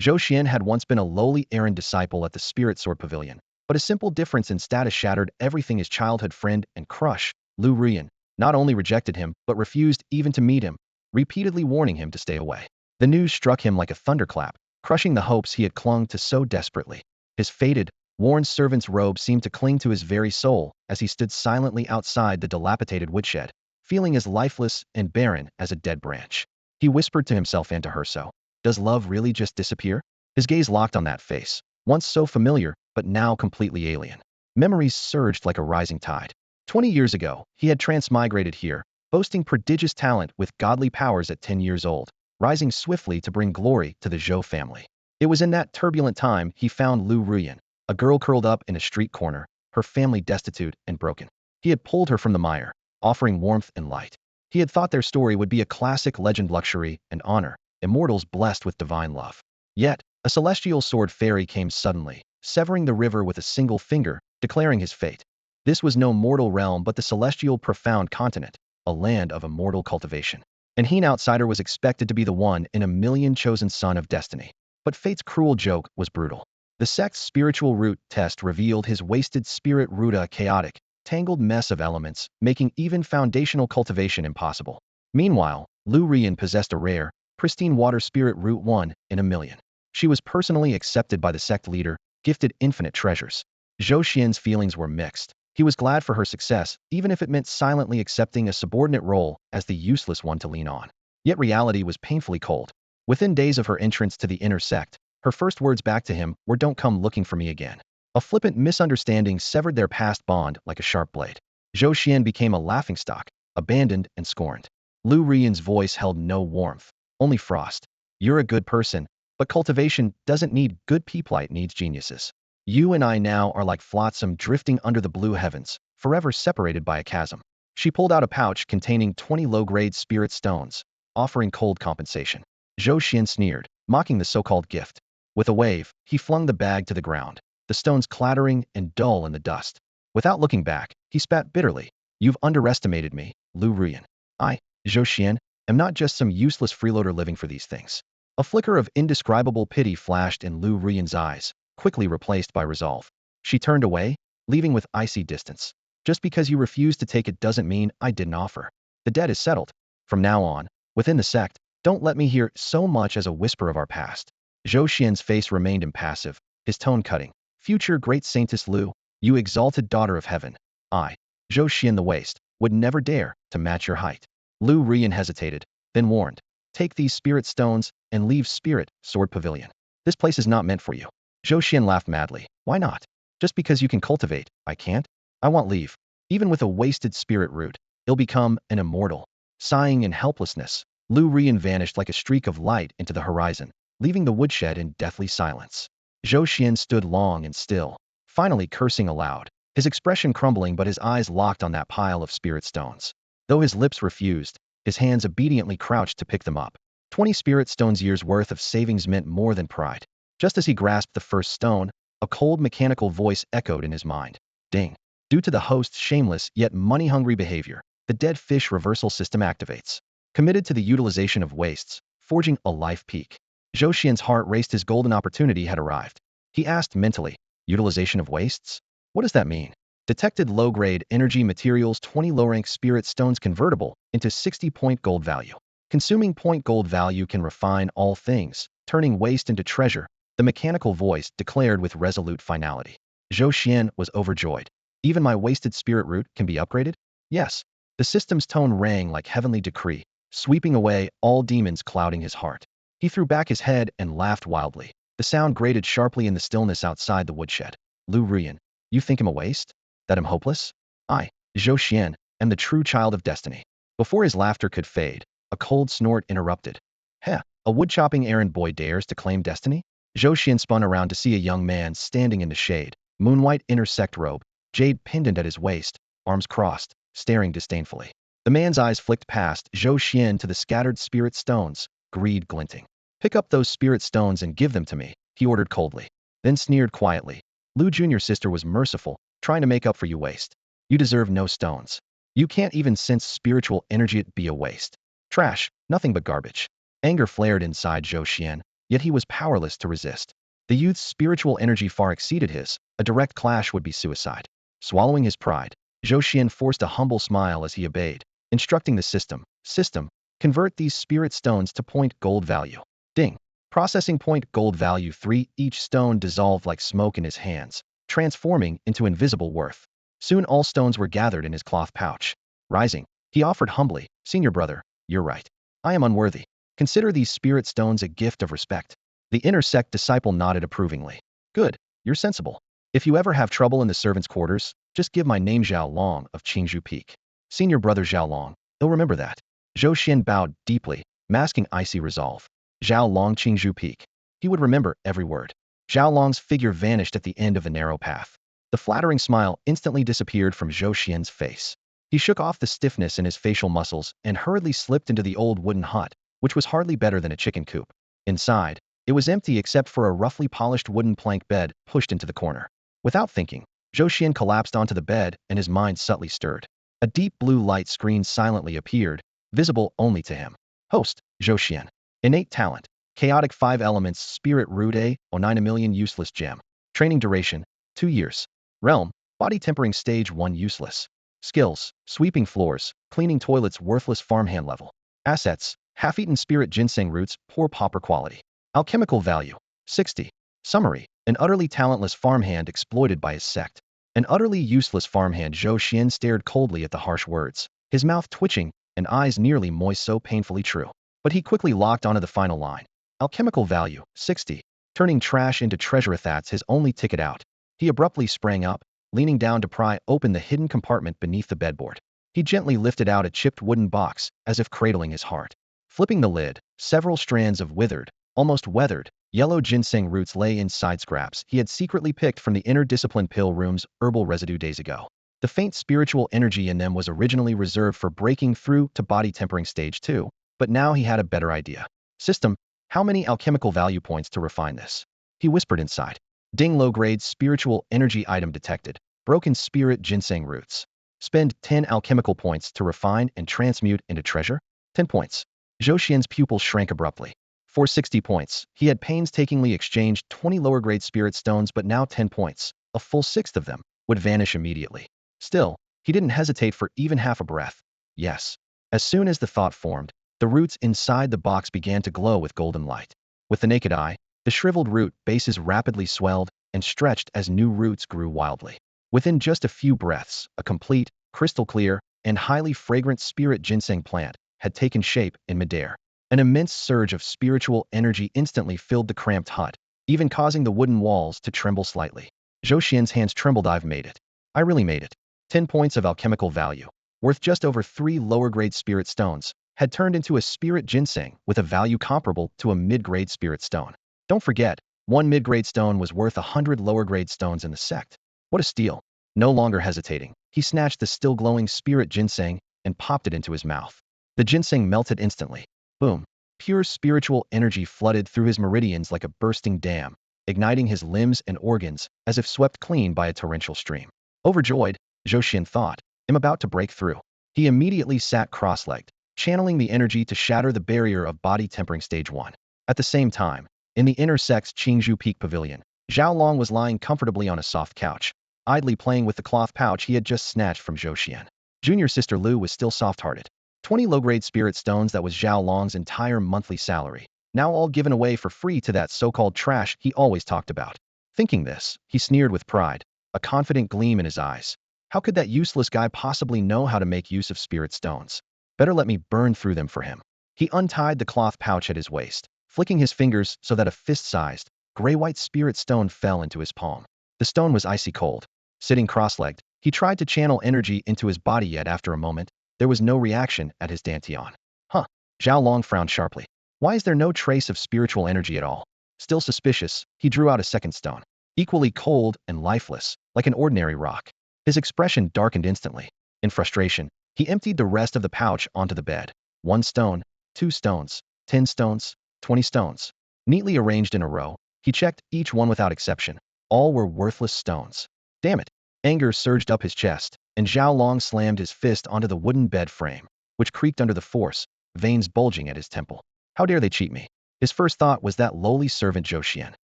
Zhou Xuan had once been a lowly errand disciple at the Spirit Sword Pavilion, but a simple difference in status shattered everything. His childhood friend and crush, Lu Rian, not only rejected him but refused even to meet him, repeatedly warning him to stay away. The news struck him like a thunderclap, crushing the hopes he had clung to so desperately. His faded, worn servant's robe seemed to cling to his very soul as he stood silently outside the dilapidated woodshed, feeling as lifeless and barren as a dead branch. He whispered to himself and to her, so, does love really just disappear? His gaze locked on that face, once so familiar but now completely alien. Memories surged like a rising tide. 20 years ago, he had transmigrated here, boasting prodigious talent with godly powers at 10 years old, rising swiftly to bring glory to the Zhou family. It was in that turbulent time he found Lu Ruyan, a girl curled up in a street corner, her family destitute and broken. He had pulled her from the mire, offering warmth and light. He had thought their story would be a classic legend, luxury and honor, immortals blessed with divine love. Yet, a celestial sword fairy came suddenly, severing the river with a single finger, declaring his fate. This was no mortal realm but the celestial profound continent, a land of immortal cultivation. And he, an outsider, was expected to be the one in a million chosen son of destiny. But fate's cruel joke was brutal. The sect's spiritual root test revealed his wasted spirit root, a chaotic, tangled mess of elements, making even foundational cultivation impossible. Meanwhile, Lu Rian possessed a rare, pristine water spirit root, 1 in a million. She was personally accepted by the sect leader, gifted infinite treasures. Zhou Xian's feelings were mixed. He was glad for her success, even if it meant silently accepting a subordinate role as the useless one to lean on. Yet reality was painfully cold. Within days of her entrance to the inner sect, her first words back to him were, "Don't come looking for me again." A flippant misunderstanding severed their past bond like a sharp blade. Zhou Xian became a laughingstock, abandoned and scorned. Lu Rian's voice held no warmth, only frost. "You're a good person, but cultivation doesn't need good people, it needs geniuses. You and I now are like flotsam drifting under the blue heavens, forever separated by a chasm." She pulled out a pouch containing 20 low-grade spirit stones, offering cold compensation. Zhou Xian sneered, mocking the so-called gift. With a wave, he flung the bag to the ground, the stones clattering and dull in the dust. Without looking back, he spat bitterly. "You've underestimated me, Lu Rian. I, Zhou Xian, am not just some useless freeloader living for these things." A flicker of indescribable pity flashed in Lu Rian's eyes, quickly replaced by resolve. She turned away, leaving with icy distance. "Just because you refused to take it doesn't mean I didn't offer. The debt is settled. From now on, within the sect, don't let me hear so much as a whisper of our past." Zhou Xian's face remained impassive, his tone cutting. "Future great Saintess Lu, you exalted daughter of heaven, I, Zhou Xian the Waste, would never dare to match your height." Lu Rian hesitated, then warned, "Take these spirit stones and leave Spirit Sword Pavilion. This place is not meant for you." Zhou Xian laughed madly. "Why not? Just because you can cultivate, I can't? I want leave. Even with a wasted spirit root, it'll become an immortal." Sighing in helplessness, Lu Rian vanished like a streak of light into the horizon, leaving the woodshed in deathly silence. Zhou Xian stood long and still, finally cursing aloud, his expression crumbling but his eyes locked on that pile of spirit stones. Though his lips refused, his hands obediently crouched to pick them up. 20 spirit stones' years' worth of savings meant more than pride. Just as he grasped the first stone, a cold mechanical voice echoed in his mind. Ding. Due to the host's shameless yet money-hungry behavior, the dead fish reversal system activates. Committed to the utilization of wastes, forging a life peak. Zhou Xian's heart raced. His golden opportunity had arrived. He asked mentally, "Utilization of wastes? What does that mean?" Detected low-grade energy materials, 20 low-rank spirit stones convertible into 60-point gold value. Consuming point gold value can refine all things, turning waste into treasure, the mechanical voice declared with resolute finality. Zhou Xian was overjoyed. "Even my wasted spirit root can be upgraded?" "Yes." The system's tone rang like heavenly decree, sweeping away all demons clouding his heart. He threw back his head and laughed wildly. The sound grated sharply in the stillness outside the woodshed. "Lu Rian, you think I'm a waste? That I'm hopeless? I, Zhou Xian, am the true child of destiny." Before his laughter could fade, a cold snort interrupted. "Heh, a wood-chopping errand boy dares to claim destiny?" Zhou Xian spun around to see a young man standing in the shade, moonwhite inner sect robe, jade pendant at his waist, arms crossed, staring disdainfully. The man's eyes flicked past Zhou Xian to the scattered spirit stones, greed glinting. "Pick up those spirit stones and give them to me," he ordered coldly. Then sneered quietly. "Lu Junior's sister was merciful, trying to make up for you waste. You deserve no stones. You can't even sense spiritual energy, it'd be a waste. Trash, nothing but garbage." Anger flared inside Zhou Xian, yet he was powerless to resist. The youth's spiritual energy far exceeded his. A direct clash would be suicide. Swallowing his pride, Zhou Xuan forced a humble smile as he obeyed, instructing the system, convert these spirit stones to point gold value. Ding. Processing point gold value 3. Each stone dissolved like smoke in his hands, transforming into invisible worth. Soon all stones were gathered in his cloth pouch. Rising, he offered humbly, "Senior brother, you're right. I am unworthy. Consider these spirit stones a gift of respect." The inner sect disciple nodded approvingly. "Good, you're sensible. If you ever have trouble in the servants' quarters, just give my name Zhao Long of Qingzhou Peak. Senior brother Zhao Long, he'll remember that." Zhou Xuan bowed deeply, masking icy resolve. Zhao Long Qingzhou Peak. He would remember every word. Zhao Long's figure vanished at the end of the narrow path. The flattering smile instantly disappeared from Zhou Xian's face. He shook off the stiffness in his facial muscles and hurriedly slipped into the old wooden hut, which was hardly better than a chicken coop. Inside, it was empty except for a roughly polished wooden plank bed pushed into the corner. Without thinking, Zhou Xian collapsed onto the bed and his mind subtly stirred. A deep blue light screen silently appeared, visible only to him. Host, Zhou Xian. Innate talent. Chaotic 5 elements spirit root A09 million useless gem. Training duration, 2 years. Realm, body tempering stage 1 useless. Skills, sweeping floors, cleaning toilets worthless farmhand level. Assets, half-eaten spirit ginseng roots, poor pauper quality. Alchemical value, 60. Summary, an utterly talentless farmhand exploited by his sect. An utterly useless farmhand. Zhou Xian stared coldly at the harsh words, his mouth twitching and eyes nearly moist, so painfully true. But he quickly locked onto the final line. Alchemical value, 60. Turning trash into treasure. That's his only ticket out. He abruptly sprang up, leaning down to pry open the hidden compartment beneath the bedboard. He gently lifted out a chipped wooden box, as if cradling his heart. Flipping the lid, several strands of withered, almost weathered, yellow ginseng roots lay inside, scraps he had secretly picked from the inner discipline pill room's herbal residue days ago. The faint spiritual energy in them was originally reserved for breaking through to body tempering stage 2, but now he had a better idea. System, how many alchemical value points to refine this? He whispered inside. Ding. Low-grade spiritual energy item detected. Broken spirit ginseng roots. Spend 10 alchemical points to refine and transmute into treasure. 10 points. Zhou Xian's pupils shrank abruptly. For 60 points, he had painstakingly exchanged 20 lower-grade spirit stones, but now 10 points, a full sixth of them, would vanish immediately. Still, he didn't hesitate for even half a breath. Yes. As soon as the thought formed, the roots inside the box began to glow with golden light. With the naked eye, the shriveled root bases rapidly swelled and stretched as new roots grew wildly. Within just a few breaths, a complete, crystal-clear, and highly fragrant spirit ginseng plant had taken shape in midair. An immense surge of spiritual energy instantly filled the cramped hut, even causing the wooden walls to tremble slightly. Zhou Xian's hands trembled. "I've made it. I really made it." 10 points of alchemical value, worth just over 3 lower-grade spirit stones, had turned into a spirit ginseng with a value comparable to a mid-grade spirit stone. Don't forget, 1 mid-grade stone was worth 100 lower-grade stones in the sect. What a steal. No longer hesitating, he snatched the still glowing spirit ginseng and popped it into his mouth. The ginseng melted instantly. Boom. Pure spiritual energy flooded through his meridians like a bursting dam, igniting his limbs and organs as if swept clean by a torrential stream. Overjoyed, Zhou Xian thought, "I'm about to break through." He immediately sat cross-legged, channeling the energy to shatter the barrier of body tempering stage 1. At the same time, in the inner sect's Qingzhou Peak Pavilion, Zhao Long was lying comfortably on a soft couch, idly playing with the cloth pouch he had just snatched from Zhou Xian. Junior sister Lu was still soft-hearted. 20 low-grade spirit stones, that was Zhao Long's entire monthly salary, now all given away for free to that so-called trash he always talked about. Thinking this, he sneered with pride, a confident gleam in his eyes. How could that useless guy possibly know how to make use of spirit stones? Better let me burn through them for him. He untied the cloth pouch at his waist, flicking his fingers so that a fist-sized, gray-white spirit stone fell into his palm. The stone was icy cold. Sitting cross-legged, he tried to channel energy into his body, yet after a moment, there was no reaction at his dantian. Huh. Zhao Long frowned sharply. Why is there no trace of spiritual energy at all? Still suspicious, he drew out a second stone, equally cold and lifeless, like an ordinary rock. His expression darkened instantly. In frustration, he emptied the rest of the pouch onto the bed. 1 stone, 2 stones, 10 stones, 20 stones. Neatly arranged in a row, he checked each one without exception. All were worthless stones. Damn it. Anger surged up his chest, and Zhao Long slammed his fist onto the wooden bed frame, which creaked under the force, veins bulging at his temple. How dare they cheat me? His first thought was that lowly servant Zhou Xuan.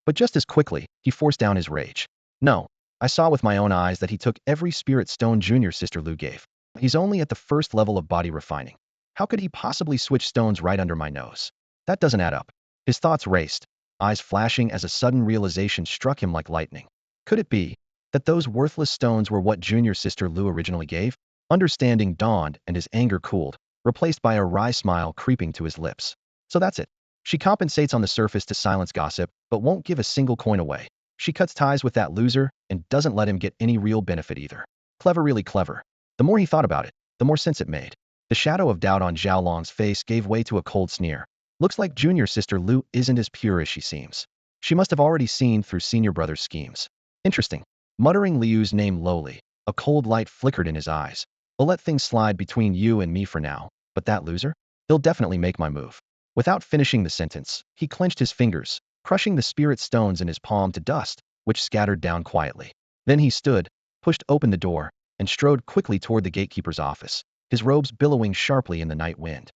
But just as quickly, he forced down his rage. No, I saw with my own eyes that he took every spirit stone junior sister Lu gave. He's only at the first level of body refining. How could he possibly switch stones right under my nose? That doesn't add up. His thoughts raced, eyes flashing as a sudden realization struck him like lightning. Could it be that those worthless stones were what junior sister Lu originally gave? Understanding dawned and his anger cooled, replaced by a wry smile creeping to his lips. So that's it. She compensates on the surface to silence gossip, but won't give a single coin away. She cuts ties with that loser and doesn't let him get any real benefit either. Clever, really clever. The more he thought about it, the more sense it made. The shadow of doubt on Zhao Long's face gave way to a cold sneer. Looks like junior sister Lu isn't as pure as she seems. She must have already seen through senior brother's schemes. Interesting. Muttering Liu's name lowly, a cold light flickered in his eyes. I'll let things slide between you and me for now, but that loser? He'll definitely make my move. Without finishing the sentence, he clenched his fingers, crushing the spirit stones in his palm to dust, which scattered down quietly. Then he stood, pushed open the door, and strode quickly toward the gatekeeper's office, his robes billowing sharply in the night wind.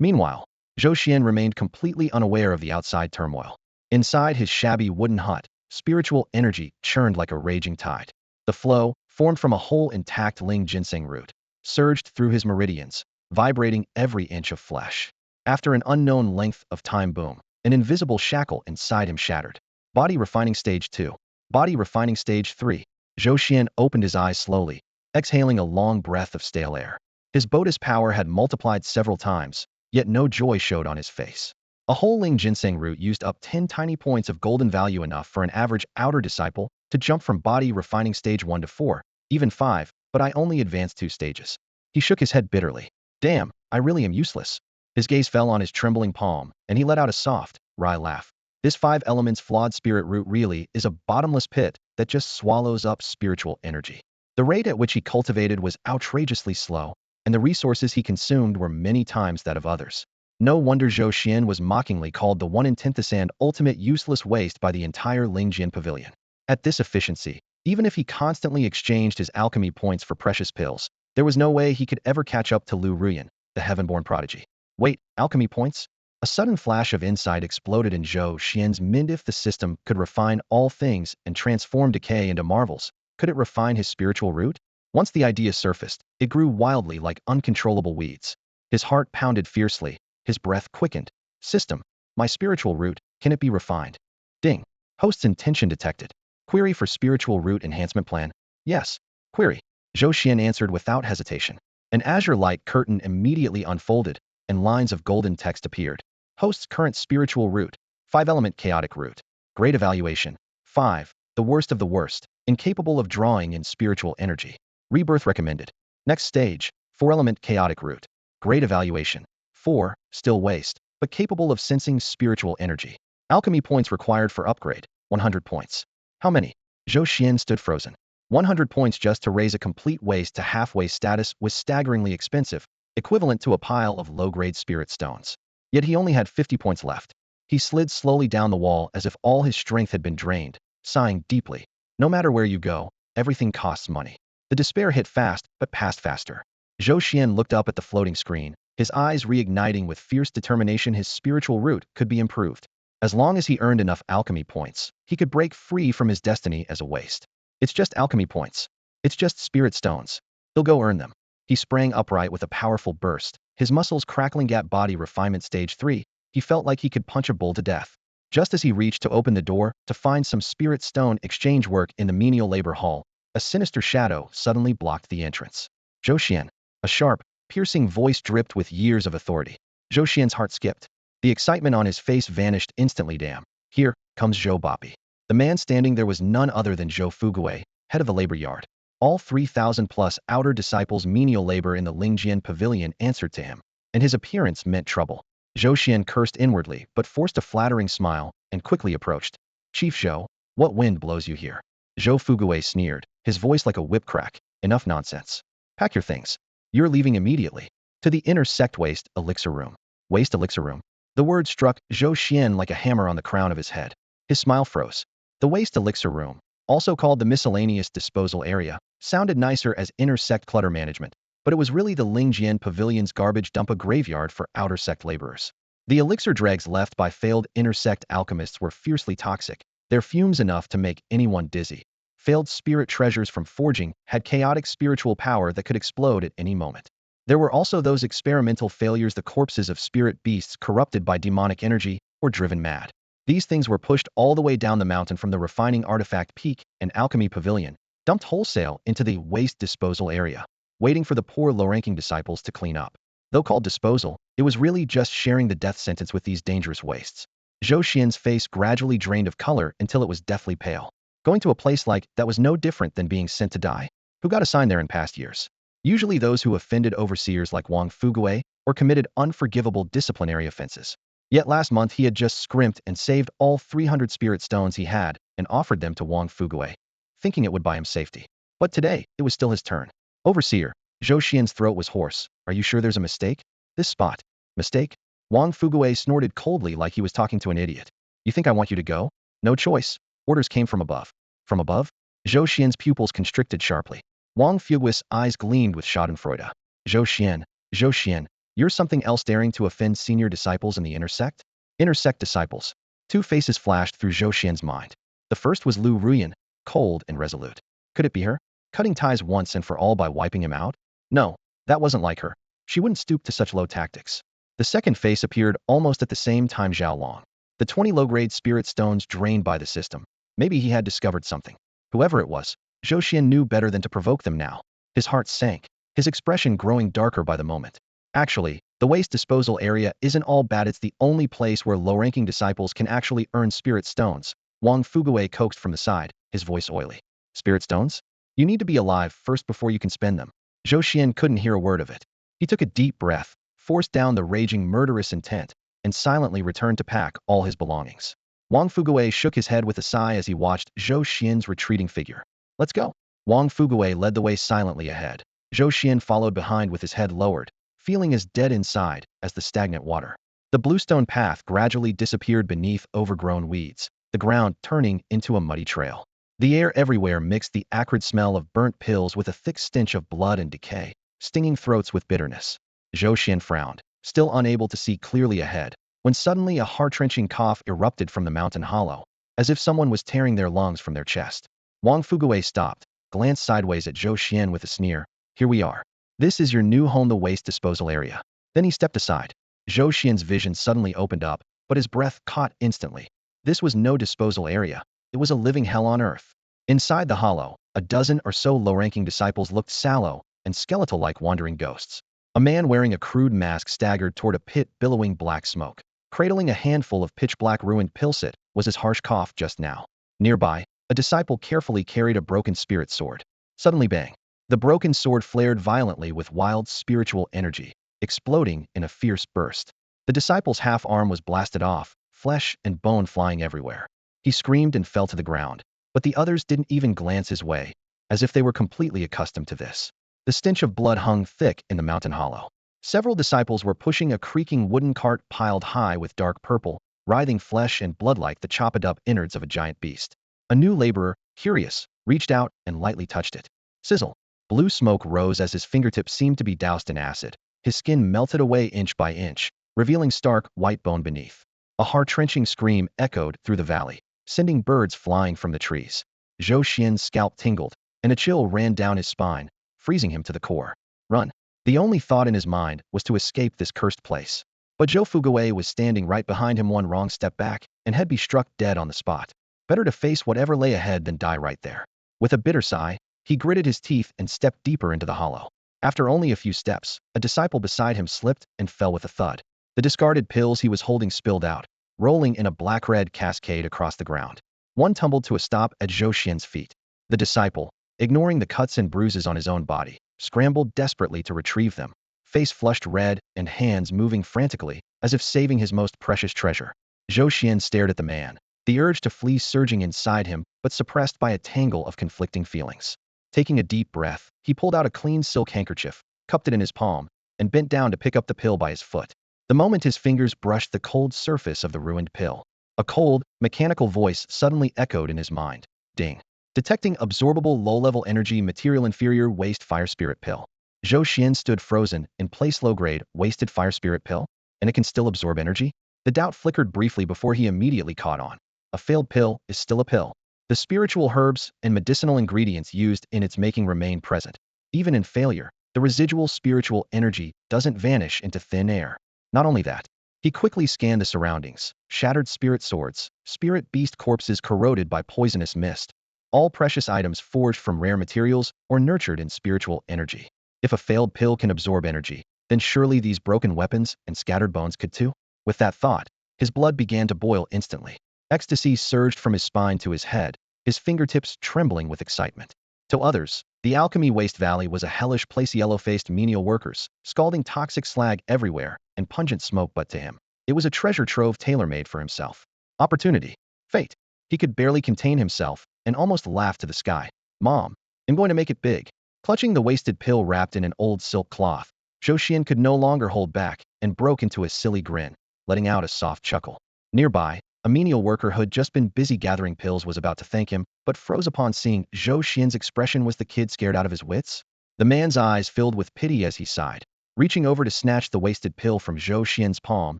Meanwhile, Zhou Xuan remained completely unaware of the outside turmoil. Inside his shabby wooden hut, spiritual energy churned like a raging tide. The flow, formed from a whole intact Ling ginseng root, surged through his meridians, vibrating every inch of flesh. After an unknown length of time boom, an invisible shackle inside him shattered. Body refining stage 2. Body refining stage 3. Zhou Xuan opened his eyes slowly, exhaling a long breath of stale air. His Bodhi's power had multiplied several times, yet no joy showed on his face. A whole Ling ginseng root used up 10 tiny points of golden value, enough for an average outer disciple to jump from body refining stage 1 to 4, even 5, but I only advanced 2 stages. He shook his head bitterly. Damn, I really am useless. His gaze fell on his trembling palm, and he let out a soft, wry laugh. This 5 elements flawed spirit root really is a bottomless pit that just swallows up spiritual energy. The rate at which he cultivated was outrageously slow, and the resources he consumed were many times that of others. No wonder Zhou Xuan was mockingly called the 1/10th and ultimate useless waste by the entire Lingjian pavilion. At this efficiency, even if he constantly exchanged his alchemy points for precious pills, there was no way he could ever catch up to Lu Ruyan, the heaven-born prodigy. Wait, alchemy points? A sudden flash of insight exploded in Zhou Xian's mind. If the system could refine all things and transform decay into marvels, could it refine his spiritual root? Once the idea surfaced, it grew wildly like uncontrollable weeds. His heart pounded fiercely, his breath quickened. System, my spiritual root, can it be refined? Ding. Host's intention detected. Query for spiritual root enhancement plan. Yes. Query. Zhou Xuan answered without hesitation. An azure light curtain immediately unfolded, and lines of golden text appeared. Host's current spiritual root, 5-element chaotic root. Grade evaluation, 5, the worst of the worst, incapable of drawing in spiritual energy. Rebirth recommended. Next stage, 4-element chaotic root. Grade evaluation, 4, still waste, but capable of sensing spiritual energy. Alchemy points required for upgrade, 100 points. How many? Zhou Xian stood frozen. 100 points just to raise a complete waste to halfway status was staggeringly expensive, equivalent to a pile of low-grade spirit stones. Yet he only had 50 points left. He slid slowly down the wall as if all his strength had been drained, sighing deeply. No matter where you go, everything costs money. The despair hit fast, but passed faster. Zhou Xuan looked up at the floating screen, his eyes reigniting with fierce determination. His spiritual root could be improved. As long as he earned enough alchemy points, he could break free from his destiny as a waste. It's just alchemy points. It's just spirit stones. He'll go earn them. He sprang upright with a powerful burst, his muscles crackling. At body refinement stage 3, he felt like he could punch a bull to death. Just as he reached to open the door to find some spirit stone exchange work in the menial labor hall, a sinister shadow suddenly blocked the entrance. Zhou Xuan. A sharp, piercing voice dripped with years of authority. Zhou Xian's heart skipped. The excitement on his face vanished instantly. Damn. Here comes Zhou Bapi. The man standing there was none other than Zhou Fugui, head of the labor yard. All 3,000+ outer disciples menial labor in the Lingjian pavilion answered to him, and his appearance meant trouble. Zhou Xuan cursed inwardly but forced a flattering smile and quickly approached. Chief Zhou, what wind blows you here? Zhou Fugui sneered, his voice like a whip crack. Enough nonsense. Pack your things. You're leaving immediately. To the inner sect waste elixir room. Waste elixir room. The word struck Zhou Xuan like a hammer on the crown of his head. His smile froze. The waste elixir room, also called the miscellaneous disposal area, sounded nicer as inner sect clutter management, but it was really the Lingjian pavilion's garbage dump, a graveyard for outer sect laborers. The elixir dregs left by failed inner sect alchemists were fiercely toxic, their fumes enough to make anyone dizzy. Failed spirit treasures from forging had chaotic spiritual power that could explode at any moment. There were also those experimental failures, the corpses of spirit beasts corrupted by demonic energy or driven mad. These things were pushed all the way down the mountain from the refining artifact peak and alchemy pavilion, dumped wholesale into the waste disposal area, waiting for the poor low-ranking disciples to clean up. Though called disposal, it was really just sharing the death sentence with these dangerous wastes. Zhou Xuan's face gradually drained of color until it was deathly pale. Going to a place like that was no different than being sent to die. Who got assigned there in past years? Usually those who offended overseers like Wang Fuguei or committed unforgivable disciplinary offenses. Yet last month he had just scrimped and saved all 300 spirit stones he had and offered them to Wang Fuguei, thinking it would buy him safety. But today, it was still his turn. Overseer, Zhou Xuan's throat was hoarse. Are you sure there's a mistake? This spot. Mistake? Wang Fuguei snorted coldly like he was talking to an idiot. You think I want you to go? No choice. Orders came from above. From above? Zhou Xuan's pupils constricted sharply. Wang Fugui's eyes gleamed with schadenfreude. Zhou Xuan, you're something else daring to offend senior disciples in the inner sect? Inner sect disciples. Two faces flashed through Zhou Xuan's mind. The first was Lu Ruyan, cold and resolute. Could it be her? Cutting ties once and for all by wiping him out? No, that wasn't like her. She wouldn't stoop to such low tactics. The second face appeared almost at the same time. Zhao Long. The 20 low-grade spirit stones drained by the system. Maybe he had discovered something. Whoever it was, Zhou Xuan knew better than to provoke them now. His heart sank, his expression growing darker by the moment. Actually, the waste disposal area isn't all bad. It's the only place where low-ranking disciples can actually earn spirit stones. Wang Fuguei coaxed from the side, his voice oily. Spirit stones? You need to be alive first before you can spend them. Zhou Xuan couldn't hear a word of it. He took a deep breath, forced down the raging murderous intent, and silently returned to pack all his belongings. Wang Fuguei shook his head with a sigh as he watched Zhou Xuan's retreating figure. Let's go. Wang Fuguei led the way silently ahead. Zhou Xuan followed behind with his head lowered, feeling as dead inside as the stagnant water. The bluestone path gradually disappeared beneath overgrown weeds, the ground turning into a muddy trail. The air everywhere mixed the acrid smell of burnt pills with a thick stench of blood and decay, stinging throats with bitterness. Zhou Xuan frowned, still unable to see clearly ahead, when suddenly a heart-wrenching cough erupted from the mountain hollow, as if someone was tearing their lungs from their chest. Wang Fuguei stopped, glanced sideways at Zhou Xuan with a sneer. Here we are. This is your new home, the waste disposal area. Then he stepped aside. Zhou Xuan's vision suddenly opened up, but his breath caught instantly. This was no disposal area. It was a living hell on earth. Inside the hollow, a dozen or so low-ranking disciples looked sallow and skeletal like wandering ghosts. A man wearing a crude mask staggered toward a pit billowing black smoke. Cradling a handful of pitch-black ruined pilsit was his harsh cough just now. Nearby, a disciple carefully carried a broken spirit sword. Suddenly bang. The broken sword flared violently with wild spiritual energy, exploding in a fierce burst. The disciple's half arm was blasted off, flesh and bone flying everywhere. He screamed and fell to the ground, but the others didn't even glance his way, as if they were completely accustomed to this. The stench of blood hung thick in the mountain hollow. Several disciples were pushing a creaking wooden cart piled high with dark purple, writhing flesh and blood like the chopped-up innards of a giant beast. A new laborer, curious, reached out and lightly touched it. Sizzle. Blue smoke rose as his fingertips seemed to be doused in acid. His skin melted away inch by inch, revealing stark, white bone beneath. A heart-wrenching scream echoed through the valley, sending birds flying from the trees. Zhou Xuan's scalp tingled, and a chill ran down his spine, freezing him to the core. Run. The only thought in his mind was to escape this cursed place. But Zhou Fuguei was standing right behind him. One wrong step back, and he'd be struck dead on the spot. Better to face whatever lay ahead than die right there. With a bitter sigh, he gritted his teeth and stepped deeper into the hollow. After only a few steps, a disciple beside him slipped and fell with a thud. The discarded pills he was holding spilled out, rolling in a black-red cascade across the ground. One tumbled to a stop at Zhou Xuan's feet. The disciple, ignoring the cuts and bruises on his own body, scrambled desperately to retrieve them, face flushed red and hands moving frantically, as if saving his most precious treasure. Zhou Xuan stared at the man, the urge to flee surging inside him, but suppressed by a tangle of conflicting feelings. Taking a deep breath, he pulled out a clean silk handkerchief, cupped it in his palm, and bent down to pick up the pill by his foot. The moment his fingers brushed the cold surface of the ruined pill, a cold, mechanical voice suddenly echoed in his mind. Ding. Detecting absorbable low-level energy material inferior waste fire spirit pill. Zhou Xuan stood frozen in place. Low-grade wasted fire spirit pill? And it can still absorb energy? The doubt flickered briefly before he immediately caught on. A failed pill is still a pill. The spiritual herbs and medicinal ingredients used in its making remain present. Even in failure, the residual spiritual energy doesn't vanish into thin air. Not only that, he quickly scanned the surroundings: shattered spirit swords, spirit beast corpses corroded by poisonous mist, all precious items forged from rare materials or nurtured in spiritual energy. If a failed pill can absorb energy, then surely these broken weapons and scattered bones could too? With that thought, his blood began to boil instantly. Ecstasy surged from his spine to his head, his fingertips trembling with excitement. To others, the alchemy waste valley was a hellish place: yellow-faced menial workers, scalding toxic slag everywhere, and pungent smoke, but to him, it was a treasure trove tailor-made for himself. Opportunity. Fate. He could barely contain himself and almost laughed to the sky. Mom, I'm going to make it big. Clutching the wasted pill wrapped in an old silk cloth, Zhou Xuan could no longer hold back and broke into a silly grin, letting out a soft chuckle. Nearby, a menial worker who'd just been busy gathering pills was about to thank him, but froze upon seeing Zhou Xuan's expression. Was the kid scared out of his wits? The man's eyes filled with pity as he sighed, reaching over to snatch the wasted pill from Zhou Xuan's palm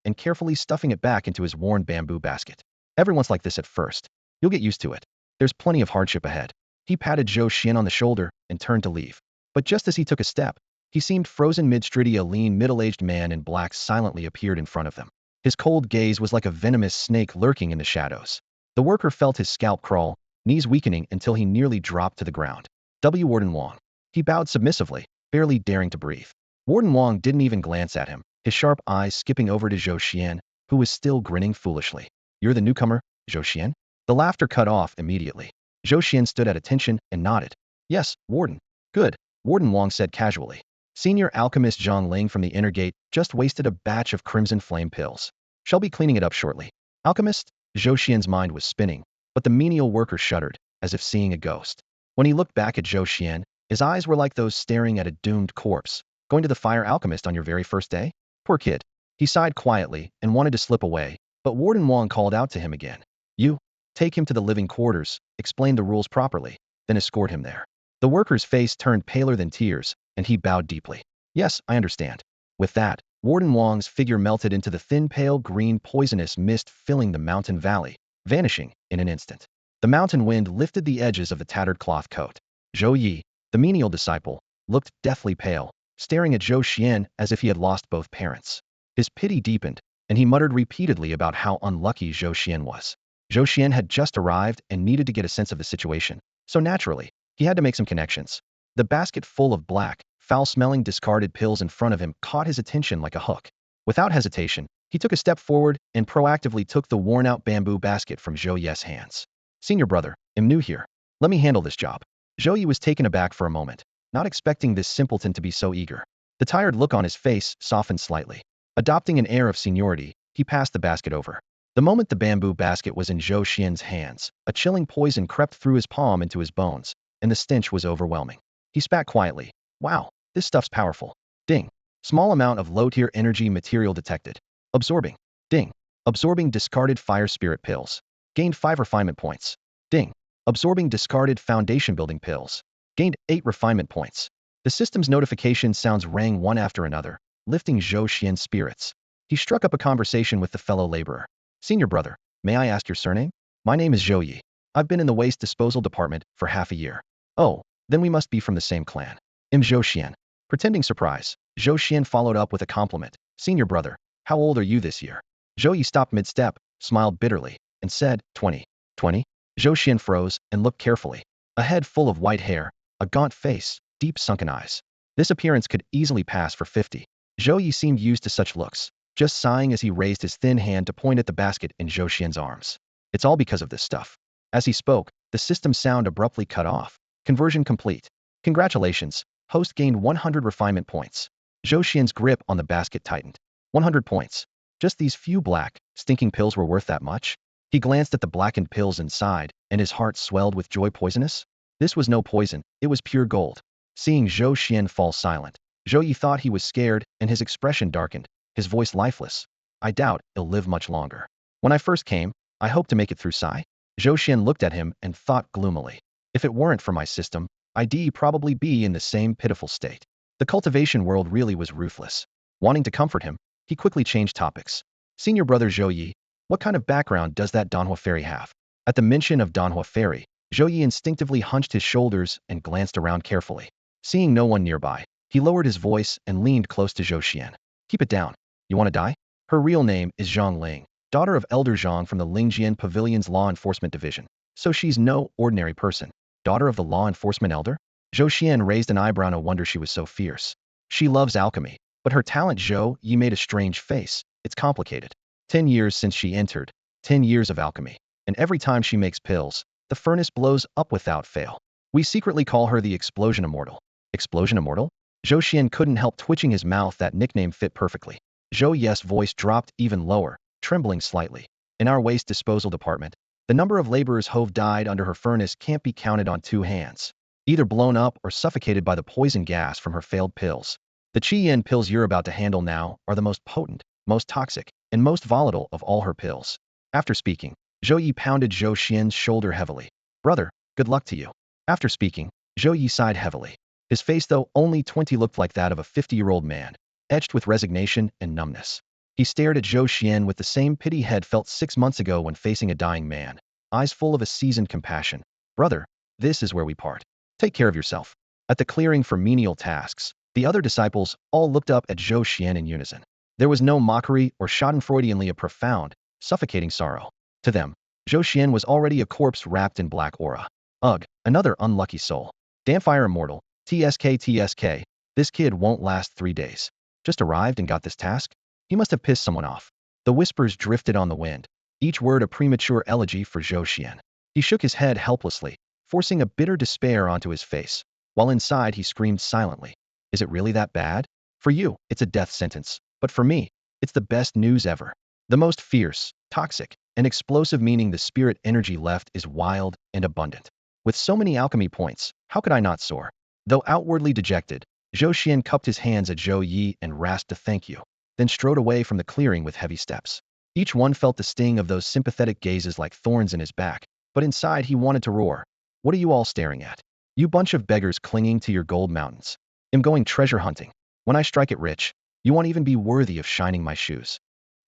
and carefully stuffing it back into his worn bamboo basket. Everyone's like this at first. You'll get used to it. There's plenty of hardship ahead. He patted Zhou Xuan on the shoulder and turned to leave. But just as he took a step, he seemed frozen mid-stride. A lean, middle-aged man in black silently appeared in front of them. His cold gaze was like a venomous snake lurking in the shadows. The worker felt his scalp crawl, knees weakening until he nearly dropped to the ground. Warden Wang. He bowed submissively, barely daring to breathe. Warden Wang didn't even glance at him, his sharp eyes skipping over to Zhou Xuan, who was still grinning foolishly. You're the newcomer, Zhou Xuan? The laughter cut off immediately. Zhou Xuan stood at attention and nodded. Yes, Warden. Good, Warden Wang said casually. Senior alchemist Zhang Ling from the inner gate just wasted a batch of crimson flame pills. Shall be cleaning it up shortly. Alchemist? Zhou Xuan's mind was spinning, but the menial worker shuddered, as if seeing a ghost. When he looked back at Zhou Xuan, his eyes were like those staring at a doomed corpse. Going to the fire alchemist on your very first day? Poor kid. He sighed quietly and wanted to slip away, but Warden Wang called out to him again. You, take him to the living quarters, explain the rules properly, then escort him there. The worker's face turned paler than tears, and he bowed deeply. Yes, I understand. With that, Warden Wang's figure melted into the thin pale green poisonous mist filling the mountain valley, vanishing in an instant. The mountain wind lifted the edges of the tattered cloth coat. Zhou Yi, the menial disciple, looked deathly pale, staring at Zhou Xuan as if he had lost both parents. His pity deepened, and he muttered repeatedly about how unlucky Zhou Xuan was. Zhou Xuan had just arrived and needed to get a sense of the situation, so naturally, he had to make some connections. The basket full of black, foul-smelling discarded pills in front of him caught his attention like a hook. Without hesitation, he took a step forward and proactively took the worn-out bamboo basket from Zhou Yi's hands. Senior brother, I'm new here. Let me handle this job. Zhou Yi was taken aback for a moment, not expecting this simpleton to be so eager. The tired look on his face softened slightly. Adopting an air of seniority, he passed the basket over. The moment the bamboo basket was in Zhou Xuan's hands, a chilling poison crept through his palm into his bones, and the stench was overwhelming. He spat quietly. Wow, this stuff's powerful. Ding. Small amount of low-tier energy material detected. Absorbing. Ding. Absorbing discarded fire spirit pills. Gained 5 refinement points. Ding. Absorbing discarded foundation building pills. Gained 8 refinement points. The system's notification sounds rang one after another, lifting Zhou Xuan's spirits. He struck up a conversation with the fellow laborer. Senior brother, may I ask your surname? My name is Zhou Yi. I've been in the waste disposal department for half a year. Oh, then we must be from the same clan. I'm Zhou Xuan. Pretending surprise, Zhou Xuan followed up with a compliment. Senior brother, how old are you this year? Zhou Yi stopped mid-step, smiled bitterly, and said, 20. 20? Zhou Xuan froze and looked carefully. A head full of white hair, a gaunt face, deep sunken eyes. This appearance could easily pass for 50. Zhou Yi seemed used to such looks, just sighing as he raised his thin hand to point at the basket in Zhou Xuan's arms. It's all because of this stuff. As he spoke, the system sound abruptly cut off. Conversion complete. Congratulations, host gained 100 refinement points. Zhou Xuan's grip on the basket tightened. 100 points. Just these few black, stinking pills were worth that much? He glanced at the blackened pills inside, and his heart swelled with joy. Poisonous? This was no poison, it was pure gold. Seeing Zhou Xuan fall silent, Zhou Yi thought he was scared, and his expression darkened, his voice lifeless. I doubt he'll live much longer. When I first came, I hoped to make it through Sai. Zhou Xuan looked at him and thought gloomily. If it weren't for my system, I'd probably be in the same pitiful state. The cultivation world really was ruthless. Wanting to comfort him, He quickly changed topics. Senior brother Zhou Yi, what kind of background does that Danhua fairy have? At the mention of Danhua fairy, Zhou Yi instinctively hunched his shoulders and glanced around carefully. Seeing no one nearby, he lowered his voice and leaned close to Zhou Xuan. Keep it down. You want to die? Her real name is Zhang Ling, daughter of Elder Zhang from the Lingjian Pavilion's Law Enforcement Division. So she's no ordinary person. Daughter of the Law Enforcement Elder? Zhou Xuan raised an eyebrow. No wonder she was so fierce. She loves alchemy, but her talent. Zhou Yi made a strange face. It's complicated. 10 years since she entered, 10 years of alchemy. And every time she makes pills, the furnace blows up without fail. We secretly call her the Explosion Immortal. Explosion Immortal? Zhou Xuan couldn't help twitching his mouth. That nickname fit perfectly. Zhou Yi's voice dropped even lower, trembling slightly. In our waste disposal department, the number of laborers who've died under her furnace can't be counted on 2 hands. Either blown up or suffocated by the poison gas from her failed pills. The Qi-Yin pills you're about to handle now are the most potent, most toxic, and most volatile of all her pills. After speaking, Zhou Yi pounded Zhou Xuan's shoulder heavily. Brother, good luck to you. After speaking, Zhou Yi sighed heavily. His face, though only 20, looked like that of a 50-year-old man, etched with resignation and numbness. He stared at Zhou Xuan with the same pity he'd felt 6 months ago when facing a dying man, eyes full of a seasoned compassion. Brother, this is where we part. Take care of yourself. At the clearing for menial tasks, the other disciples all looked up at Zhou Xuan in unison. There was no mockery or schadenfreudianly a profound, suffocating sorrow. To them, Zhou Xuan was already a corpse wrapped in black aura. Ugh, another unlucky soul. Damnfire Immortal, TSK, this kid won't last 3 days. Just arrived and got this task? He must have pissed someone off. The whispers drifted on the wind, each word a premature elegy for Zhou Xuan. He shook his head helplessly, forcing a bitter despair onto his face, while inside he screamed silently. Is it really that bad? For you, it's a death sentence, but for me, it's the best news ever. The most fierce, toxic, and explosive, meaning the spirit energy left is wild and abundant. With so many alchemy points, how could I not soar? Though outwardly dejected, Zhou Xuan cupped his hands at Zhou Yi and rasped a thank you, then strode away from the clearing with heavy steps. Each one felt the sting of those sympathetic gazes like thorns in his back, but inside he wanted to roar. What are you all staring at? You bunch of beggars clinging to your gold mountains. I'm going treasure hunting. When I strike it rich, you won't even be worthy of shining my shoes.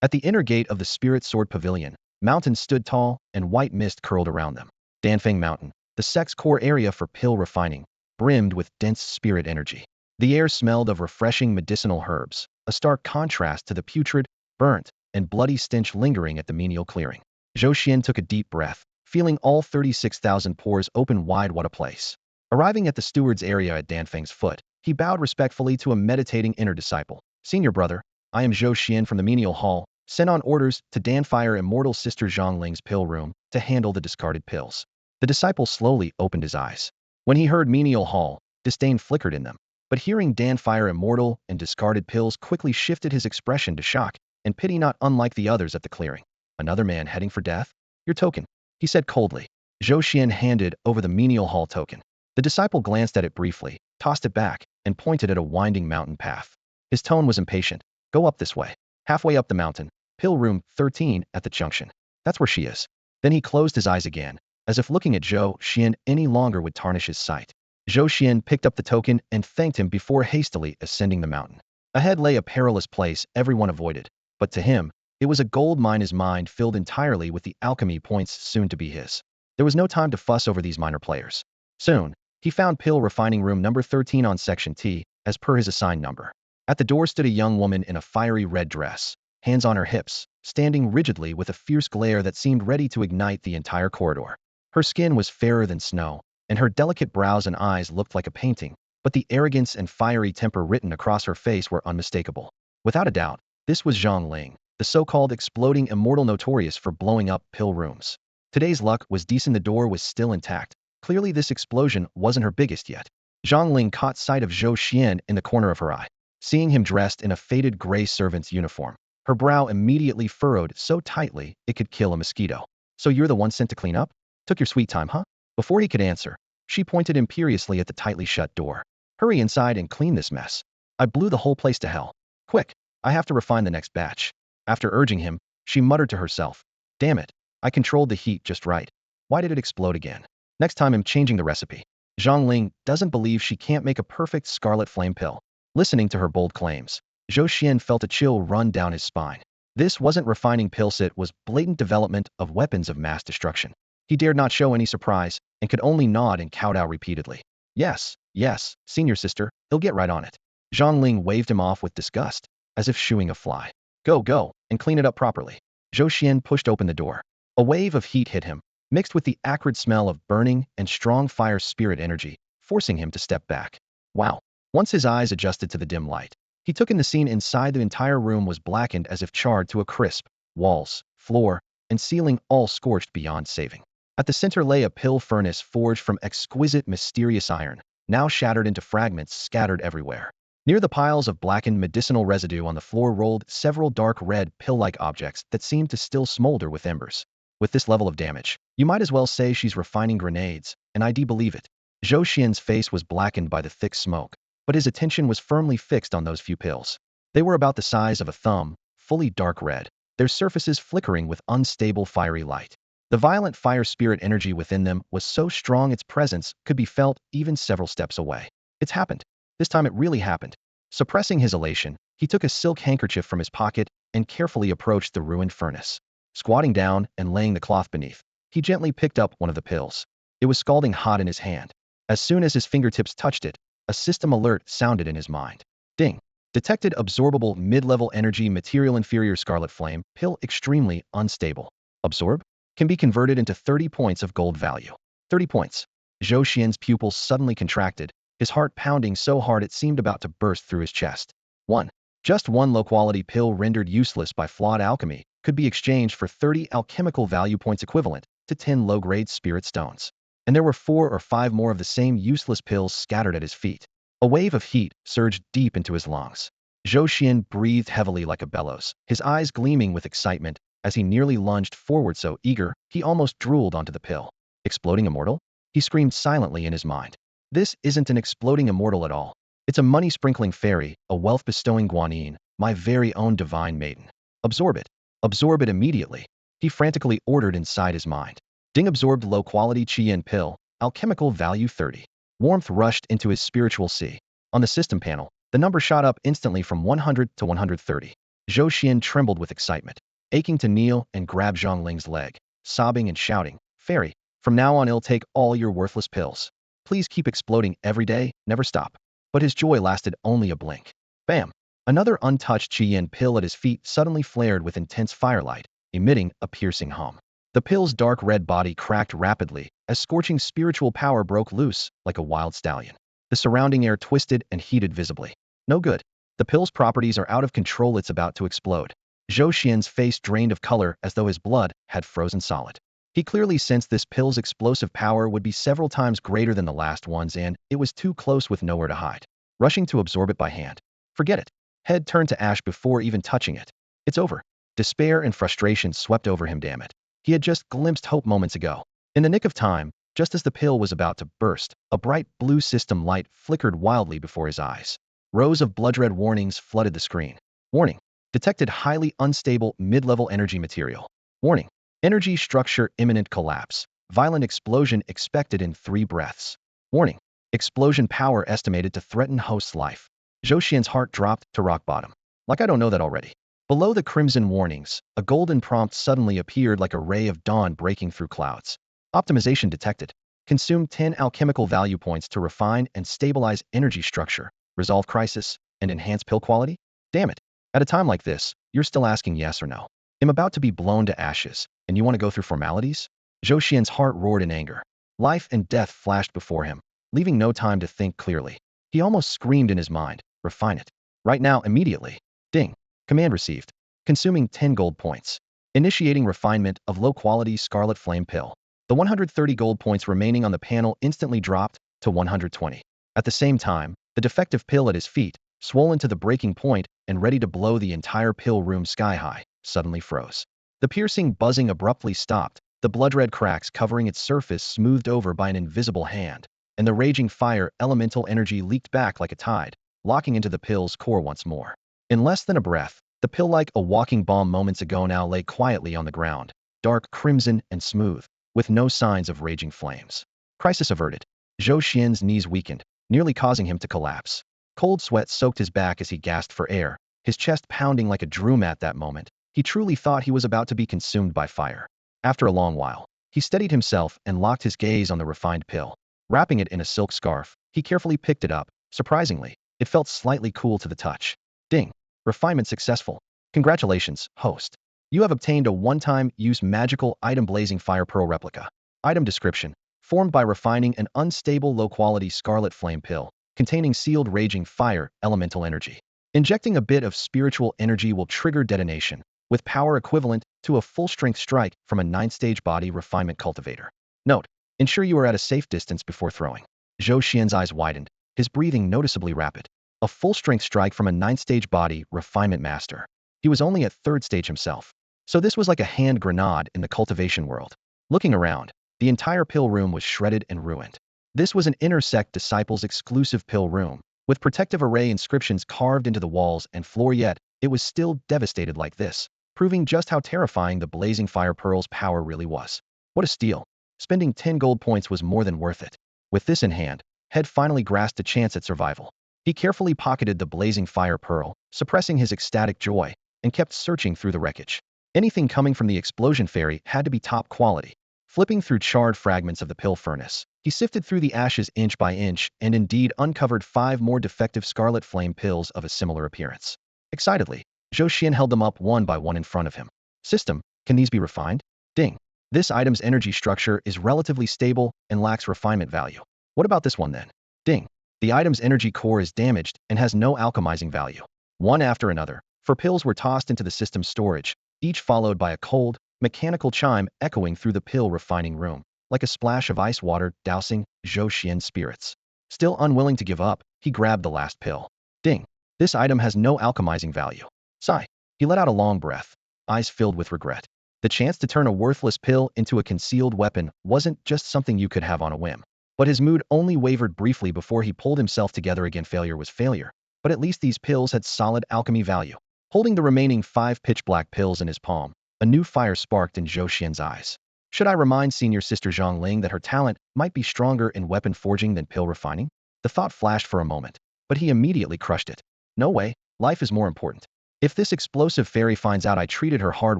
At the inner gate of the Spirit Sword Pavilion, mountains stood tall, and white mist curled around them. Danfeng Mountain, the sect's core area for pill refining, brimmed with dense spirit energy. The air smelled of refreshing medicinal herbs, a stark contrast to the putrid, burnt, and bloody stench lingering at the menial clearing. Zhou Xuan took a deep breath, feeling all 36,000 pores open wide. What a place. Arriving at the steward's area at Danfeng's foot, he bowed respectfully to a meditating inner disciple. Senior brother, I am Zhou Xuan from the menial hall, sent on orders to Danfire Immortal Sister Zhang Ling's pill room to handle the discarded pills. The disciple slowly opened his eyes. When he heard menial hall, disdain flickered in them. But hearing Danfire Immortal and discarded pills quickly shifted his expression to shock and pity, not unlike the others at the clearing. Another man heading for death? Your token, he said coldly. Zhou Xuan handed over the menial hall token. The disciple glanced at it briefly, tossed it back, and pointed at a winding mountain path. His tone was impatient. Go up this way. Halfway up the mountain, pill room 13 at the junction. That's where she is. Then he closed his eyes again, as if looking at Zhou Xuan any longer would tarnish his sight. Zhou Xuan picked up the token and thanked him before hastily ascending the mountain. Ahead lay a perilous place everyone avoided, but to him, it was a gold mine, his mind filled entirely with the alchemy points soon to be his. There was no time to fuss over these minor players. Soon, he found pill refining room number 13 on section T, as per his assigned number. At the door stood a young woman in a fiery red dress, hands on her hips, standing rigidly with a fierce glare that seemed ready to ignite the entire corridor. Her skin was fairer than snow, and her delicate brows and eyes looked like a painting, but the arrogance and fiery temper written across her face were unmistakable. Without a doubt, this was Zhang Ling, the so-called exploding immortal notorious for blowing up pill rooms. Today's luck was decent. The door was still intact. Clearly this explosion wasn't her biggest yet. Zhang Ling caught sight of Zhou Xuan in the corner of her eye. Seeing him dressed in a faded gray servant's uniform, her brow immediately furrowed so tightly it could kill a mosquito. So you're the one sent to clean up? Took your sweet time, huh? Before he could answer, she pointed imperiously at the tightly shut door. Hurry inside and clean this mess. I blew the whole place to hell. Quick, I have to refine the next batch. After urging him, she muttered to herself. Damn it, I controlled the heat just right. Why did it explode again? Next time I'm changing the recipe. Zhang Ling doesn't believe she can't make a perfect scarlet flame pill. Listening to her bold claims, Zhou Xuan felt a chill run down his spine. This wasn't refining pills, it was blatant development of weapons of mass destruction. He dared not show any surprise and could only nod and kowtow repeatedly. Yes, yes, senior sister, he'll get right on it. Zhang Ling waved him off with disgust, as if shooing a fly. Go, go, and clean it up properly. Zhou Xuan pushed open the door. A wave of heat hit him, mixed with the acrid smell of burning and strong fire spirit energy, forcing him to step back. Wow. Once his eyes adjusted to the dim light, he took in the scene inside. The entire room was blackened as if charred to a crisp. Walls, floor, and ceiling all scorched beyond saving. At the center lay a pill furnace forged from exquisite mysterious iron, now shattered into fragments scattered everywhere. Near the piles of blackened medicinal residue on the floor rolled several dark red pill-like objects that seemed to still smolder with embers. With this level of damage, you might as well say she's refining grenades, and I do believe it. Zhou Xian's face was blackened by the thick smoke, but his attention was firmly fixed on those few pills. They were about the size of a thumb, fully dark red, their surfaces flickering with unstable fiery light. The violent fire spirit energy within them was so strong its presence could be felt even several steps away. It's happened. This time it really happened. Suppressing his elation, he took a silk handkerchief from his pocket and carefully approached the ruined furnace. Squatting down and laying the cloth beneath, he gently picked up one of the pills. It was scalding hot in his hand. As soon as his fingertips touched it, a system alert sounded in his mind. Ding. Detected absorbable mid-level energy material inferior scarlet flame, pill extremely unstable. Absorb? Can be converted into 30 points of gold value. 30 points. Zhou Xian's pupils suddenly contracted, his heart pounding so hard it seemed about to burst through his chest. 1. Just one low-quality pill rendered useless by flawed alchemy could be exchanged for 30 alchemical value points equivalent to 10 low-grade spirit stones. And there were 4 or 5 more of the same useless pills scattered at his feet. A wave of heat surged deep into his lungs. Zhou Xuan breathed heavily like a bellows, his eyes gleaming with excitement as he nearly lunged forward so eager he almost drooled onto the pill. Exploding immortal? He screamed silently in his mind. This isn't an exploding immortal at all. It's a money-sprinkling fairy, a wealth-bestowing guanyin, my very own divine maiden. Absorb it. Absorb it immediately. He frantically ordered inside his mind. Ding absorbed low-quality Qian pill, alchemical value 30. Warmth rushed into his spiritual sea. On the system panel, the number shot up instantly from 100 to 130. Zhou Xuan trembled with excitement, aching to kneel and grab Zhang Ling's leg, sobbing and shouting, Fairy, from now on I'll take all your worthless pills. Please keep exploding every day, never stop. But his joy lasted only a blink. Bam! Another untouched Qian pill at his feet suddenly flared with intense firelight, emitting a piercing hum. The pill's dark red body cracked rapidly as scorching spiritual power broke loose like a wild stallion. The surrounding air twisted and heated visibly. No good. The pill's properties are out of control, it's about to explode. Zhou Xian's face drained of color as though his blood had frozen solid. He clearly sensed this pill's explosive power would be several times greater than the last one's, and it was too close with nowhere to hide. Rushing to absorb it by hand. Forget it. Head turned to ash before even touching it. It's over. Despair and frustration swept over him, damn it. He had just glimpsed hope moments ago. In the nick of time, just as the pill was about to burst, a bright blue system light flickered wildly before his eyes. Rows of blood-red warnings flooded the screen. Warning. Detected highly unstable mid-level energy material. Warning. Energy structure imminent collapse. Violent explosion expected in 3 breaths. Warning. Explosion power estimated to threaten host's life. Zhou Xian's heart dropped to rock bottom. Like I don't know that already. Below the crimson warnings, a golden prompt suddenly appeared like a ray of dawn breaking through clouds. Optimization detected. Consume 10 alchemical value points to refine and stabilize energy structure, resolve crisis, and enhance pill quality? Damn it. At a time like this, you're still asking yes or no. I'm about to be blown to ashes, and you want to go through formalities? Zhou Xian's heart roared in anger. Life and death flashed before him, leaving no time to think clearly. He almost screamed in his mind, refine it. Right now, immediately. Ding. Command received. Consuming 10 gold points. Initiating refinement of low-quality scarlet flame pill. The 130 gold points remaining on the panel instantly dropped to 120. At the same time, the defective pill at his feet, swollen to the breaking point and ready to blow the entire pill room sky-high, suddenly froze. The piercing buzzing abruptly stopped, the blood-red cracks covering its surface smoothed over by an invisible hand, and the raging fire elemental energy leaked back like a tide, locking into the pill's core once more. In less than a breath, the pill like a walking bomb moments ago now lay quietly on the ground, dark crimson and smooth, with no signs of raging flames. Crisis averted. Zhou Xian's knees weakened, nearly causing him to collapse. Cold sweat soaked his back as he gasped for air, his chest pounding like a drum at that moment. He truly thought he was about to be consumed by fire. After a long while, he steadied himself and locked his gaze on the refined pill. Wrapping it in a silk scarf, he carefully picked it up. Surprisingly, it felt slightly cool to the touch. Ding! Refinement successful. Congratulations, host. You have obtained a one-time use magical item blazing fire pearl replica. Item description: formed by refining an unstable low-quality scarlet flame pill, containing sealed raging fire elemental energy. Injecting a bit of spiritual energy will trigger detonation, with power equivalent to a full-strength strike from a 9-stage body refinement cultivator. Note: ensure you are at a safe distance before throwing. Zhou Xuan's eyes widened, his breathing noticeably rapid. A full-strength strike from a 9-stage body refinement master. He was only at 3rd stage himself. So this was like a hand grenade in the cultivation world. Looking around, the entire pill room was shredded and ruined. This was an inner sect disciples' exclusive pill room, with protective array inscriptions carved into the walls and floor, yet it was still devastated like this, proving just how terrifying the blazing fire pearl's power really was. What a steal. Spending 10 gold points was more than worth it. With this in hand, Head finally grasped a chance at survival. He carefully pocketed the blazing fire pearl, suppressing his ecstatic joy, and kept searching through the wreckage. Anything coming from the explosion fairy had to be top quality. Flipping through charred fragments of the pill furnace, he sifted through the ashes inch by inch and indeed uncovered 5 more defective scarlet flame pills of a similar appearance. Excitedly, Zhou Xuan held them up one by one in front of him. System: can these be refined? Ding. This item's energy structure is relatively stable and lacks refinement value. What about this one then? Ding. The item's energy core is damaged and has no alchemizing value. One after another, 4 pills were tossed into the system's storage, each followed by a cold, mechanical chime echoing through the pill refining room, like a splash of ice water dousing Zhou Xuan's spirits. Still unwilling to give up, he grabbed the last pill. Ding. This item has no alchemizing value. Sigh. He let out a long breath, eyes filled with regret. The chance to turn a worthless pill into a concealed weapon wasn't just something you could have on a whim. But his mood only wavered briefly before he pulled himself together again. Failure was failure, but at least these pills had solid alchemy value. Holding the remaining 5 pitch-black pills in his palm, a new fire sparked in Zhou Xuan's eyes. Should I remind senior sister Zhang Ling that her talent might be stronger in weapon forging than pill refining? The thought flashed for a moment, but he immediately crushed it. No way, life is more important. If this explosive fairy finds out I treated her hard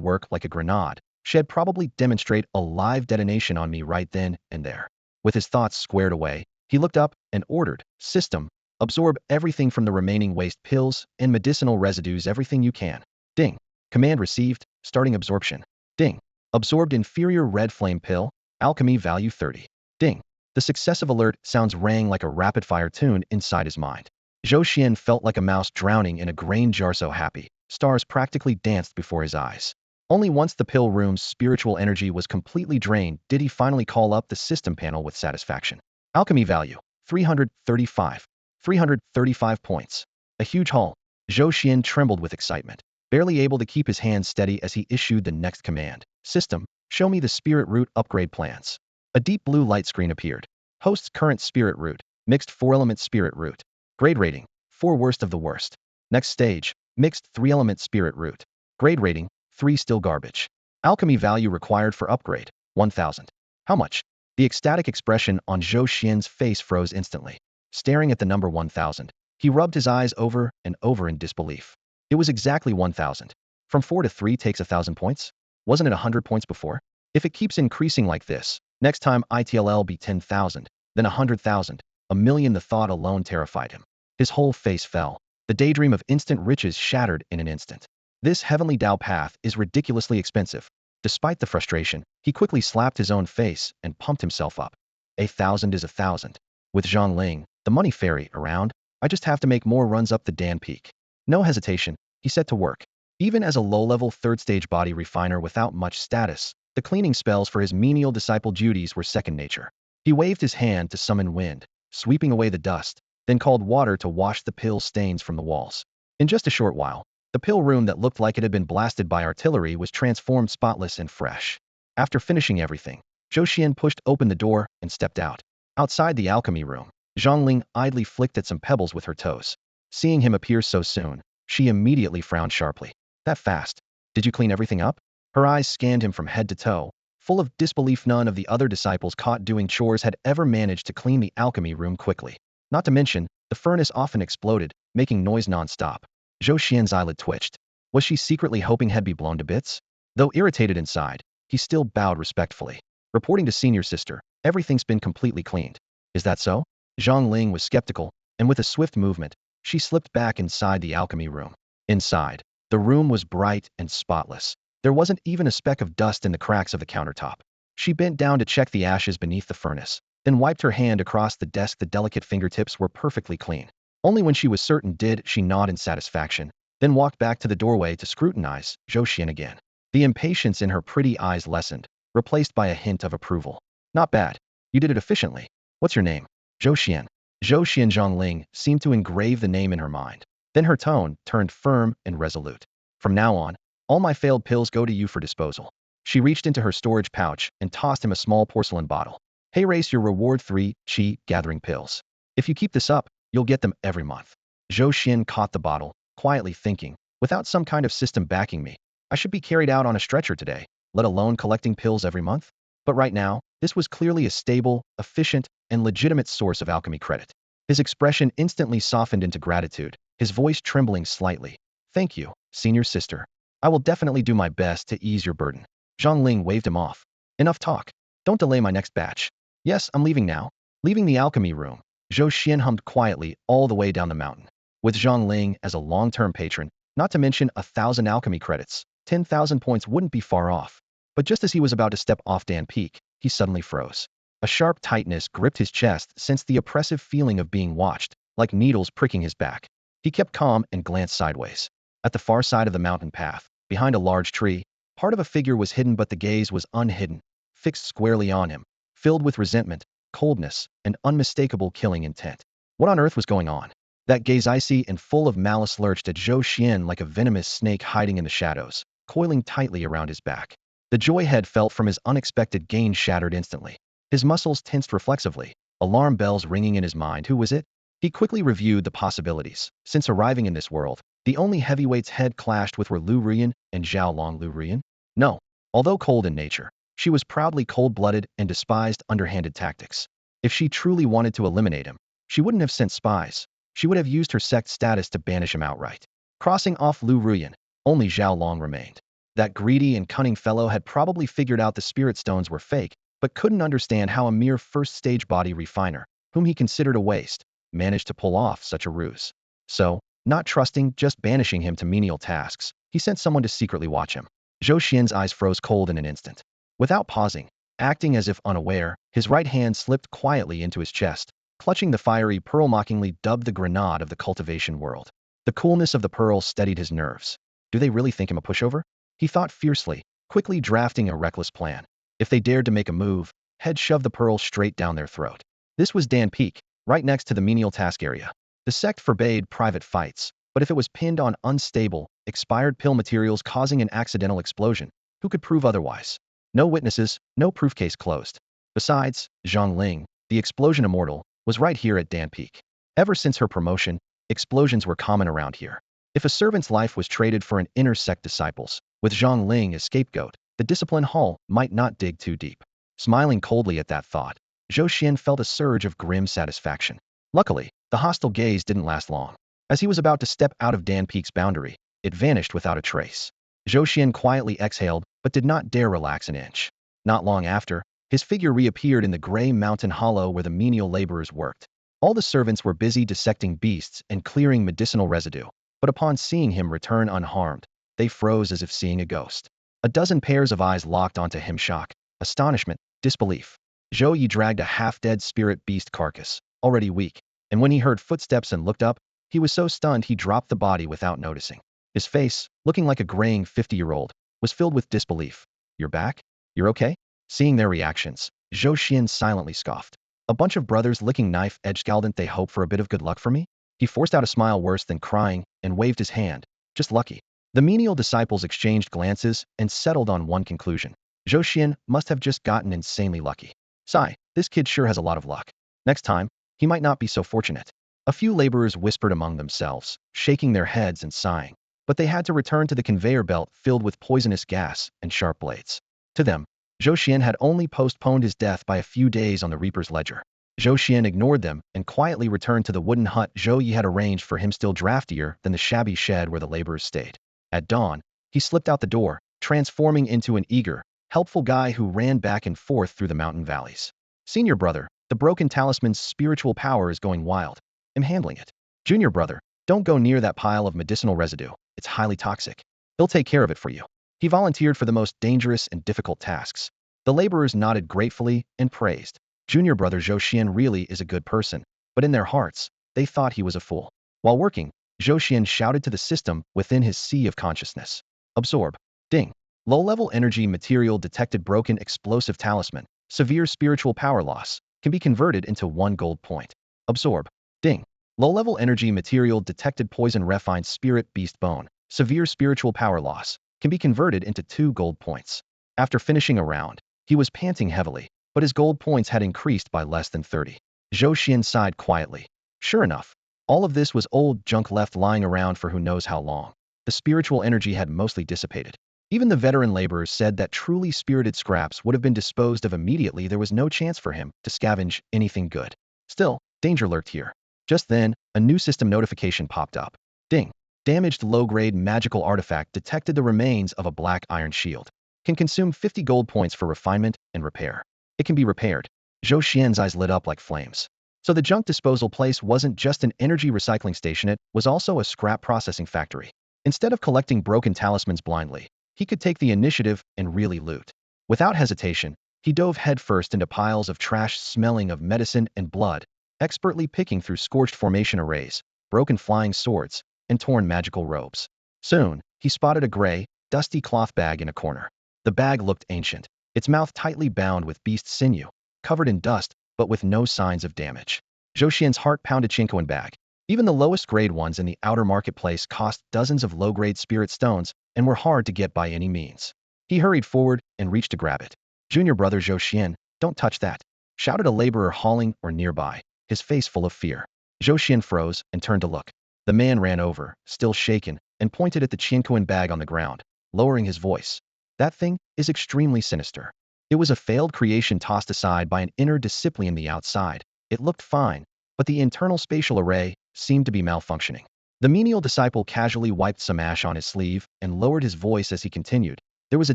work like a grenade, she'd probably demonstrate a live detonation on me right then and there. With his thoughts squared away, he looked up and ordered, System: absorb everything from the remaining waste pills and medicinal residues, everything you can. Ding. Command received, starting absorption. Ding. Absorbed inferior red flame pill, alchemy value 30. Ding. The successive alert sounds rang like a rapid-fire tune inside his mind. Zhou Xuan felt like a mouse drowning in a grain jar, so happy, stars practically danced before his eyes. Only once the pill room's spiritual energy was completely drained did he finally call up the system panel with satisfaction. Alchemy value: 335. 335 points. A huge haul. Zhou Xuan trembled with excitement, barely able to keep his hands steady as he issued the next command. System: show me the spirit root upgrade plans. A deep blue light screen appeared. Host's current spirit root, mixed 4-element spirit root. Grade rating: 4 worst of the worst. Next stage, mixed 3-element spirit root. Grade rating: 3 still garbage. Alchemy value required for upgrade: 1000. How much? The ecstatic expression on Zhou Xuan's face froze instantly. Staring at the number 1000, he rubbed his eyes over and over in disbelief. It was exactly 1000. From 4 to 3 takes 1000 points? Wasn't it 100 points before? If it keeps increasing like this, next time it'll be 10,000, then 100,000, a million. The thought alone terrified him. His whole face fell. The daydream of instant riches shattered in an instant. This heavenly Dao path is ridiculously expensive. Despite the frustration, he quickly slapped his own face and pumped himself up. 1,000 is 1,000. With Zhang Ling, the money fairy, around, I just have to make more runs up the Dan Peak. No hesitation, he set to work. Even as a low-level 3rd-stage body refiner without much status, the cleaning spells for his menial disciple duties were second nature. He waved his hand to summon wind, sweeping away the dust, then called water to wash the pill stains from the walls. In just a short while, the pill room that looked like it had been blasted by artillery was transformed spotless and fresh. After finishing everything, Zhou Xuan pushed open the door and stepped out. Outside the alchemy room, Zhang Ling idly flicked at some pebbles with her toes. Seeing him appear so soon, she immediately frowned sharply. That fast? Did you clean everything up? Her eyes scanned him from head to toe, full of disbelief. None of the other disciples caught doing chores had ever managed to clean the alchemy room quickly. Not to mention, the furnace often exploded, making noise non-stop. Zhou Xian's eyelid twitched. Was she secretly hoping he'd be blown to bits? Though irritated inside, he still bowed respectfully. Reporting to senior sister, everything's been completely cleaned. Is that so? Zhang Ling was skeptical, and with a swift movement, she slipped back inside the alchemy room. Inside, the room was bright and spotless. There wasn't even a speck of dust in the cracks of the countertop. She bent down to check the ashes beneath the furnace, then wiped her hand across the desk. The delicate fingertips were perfectly clean. Only when she was certain did she nod in satisfaction, then walked back to the doorway to scrutinize Zhou Xian again. The impatience in her pretty eyes lessened, replaced by a hint of approval. Not bad. You did it efficiently. What's your name? Zhou Xian. Zhou Xian. Zhang Ling seemed to engrave the name in her mind. Then her tone turned firm and resolute. From now on, all my failed pills go to you for disposal. She reached into her storage pouch and tossed him a small porcelain bottle. Hey, race your reward 3 qi gathering pills. If you keep this up, you'll get them every month. Zhou Xian caught the bottle, quietly thinking, without some kind of system backing me, I should be carried out on a stretcher today, let alone collecting pills every month. But right now, this was clearly a stable, efficient, and legitimate source of alchemy credit. His expression instantly softened into gratitude, his voice trembling slightly. Thank you, senior sister. I will definitely do my best to ease your burden. Zhang Ling waved him off. Enough talk. Don't delay my next batch. Yes, I'm leaving now. Leaving the alchemy room, Zhou Xian hummed quietly all the way down the mountain. With Zhang Ling as a long-term patron, not to mention 1,000 alchemy credits, 10,000 points wouldn't be far off. But just as he was about to step off Dan Peak, he suddenly froze. A sharp tightness gripped his chest, sensed the oppressive feeling of being watched, like needles pricking his back. He kept calm and glanced sideways. At the far side of the mountain path, behind a large tree, part of a figure was hidden, but the gaze was unhidden, fixed squarely on him, filled with resentment, coldness, and unmistakable killing intent. What on earth was going on? That gaze, icy and full of malice, lurched at Zhou Xian like a venomous snake hiding in the shadows, coiling tightly around his back. The joy head felt from his unexpected gain shattered instantly. His muscles tensed reflexively, alarm bells ringing in his mind. Who was it? He quickly reviewed the possibilities. Since arriving in this world, the only heavyweights head clashed with were Lu Ruyan and Zhao Long. Lu Ruyan? No. Although cold in nature, she was proudly cold-blooded and despised underhanded tactics. If she truly wanted to eliminate him, she wouldn't have sent spies. She would have used her sect status to banish him outright. Crossing off Lu Ruyan, only Zhao Long remained. That greedy and cunning fellow had probably figured out the spirit stones were fake, but couldn't understand how a mere first-stage body refiner, whom he considered a waste, managed to pull off such a ruse. So, not trusting just banishing him to menial tasks, he sent someone to secretly watch him. Zhou Xian's eyes froze cold in an instant. Without pausing, acting as if unaware, his right hand slipped quietly into his chest, clutching the fiery pearl, mockingly dubbed the grenade of the cultivation world. The coolness of the pearl steadied his nerves. Do they really think him a pushover? He thought fiercely, quickly drafting a reckless plan. If they dared to make a move, he'd shove the pearl straight down their throat. This was Dan Peak, right next to the menial task area. The sect forbade private fights, but if it was pinned on unstable, expired pill materials causing an accidental explosion, who could prove otherwise? No witnesses, no proof, case closed. Besides, Zhang Ling, the explosion immortal, was right here at Dan Peak. Ever since her promotion, explosions were common around here. If a servant's life was traded for an inner sect disciple's, with Zhang Ling as scapegoat, the discipline hall might not dig too deep. Smiling coldly at that thought, Zhou Xian felt a surge of grim satisfaction. Luckily, the hostile gaze didn't last long. As he was about to step out of Dan Peak's boundary, it vanished without a trace. Zhou Xian quietly exhaled, but did not dare relax an inch. Not long after, his figure reappeared in the gray mountain hollow where the menial laborers worked. All the servants were busy dissecting beasts and clearing medicinal residue, but upon seeing him return unharmed, they froze as if seeing a ghost. A dozen pairs of eyes locked onto him, shock, astonishment, disbelief. Zhou Yi dragged a half-dead spirit beast carcass, already weak, and when he heard footsteps and looked up, he was so stunned he dropped the body without noticing. His face, looking like a graying 50-year-old, was filled with disbelief. You're back? You're okay? Seeing their reactions, Zhou Xian silently scoffed. A bunch of brothers licking knife-edged scaldant. They hope for a bit of good luck for me? He forced out a smile worse than crying and waved his hand. Just lucky. The menial disciples exchanged glances and settled on one conclusion. Zhou Xian must have just gotten insanely lucky. Sigh, this kid sure has a lot of luck. Next time, he might not be so fortunate. A few laborers whispered among themselves, shaking their heads and sighing. But they had to return to the conveyor belt filled with poisonous gas and sharp blades. To them, Zhou Xian had only postponed his death by a few days on the Reaper's ledger. Zhou Xuan ignored them and quietly returned to the wooden hut Zhou Yi had arranged for him, still draftier than the shabby shed where the laborers stayed. At dawn, he slipped out the door, transforming into an eager, helpful guy who ran back and forth through the mountain valleys. Senior brother, the broken talisman's spiritual power is going wild. I'm handling it. Junior brother, don't go near that pile of medicinal residue. It's highly toxic. He'll take care of it for you. He volunteered for the most dangerous and difficult tasks. The laborers nodded gratefully and praised. Junior brother Zhou Xuan really is a good person, but in their hearts, they thought he was a fool. While working, Zhou Xuan shouted to the system within his sea of consciousness. Absorb. Ding. Low-level energy material detected. Broken explosive talisman. Severe spiritual power loss. Can be converted into 1 gold point. Absorb. Ding. Low-level energy material detected. Poison refined spirit beast bone. Severe spiritual power loss. Can be converted into 2 gold points. After finishing a round, he was panting heavily, but his gold points had increased by less than 30. Zhou Xuan sighed quietly. Sure enough, all of this was old junk left lying around for who knows how long. The spiritual energy had mostly dissipated. Even the veteran laborers said that truly spirited scraps would have been disposed of immediately. There was no chance for him to scavenge anything good. Still, danger lurked here. Just then, a new system notification popped up. Ding. Damaged low-grade magical artifact detected. The remains of a black iron shield. Can consume 50 gold points for refinement and repair. It can be repaired. Zhou Xian's eyes lit up like flames. So the junk disposal place wasn't just an energy recycling station, it was also a scrap processing factory. Instead of collecting broken talismans blindly, he could take the initiative and really loot. Without hesitation, he dove headfirst into piles of trash smelling of medicine and blood, expertly picking through scorched formation arrays, broken flying swords, and torn magical robes. Soon, he spotted a gray, dusty cloth bag in a corner. The bag looked ancient, its mouth tightly bound with beast sinew, covered in dust, but with no signs of damage. Zhou Xian's heart pounded. Chinkoan bag. Even the lowest grade ones in the outer marketplace cost dozens of low-grade spirit stones and were hard to get by any means. He hurried forward and reached to grab it. Junior brother Zhou Xuan, don't touch that, shouted a laborer hauling or nearby, his face full of fear. Zhou Xuan froze and turned to look. The man ran over, still shaken, and pointed at the Chinkoan bag on the ground, lowering his voice. That thing is extremely sinister. It was a failed creation tossed aside by an inner discipline. The outside, it looked fine, but the internal spatial array seemed to be malfunctioning. The menial disciple casually wiped some ash on his sleeve and lowered his voice as he continued. There was a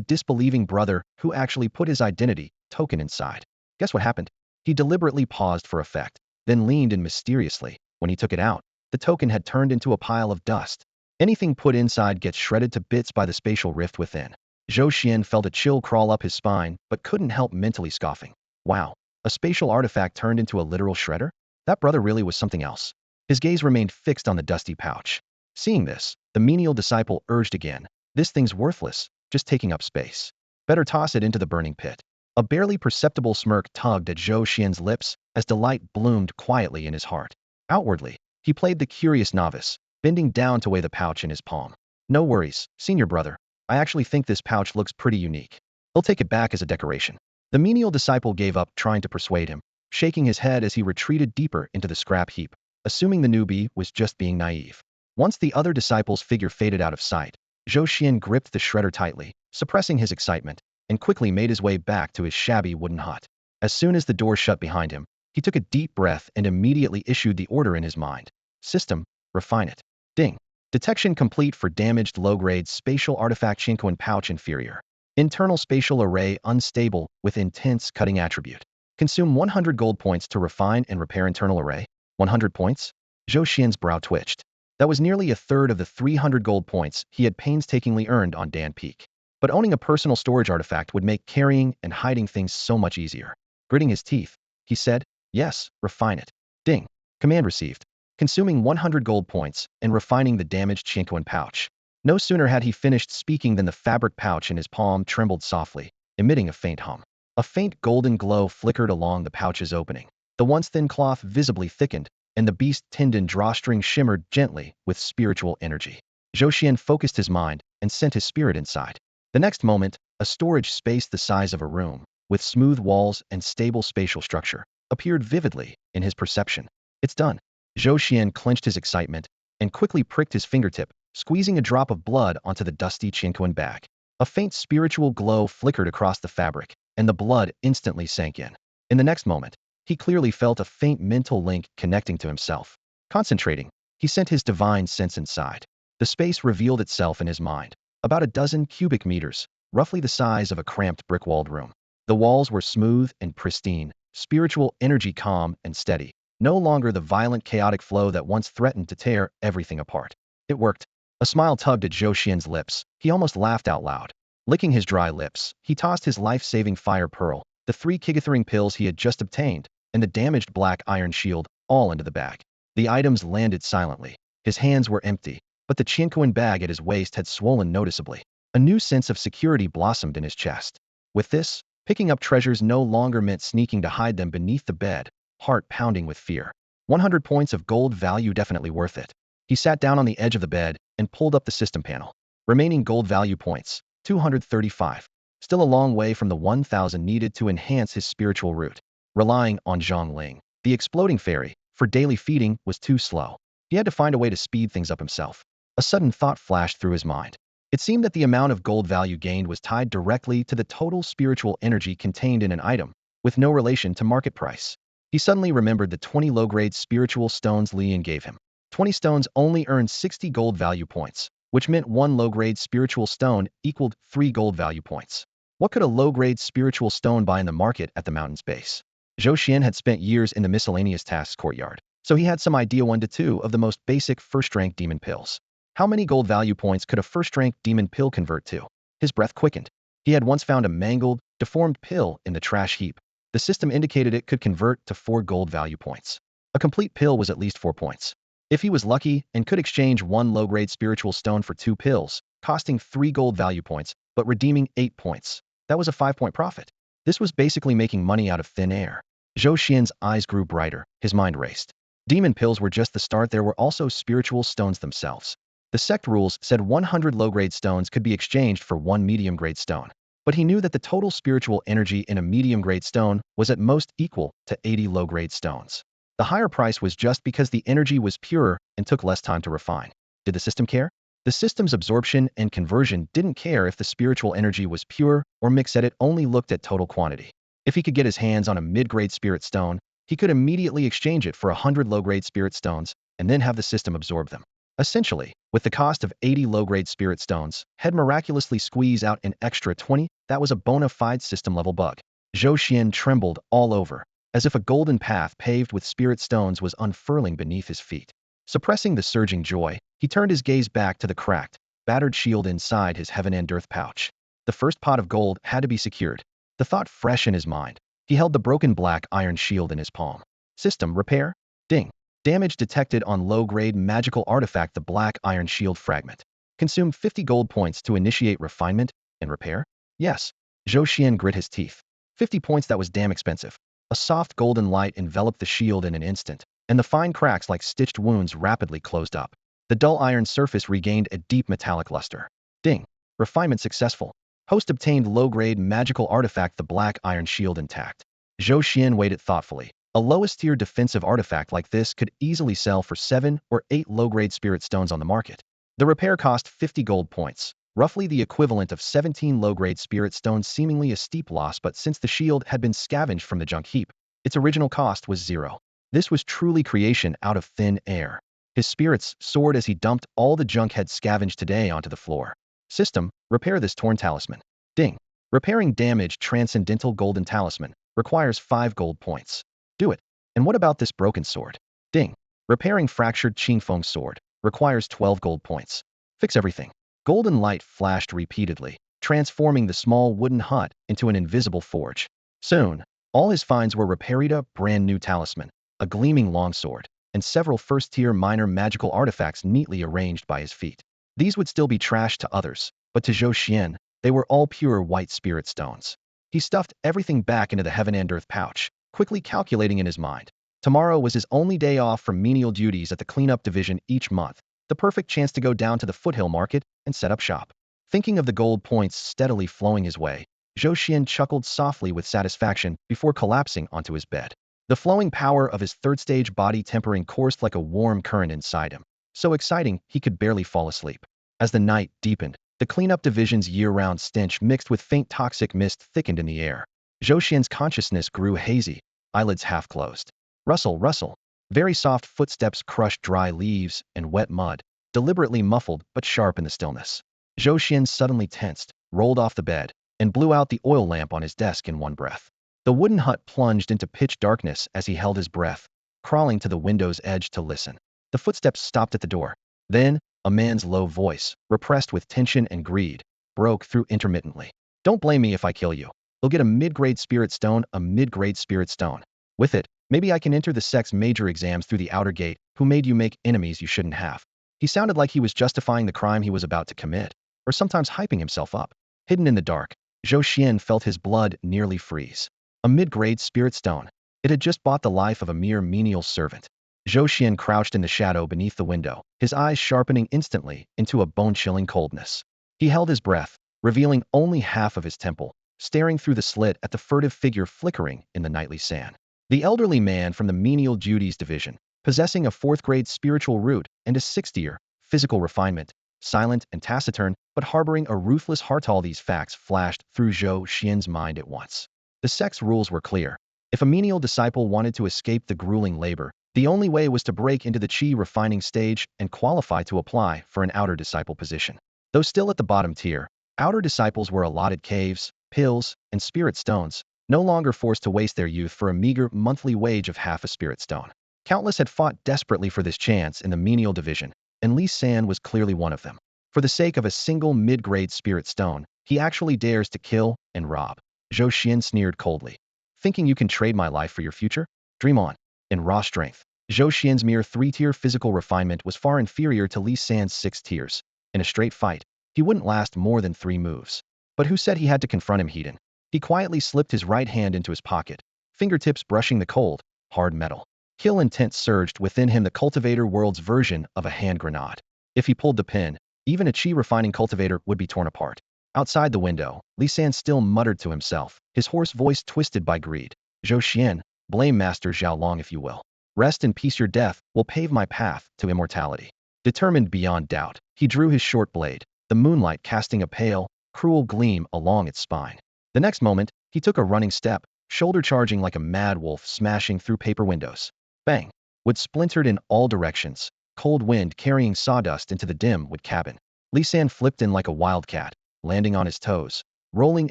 disbelieving brother who actually put his identity token inside. Guess what happened? He deliberately paused for effect, then leaned in mysteriously. When he took it out, the token had turned into a pile of dust. Anything put inside gets shredded to bits by the spatial rift within. Zhou Xuan felt a chill crawl up his spine, but couldn't help mentally scoffing. Wow, a spatial artifact turned into a literal shredder? That brother really was something else. His gaze remained fixed on the dusty pouch. Seeing this, the menial disciple urged again. This thing's worthless, just taking up space. Better toss it into the burning pit. A barely perceptible smirk tugged at Zhou Xian's lips as delight bloomed quietly in his heart. Outwardly, he played the curious novice, bending down to weigh the pouch in his palm. No worries, senior brother. I actually think this pouch looks pretty unique. He'll take it back as a decoration. The menial disciple gave up trying to persuade him, shaking his head as he retreated deeper into the scrap heap, assuming the newbie was just being naive. Once the other disciple's figure faded out of sight, Zhou Xuan gripped the shredder tightly, suppressing his excitement, and quickly made his way back to his shabby wooden hut. As soon as the door shut behind him, he took a deep breath and immediately issued the order in his mind. System, refine it. Ding. Detection complete for damaged low-grade spatial artifact. Chinkoan pouch inferior. Internal spatial array unstable with intense cutting attribute. Consume 100 gold points to refine and repair internal array. 100 points? Zhou Xian's brow twitched. That was nearly a third of the 300 gold points he had painstakingly earned on Dan Peak. But owning a personal storage artifact would make carrying and hiding things so much easier. Gritting his teeth, he said, yes, refine it. Ding. Command received. Consuming 100 gold points and refining the damaged Chinkoan pouch. No sooner had he finished speaking than the fabric pouch in his palm trembled softly, emitting a faint hum. A faint golden glow flickered along the pouch's opening. The once thin cloth visibly thickened, and the beast tendon drawstring shimmered gently with spiritual energy. Zhou Xuan focused his mind and sent his spirit inside. The next moment, a storage space the size of a room, with smooth walls and stable spatial structure, appeared vividly in his perception. It's done. Zhou Xuan clenched his excitement and quickly pricked his fingertip, squeezing a drop of blood onto the dusty Chinkoan bag. A faint spiritual glow flickered across the fabric, and the blood instantly sank in. In the next moment, He clearly felt a faint mental link connecting to himself. Concentrating, he sent his divine sense inside. The space revealed itself in his mind. About a dozen cubic meters, roughly the size of a cramped brick-walled room. The walls were smooth and pristine, spiritual energy calm and steady. No longer the violent, chaotic flow that once threatened to tear everything apart. It worked. A smile tugged at Zhou Xuan's lips. He almost laughed out loud. Licking his dry lips, he tossed his life-saving fire pearl, the 3 Kigathering pills he had just obtained, and the damaged black iron shield, all into the bag. The items landed silently. His hands were empty, but the Qianquan bag at his waist had swollen noticeably. A new sense of security blossomed in his chest. With this, picking up treasures no longer meant sneaking to hide them beneath the bed, heart pounding with fear. 100 points of gold value, definitely worth it. He sat down on the edge of the bed and pulled up the system panel. Remaining gold value points, 235. Still a long way from the 1,000 needed to enhance his spiritual root. Relying on Zhongling, the exploding fairy, for daily feeding was too slow. He had to find a way to speed things up himself. A sudden thought flashed through his mind. It seemed that the amount of gold value gained was tied directly to the total spiritual energy contained in an item, with no relation to market price. He suddenly remembered the 20 low-grade spiritual stones Lian gave him. 20 stones only earned 60 gold value points, which meant 1 low-grade spiritual stone equaled 3 gold value points. What could a low-grade spiritual stone buy in the market at the mountain's base? Zhou Xuan had spent years in the miscellaneous tasks courtyard, so he had some idea 1 to 2 of the most basic first-rank demon pills. How many gold value points could a first-rank demon pill convert to? His breath quickened. He had once found a mangled, deformed pill in the trash heap. The system indicated it could convert to 4 gold value points. A complete pill was at least 4 points. If he was lucky and could exchange 1 low-grade spiritual stone for 2 pills, costing 3 gold value points, but redeeming 8 points, that was a 5-point profit. This was basically making money out of thin air. Zhou Xian's eyes grew brighter, his mind raced. Demon pills were just the start, there were also spiritual stones themselves. The sect rules said 100 low-grade stones could be exchanged for 1 medium-grade stone. But he knew that the total spiritual energy in a medium-grade stone was at most equal to 80 low-grade stones. The higher price was just because the energy was purer and took less time to refine. Did the system care? The system's absorption and conversion didn't care if the spiritual energy was pure or mixed, it only looked at total quantity. If he could get his hands on a mid-grade spirit stone, he could immediately exchange it for 100 low-grade spirit stones and then have the system absorb them. Essentially, with the cost of 80 low-grade spirit stones, he'd miraculously squeeze out an extra 20, that was a bona fide system-level bug. Zhou Xuan trembled all over, as if a golden path paved with spirit stones was unfurling beneath his feet. Suppressing the surging joy, he turned his gaze back to the cracked, battered shield inside his heaven and earth pouch. The first pot of gold had to be secured. The thought fresh in his mind, he held the broken black iron shield in his palm. System repair? Ding. Damage detected on low-grade magical artifact. The black iron shield fragment. Consume 50 gold points to initiate refinement and repair? Yes. Zhou Xuan grit his teeth. 50 points, that was damn expensive. A soft golden light enveloped the shield in an instant, and the fine cracks like stitched wounds rapidly closed up. The dull iron surface regained a deep metallic luster. Ding. Refinement successful. Host obtained low-grade magical artifact. The black iron shield intact. Zhou Xuan weighed it thoughtfully. A lowest-tier defensive artifact like this could easily sell for 7 or 8 low-grade spirit stones on the market. The repair cost 50 gold points, roughly the equivalent of 17 low-grade spirit stones, seemingly a steep loss, but since the shield had been scavenged from the junk heap, its original cost was 0. This was truly creation out of thin air. His spirits soared as he dumped all the junk he'd scavenged today onto the floor. System, repair this torn talisman. Ding. Repairing damaged transcendental golden talisman requires 5 gold points. Do it. And what about this broken sword? Ding. Repairing fractured Qingfeng sword requires 12 gold points. Fix everything. Golden light flashed repeatedly, transforming the small wooden hut into an invisible forge. Soon, all his finds were repaired: a brand new talisman, a gleaming longsword, and several first-tier minor magical artifacts neatly arranged by his feet. These would still be trash to others, but to Zhou Xuan, they were all pure white spirit stones. He stuffed everything back into the heaven and earth pouch, quickly calculating in his mind. Tomorrow was his only day off from menial duties at the cleanup division each month, the perfect chance to go down to the foothill market and set up shop. Thinking of the gold points steadily flowing his way, Zhou Xuan chuckled softly with satisfaction before collapsing onto his bed. The flowing power of his third-stage body tempering coursed like a warm current inside him, so exciting he could barely fall asleep. As the night deepened, the cleanup division's year-round stench mixed with faint toxic mist thickened in the air. Zhou Xian's consciousness grew hazy, eyelids half closed. Rustle, rustle. Very soft footsteps crushed dry leaves and wet mud, deliberately muffled but sharp in the stillness. Zhou Xuan suddenly tensed, rolled off the bed, and blew out the oil lamp on his desk in one breath. The wooden hut plunged into pitch darkness as he held his breath, crawling to the window's edge to listen. The footsteps stopped at the door. Then, a man's low voice, repressed with tension and greed, broke through intermittently. Don't blame me if I kill you. You'll get a mid-grade spirit stone, a mid-grade spirit stone. With it, maybe I can enter the sect's major exams through the outer gate. Who made you make enemies you shouldn't have? He sounded like he was justifying the crime he was about to commit, or sometimes hyping himself up. Hidden in the dark, Zhou Xuan felt his blood nearly freeze. A mid-grade spirit stone. It had just bought the life of a mere menial servant. Zhou Xuan crouched in the shadow beneath the window, his eyes sharpening instantly into a bone-chilling coldness. He held his breath, revealing only half of his temple, staring through the slit at the furtive figure flickering in the nightly sand. The elderly man from the menial duties division, possessing a fourth-grade spiritual root and a sixth-year physical refinement, silent and taciturn, but harboring a ruthless heart. All these facts flashed through Zhou Xian's mind at once. The sect's rules were clear. If a menial disciple wanted to escape the grueling labor, the only way was to break into the qi refining stage and qualify to apply for an outer disciple position. Though still at the bottom tier, outer disciples were allotted caves, pills, and spirit stones, no longer forced to waste their youth for a meager monthly wage of half a spirit stone. Countless had fought desperately for this chance in the menial division, and Li San was clearly one of them. For the sake of a single mid-grade spirit stone, he actually dares to kill and rob. Zhou Xuan sneered coldly. Thinking you can trade my life for your future? Dream on. In raw strength, Zhou Xian's mere 3-tier physical refinement was far inferior to Li San's 6 tiers. In a straight fight, he wouldn't last more than 3 moves. But who said he had to confront him? He didn't. He quietly slipped his right hand into his pocket, fingertips brushing the cold, hard metal. Kill intent surged within him, the cultivator world's version of a hand grenade. If he pulled the pin, even a qi refining cultivator would be torn apart. Outside the window, Li San still muttered to himself, his hoarse voice twisted by greed. Zhou Xuan, blame Master Zhao Long if you will. Rest in peace, your death will pave my path to immortality. Determined beyond doubt, he drew his short blade, the moonlight casting a pale, cruel gleam along its spine. The next moment, he took a running step, shoulder charging like a mad wolf smashing through paper windows. Bang! Wood splintered in all directions, cold wind carrying sawdust into the dim wood cabin. Li San flipped in like a wildcat, landing on his toes, rolling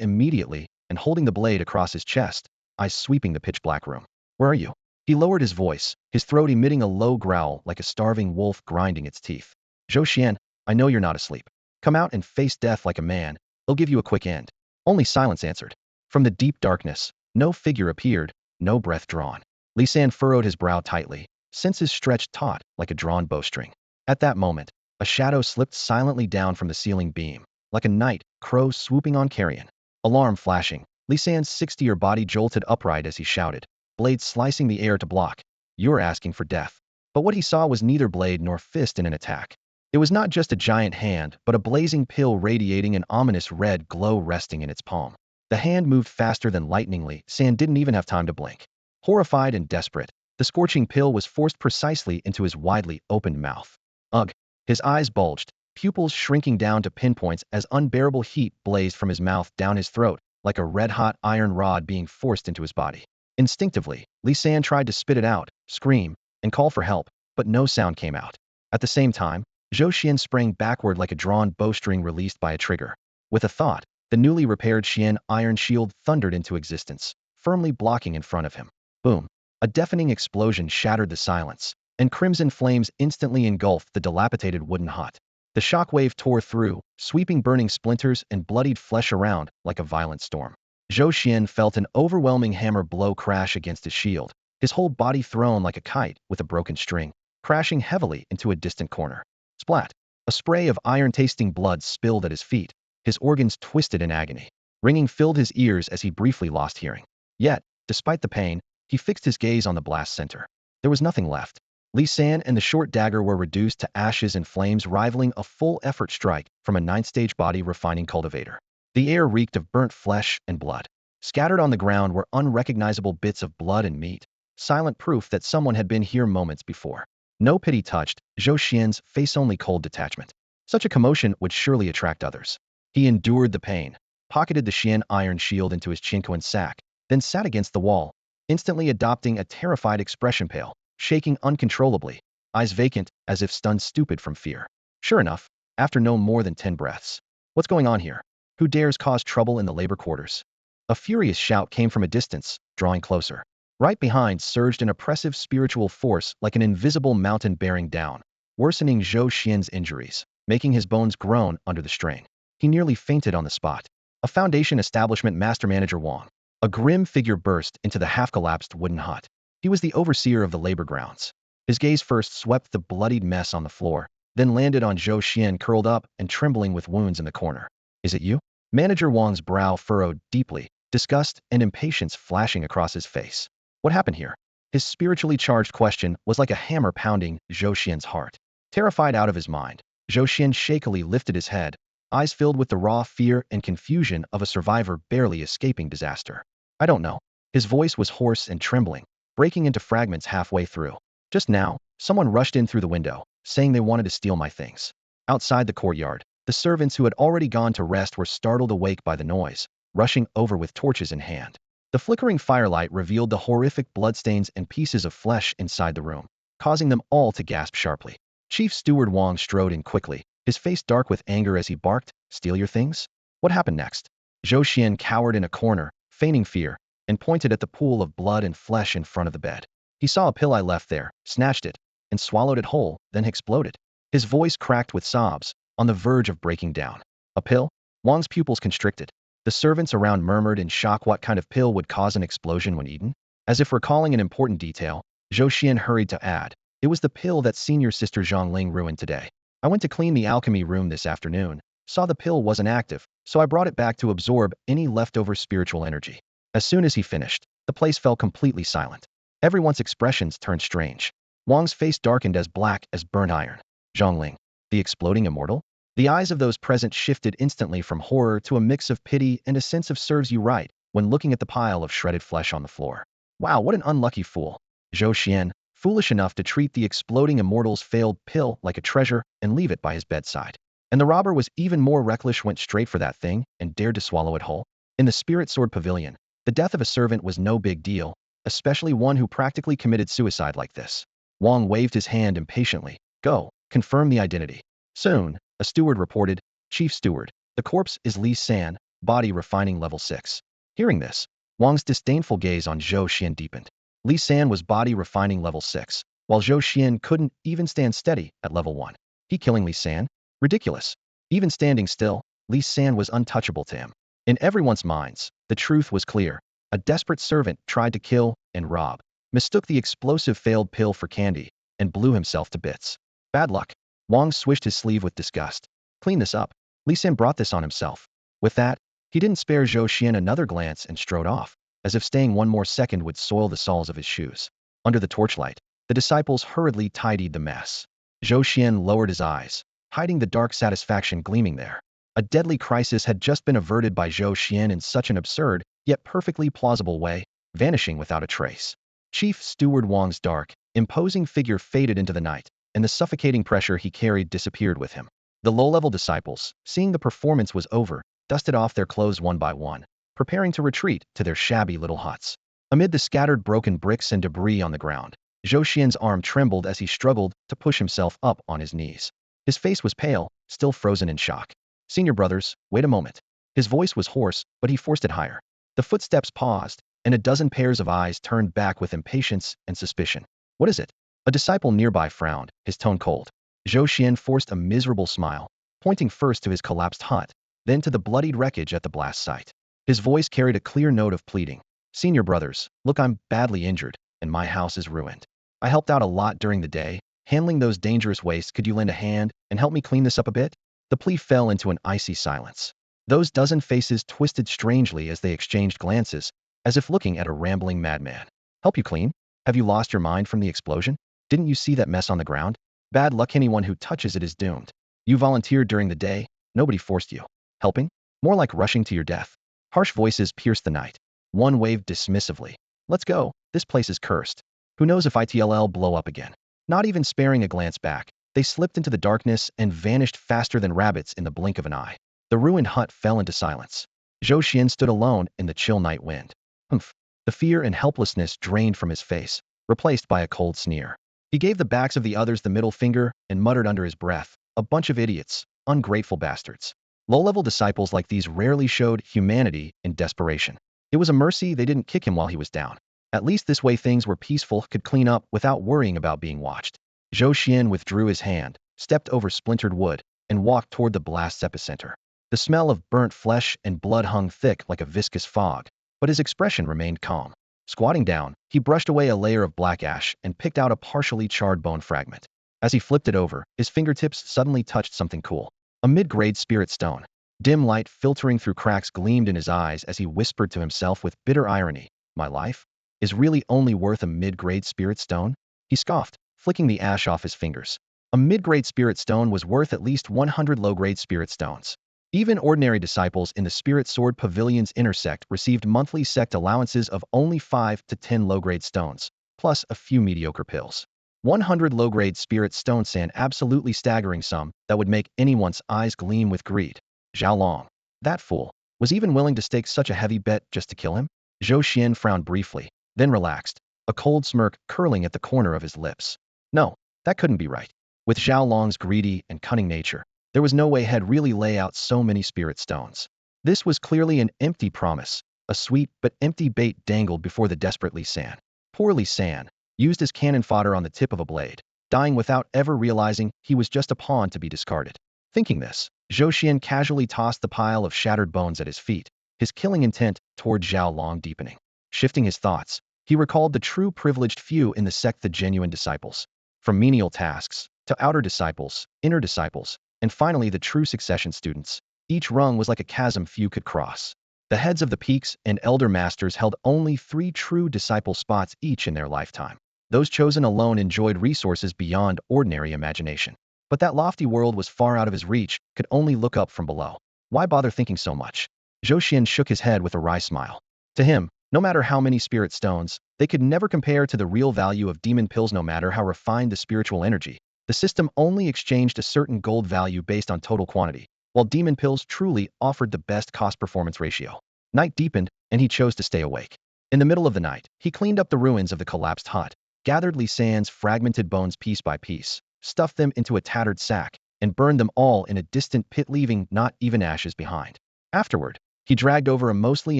immediately, and holding the blade across his chest, eyes sweeping the pitch-black room. Where are you? He lowered his voice, his throat emitting a low growl like a starving wolf grinding its teeth. Zhou Xuan, I know you're not asleep. Come out and face death like a man. It'll give you a quick end. Only silence answered. From the deep darkness, no figure appeared, no breath drawn. Li San furrowed his brow tightly, senses stretched taut like a drawn bowstring. At that moment, a shadow slipped silently down from the ceiling beam, like a night crow swooping on carrion. Alarm flashing, Li San's 60-year body jolted upright as he shouted, blade slicing the air to block. You're asking for death. But what he saw was neither blade nor fist in an attack. It was not just a giant hand, but a blazing pill radiating an ominous red glow resting in its palm. The hand moved faster than lightning. Li San didn't even have time to blink. Horrified and desperate, the scorching pill was forced precisely into his widely opened mouth. Ugh! His eyes bulged, pupils shrinking down to pinpoints as unbearable heat blazed from his mouth down his throat, like a red-hot iron rod being forced into his body. Instinctively, Li San tried to spit it out, scream, and call for help, but no sound came out. At the same time, Zhou Xuan sprang backward like a drawn bowstring released by a trigger. With a thought, the newly repaired Xian iron shield thundered into existence, firmly blocking in front of him. Boom! A deafening explosion shattered the silence, and crimson flames instantly engulfed the dilapidated wooden hut. The shockwave tore through, sweeping burning splinters and bloodied flesh around like a violent storm. Zhou Xuan felt an overwhelming hammer blow crash against his shield, his whole body thrown like a kite with a broken string, crashing heavily into a distant corner. Splat! A spray of iron-tasting blood spilled at his feet, his organs twisted in agony. Ringing filled his ears as he briefly lost hearing. Yet, despite the pain, he fixed his gaze on the blast center. There was nothing left. Li San and the short dagger were reduced to ashes and flames, rivaling a full-effort strike from a 9th-stage body refining cultivator. The air reeked of burnt flesh and blood. Scattered on the ground were unrecognizable bits of blood and meat, silent proof that someone had been here moments before. No pity touched Zhou Xian's face, only cold detachment. Such a commotion would surely attract others. He endured the pain, pocketed the Xian iron shield into his Qinquan sack, then sat against the wall, instantly adopting a terrified expression, pale, shaking uncontrollably, eyes vacant as if stunned stupid from fear. Sure enough, after no more than 10 breaths. What's going on here? Who dares cause trouble in the labor quarters? A furious shout came from a distance, drawing closer. Right behind surged an oppressive spiritual force like an invisible mountain bearing down, worsening Zhou Xuan's injuries, making his bones groan under the strain. He nearly fainted on the spot. A Foundation Establishment Master Manager Wang, a grim figure, burst into the half-collapsed wooden hut. He was the overseer of the labor grounds. His gaze first swept the bloodied mess on the floor, then landed on Zhou Xuan curled up and trembling with wounds in the corner. Is it you? Manager Wang's brow furrowed deeply, disgust and impatience flashing across his face. What happened here? His spiritually charged question was like a hammer pounding Zhou Xuan's heart. Terrified out of his mind, Zhou Xuan shakily lifted his head, eyes filled with the raw fear and confusion of a survivor barely escaping disaster. I don't know. His voice was hoarse and trembling, breaking into fragments halfway through. Just now, someone rushed in through the window, saying they wanted to steal my things. Outside the courtyard, the servants who had already gone to rest were startled awake by the noise, rushing over with torches in hand. The flickering firelight revealed the horrific bloodstains and pieces of flesh inside the room, causing them all to gasp sharply. Chief Steward Wang strode in quickly, his face dark with anger as he barked, "Steal your things?" What happened next? Zhou Xuan cowered in a corner, feigning fear, and pointed at the pool of blood and flesh in front of the bed. He saw a pill I left there, snatched it, and swallowed it whole, then exploded. His voice cracked with sobs, on the verge of breaking down. A pill? Wang's pupils constricted. The servants around murmured in shock. What kind of pill would cause an explosion when eaten? As if recalling an important detail, Zhou Xuan hurried to add, "It was the pill that senior sister Zhongling ruined today. I went to clean the alchemy room this afternoon, saw the pill wasn't active, so I brought it back to absorb any leftover spiritual energy." As soon as he finished, the place fell completely silent. Everyone's expressions turned strange. Wang's face darkened as black as burnt iron. Zhongling, the exploding immortal? The eyes of those present shifted instantly from horror to a mix of pity and a sense of serves you right when looking at the pile of shredded flesh on the floor. Wow, what an unlucky fool. Zhou Xuan, foolish enough to treat the exploding immortal's failed pill like a treasure and leave it by his bedside. And the robber was even more reckless, went straight for that thing and dared to swallow it whole. In the Spirit Sword Pavilion, the death of a servant was no big deal, especially one who practically committed suicide like this. Wang waved his hand impatiently. Go, confirm the identity. Soon, a steward reported, "Chief Steward, the corpse is Li San, body refining level 6. Hearing this, Wang's disdainful gaze on Zhou Xuan deepened. Li San was body refining level 6, while Zhou Xuan couldn't even stand steady at level 1. He killing Li San? Ridiculous. Even standing still, Li San was untouchable to him. In everyone's minds, the truth was clear. A desperate servant tried to kill and rob, mistook the explosive failed pill for candy, and blew himself to bits. Bad luck. Wang swished his sleeve with disgust. Clean this up. Li San brought this on himself. With that, he didn't spare Zhou Xuan another glance and strode off, as if staying one more second would soil the soles of his shoes. Under the torchlight, the disciples hurriedly tidied the mess. Zhou Xuan lowered his eyes, hiding the dark satisfaction gleaming there. A deadly crisis had just been averted by Zhou Xuan in such an absurd, yet perfectly plausible way, vanishing without a trace. Chief Steward Wang's dark, imposing figure faded into the night, and the suffocating pressure he carried disappeared with him. The low-level disciples, seeing the performance was over, dusted off their clothes one by one, preparing to retreat to their shabby little huts. Amid the scattered broken bricks and debris on the ground, Zhou Xuan's arm trembled as he struggled to push himself up on his knees. His face was pale, still frozen in shock. "Senior brothers, wait a moment." His voice was hoarse, but he forced it higher. The footsteps paused, and a dozen pairs of eyes turned back with impatience and suspicion. "What is it?" A disciple nearby frowned, his tone cold. Zhou Xuan forced a miserable smile, pointing first to his collapsed hut, then to the bloodied wreckage at the blast site. His voice carried a clear note of pleading. "Senior brothers, look, I'm badly injured, and my house is ruined. I helped out a lot during the day, handling those dangerous wastes. Could you lend a hand and help me clean this up a bit?" The plea fell into an icy silence. Those dozen faces twisted strangely as they exchanged glances, as if looking at a rambling madman. "Help you clean? Have you lost your mind from the explosion? Didn't you see that mess on the ground? Bad luck, anyone who touches it is doomed. You volunteered during the day, nobody forced you. Helping? More like rushing to your death." Harsh voices pierced the night. One waved dismissively. "Let's go, this place is cursed. Who knows if it'll blow up again." Not even sparing a glance back, they slipped into the darkness and vanished faster than rabbits in the blink of an eye. The ruined hut fell into silence. Zhou Xuan stood alone in the chill night wind. "Humph. the fear and helplessness drained from his face, replaced by a cold sneer. He gave the backs of the others the middle finger and muttered under his breath, "A bunch of idiots, ungrateful bastards." Low-level disciples like these rarely showed humanity in desperation. It was a mercy they didn't kick him while he was down. At least this way things were peaceful, could clean up without worrying about being watched. Zhou Xuan withdrew his hand, stepped over splintered wood, and walked toward the blast's epicenter. The smell of burnt flesh and blood hung thick like a viscous fog, but his expression remained calm. Squatting down, he brushed away a layer of black ash and picked out a partially charred bone fragment. As he flipped it over, his fingertips suddenly touched something cool. A mid-grade spirit stone. Dim light filtering through cracks gleamed in his eyes as he whispered to himself with bitter irony, "My life is really only worth a mid-grade spirit stone?" He scoffed, flicking the ash off his fingers. A mid-grade spirit stone was worth at least 100 low-grade spirit stones. Even ordinary disciples in the Spirit Sword Pavilion's inner sect received monthly sect allowances of only 5 to 10 low-grade stones, plus a few mediocre pills. 100 low-grade spirit stone, an absolutely staggering sum that would make anyone's eyes gleam with greed. Zhao Long, that fool, was even willing to stake such a heavy bet just to kill him? Zhou Xuan frowned briefly, then relaxed, a cold smirk curling at the corner of his lips. No, that couldn't be right. With Zhao Long's greedy and cunning nature, there was no way he'd really lay out so many spirit stones. This was clearly an empty promise, a sweet but empty bait dangled before the desperate Li San. Poor Li San, used as cannon fodder on the tip of a blade, dying without ever realizing he was just a pawn to be discarded. Thinking this, Zhou Xuan casually tossed the pile of shattered bones at his feet, his killing intent toward Zhao Long deepening. Shifting his thoughts, he recalled the true privileged few in the sect, the genuine disciples. From menial tasks, to outer disciples, inner disciples, and finally the true succession students. Each rung was like a chasm few could cross. The heads of the peaks and elder masters held only 3 true disciple spots each in their lifetime. Those chosen alone enjoyed resources beyond ordinary imagination. But that lofty world was far out of his reach, could only look up from below. Why bother thinking so much? Zhou Xuan shook his head with a wry smile. To him, no matter how many spirit stones, they could never compare to the real value of demon pills. No matter how refined the spiritual energy, the system only exchanged a certain gold value based on total quantity, while demon pills truly offered the best cost-performance ratio. Night deepened, and he chose to stay awake. In the middle of the night, he cleaned up the ruins of the collapsed hut, gathered Li San's fragmented bones piece by piece, stuffed them into a tattered sack, and burned them all in a distant pit, leaving not even ashes behind. Afterward, he dragged over a mostly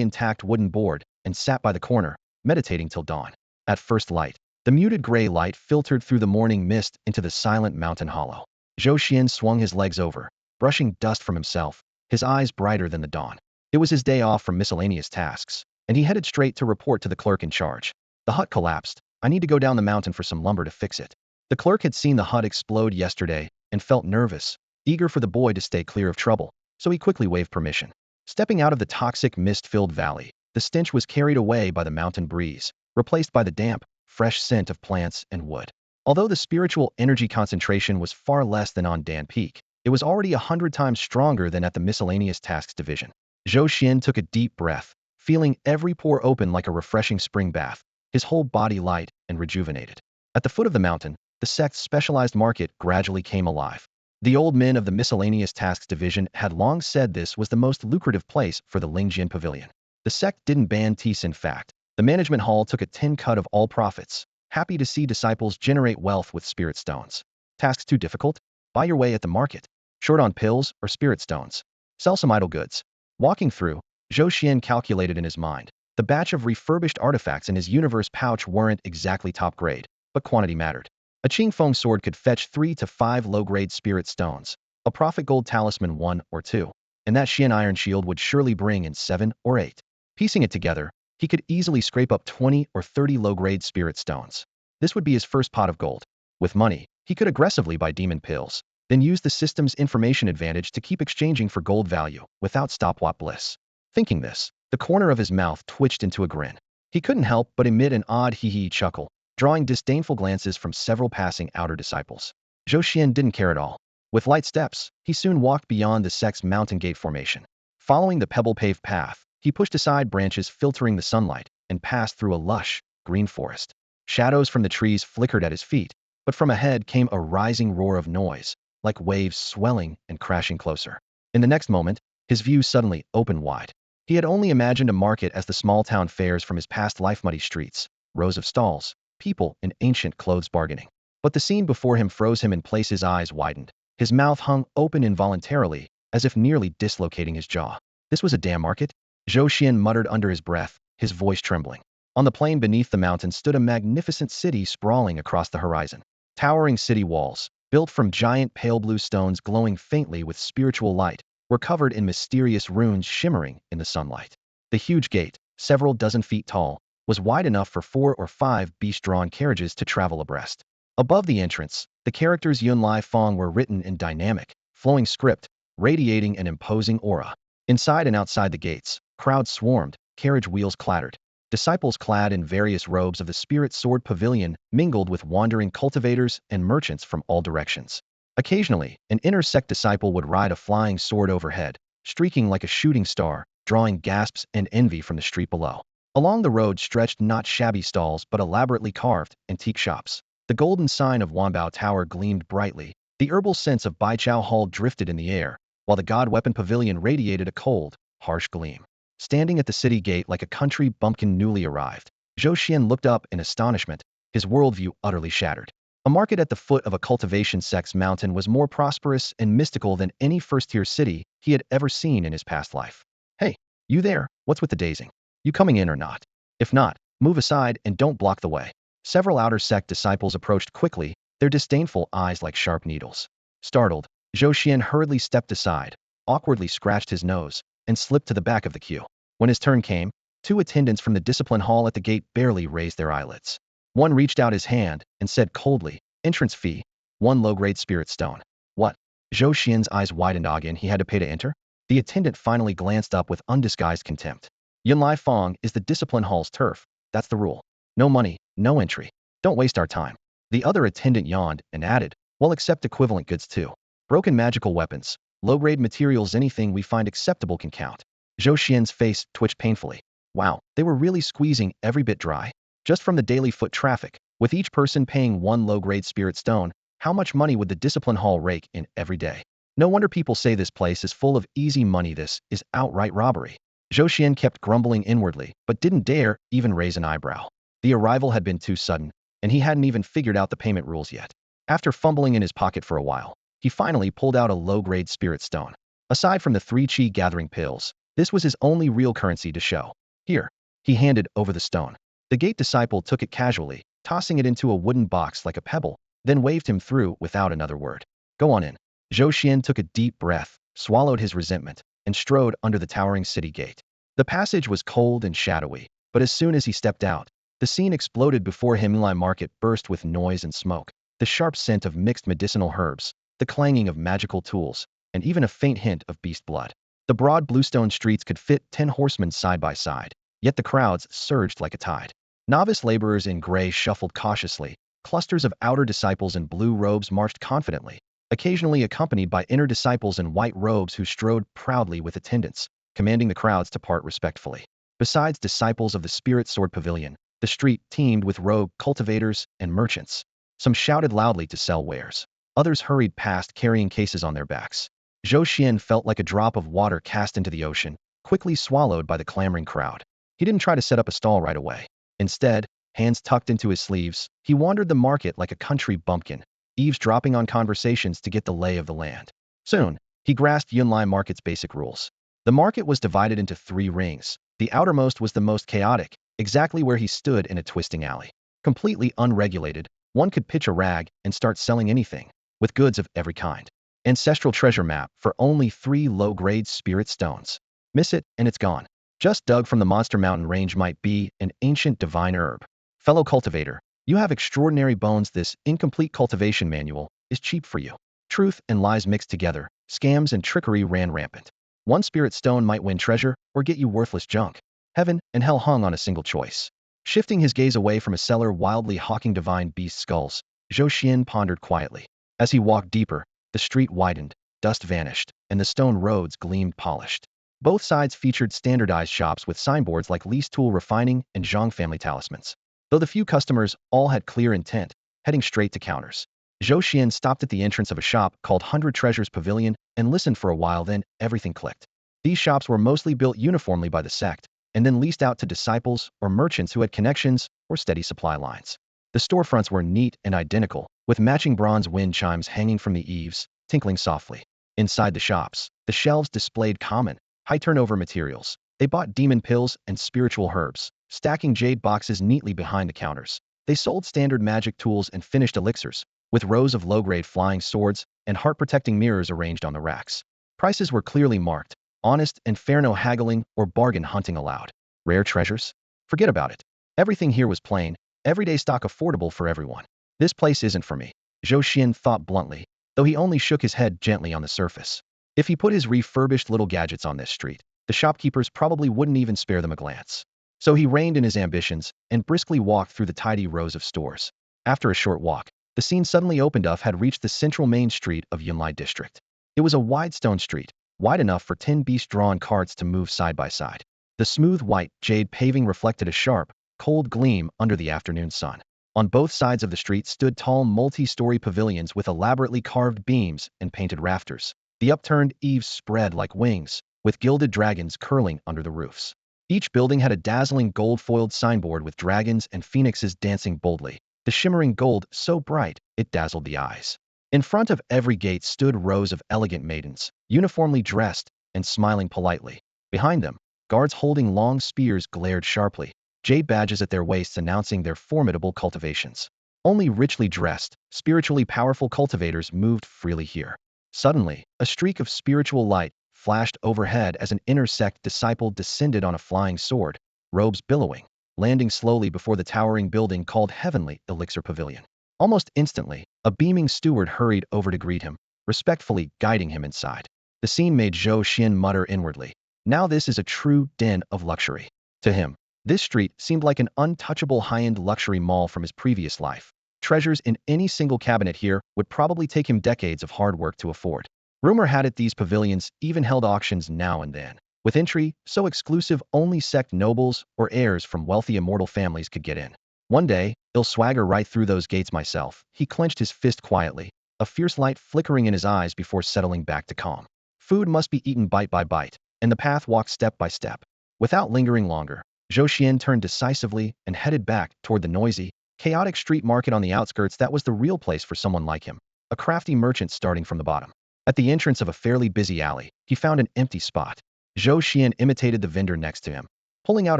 intact wooden board and sat by the corner, meditating till dawn. At first light, the muted gray light filtered through the morning mist into the silent mountain hollow. Zhou Xuan swung his legs over, brushing dust from himself, his eyes brighter than the dawn. It was his day off from miscellaneous tasks, and he headed straight to report to the clerk in charge. The hut collapsed. I need to go down the mountain for some lumber to fix it. The clerk had seen the hut explode yesterday and felt nervous, eager for the boy to stay clear of trouble, so he quickly waived permission. Stepping out of the toxic mist-filled valley, the stench was carried away by the mountain breeze, replaced by the damp, fresh scent of plants and wood. Although the spiritual energy concentration was far less than on Dan Peak, it was already 100 times stronger than at the miscellaneous tasks division. Zhou Xuan took a deep breath, feeling every pore open like a refreshing spring bath, his whole body light and rejuvenated. At the foot of the mountain, the sect's specialized market gradually came alive. The old men of the miscellaneous tasks division had long said this was the most lucrative place for the Lingjin Pavilion. The sect didn't ban teas. In fact, the management hall took a 10 cut of all profits, happy to see disciples generate wealth with spirit stones. Tasks too difficult? Buy your way at the market. Short on pills or spirit stones? Sell some idle goods. Walking through, Zhou Xuan calculated in his mind. The batch of refurbished artifacts in his universe pouch weren't exactly top grade, but quantity mattered. A Qingfeng sword could fetch 3 to 5 low-grade spirit stones, a profit gold talisman 1 or 2, and that Xian iron shield would surely bring in 7 or 8. Piecing it together, he could easily scrape up 20 or 30 low-grade spirit stones. This would be his first pot of gold. With money, he could aggressively buy demon pills, then use the system's information advantage to keep exchanging for gold value, without stopwatch bliss. Thinking this, the corner of his mouth twitched into a grin. He couldn't help but emit an odd hee-hee chuckle, drawing disdainful glances from several passing outer disciples. Zhou Xuan didn't care at all. With light steps, he soon walked beyond the sect's mountain gate formation. Following the pebble-paved path, he pushed aside branches filtering the sunlight and passed through a lush, green forest. Shadows from the trees flickered at his feet, but from ahead came a rising roar of noise, like waves swelling and crashing closer. In the next moment, his view suddenly opened wide. He had only imagined a market as the small-town fairs from his past life, muddy streets, rows of stalls, people in ancient clothes bargaining. But the scene before him froze him in place. His eyes widened. His mouth hung open involuntarily, as if nearly dislocating his jaw. This was a damn market? Zhou Xuan muttered under his breath, his voice trembling. On the plain beneath the mountain stood a magnificent city sprawling across the horizon. Towering city walls, built from giant pale blue stones glowing faintly with spiritual light, were covered in mysterious runes shimmering in the sunlight. The huge gate, several dozen feet tall, was wide enough for 4 or 5 beast-drawn carriages to travel abreast. Above the entrance, the characters Yun Lai Fong were written in dynamic, flowing script, radiating an imposing aura. Inside and outside the gates, crowds swarmed, carriage wheels clattered. Disciples clad in various robes of the Spirit Sword Pavilion mingled with wandering cultivators and merchants from all directions. Occasionally, an inner sect disciple would ride a flying sword overhead, streaking like a shooting star, drawing gasps and envy from the street below. Along the road stretched not shabby stalls but elaborately carved, antique shops. The golden sign of Wanbao Tower gleamed brightly. The herbal scents of Baichao Hall drifted in the air, while the God Weapon Pavilion radiated a cold, harsh gleam. Standing at the city gate like a country bumpkin newly arrived, Zhou Xuan looked up in astonishment, his worldview utterly shattered. A market at the foot of a cultivation sect's mountain was more prosperous and mystical than any first-tier city he had ever seen in his past life. Hey, you there, what's with the dazing? You coming in or not? If not, move aside and don't block the way. Several outer sect disciples approached quickly, their disdainful eyes like sharp needles. Startled, Zhou Xuan hurriedly stepped aside, awkwardly scratched his nose, and slipped to the back of the queue. When his turn came, 2 attendants from the discipline hall at the gate barely raised their eyelids. One reached out his hand and said coldly, "Entrance fee, 1 low-grade spirit stone." What? Zhou Xian's eyes widened. Again, he had to pay to enter? The attendant finally glanced up with undisguised contempt. Yun Lai Fong is the discipline hall's turf. That's the rule. No money, no entry. Don't waste our time. The other attendant yawned and added, "We'll accept equivalent goods too. Broken magical weapons, low-grade materials, anything we find acceptable can count." Zhou Xian's face twitched painfully. Wow, they were really squeezing every bit dry. Just from the daily foot traffic, with each person paying 1 low-grade spirit stone, how much money would the discipline hall rake in every day? No wonder people say this place is full of easy money. This is outright robbery. Zhou Xuan kept grumbling inwardly, but didn't dare even raise an eyebrow. The arrival had been too sudden, and he hadn't even figured out the payment rules yet. After fumbling in his pocket for a while, he finally pulled out a low-grade spirit stone. Aside from the 3 chi gathering pills, this was his only real currency to show. Here, he handed over the stone. The gate disciple took it casually, tossing it into a wooden box like a pebble, then waved him through without another word. Go on in. Zhou Xuan took a deep breath, swallowed his resentment, and strode under the towering city gate. The passage was cold and shadowy, but as soon as he stepped out, the scene exploded before him. The market burst with noise and smoke, the sharp scent of mixed medicinal herbs, the clanging of magical tools, and even a faint hint of beast blood. The broad bluestone streets could fit 10 horsemen side by side, yet the crowds surged like a tide. Novice laborers in gray shuffled cautiously, clusters of outer disciples in blue robes marched confidently, occasionally accompanied by inner disciples in white robes who strode proudly with attendants, commanding the crowds to part respectfully. Besides disciples of the Spirit Sword Pavilion, the street teemed with rogue cultivators and merchants. Some shouted loudly to sell wares. Others hurried past carrying cases on their backs. Zhou Xuan felt like a drop of water cast into the ocean, quickly swallowed by the clamoring crowd. He didn't try to set up a stall right away. Instead, hands tucked into his sleeves, he wandered the market like a country bumpkin, eavesdropping on conversations to get the lay of the land. Soon, he grasped Yunlai Market's basic rules. The market was divided into 3 rings. The outermost was the most chaotic, exactly where he stood in a twisting alley. Completely unregulated, one could pitch a rag and start selling anything, with goods of every kind. Ancestral treasure map for only 3 low-grade spirit stones. Miss it, and it's gone. Just dug from the Monster Mountain range might be an ancient divine herb. Fellow cultivator, you have extraordinary bones. This incomplete cultivation manual is cheap for you. Truth and lies mixed together, scams and trickery ran rampant. 1 spirit stone might win treasure or get you worthless junk. Heaven and hell hung on a single choice. Shifting his gaze away from a seller wildly hawking divine beast skulls, Zhou Xuan pondered quietly. As he walked deeper, the street widened, dust vanished, and the stone roads gleamed polished. Both sides featured standardized shops with signboards like Lease Tool Refining and Zhang Family Talismans. Though the few customers all had clear intent, heading straight to counters. Zhou Xuan stopped at the entrance of a shop called 100 Treasures Pavilion and listened for a while. Then everything clicked. These shops were mostly built uniformly by the sect, and then leased out to disciples or merchants who had connections or steady supply lines. The storefronts were neat and identical, with matching bronze wind chimes hanging from the eaves, tinkling softly. Inside the shops, the shelves displayed common, high-turnover materials. They bought demon pills and spiritual herbs, stacking jade boxes neatly behind the counters. They sold standard magic tools and finished elixirs, with rows of low-grade flying swords and heart-protecting mirrors arranged on the racks. Prices were clearly marked, honest and fair, no haggling or bargain hunting allowed. Rare treasures? Forget about it. Everything here was plain, everyday stock affordable for everyone. This place isn't for me, Zhou Xuan thought bluntly, though he only shook his head gently on the surface. If he put his refurbished little gadgets on this street, the shopkeepers probably wouldn't even spare them a glance. So he reined in his ambitions and briskly walked through the tidy rows of stores. After a short walk, the scene suddenly opened up. Had reached the central main street of Yunlai district. It was a wide stone street, wide enough for 10 beast-drawn carts to move side by side. The smooth white jade paving reflected a sharp, cold gleam under the afternoon sun. On both sides of the street stood tall multi-story pavilions with elaborately carved beams and painted rafters. The upturned eaves spread like wings, with gilded dragons curling under the roofs. Each building had a dazzling gold-foiled signboard with dragons and phoenixes dancing boldly, the shimmering gold so bright it dazzled the eyes. In front of every gate stood rows of elegant maidens, uniformly dressed and smiling politely. Behind them, guards holding long spears glared sharply, jade badges at their waists announcing their formidable cultivations. Only richly dressed, spiritually powerful cultivators moved freely here. Suddenly, a streak of spiritual light flashed overhead as an inner sect disciple descended on a flying sword, robes billowing, landing slowly before the towering building called Heavenly Elixir Pavilion. Almost instantly, a beaming steward hurried over to greet him, respectfully guiding him inside. The scene made Zhou Xuan mutter inwardly, "Now this is a true den of luxury." To him, this street seemed like an untouchable high-end luxury mall from his previous life. Treasures in any single cabinet here would probably take him decades of hard work to afford. Rumor had it these pavilions even held auctions now and then, with entry so exclusive only sect nobles or heirs from wealthy immortal families could get in. One day, I'll swagger right through those gates myself. He clenched his fist quietly, a fierce light flickering in his eyes before settling back to calm. Food must be eaten bite by bite, and the path walked step by step. Without lingering longer, Zhou Xuan turned decisively and headed back toward the noisy, chaotic street market on the outskirts. That was the real place for someone like him, a crafty merchant starting from the bottom. At the entrance of a fairly busy alley, he found an empty spot. Zhou Xuan imitated the vendor next to him, pulling out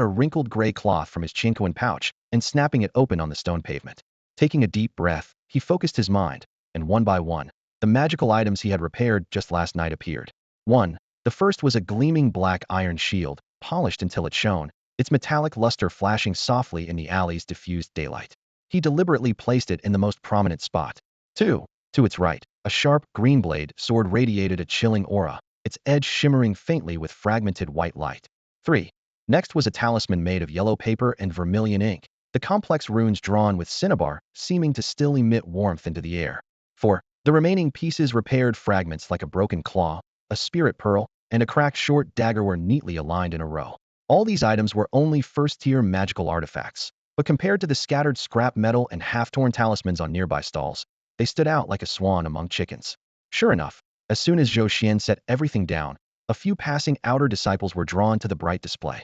a wrinkled gray cloth from his chinquan pouch and snapping it open on the stone pavement. Taking a deep breath, he focused his mind, and one by one, the magical items he had repaired just last night appeared. The first was a gleaming black iron shield, polished until it shone, its metallic luster flashing softly in the alley's diffused daylight. He deliberately placed it in the most prominent spot. 2. To its right, a sharp, green-blade sword radiated a chilling aura, its edge shimmering faintly with fragmented white light. 3. Next was a talisman made of yellow paper and vermilion ink, the complex runes drawn with cinnabar seeming to still emit warmth into the air. 4. The remaining pieces, repaired fragments like a broken claw, a spirit pearl, and a cracked short dagger, were neatly aligned in a row. All these items were only first-tier magical artifacts, but compared to the scattered scrap metal and half-torn talismans on nearby stalls, they stood out like a swan among chickens. Sure enough, as soon as Zhou Xuan set everything down, a few passing outer disciples were drawn to the bright display.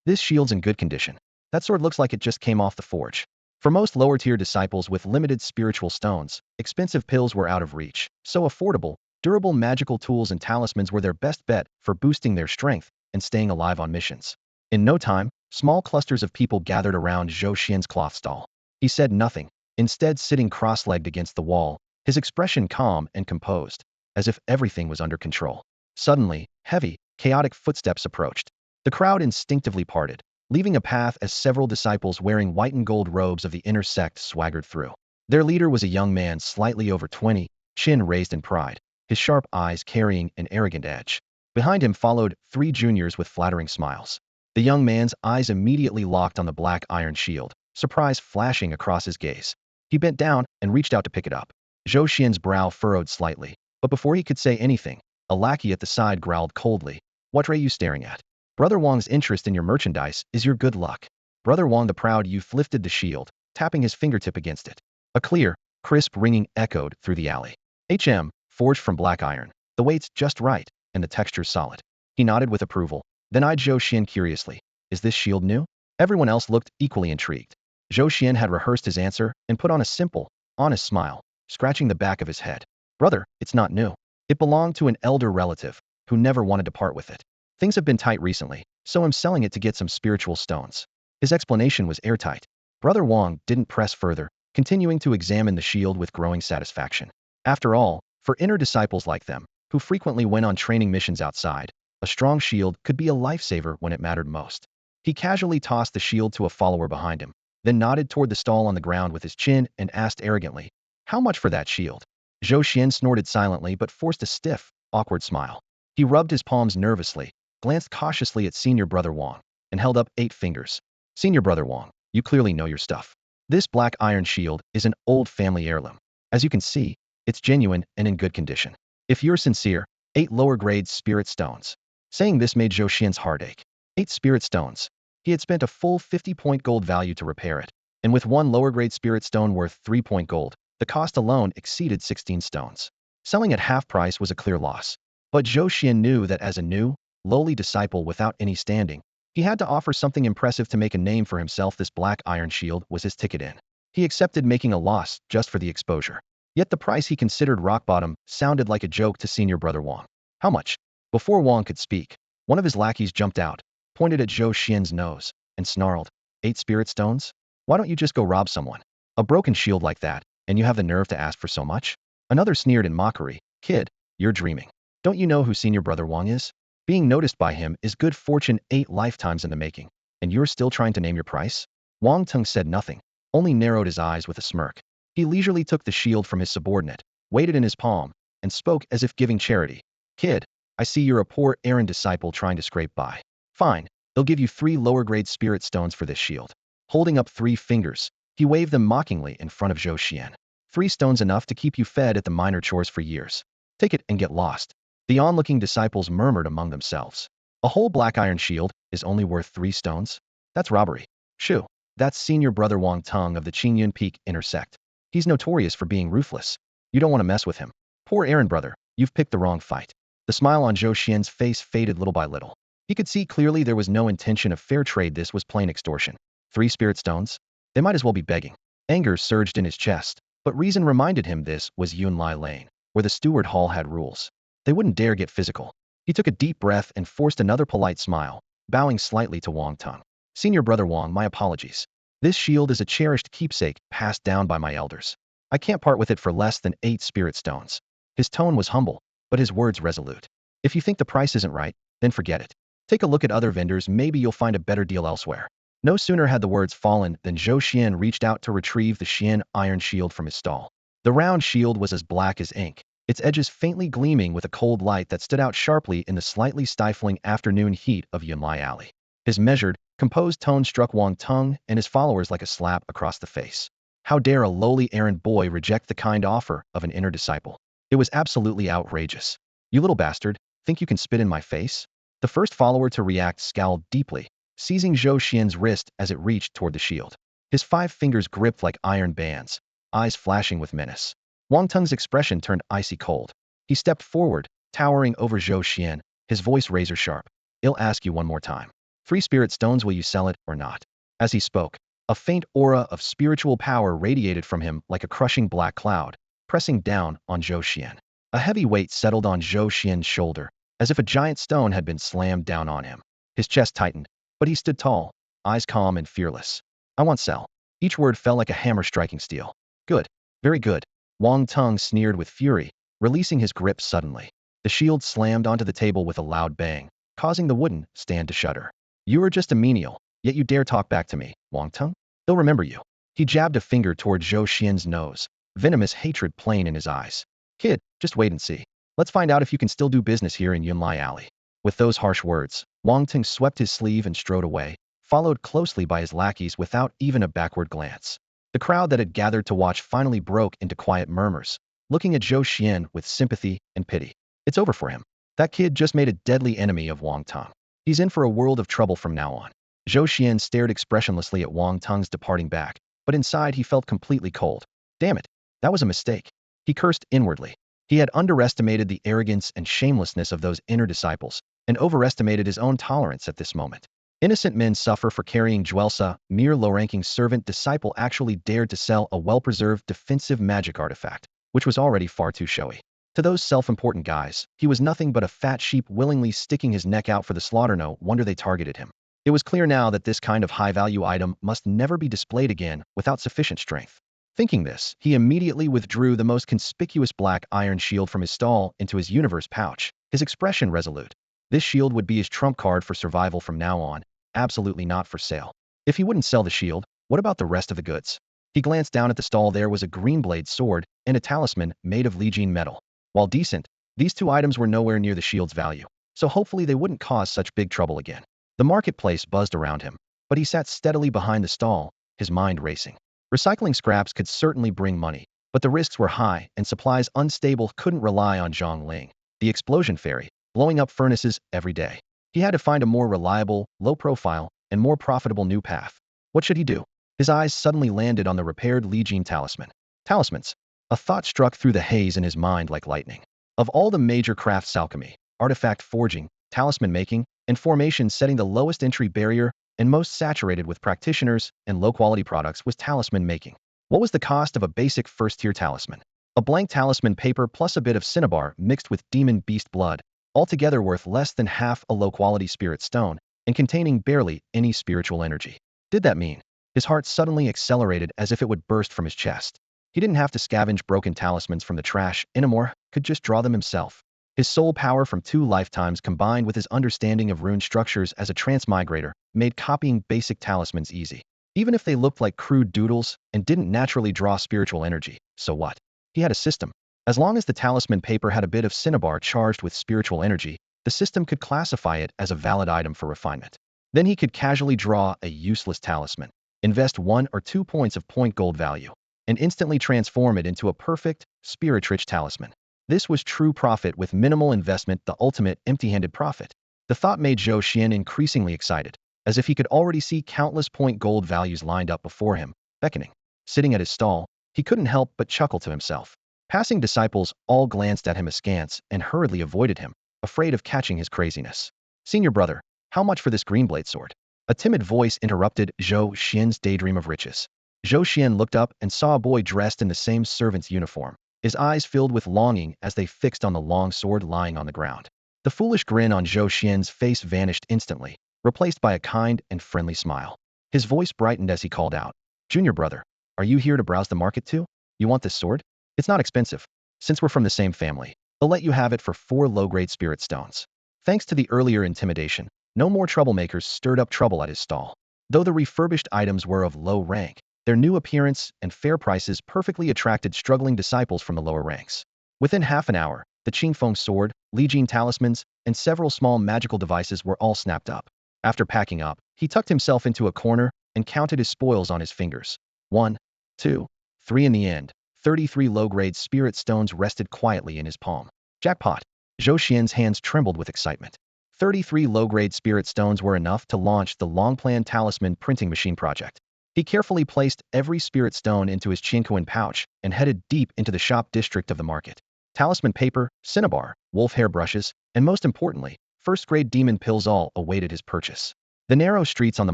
This shield's in good condition. That sword looks like it just came off the forge. For most lower-tier disciples with limited spiritual stones, expensive pills were out of reach, so affordable, durable magical tools and talismans were their best bet for boosting their strength and staying alive on missions. In no time, small clusters of people gathered around Zhou Xuan's cloth stall. He said nothing, instead sitting cross-legged against the wall, his expression calm and composed, as if everything was under control. Suddenly, heavy, chaotic footsteps approached. The crowd instinctively parted, leaving a path as several disciples wearing white and gold robes of the inner sect swaggered through. Their leader was a young man slightly over 20, chin raised in pride, his sharp eyes carrying an arrogant edge. Behind him followed 3 juniors with flattering smiles. The young man's eyes immediately locked on the black iron shield, surprise flashing across his gaze. He bent down and reached out to pick it up. Zhou Xuan's brow furrowed slightly, but before he could say anything, a lackey at the side growled coldly, "What are you staring at? Brother Wang's interest in your merchandise is your good luck." Brother Wang the proud youth lifted the shield, tapping his fingertip against it. A clear, crisp ringing echoed through the alley. "HM, forged from black iron. The weight's just right, and the texture's solid." He nodded with approval, then eyed Zhou Xuan curiously. Is this shield new? Everyone else looked equally intrigued. Zhou Xuan had rehearsed his answer and put on a simple, honest smile, scratching the back of his head. Brother, it's not new. It belonged to an elder relative who never wanted to part with it. Things have been tight recently, so I'm selling it to get some spiritual stones. His explanation was airtight. Brother Wang didn't press further, continuing to examine the shield with growing satisfaction. After all, for inner disciples like them, who frequently went on training missions outside, a strong shield could be a lifesaver when it mattered most. He casually tossed the shield to a follower behind him, then nodded toward the stall on the ground with his chin and asked arrogantly, "How much for that shield?" Zhou Xuan snorted silently but forced a stiff, awkward smile. He rubbed his palms nervously, glanced cautiously at Senior Brother Wang, and held up 8 fingers. Senior Brother Wang, you clearly know your stuff. This black iron shield is an old family heirloom. As you can see, it's genuine and in good condition. If you're sincere, 8 lower grade spirit stones. Saying this made Zhou Xian's heart ache. 8 spirit stones. He had spent a full 50-point gold value to repair it, and with 1 lower grade spirit stone worth 3-point gold, the cost alone exceeded 16 stones. Selling at half price was a clear loss. But Zhou Xuan knew that as a new, lowly disciple without any standing, he had to offer something impressive to make a name for himself. This black iron shield was his ticket in. He accepted making a loss just for the exposure. Yet the price he considered rock bottom sounded like a joke to Senior Brother Wang. How much? Before Wang could speak, one of his lackeys jumped out, pointed at Zhou Xian's nose, and snarled, 8 spirit stones? Why don't you just go rob someone? A broken shield like that, and you have the nerve to ask for so much? Another sneered in mockery, kid, you're dreaming. Don't you know who Senior Brother Wang is? Being noticed by him is good fortune 8 lifetimes in the making, and you're still trying to name your price? Wang Teng said nothing, only narrowed his eyes with a smirk. He leisurely took the shield from his subordinate, weighed it in his palm, and spoke as if giving charity. Kid, I see you're a poor errand disciple trying to scrape by. Fine, they'll give you 3 lower-grade spirit stones for this shield. Holding up 3 fingers, he waved them mockingly in front of Zhou Xuan. 3 stones enough to keep you fed at the minor chores for years. Take it and get lost. The onlooking disciples murmured among themselves. A whole black iron shield is only worth 3 stones? That's robbery. Shoo. That's Senior Brother Wang Teng of the Qingyun Peak Inner Sect. He's notorious for being ruthless. You don't want to mess with him. Poor errand brother, you've picked the wrong fight. The smile on Zhou Xian's face faded little by little. He could see clearly there was no intention of fair trade. This was plain extortion. 3 spirit stones? They might as well be begging. Anger surged in his chest, but reason reminded him this was Yunlai Lane, where the steward hall had rules. They wouldn't dare get physical. He took a deep breath and forced another polite smile, bowing slightly to Wang Teng. Senior Brother Wang, my apologies. This shield is a cherished keepsake passed down by my elders. I can't part with it for less than 8 spirit stones. His tone was humble, but his words resolute. If you think the price isn't right, then forget it. Take a look at other vendors, maybe you'll find a better deal elsewhere. No sooner had the words fallen than Zhou Xuan reached out to retrieve the Xian iron shield from his stall. The round shield was as black as ink, its edges faintly gleaming with a cold light that stood out sharply in the slightly stifling afternoon heat of Yunlai Alley. His measured, composed tone struck Wang Teng and his followers like a slap across the face. How dare a lowly errand boy reject the kind offer of an inner disciple? It was absolutely outrageous. You little bastard, think you can spit in my face? The first follower to react scowled deeply, seizing Zhou Xian's wrist as it reached toward the shield. His 5 fingers gripped like iron bands, eyes flashing with menace. Wang Teng's expression turned icy cold. He stepped forward, towering over Zhou Xuan, his voice razor sharp. I'll ask you one more time. 3 spirit stones, will you sell it or not? As he spoke, a faint aura of spiritual power radiated from him like a crushing black cloud, pressing down on Zhou Xuan. A heavy weight settled on Zhou Xian's shoulder, as if a giant stone had been slammed down on him. His chest tightened, but he stood tall, eyes calm and fearless. I want sell. Each word fell like a hammer striking steel. Good. Very good. Wang Teng sneered with fury, releasing his grip suddenly. The shield slammed onto the table with a loud bang, causing the wooden stand to shudder. You are just a menial, yet you dare talk back to me, Wang Teng? They'll remember you. He jabbed a finger toward Zhou Xian's nose, venomous hatred plain in his eyes. Kid, just wait and see. Let's find out if you can still do business here in Yunlai Alley. With those harsh words, Wang Teng swept his sleeve and strode away, followed closely by his lackeys without even a backward glance. The crowd that had gathered to watch finally broke into quiet murmurs, looking at Zhou Xuan with sympathy and pity. It's over for him. That kid just made a deadly enemy of Wang Teng. He's in for a world of trouble from now on. Zhou Xuan stared expressionlessly at Wang Teng's departing back, but inside he felt completely cold. Damn it, that was a mistake. He cursed inwardly. He had underestimated the arrogance and shamelessness of those inner disciples, and overestimated his own tolerance at this moment. Innocent men suffer for carrying Juelsa, mere low-ranking servant disciple actually dared to sell a well-preserved defensive magic artifact, which was already far too showy. To those self-important guys, he was nothing but a fat sheep willingly sticking his neck out for the slaughter. No wonder they targeted him. It was clear now that this kind of high-value item must never be displayed again without sufficient strength. Thinking this, he immediately withdrew the most conspicuous black iron shield from his stall into his universe pouch, his expression resolute. This shield would be his trump card for survival from now on, absolutely not for sale. If he wouldn't sell the shield, what about the rest of the goods? He glanced down at the stall. There was a green blade sword and a talisman made of Legion metal. While decent, these two items were nowhere near the shield's value, so hopefully they wouldn't cause such big trouble again. The marketplace buzzed around him, but he sat steadily behind the stall, his mind racing. Recycling scraps could certainly bring money, but the risks were high and supplies unstable. Couldn't rely on Zhang Ling, the explosion fairy, blowing up furnaces every day. He had to find a more reliable, low-profile, and more profitable new path. What should he do? His eyes suddenly landed on the repaired Legion talisman. Talismans. A thought struck through the haze in his mind like lightning. Of all the major crafts, alchemy, artifact forging, talisman making, and formation setting, the lowest entry barrier and most saturated with practitioners and low-quality products was talisman making. What was the cost of a basic first-tier talisman? A blank talisman paper plus a bit of cinnabar mixed with demon beast blood, altogether worth less than half a low-quality spirit stone and containing barely any spiritual energy. Did that mean? His heart suddenly accelerated as if it would burst from his chest. He didn't have to scavenge broken talismans from the trash anymore, could just draw them himself. His soul power from 2 lifetimes combined with his understanding of rune structures as a transmigrator made copying basic talismans easy. Even if they looked like crude doodles and didn't naturally draw spiritual energy, so what? He had a system. As long as the talisman paper had a bit of cinnabar charged with spiritual energy, the system could classify it as a valid item for refinement. Then he could casually draw a useless talisman, invest 1 or 2 points of point gold value, and instantly transform it into a perfect, spirit-rich talisman. This was true profit with minimal investment, the ultimate empty-handed profit. The thought made Zhou Xuan increasingly excited, as if he could already see countless point gold values lined up before him, beckoning. Sitting at his stall, he couldn't help but chuckle to himself. Passing disciples all glanced at him askance and hurriedly avoided him, afraid of catching his craziness. "Senior brother, how much for this greenblade sword?" A timid voice interrupted Zhou Xuan's daydream of riches. Zhou Xuan looked up and saw a boy dressed in the same servant's uniform, his eyes filled with longing as they fixed on the long sword lying on the ground. The foolish grin on Zhou Xuan's face vanished instantly, replaced by a kind and friendly smile. His voice brightened as he called out, "Junior brother, are you here to browse the market too? You want this sword? It's not expensive. Since we're from the same family, I'll let you have it for 4 low-grade spirit stones." Thanks to the earlier intimidation, no more troublemakers stirred up trouble at his stall. Though the refurbished items were of low rank, their new appearance and fair prices perfectly attracted struggling disciples from the lower ranks. Within half an hour, the Qingfeng sword, Legion talismans, and several small magical devices were all snapped up. After packing up, he tucked himself into a corner and counted his spoils on his fingers. 1, 2, 3. In the end, 33 low-grade spirit stones rested quietly in his palm. Jackpot! Zhou Xuan's hands trembled with excitement. 33 low-grade spirit stones were enough to launch the long-planned talisman printing machine project. He carefully placed every spirit stone into his Qingkuan pouch and headed deep into the shop district of the market. Talisman paper, cinnabar, wolf hair brushes, and most importantly, first-grade demon pills all awaited his purchase. The narrow streets on the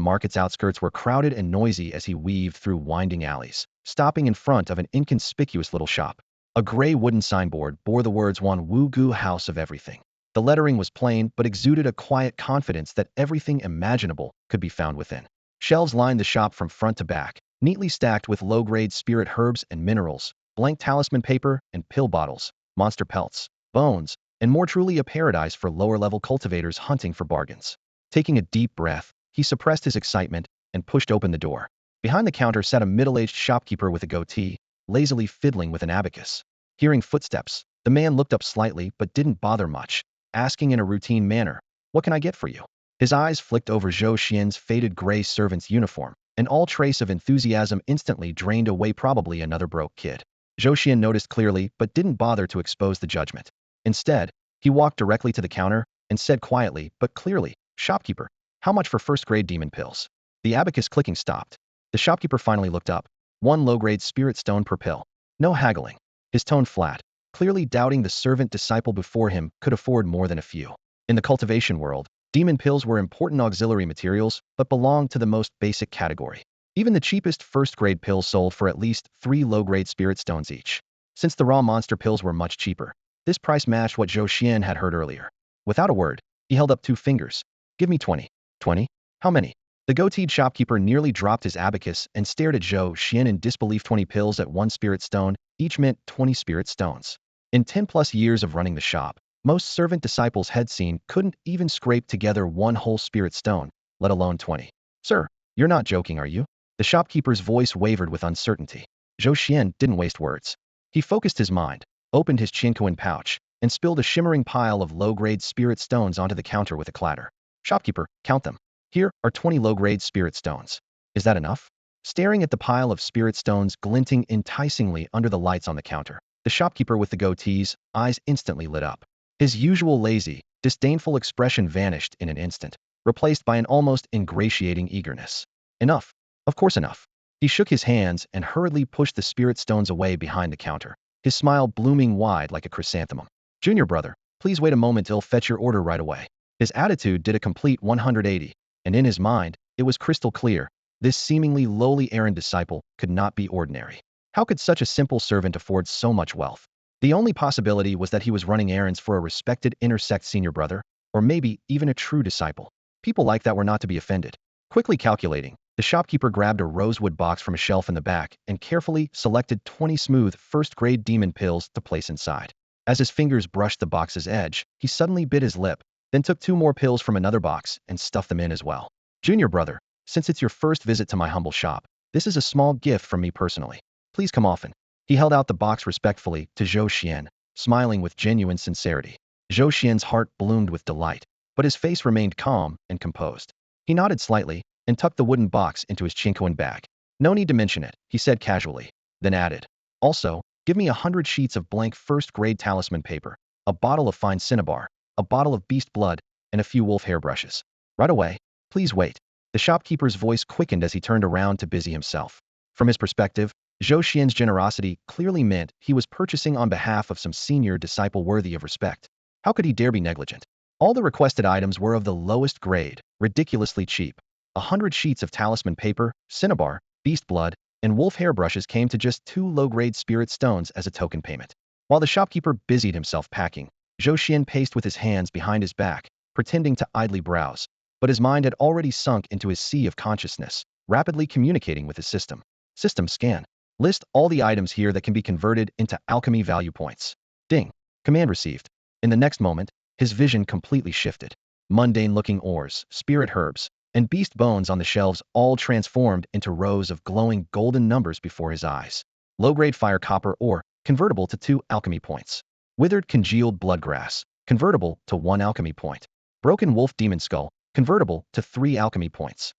market's outskirts were crowded and noisy as he weaved through winding alleys, stopping in front of an inconspicuous little shop. A gray wooden signboard bore the words "Wan Wu Gu House of Everything." The lettering was plain but exuded a quiet confidence that everything imaginable could be found within. Shelves lined the shop from front to back, neatly stacked with low-grade spirit herbs and minerals, blank talisman paper and pill bottles, monster pelts, bones, and more, truly a paradise for lower-level cultivators hunting for bargains. Taking a deep breath, he suppressed his excitement and pushed open the door. Behind the counter sat a middle-aged shopkeeper with a goatee, lazily fiddling with an abacus. Hearing footsteps, the man looked up slightly but didn't bother much, asking in a routine manner, "What can I get for you?" His eyes flicked over Zhou Xuan's faded gray servant's uniform, and all trace of enthusiasm instantly drained away. Probably another broke kid. Zhou Xuan noticed clearly but didn't bother to expose the judgment. Instead, he walked directly to the counter and said quietly but clearly, "Shopkeeper, how much for first-grade demon pills?" The abacus clicking stopped. The shopkeeper finally looked up. 1 low-grade spirit stone per pill. No haggling. His tone flat, clearly doubting the servant disciple before him could afford more than a few. In the cultivation world, demon pills were important auxiliary materials, but belonged to the most basic category. Even the cheapest first-grade pills sold for at least 3 low-grade spirit stones each. Since the raw monster pills were much cheaper, this price matched what Zhou Xuan had heard earlier. Without a word, he held up 2 fingers. Give me 20. 20? How many? The goateed shopkeeper nearly dropped his abacus and stared at Zhou Xuan in disbelief. 20 pills at 1 spirit stone, each meant 20 spirit stones. In 10+ years of running the shop, most servant disciples had seen couldn't even scrape together 1 whole spirit stone, let alone 20. Sir, you're not joking, are you? The shopkeeper's voice wavered with uncertainty. Zhou Xuan didn't waste words. He focused his mind, opened his chincoin pouch, and spilled a shimmering pile of low-grade spirit stones onto the counter with a clatter. Shopkeeper, count them. Here are 20 low-grade spirit stones. Is that enough? Staring at the pile of spirit stones glinting enticingly under the lights on the counter, the shopkeeper with the goatee's eyes instantly lit up. His usual lazy, disdainful expression vanished in an instant, replaced by an almost ingratiating eagerness. Enough. Of course enough. He shook his hands and hurriedly pushed the spirit stones away behind the counter, his smile blooming wide like a chrysanthemum. Junior brother, please wait a moment, I'll fetch your order right away. His attitude did a complete 180, and in his mind, it was crystal clear. This seemingly lowly errand disciple could not be ordinary. How could such a simple servant afford so much wealth? The only possibility was that he was running errands for a respected inner sect senior brother, or maybe even a true disciple. People like that were not to be offended. Quickly calculating, the shopkeeper grabbed a rosewood box from a shelf in the back and carefully selected 20 smooth, first-grade demon pills to place inside. As his fingers brushed the box's edge, he suddenly bit his lip, then took 2 more pills from another box and stuffed them in as well. Junior brother, since it's your first visit to my humble shop, this is a small gift from me personally. Please come often. He held out the box respectfully to Zhou Xuan, smiling with genuine sincerity. Zhou Xuan's heart bloomed with delight, but his face remained calm and composed. He nodded slightly and tucked the wooden box into his chincoin bag. No need to mention it, he said casually, then added. Also, give me 100 sheets of blank first-grade talisman paper, a bottle of fine cinnabar, a bottle of beast blood, and a few wolf hair brushes. Right away. Please wait. The shopkeeper's voice quickened as he turned around to busy himself. From his perspective, Zhou Xuan's generosity clearly meant he was purchasing on behalf of some senior disciple worthy of respect. How could he dare be negligent? All the requested items were of the lowest grade, ridiculously cheap. 100 sheets of talisman paper, cinnabar, beast blood, and wolf hair brushes came to just 2 low-grade spirit stones as a token payment. While the shopkeeper busied himself packing, Zhou Xuan paced with his hands behind his back, pretending to idly browse, but his mind had already sunk into his sea of consciousness, rapidly communicating with his system. System scan. List all the items here that can be converted into alchemy value points. Ding. Command received. In the next moment, his vision completely shifted. Mundane-looking ores, spirit herbs, and beast bones on the shelves all transformed into rows of glowing golden numbers before his eyes. Low-grade fire copper ore, convertible to 2 alchemy points. Withered congealed bloodgrass, convertible to 1 alchemy point. Broken wolf demon skull, convertible to 3 alchemy points.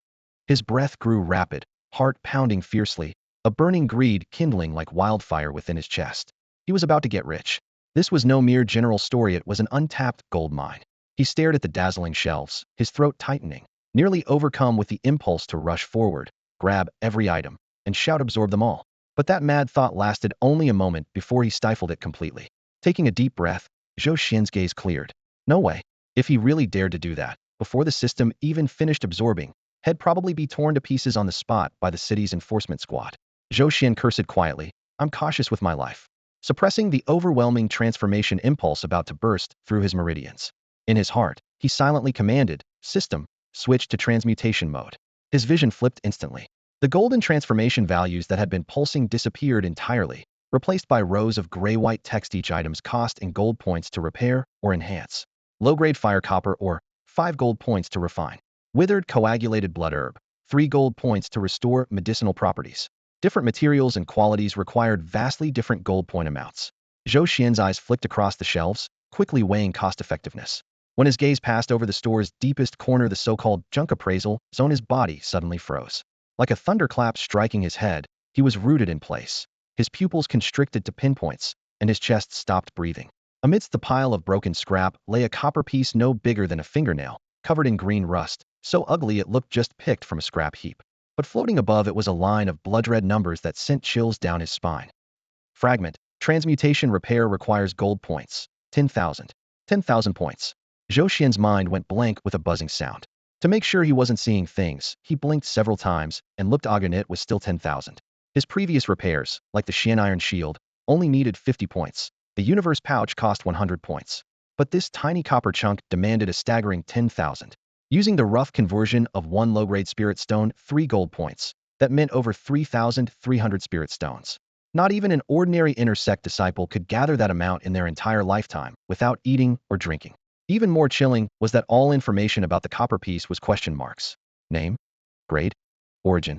His breath grew rapid, heart pounding fiercely, a burning greed kindling like wildfire within his chest. He was about to get rich. This was no mere general store, it was an untapped gold mine. He stared at the dazzling shelves, his throat tightening, nearly overcome with the impulse to rush forward, grab every item, and shout absorb them all. But that mad thought lasted only a moment before he stifled it completely. Taking a deep breath, Zhou Xuan's gaze cleared. No way. If he really dared to do that, before the system even finished absorbing, he'd probably be torn to pieces on the spot by the city's enforcement squad. Zhou Xuan cursed quietly. I'm cautious with my life. Suppressing the overwhelming transformation impulse about to burst through his meridians. In his heart, he silently commanded, System, switch to transmutation mode. His vision flipped instantly. The golden transformation values that had been pulsing disappeared entirely, replaced by rows of gray-white text. Each item's cost in gold points to repair or enhance. Low-grade fire copper ore, 5 gold points to refine. Withered coagulated blood herb, 3 gold points to restore medicinal properties. Different materials and qualities required vastly different gold point amounts. Zhou Xuan's eyes flicked across the shelves, quickly weighing cost-effectiveness. When his gaze passed over the store's deepest corner, the so-called junk appraisal zone, his body suddenly froze. Like a thunderclap striking his head, he was rooted in place. His pupils constricted to pinpoints, and his chest stopped breathing. Amidst the pile of broken scrap lay a copper piece no bigger than a fingernail, covered in green rust, so ugly it looked just picked from a scrap heap. But floating above it was a line of blood-red numbers that sent chills down his spine. Fragment. Transmutation repair requires gold points. 10,000. 10,000 points. Zhou Xian's mind went blank with a buzzing sound. To make sure he wasn't seeing things, he blinked several times and looked again. It was still 10,000. His previous repairs, like the Xian Iron Shield, only needed 50 points. The Universe Pouch cost 100 points. But this tiny copper chunk demanded a staggering 10,000. Using the rough conversion of 1 low-grade Spirit Stone, 3 gold points. That meant over 3,300 Spirit Stones. Not even an ordinary Inner Sect disciple could gather that amount in their entire lifetime without eating or drinking. Even more chilling was that all information about the copper piece was question marks. Name, grade, origin.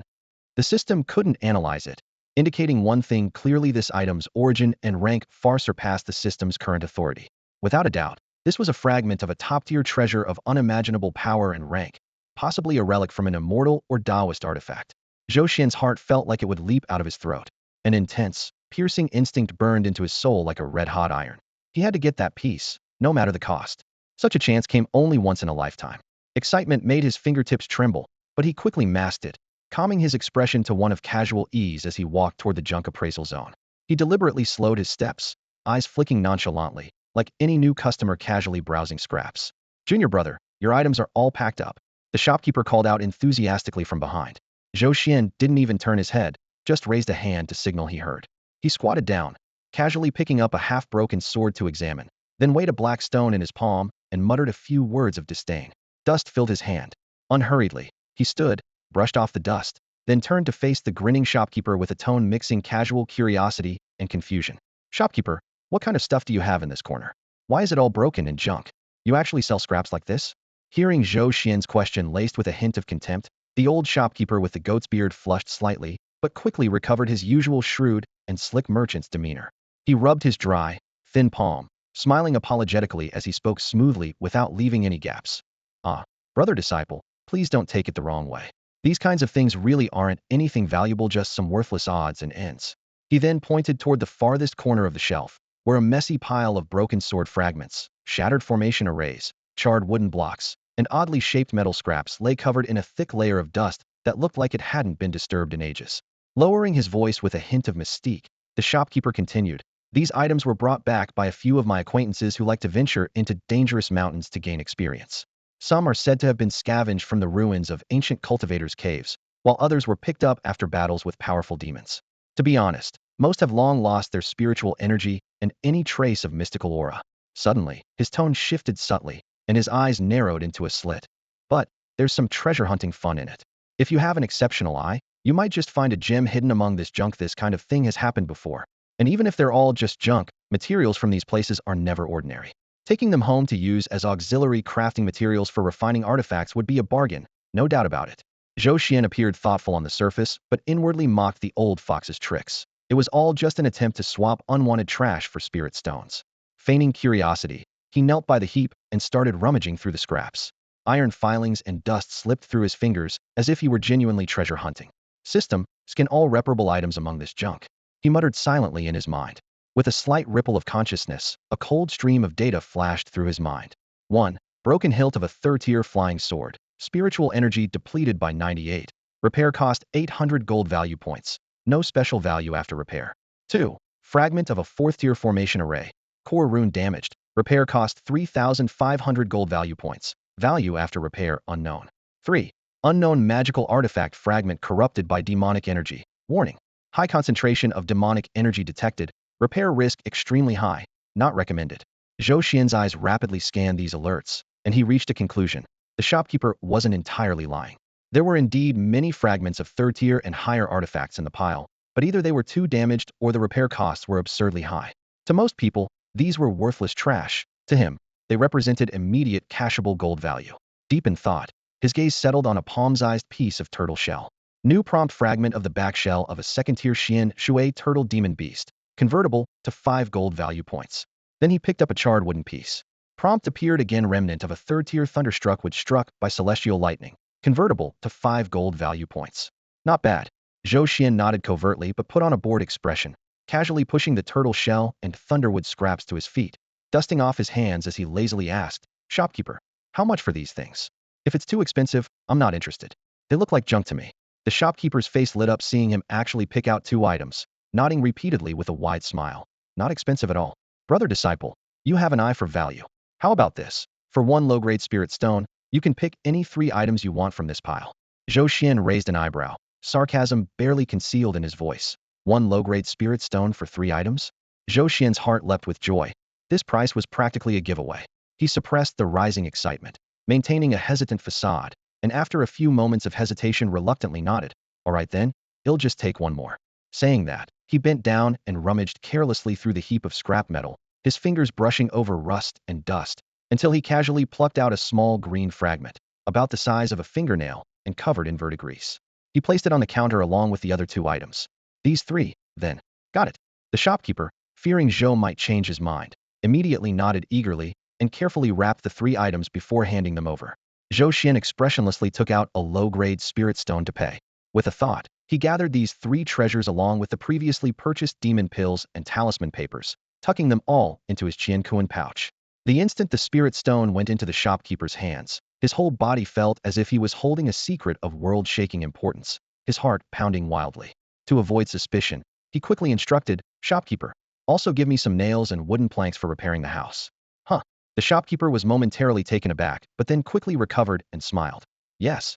The system couldn't analyze it, indicating one thing clearly: this item's origin and rank far surpassed the system's current authority. Without a doubt, this was a fragment of a top-tier treasure of unimaginable power and rank, possibly a relic from an immortal or Taoist artifact. Zhou Xian's heart felt like it would leap out of his throat. An intense, piercing instinct burned into his soul like a red-hot iron. He had to get that piece, no matter the cost. Such a chance came only once in a lifetime. Excitement made his fingertips tremble, but he quickly masked it, calming his expression to one of casual ease as he walked toward the junk appraisal zone. He deliberately slowed his steps, eyes flicking nonchalantly, like any new customer casually browsing scraps. "Junior brother, your items are all packed up," the shopkeeper called out enthusiastically from behind. Zhou Xian didn't even turn his head, just raised a hand to signal he heard. He squatted down, casually picking up a half-broken sword to examine, then weighed a black stone in his palm and muttered a few words of disdain. Dust filled his hand. Unhurriedly, he stood, brushed off the dust, then turned to face the grinning shopkeeper with a tone mixing casual curiosity and confusion. "Shopkeeper, what kind of stuff do you have in this corner? Why is it all broken and junk? You actually sell scraps like this?" Hearing Zhou Xian's question laced with a hint of contempt, the old shopkeeper with the goat's beard flushed slightly, but quickly recovered his usual shrewd and slick merchant's demeanor. He rubbed his dry, thin palm, smiling apologetically as he spoke smoothly without leaving any gaps. "Ah, brother disciple, please don't take it the wrong way. These kinds of things really aren't anything valuable, just some worthless odds and ends." He then pointed toward the farthest corner of the shelf, where a messy pile of broken sword fragments, shattered formation arrays, charred wooden blocks, and oddly shaped metal scraps lay covered in a thick layer of dust that looked like it hadn't been disturbed in ages. Lowering his voice with a hint of mystique, the shopkeeper continued, "These items were brought back by a few of my acquaintances who like to venture into dangerous mountains to gain experience. Some are said to have been scavenged from the ruins of ancient cultivators' caves, while others were picked up after battles with powerful demons. To be honest, most have long lost their spiritual energy and any trace of mystical aura." Suddenly, his tone shifted subtly, and his eyes narrowed into a slit. "But there's some treasure hunting fun in it. If you have an exceptional eye, you might just find a gem hidden among this junk. This kind of thing has happened before. And even if they're all just junk, materials from these places are never ordinary. Taking them home to use as auxiliary crafting materials for refining artifacts would be a bargain, no doubt about it." Zhou Xian appeared thoughtful on the surface, but inwardly mocked the old fox's tricks. It was all just an attempt to swap unwanted trash for spirit stones. Feigning curiosity, he knelt by the heap and started rummaging through the scraps. Iron filings and dust slipped through his fingers as if he were genuinely treasure hunting. "System, skin all reparable items among this junk," he muttered silently in his mind. With a slight ripple of consciousness, a cold stream of data flashed through his mind. 1. Broken hilt of a third-tier flying sword. Spiritual energy depleted by 98. Repair cost 800 gold value points. No special value after repair. 2. Fragment of a fourth-tier formation array. Core rune damaged. Repair cost 3,500 gold value points. Value after repair unknown. 3. Unknown magical artifact fragment corrupted by demonic energy. Warning: high concentration of demonic energy detected. Repair risk extremely high. Not recommended. Zhou Xian's eyes rapidly scanned these alerts, and he reached a conclusion. The shopkeeper wasn't entirely lying. There were indeed many fragments of third-tier and higher artifacts in the pile, but either they were too damaged or the repair costs were absurdly high. To most people, these were worthless trash. To him, they represented immediate cashable gold value. Deep in thought, his gaze settled on a palm-sized piece of turtle shell. New prompt: fragment of the back shell of a second-tier Xian Shui turtle demon beast. Convertible to 5 gold value points. Then he picked up a charred wooden piece. Prompt appeared again: remnant of a third-tier thunderstruck wood struck by celestial lightning. Convertible to 5 gold value points. Not bad. Zhou Xian nodded covertly but put on a bored expression, casually pushing the turtle shell and thunderwood scraps to his feet, dusting off his hands as he lazily asked, "Shopkeeper, how much for these things? If it's too expensive, I'm not interested. They look like junk to me." The shopkeeper's face lit up seeing him actually pick out 2 items, nodding repeatedly with a wide smile. "Not expensive at all. Brother disciple, you have an eye for value. How about this? For one low-grade spirit stone, you can pick any 3 items you want from this pile. Zhou Xuan raised an eyebrow, sarcasm barely concealed in his voice. 1 low-grade spirit stone for 3 items? Zhou Xian's heart leapt with joy. This price was practically a giveaway. He suppressed the rising excitement, maintaining a hesitant facade, and after a few moments of hesitation reluctantly nodded. All right then, I'll just take 1 more. Saying that, he bent down and rummaged carelessly through the heap of scrap metal, his fingers brushing over rust and dust, until he casually plucked out a small green fragment, about the size of a fingernail and covered in verdigris. He placed it on the counter along with the other 2 items. These 3, then. Got it. The shopkeeper, fearing Zhou might change his mind, immediately nodded eagerly and carefully wrapped the 3 items before handing them over. Zhou Xian expressionlessly took out a low-grade spirit stone to pay. With a thought, he gathered these 3 treasures along with the previously purchased demon pills and talisman papers, tucking them all into his Qiankuan pouch. The instant the spirit stone went into the shopkeeper's hands, his whole body felt as if he was holding a secret of world-shaking importance, his heart pounding wildly. To avoid suspicion, he quickly instructed, "Shopkeeper, also give me some nails and wooden planks for repairing the house." Huh. The shopkeeper was momentarily taken aback, but then quickly recovered and smiled. Yes.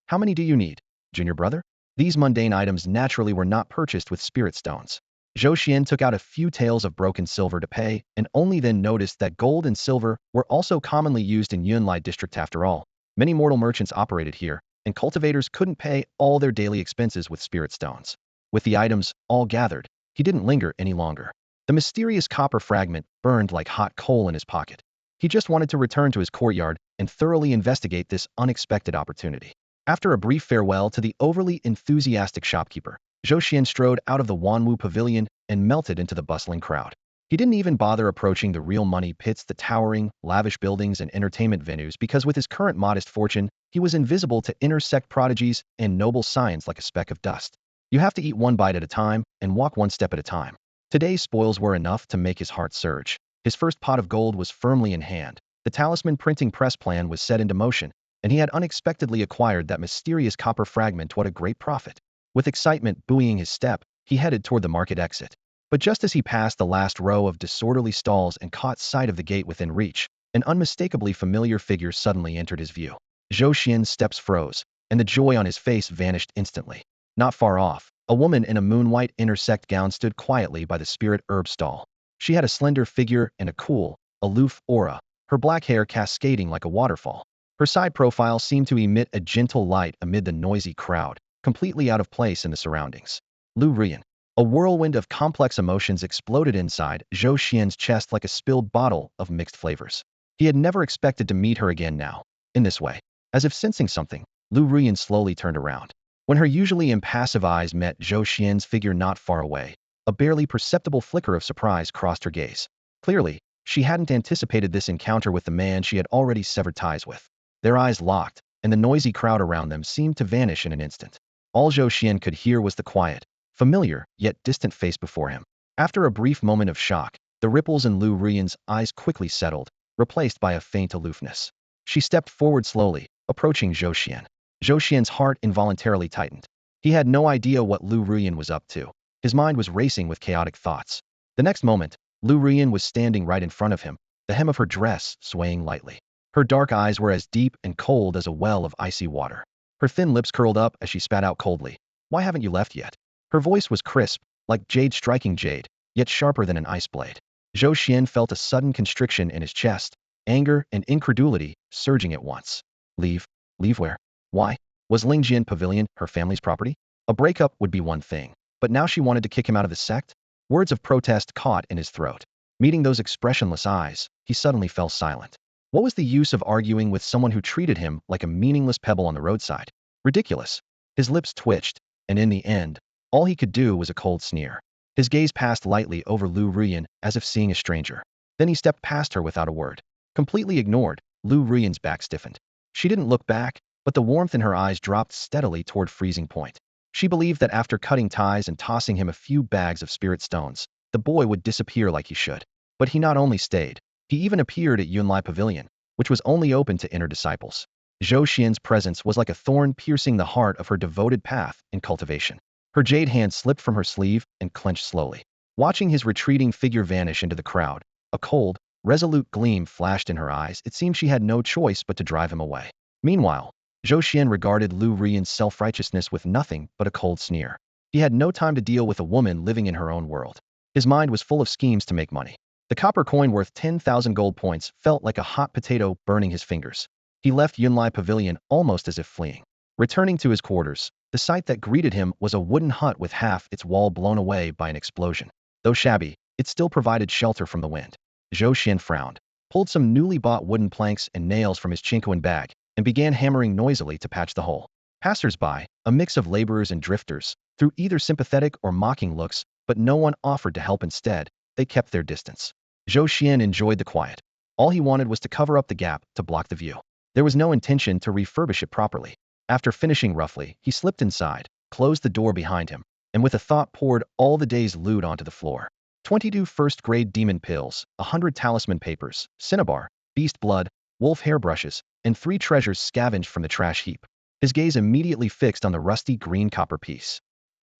How many do you need, junior brother? These mundane items naturally were not purchased with spirit stones. Zhou Xian took out a few taels of broken silver to pay, and only then noticed that gold and silver were also commonly used in Yunlai district after all. Many mortal merchants operated here, and cultivators couldn't pay all their daily expenses with spirit stones. With the items all gathered, he didn't linger any longer. The mysterious copper fragment burned like hot coal in his pocket. He just wanted to return to his courtyard and thoroughly investigate this unexpected opportunity. After a brief farewell to the overly enthusiastic shopkeeper, Zhou Xian strode out of the Wanwu pavilion and melted into the bustling crowd. He didn't even bother approaching the real money pits, the towering, lavish buildings and entertainment venues, because with his current modest fortune, he was invisible to inner sect prodigies and noble scions like a speck of dust. You have to eat 1 bite at a time and walk 1 step at a time. Today's spoils were enough to make his heart surge. His first pot of gold was firmly in hand. The talisman printing press plan was set into motion, and he had unexpectedly acquired that mysterious copper fragment. What a great profit! With excitement buoying his step, he headed toward the market exit. But just as he passed the last row of disorderly stalls and caught sight of the gate within reach, an unmistakably familiar figure suddenly entered his view. Zhou Xian's steps froze, and the joy on his face vanished instantly. Not far off, a woman in a moon-white inner sect gown stood quietly by the spirit herb stall. She had a slender figure and a cool, aloof aura, her black hair cascading like a waterfall. Her side profile seemed to emit a gentle light amid the noisy crowd, completely out of place in the surroundings. Lu Rian. A whirlwind of complex emotions exploded inside Zhou Xian's chest like a spilled bottle of mixed flavors. He had never expected to meet her again now, in this way. As if sensing something, Lu Rian slowly turned around. When her usually impassive eyes met Zhou Xian's figure not far away, a barely perceptible flicker of surprise crossed her gaze. Clearly, she hadn't anticipated this encounter with the man she had already severed ties with. Their eyes locked, and the noisy crowd around them seemed to vanish in an instant. All Zhou Xian could hear was the quiet, familiar, yet distant face before him. After a brief moment of shock, the ripples in Lu Rian's eyes quickly settled, replaced by a faint aloofness. She stepped forward slowly, approaching Zhou Xian. Zhou Xian's heart involuntarily tightened. He had no idea what Lu Rian was up to. His mind was racing with chaotic thoughts. The next moment, Lu Rian was standing right in front of him, the hem of her dress swaying lightly. Her dark eyes were as deep and cold as a well of icy water. Her thin lips curled up as she spat out coldly. "Why haven't you left yet?" Her voice was crisp, like jade striking jade, yet sharper than an ice blade. Zhou Xian felt a sudden constriction in his chest, anger and incredulity surging at once. Leave? Leave where? Why? Was Lingjian Pavilion her family's property? A breakup would be one thing, but now she wanted to kick him out of the sect? Words of protest caught in his throat. Meeting those expressionless eyes, he suddenly fell silent. What was the use of arguing with someone who treated him like a meaningless pebble on the roadside? Ridiculous. His lips twitched, and in the end, all he could do was a cold sneer. His gaze passed lightly over Lu Rian as if seeing a stranger. Then he stepped past her without a word. Completely ignored, Lu Rian's back stiffened. She didn't look back, but the warmth in her eyes dropped steadily toward freezing point. She believed that after cutting ties and tossing him a few bags of spirit stones, the boy would disappear like he should. But he not only stayed, he even appeared at Yunlai Pavilion, which was only open to inner disciples. Zhou Xian's presence was like a thorn piercing the heart of her devoted path in cultivation. Her jade hand slipped from her sleeve and clenched slowly. Watching his retreating figure vanish into the crowd, a cold, Resolute gleam flashed in her eyes. It seemed she had no choice but to drive him away. Meanwhile, Zhou Xuan regarded Lu Rian's self-righteousness with nothing but a cold sneer. He had no time to deal with a woman living in her own world. His mind was full of schemes to make money. The copper coin worth 10,000 gold points felt like a hot potato burning his fingers. He left Yunlai Pavilion almost as if fleeing. Returning to his quarters, the sight that greeted him was a wooden hut with half its wall blown away by an explosion. Though shabby, it still provided shelter from the wind. Zhou Xuan frowned, pulled some newly bought wooden planks and nails from his Chinquan bag, and began hammering noisily to patch the hole. Passers-by, a mix of laborers and drifters, threw either sympathetic or mocking looks, but no one offered to help. Instead, they kept their distance. Zhou Xuan enjoyed the quiet. All he wanted was to cover up the gap to block the view. There was no intention to refurbish it properly. After finishing roughly, he slipped inside, closed the door behind him, and with a thought poured all the day's loot onto the floor. 22 first-grade demon pills, 100 talisman papers, cinnabar, beast blood, wolf hairbrushes, and 3 treasures scavenged from the trash heap. His gaze immediately fixed on the rusty green copper piece.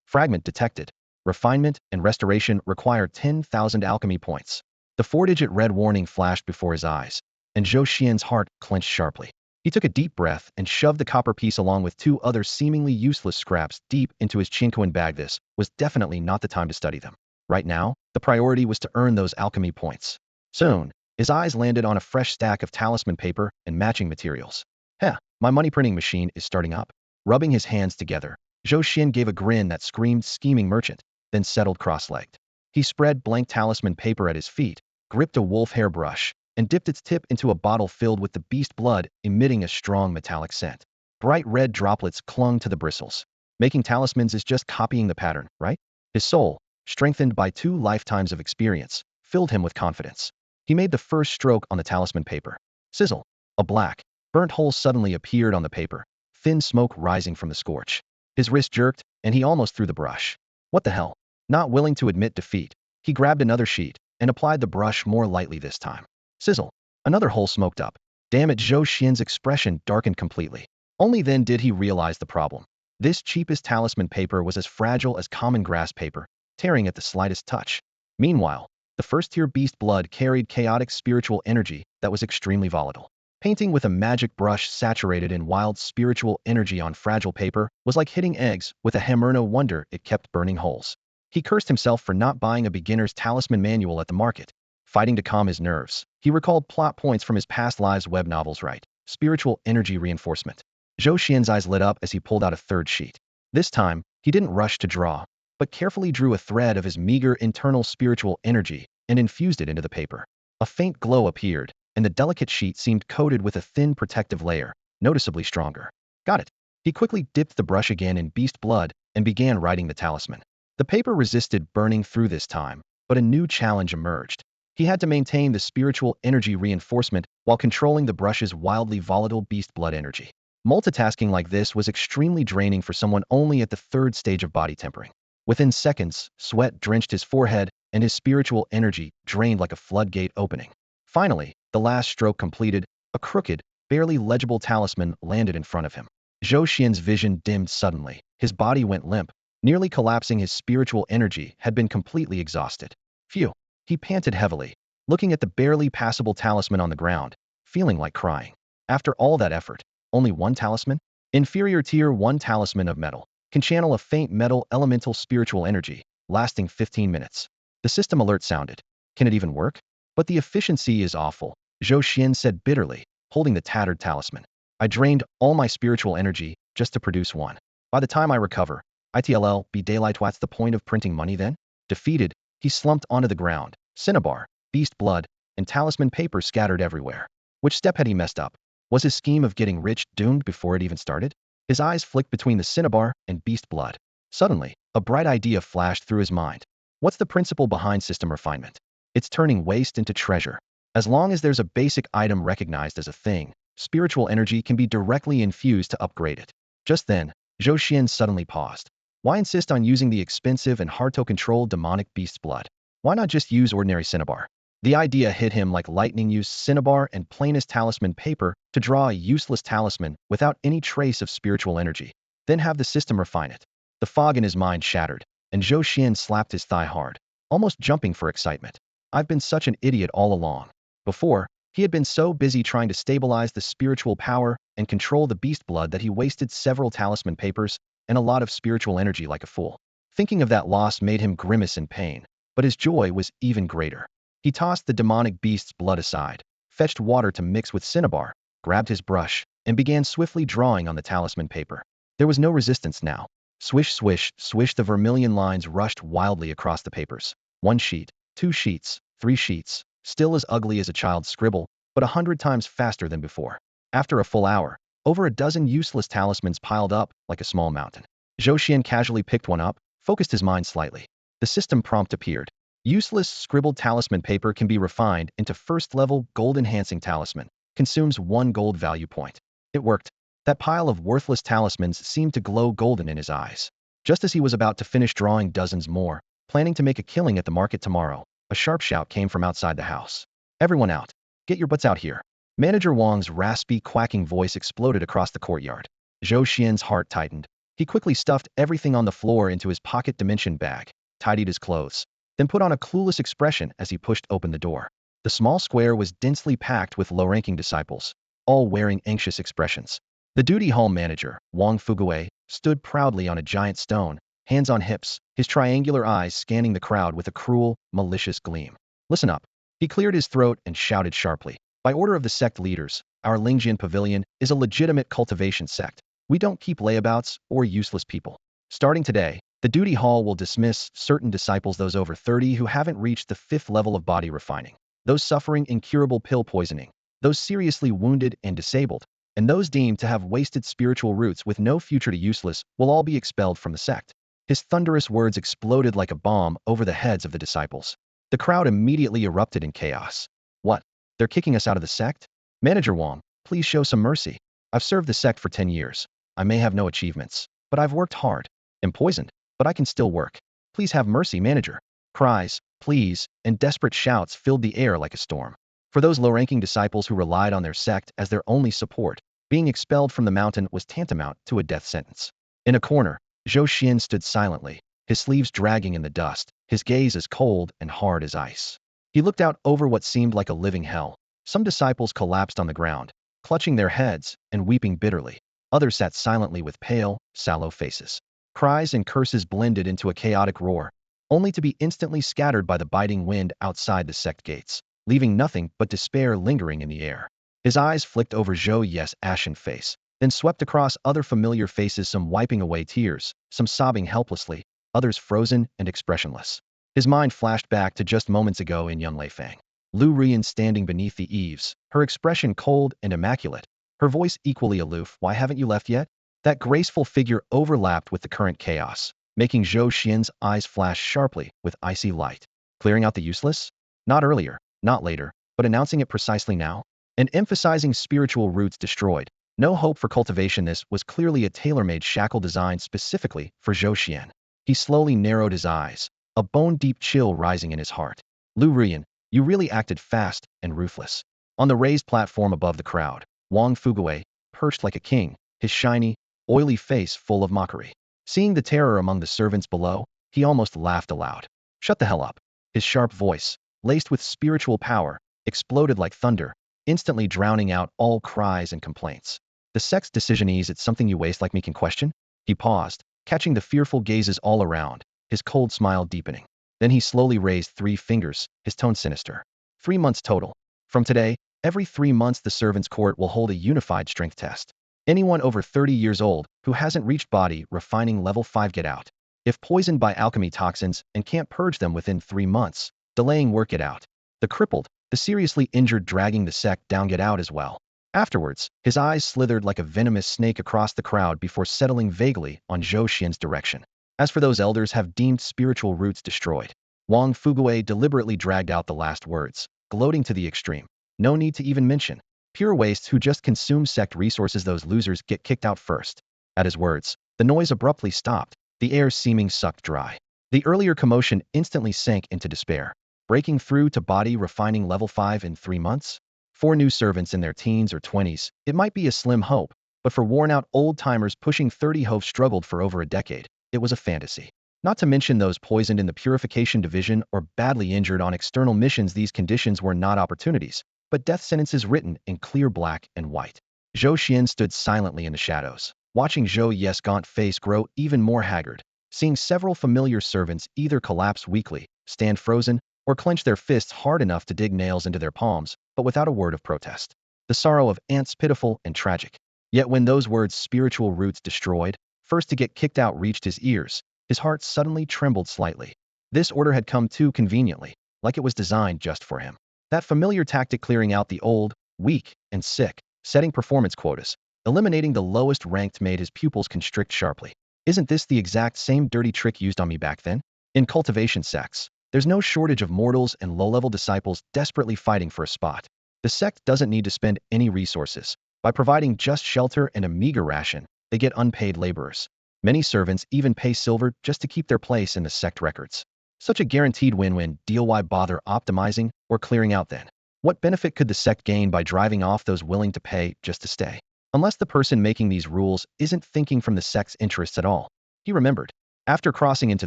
Fragment detected. Refinement and restoration require 10,000 alchemy points. The 4-digit red warning flashed before his eyes, and Zhou Xuan's heart clenched sharply. He took a deep breath and shoved the copper piece along with 2 other seemingly useless scraps deep into his Chinquan bag. This was definitely not the time to study them. Right now, the priority was to earn those alchemy points. Soon, his eyes landed on a fresh stack of talisman paper and matching materials. Heh, my money printing machine is starting up. Rubbing his hands together, Zhou Xuan gave a grin that screamed scheming merchant, then settled cross-legged. He spread blank talisman paper at his feet, gripped a wolf hair brush, and dipped its tip into a bottle filled with the beast blood, emitting a strong metallic scent. Bright red droplets clung to the bristles. Making talismans is just copying the pattern, right? His soul, strengthened by 2 lifetimes of experience, filled him with confidence. He made the first stroke on the talisman paper. Sizzle! A black, burnt hole suddenly appeared on the paper, thin smoke rising from the scorch. His wrist jerked, and he almost threw the brush. What the hell? Not willing to admit defeat, he grabbed another sheet and applied the brush more lightly this time. Sizzle! Another hole smoked up. Damn it, Zhou Xuan's expression darkened completely. Only then did he realize the problem. This cheapest talisman paper was as fragile as common grass paper, tearing at the slightest touch. Meanwhile, the first-tier beast blood carried chaotic spiritual energy that was extremely volatile. Painting with a magic brush saturated in wild spiritual energy on fragile paper was like hitting eggs with a hammer. No wonder it kept burning holes. He cursed himself for not buying a beginner's talisman manual at the market. Fighting to calm his nerves, he recalled plot points from his past lives web novels. Right, spiritual energy reinforcement. Zhou Xuan's eyes lit up as he pulled out a 3rd sheet. This time, he didn't rush to draw, but carefully drew a thread of his meager internal spiritual energy and infused it into the paper. A faint glow appeared, and the delicate sheet seemed coated with a thin protective layer, noticeably stronger. Got it. He quickly dipped the brush again in beast blood and began writing the talisman. The paper resisted burning through this time, but a new challenge emerged. He had to maintain the spiritual energy reinforcement while controlling the brush's wildly volatile beast blood energy. Multitasking like this was extremely draining for someone only at the 3rd stage of body tempering. Within seconds, sweat drenched his forehead, and his spiritual energy drained like a floodgate opening. Finally, the last stroke completed, a crooked, barely legible talisman landed in front of him. Zhou Xuan's vision dimmed suddenly. His body went limp, nearly collapsing. His spiritual energy had been completely exhausted. Phew! He panted heavily, looking at the barely passable talisman on the ground, feeling like crying. After all that effort, only 1 talisman? Inferior tier 1 talisman of metal can channel a faint metal elemental spiritual energy, lasting 15 minutes. The system alert sounded. Can it even work? But the efficiency is awful, Zhou Xuan said bitterly, holding the tattered talisman. I drained all my spiritual energy just to produce 1. By the time I recover, it'll be daylight. What's the point of printing money then? Defeated, he slumped onto the ground, cinnabar, beast blood, and talisman paper scattered everywhere. Which step had he messed up? Was his scheme of getting rich doomed before it even started? His eyes flicked between the cinnabar and beast blood. Suddenly, a bright idea flashed through his mind. What's the principle behind system refinement? It's turning waste into treasure. As long as there's a basic item recognized as a thing, spiritual energy can be directly infused to upgrade it. Just then, Zhou Xuan suddenly paused. Why insist on using the expensive and hard-to-control demonic beast's blood? Why not just use ordinary cinnabar? The idea hit him like lightning. Use cinnabar and plainest talisman paper to draw a useless talisman without any trace of spiritual energy. Then have the system refine it. The fog in his mind shattered, and Zhou Xuan slapped his thigh hard, almost jumping for excitement. I've been such an idiot all along. Before, he had been so busy trying to stabilize the spiritual power and control the beast blood that he wasted several talisman papers and a lot of spiritual energy like a fool. Thinking of that loss made him grimace in pain, but his joy was even greater. He tossed the demonic beast's blood aside, fetched water to mix with cinnabar, grabbed his brush, and began swiftly drawing on the talisman paper. There was no resistance now. Swish, swish, swish, the vermilion lines rushed wildly across the papers. 1 sheet, 2 sheets, 3 sheets, still as ugly as a child's scribble, but 100 times faster than before. After a full hour, over a dozen useless talismans piled up like a small mountain. Zhou Xuan casually picked one up, focused his mind slightly. The system prompt appeared. Useless scribbled talisman paper can be refined into first-level gold-enhancing talisman. Consumes 1 gold value point. It worked. That pile of worthless talismans seemed to glow golden in his eyes. Just as he was about to finish drawing dozens more, planning to make a killing at the market tomorrow, a sharp shout came from outside the house. Everyone out. Get your butts out here. Manager Wang's raspy, quacking voice exploded across the courtyard. Zhou Xian's heart tightened. He quickly stuffed everything on the floor into his pocket dimension bag, tidied his clothes, then put on a clueless expression as he pushed open the door. The small square was densely packed with low-ranking disciples, all wearing anxious expressions. The duty hall manager, Wang Fuguei, stood proudly on a giant stone, hands on hips, his triangular eyes scanning the crowd with a cruel, malicious gleam. Listen up. He cleared his throat and shouted sharply. By order of the sect leaders, our Lingjian Pavilion is a legitimate cultivation sect. We don't keep layabouts or useless people. Starting today, the duty hall will dismiss certain disciples, those over 30 who haven't reached the 5th level of body refining, those suffering incurable pill poisoning, those seriously wounded and disabled, and those deemed to have wasted spiritual roots with no future to useless will all be expelled from the sect. His thunderous words exploded like a bomb over the heads of the disciples. The crowd immediately erupted in chaos. What? They're kicking us out of the sect? Manager Wang, please show some mercy. I've served the sect for 10 years. I may have no achievements, but I've worked hard. Am poisoned, but I can still work. Please have mercy, manager. Cries, pleas, and desperate shouts filled the air like a storm. For those low-ranking disciples who relied on their sect as their only support, being expelled from the mountain was tantamount to a death sentence. In a corner, Zhou Xian stood silently, his sleeves dragging in the dust, his gaze as cold and hard as ice. He looked out over what seemed like a living hell. Some disciples collapsed on the ground, clutching their heads and weeping bitterly. Others sat silently with pale, sallow faces. Cries and curses blended into a chaotic roar, only to be instantly scattered by the biting wind outside the sect gates, leaving nothing but despair lingering in the air. His eyes flicked over Zhou Ye's ashen face, then swept across other familiar faces, some wiping away tears, some sobbing helplessly, others frozen and expressionless. His mind flashed back to just moments ago in Yunleifang. Lu Rian standing beneath the eaves, her expression cold and immaculate, her voice equally aloof. Why haven't you left yet? That graceful figure overlapped with the current chaos, making Zhou Xian's eyes flash sharply with icy light. Clearing out the useless? Not earlier, not later, but announcing it precisely now? And emphasizing spiritual roots destroyed. No hope for cultivation. This was clearly a tailor-made shackle designed specifically for Zhou Xian. He slowly narrowed his eyes, a bone-deep chill rising in his heart. Lu Rian, you really acted fast and ruthless. On the raised platform above the crowd, Wang Fuguei, perched like a king, his shiny, oily face full of mockery. Seeing the terror among the servants below, he almost laughed aloud. Shut the hell up. His sharp voice, laced with spiritual power, exploded like thunder, instantly drowning out all cries and complaints. The sect's decision, is it something you waste like me can question? He paused, catching the fearful gazes all around, his cold smile deepening. Then he slowly raised 3 fingers, his tone sinister. 3 months total. From today, every 3 months the servants' court will hold a unified strength test. Anyone over 30 years old who hasn't reached body refining level 5 get out. If poisoned by alchemy toxins and can't purge them within 3 months, delaying work, get out. The crippled, the seriously injured dragging the sect down get out as well. Afterwards, his eyes slithered like a venomous snake across the crowd before settling vaguely on Zhou Xian's direction. As for those elders have deemed spiritual roots destroyed. Wang Fuguei deliberately dragged out the last words, gloating to the extreme. No need to even mention. Pure wastes who just consume sect resources, those losers get kicked out first. At his words, the noise abruptly stopped, the air seeming sucked dry. The earlier commotion instantly sank into despair. Breaking through to body refining level 5 in 3 months? 4 new servants in their teens or 20s, it might be a slim hope, but for worn-out old-timers pushing 30 who've struggled for over a decade, it was a fantasy. Not to mention those poisoned in the purification division or badly injured on external missions, these conditions were not opportunities. but death sentences written in clear black and white. Zhou Xuan stood silently in the shadows, watching Zhou Ye's gaunt face grow even more haggard, seeing several familiar servants either collapse weakly, stand frozen, or clench their fists hard enough to dig nails into their palms, but without a word of protest. The sorrow of ants pitiful and tragic. Yet when those words spiritual roots destroyed, first to get kicked out reached his ears, his heart suddenly trembled slightly. This order had come too conveniently, like it was designed just for him. That familiar tactic clearing out the old, weak, and sick, setting performance quotas, eliminating the lowest ranked made his pupils constrict sharply. Isn't this the exact same dirty trick used on me back then? In cultivation sects, there's no shortage of mortals and low-level disciples desperately fighting for a spot. The sect doesn't need to spend any resources. By providing just shelter and a meager ration, they get unpaid laborers. Many servants even pay silver just to keep their place in the sect records. Such a guaranteed win-win deal. Why bother optimizing or clearing out then? What benefit could the sect gain by driving off those willing to pay just to stay? Unless the person making these rules isn't thinking from the sect's interests at all. He remembered. After crossing into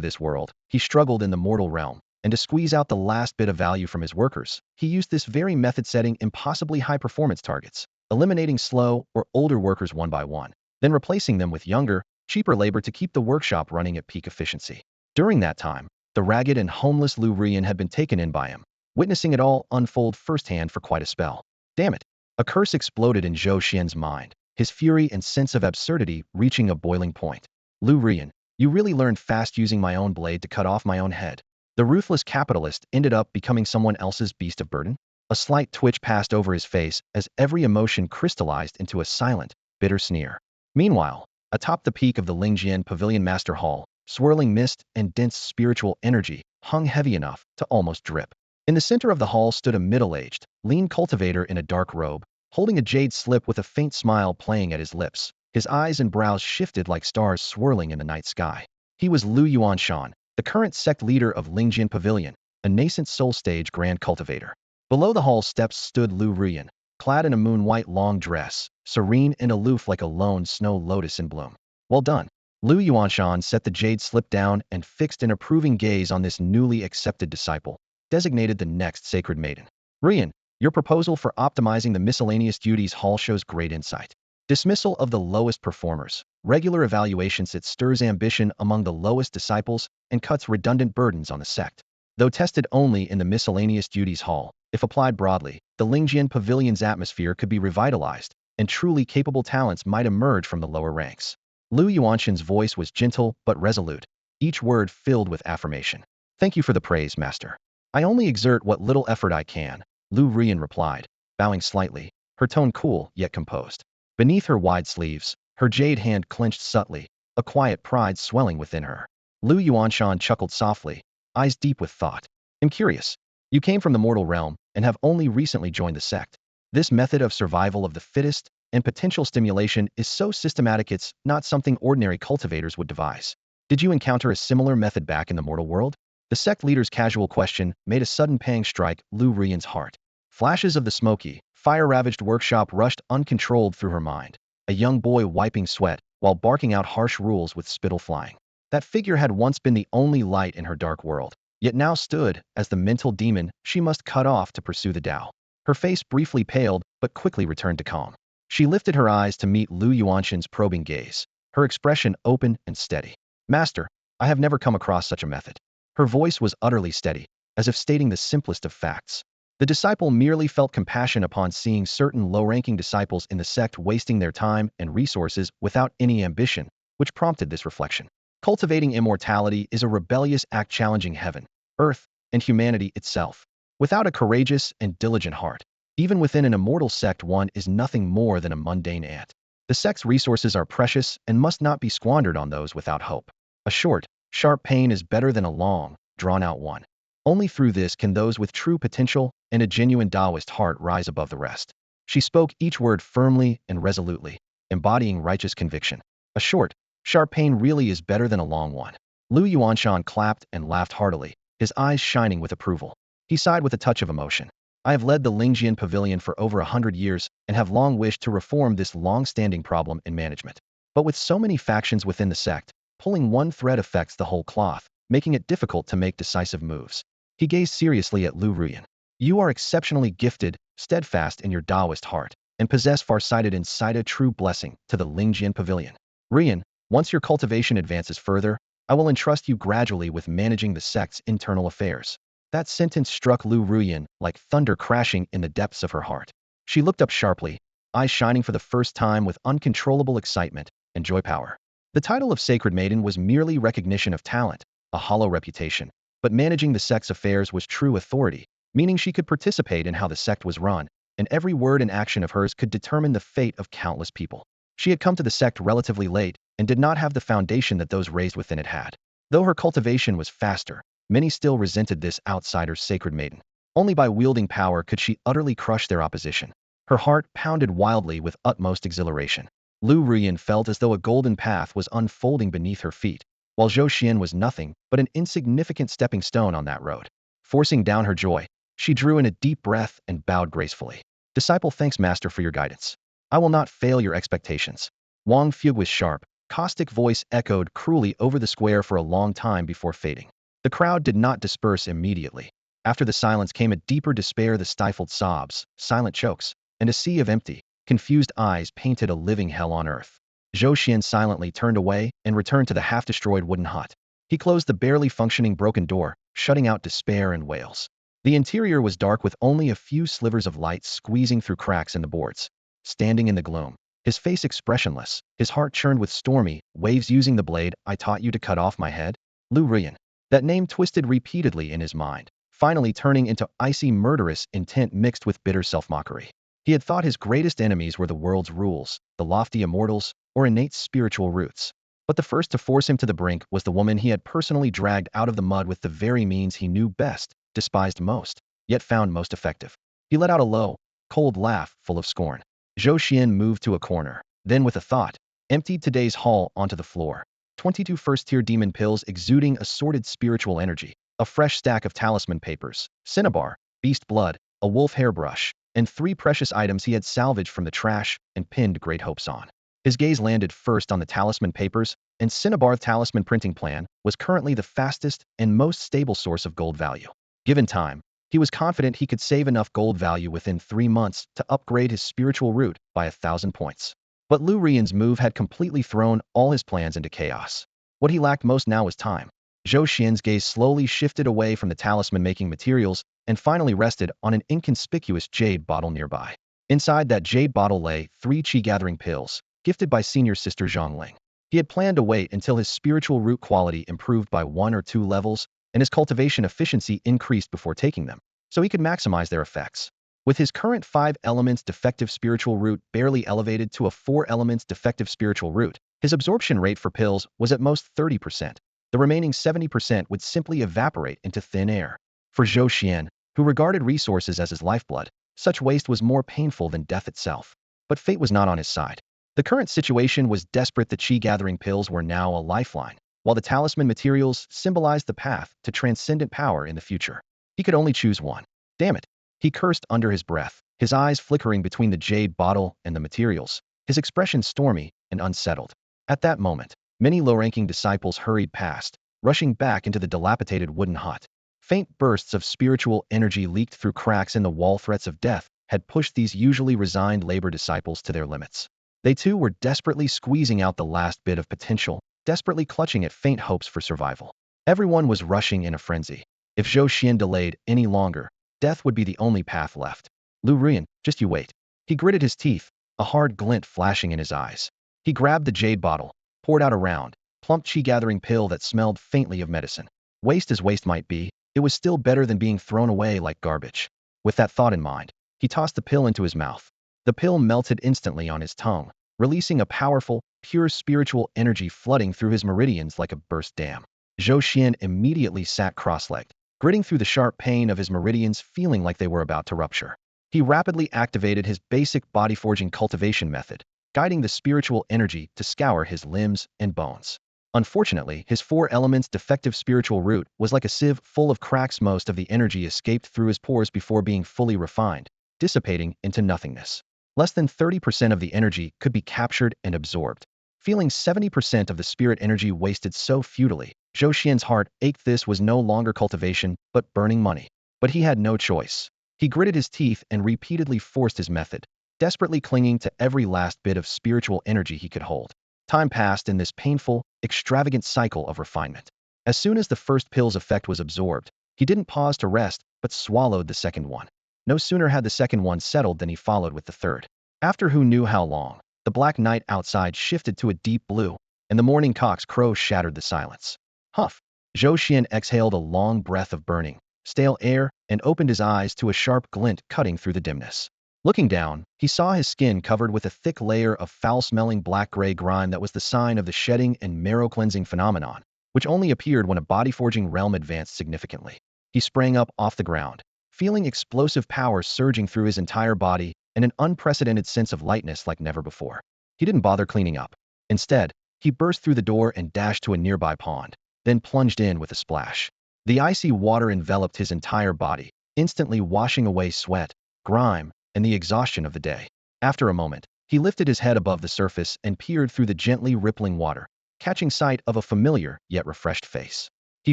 this world, he struggled in the mortal realm, and to squeeze out the last bit of value from his workers, he used this very method, setting impossibly high performance targets, eliminating slow or older workers one by one, then replacing them with younger, cheaper labor to keep the workshop running at peak efficiency. During that time, the ragged and homeless Lu Rian had been taken in by him, witnessing it all unfold firsthand for quite a spell. Damn it! A curse exploded in Zhou Xian's mind, his fury and sense of absurdity reaching a boiling point. Lu Rian, you really learned fast using my own blade to cut off my own head. The ruthless capitalist ended up becoming someone else's beast of burden? A slight twitch passed over his face as every emotion crystallized into a silent, bitter sneer. Meanwhile, atop the peak of the Lingjian Pavilion Master Hall, swirling mist and dense spiritual energy hung heavy enough to almost drip. In the center of the hall stood a middle-aged, lean cultivator in a dark robe, holding a jade slip with a faint smile playing at his lips. His eyes and brows shifted like stars swirling in the night sky. He was Lu Yuanshan, the current sect leader of Lingjian Pavilion, a nascent soul stage grand cultivator. Below the hall steps stood Lu Rian, clad in a moon-white long dress, serene and aloof like a lone snow lotus in bloom. Well done. Lu Yuanshan set the jade slip down and fixed an approving gaze on this newly accepted disciple, designated the next sacred maiden. Rian, your proposal for optimizing the miscellaneous duties hall shows great insight. Dismissal of the lowest performers, regular evaluations. It stirs ambition among the lowest disciples and cuts redundant burdens on the sect. Though tested only in the miscellaneous duties hall, if applied broadly, the Lingjian Pavilion's atmosphere could be revitalized, and truly capable talents might emerge from the lower ranks. Lu Yuanshan's voice was gentle but resolute, each word filled with affirmation. Thank you for the praise, master. I only exert what little effort I can, Lu Rian replied, bowing slightly, her tone cool yet composed. Beneath her wide sleeves, her jade hand clenched subtly, a quiet pride swelling within her. Lu Yuanshan chuckled softly, eyes deep with thought. I'm curious. You came from the mortal realm and have only recently joined the sect. This method of survival of the fittest and potential stimulation is so systematic it's not something ordinary cultivators would devise. Did you encounter a similar method back in the mortal world? The sect leader's casual question made a sudden pang strike Lu Rian's heart. Flashes of the smoky, fire-ravaged workshop rushed uncontrolled through her mind. A young boy wiping sweat while barking out harsh rules with spittle flying. That figure had once been the only light in her dark world, yet now stood as the mental demon she must cut off to pursue the Tao. Her face briefly paled, but quickly returned to calm. She lifted her eyes to meet Lu Yuanshan's probing gaze, her expression open and steady. Master, I have never come across such a method. Her voice was utterly steady, as if stating the simplest of facts. The disciple merely felt compassion upon seeing certain low-ranking disciples in the sect wasting their time and resources without any ambition, which prompted this reflection. Cultivating immortality is a rebellious act challenging heaven, earth, and humanity itself. Without a courageous and diligent heart, even within an immortal sect, one is nothing more than a mundane ant. The sect's resources are precious and must not be squandered on those without hope. A short, sharp pain is better than a long, drawn-out one. Only through this can those with true potential and a genuine Taoist heart rise above the rest. She spoke each word firmly and resolutely, embodying righteous conviction. A short, sharp pain really is better than a long one. Lu Yuanshan clapped and laughed heartily, his eyes shining with approval. He sighed with a touch of emotion. I have led the Lingjian Pavilion for over 100 years and have long wished to reform this long-standing problem in management. But with so many factions within the sect, pulling one thread affects the whole cloth, making it difficult to make decisive moves. He gazed seriously at Lu Rian. You are exceptionally gifted, steadfast in your Taoist heart, and possess farsighted insight, a true blessing to the Lingjian Pavilion. Rian, once your cultivation advances further, I will entrust you gradually with managing the sect's internal affairs. That sentence struck Lu Ruyan like thunder crashing in the depths of her heart. She looked up sharply, eyes shining for the first time with uncontrollable excitement and joy power. The title of Sacred Maiden was merely recognition of talent, a hollow reputation, but managing the sect's affairs was true authority, meaning she could participate in how the sect was run, and every word and action of hers could determine the fate of countless people. She had come to the sect relatively late and did not have the foundation that those raised within it had. Though her cultivation was faster, many still resented this outsider's Sacred Maiden. Only by wielding power could she utterly crush their opposition. Her heart pounded wildly with utmost exhilaration. Lu Ruyan felt as though a golden path was unfolding beneath her feet, while Zhou Xuan was nothing but an insignificant stepping stone on that road. Forcing down her joy, she drew in a deep breath and bowed gracefully. Disciple, thanks Master for your guidance. I will not fail your expectations. Wang Fugui's sharp, caustic voice echoed cruelly over the square for a long time before fading. The crowd did not disperse immediately. After the silence came a deeper despair, the stifled sobs, silent chokes, and a sea of empty, confused eyes painted a living hell on earth. Zhou Xian silently turned away and returned to the half-destroyed wooden hut. He closed the barely functioning broken door, shutting out despair and wails. The interior was dark with only a few slivers of light squeezing through cracks in the boards. Standing in the gloom, his face expressionless, his heart churned with stormy waves. Using the blade I taught you to cut off my head? Lu Ruyan. That name twisted repeatedly in his mind, finally turning into icy murderous intent mixed with bitter self-mockery. He had thought his greatest enemies were the world's rules, the lofty immortals, or innate spiritual roots. But the first to force him to the brink was the woman he had personally dragged out of the mud with the very means he knew best, despised most, yet found most effective. He let out a low, cold laugh full of scorn. Zhou Xian moved to a corner, then with a thought, emptied today's haul onto the floor. 22 first-tier demon pills exuding assorted spiritual energy, a fresh stack of talisman papers, cinnabar, beast blood, a wolf hairbrush, and 3 precious items he had salvaged from the trash and pinned great hopes on. His gaze landed first on the talisman papers, and Cinnabar's talisman printing plan was currently the fastest and most stable source of gold value. Given time, he was confident he could save enough gold value within 3 months to upgrade his spiritual root by 1,000 points. But Lu Ruyan's move had completely thrown all his plans into chaos. What he lacked most now was time. Zhou Xian's gaze slowly shifted away from the talisman-making materials and finally rested on an inconspicuous jade bottle nearby. Inside that jade bottle lay 3 chi-gathering pills, gifted by senior sister Zhongling. He had planned to wait until his spiritual root quality improved by 1 or 2 levels and his cultivation efficiency increased before taking them, so he could maximize their effects. With his current 5 elements defective spiritual root barely elevated to a 4 elements defective spiritual root, his absorption rate for pills was at most 30%. The remaining 70% would simply evaporate into thin air. For Zhou Xian, who regarded resources as his lifeblood, such waste was more painful than death itself. But fate was not on his side. The current situation was desperate. The chi-gathering pills were now a lifeline, while the talisman materials symbolized the path to transcendent power in the future. He could only choose one. Damn it! He cursed under his breath, his eyes flickering between the jade bottle and the materials, his expression stormy and unsettled. At that moment, many low-ranking disciples hurried past, rushing back into the dilapidated wooden hut. Faint bursts of spiritual energy leaked through cracks in the wall. Threats of death had pushed these usually resigned labor disciples to their limits. They too were desperately squeezing out the last bit of potential, desperately clutching at faint hopes for survival. Everyone was rushing in a frenzy. If Zhou Xian delayed any longer, death would be the only path left. Lu Ruyan, just you wait. He gritted his teeth, a hard glint flashing in his eyes. He grabbed the jade bottle, poured out a round, plump chi-gathering pill that smelled faintly of medicine. Waste as waste might be, it was still better than being thrown away like garbage. With that thought in mind, he tossed the pill into his mouth. The pill melted instantly on his tongue, releasing a powerful, pure spiritual energy flooding through his meridians like a burst dam. Zhou Xian immediately sat cross-legged, gritting through the sharp pain of his meridians, feeling like they were about to rupture. He rapidly activated his basic body-forging cultivation method, guiding the spiritual energy to scour his limbs and bones. Unfortunately, his 4 elements defective spiritual root was like a sieve full of cracks. Most of the energy escaped through his pores before being fully refined, dissipating into nothingness. Less than 30% of the energy could be captured and absorbed. Feeling 70% of the spirit energy wasted so futilely, Zhou Xian's heart ached. This was no longer cultivation, but burning money. But he had no choice. He gritted his teeth and repeatedly forced his method, desperately clinging to every last bit of spiritual energy he could hold. Time passed in this painful, extravagant cycle of refinement. As soon as the first pill's effect was absorbed, he didn't pause to rest, but swallowed the second one. No sooner had the second one settled than he followed with the third. After who knew how long, the black night outside shifted to a deep blue, and the morning cock's crow shattered the silence. Huff! Zhou Xuan exhaled a long breath of burning, stale air, and opened his eyes to a sharp glint cutting through the dimness. Looking down, he saw his skin covered with a thick layer of foul-smelling black-gray grime that was the sign of the shedding and marrow-cleansing phenomenon, which only appeared when a body-forging realm advanced significantly. He sprang up off the ground, feeling explosive power surging through his entire body and an unprecedented sense of lightness like never before. He didn't bother cleaning up. Instead, he burst through the door and dashed to a nearby pond, then plunged in with a splash. The icy water enveloped his entire body, instantly washing away sweat, grime, and the exhaustion of the day. After a moment, he lifted his head above the surface and peered through the gently rippling water, catching sight of a familiar yet refreshed face. He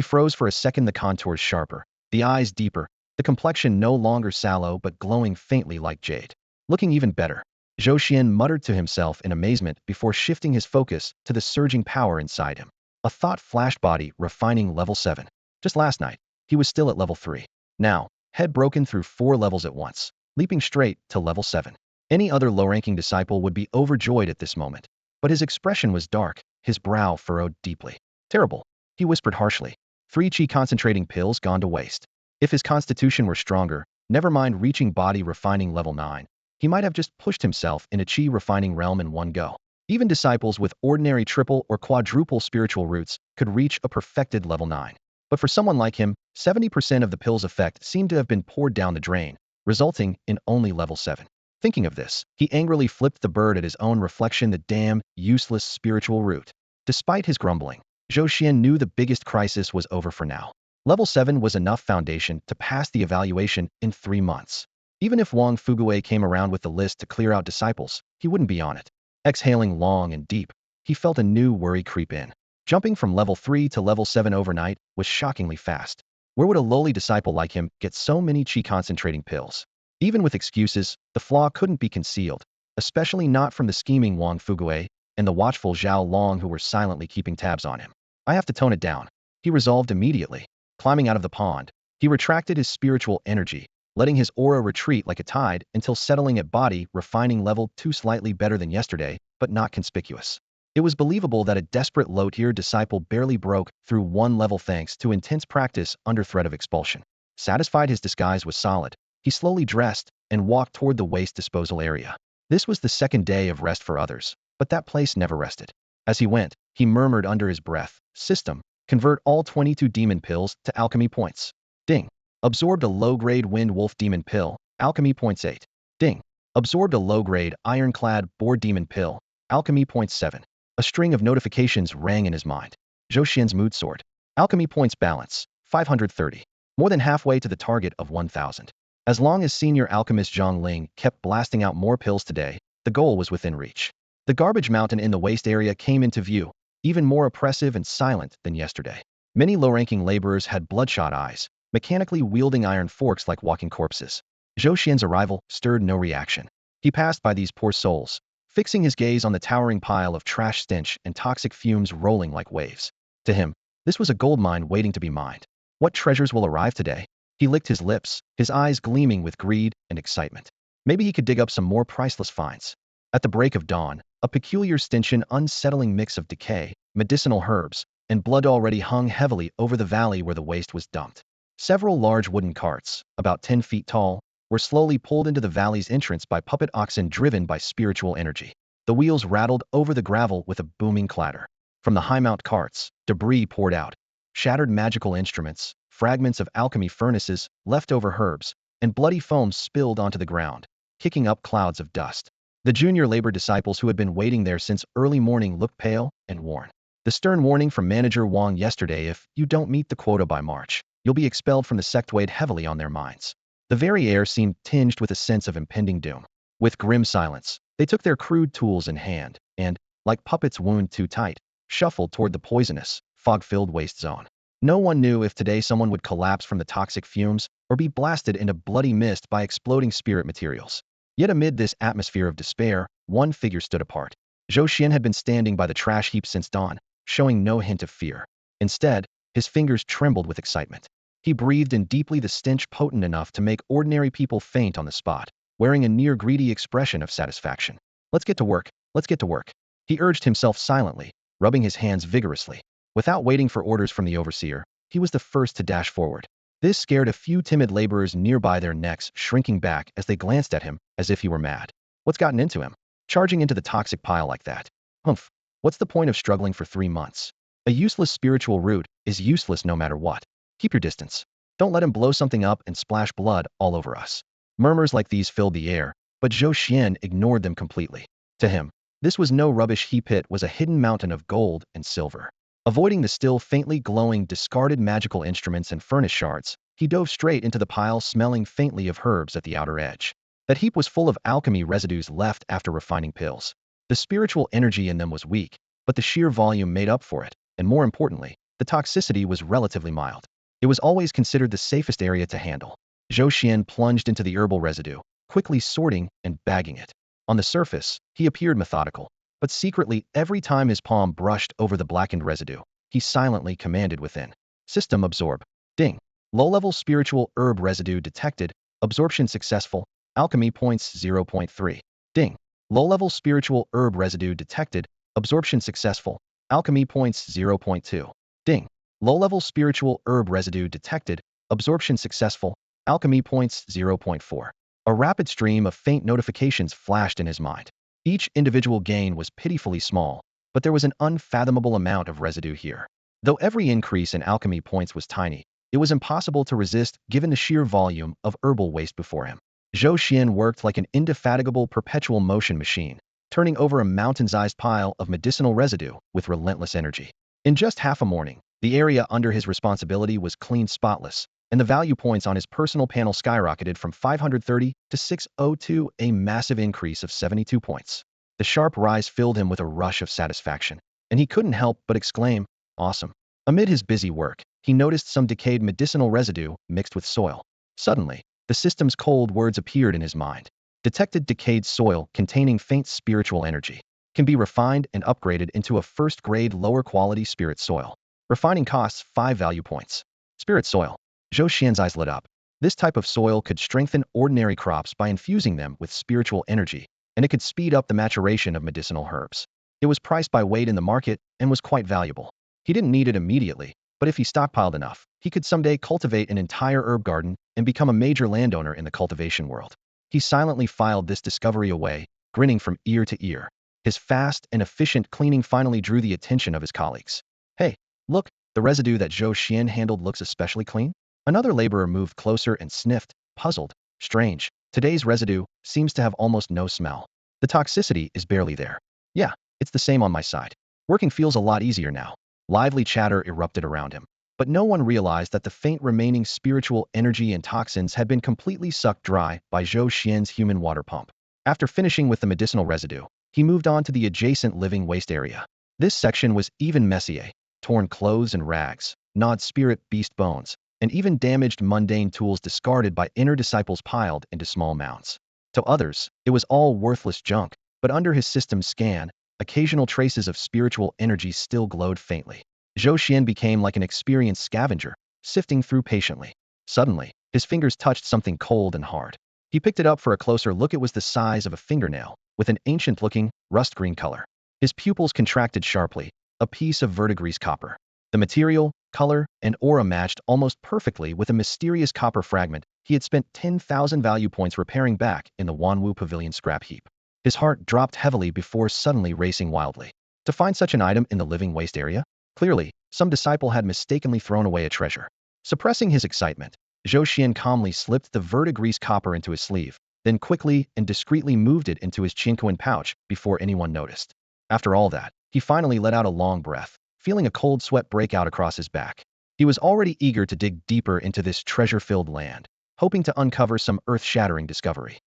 froze for a second, the contours sharper, the eyes deeper, the complexion no longer sallow but glowing faintly like jade. Looking even better, Zhou Xuan muttered to himself in amazement before shifting his focus to the surging power inside him. A thought flashed: body refining level 7. Just last night, he was still at level 3. Now, head broken through 4 levels at once, leaping straight to level 7. Any other low-ranking disciple would be overjoyed at this moment, but his expression was dark, his brow furrowed deeply. Terrible, he whispered harshly. 3 chi concentrating pills gone to waste. If his constitution were stronger, never mind reaching body refining level 9, he might have just pushed himself in a chi refining realm in one go. Even disciples with ordinary triple or quadruple spiritual roots could reach a perfected level 9. But for someone like him, 70% of the pill's effect seemed to have been poured down the drain, resulting in only level 7. Thinking of this, he angrily flipped the bird at his own reflection, the damn, useless spiritual root. Despite his grumbling, Zhou Xuan knew the biggest crisis was over for now. Level 7 was enough foundation to pass the evaluation in 3 months. Even if Wang Fuguei came around with the list to clear out disciples, he wouldn't be on it. Exhaling long and deep, he felt a new worry creep in. Jumping from level 3 to level 7 overnight was shockingly fast. Where would a lowly disciple like him get so many chi concentrating pills? Even with excuses, the flaw couldn't be concealed, especially not from the scheming Wang Fuguei and the watchful Zhao Long, who were silently keeping tabs on him. I have to tone it down, he resolved immediately. Climbing out of the pond, he retracted his spiritual energy, letting his aura retreat like a tide until settling at body refining level 2, slightly better than yesterday, but not conspicuous. It was believable that a desperate low-tier disciple barely broke through 1 level thanks to intense practice under threat of expulsion. Satisfied his disguise was solid, he slowly dressed and walked toward the waste disposal area. This was the second day of rest for others, but that place never rested. As he went, he murmured under his breath, "System, convert all 22 demon pills to alchemy points." Ding. Absorbed a low-grade wind wolf demon pill, alchemy points 8. Ding. Absorbed a low-grade ironclad boar demon pill, alchemy points 7. A string of notifications rang in his mind. Zhou Xuan's mood soared. Alchemy points balance, 530. More than halfway to the target of 1,000. As long as senior alchemist Zhang Ling kept blasting out more pills today, the goal was within reach. The garbage mountain in the waste area came into view, even more oppressive and silent than yesterday. Many low-ranking laborers had bloodshot eyes, mechanically wielding iron forks like walking corpses. Zhou Xuan's arrival stirred no reaction. He passed by these poor souls, fixing his gaze on the towering pile of trash stench and toxic fumes rolling like waves. To him, this was a goldmine waiting to be mined. What treasures will arrive today? He licked his lips, his eyes gleaming with greed and excitement. Maybe he could dig up some more priceless finds. At the break of dawn, a peculiar stench, an unsettling mix of decay, medicinal herbs, and blood already hung heavily over the valley where the waste was dumped. Several large wooden carts, about 10 feet tall, were slowly pulled into the valley's entrance by puppet oxen driven by spiritual energy. The wheels rattled over the gravel with a booming clatter. From the high-mount carts, debris poured out. Shattered magical instruments, fragments of alchemy furnaces, leftover herbs, and bloody foam spilled onto the ground, kicking up clouds of dust. The junior labor disciples who had been waiting there since early morning looked pale and worn. The stern warning from Manager Wang yesterday, if you don't meet the quota by March, you'll be expelled from the sect, weighed heavily on their minds. The very air seemed tinged with a sense of impending doom. With grim silence, they took their crude tools in hand and, like puppets wound too tight, shuffled toward the poisonous, fog-filled waste zone. No one knew if today someone would collapse from the toxic fumes or be blasted into bloody mist by exploding spirit materials. Yet amid this atmosphere of despair, one figure stood apart. Zhou Xuan had been standing by the trash heap since dawn, showing no hint of fear. Instead, his fingers trembled with excitement. He breathed in deeply, the stench potent enough to make ordinary people faint on the spot, wearing a near greedy expression of satisfaction. Let's get to work, let's get to work. He urged himself silently, rubbing his hands vigorously. Without waiting for orders from the overseer, he was the first to dash forward. This scared a few timid laborers nearby, their necks shrinking back as they glanced at him as if he were mad. What's gotten into him? Charging into the toxic pile like that? Humph. What's the point of struggling for 3 months? A useless spiritual root is useless no matter what. Keep your distance. Don't let him blow something up and splash blood all over us. Murmurs like these filled the air, but Zhou Xuan ignored them completely. To him, this was no rubbish heap, it was a hidden mountain of gold and silver. Avoiding the still faintly glowing discarded magical instruments and furnace shards, he dove straight into the pile, smelling faintly of herbs at the outer edge. That heap was full of alchemy residues left after refining pills. The spiritual energy in them was weak, but the sheer volume made up for it, and more importantly, the toxicity was relatively mild. It was always considered the safest area to handle. Zhou Xuan plunged into the herbal residue, quickly sorting and bagging it. On the surface, he appeared methodical, but secretly, every time his palm brushed over the blackened residue, he silently commanded within. System absorb. Ding. Low-level spiritual herb residue detected. Absorption successful. Alchemy points 0.3. Ding. Low-level spiritual herb residue detected. Absorption successful. Alchemy points 0.2. Ding. Low-level spiritual herb residue detected. Absorption successful. Alchemy points 0.4. A rapid stream of faint notifications flashed in his mind. Each individual gain was pitifully small, but there was an unfathomable amount of residue here. Though every increase in alchemy points was tiny, it was impossible to resist given the sheer volume of herbal waste before him. Zhou Xuan worked like an indefatigable perpetual motion machine, turning over a mountain-sized pile of medicinal residue with relentless energy. In just half a morning, the area under his responsibility was clean, spotless, and the value points on his personal panel skyrocketed from 530 to 602, a massive increase of 72 points. The sharp rise filled him with a rush of satisfaction, and he couldn't help but exclaim, "Awesome." Amid his busy work, he noticed some decayed medicinal residue mixed with soil. Suddenly, the system's cold words appeared in his mind. Detected decayed soil containing faint spiritual energy. Can be refined and upgraded into a first-grade lower-quality spirit soil. Refining costs 5 value points. Spirit soil. Zhou Xian's eyes lit up. This type of soil could strengthen ordinary crops by infusing them with spiritual energy, and it could speed up the maturation of medicinal herbs. It was priced by weight in the market and was quite valuable. He didn't need it immediately, but if he stockpiled enough, he could someday cultivate an entire herb garden and become a major landowner in the cultivation world. He silently filed this discovery away, grinning from ear to ear. His fast and efficient cleaning finally drew the attention of his colleagues. Hey, look, the residue that Zhou Xuan handled looks especially clean. Another laborer moved closer and sniffed, puzzled. Strange, today's residue seems to have almost no smell. The toxicity is barely there. Yeah, it's the same on my side. Working feels a lot easier now. Lively chatter erupted around him, but no one realized that the faint remaining spiritual energy and toxins had been completely sucked dry by Zhou Xian's human water pump. After finishing with the medicinal residue, he moved on to the adjacent living waste area. This section was even messier. Torn clothes and rags, gnawed spirit beast bones, and even damaged mundane tools discarded by inner disciples piled into small mounds. To others, it was all worthless junk, but under his system's scan, occasional traces of spiritual energy still glowed faintly. Zhou Xuan became like an experienced scavenger, sifting through patiently. Suddenly, his fingers touched something cold and hard. He picked it up for a closer look. It was the size of a fingernail, with an ancient-looking, rust-green color. His pupils contracted sharply, a piece of verdigris copper. The material, color, and aura matched almost perfectly with a mysterious copper fragment he had spent 10,000 value points repairing back in the Wanwu Pavilion scrap heap. His heart dropped heavily before suddenly racing wildly. To find such an item in the living waste area? Clearly, some disciple had mistakenly thrown away a treasure. Suppressing his excitement, Zhou Xuan calmly slipped the verdigris copper into his sleeve, then quickly and discreetly moved it into his chinquan pouch before anyone noticed. After all that, he finally let out a long breath, feeling a cold sweat break out across his back. He was already eager to dig deeper into this treasure-filled land, hoping to uncover some earth-shattering discovery.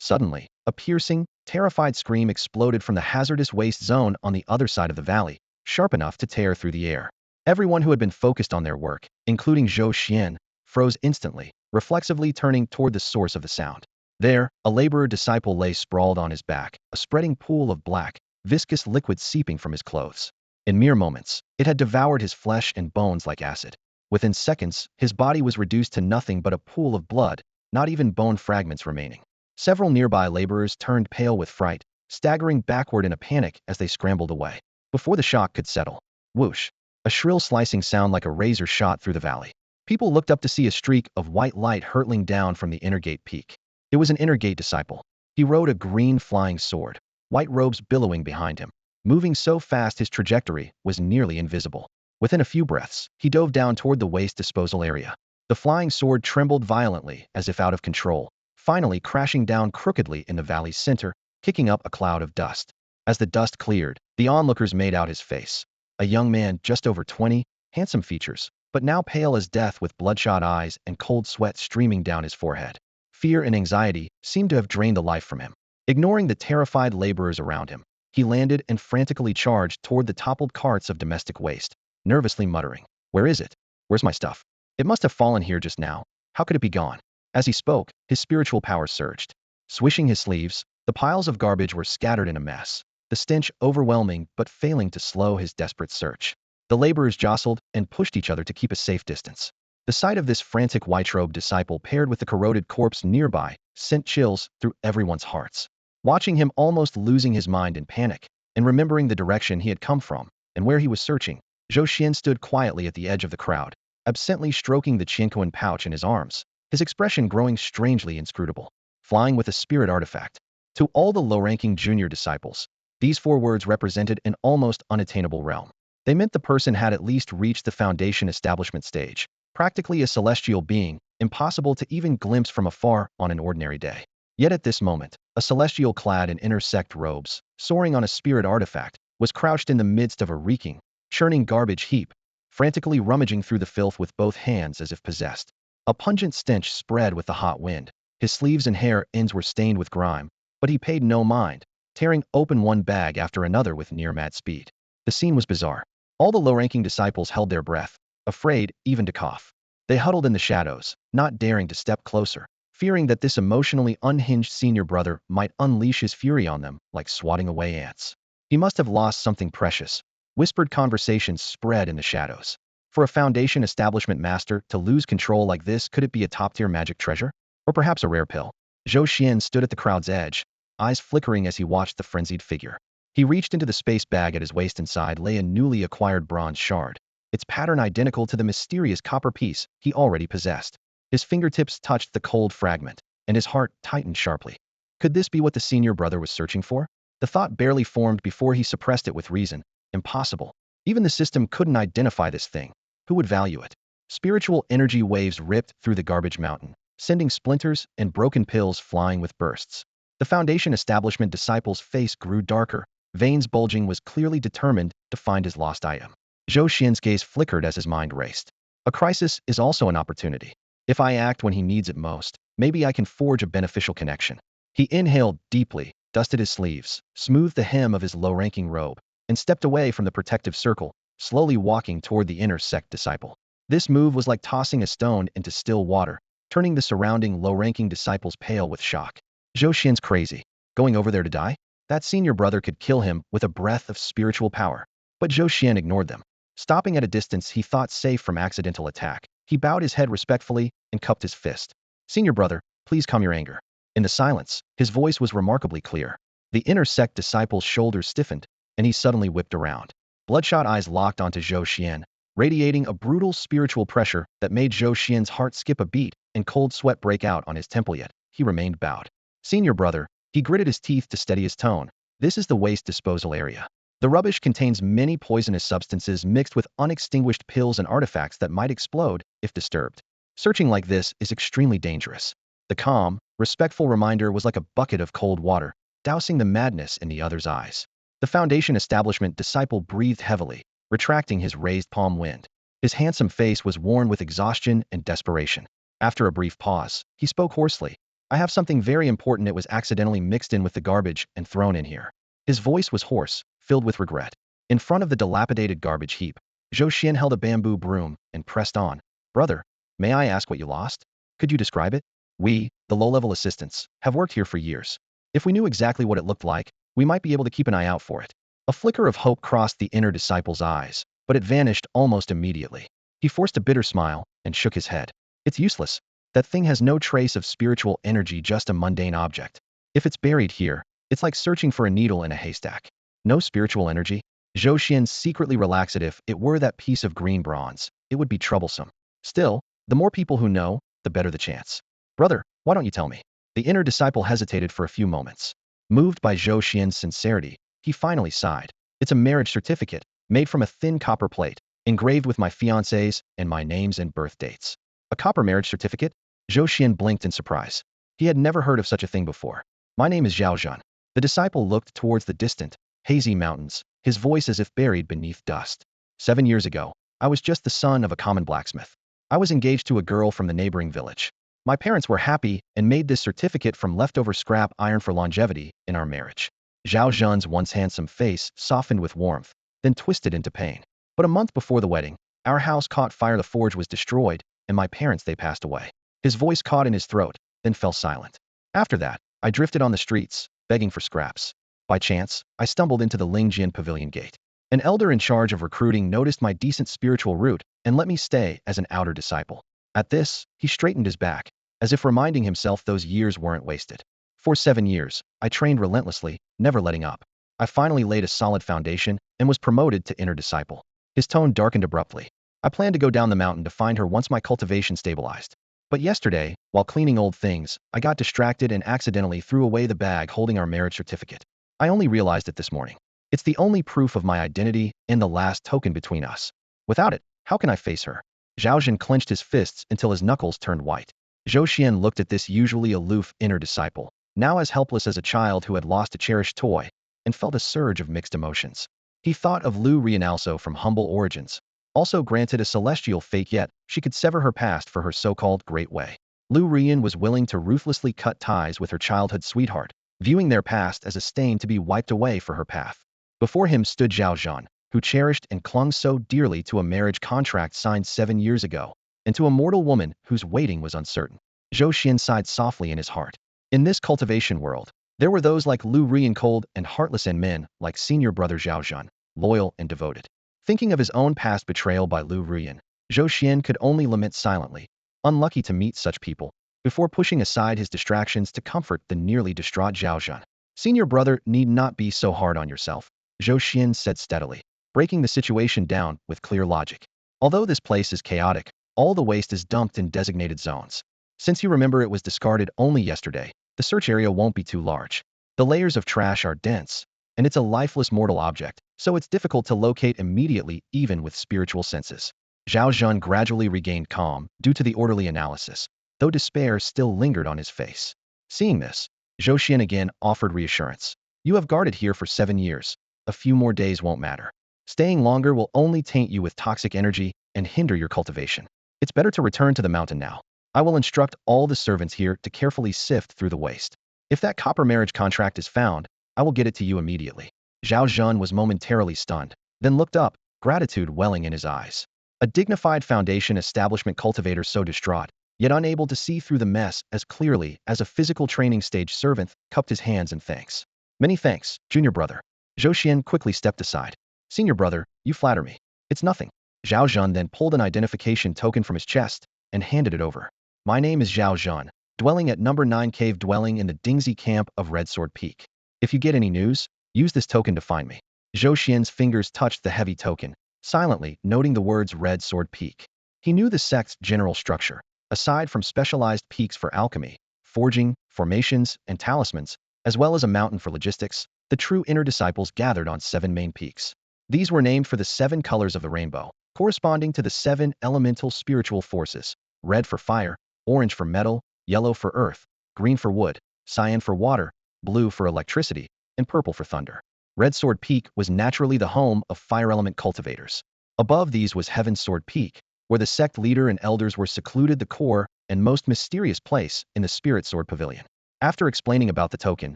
Suddenly, a piercing, terrified scream exploded from the hazardous waste zone on the other side of the valley, sharp enough to tear through the air. Everyone who had been focused on their work, including Zhou Xuan, froze instantly, reflexively turning toward the source of the sound. There, a laborer disciple lay sprawled on his back, a spreading pool of black, viscous liquid seeping from his clothes. In mere moments, it had devoured his flesh and bones like acid. Within seconds, his body was reduced to nothing but a pool of blood, not even bone fragments remaining. Several nearby laborers turned pale with fright, staggering backward in a panic as they scrambled away. Before the shock could settle, whoosh, a shrill slicing sound like a razor shot through the valley. People looked up to see a streak of white light hurtling down from the inner gate peak. It was an inner gate disciple. He rode a green flying sword, white robes billowing behind him. Moving so fast his trajectory was nearly invisible. Within a few breaths, he dove down toward the waste disposal area. The flying sword trembled violently as if out of control, finally crashing down crookedly in the valley's center, kicking up a cloud of dust. As the dust cleared, the onlookers made out his face. A young man just over 20, handsome features, but now pale as death with bloodshot eyes and cold sweat streaming down his forehead. Fear and anxiety seemed to have drained the life from him. Ignoring the terrified laborers around him, he landed and frantically charged toward the toppled carts of domestic waste, nervously muttering, "Where is it? Where's my stuff? It must have fallen here just now. How could it be gone?" As he spoke, his spiritual power surged. Swishing his sleeves, the piles of garbage were scattered in a mess, the stench overwhelming but failing to slow his desperate search. The laborers jostled and pushed each other to keep a safe distance. The sight of this frantic white-robed disciple paired with the corroded corpse nearby sent chills through everyone's hearts. Watching him almost losing his mind in panic, and remembering the direction he had come from and where he was searching, Zhou Xuan stood quietly at the edge of the crowd, absently stroking the Qianquan pouch in his arms, his expression growing strangely inscrutable. Flying with a spirit artifact. To all the low-ranking junior disciples, these 4 words represented an almost unattainable realm. They meant the person had at least reached the foundation establishment stage, practically a celestial being, impossible to even glimpse from afar on an ordinary day. Yet at this moment, a celestial clad in inner sect robes, soaring on a spirit artifact, was crouched in the midst of a reeking, churning garbage heap, frantically rummaging through the filth with both hands as if possessed. A pungent stench spread with the hot wind. His sleeves and hair ends were stained with grime, but he paid no mind, tearing open one bag after another with near-mad speed. The scene was bizarre. All the low-ranking disciples held their breath, afraid even to cough. They huddled in the shadows, not daring to step closer, fearing that this emotionally unhinged senior brother might unleash his fury on them like swatting away ants. He must have lost something precious. Whispered conversations spread in the shadows. For a foundation establishment master to lose control like this, could it be a top-tier magic treasure? Or perhaps a rare pill? Zhou Xuan stood at the crowd's edge, eyes flickering as he watched the frenzied figure. He reached into the space bag at his waist. Inside lay a newly acquired bronze shard, its pattern identical to the mysterious copper piece he already possessed. His fingertips touched the cold fragment, and his heart tightened sharply. Could this be what the senior brother was searching for? The thought barely formed before he suppressed it with reason. Impossible. Even the system couldn't identify this thing. Who would value it? Spiritual energy waves ripped through the garbage mountain, sending splinters and broken pills flying with bursts. The foundation establishment disciple's face grew darker, veins bulging, was clearly determined to find his lost item. Zhou Xian's gaze flickered as his mind raced. A crisis is also an opportunity. If I act when he needs it most, maybe I can forge a beneficial connection. He inhaled deeply, dusted his sleeves, smoothed the hem of his low-ranking robe, and stepped away from the protective circle, slowly walking toward the inner sect disciple. This move was like tossing a stone into still water, turning the surrounding low-ranking disciples pale with shock. Zhou Xian's crazy. Going over there to die? That senior brother could kill him with a breath of spiritual power. But Zhou Xuan ignored them. Stopping at a distance he thought safe from accidental attack, he bowed his head respectfully and cupped his fist. "Senior brother, please calm your anger." In the silence, his voice was remarkably clear. The inner sect disciple's shoulders stiffened, and he suddenly whipped around. Bloodshot eyes locked onto Zhou Xuan, radiating a brutal spiritual pressure that made Zhou Xian's heart skip a beat and cold sweat break out on his temple. Yet he remained bowed. "Senior brother," he gritted his teeth to steady his tone, "this is the waste disposal area. The rubbish contains many poisonous substances mixed with unextinguished pills and artifacts that might explode if disturbed. Searching like this is extremely dangerous." The calm, respectful reminder was like a bucket of cold water, dousing the madness in the other's eyes. The foundation establishment disciple breathed heavily, retracting his raised palm wind. His handsome face was worn with exhaustion and desperation. After a brief pause, he spoke hoarsely. "I have something very important. It was accidentally mixed in with the garbage and thrown in here." His voice was hoarse, filled with regret. In front of the dilapidated garbage heap, Zhou Xuan held a bamboo broom and pressed on. "Brother, may I ask what you lost?" Could you describe it? We, the low-level assistants, have worked here for years. If we knew exactly what it looked like, we might be able to keep an eye out for it. A flicker of hope crossed the inner disciple's eyes, but it vanished almost immediately. He forced a bitter smile and shook his head. It's useless. That thing has no trace of spiritual energy, just a mundane object. If it's buried here, it's like searching for a needle in a haystack. No spiritual energy? Zhou Xuan secretly relaxed. If it were that piece of green bronze, it would be troublesome. Still, the more people who know, the better the chance. Brother, why don't you tell me? The inner disciple hesitated for a few moments. Moved by Zhou Xuan's sincerity, he finally sighed. It's a marriage certificate, made from a thin copper plate, engraved with my fiancé's and my names and birth dates. A copper marriage certificate? Zhou Xuan blinked in surprise. He had never heard of such a thing before. My name is Zhao Zhan. The disciple looked towards the distant, hazy mountains, his voice as if buried beneath dust. 7 years ago, I was just the son of a common blacksmith. I was engaged to a girl from the neighboring village. My parents were happy and made this certificate from leftover scrap iron for longevity in our marriage. Zhao Zhan's once handsome face softened with warmth, then twisted into pain. But a month before the wedding, our house caught fire, the forge was destroyed, and my parents, they passed away. His voice caught in his throat, then fell silent. After that, I drifted on the streets, begging for scraps. By chance, I stumbled into the Lingjian Pavilion gate. An elder in charge of recruiting noticed my decent spiritual root and let me stay as an outer disciple. At this, he straightened his back, as if reminding himself those years weren't wasted. For 7 years, I trained relentlessly, never letting up. I finally laid a solid foundation and was promoted to inner disciple. His tone darkened abruptly. I planned to go down the mountain to find her once my cultivation stabilized. But yesterday, while cleaning old things, I got distracted and accidentally threw away the bag holding our marriage certificate. I only realized it this morning. It's the only proof of my identity and the last token between us. Without it, how can I face her? Zhao Zhan clenched his fists until his knuckles turned white. Zhou Xuan looked at this usually aloof inner disciple, now as helpless as a child who had lost a cherished toy, and felt a surge of mixed emotions. He thought of Lu Rian, also from humble origins, also granted a celestial fate, yet she could sever her past for her so-called great way. Lu Rian was willing to ruthlessly cut ties with her childhood sweetheart, viewing their past as a stain to be wiped away for her path. Before him stood Zhao Zhan, who cherished and clung so dearly to a marriage contract signed 7 years ago, and to a mortal woman whose waiting was uncertain. Zhou Xuan sighed softly in his heart. In this cultivation world, there were those like Lu Rian, cold and heartless, and men like senior brother Zhao Zhan, loyal and devoted. Thinking of his own past betrayal by Lu Rian, Zhou Xuan could only lament silently, unlucky to meet such people, before pushing aside his distractions to comfort the nearly distraught Zhao Zhan. Senior brother need not be so hard on yourself, Zhou Xuan said steadily, breaking the situation down with clear logic. Although this place is chaotic, all the waste is dumped in designated zones. Since you remember it was discarded only yesterday, the search area won't be too large. The layers of trash are dense, and it's a lifeless mortal object, so it's difficult to locate immediately even with spiritual senses. Zhao Zhan gradually regained calm due to the orderly analysis, though despair still lingered on his face. Seeing this, Zhou Xuan again offered reassurance. You have guarded here for 7 years. A few more days won't matter. Staying longer will only taint you with toxic energy and hinder your cultivation. It's better to return to the mountain now. I will instruct all the servants here to carefully sift through the waste. If that copper marriage contract is found, I will get it to you immediately. Zhao Zhan was momentarily stunned, then looked up, gratitude welling in his eyes. A dignified foundation establishment cultivator so distraught, yet unable to see through the mess as clearly as a physical training stage servant, cupped his hands in thanks. Many thanks, junior brother. Zhou Xuan quickly stepped aside. Senior brother, you flatter me. It's nothing. Zhao Zhan then pulled an identification token from his chest and handed it over. My name is Zhao Zhan, dwelling at number 9 cave dwelling in the Dingxi camp of Red Sword Peak. If you get any news, use this token to find me. Zhou Xuan's fingers touched the heavy token, silently noting the words Red Sword Peak. He knew the sect's general structure. Aside from specialized peaks for alchemy, forging, formations, and talismans, as well as a mountain for logistics, the true inner disciples gathered on 7 main peaks. These were named for the 7 colors of the rainbow, corresponding to the 7 elemental spiritual forces: red for fire, orange for metal, yellow for earth, green for wood, cyan for water, blue for electricity, and purple for thunder. Red Sword Peak was naturally the home of fire element cultivators. Above these was Heaven's Sword Peak, where the sect leader and elders were secluded, the core and most mysterious place in the Spirit Sword Pavilion. After explaining about the token,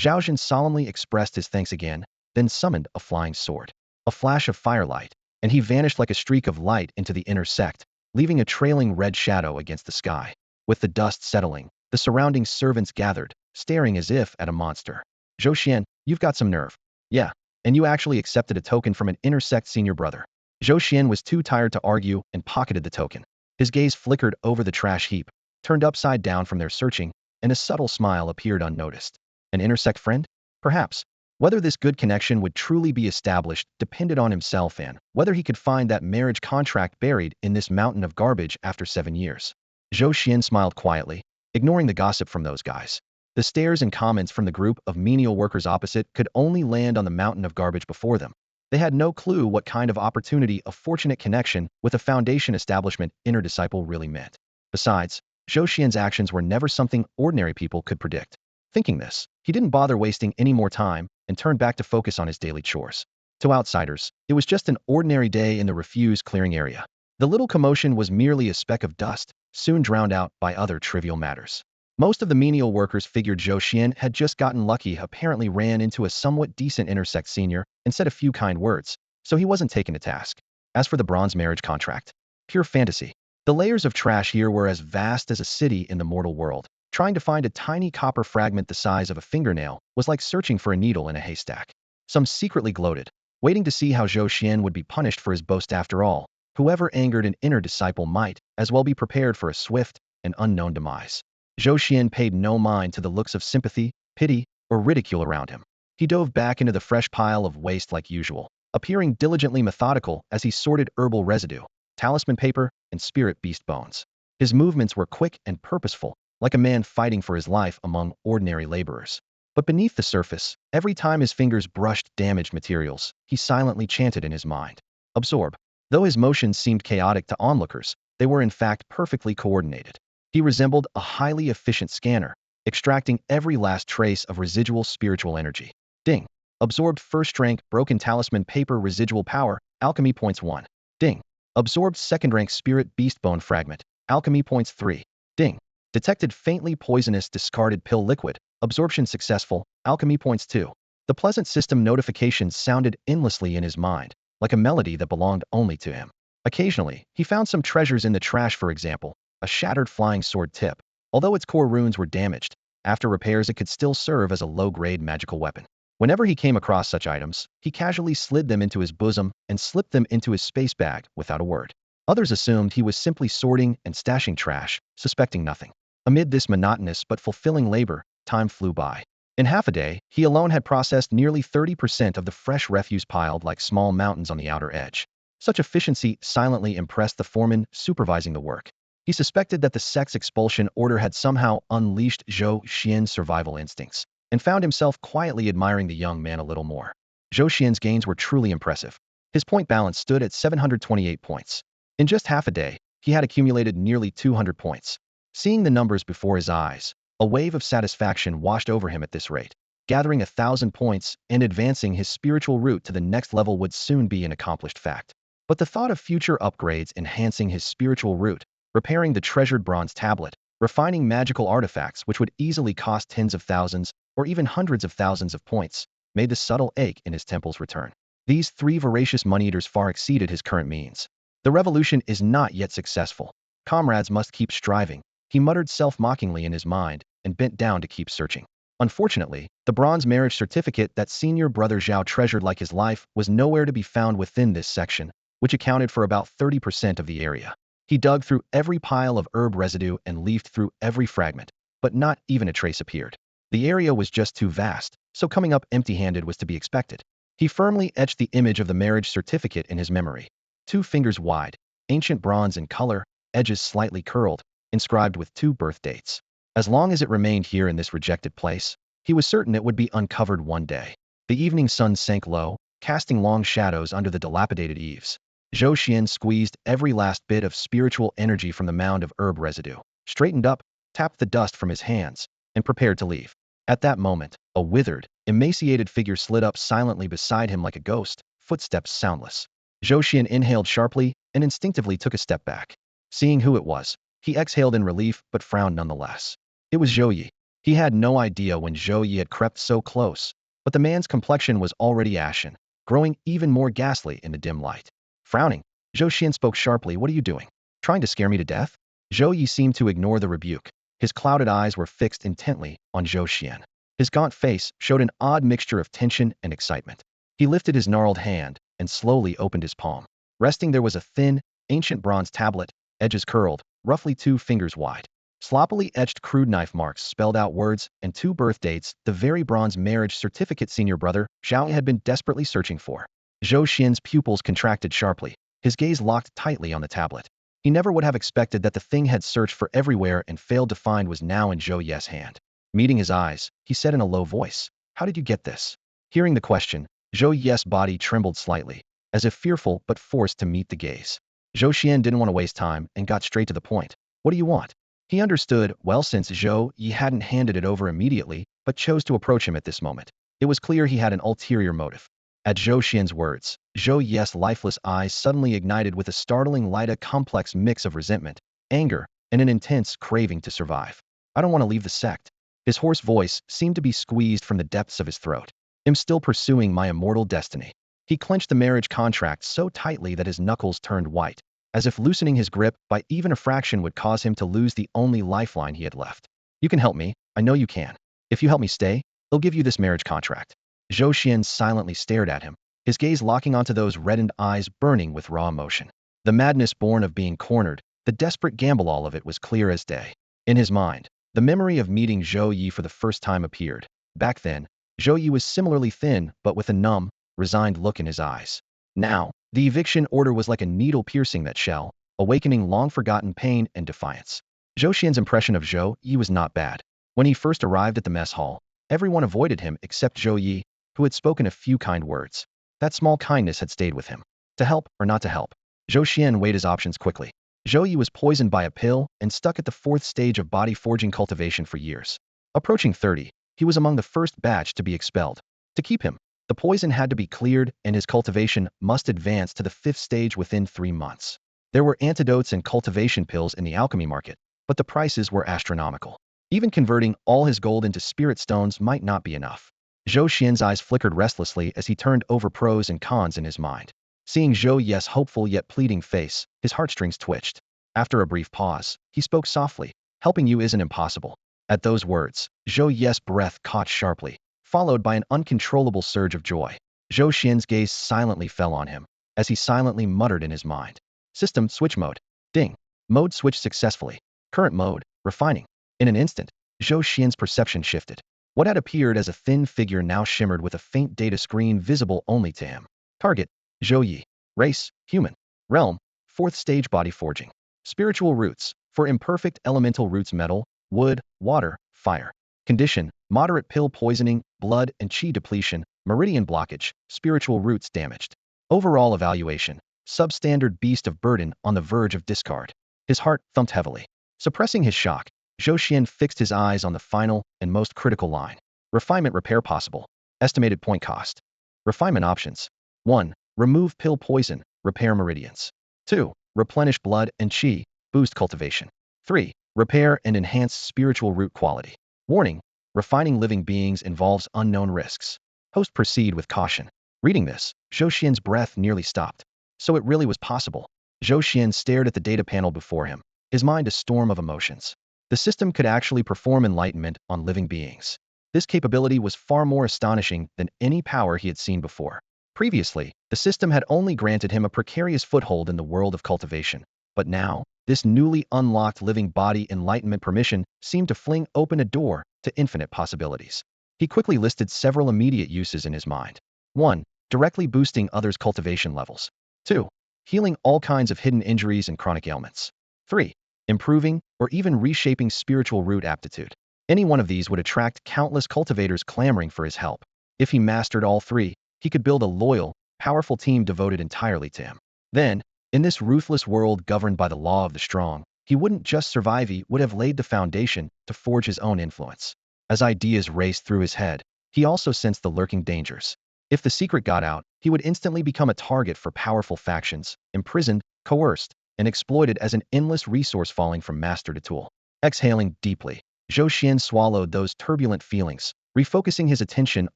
Zhao Zhan solemnly expressed his thanks again, then summoned a flying sword. A flash of firelight, and he vanished like a streak of light into the inner sect, leaving a trailing red shadow against the sky. With the dust settling, the surrounding servants gathered, staring as if at a monster. Zhou Xuan, you've got some nerve. Yeah, and you actually accepted a token from an intersect senior brother. Zhou Xuan was too tired to argue and pocketed the token. His gaze flickered over the trash heap, turned upside down from their searching, and a subtle smile appeared unnoticed. An intersect friend? Perhaps. Whether this good connection would truly be established depended on himself and whether he could find that marriage contract buried in this mountain of garbage after 7 years. Zhou Xian smiled quietly, ignoring the gossip from those guys. The stares and comments from the group of menial workers opposite could only land on the mountain of garbage before them. They had no clue what kind of opportunity a fortunate connection with a foundation establishment inner disciple really meant. Besides, Zhou Xian's actions were never something ordinary people could predict. Thinking this, he didn't bother wasting any more time and turned back to focus on his daily chores. To outsiders, it was just an ordinary day in the refuse clearing area. The little commotion was merely a speck of dust, soon drowned out by other trivial matters. Most of the menial workers figured Zhou Xian had just gotten lucky, apparently ran into a somewhat decent intersect senior and said a few kind words, so he wasn't taken to task. As for the bronze marriage contract, pure fantasy. The layers of trash here were as vast as a city in the mortal world. Trying to find a tiny copper fragment the size of a fingernail was like searching for a needle in a haystack. Some secretly gloated, waiting to see how Zhou Xian would be punished for his boast after all. Whoever angered an inner disciple might as well be prepared for a swift and unknown demise. Zhou Xian paid no mind to the looks of sympathy, pity, or ridicule around him. He dove back into the fresh pile of waste like usual, appearing diligently methodical as he sorted herbal residue, talisman paper, and spirit beast bones. His movements were quick and purposeful, like a man fighting for his life among ordinary laborers. But beneath the surface, every time his fingers brushed damaged materials, he silently chanted in his mind. Absorb. Though his motions seemed chaotic to onlookers, they were in fact perfectly coordinated. He resembled a highly efficient scanner, extracting every last trace of residual spiritual energy. Ding. Absorbed first rank broken talisman paper residual power, alchemy points 1. Ding. Absorbed second rank spirit beast bone fragment, alchemy points 3. Ding. Detected faintly poisonous discarded pill liquid, absorption successful, alchemy points 2. The pleasant system notifications sounded endlessly in his mind, like a melody that belonged only to him. Occasionally, he found some treasures in the trash, for example, a shattered flying sword tip. Although its core runes were damaged, after repairs it could still serve as a low-grade magical weapon. Whenever he came across such items, he casually slid them into his bosom and slipped them into his space bag without a word. Others assumed he was simply sorting and stashing trash, suspecting nothing. Amid this monotonous but fulfilling labor, time flew by. In half a day, he alone had processed nearly 30% of the fresh refuse piled like small mountains on the outer edge. Such efficiency silently impressed the foreman supervising the work. He suspected that the sect's expulsion order had somehow unleashed Zhou Xian's survival instincts, and found himself quietly admiring the young man a little more. Zhou Xian's gains were truly impressive. His point balance stood at 728 points. In just half a day, he had accumulated nearly 200 points. Seeing the numbers before his eyes, a wave of satisfaction washed over him at this rate. Gathering 1,000 points and advancing his spiritual route to the next level would soon be an accomplished fact. But the thought of future upgrades enhancing his spiritual route, repairing the treasured bronze tablet, refining magical artifacts which would easily cost tens of thousands or even hundreds of thousands of points, made the subtle ache in his temples return. These 3 voracious money-eaters far exceeded his current means. The revolution is not yet successful. Comrades must keep striving. He muttered self-mockingly in his mind and bent down to keep searching. Unfortunately, the bronze marriage certificate that senior brother Zhao treasured like his life was nowhere to be found within this section, which accounted for about 30% of the area. He dug through every pile of herb residue and leafed through every fragment, but not even a trace appeared. The area was just too vast, so coming up empty-handed was to be expected. He firmly etched the image of the marriage certificate in his memory. 2 fingers wide, ancient bronze in color, edges slightly curled, inscribed with 2 birth dates. As long as it remained here in this rejected place, he was certain it would be uncovered one day. The evening sun sank low, casting long shadows under the dilapidated eaves. Zhou Xian squeezed every last bit of spiritual energy from the mound of herb residue, straightened up, tapped the dust from his hands, and prepared to leave. At that moment, a withered, emaciated figure slid up silently beside him like a ghost, footsteps soundless. Zhou Xian inhaled sharply and instinctively took a step back. Seeing who it was, he exhaled in relief but frowned nonetheless. It was Zhou Yi. He had no idea when Zhou Yi had crept so close, but the man's complexion was already ashen, growing even more ghastly in the dim light. Frowning, Zhou Xian spoke sharply. "What are you doing? Trying to scare me to death?" Zhou Yi seemed to ignore the rebuke. His clouded eyes were fixed intently on Zhou Xuan. His gaunt face showed an odd mixture of tension and excitement. He lifted his gnarled hand and slowly opened his palm. Resting there was a thin, ancient bronze tablet, edges curled, roughly 2 fingers wide. Sloppily etched crude knife marks spelled out words and 2 birth dates, the very bronze marriage certificate senior brother Zhao had been desperately searching for. Zhou Xian's pupils contracted sharply. His gaze locked tightly on the tablet. He never would have expected that the thing had searched for everywhere and failed to find was now in Zhou Ye's hand. Meeting his eyes, he said in a low voice, "How did you get this?" Hearing the question, Zhou Ye's body trembled slightly, as if fearful but forced to meet the gaze. Zhou Xian didn't want to waste time and got straight to the point. "What do you want?" He understood, well, since Zhou Yi hadn't handed it over immediately, but chose to approach him at this moment. It was clear he had an ulterior motive. At Zhou Xian's words, Zhou Yi's lifeless eyes suddenly ignited with a startling light, a complex mix of resentment, anger, and an intense craving to survive. "I don't want to leave the sect." His hoarse voice seemed to be squeezed from the depths of his throat. "I'm still pursuing my immortal destiny." He clenched the marriage contract so tightly that his knuckles turned white, as if loosening his grip by even a fraction would cause him to lose the only lifeline he had left. "You can help me. I know you can. If you help me stay, I'll give you this marriage contract." Zhou Xian silently stared at him, his gaze locking onto those reddened eyes burning with raw emotion. The madness born of being cornered, the desperate gamble, all of it was clear as day. In his mind, the memory of meeting Zhou Yi for the first time appeared. Back then, Zhou Yi was similarly thin, but with a numb, resigned look in his eyes. Now, the eviction order was like a needle piercing that shell, awakening long-forgotten pain and defiance. Zhou Xian's impression of Zhou Yi was not bad. When he first arrived at the mess hall, everyone avoided him except Zhou Yi, who had spoken a few kind words. That small kindness had stayed with him. To help or not to help? Zhou Xian weighed his options quickly. Zhou Yi was poisoned by a pill and stuck at the 4th stage of body forging cultivation for years. Approaching 30, he was among the first batch to be expelled. To keep him, the poison had to be cleared and his cultivation must advance to the 5th stage within 3 months. There were antidotes and cultivation pills in the alchemy market, but the prices were astronomical. Even converting all his gold into spirit stones might not be enough. Zhou Xian's eyes flickered restlessly as he turned over pros and cons in his mind. Seeing Zhou Yi's hopeful yet pleading face, his heartstrings twitched. After a brief pause, he spoke softly, "Helping you isn't impossible." At those words, Zhou Yi's breath caught sharply, followed by an uncontrollable surge of joy. Zhou Xian's gaze silently fell on him, as he silently muttered in his mind. "System switch mode. Ding. Mode switched successfully. Current mode, refining." In an instant, Zhou Xian's perception shifted. What had appeared as a thin figure now shimmered with a faint data screen visible only to him. Target, Zhou Yi. Race, human. Realm, 4th stage body forging. Spiritual roots, for imperfect elemental roots metal, wood, water, fire. Condition, moderate pill poisoning, blood and chi depletion, meridian blockage, spiritual roots damaged. Overall evaluation, substandard beast of burden on the verge of discard. His heart thumped heavily. Suppressing his shock, Zhou Xian fixed his eyes on the final and most critical line. Refinement repair possible. Estimated point cost. Refinement options. 1. Remove pill poison, repair meridians. 2. Replenish blood and chi, boost cultivation. 3. Repair and enhance spiritual root quality. Warning, refining living beings involves unknown risks. Host proceed with caution. Reading this, Zhou Xian's breath nearly stopped. So it really was possible. Zhou Xian stared at the data panel before him, his mind a storm of emotions. The system could actually perform enlightenment on living beings. This capability was far more astonishing than any power he had seen before. Previously, the system had only granted him a precarious foothold in the world of cultivation, but now, this newly unlocked living body enlightenment permission seemed to fling open a door to infinite possibilities. He quickly listed several immediate uses in his mind. 1. Directly boosting others' cultivation levels. 2. Healing all kinds of hidden injuries and chronic ailments. 3. Improving or even reshaping spiritual root aptitude. Any one of these would attract countless cultivators clamoring for his help. If he mastered all 3, he could build a loyal, powerful team devoted entirely to him. Then, in this ruthless world governed by the law of the strong, he wouldn't just survive, he would have laid the foundation to forge his own influence. As ideas raced through his head, he also sensed the lurking dangers. If the secret got out, he would instantly become a target for powerful factions, imprisoned, coerced, and exploited as an endless resource falling from master to tool. Exhaling deeply, Zhou Xian swallowed those turbulent feelings, refocusing his attention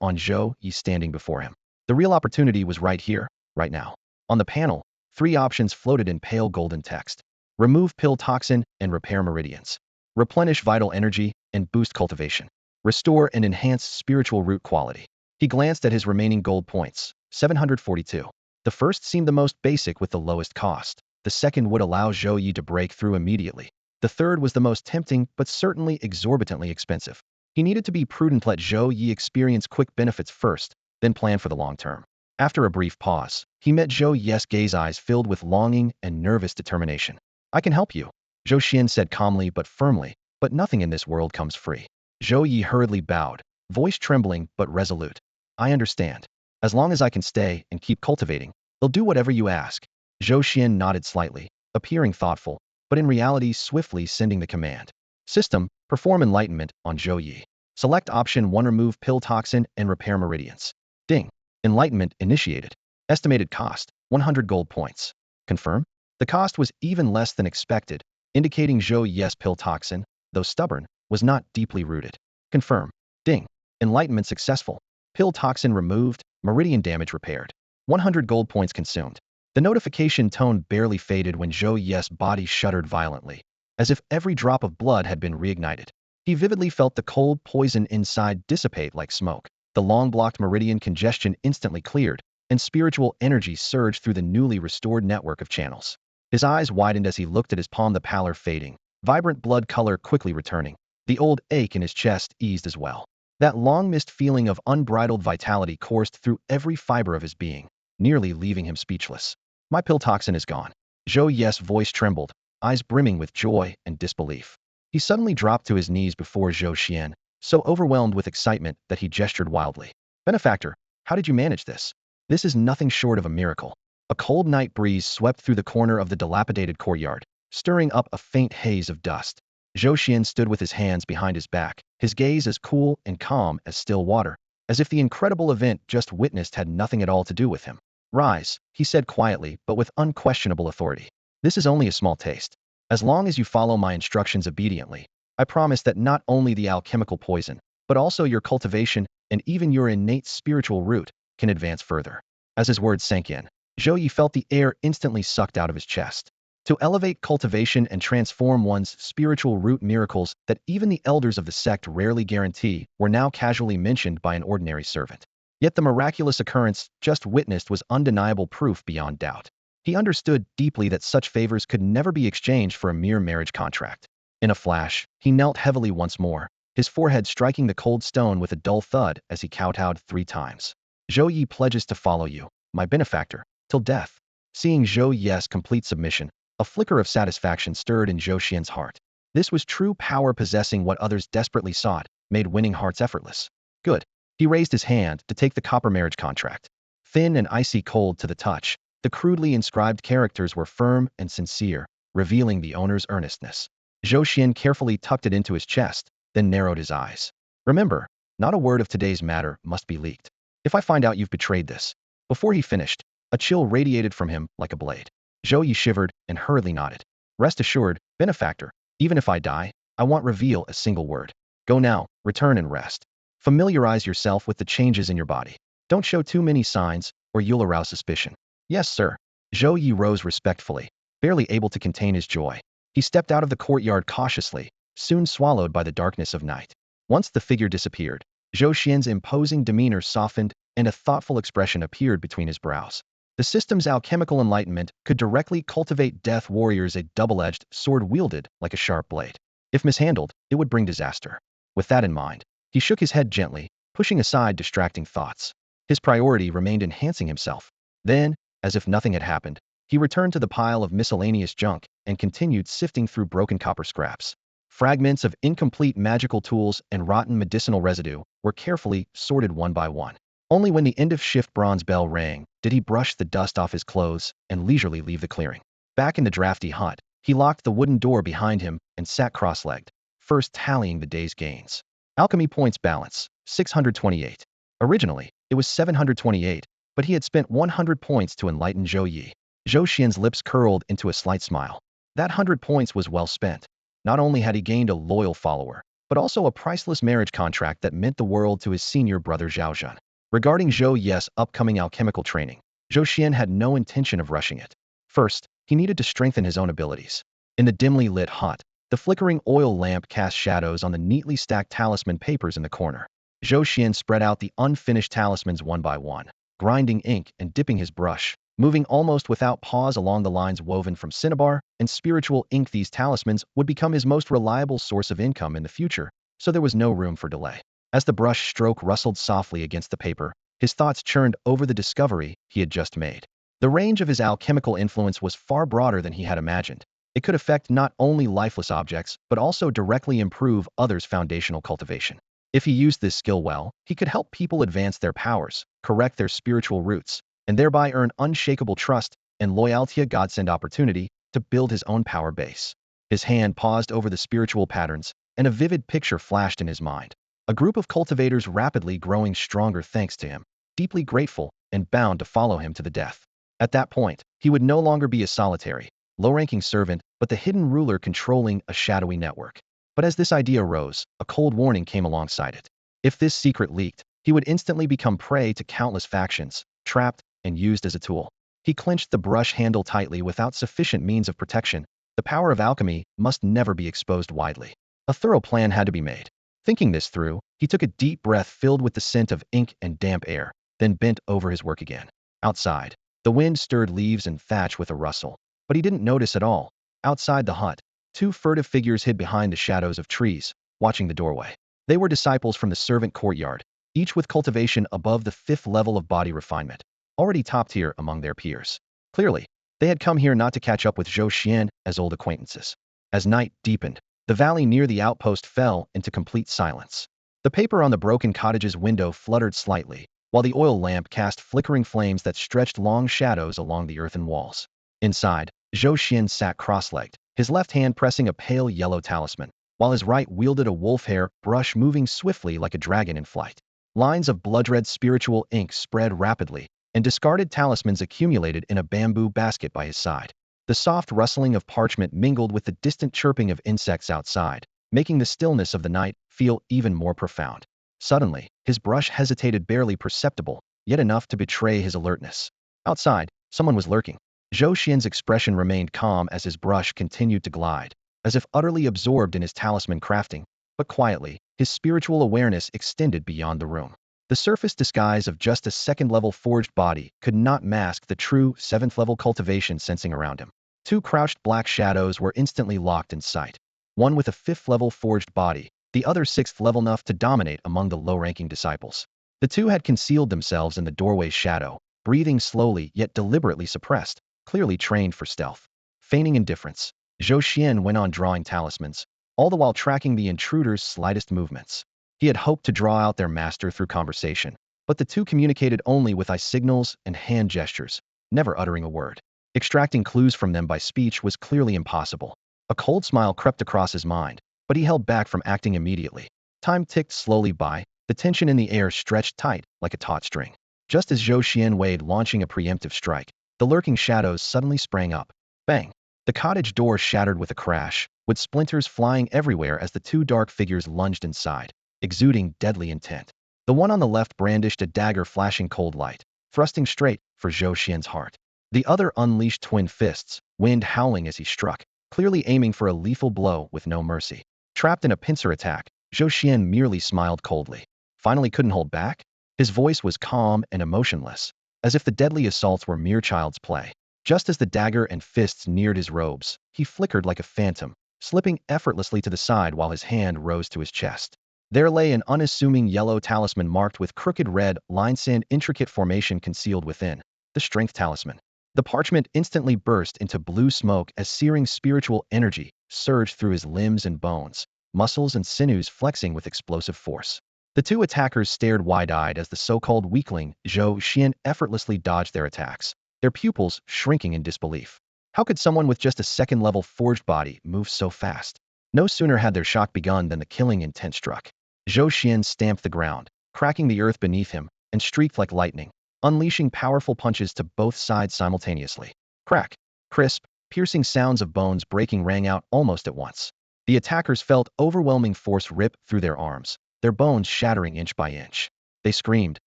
on Zhou Yi standing before him. The real opportunity was right here, right now. On the panel, 3 options floated in pale golden text. remove pill toxin and repair meridians, replenish vital energy and boost cultivation, restore and enhance spiritual root quality. He glanced at his remaining gold points, 742. The first seemed the most basic with the lowest cost. The second would allow Zhou Yi to break through immediately. The third was the most tempting but certainly exorbitantly expensive. He needed to be prudent, let Zhou Yi experience quick benefits first, then plan for the long term. After a brief pause, he met Zhou Yi's gaze, eyes filled with longing and nervous determination. I can help you, Zhou Xuan said calmly but firmly, but nothing in this world comes free. Zhou Yi hurriedly bowed, voice trembling but resolute. I understand. As long as I can stay and keep cultivating, I'll do whatever you ask. Zhou Xuan nodded slightly, appearing thoughtful, but in reality swiftly sending the command. System, perform enlightenment on Zhou Yi. Select option 1, remove pill toxin and repair meridians. Ding. Enlightenment initiated. Estimated cost, 100 gold points. Confirm? The cost was even less than expected, indicating Zhou Yi's pill toxin, though stubborn, was not deeply rooted. Confirm. Ding. Enlightenment successful. Pill toxin removed, meridian damage repaired. 100 gold points consumed. The notification tone barely faded when Zhou Yi's body shuddered violently, as if every drop of blood had been reignited. He vividly felt the cold poison inside dissipate like smoke. The long-blocked meridian congestion instantly cleared, and spiritual energy surged through the newly restored network of channels. His eyes widened as he looked at his palm, the pallor fading, vibrant blood color quickly returning. The old ache in his chest eased as well. That long-missed feeling of unbridled vitality coursed through every fiber of his being, nearly leaving him speechless. My pill toxin is gone. Zhou Yi's voice trembled, eyes brimming with joy and disbelief. He suddenly dropped to his knees before Zhou Xuan, so overwhelmed with excitement that he gestured wildly. Benefactor, how did you manage this? This is nothing short of a miracle. A cold night breeze swept through the corner of the dilapidated courtyard, stirring up a faint haze of dust. Zhou Xuan stood with his hands behind his back, his gaze as cool and calm as still water, as if the incredible event just witnessed had nothing at all to do with him. Rise, he said quietly but with unquestionable authority. This is only a small taste. As long as you follow my instructions obediently, I promise that not only the alchemical poison, but also your cultivation and even your innate spiritual root can advance further. As his words sank in, Zhou Yi felt the air instantly sucked out of his chest. To elevate cultivation and transform one's spiritual root, miracles that even the elders of the sect rarely guarantee were now casually mentioned by an ordinary servant. Yet the miraculous occurrence just witnessed was undeniable proof beyond doubt. He understood deeply that such favors could never be exchanged for a mere marriage contract. In a flash, he knelt heavily once more, his forehead striking the cold stone with a dull thud as he kowtowed 3 times. Zhou Yi pledges to follow you, my benefactor, till death. Seeing Zhou Yi's complete submission, a flicker of satisfaction stirred in Zhou Xuan's heart. This was true power, possessing what others desperately sought, made winning hearts effortless. Good. He raised his hand to take the copper marriage contract. Thin and icy cold to the touch, the crudely inscribed characters were firm and sincere, revealing the owner's earnestness. Zhou Xuan carefully tucked it into his chest, then narrowed his eyes. Remember, not a word of today's matter must be leaked. If I find out you've betrayed this. Before he finished, a chill radiated from him like a blade. Zhou Yi shivered and hurriedly nodded. Rest assured, benefactor, even if I die, I won't reveal a single word. Go now, return and rest. Familiarize yourself with the changes in your body. Don't show too many signs, or you'll arouse suspicion. Yes, sir. Zhou Yi rose respectfully, barely able to contain his joy. He stepped out of the courtyard cautiously, soon swallowed by the darkness of night. Once the figure disappeared, Zhou Xuan's imposing demeanor softened, and a thoughtful expression appeared between his brows. The system's alchemical enlightenment could directly cultivate death warriors, a double-edged sword wielded like a sharp blade. If mishandled, it would bring disaster. With that in mind, he shook his head gently, pushing aside distracting thoughts. His priority remained enhancing himself. Then, as if nothing had happened, he returned to the pile of miscellaneous junk and continued sifting through broken copper scraps. Fragments of incomplete magical tools and rotten medicinal residue were carefully sorted one by one. Only when the end-of-shift bronze bell rang did he brush the dust off his clothes and leisurely leave the clearing. Back in the drafty hut, he locked the wooden door behind him and sat cross-legged, first tallying the day's gains. Alchemy points balance, 628. Originally, it was 728, but he had spent 100 points to enlighten Zhou Yi. Zhou Xuan's lips curled into a slight smile. That 100 points was well spent. Not only had he gained a loyal follower, but also a priceless marriage contract that meant the world to his senior brother Zhao Zhan. Regarding Zhou Yi's upcoming alchemical training, Zhou Xuan had no intention of rushing it. First, he needed to strengthen his own abilities. In the dimly lit hut, the flickering oil lamp cast shadows on the neatly stacked talisman papers in the corner. Zhou Xuan spread out the unfinished talismans one by one, grinding ink and dipping his brush, moving almost without pause along the lines woven from cinnabar and spiritual ink. These talismans would become his most reliable source of income in the future, so there was no room for delay. As the brush stroke rustled softly against the paper, his thoughts churned over the discovery he had just made. The range of his alchemical influence was far broader than he had imagined. It could affect not only lifeless objects, but also directly improve others' foundational cultivation. If he used this skill well, he could help people advance their powers, correct their spiritual roots, and thereby earn unshakable trust and loyalty, a godsend opportunity to build his own power base. His hand paused over the spiritual patterns, and a vivid picture flashed in his mind. A group of cultivators rapidly growing stronger thanks to him, deeply grateful and bound to follow him to the death. At that point, he would no longer be a solitary, low-ranking servant, but the hidden ruler controlling a shadowy network. But as this idea rose, a cold warning came alongside it. If this secret leaked, he would instantly become prey to countless factions, trapped and used as a tool. He clenched the brush handle tightly. Without sufficient means of protection, the power of alchemy must never be exposed widely. A thorough plan had to be made. Thinking this through, he took a deep breath filled with the scent of ink and damp air, then bent over his work again. Outside, the wind stirred leaves and thatch with a rustle, but he didn't notice at all. Outside the hut, two furtive figures hid behind the shadows of trees, watching the doorway. They were disciples from the servant courtyard, each with cultivation above the 5th level of body refinement, already top tier among their peers. Clearly, they had come here not to catch up with Zhou Xuan as old acquaintances. As night deepened, the valley near the outpost fell into complete silence. The paper on the broken cottage's window fluttered slightly, while the oil lamp cast flickering flames that stretched long shadows along the earthen walls. Inside, Zhou Xuan sat cross-legged, his left hand pressing a pale yellow talisman, while his right wielded a wolf hair brush moving swiftly like a dragon in flight. Lines of blood-red spiritual ink spread rapidly, and discarded talismans accumulated in a bamboo basket by his side. The soft rustling of parchment mingled with the distant chirping of insects outside, making the stillness of the night feel even more profound. Suddenly, his brush hesitated, barely perceptible, yet enough to betray his alertness. Outside, someone was lurking. Zhou Xian's expression remained calm as his brush continued to glide, as if utterly absorbed in his talisman crafting, but quietly, his spiritual awareness extended beyond the room. The surface disguise of just a 2nd-level forged body could not mask the true 7th-level cultivation sensing around him. Two crouched black shadows were instantly locked in sight. One with a 5th-level forged body, the other 6th level, enough to dominate among the low-ranking disciples. The two had concealed themselves in the doorway's shadow, breathing slowly yet deliberately suppressed, clearly trained for stealth. Feigning indifference, Zhou Xuan went on drawing talismans, all the while tracking the intruder's slightest movements. He had hoped to draw out their master through conversation, but the two communicated only with eye signals and hand gestures, never uttering a word. Extracting clues from them by speech was clearly impossible. A cold smile crept across his mind, but he held back from acting immediately. Time ticked slowly by, the tension in the air stretched tight like a taut string. Just as Zhou Xuan weighed launching a preemptive strike, the lurking shadows suddenly sprang up. Bang! The cottage door shattered with a crash, with splinters flying everywhere as the two dark figures lunged inside, exuding deadly intent. The one on the left brandished a dagger flashing cold light, thrusting straight for Zhou Xian's heart. The other unleashed twin fists, wind howling as he struck, clearly aiming for a lethal blow with no mercy. Trapped in a pincer attack, Zhou Xuan merely smiled coldly. Finally couldn't hold back? His voice was calm and emotionless, as if the deadly assaults were mere child's play. Just as the dagger and fists neared his robes, he flickered like a phantom, slipping effortlessly to the side while his hand rose to his chest. There lay an unassuming yellow talisman marked with crooked red lines and intricate formation concealed within, the strength talisman. The parchment instantly burst into blue smoke as searing spiritual energy surged through his limbs and bones, muscles and sinews flexing with explosive force. The two attackers stared wide-eyed as the so-called weakling, Zhou Xuan, effortlessly dodged their attacks, their pupils shrinking in disbelief. How could someone with just a 2nd-level forged body move so fast? No sooner had their shock begun than the killing intent struck. Zhou Xuan stamped the ground, cracking the earth beneath him, and streaked like lightning, unleashing powerful punches to both sides simultaneously. Crack, crisp, piercing sounds of bones breaking rang out almost at once. The attackers felt overwhelming force rip through their arms, their bones shattering inch by inch. They screamed,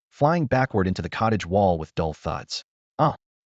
flying backward into the cottage wall with dull thuds.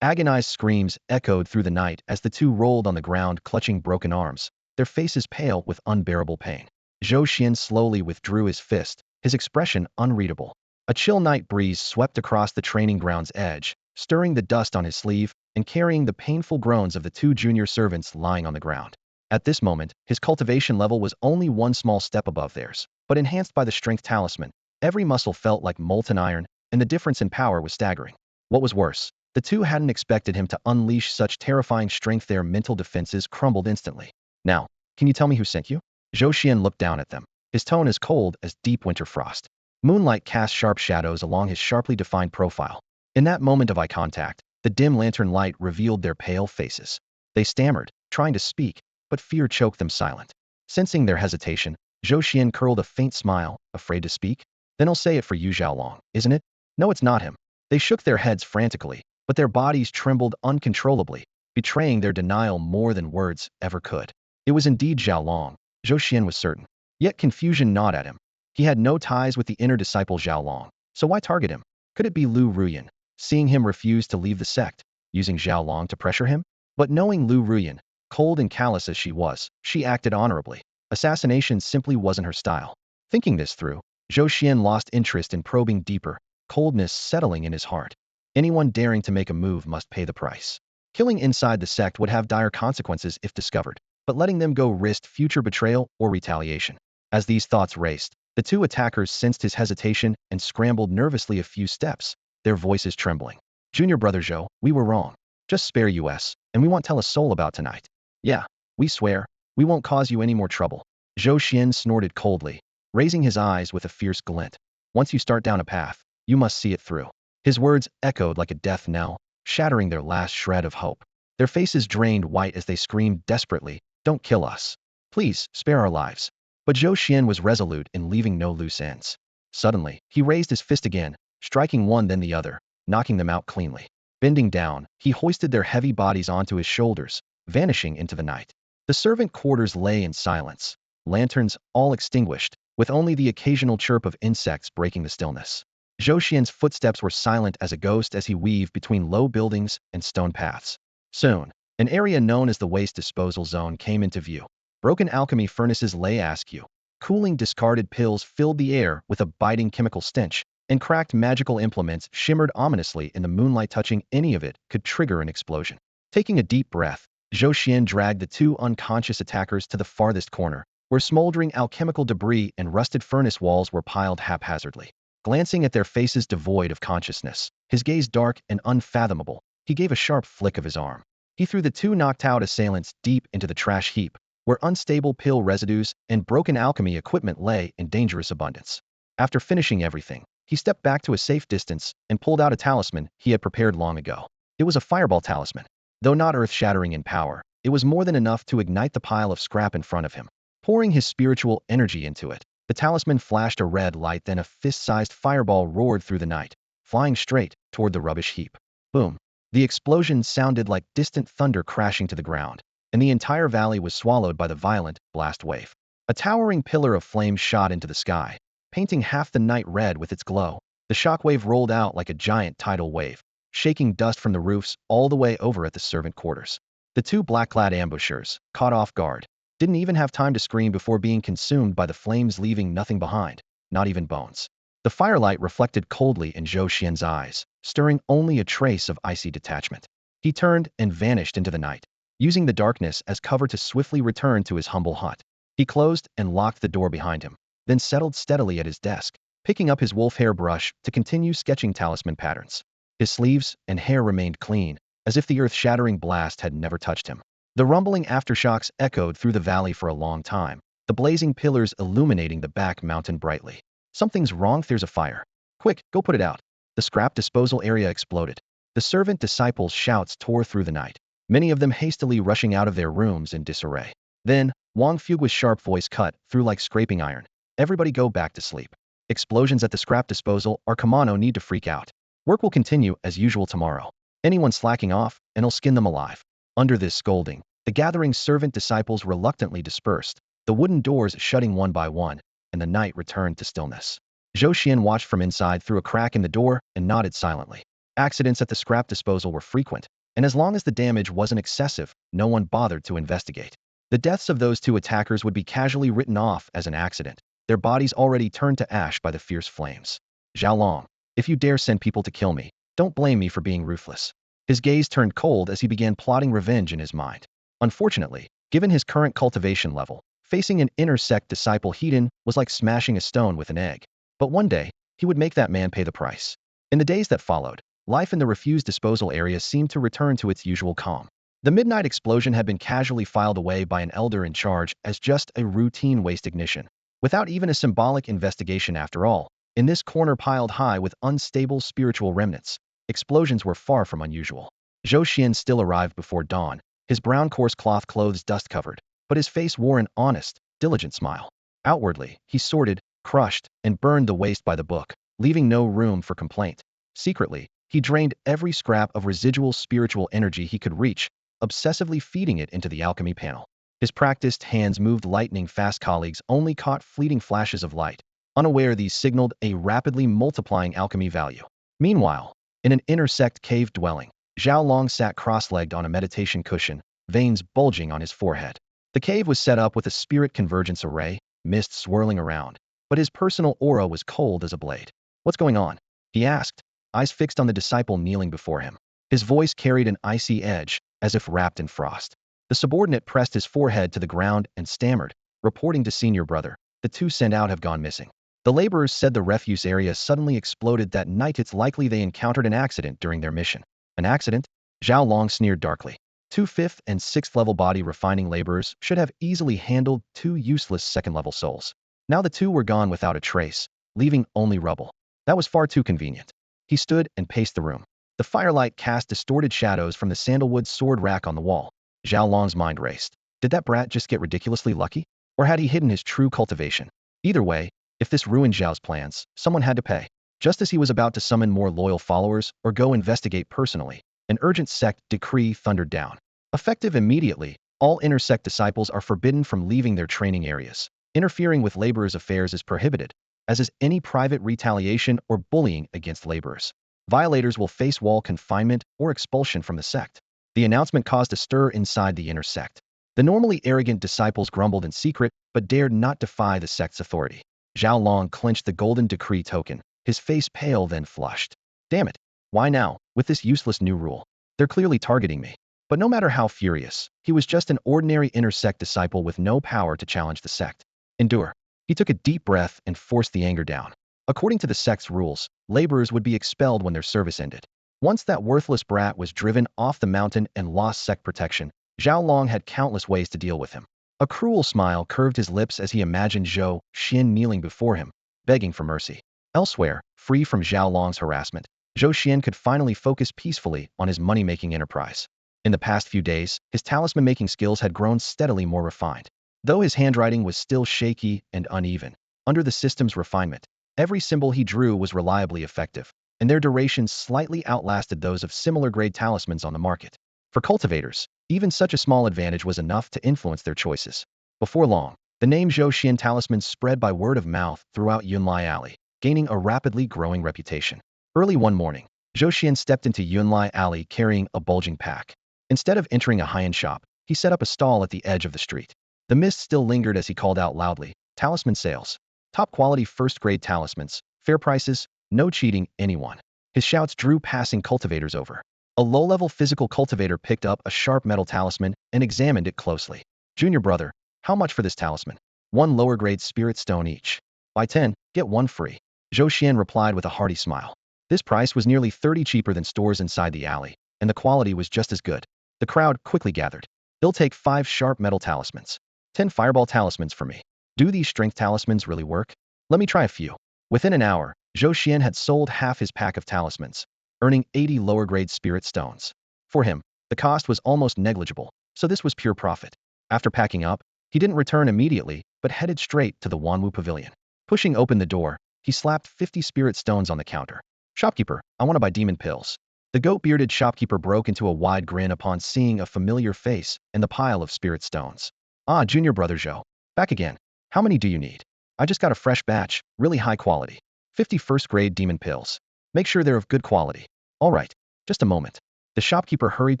Agonized screams echoed through the night as the two rolled on the ground clutching broken arms, their faces pale with unbearable pain. Zhou Xuan slowly withdrew his fist, his expression unreadable. A chill night breeze swept across the training ground's edge, stirring the dust on his sleeve and carrying the painful groans of the two junior servants lying on the ground. At this moment, his cultivation level was only one small step above theirs, but enhanced by the strength talisman, every muscle felt like molten iron, and the difference in power was staggering. What was worse, the two hadn't expected him to unleash such terrifying strength. Their mental defenses crumbled instantly. Now, can you tell me who sent you? Zhou Xian looked down at them, his tone as cold as deep winter frost. Moonlight cast sharp shadows along his sharply defined profile. In that moment of eye contact, the dim lantern light revealed their pale faces. They stammered, trying to speak, but fear choked them silent. Sensing their hesitation, Zhou Xian curled a faint smile, afraid to speak. Then I'll say it for you, Xiaolong, isn't it? No, it's not him. They shook their heads frantically, but their bodies trembled uncontrollably, betraying their denial more than words ever could. It was indeed Xiaolong, Zhou Xian was certain. Yet confusion gnawed at him. He had no ties with the inner disciple Xiaolong, so why target him? Could it be Lu Ruyan, seeing him refuse to leave the sect, using Xiaolong to pressure him? But knowing Lu Ruyan, cold and callous as she was, she acted honorably. Assassination simply wasn't her style. Thinking this through, Zhou Xian lost interest in probing deeper, coldness settling in his heart. Anyone daring to make a move must pay the price. Killing inside the sect would have dire consequences if discovered, but letting them go risked future betrayal or retaliation. As these thoughts raced, the two attackers sensed his hesitation and scrambled nervously a few steps, their voices trembling. Junior brother Zhou, we were wrong. Just spare us, and we won't tell a soul about tonight. Yeah, we swear, we won't cause you any more trouble. Zhou Xian snorted coldly, raising his eyes with a fierce glint. Once you start down a path, you must see it through. His words echoed like a death knell, shattering their last shred of hope. Their faces drained white as they screamed desperately, don't kill us. Please, spare our lives. But Zhou Xian was resolute in leaving no loose ends. Suddenly, he raised his fist again, striking one then the other, knocking them out cleanly. Bending down, he hoisted their heavy bodies onto his shoulders, vanishing into the night. The servant quarters lay in silence, lanterns all extinguished, with only the occasional chirp of insects breaking the stillness. Zhou Xian's footsteps were silent as a ghost as he weaved between low buildings and stone paths. Soon, an area known as the waste disposal zone came into view. Broken alchemy furnaces lay askew. Cooling discarded pills filled the air with a biting chemical stench, and cracked magical implements shimmered ominously in the moonlight. Touching any of it could trigger an explosion. Taking a deep breath, Zhou Xian dragged the two unconscious attackers to the farthest corner, where smoldering alchemical debris and rusted furnace walls were piled haphazardly. Glancing at their faces devoid of consciousness, his gaze dark and unfathomable, he gave a sharp flick of his arm. He threw the two knocked-out assailants deep into the trash heap, where unstable pill residues and broken alchemy equipment lay in dangerous abundance. After finishing everything, he stepped back to a safe distance and pulled out a talisman he had prepared long ago. It was a fireball talisman. Though not earth-shattering in power, it was more than enough to ignite the pile of scrap in front of him. Pouring his spiritual energy into it, the talisman flashed a red light, then a fist-sized fireball roared through the night, flying straight toward the rubbish heap. Boom! The explosion sounded like distant thunder crashing to the ground, and the entire valley was swallowed by the violent blast wave. A towering pillar of flame shot into the sky, painting half the night red with its glow. The shockwave rolled out like a giant tidal wave, shaking dust from the roofs all the way over at the servant quarters. The two black-clad ambushers, caught off guard, didn't even have time to scream before being consumed by the flames, leaving nothing behind, not even bones. The firelight reflected coldly in Zhou Xian's eyes, stirring only a trace of icy detachment. He turned and vanished into the night, using the darkness as cover to swiftly return to his humble hut. He closed and locked the door behind him, then settled steadily at his desk, picking up his wolf hair brush to continue sketching talisman patterns. His sleeves and hair remained clean, as if the earth-shattering blast had never touched him. The rumbling aftershocks echoed through the valley for a long time, the blazing pillars illuminating the back mountain brightly. Something's wrong, there's a fire. Quick, go put it out. The scrap disposal area exploded. The servant disciples' shouts tore through the night, many of them hastily rushing out of their rooms in disarray. Then, Wang Fugui's sharp voice cut through like scraping iron. Everybody go back to sleep. Explosions at the scrap disposal are Kamano need to freak out. Work will continue as usual tomorrow. Anyone slacking off, and I'll skin them alive. Under this scolding, the gathering servant disciples reluctantly dispersed, the wooden doors shutting one by one, and the night returned to stillness. Zhou Xian watched from inside through a crack in the door and nodded silently. Accidents at the scrap disposal were frequent, and as long as the damage wasn't excessive, no one bothered to investigate. The deaths of those two attackers would be casually written off as an accident, their bodies already turned to ash by the fierce flames. Zhao Long, if you dare send people to kill me, don't blame me for being ruthless. His gaze turned cold as he began plotting revenge in his mind. Unfortunately, given his current cultivation level, facing an inner sect disciple Hedon was like smashing a stone with an egg. But one day, he would make that man pay the price. In the days that followed, life in the refused disposal area seemed to return to its usual calm. The midnight explosion had been casually filed away by an elder in charge as just a routine waste ignition, without even a symbolic investigation after all. In this corner piled high with unstable spiritual remnants, explosions were far from unusual. Zhou Xuan still arrived before dawn, his brown coarse cloth clothes dust-covered, but his face wore an honest, diligent smile. Outwardly, he sorted, crushed, and burned the waste by the book, leaving no room for complaint. Secretly, he drained every scrap of residual spiritual energy he could reach, obsessively feeding it into the alchemy panel. His practiced hands moved lightning-fast. Colleagues only caught fleeting flashes of light. Unaware, these signaled a rapidly multiplying alchemy value. Meanwhile, in an inner sect cave dwelling, Zhao Long sat cross-legged on a meditation cushion, veins bulging on his forehead. The cave was set up with a spirit convergence array, mist swirling around, but his personal aura was cold as a blade. "What's going on?" he asked, eyes fixed on the disciple kneeling before him. His voice carried an icy edge, as if wrapped in frost. The subordinate pressed his forehead to the ground and stammered, reporting to senior brother, "The two sent out have gone missing." The laborers said the refuse area suddenly exploded that night. It's likely they encountered an accident during their mission. An accident? Zhao Long sneered darkly. Two 5th and 6th level body refining laborers should have easily handled two useless 2nd level souls. Now the two were gone without a trace, leaving only rubble. That was far too convenient. He stood and paced the room. The firelight cast distorted shadows from the sandalwood sword rack on the wall. Zhao Long's mind raced. Did that brat just get ridiculously lucky? Or had he hidden his true cultivation? Either way, if this ruined Zhao's plans, someone had to pay. Just as he was about to summon more loyal followers or go investigate personally, an urgent sect decree thundered down. Effective immediately, all inner sect disciples are forbidden from leaving their training areas. Interfering with laborers' affairs is prohibited, as is any private retaliation or bullying against laborers. Violators will face wall confinement or expulsion from the sect. The announcement caused a stir inside the inner sect. The normally arrogant disciples grumbled in secret, but dared not defy the sect's authority. Zhao Long clenched the golden decree token, his face pale then flushed. Damn it. Why now, with this useless new rule? They're clearly targeting me. But no matter how furious, he was just an ordinary inner sect disciple with no power to challenge the sect. Endure. He took a deep breath and forced the anger down. According to the sect's rules, laborers would be expelled when their service ended. Once that worthless brat was driven off the mountain and lost sect protection, Zhao Long had countless ways to deal with him. A cruel smile curved his lips as he imagined Zhou Xuan kneeling before him, begging for mercy. Elsewhere, free from Zhao Long's harassment, Zhou Xuan could finally focus peacefully on his money-making enterprise. In the past few days, his talisman-making skills had grown steadily more refined. Though his handwriting was still shaky and uneven, under the system's refinement, every symbol he drew was reliably effective, and their duration slightly outlasted those of similar grade talismans on the market. For cultivators, even such a small advantage was enough to influence their choices. Before long, the name Zhou Xuan talisman spread by word of mouth throughout Yunlai Alley, gaining a rapidly growing reputation. Early one morning, Zhou Xuan stepped into Yunlai Alley carrying a bulging pack. Instead of entering a high-end shop, he set up a stall at the edge of the street. The mist still lingered as he called out loudly, "Talisman sales. Top-quality first-grade talismans, fair prices, no cheating anyone." His shouts drew passing cultivators over. A low-level physical cultivator picked up a sharp metal talisman and examined it closely. "Junior brother, how much for this talisman?" "1 lower-grade spirit stone each. Buy 10, get 1 free." Zhou Xuan replied with a hearty smile. This price was nearly 30 cheaper than stores inside the alley, and the quality was just as good. The crowd quickly gathered. "He'll take 5 sharp metal talismans. 10 fireball talismans for me. Do these strength talismans really work? Let me try a few." Within an hour, Zhou Xuan had sold half his pack of talismans, earning 80 lower-grade spirit stones. For him, the cost was almost negligible, so this was pure profit. After packing up, he didn't return immediately, but headed straight to the Wanwu Pavilion. Pushing open the door, he slapped 50 spirit stones on the counter. "Shopkeeper, I want to buy demon pills." The goat-bearded shopkeeper broke into a wide grin upon seeing a familiar face and the pile of spirit stones. "Ah, junior brother Zhou. Back again. How many do you need?" "I just got a fresh batch, really high quality. 50 first-grade demon pills. Make sure they're of good quality." "All right, just a moment." The shopkeeper hurried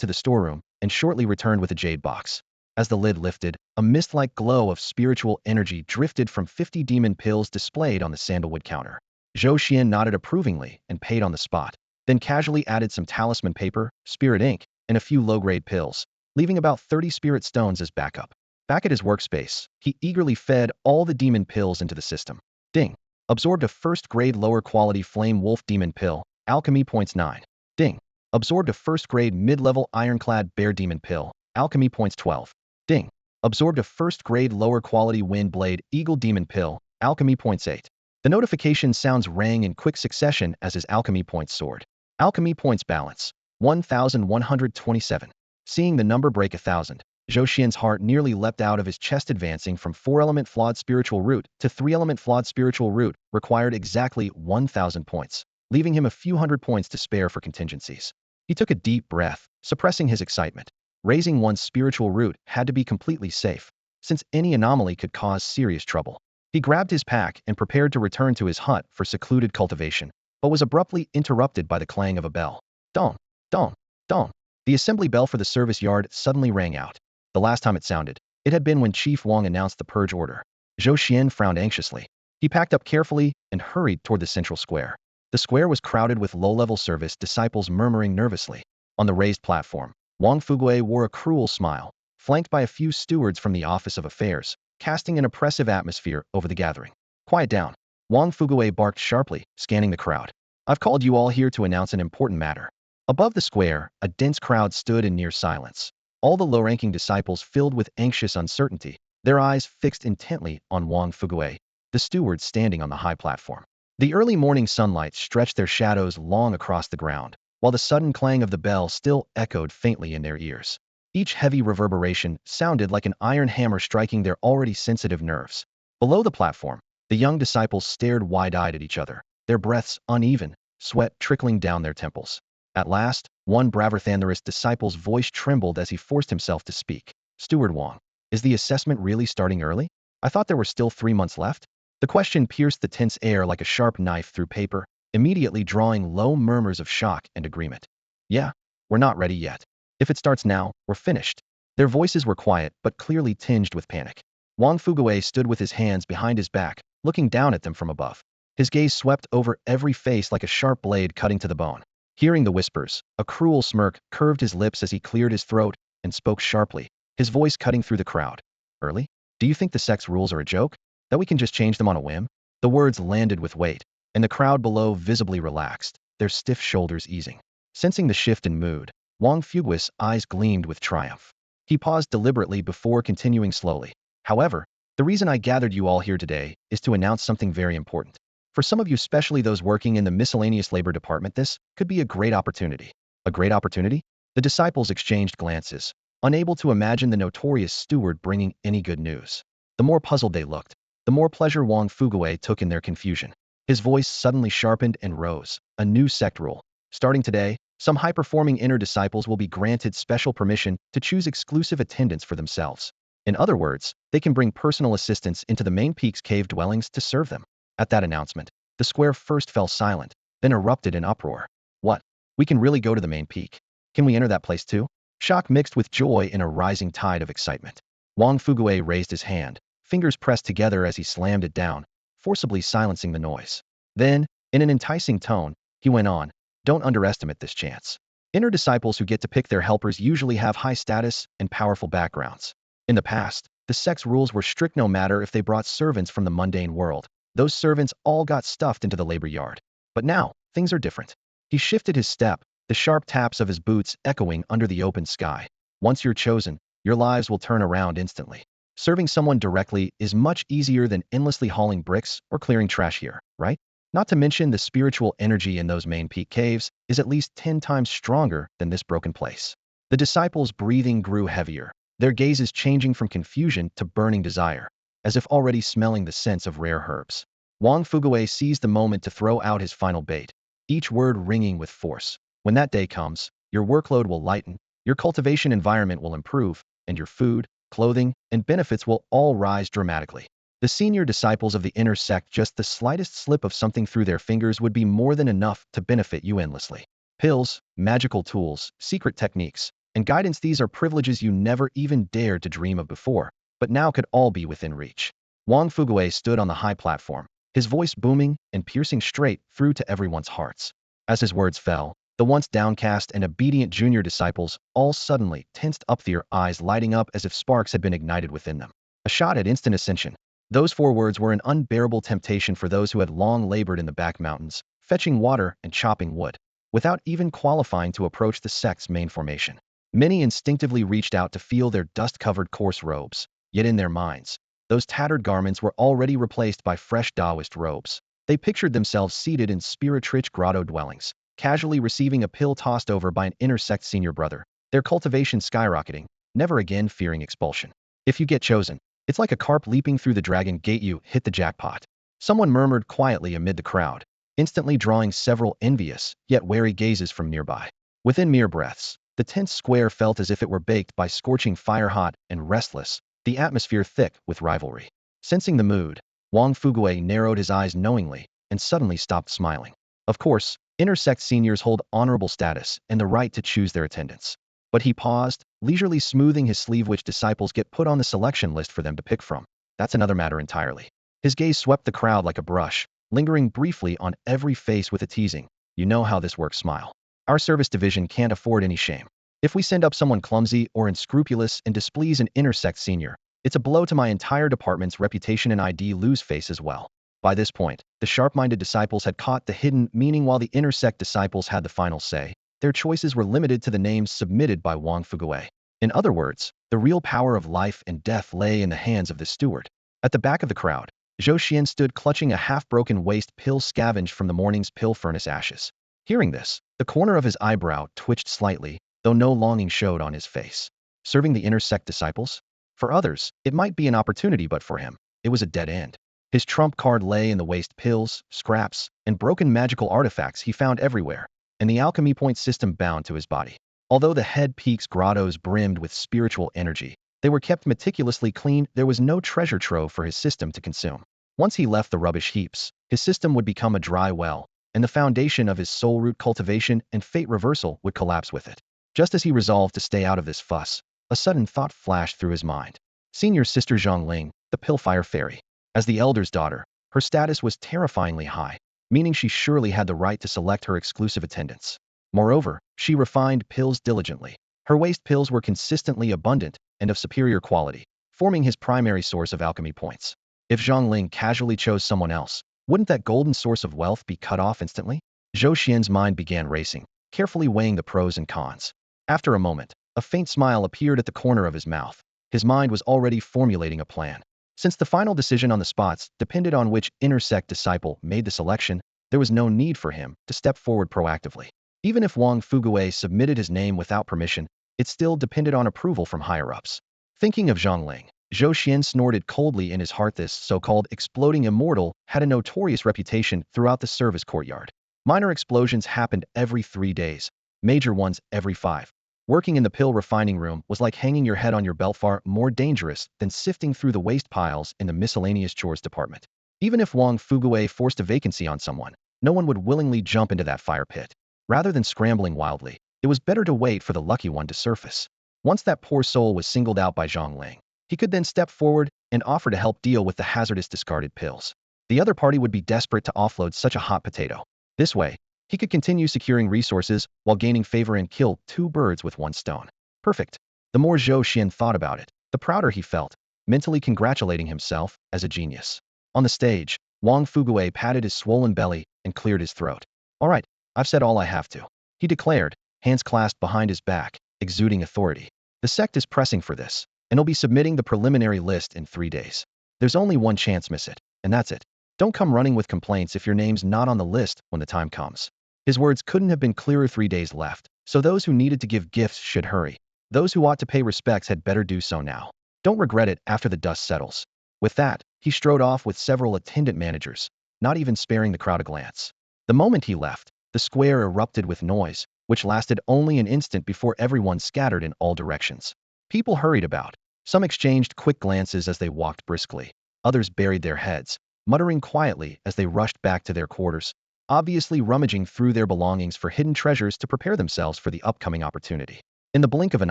to the storeroom and shortly returned with a jade box. As the lid lifted, a mist-like glow of spiritual energy drifted from 50 demon pills displayed on the sandalwood counter. Zhou Xuan nodded approvingly and paid on the spot, then casually added some talisman paper, spirit ink, and a few low-grade pills, leaving about 30 spirit stones as backup. Back at his workspace, he eagerly fed all the demon pills into the system. Ding. Absorbed a first-grade lower-quality flame wolf demon pill, alchemy points 9. Ding. Absorbed a first-grade mid-level ironclad bear demon pill, alchemy points 12. Ding. Absorbed a first-grade lower-quality wind blade eagle demon pill, alchemy points 8. The notification sounds rang in quick succession as his alchemy points soared. Alchemy points balance, 1,127. Seeing the number break 1,000, Zhou Xian's heart nearly leapt out of his chest. Advancing from 4-element flawed spiritual root to 3-element flawed spiritual root required exactly 1,000 points, leaving him a few hundred points to spare for contingencies. He took a deep breath, suppressing his excitement. Raising one's spiritual root had to be completely safe, since any anomaly could cause serious trouble. He grabbed his pack and prepared to return to his hut for secluded cultivation, but was abruptly interrupted by the clang of a bell. Dong, dong, dong. The assembly bell for the service yard suddenly rang out. The last time it sounded, it had been when Chief Wang announced the purge order. Zhou Xian frowned anxiously. He packed up carefully and hurried toward the central square. The square was crowded with low-level service disciples murmuring nervously. On the raised platform, Wang Fugui wore a cruel smile, flanked by a few stewards from the Office of Affairs, casting an oppressive atmosphere over the gathering. Quiet down. Wang Fugui barked sharply, scanning the crowd. I've called you all here to announce an important matter. Above the square, a dense crowd stood in near silence. All the low-ranking disciples filled with anxious uncertainty, their eyes fixed intently on Wang Fugui, the steward standing on the high platform. The early morning sunlight stretched their shadows long across the ground, while the sudden clang of the bell still echoed faintly in their ears. Each heavy reverberation sounded like an iron hammer striking their already sensitive nerves. Below the platform, the young disciples stared wide-eyed at each other, their breaths uneven, sweat trickling down their temples. At last, one Braverthanderous disciple's voice trembled as he forced himself to speak. Steward Wang, is the assessment really starting early? I thought there were still 3 months left. The question pierced the tense air like a sharp knife through paper, immediately drawing low murmurs of shock and agreement. Yeah, we're not ready yet. If it starts now, we're finished. Their voices were quiet but clearly tinged with panic. Wang Fugui stood with his hands behind his back, looking down at them from above. His gaze swept over every face like a sharp blade cutting to the bone. Hearing the whispers, a cruel smirk curved his lips as he cleared his throat and spoke sharply, his voice cutting through the crowd. Early? Do you think the sect's rules are a joke? That we can just change them on a whim? The words landed with weight, and the crowd below visibly relaxed, their stiff shoulders easing. Sensing the shift in mood, Wang Fugui's eyes gleamed with triumph. He paused deliberately before continuing slowly. However, the reason I gathered you all here today is to announce something very important. For some of you, especially those working in the miscellaneous labor department, this could be a great opportunity. A great opportunity? The disciples exchanged glances, unable to imagine the notorious steward bringing any good news. The more puzzled they looked, the more pleasure Wang Fugui took in their confusion. His voice suddenly sharpened and rose. A new sect rule. Starting today, some high-performing inner disciples will be granted special permission to choose exclusive attendants for themselves. In other words, they can bring personal assistants into the main peak's cave dwellings to serve them. At that announcement, the square first fell silent, then erupted in uproar. What? We can really go to the main peak? Can we enter that place too? Shock mixed with joy in a rising tide of excitement. Wang Fugui raised his hand, fingers pressed together as he slammed it down, forcibly silencing the noise. Then, in an enticing tone, he went on, don't underestimate this chance. Inner disciples who get to pick their helpers usually have high status and powerful backgrounds. In the past, the sect's rules were strict no matter if they brought servants from the mundane world. Those servants all got stuffed into the labor yard. But now, things are different. He shifted his step, the sharp taps of his boots echoing under the open sky. Once you're chosen, your lives will turn around instantly. Serving someone directly is much easier than endlessly hauling bricks or clearing trash here, right? Not to mention the spiritual energy in those main peak caves is at least 10 times stronger than this broken place. The disciples' breathing grew heavier, their gazes changing from confusion to burning desire, as if already smelling the scents of rare herbs. Wang Fugui seized the moment to throw out his final bait, each word ringing with force. When that day comes, your workload will lighten, your cultivation environment will improve, and your food, clothing, and benefits will all rise dramatically. The senior disciples of the inner sect, just the slightest slip of something through their fingers would be more than enough to benefit you endlessly. Pills, magical tools, secret techniques, and guidance. These are privileges you never even dared to dream of before, but now could all be within reach. Wang Fuguei stood on the high platform, his voice booming and piercing straight through to everyone's hearts. As his words fell, the once downcast and obedient junior disciples all suddenly tensed up, their eyes lighting up as if sparks had been ignited within them. A shot at instant ascension. Those 4 words were an unbearable temptation for those who had long labored in the back mountains, fetching water and chopping wood, without even qualifying to approach the sect's main formation. Many instinctively reached out to feel their dust-covered coarse robes, yet in their minds, those tattered garments were already replaced by fresh Taoist robes. They pictured themselves seated in spirit-rich grotto dwellings, casually receiving a pill tossed over by an inner sect senior brother, their cultivation skyrocketing, never again fearing expulsion. If you get chosen, it's like a carp leaping through the dragon gate. You hit the jackpot. Someone murmured quietly amid the crowd, instantly drawing several envious, yet wary gazes from nearby. Within mere breaths, the tense square felt as if it were baked by scorching fire, hot and restless, the atmosphere thick with rivalry. Sensing the mood, Wang Fuguei narrowed his eyes knowingly and suddenly stopped smiling. Of course, inner sect seniors hold honorable status and the right to choose their attendants. But he paused, leisurely smoothing his sleeve. Which disciples get put on the selection list for them to pick from? That's another matter entirely. His gaze swept the crowd like a brush, lingering briefly on every face with a teasing, "You know how this works" smile. Our service division can't afford any shame. If we send up someone clumsy or unscrupulous and displease an inner sect senior, it's a blow to my entire department's reputation, and I'd lose face as well. By this point, the sharp-minded disciples had caught the hidden meaning. While the inner sect disciples had the final say, their choices were limited to the names submitted by Wang Fuguei. In other words, the real power of life and death lay in the hands of the steward. At the back of the crowd, Zhou Xuan stood clutching a half-broken waste pill scavenged from the morning's pill furnace ashes. Hearing this, the corner of his eyebrow twitched slightly, though no longing showed on his face. Serving the inner sect disciples? For others, it might be an opportunity, but for him, it was a dead end. His trump card lay in the waste pills, scraps, and broken magical artifacts he found everywhere, and the alchemy point system bound to his body. Although the head peak's grottos brimmed with spiritual energy, they were kept meticulously clean. There was no treasure trove for his system to consume. Once he left the rubbish heaps, his system would become a dry well, and the foundation of his soul root cultivation and fate reversal would collapse with it. Just as he resolved to stay out of this fuss, a sudden thought flashed through his mind. Senior Sister Zhongling, the Pillfire Fairy. As the elder's daughter, her status was terrifyingly high, meaning she surely had the right to select her exclusive attendants. Moreover, she refined pills diligently. Her waste pills were consistently abundant and of superior quality, forming his primary source of alchemy points. If Zhongling casually chose someone else, wouldn't that golden source of wealth be cut off instantly? Zhou Xian's mind began racing, carefully weighing the pros and cons. After a moment, a faint smile appeared at the corner of his mouth. His mind was already formulating a plan. Since the final decision on the spots depended on which inner sect disciple made the selection, there was no need for him to step forward proactively. Even if Wang Fuguei submitted his name without permission, it still depended on approval from higher-ups. Thinking of Zhongling, Zhou Xian snorted coldly in his heart. This so-called exploding immortal had a notorious reputation throughout the service courtyard. Minor explosions happened every 3 days, major ones every 5. Working in the pill refining room was like hanging your head on your belt, far more dangerous than sifting through the waste piles in the miscellaneous chores department. Even if Wang Fuguei forced a vacancy on someone, no one would willingly jump into that fire pit. Rather than scrambling wildly, it was better to wait for the lucky one to surface. Once that poor soul was singled out by Zhongling, he could then step forward and offer to help deal with the hazardous discarded pills. The other party would be desperate to offload such a hot potato. This way, he could continue securing resources while gaining favor and kill 2 birds with 1 stone. Perfect. The more Zhou Xian thought about it, the prouder he felt, mentally congratulating himself as a genius. On the stage, Wang Fuguei patted his swollen belly and cleared his throat. "All right, I've said all I have to," he declared, hands clasped behind his back, exuding authority. "The sect is pressing for this, and he'll be submitting the preliminary list in 3 days. There's only one chance, miss it, and that's it. Don't come running with complaints if your name's not on the list when the time comes." His words couldn't have been clearer. 3 days left, so those who needed to give gifts should hurry. Those who ought to pay respects had better do so now. Don't regret it after the dust settles. With that, he strode off with several attendant managers, not even sparing the crowd a glance. The moment he left, the square erupted with noise, which lasted only an instant before everyone scattered in all directions. People hurried about. Some exchanged quick glances as they walked briskly. Others buried their heads, muttering quietly as they rushed back to their quarters. obviously rummaging through their belongings for hidden treasures to prepare themselves for the upcoming opportunity. In the blink of an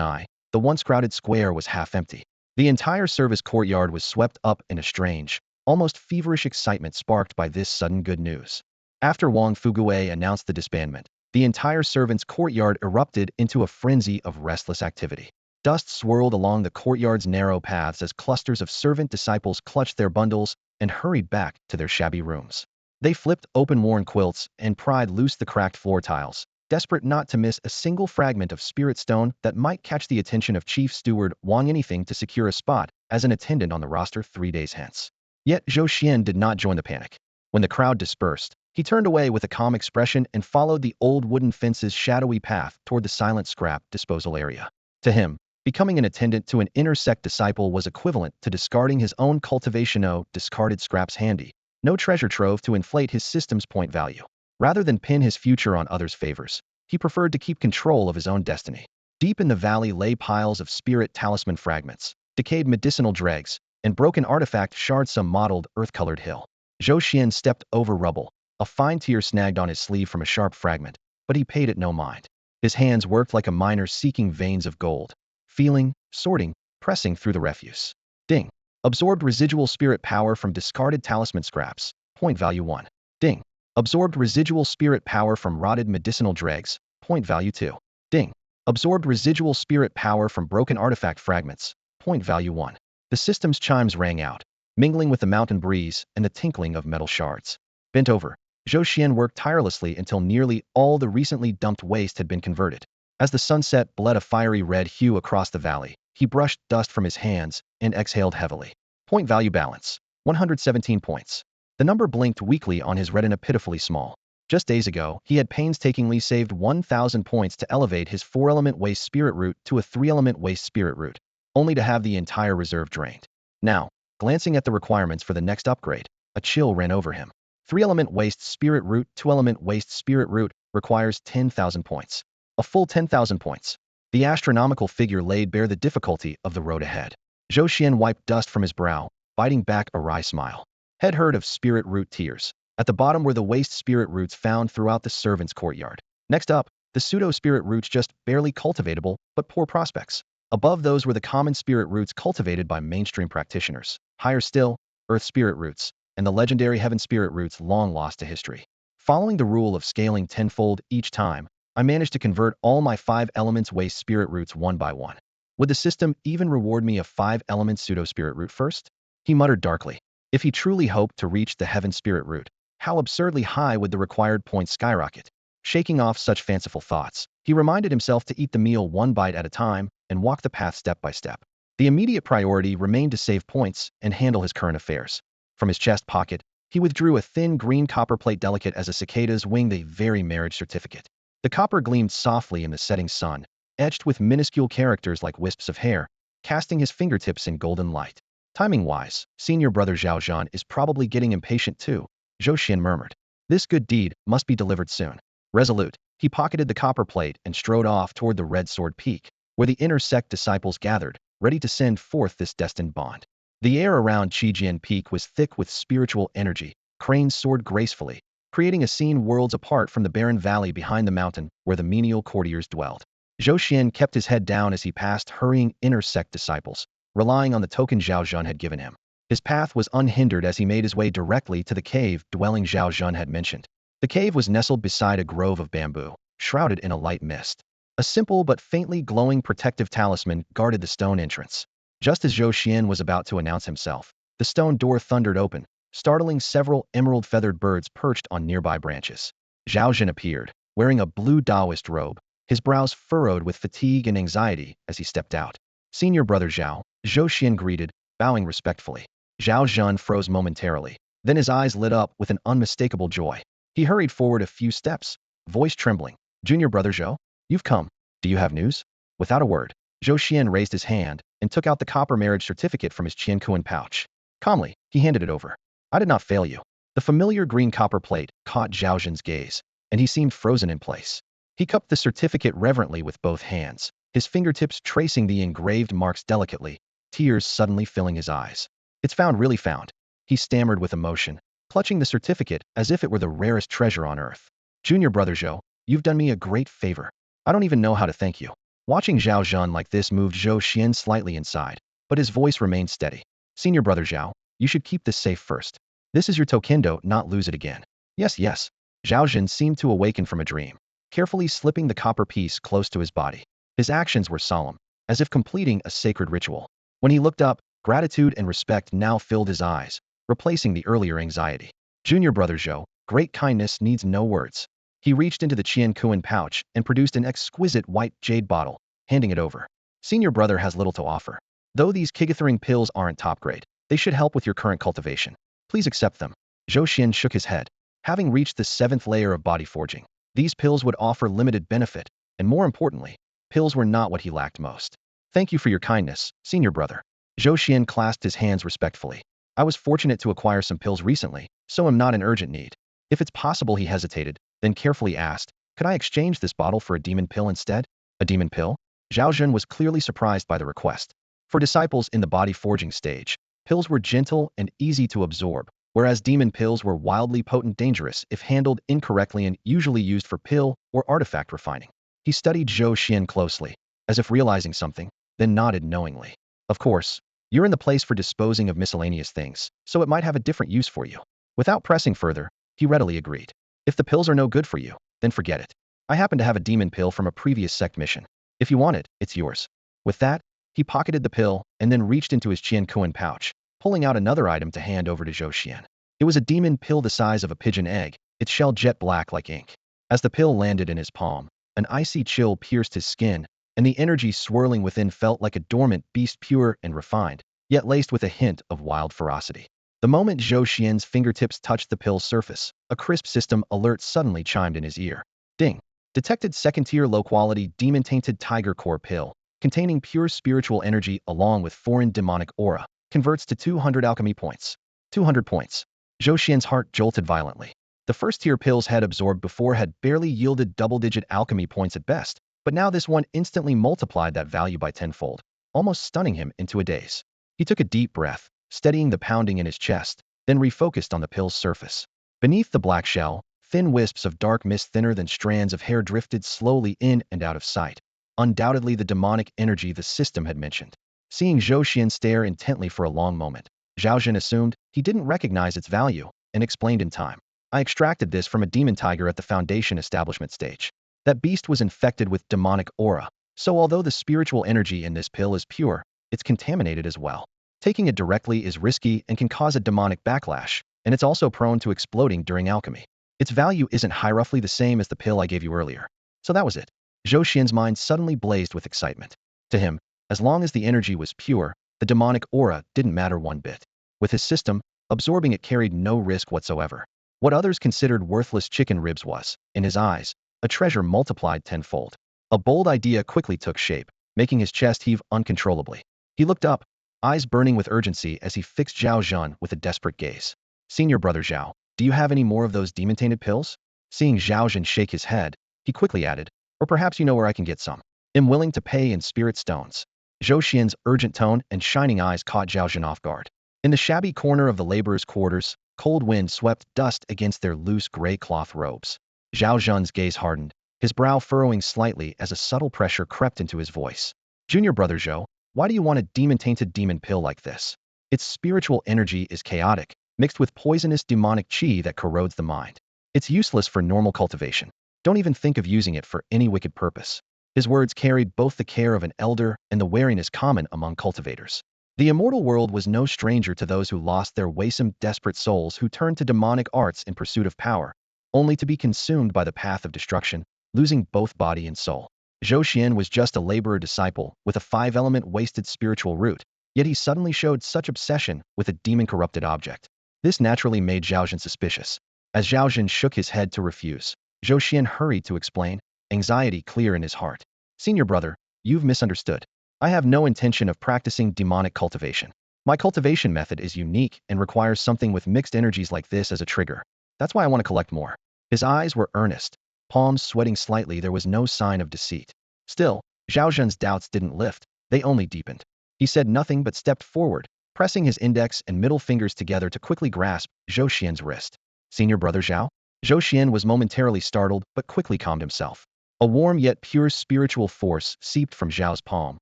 eye, the once crowded square was half empty. The entire service courtyard was swept up in a strange, almost feverish excitement sparked by this sudden good news. After Wang Fuguei announced the disbandment, the entire servants' courtyard erupted into a frenzy of restless activity. Dust swirled along the courtyard's narrow paths as clusters of servant disciples clutched their bundles and hurried back to their shabby rooms. They flipped open worn quilts and pried loose the cracked floor tiles, desperate not to miss a single fragment of spirit stone that might catch the attention of Chief Steward Wang, anything to secure a spot as an attendant on the roster 3 days hence. Yet Zhou Xuan did not join the panic. When the crowd dispersed, he turned away with a calm expression and followed the old wooden fence's shadowy path toward the silent scrap disposal area. To him, becoming an attendant to an inner sect disciple was equivalent to discarding his own cultivation. Discarded scraps handy. No treasure trove to inflate his system's point value. Rather than pin his future on others' favors, he preferred to keep control of his own destiny. Deep in the valley lay piles of spirit talisman fragments, decayed medicinal dregs, and broken artifact shards. Some mottled, earth-colored hill. Zhou Xuan stepped over rubble. A fine tear snagged on his sleeve from a sharp fragment, but he paid it no mind. His hands worked like a miner seeking veins of gold. Feeling, sorting, pressing through the refuse. Ding. Absorbed residual spirit power from discarded talisman scraps. Point value 1. Ding. Absorbed residual spirit power from rotted medicinal dregs. Point value 2. Ding. Absorbed residual spirit power from broken artifact fragments. Point value 1. The system's chimes rang out, mingling with the mountain breeze and the tinkling of metal shards. Bent over, Zhou Xuan worked tirelessly until nearly all the recently dumped waste had been converted. As the sunset bled a fiery red hue across the valley, he brushed dust from his hands and exhaled heavily. Point value balance. 117 points. The number blinked weakly on his retina, pitifully small. Just days ago, he had painstakingly saved 1,000 points to elevate his 4-element waste spirit root to a 3-element waste spirit root, only to have the entire reserve drained. Now, glancing at the requirements for the next upgrade, a chill ran over him. 3-element waste spirit root, 2-element waste spirit root requires 10,000 points. A full 10,000 points. The astronomical figure laid bare the difficulty of the road ahead. Zhou Xuan wiped dust from his brow, biting back a wry smile. Had heard of spirit root tiers. At the bottom were the waste spirit roots found throughout the servants' courtyard. Next up, the pseudo-spirit roots, just barely cultivatable, but poor prospects. Above those were the common spirit roots cultivated by mainstream practitioners. Higher still, earth spirit roots, and the legendary heaven spirit roots long lost to history. Following the rule of scaling tenfold each time, I managed to convert all my 5 elements waste spirit roots one by one. Would the system even reward me a 5-element pseudo-spirit root first? He muttered darkly. If he truly hoped to reach the heaven spirit root, how absurdly high would the required points skyrocket? Shaking off such fanciful thoughts, he reminded himself to eat the meal one bite at a time and walk the path step by step. The immediate priority remained to save points and handle his current affairs. From his chest pocket, he withdrew a thin green copper plate delicate as a cicada's wing, the very marriage certificate. The copper gleamed softly in the setting sun, etched with minuscule characters like wisps of hair, casting his fingertips in golden light. Timing-wise, senior brother Zhao Xuan is probably getting impatient too, Zhou Xuan murmured. This good deed must be delivered soon. Resolute, he pocketed the copper plate and strode off toward the Red Sword Peak, where the inner sect disciples gathered, ready to send forth this destined bond. The air around Qijian Peak was thick with spiritual energy. Cranes soared gracefully, creating a scene worlds apart from the barren valley behind the mountain where the menial courtiers dwelled. Zhou Xuan kept his head down as he passed hurrying inner sect disciples, relying on the token Zhao Xuan had given him. His path was unhindered as he made his way directly to the cave dwelling Zhao Xuan had mentioned. The cave was nestled beside a grove of bamboo, shrouded in a light mist. A simple but faintly glowing protective talisman guarded the stone entrance. Just as Zhou Xuan was about to announce himself, the stone door thundered open, startling several emerald-feathered birds perched on nearby branches. Zhao Xuan appeared, wearing a blue Taoist robe, his brows furrowed with fatigue and anxiety as he stepped out. Senior brother Zhao, Zhou Xuan greeted, bowing respectfully. Zhao Xuan froze momentarily, then his eyes lit up with an unmistakable joy. He hurried forward a few steps, voice trembling. Junior brother Zhou, you've come. Do you have news? Without a word, Zhou Xuan raised his hand and took out the copper marriage certificate from his Qiankuan pouch. Calmly, he handed it over. I did not fail you. The familiar green copper plate caught Zhao Xuan's gaze, and he seemed frozen in place. He cupped the certificate reverently with both hands, his fingertips tracing the engraved marks delicately, tears suddenly filling his eyes. It's found, really found, he stammered with emotion, clutching the certificate as if it were the rarest treasure on earth. Junior brother Zhou, you've done me a great favor. I don't even know how to thank you. Watching Zhao Zhan like this moved Zhou Xuan slightly inside, but his voice remained steady. Senior brother Zhao, you should keep this safe first. This is your tokendo, not lose it again. Yes, yes. Zhao Zhan seemed to awaken from a dream, carefully slipping the copper piece close to his body. His actions were solemn, as if completing a sacred ritual. When he looked up, gratitude and respect now filled his eyes, replacing the earlier anxiety. Junior brother Zhou, great kindness needs no words. He reached into the Qian Kuan pouch and produced an exquisite white jade bottle, handing it over. Senior brother has little to offer. Though these Kigathering pills aren't top grade, they should help with your current cultivation. Please accept them. Zhou Xian shook his head. Having reached the 7th layer of body forging, these pills would offer limited benefit, and more importantly, pills were not what he lacked most. Thank you for your kindness, senior brother. Zhou Xian clasped his hands respectfully. I was fortunate to acquire some pills recently, so am not in urgent need. If it's possible, he hesitated, then carefully asked, could I exchange this bottle for a demon pill instead? A demon pill? Zhao Zhen was clearly surprised by the request. For disciples in the body forging stage, pills were gentle and easy to absorb, whereas demon pills were wildly potent, dangerous if handled incorrectly, and usually used for pill or artifact refining. He studied Zhou Xian closely, as if realizing something, then nodded knowingly. Of course, you're in the place for disposing of miscellaneous things, so it might have a different use for you. Without pressing further, he readily agreed. If the pills are no good for you, then forget it. I happen to have a demon pill from a previous sect mission. If you want it, it's yours. With that, he pocketed the pill and then reached into his Qian Kuan pouch, pulling out another item to hand over to Zhou Xian. It was a demon pill the size of a pigeon egg, its shell jet black like ink. As the pill landed in his palm, an icy chill pierced his skin, and the energy swirling within felt like a dormant beast, pure and refined, yet laced with a hint of wild ferocity. The moment Zhou Xian's fingertips touched the pill's surface, a crisp system alert suddenly chimed in his ear. Ding! Detected 2nd-tier low-quality demon-tainted tiger core pill, containing pure spiritual energy along with foreign demonic aura, converts to 200 alchemy points. 200 points. Zhou Xian's heart jolted violently. The 1st-tier pills had absorbed before had barely yielded double-digit alchemy points at best, but now this one instantly multiplied that value by tenfold, almost stunning him into a daze. He took a deep breath, steadying the pounding in his chest, then refocused on the pill's surface. Beneath the black shell, thin wisps of dark mist thinner than strands of hair drifted slowly in and out of sight. Undoubtedly the demonic energy the system had mentioned. Seeing Zhou Xian stare intently for a long moment, Zhao Zhen assumed he didn't recognize its value, and explained in time. I extracted this from a demon tiger at the Foundation establishment stage. That beast was infected with demonic aura, so although the spiritual energy in this pill is pure, it's contaminated as well. Taking it directly is risky and can cause a demonic backlash, and it's also prone to exploding during alchemy. Its value isn't high, roughly the same as the pill I gave you earlier. So that was it. Zhou Xian's mind suddenly blazed with excitement. To him, as long as the energy was pure, the demonic aura didn't matter one bit. With his system, absorbing it carried no risk whatsoever. What others considered worthless chicken ribs was, in his eyes, a treasure multiplied tenfold. A bold idea quickly took shape, making his chest heave uncontrollably. He looked up, eyes burning with urgency as he fixed Zhao Zhan with a desperate gaze. Senior brother Zhao, do you have any more of those demon-tainted pills? Seeing Zhao Zhan shake his head, he quickly added, or perhaps you know where I can get some. I'm willing to pay in spirit stones. Zhou Xian's urgent tone and shining eyes caught Zhao Zhan off guard. In the shabby corner of the laborers' quarters, cold wind swept dust against their loose gray cloth robes. Zhao Zhan's gaze hardened, his brow furrowing slightly as a subtle pressure crept into his voice. Junior brother Zhou, why do you want a demon-tainted demon pill like this? Its spiritual energy is chaotic, mixed with poisonous demonic chi that corrodes the mind. It's useless for normal cultivation. Don't even think of using it for any wicked purpose. His words carried both the care of an elder and the wariness common among cultivators. The immortal world was no stranger to those who lost their waysome, desperate souls who turned to demonic arts in pursuit of power, only to be consumed by the path of destruction, losing both body and soul. Zhou Xian was just a laborer disciple with a 5-element wasted spiritual root, yet he suddenly showed such obsession with a demon-corrupted object. This naturally made Zhao Zhan suspicious. As Zhao Zhan shook his head to refuse, Zhou Xian hurried to explain, anxiety clear in his heart. Senior brother, you've misunderstood. I have no intention of practicing demonic cultivation. My cultivation method is unique and requires something with mixed energies like this as a trigger. That's why I want to collect more. His eyes were earnest, palms sweating slightly. There was no sign of deceit. Still, Zhao Zhen's doubts didn't lift, they only deepened. He said nothing but stepped forward, pressing his index and middle fingers together to quickly grasp Zhou Xian's wrist. Senior brother Zhao? Zhou Xian was momentarily startled but quickly calmed himself. A warm yet pure spiritual force seeped from Zhao's palm,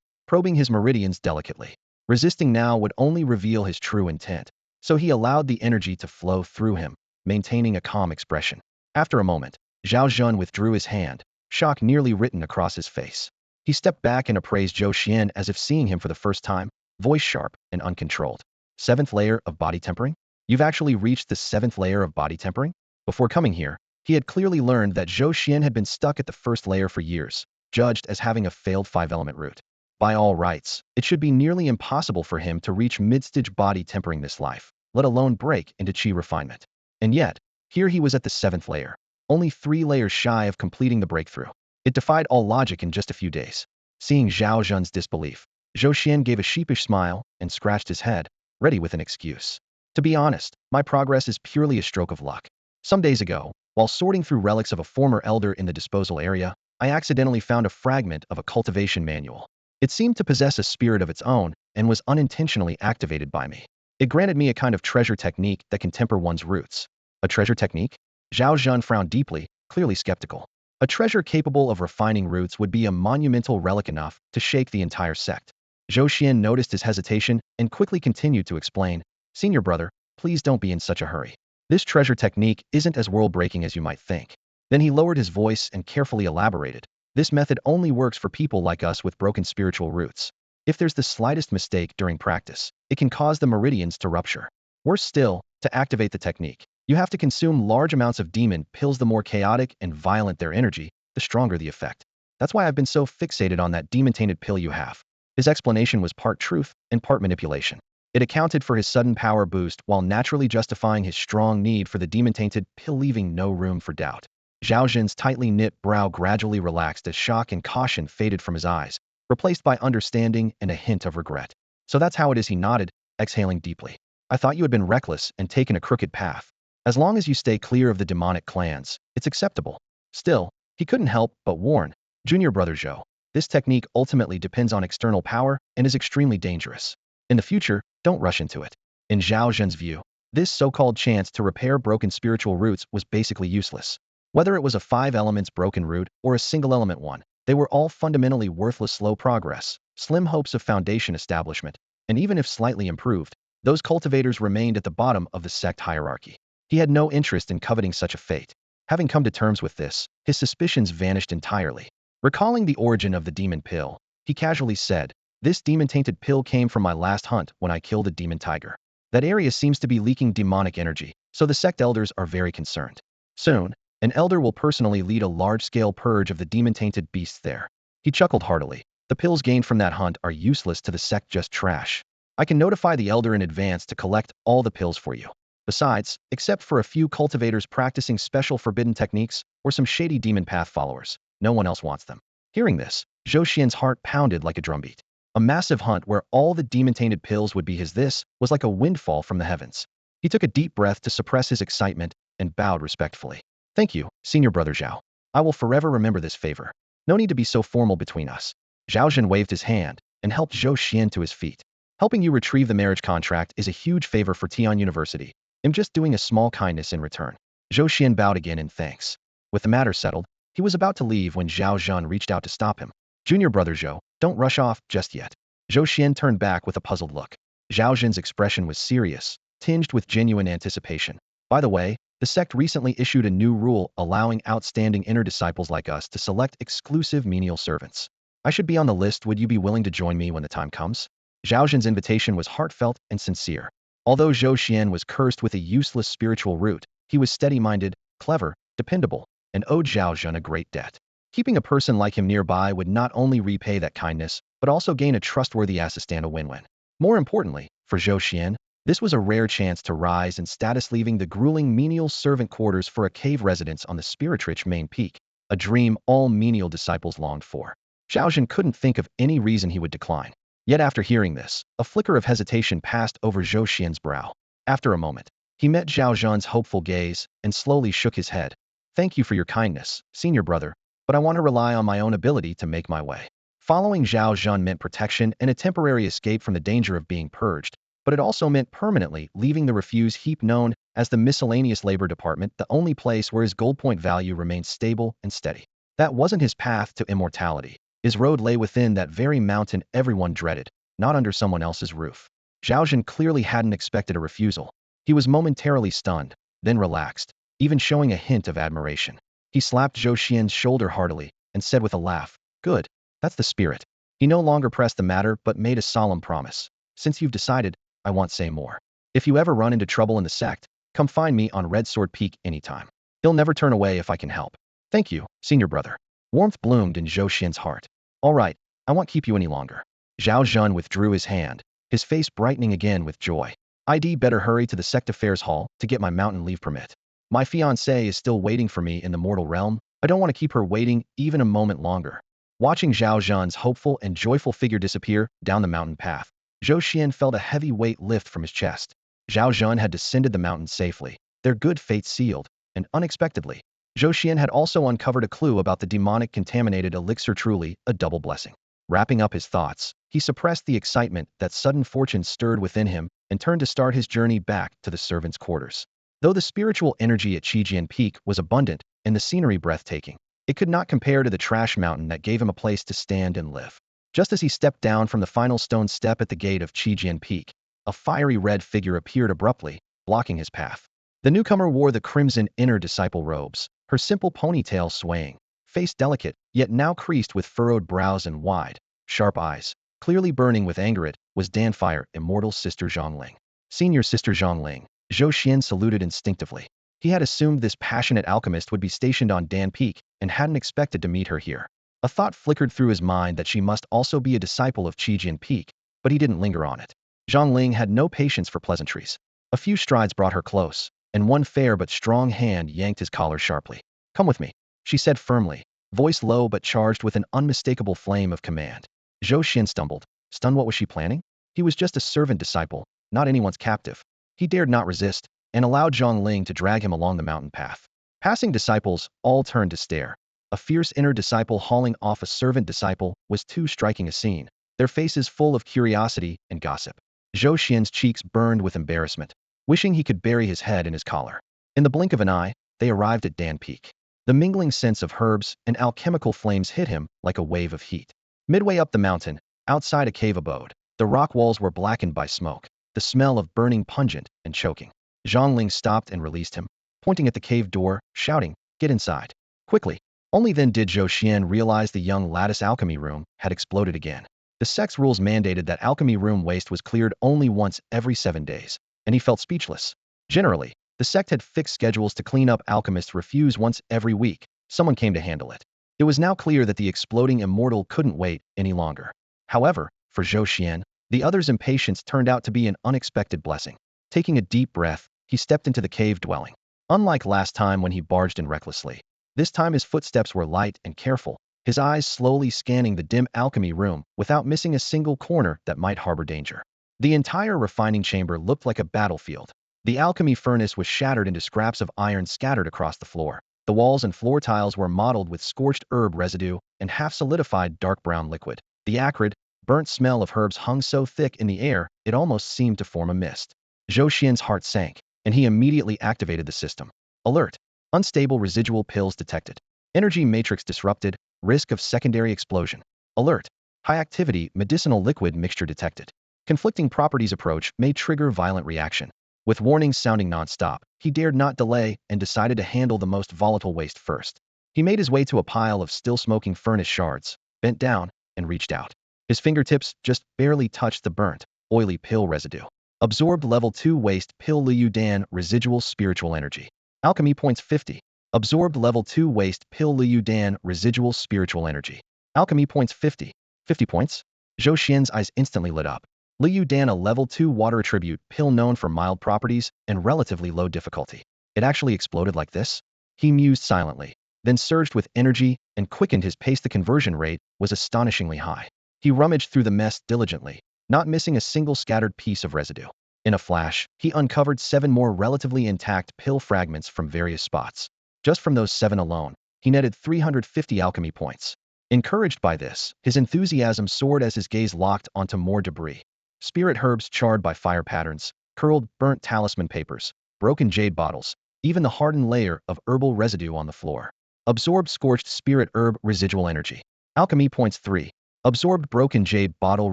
probing his meridians delicately. Resisting now would only reveal his true intent, so he allowed the energy to flow through him, maintaining a calm expression. After a moment, Zhao Zhun withdrew his hand, shock nearly written across his face. He stepped back and appraised Zhou Xian as if seeing him for the first time, voice sharp and uncontrolled. Seventh layer of body tempering? You've actually reached the seventh layer of body tempering? Before coming here, he had clearly learned that Zhou Xian had been stuck at the first layer for years, judged as having a failed 5-element route. By all rights, it should be nearly impossible for him to reach mid-stage body tempering this life, let alone break into chi refinement. And yet, here he was at the 7th layer, only 3 layers shy of completing the breakthrough. It defied all logic in just a few days. Seeing Zhao Zhun's disbelief, Zhou Xian gave a sheepish smile and scratched his head, ready with an excuse. To be honest, my progress is purely a stroke of luck. Some days ago, while sorting through relics of a former elder in the disposal area, I accidentally found a fragment of a cultivation manual. It seemed to possess a spirit of its own and was unintentionally activated by me. It granted me a kind of treasure technique that can temper one's roots. A treasure technique? Zhao Zhun frowned deeply, clearly skeptical. A treasure capable of refining roots would be a monumental relic enough to shake the entire sect. Zhou Xian noticed his hesitation and quickly continued to explain, "Senior brother, please don't be in such a hurry. This treasure technique isn't as world-breaking as you might think." Then he lowered his voice and carefully elaborated, "This method only works for people like us with broken spiritual roots. If there's the slightest mistake during practice, it can cause the meridians to rupture. Worse still, to activate the technique, you have to consume large amounts of demon pills. The more chaotic and violent their energy, the stronger the effect. That's why I've been so fixated on that demon-tainted pill you have." His explanation was part truth and part manipulation. It accounted for his sudden power boost while naturally justifying his strong need for the demon-tainted pill, leaving no room for doubt. Zhao Zhen's tightly knit brow gradually relaxed as shock and caution faded from his eyes, replaced by understanding and a hint of regret. "So that's how it is," he nodded, exhaling deeply. "I thought you had been reckless and taken a crooked path. As long as you stay clear of the demonic clans, it's acceptable." Still, he couldn't help but warn, "Junior brother Zhou, this technique ultimately depends on external power and is extremely dangerous. In the future, don't rush into it." In Zhao Zhen's view, this so-called chance to repair broken spiritual roots was basically useless. Whether it was a 5 elements broken root or a single element one, they were all fundamentally worthless. Slow progress, slim hopes of foundation establishment, and even if slightly improved, those cultivators remained at the bottom of the sect hierarchy. He had no interest in coveting such a fate. Having come to terms with this, his suspicions vanished entirely. Recalling the origin of the demon pill, he casually said, "This demon-tainted pill came from my last hunt when I killed a demon tiger. That area seems to be leaking demonic energy, so the sect elders are very concerned. Soon, an elder will personally lead a large-scale purge of the demon-tainted beasts there." He chuckled heartily. "The pills gained from that hunt are useless to the sect, just trash. I can notify the elder in advance to collect all the pills for you. Besides, except for a few cultivators practicing special forbidden techniques or some shady demon path followers, no one else wants them." Hearing this, Zhou Xian's heart pounded like a drumbeat. A massive hunt where all the demon-tainted pills would be his. This was like a windfall from the heavens. He took a deep breath to suppress his excitement and bowed respectfully. "Thank you, Senior Brother Zhao. I will forever remember this favor. No need to be so formal between us." Zhao Zhen waved his hand and helped Zhou Xian to his feet. "Helping you retrieve the marriage contract is a huge favor for Tian University. I'm just doing a small kindness in return." Zhou Xian bowed again in thanks. With the matter settled, he was about to leave when Zhao Zhen reached out to stop him. "Junior brother Zhou, don't rush off just yet." Zhou Xian turned back with a puzzled look. Zhao Zhen's expression was serious, tinged with genuine anticipation. "By the way, the sect recently issued a new rule allowing outstanding inner disciples like us to select exclusive menial servants. I should be on the list. Would you be willing to join me when the time comes?" Zhao Zhen's invitation was heartfelt and sincere. Although Zhou Xian was cursed with a useless spiritual root, he was steady-minded, clever, dependable, and owed Zhao Zhen a great debt. Keeping a person like him nearby would not only repay that kindness, but also gain a trustworthy assistant. A win-win. More importantly, for Zhou Xian, this was a rare chance to rise in status, leaving the grueling menial servant quarters for a cave residence on the spirit-rich main peak, a dream all menial disciples longed for. Zhao Zhen couldn't think of any reason he would decline. Yet after hearing this, a flicker of hesitation passed over Zhou Xian's brow. After a moment, he met Zhao Zhen's hopeful gaze and slowly shook his head. "Thank you for your kindness, senior brother, but I want to rely on my own ability to make my way." Following Zhao Zhen meant protection and a temporary escape from the danger of being purged, but it also meant permanently leaving the refuse heap known as the miscellaneous labor department, the only place where his gold point value remained stable and steady. That wasn't his path to immortality. His road lay within that very mountain everyone dreaded, not under someone else's roof. Zhou Xuan clearly hadn't expected a refusal. He was momentarily stunned, then relaxed, even showing a hint of admiration. He slapped Zhou Xian's shoulder heartily and said with a laugh, "Good, that's the spirit." He no longer pressed the matter but made a solemn promise. "Since you've decided, I won't say more. If you ever run into trouble in the sect, come find me on Red Sword Peak anytime. He'll never turn away if I can help." "Thank you, senior brother." Warmth bloomed in Zhou Xian's heart. "All right, I won't keep you any longer." Zhou Xuan withdrew his hand, his face brightening again with joy. "I'd better hurry to the sect affairs hall to get my mountain leave permit. My fiancée is still waiting for me in the mortal realm. I don't want to keep her waiting even a moment longer." Watching Zhou Xuan's hopeful and joyful figure disappear down the mountain path, Zhou Xian felt a heavy weight lift from his chest. Zhou Xuan had descended the mountain safely, their good fate sealed, and unexpectedly, Zhou Xian had also uncovered a clue about the demonic contaminated elixir, truly a double blessing. Wrapping up his thoughts, he suppressed the excitement that sudden fortune stirred within him and turned to start his journey back to the servants' quarters. Though the spiritual energy at Qijian Peak was abundant and the scenery breathtaking, it could not compare to the trash mountain that gave him a place to stand and live. Just as he stepped down from the final stone step at the gate of Qijian Peak, a fiery red figure appeared abruptly, blocking his path. The newcomer wore the crimson inner disciple robes, her simple ponytail swaying, face delicate, yet now creased with furrowed brows and wide, sharp eyes. Clearly burning with anger, it was Danfire, immortal Sister Zhongling. Senior Sister Zhongling, Zhou Xian saluted instinctively. He had assumed this passionate alchemist would be stationed on Dan Peak and hadn't expected to meet her here. A thought flickered through his mind that she must also be a disciple of Qijian Peak, but he didn't linger on it. Zhongling had no patience for pleasantries. A few strides brought her close, and one fair but strong hand yanked his collar sharply. "Come with me," she said firmly, voice low but charged with an unmistakable flame of command. Zhou Xian stumbled. Stunned, what was she planning? He was just a servant disciple, not anyone's captive. He dared not resist, and allowed Zhongling to drag him along the mountain path. Passing disciples all turned to stare. A fierce inner disciple hauling off a servant disciple was too striking a scene, their faces full of curiosity and gossip. Zhou Xian's cheeks burned with embarrassment, wishing he could bury his head in his collar. In the blink of an eye, they arrived at Dan Peak. The mingling scents of herbs and alchemical flames hit him like a wave of heat. Midway up the mountain, outside a cave abode, the rock walls were blackened by smoke, the smell of burning pungent and choking. Zhongling stopped and released him, pointing at the cave door, shouting, "Get inside." Quickly. Only then did Zhou Xian realize the young lattice alchemy room had exploded again. The sect's rules mandated that alchemy room waste was cleared only once every 7 days, and he felt speechless. Generally, the sect had fixed schedules to clean up alchemists' refuse once every week. Someone came to handle it. It was now clear that the exploding immortal couldn't wait any longer. However, for Zhou Xian, the other's impatience turned out to be an unexpected blessing. Taking a deep breath, he stepped into the cave dwelling. Unlike last time when he barged in recklessly, this time his footsteps were light and careful, his eyes slowly scanning the dim alchemy room without missing a single corner that might harbor danger. The entire refining chamber looked like a battlefield. The alchemy furnace was shattered into scraps of iron scattered across the floor. The walls and floor tiles were mottled with scorched herb residue and half-solidified dark brown liquid. The acrid, burnt smell of herbs hung so thick in the air it almost seemed to form a mist. Zhou Xian's heart sank, and he immediately activated the system. Alert! Unstable residual pills detected. Energy matrix disrupted. Risk of secondary explosion. Alert! High-activity medicinal liquid mixture detected. Conflicting properties approach may trigger violent reaction. With warnings sounding non-stop, he dared not delay and decided to handle the most volatile waste first. He made his way to a pile of still-smoking furnace shards, bent down, and reached out. His fingertips just barely touched the burnt, oily pill residue. Absorbed level 2 waste pill Liu Dan residual spiritual energy. Alchemy points 50. Absorbed level 2 waste pill Liu Dan residual spiritual energy. Alchemy points 50. 50 points? Zhou Xian's eyes instantly lit up. Liu Dan, a level 2 water attribute pill known for mild properties and relatively low difficulty. It actually exploded like this? He mused silently, then surged with energy and quickened his pace. The conversion rate was astonishingly high. He rummaged through the mess diligently, not missing a single scattered piece of residue. In a flash, he uncovered 7 more relatively intact pill fragments from various spots. Just from those 7 alone, he netted 350 alchemy points. Encouraged by this, his enthusiasm soared as his gaze locked onto more debris. spirit herbs charred by fire patterns, curled, burnt talisman papers, broken jade bottles, even the hardened layer of herbal residue on the floor. Absorbed scorched spirit herb residual energy. Alchemy points 3. Absorbed broken jade bottle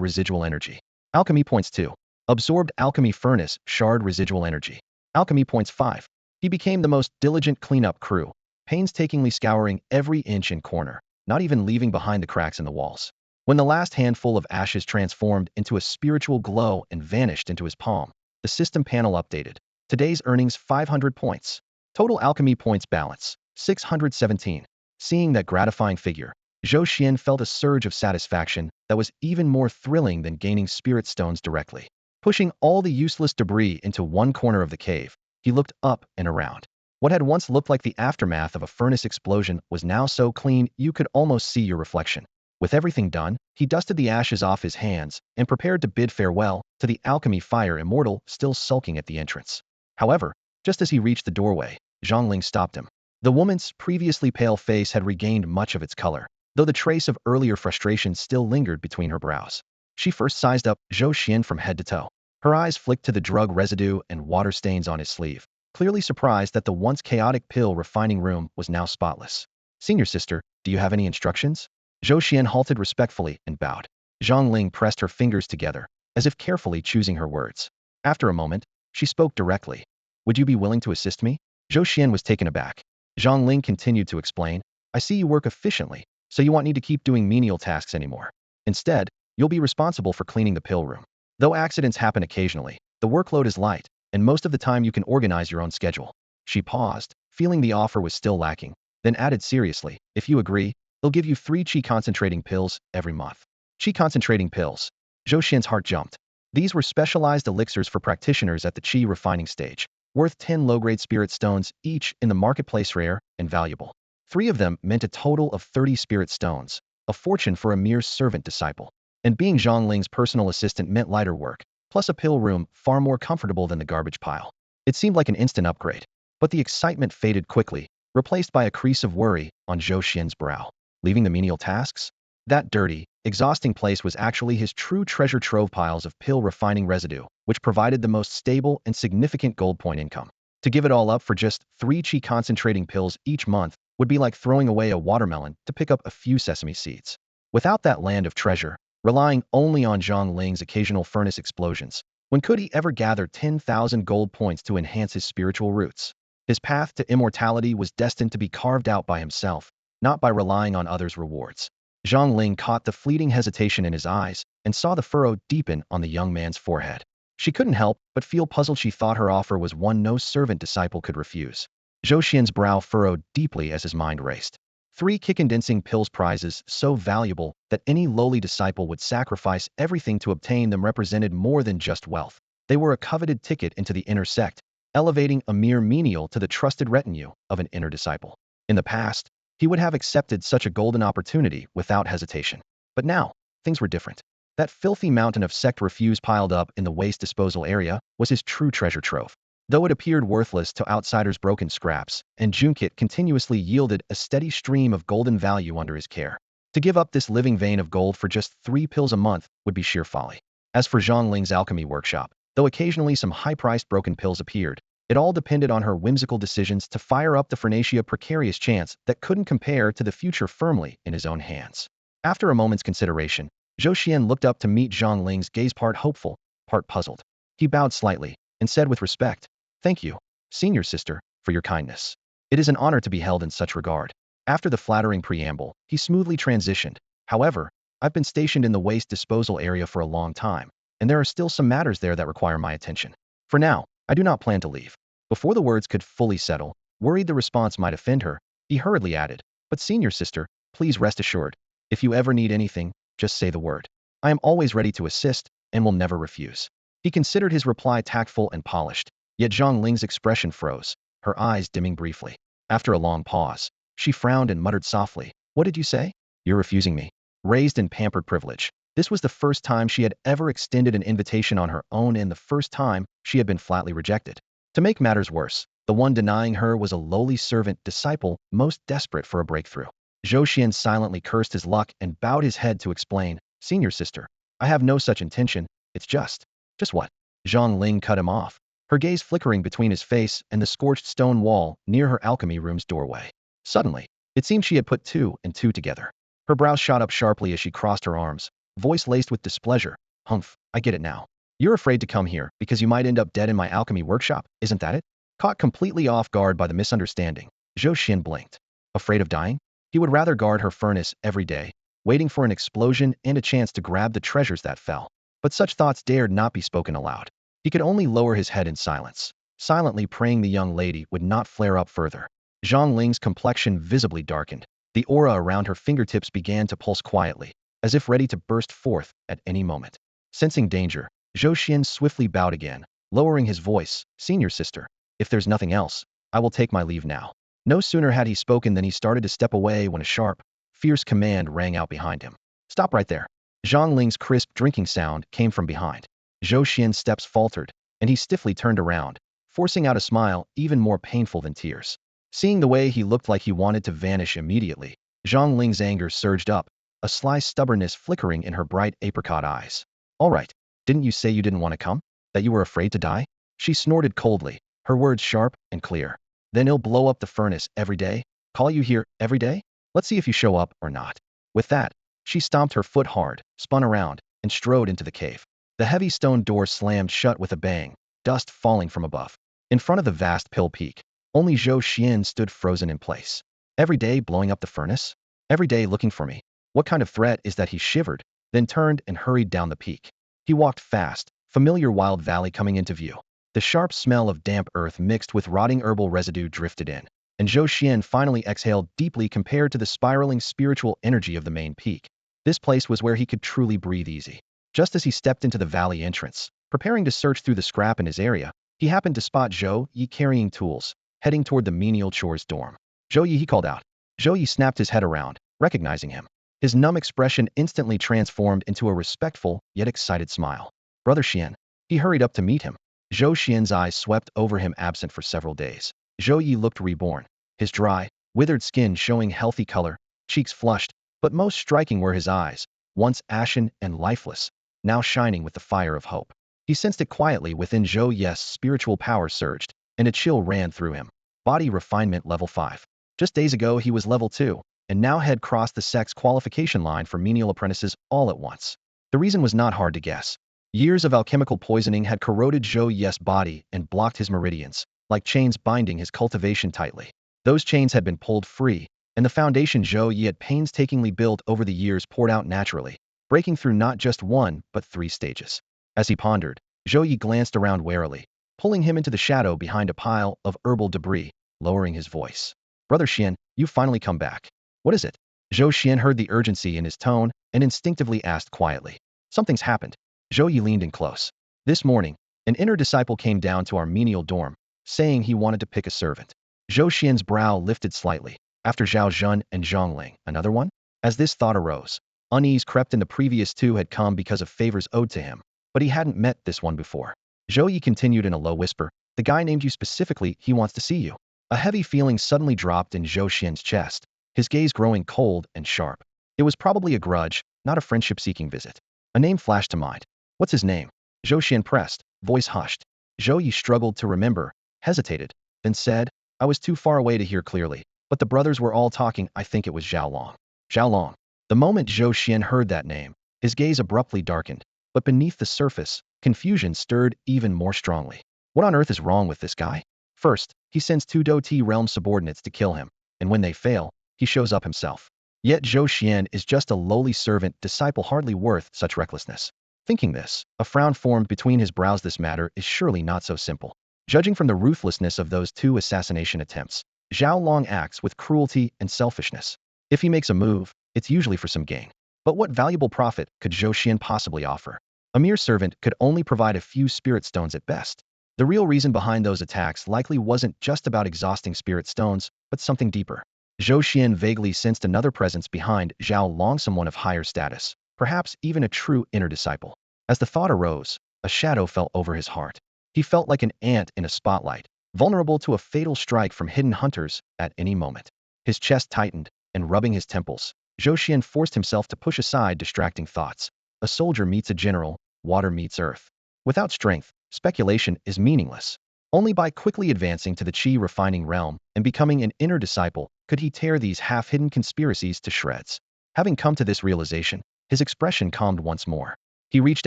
residual energy. Alchemy points 2. Absorbed alchemy furnace shard residual energy. Alchemy points 5. He became the most diligent cleanup crew, painstakingly scouring every inch and corner, not even leaving behind the cracks in the walls. When the last handful of ashes transformed into a spiritual glow and vanished into his palm, the system panel updated. Today's earnings 500 points. Total alchemy points balance 617. Seeing that gratifying figure, Zhou Xuan felt a surge of satisfaction that was even more thrilling than gaining spirit stones directly. Pushing all the useless debris into one corner of the cave, he looked up and around. What had once looked like the aftermath of a furnace explosion was now so clean you could almost see your reflection. With everything done, he dusted the ashes off his hands and prepared to bid farewell to the alchemy fire immortal still sulking at the entrance. However, just as he reached the doorway, Zhongling stopped him. The woman's previously pale face had regained much of its color, though the trace of earlier frustration still lingered between her brows. She first sized up Zhou Xuan from head to toe. Her eyes flicked to the drug residue and water stains on his sleeve, clearly surprised that the once chaotic pill refining room was now spotless. "Senior sister, do you have any instructions?" Zhou Xuan halted respectfully and bowed. Zhang Ling pressed her fingers together, as if carefully choosing her words. After a moment, she spoke directly. "Would you be willing to assist me?" Zhou Xuan was taken aback. Zhang Ling continued to explain, "I see you work efficiently, so you won't need to keep doing menial tasks anymore. Instead, you'll be responsible for cleaning the pill room. Though accidents happen occasionally, the workload is light, and most of the time you can organize your own schedule." She paused, feeling the offer was still lacking, then added seriously, "If you agree, they'll give you 3 qi concentrating pills every month." Qi concentrating pills. Zhou Xian's heart jumped. These were specialized elixirs for practitioners at the qi refining stage, worth 10 low-grade spirit stones each in the marketplace, rare and valuable. 3 of them meant a total of 30 spirit stones, a fortune for a mere servant disciple. And being Zhang Ling's personal assistant meant lighter work, plus a pill room far more comfortable than the garbage pile. It seemed like an instant upgrade, but the excitement faded quickly, replaced by a crease of worry on Zhou Xian's brow. Leaving the menial tasks? That dirty, exhausting place was actually his true treasure trove piles of pill refining residue, which provided the most stable and significant gold point income. To give it all up for just 3 qi concentrating pills each month would be like throwing away a watermelon to pick up a few sesame seeds. Without that land of treasure, relying only on Zhang Ling's occasional furnace explosions, when could he ever gather 10,000 gold points to enhance his spiritual roots? His path to immortality was destined to be carved out by himself, not by relying on others' rewards. Zhang Ling caught the fleeting hesitation in his eyes and saw the furrow deepen on the young man's forehead. She couldn't help but feel puzzled. She thought her offer was one no servant disciple could refuse. Zhou Xian's brow furrowed deeply as his mind raced. 3 qi-condensing pills, prizes so valuable that any lowly disciple would sacrifice everything to obtain them, represented more than just wealth. They were a coveted ticket into the inner sect, elevating a mere menial to the trusted retinue of an inner disciple. In the past, he would have accepted such a golden opportunity without hesitation. But now, things were different. That filthy mountain of sect refuse piled up in the waste disposal area was his true treasure trove. Though it appeared worthless to outsiders' broken scraps, and Junkit continuously yielded a steady stream of golden value under his care. To give up this living vein of gold for just 3 pills a month would be sheer folly. As for Zhang Ling's alchemy workshop, though occasionally some high-priced broken pills appeared, it all depended on her whimsical decisions to fire up the Pharnacia precarious chance that couldn't compare to the future firmly in his own hands. After a moment's consideration, Zhou Xuan looked up to meet Zhang Ling's gaze, part hopeful, part puzzled. He bowed slightly and said with respect, "Thank you, senior sister, for your kindness. It is an honor to be held in such regard." After the flattering preamble, he smoothly transitioned. "However, I've been stationed in the waste disposal area for a long time, and there are still some matters there that require my attention. For now, I do not plan to leave." Before the words could fully settle, worried the response might offend her, he hurriedly added, "But senior sister, please rest assured, if you ever need anything, just say the word. I am always ready to assist and will never refuse." He considered his reply tactful and polished, yet Zhang Ling's expression froze, her eyes dimming briefly. After a long pause, she frowned and muttered softly, "What did you say?" "You're refusing me." Raised in pampered privilege, this was the first time she had ever extended an invitation on her own and the first time she had been flatly rejected. To make matters worse, the one denying her was a lowly servant disciple most desperate for a breakthrough. Zhou Xuan silently cursed his luck and bowed his head to explain, "Senior sister, I have no such intention, It's just what? Zhang Ling cut him off, her gaze flickering between his face and the scorched stone wall near her alchemy room's doorway. Suddenly, it seemed she had put two and two together. Her brows shot up sharply as she crossed her arms, voice laced with displeasure. Humph, I get it now. You're afraid to come here because you might end up dead in my alchemy workshop, isn't that it? Caught completely off guard by the misunderstanding, Zhou Xuan blinked. Afraid of dying? He would rather guard her furnace every day, waiting for an explosion and a chance to grab the treasures that fell. But such thoughts dared not be spoken aloud. He could only lower his head in silence, silently praying the young lady would not flare up further. Zhang Ling's complexion visibly darkened. The aura around her fingertips began to pulse quietly, as if ready to burst forth at any moment. Sensing danger, Zhou Xuan swiftly bowed again, lowering his voice. Senior sister, if there's nothing else, I will take my leave now. No sooner had he spoken than he started to step away when a sharp, fierce command rang out behind him. Stop right there. Zhang Ling's crisp drinking sound came from behind. Zhou Xuan's steps faltered, and he stiffly turned around, forcing out a smile even more painful than tears. Seeing the way he looked like he wanted to vanish immediately, Zhang Ling's anger surged up, a sly stubbornness flickering in her bright apricot eyes. All right, didn't you say you didn't want to come? That you were afraid to die? She snorted coldly, her words sharp and clear. Then he'll blow up the furnace every day? Call you here every day? Let's see if you show up or not. With that, she stomped her foot hard, spun around, and strode into the cave. The heavy stone door slammed shut with a bang, dust falling from above. In front of the vast pill peak, only Zhou Xuan stood frozen in place. Every day blowing up the furnace? Every day looking for me? What kind of threat is that? He shivered, then turned and hurried down the peak. He walked fast, familiar wild valley coming into view. The sharp smell of damp earth mixed with rotting herbal residue drifted in, and Zhou Xuan finally exhaled deeply compared to the spiraling spiritual energy of the main peak. This place was where he could truly breathe easy. Just as he stepped into the valley entrance, preparing to search through the scrap in his area, he happened to spot Zhou Yi carrying tools, heading toward the menial chores dorm. Zhou Yi, he called out. Zhou Yi snapped his head around, recognizing him. His numb expression instantly transformed into a respectful, yet excited smile. Brother Xian. He hurried up to meet him. Zhou Xian's eyes swept over him, absent for several days. Zhou Yi looked reborn, his dry, withered skin showing healthy color, cheeks flushed, but most striking were his eyes, once ashen and lifeless, now shining with the fire of hope. He sensed it quietly within. Zhou Yi's spiritual power surged, and a chill ran through him. Body refinement level 5. Just days ago he was level 2, and now had crossed the sect's qualification line for menial apprentices all at once. The reason was not hard to guess. Years of alchemical poisoning had corroded Zhou Yi's body and blocked his meridians, like chains binding his cultivation tightly. Those chains had been pulled free, and the foundation Zhou Yi had painstakingly built over the years poured out naturally, breaking through not just one but 3 stages. As he pondered, Zhou Yi glanced around warily, pulling him into the shadow behind a pile of herbal debris, lowering his voice. Brother Xian, you finally come back. What is it? Zhou Xian heard the urgency in his tone and instinctively asked quietly. Something's happened. Zhou Yi leaned in close. This morning, an inner disciple came down to our menial dorm, saying he wanted to pick a servant. Zhou Xian's brow lifted slightly. After Zhao Zhen and Zhang Ling, another one? As this thought arose, unease crept in. The previous 2 had come because of favors owed to him, but he hadn't met this one before. Zhou Yi continued in a low whisper. The guy named you specifically, he wants to see you. A heavy feeling suddenly dropped in Zhou Xian's chest, his gaze growing cold and sharp. It was probably a grudge, not a friendship-seeking visit. A name flashed to mind. What's his name? Zhou Xian pressed, voice hushed. Zhou Yi struggled to remember, hesitated, then said, I was too far away to hear clearly, but the brothers were all talking. I think it was Zhao Long. Zhao Long. The moment Zhou Xian heard that name, his gaze abruptly darkened, but beneath the surface, confusion stirred even more strongly. What on earth is wrong with this guy? First, he sends 2 Dou-Ti realm subordinates to kill him, and when they fail, he shows up himself. Yet Zhou Xian is just a lowly servant disciple, hardly worth such recklessness. Thinking this, a frown formed between his brows. This matter is surely not so simple. Judging from the ruthlessness of those 2 assassination attempts, Zhao Long acts with cruelty and selfishness. If he makes a move, it's usually for some gain. But what valuable profit could Zhou Xian possibly offer? A mere servant could only provide a few spirit stones at best. The real reason behind those attacks likely wasn't just about exhausting spirit stones, but something deeper. Zhou Xian vaguely sensed another presence behind Zhao Long, someone of higher status, perhaps even a true inner disciple. As the thought arose, a shadow fell over his heart. He felt like an ant in a spotlight, vulnerable to a fatal strike from hidden hunters at any moment. His chest tightened, and rubbing his temples, Zhou Xian forced himself to push aside distracting thoughts. A soldier meets a general, water meets earth. Without strength, speculation is meaningless. Only by quickly advancing to the Qi refining realm and becoming an inner disciple could he tear these half-hidden conspiracies to shreds. Having come to this realization, his expression calmed once more. He reached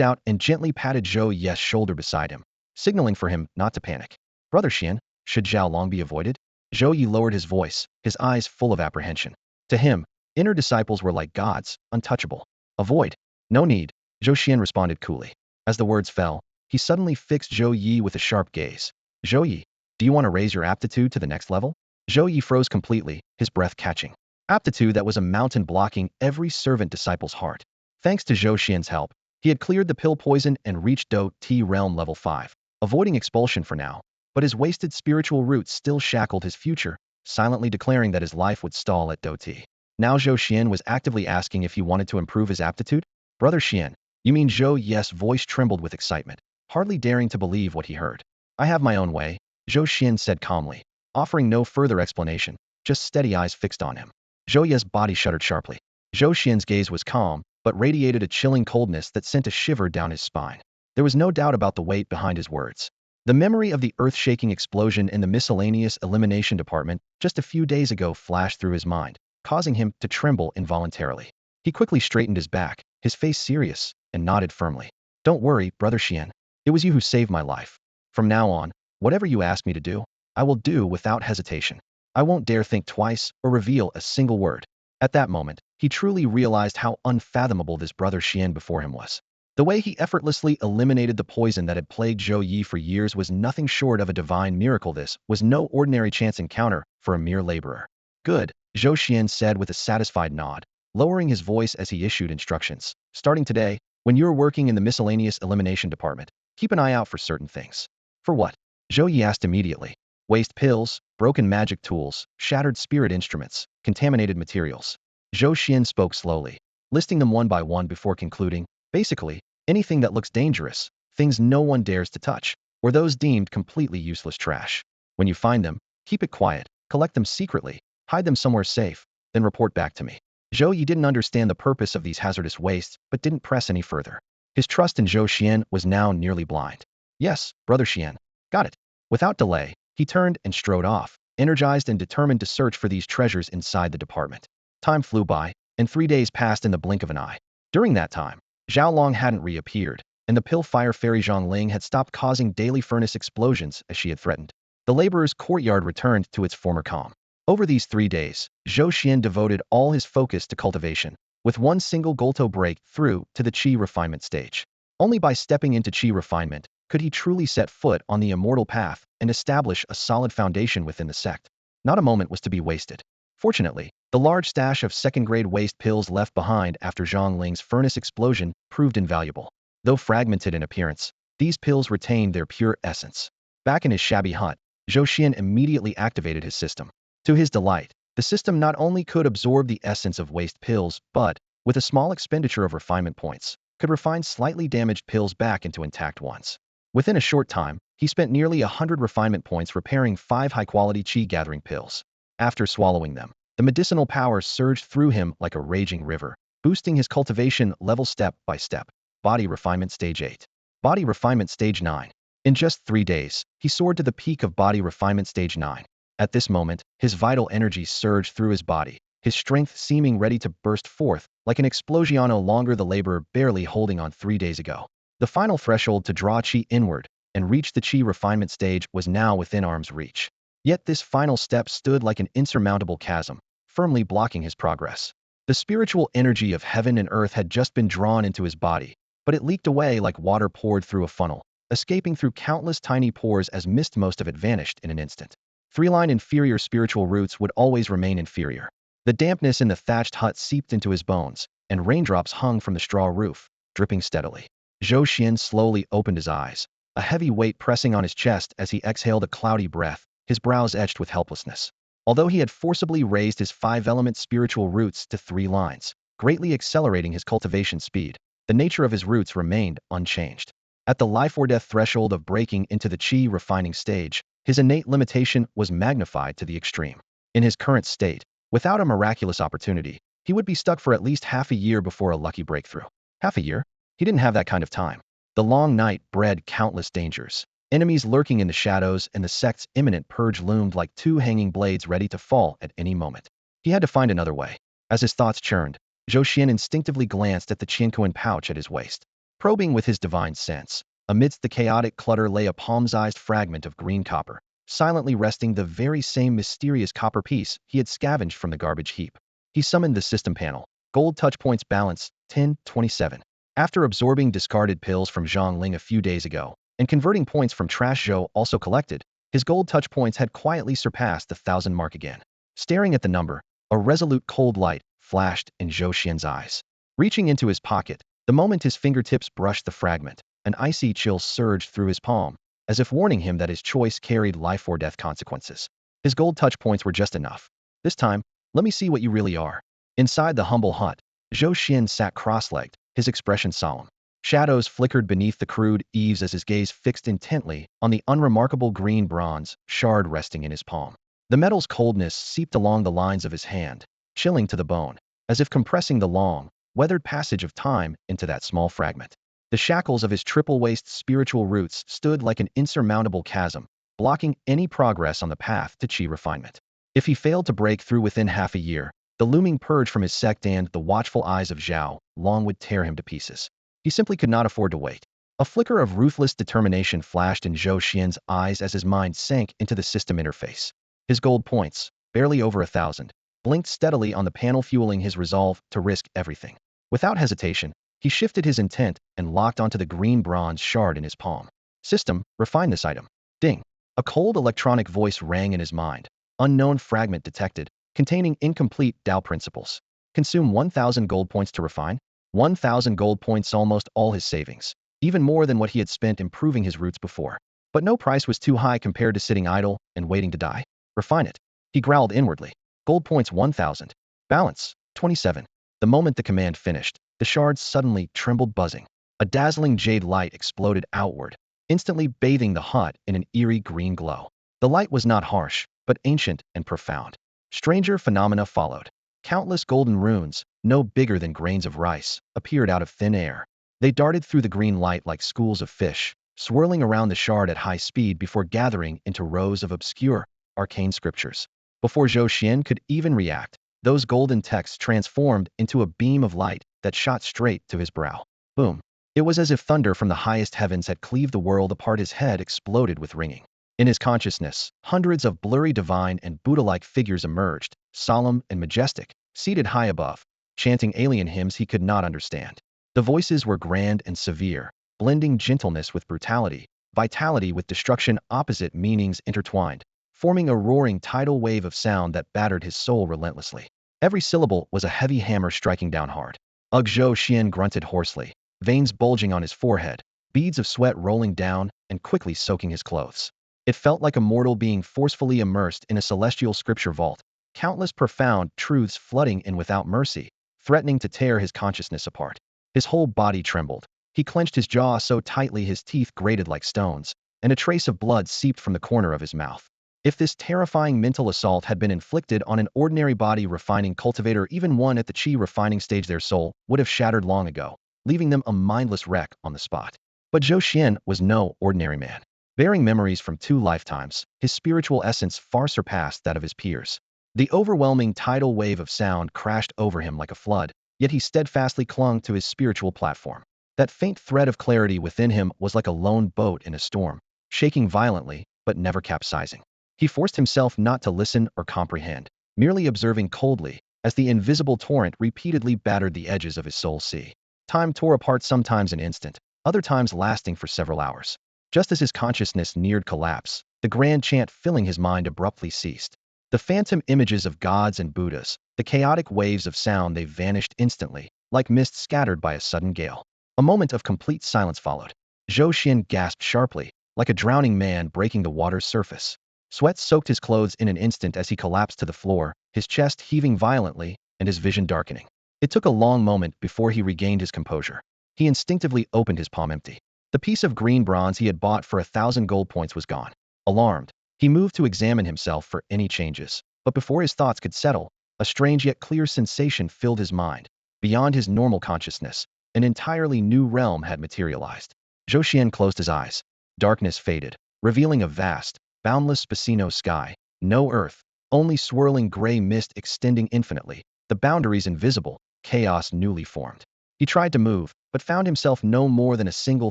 out and gently patted Zhou Yu's shoulder beside him, signaling for him not to panic. Brother Xian, should Zhao Long be avoided? Zhou Yu lowered his voice, his eyes full of apprehension. To him, inner disciples were like gods, untouchable. Avoid. No need, Zhou Xian responded coolly. As the words fell, he suddenly fixed Zhou Yi with a sharp gaze. Zhou Yi, do you want to raise your aptitude to the next level? Zhou Yi froze completely, his breath catching. Aptitude that was a mountain blocking every servant disciple's heart. Thanks to Zhou Xian's help, he had cleared the pill poison and reached Do T realm level 5, avoiding expulsion for now, but his wasted spiritual roots still shackled his future, silently declaring that his life would stall at Do T. Now Zhou Xian was actively asking if he wanted to improve his aptitude? Brother Xian, you mean Zhou Yu's voice trembled with excitement, hardly daring to believe what he heard. I have my own way, Zhou Xian said calmly, offering no further explanation, just steady eyes fixed on him. Zhou Yu's body shuddered sharply. Zhou Xian's gaze was calm, but radiated a chilling coldness that sent a shiver down his spine. There was no doubt about the weight behind his words. The memory of the earth-shaking explosion in the miscellaneous elimination department just a few days ago flashed through his mind, causing him to tremble involuntarily. He quickly straightened his back, his face serious, and nodded firmly. Don't worry, Brother Xian. It was you who saved my life. From now on, whatever you ask me to do, I will do without hesitation. I won't dare think twice or reveal a single word. At that moment, he truly realized how unfathomable this Brother Xian before him was. The way he effortlessly eliminated the poison that had plagued Zhou Yi for years was nothing short of a divine miracle. This was no ordinary chance encounter for a mere laborer. Good, Zhou Xian said with a satisfied nod, lowering his voice as he issued instructions. Starting today, when you're working in the miscellaneous elimination department, keep an eye out for certain things. For what? Zhou Yi asked immediately. Waste pills, broken magic tools, shattered spirit instruments, contaminated materials. Zhou Xian spoke slowly, listing them one by one before concluding. Basically, anything that looks dangerous, things no one dares to touch, or those deemed completely useless trash. When you find them, keep it quiet, collect them secretly, hide them somewhere safe, then report back to me. Zhou Yi didn't understand the purpose of these hazardous wastes, but didn't press any further. His trust in Zhou Xian was now nearly blind. Yes, Brother Xian. Got it. Without delay, he turned and strode off, energized and determined to search for these treasures inside the department. Time flew by, and 3 days passed in the blink of an eye. During that time, Zhao Long hadn't reappeared, and the pill fire fairy Zhongling had stopped causing daily furnace explosions as she had threatened. The laborers' courtyard returned to its former calm. Over these 3 days, Zhou Xian devoted all his focus to cultivation, with one single goal to break through to the Qi refinement stage. Only by stepping into Qi refinement could he truly set foot on the immortal path and establish a solid foundation within the sect. Not a moment was to be wasted. Fortunately, the large stash of second-grade waste pills left behind after Zhongling's furnace explosion proved invaluable. Though fragmented in appearance, these pills retained their pure essence. Back in his shabby hut, Zhou Xian immediately activated his system. To his delight, the system not only could absorb the essence of waste pills, but, with a small expenditure of refinement points, could refine slightly damaged pills back into intact ones. Within a short time, he spent nearly 100 refinement points repairing 5 high-quality Qi-gathering pills. After swallowing them, the medicinal power surged through him like a raging river, boosting his cultivation level step by step. Body Refinement Stage 8. Body Refinement Stage 9. In just 3 days, he soared to the peak of Body Refinement Stage 9. At this moment, his vital energy surged through his body, his strength seeming ready to burst forth, like an explosion no longer the laborer barely holding on 3 days ago. The final threshold to draw Qi inward and reach the Qi refinement stage was now within arm's reach. Yet this final step stood like an insurmountable chasm, firmly blocking his progress. The spiritual energy of heaven and earth had just been drawn into his body, but it leaked away like water poured through a funnel, escaping through countless tiny pores as most of it vanished in an instant. 3-line inferior spiritual roots would always remain inferior. The dampness in the thatched hut seeped into his bones, and raindrops hung from the straw roof, dripping steadily. Zhou Xian slowly opened his eyes, a heavy weight pressing on his chest as he exhaled a cloudy breath, his brows etched with helplessness. Although he had forcibly raised his 5-element spiritual roots to 3 lines, greatly accelerating his cultivation speed, the nature of his roots remained unchanged. At the life-or-death threshold of breaking into the Qi refining stage, his innate limitation was magnified to the extreme. In his current state, without a miraculous opportunity, he would be stuck for at least half a year before a lucky breakthrough. Half a year? He didn't have that kind of time. The long night bred countless dangers. Enemies lurking in the shadows, and the sect's imminent purge loomed like two hanging blades ready to fall at any moment. He had to find another way. As his thoughts churned, Zhou Xuan instinctively glanced at the Qianquan pouch at his waist, probing with his divine sense. Amidst the chaotic clutter lay a palm-sized fragment of green copper, silently resting the very same mysterious copper piece he had scavenged from the garbage heap. He summoned the system panel. Gold touch points balance, 1027. After absorbing discarded pills from Zhang Ling a few days ago, and converting points from trash Zhou also collected, his gold touch points had quietly surpassed the 1,000 mark again. Staring at the number, a resolute cold light flashed in Zhou Xian's eyes. Reaching into his pocket, the moment his fingertips brushed the fragment, an icy chill surged through his palm, as if warning him that his choice carried life or death consequences. His gold touch points were just enough. This time, let me see what you really are. Inside the humble hut, Zhou Xuan sat cross-legged, his expression solemn. Shadows flickered beneath the crude eaves as his gaze fixed intently on the unremarkable green bronze shard resting in his palm. The metal's coldness seeped along the lines of his hand, chilling to the bone, as if compressing the long, weathered passage of time into that small fragment. The shackles of his triple-waist spiritual roots stood like an insurmountable chasm, blocking any progress on the path to chi refinement. If he failed to break through within half a year, the looming purge from his sect and the watchful eyes of Zhao Long would tear him to pieces. He simply could not afford to wait. A flicker of ruthless determination flashed in Zhou Xian's eyes as his mind sank into the system interface. His gold points, barely over 1,000, blinked steadily on the panel, fueling his resolve to risk everything. Without hesitation, he shifted his intent and locked onto the green bronze shard in his palm. System, refine this item. Ding. A cold electronic voice rang in his mind. Unknown fragment detected, containing incomplete Tao principles. Consume 1,000 gold points to refine. 1,000 gold points, almost all his savings, even more than what he had spent improving his roots before. But no price was too high compared to sitting idle and waiting to die. Refine it. He growled inwardly. Gold points 1,000. Balance, 27. The moment the command finished, the shards suddenly trembled, buzzing. A dazzling jade light exploded outward, instantly bathing the hut in an eerie green glow. The light was not harsh, but ancient and profound. Stranger phenomena followed. Countless golden runes, no bigger than grains of rice, appeared out of thin air. They darted through the green light like schools of fish, swirling around the shard at high speed before gathering into rows of obscure, arcane scriptures. Before Zhou Xuan could even react, those golden texts transformed into a beam of light that shot straight to his brow. Boom. It was as if thunder from the highest heavens had cleaved the world apart. His head exploded with ringing. In his consciousness, hundreds of blurry divine and Buddha-like figures emerged, solemn and majestic, seated high above, chanting alien hymns he could not understand. The voices were grand and severe, blending gentleness with brutality, vitality with destruction, opposite meanings intertwined, forming a roaring tidal wave of sound that battered his soul relentlessly. Every syllable was a heavy hammer striking down hard. Ugh! Zhou Xuan grunted hoarsely, veins bulging on his forehead, beads of sweat rolling down and quickly soaking his clothes. It felt like a mortal being forcefully immersed in a celestial scripture vault, countless profound truths flooding in without mercy, threatening to tear his consciousness apart. His whole body trembled. He clenched his jaw so tightly his teeth grated like stones, and a trace of blood seeped from the corner of his mouth. If this terrifying mental assault had been inflicted on an ordinary body refining cultivator, even one at the chi refining stage, their soul would have shattered long ago, leaving them a mindless wreck on the spot. But Zhou Xuan was no ordinary man. Bearing memories from 2 lifetimes, his spiritual essence far surpassed that of his peers. The overwhelming tidal wave of sound crashed over him like a flood, yet he steadfastly clung to his spiritual platform. That faint thread of clarity within him was like a lone boat in a storm, shaking violently, but never capsizing. He forced himself not to listen or comprehend, merely observing coldly, as the invisible torrent repeatedly battered the edges of his soul sea. Time tore apart, sometimes an instant, other times lasting for several hours. Just as his consciousness neared collapse, the grand chant filling his mind abruptly ceased. The phantom images of gods and Buddhas, the chaotic waves of sound, they vanished instantly, like mist scattered by a sudden gale. A moment of complete silence followed. Zhou Xuan gasped sharply, like a drowning man breaking the water's surface. Sweat soaked his clothes in an instant as he collapsed to the floor, his chest heaving violently and his vision darkening. It took a long moment before he regained his composure. He instinctively opened his palm empty. The piece of green bronze he had bought for 1,000 gold points was gone. Alarmed, he moved to examine himself for any changes, but before his thoughts could settle, a strange yet clear sensation filled his mind. Beyond his normal consciousness, an entirely new realm had materialized. Zhou Xuan closed his eyes. Darkness faded, revealing a vast, boundless Spacino sky. No earth, only swirling gray mist extending infinitely, the boundaries invisible, chaos newly formed. He tried to move, but found himself no more than a single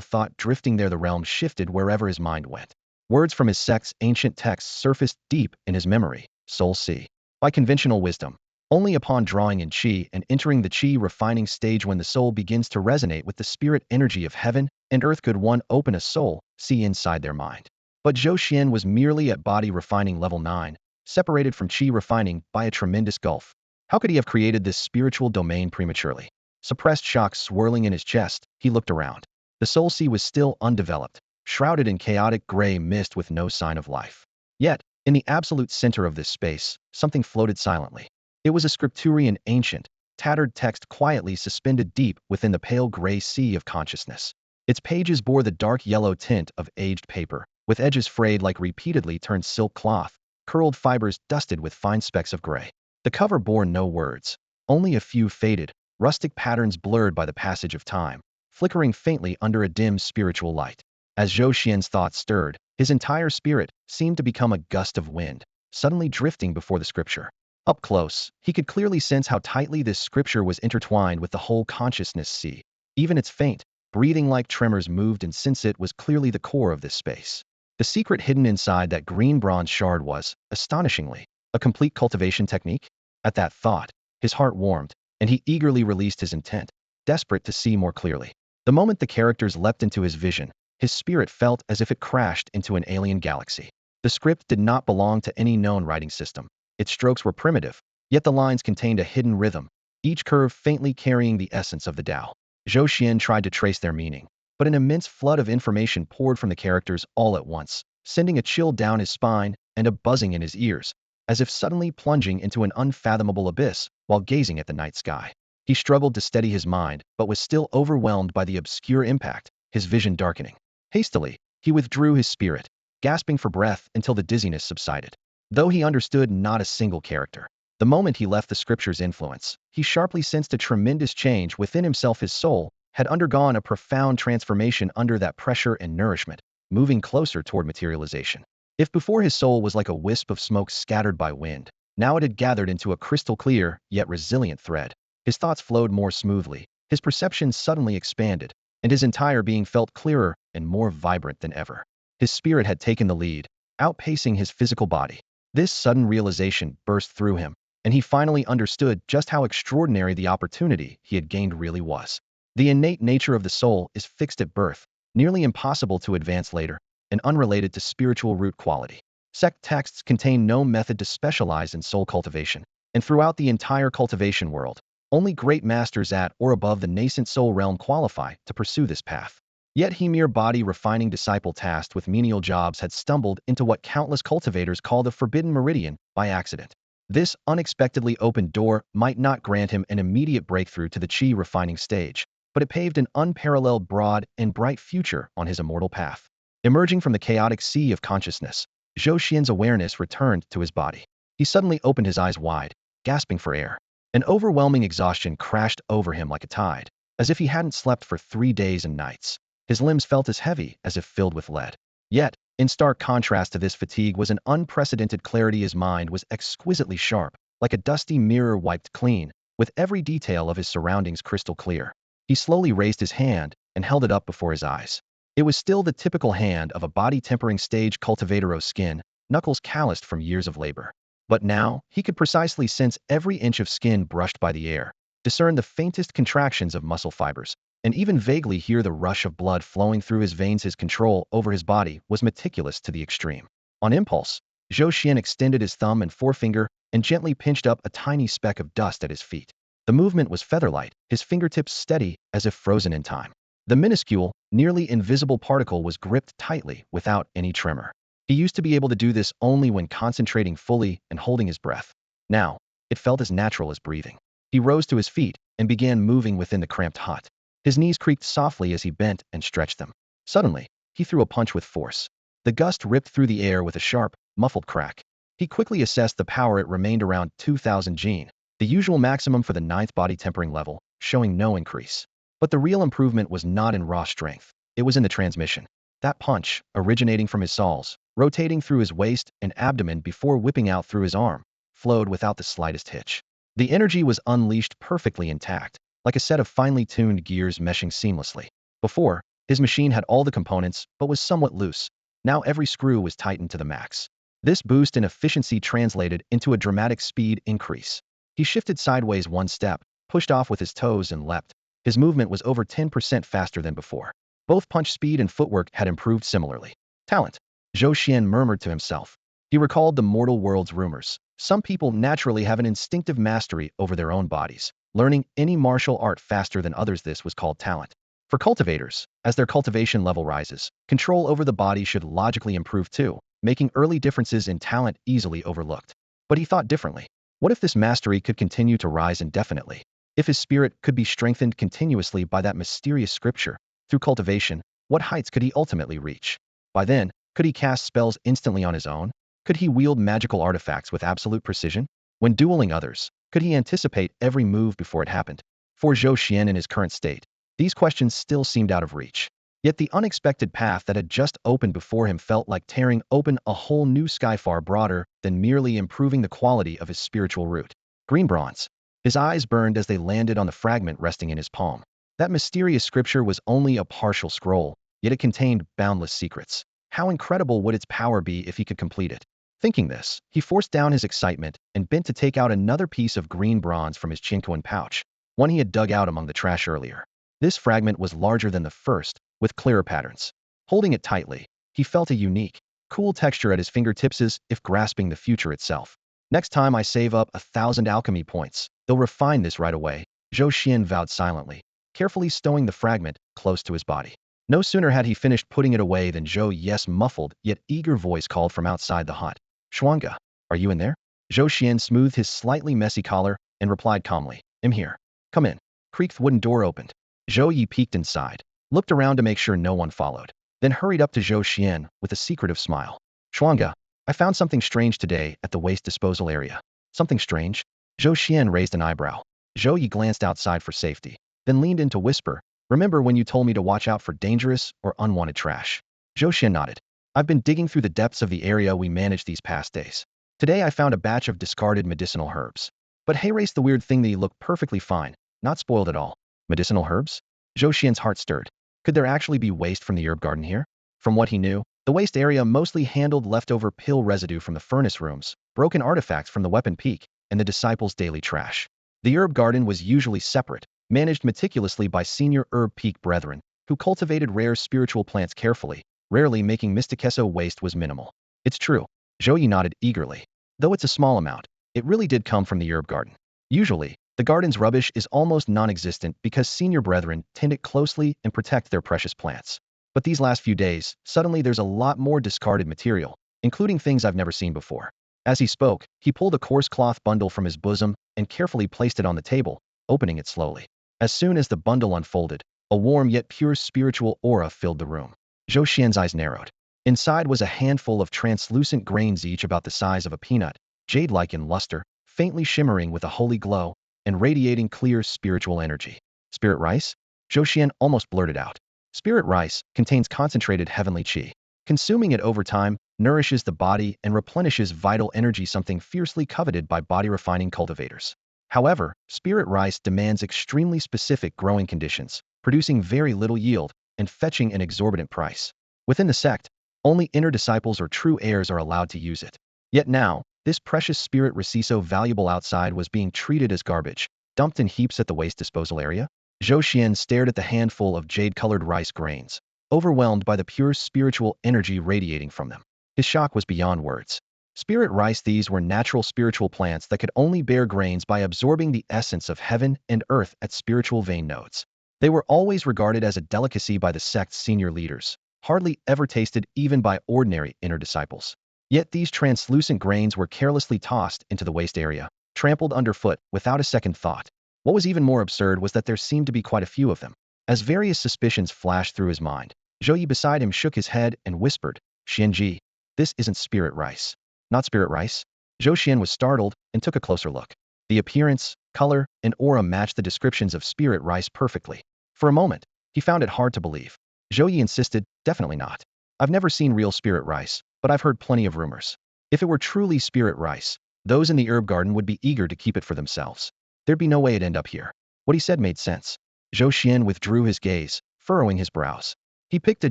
thought drifting there. The realm shifted wherever his mind went. Words from his sect's ancient texts surfaced deep in his memory. Soul C. By conventional wisdom. Only upon drawing in Qi and entering the Qi refining stage when the soul begins to resonate with the spirit energy of heaven and earth could one open a soul, see inside their mind. But Zhou Xuan was merely at body refining level 9, separated from Qi refining by a tremendous gulf. How could he have created this spiritual domain prematurely? Suppressed shock swirling in his chest, he looked around. The soul sea was still undeveloped, shrouded in chaotic gray mist with no sign of life. Yet, in the absolute center of this space, something floated silently. It was a scripturian ancient, tattered text quietly suspended deep within the pale gray sea of consciousness. Its pages bore the dark yellow tint of aged paper, with edges frayed like repeatedly turned silk cloth, curled fibers dusted with fine specks of gray. The cover bore no words, only a few faded, rustic patterns blurred by the passage of time, flickering faintly under a dim spiritual light. As Zhou Xian's thoughts stirred, his entire spirit seemed to become a gust of wind, suddenly drifting before the scripture. Up close, he could clearly sense how tightly this scripture was intertwined with the whole consciousness sea. Even its faint, breathing-like tremors moved and since it was clearly the core of this space. The secret hidden inside that green bronze shard was, astonishingly, a complete cultivation technique? At that thought, his heart warmed, and he eagerly released his intent, desperate to see more clearly. The moment the characters leapt into his vision, his spirit felt as if it crashed into an alien galaxy. The script did not belong to any known writing system. Its strokes were primitive, yet the lines contained a hidden rhythm, each curve faintly carrying the essence of the Tao. Zhou Xian tried to trace their meaning, but an immense flood of information poured from the characters all at once, sending a chill down his spine and a buzzing in his ears, as if suddenly plunging into an unfathomable abyss while gazing at the night sky. He struggled to steady his mind, but was still overwhelmed by the obscure impact, his vision darkening. Hastily, he withdrew his spirit, gasping for breath until the dizziness subsided. Though he understood not a single character, the moment he left the scripture's influence, he sharply sensed a tremendous change within himself. His soul had undergone a profound transformation under that pressure and nourishment, moving closer toward materialization. If before his soul was like a wisp of smoke scattered by wind, now it had gathered into a crystal clear, yet resilient thread. His thoughts flowed more smoothly, his perceptions suddenly expanded, and his entire being felt clearer and more vibrant than ever. His spirit had taken the lead, outpacing his physical body. This sudden realization burst through him, and he finally understood just how extraordinary the opportunity he had gained really was. The innate nature of the soul is fixed at birth, nearly impossible to advance later, and unrelated to spiritual root quality. Sect texts contain no method to specialize in soul cultivation, and throughout the entire cultivation world, only great masters at or above the nascent soul realm qualify to pursue this path. Yet he, mere body-refining disciple tasked with menial jobs, had stumbled into what countless cultivators call the forbidden meridian by accident. This unexpectedly opened door might not grant him an immediate breakthrough to the Qi refining stage, but it paved an unparalleled broad and bright future on his immortal path. Emerging from the chaotic sea of consciousness, Zhou Xian's awareness returned to his body. He suddenly opened his eyes wide, gasping for air. An overwhelming exhaustion crashed over him like a tide, as if he hadn't slept for 3 days and nights. His limbs felt as heavy as if filled with lead. Yet, in stark contrast to this fatigue was an unprecedented clarity. His mind was exquisitely sharp, like a dusty mirror wiped clean, with every detail of his surroundings crystal clear. He slowly raised his hand and held it up before his eyes. It was still the typical hand of a body-tempering stage cultivator, skin, knuckles calloused from years of labor. But now, he could precisely sense every inch of skin brushed by the air, discern the faintest contractions of muscle fibers, and even vaguely hear the rush of blood flowing through his veins. His control over his body was meticulous to the extreme. On impulse, Zhou Xuan extended his thumb and forefinger and gently pinched up a tiny speck of dust at his feet. The movement was featherlight, his fingertips steady as if frozen in time. The minuscule, nearly invisible particle was gripped tightly without any tremor. He used to be able to do this only when concentrating fully and holding his breath. Now, it felt as natural as breathing. He rose to his feet and began moving within the cramped hut. His knees creaked softly as he bent and stretched them. Suddenly, he threw a punch with force. The gust ripped through the air with a sharp, muffled crack. He quickly assessed the power. It remained around 2,000 Jin, the usual maximum for the 9th body tempering level, showing no increase. But the real improvement was not in raw strength. It was in the transmission. That punch, originating from his soles, rotating through his waist and abdomen before whipping out through his arm, flowed without the slightest hitch. The energy was unleashed perfectly intact, like a set of finely tuned gears meshing seamlessly. Before, his machine had all the components but was somewhat loose. Now every screw was tightened to the max. This boost in efficiency translated into a dramatic speed increase. He shifted sideways one step, pushed off with his toes and leapt. His movement was over 10% faster than before. Both punch speed and footwork had improved similarly. Talent. Zhou Xuan murmured to himself. He recalled the mortal world's rumors. Some people naturally have an instinctive mastery over their own bodies. Learning any martial art faster than others, this was called talent. For cultivators, as their cultivation level rises, control over the body should logically improve too, making early differences in talent easily overlooked. But he thought differently. What if this mastery could continue to rise indefinitely? If his spirit could be strengthened continuously by that mysterious scripture, through cultivation, what heights could he ultimately reach? By then, could he cast spells instantly on his own? Could he wield magical artifacts with absolute precision? When dueling others, could he anticipate every move before it happened? For Zhou Xuan in his current state, these questions still seemed out of reach. Yet the unexpected path that had just opened before him felt like tearing open a whole new sky far broader than merely improving the quality of his spiritual root. Green bronze. His eyes burned as they landed on the fragment resting in his palm. That mysterious scripture was only a partial scroll, yet it contained boundless secrets. How incredible would its power be if he could complete it? Thinking this, he forced down his excitement and bent to take out another piece of green bronze from his Chinquan pouch, one he had dug out among the trash earlier. This fragment was larger than the first, with clearer patterns. Holding it tightly, he felt a unique, cool texture at his fingertips as if grasping the future itself. Next time I save up 1,000 alchemy points, they'll refine this right away, Zhou Xuan vowed silently, carefully stowing the fragment close to his body. No sooner had he finished putting it away than Zhou Yes' muffled yet eager voice called from outside the hut. Xuanga, are you in there? Zhou Xuan smoothed his slightly messy collar and replied calmly, I'm here. Come in. Creaked wooden door opened. Zhou Yi peeked inside, looked around to make sure no one followed, then hurried up to Zhou Xuan with a secretive smile. Xuanga, I found something strange today at the waste disposal area. Something strange? Zhou Xuan raised an eyebrow. Zhou Yi glanced outside for safety, then leaned in to whisper, remember when you told me to watch out for dangerous or unwanted trash? Zhou Xuan nodded. I've been digging through the depths of the area we managed these past days. Today I found a batch of discarded medicinal herbs. But hey, race the weird thing, they look perfectly fine, not spoiled at all. Medicinal herbs? Zhou Xuan's heart stirred. Could there actually be waste from the herb garden here? From what he knew, the waste area mostly handled leftover pill residue from the furnace rooms, broken artifacts from the weapon peak, and the disciples' daily trash. The herb garden was usually separate, managed meticulously by senior herb peak brethren, who cultivated rare spiritual plants carefully, rarely making Mysticesso waste was minimal. It's true. Zhou Yi nodded eagerly. Though it's a small amount, it really did come from the herb garden. Usually, the garden's rubbish is almost non-existent because senior brethren tend it closely and protect their precious plants. But these last few days, suddenly there's a lot more discarded material, including things I've never seen before. As he spoke, he pulled a coarse cloth bundle from his bosom and carefully placed it on the table, opening it slowly. As soon as the bundle unfolded, a warm yet pure spiritual aura filled the room. Zhou Xuan's eyes narrowed. Inside was a handful of translucent grains, each about the size of a peanut, jade-like in luster, faintly shimmering with a holy glow, and radiating clear spiritual energy. Spirit rice? Zhou Xuan almost blurted out. Spirit rice contains concentrated heavenly qi. Consuming it over time nourishes the body and replenishes vital energy, something fiercely coveted by body-refining cultivators. However, spirit rice demands extremely specific growing conditions, producing very little yield and fetching an exorbitant price. Within the sect, only inner disciples or true heirs are allowed to use it. Yet now, this precious spirit rice, so valuable outside, was being treated as garbage, dumped in heaps at the waste disposal area. Zhou Xuan stared at the handful of jade-colored rice grains, overwhelmed by the pure spiritual energy radiating from them. His shock was beyond words. Spirit rice, these were natural spiritual plants that could only bear grains by absorbing the essence of heaven and earth at spiritual vein nodes. They were always regarded as a delicacy by the sect's senior leaders, hardly ever tasted even by ordinary inner disciples. Yet these translucent grains were carelessly tossed into the waste area, trampled underfoot without a second thought. What was even more absurd was that there seemed to be quite a few of them. As various suspicions flashed through his mind, Zhou Yi beside him shook his head and whispered, Xianji, this isn't spirit rice. Not spirit rice? Zhou Xuan was startled and took a closer look. The appearance, color, and aura matched the descriptions of spirit rice perfectly. For a moment, he found it hard to believe. Zhou Yi insisted, definitely not. I've never seen real spirit rice, but I've heard plenty of rumors. If it were truly spirit rice, those in the herb garden would be eager to keep it for themselves. There'd be no way it'd end up here. What he said made sense. Zhou Xuan withdrew his gaze, furrowing his brows. He picked a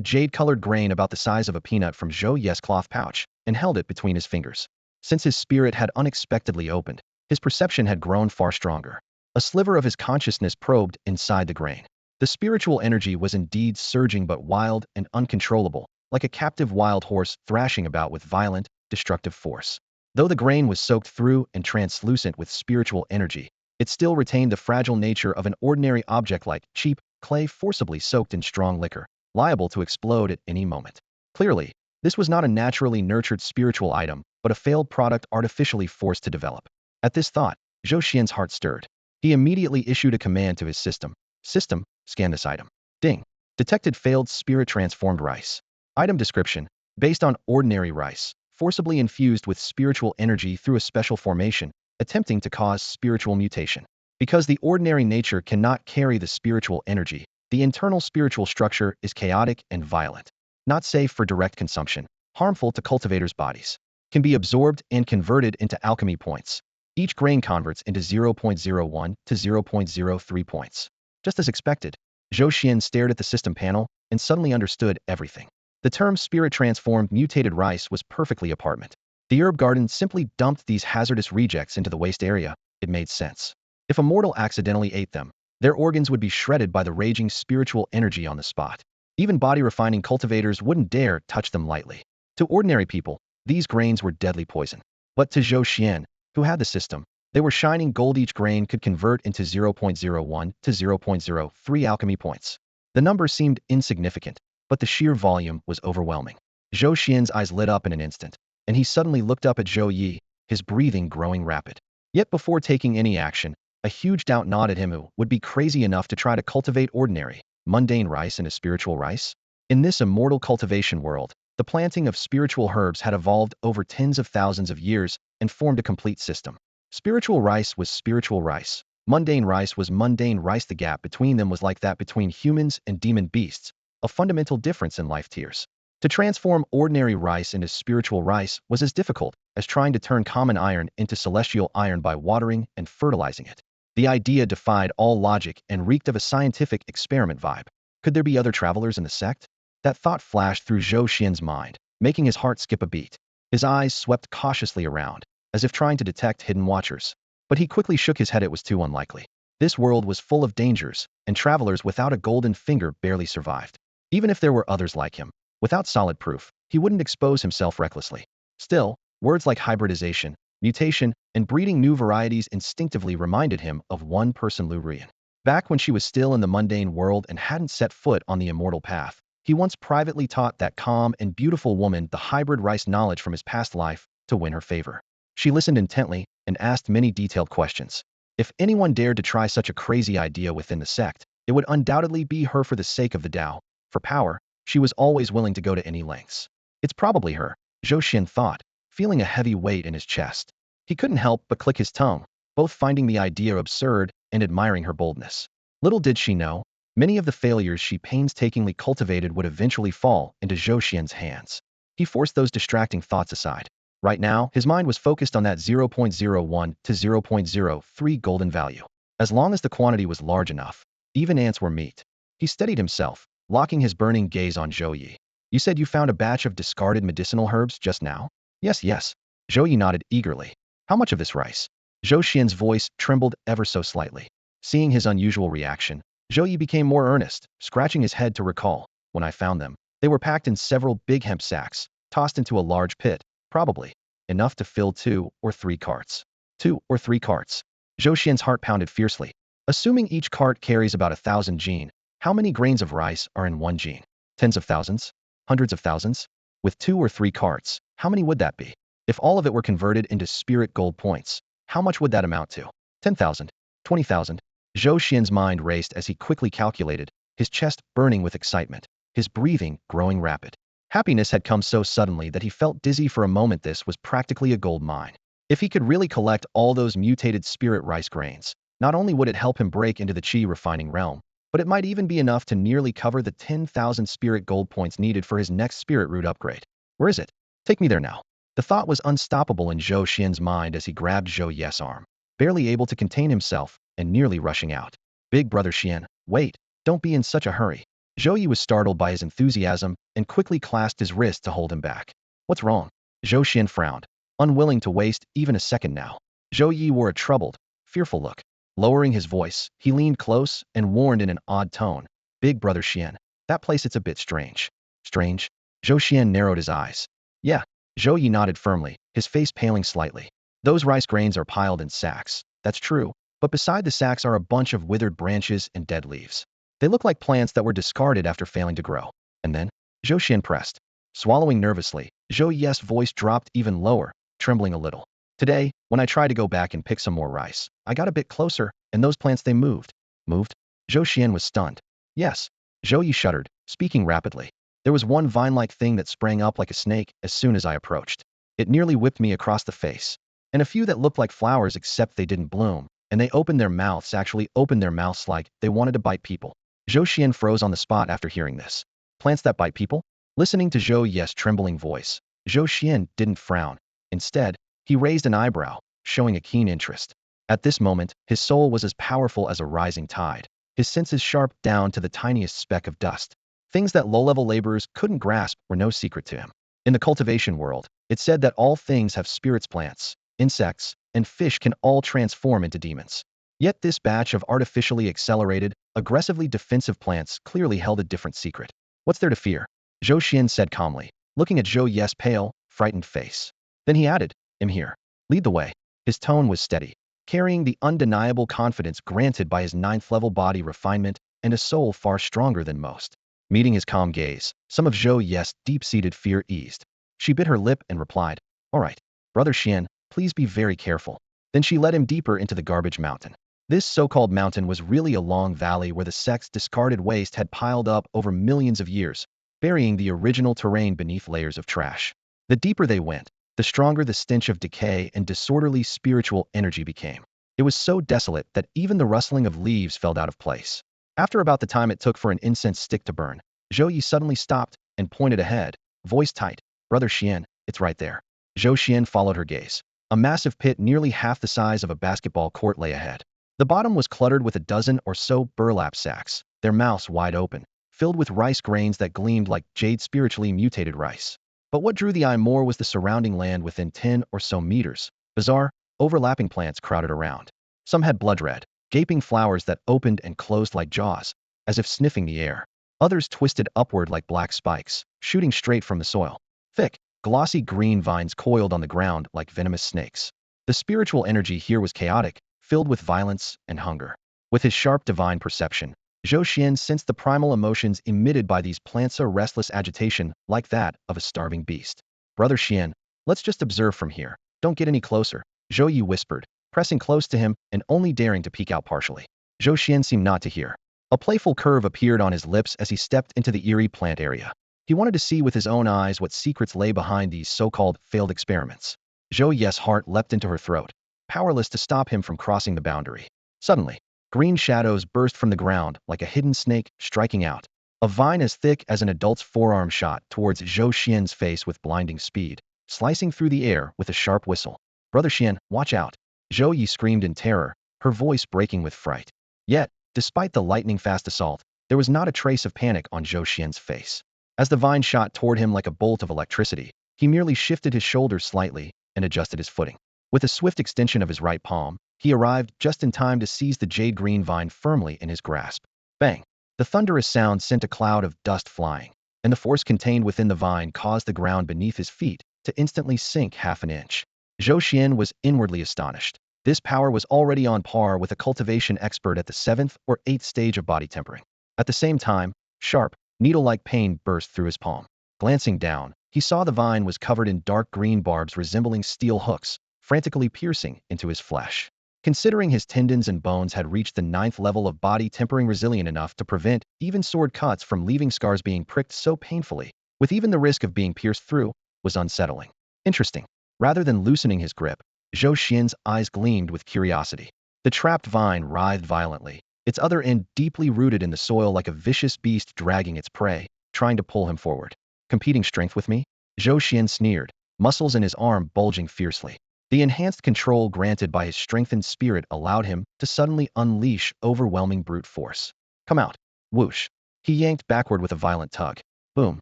jade-colored grain about the size of a peanut from Zhou Ye's cloth pouch and held it between his fingers. Since his spirit had unexpectedly opened, his perception had grown far stronger. A sliver of his consciousness probed inside the grain. The spiritual energy was indeed surging but wild and uncontrollable, like a captive wild horse thrashing about with violent, destructive force. Though the grain was soaked through and translucent with spiritual energy, it still retained the fragile nature of an ordinary object like cheap clay forcibly soaked in strong liquor, liable to explode at any moment. Clearly, this was not a naturally nurtured spiritual item, but a failed product artificially forced to develop. At this thought, Zhou Xian's heart stirred. He immediately issued a command to his system. System, scan this item. Ding. Detected failed spirit transformed rice. Item description, based on ordinary rice, forcibly infused with spiritual energy through a special formation, attempting to cause spiritual mutation. Because the ordinary nature cannot carry the spiritual energy, the internal spiritual structure is chaotic and violent. Not safe for direct consumption, harmful to cultivators' bodies. Can be absorbed and converted into alchemy points. Each grain converts into 0.01 to 0.03 points. Just as expected, Zhou Xian stared at the system panel and suddenly understood everything. The term spirit-transformed mutated rice was perfectly apparent. The herb garden simply dumped these hazardous rejects into the waste area. It made sense. If a mortal accidentally ate them, their organs would be shredded by the raging spiritual energy on the spot. Even body-refining cultivators wouldn't dare touch them lightly. To ordinary people, these grains were deadly poison. But to Zhou Xian, who had the system, they were shining gold. Each grain could convert into 0.01 to 0.03 alchemy points. The number seemed insignificant, but the sheer volume was overwhelming. Zhou Xian's eyes lit up in an instant, and he suddenly looked up at Zhou Yi, his breathing growing rapid. Yet before taking any action, a huge doubt gnawed at him. Who would be crazy enough to try to cultivate ordinary, mundane rice into spiritual rice? In this immortal cultivation world, the planting of spiritual herbs had evolved over tens of thousands of years and formed a complete system. Spiritual rice was spiritual rice. Mundane rice was mundane rice. The gap between them was like that between humans and demon beasts, a fundamental difference in life tiers. To transform ordinary rice into spiritual rice was as difficult as trying to turn common iron into celestial iron by watering and fertilizing it. The idea defied all logic and reeked of a scientific experiment vibe. Could there be other travelers in the sect? That thought flashed through Zhou Xian's mind, making his heart skip a beat. His eyes swept cautiously around, as if trying to detect hidden watchers. But he quickly shook his head. It was too unlikely. This world was full of dangers, and travelers without a golden finger barely survived. Even if there were others like him, without solid proof, he wouldn't expose himself recklessly. Still, words like hybridization, mutation, and breeding new varieties instinctively reminded him of one person, Lu Rian. Back when she was still in the mundane world and hadn't set foot on the immortal path, he once privately taught that calm and beautiful woman the hybrid rice knowledge from his past life to win her favor. She listened intently and asked many detailed questions. If anyone dared to try such a crazy idea within the sect, it would undoubtedly be her. For the sake of the Tao, for power, she was always willing to go to any lengths. It's probably her, Zhou Xian thought, feeling a heavy weight in his chest. He couldn't help but click his tongue, both finding the idea absurd and admiring her boldness. Little did she know, many of the failures she painstakingly cultivated would eventually fall into Zhou Xian's hands. He forced those distracting thoughts aside. Right now, his mind was focused on that 0.01 to 0.03 golden value. As long as the quantity was large enough, even ants were meat. He steadied himself, locking his burning gaze on Zhou Yi. You said you found a batch of discarded medicinal herbs just now? Yes. Zhou Yi nodded eagerly. How much of this rice? Zhou Xian's voice trembled ever so slightly. Seeing his unusual reaction, Zhou Yi became more earnest, scratching his head to recall. When I found them, they were packed in several big hemp sacks, tossed into a large pit, probably enough to fill 2 or 3 carts. 2 or 3 carts. Zhou Xian's heart pounded fiercely. Assuming each cart carries about 1,000 gene, how many grains of rice are in one gene? Tens of thousands? Hundreds of thousands? With 2 or 3 carts, how many would that be? If all of it were converted into spirit gold points, how much would that amount to? 10,000? 20,000? Zhou Xian's mind raced as he quickly calculated, his chest burning with excitement, his breathing growing rapid. Happiness had come so suddenly that he felt dizzy for a moment. This was practically a gold mine. If he could really collect all those mutated spirit rice grains, not only would it help him break into the qi refining realm, but it might even be enough to nearly cover the 10,000 spirit gold points needed for his next spirit root upgrade. Where is it? Take me there now. The thought was unstoppable in Zhou Xuan's mind as he grabbed Zhou Yes' arm, barely able to contain himself and nearly rushing out. Big brother Xuan, wait, don't be in such a hurry. Zhou Yi was startled by his enthusiasm and quickly clasped his wrist to hold him back. What's wrong? Zhou Xuan frowned, unwilling to waste even a second now. Zhou Yi wore a troubled, fearful look. Lowering his voice, he leaned close and warned in an odd tone. Big brother Xuan, that place it's a bit strange. Strange? Zhou Xuan narrowed his eyes. Yeah. Zhou Yi nodded firmly, his face paling slightly. Those rice grains are piled in sacks. That's true. But beside the sacks are a bunch of withered branches and dead leaves. They look like plants that were discarded after failing to grow. And then? Zhou Xuan pressed. Swallowing nervously, Zhou Yi's voice dropped even lower, trembling a little. Today, when I tried to go back and pick some more rice, I got a bit closer, and those plants they moved. Moved? Zhou Xuan was stunned. Yes. Zhou Yi shuddered, speaking rapidly. There was one vine-like thing that sprang up like a snake as soon as I approached. It nearly whipped me across the face. And a few that looked like flowers except they didn't bloom, and they opened their mouths like they wanted to bite people. Zhou Xuan froze on the spot after hearing this. Plants that bite people? Listening to Zhou Yi's trembling voice, Zhou Xuan didn't frown. Instead, he raised an eyebrow, showing a keen interest. At this moment, his soul was as powerful as a rising tide, his senses sharp down to the tiniest speck of dust. Things that low-level laborers couldn't grasp were no secret to him. In the cultivation world, it said that all things have spirits. Plants, insects, and fish can all transform into demons. Yet this batch of artificially accelerated, aggressively defensive plants clearly held a different secret. What's there to fear? Zhou Xuan said calmly, looking at Zhou Yi's pale, frightened face. Then he added, I'm here. Lead the way. His tone was steady, carrying the undeniable confidence granted by his 9th-level body refinement and a soul far stronger than most. Meeting his calm gaze, some of Zhou Yi's deep-seated fear eased. She bit her lip and replied, All right, brother Xuan, please be very careful. Then she led him deeper into the garbage mountain. This so-called mountain was really a long valley where the sect's discarded waste had piled up over millions of years, burying the original terrain beneath layers of trash. The deeper they went, the stronger the stench of decay and disorderly spiritual energy became. It was so desolate that even the rustling of leaves felt out of place. After about the time it took for an incense stick to burn, Zhou Yi suddenly stopped and pointed ahead, voice tight. Brother Xuan, it's right there. Zhou Xuan followed her gaze. A massive pit nearly half the size of a basketball court lay ahead. The bottom was cluttered with a dozen or so burlap sacks, their mouths wide open, filled with rice grains that gleamed like jade spiritually mutated rice. But what drew the eye more was the surrounding land within 10 or so meters. Bizarre, overlapping plants crowded around. Some had blood red, gaping flowers that opened and closed like jaws, as if sniffing the air. Others twisted upward like black spikes, shooting straight from the soil. Thick, glossy green vines coiled on the ground like venomous snakes. The spiritual energy here was chaotic, filled with violence and hunger. With his sharp divine perception, Zhou Xuan sensed the primal emotions emitted by these plants, a restless agitation like that of a starving beast. Brother Xuan, let's just observe from here. Don't get any closer, Zhou Yi whispered, pressing close to him and only daring to peek out partially. Zhou Xuan seemed not to hear. A playful curve appeared on his lips as he stepped into the eerie plant area. He wanted to see with his own eyes what secrets lay behind these so-called failed experiments. Zhou Yi's heart leapt into her throat, powerless to stop him from crossing the boundary. Suddenly, green shadows burst from the ground like a hidden snake striking out. A vine as thick as an adult's forearm shot towards Zhou Xuan's face with blinding speed, slicing through the air with a sharp whistle. Brother Xuan, watch out! Zhou Yi screamed in terror, her voice breaking with fright. Yet, despite the lightning-fast assault, there was not a trace of panic on Zhou Xuan's face. As the vine shot toward him like a bolt of electricity, he merely shifted his shoulders slightly and adjusted his footing. With a swift extension of his right palm, he arrived just in time to seize the jade-green vine firmly in his grasp. Bang! The thunderous sound sent a cloud of dust flying, and the force contained within the vine caused the ground beneath his feet to instantly sink half an inch. Zhou Xuan was inwardly astonished. This power was already on par with a cultivation expert at the 7th or 8th stage of body tempering. At the same time, sharp, needle-like pain burst through his palm. Glancing down, he saw the vine was covered in dark green barbs resembling steel hooks, frantically piercing into his flesh. Considering his tendons and bones had reached the 9th level of body tempering resilient enough to prevent even sword cuts from leaving scars being pricked so painfully, with even the risk of being pierced through, was unsettling. Interesting. Rather than loosening his grip, Zhou Xuan's eyes gleamed with curiosity. The trapped vine writhed violently, its other end deeply rooted in the soil like a vicious beast dragging its prey, trying to pull him forward. Competing strength with me? Zhou Xuan sneered, muscles in his arm bulging fiercely. The enhanced control granted by his strengthened spirit allowed him to suddenly unleash overwhelming brute force. Come out. Whoosh. He yanked backward with a violent tug. Boom.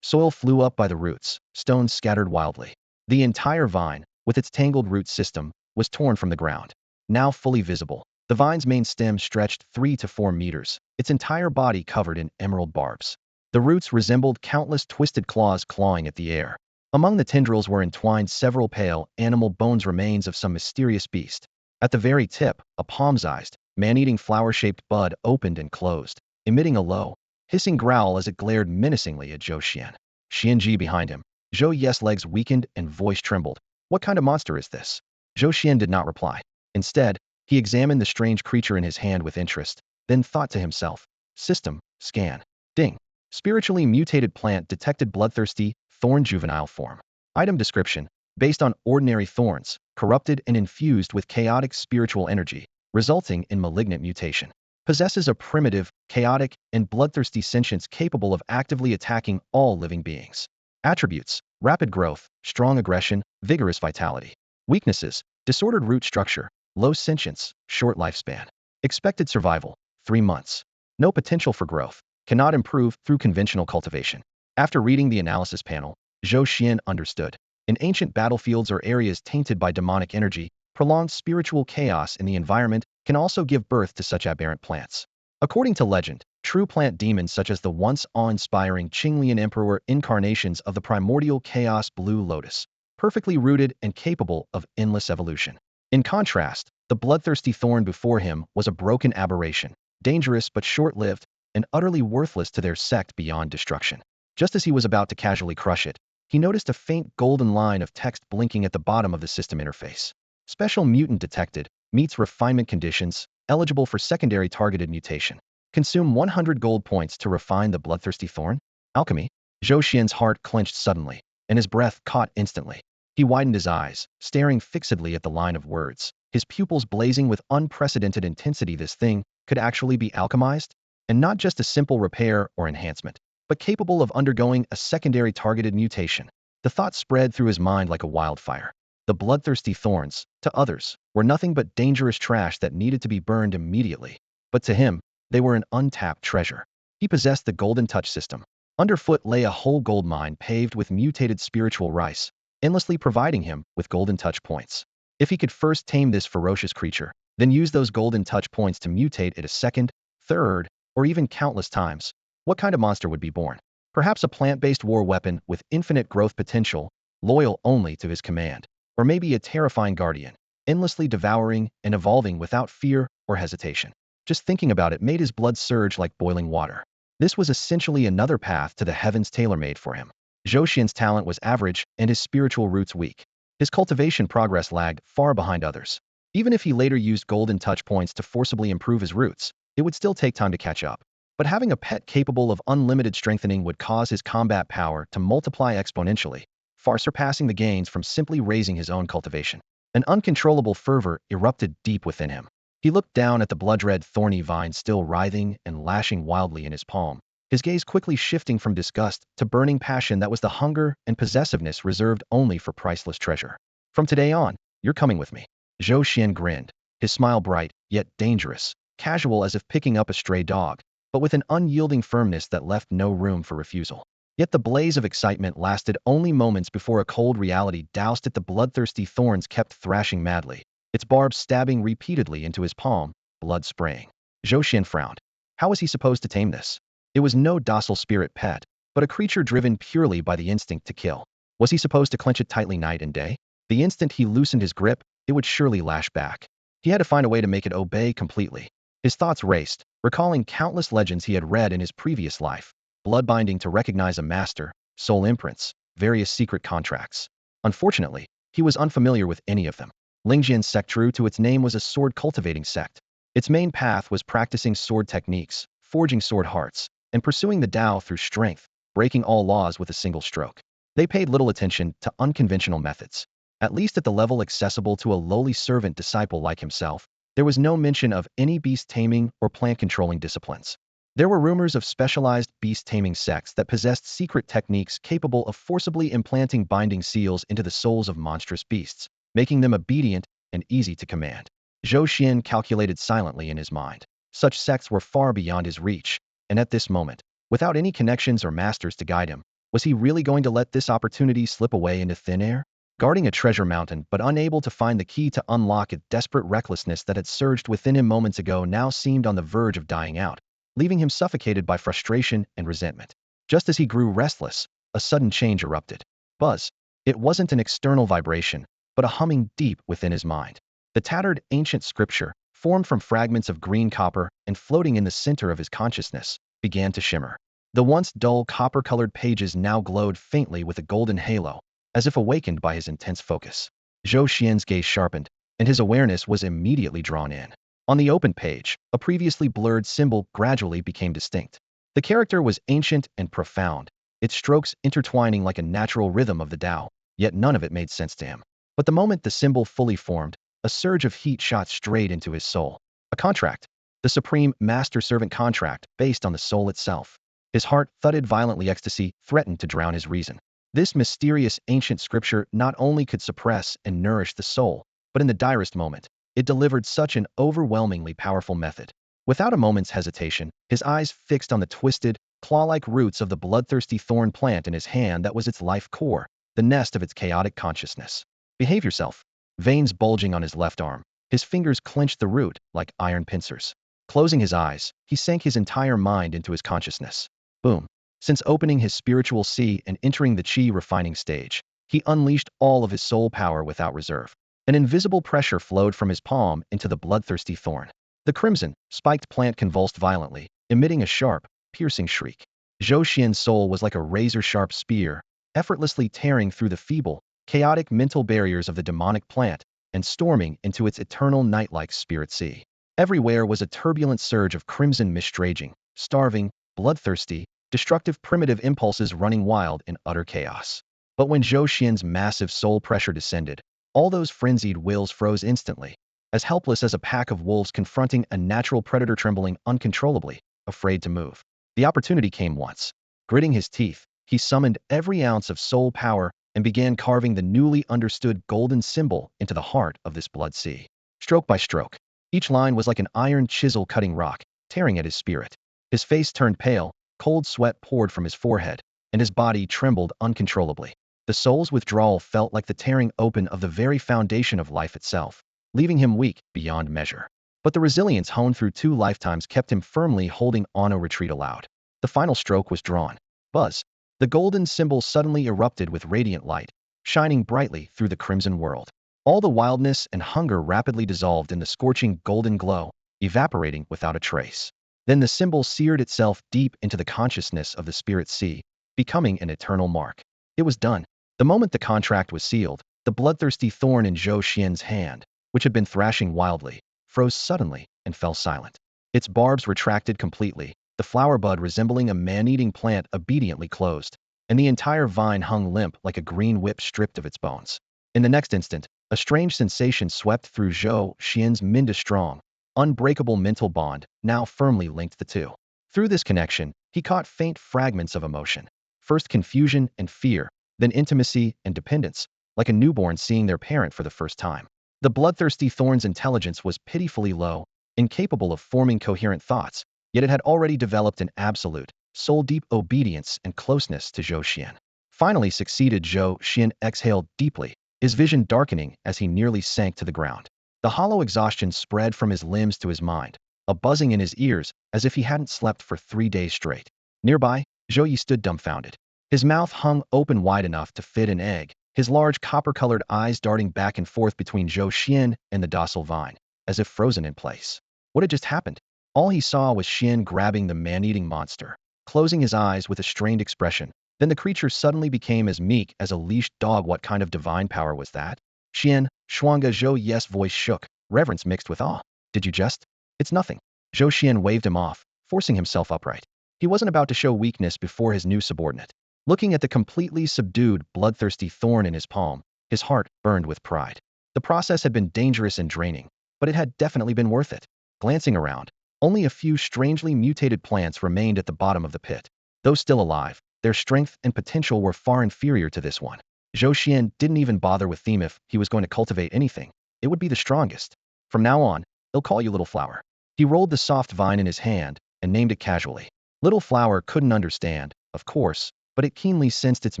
Soil flew up by the roots, stones scattered wildly. The entire vine, with its tangled root system, was torn from the ground. Now fully visible, the vine's main stem stretched 3 to 4 meters, its entire body covered in emerald barbs. The roots resembled countless twisted claws clawing at the air. Among the tendrils were entwined several pale, animal bones remains of some mysterious beast. At the very tip, a palm-sized, man-eating flower-shaped bud opened and closed, emitting a low, hissing growl as it glared menacingly at Zhou Xuan. Xianji behind him. Zhou Yes' legs weakened and voice trembled. What kind of monster is this? Zhou Xuan did not reply. Instead, he examined the strange creature in his hand with interest, then thought to himself, System, scan. Ding. Spiritually mutated plant detected bloodthirsty, thorn juvenile form. Item description, based on ordinary thorns, corrupted and infused with chaotic spiritual energy, resulting in malignant mutation. Possesses a primitive, chaotic, and bloodthirsty sentience capable of actively attacking all living beings. Attributes, rapid growth, strong aggression, vigorous vitality. Weaknesses, disordered root structure, low sentience, short lifespan. Expected survival, 3 months. No potential for growth, cannot improve through conventional cultivation. After reading the analysis panel, Zhou Xuan understood. In ancient battlefields or areas tainted by demonic energy, prolonged spiritual chaos in the environment can also give birth to such aberrant plants. According to legend, true plant demons such as the once awe-inspiring Qinglian Emperor incarnations of the primordial chaos blue lotus, perfectly rooted and capable of endless evolution. In contrast, the bloodthirsty thorn before him was a broken aberration, dangerous but short-lived, and utterly worthless to their sect beyond destruction. Just as he was about to casually crush it, he noticed a faint golden line of text blinking at the bottom of the system interface. Special mutant detected, meets refinement conditions, eligible for secondary targeted mutation. Consume 100 gold points to refine the bloodthirsty thorn? Alchemy? Zhou Xian's heart clenched suddenly, and his breath caught instantly. He widened his eyes, staring fixedly at the line of words, his pupils blazing with unprecedented intensity. This thing could actually be alchemized? And not just a simple repair or enhancement, but capable of undergoing a secondary targeted mutation. The thought spread through his mind like a wildfire. The bloodthirsty thorns, to others, were nothing but dangerous trash that needed to be burned immediately. But to him, they were an untapped treasure. He possessed the Golden Touch system. Underfoot lay a whole gold mine paved with mutated spiritual rice, endlessly providing him with Golden Touch points. If he could first tame this ferocious creature, then use those Golden Touch points to mutate it a second, third, or even countless times, what kind of monster would be born? Perhaps a plant-based war weapon with infinite growth potential, loyal only to his command. Or maybe a terrifying guardian, endlessly devouring and evolving without fear or hesitation. Just thinking about it made his blood surge like boiling water. This was essentially another path to the heavens tailor-made for him. Zhou Xian's talent was average and his spiritual roots weak. His cultivation progress lagged far behind others. Even if he later used Golden Touch points to forcibly improve his roots, it would still take time to catch up. But having a pet capable of unlimited strengthening would cause his combat power to multiply exponentially, far surpassing the gains from simply raising his own cultivation. An uncontrollable fervor erupted deep within him. He looked down at the blood-red thorny vine still writhing and lashing wildly in his palm, his gaze quickly shifting from disgust to burning passion that was the hunger and possessiveness reserved only for priceless treasure. From today on, you're coming with me. Zhou Xuan grinned, his smile bright, yet dangerous, casual as if picking up a stray dog, but with an unyielding firmness that left no room for refusal. Yet the blaze of excitement lasted only moments before a cold reality doused at the bloodthirsty thorns kept thrashing madly, its barbs stabbing repeatedly into his palm, blood spraying. Zhou Xuan frowned. How was he supposed to tame this? It was no docile spirit pet, but a creature driven purely by the instinct to kill. Was he supposed to clench it tightly night and day? The instant he loosened his grip, it would surely lash back. He had to find a way to make it obey completely. His thoughts raced, recalling countless legends he had read in his previous life. Blood binding to recognize a master, soul imprints, various secret contracts. Unfortunately, he was unfamiliar with any of them. Lingjian's sect, true to its name, was a sword-cultivating sect. Its main path was practicing sword techniques, forging sword hearts, and pursuing the Tao through strength, breaking all laws with a single stroke. They paid little attention to unconventional methods. At least at the level accessible to a lowly servant disciple like himself, There was no mention of any beast taming or plant controlling disciplines. There were rumors of specialized beast taming sects that possessed secret techniques capable of forcibly implanting binding seals into the souls of monstrous beasts, making them obedient and easy to command. Zhou Xuan calculated silently in his mind. Such sects were far beyond his reach, and at this moment, without any connections or masters to guide him, was he really going to let this opportunity slip away into thin air? Guarding a treasure mountain but unable to find the key to unlock it, desperate recklessness that had surged within him moments ago now seemed on the verge of dying out, leaving him suffocated by frustration and resentment. Just as he grew restless, a sudden change erupted. Buzz. It wasn't an external vibration, but a humming deep within his mind. The tattered, ancient scripture, formed from fragments of green copper and floating in the center of his consciousness, began to shimmer. The once dull copper-colored pages now glowed faintly with a golden halo, as if awakened by his intense focus. Zhou Xian's gaze sharpened, and his awareness was immediately drawn in. On the open page, a previously blurred symbol gradually became distinct. The character was ancient and profound, its strokes intertwining like a natural rhythm of the Tao, yet none of it made sense to him. But the moment the symbol fully formed, a surge of heat shot straight into his soul. A contract. The supreme master-servant contract, based on the soul itself. His heart thudded violently. Ecstasy threatened to drown his reason. This mysterious ancient scripture not only could suppress and nourish the soul, but in the direst moment, it delivered such an overwhelmingly powerful method. Without a moment's hesitation, his eyes fixed on the twisted, claw-like roots of the bloodthirsty thorn plant in his hand that was its life core, the nest of its chaotic consciousness. Behave yourself. Veins bulging on his left arm, his fingers clenched the root like iron pincers. Closing his eyes, he sank his entire mind into his consciousness. Boom. Since opening his spiritual sea and entering the chi refining stage, he unleashed all of his soul power without reserve. An invisible pressure flowed from his palm into the bloodthirsty thorn. The crimson, spiked plant convulsed violently, emitting a sharp, piercing shriek. Zhou Xian's soul was like a razor-sharp spear, effortlessly tearing through the feeble, chaotic mental barriers of the demonic plant and storming into its eternal night-like spirit sea. Everywhere was a turbulent surge of crimson mist raging, starving, bloodthirsty, destructive primitive impulses running wild in utter chaos. But when Zhou Xian's massive soul pressure descended, all those frenzied wills froze instantly, as helpless as a pack of wolves confronting a natural predator trembling uncontrollably, afraid to move. The opportunity came once. Gritting his teeth, he summoned every ounce of soul power and began carving the newly understood golden symbol into the heart of this blood sea. Stroke by stroke, each line was like an iron chisel cutting rock, tearing at his spirit. His face turned pale, cold sweat poured from his forehead, and his body trembled uncontrollably. The soul's withdrawal felt like the tearing open of the very foundation of life itself, leaving him weak beyond measure. But the resilience honed through 2 lifetimes kept him firmly holding on. No retreat allowed. The final stroke was drawn. Buzz. The golden symbol suddenly erupted with radiant light, shining brightly through the crimson world. All the wildness and hunger rapidly dissolved in the scorching golden glow, evaporating without a trace. Then the symbol seared itself deep into the consciousness of the spirit sea, becoming an eternal mark. It was done. The moment the contract was sealed, the bloodthirsty thorn in Zhou Xian's hand, which had been thrashing wildly, froze suddenly and fell silent. Its barbs retracted completely, the flower bud resembling a man-eating plant obediently closed, and the entire vine hung limp like a green whip stripped of its bones. In the next instant, a strange sensation swept through Zhou Xian's strong, unbreakable mental bond now firmly linked the two. Through this connection, he caught faint fragments of emotion. First confusion and fear, then intimacy and dependence, like a newborn seeing their parent for the first time. The bloodthirsty thorn's intelligence was pitifully low, incapable of forming coherent thoughts, yet it had already developed an absolute, soul-deep obedience and closeness to Zhou Xian. Finally succeeded. Zhou Xian exhaled deeply, his vision darkening as he nearly sank to the ground. The hollow exhaustion spread from his limbs to his mind, a buzzing in his ears as if he hadn't slept for 3 days straight. Nearby, Zhou Yi stood dumbfounded. His mouth hung open wide enough to fit an egg, his large copper-colored eyes darting back and forth between Zhou Xian and the docile vine, as if frozen in place. What had just happened? All he saw was Xian grabbing the man-eating monster, closing his eyes with a strained expression. Then the creature suddenly became as meek as a leashed dog. What kind of divine power was that? Xian, Shuanga. Zhou Yi's voice shook, reverence mixed with awe. Did you just? It's nothing. Zhou Xian waved him off, forcing himself upright. He wasn't about to show weakness before his new subordinate. Looking at the completely subdued, bloodthirsty thorn in his palm, his heart burned with pride. The process had been dangerous and draining, but it had definitely been worth it. Glancing around, only a few strangely mutated plants remained at the bottom of the pit. Though still alive, their strength and potential were far inferior to this one. Zhou Xuan didn't even bother with theme if he was going to cultivate anything. It would be the strongest. From now on, he'll call you Little Flower. He rolled the soft vine in his hand and named it casually. Little Flower couldn't understand, of course, but it keenly sensed its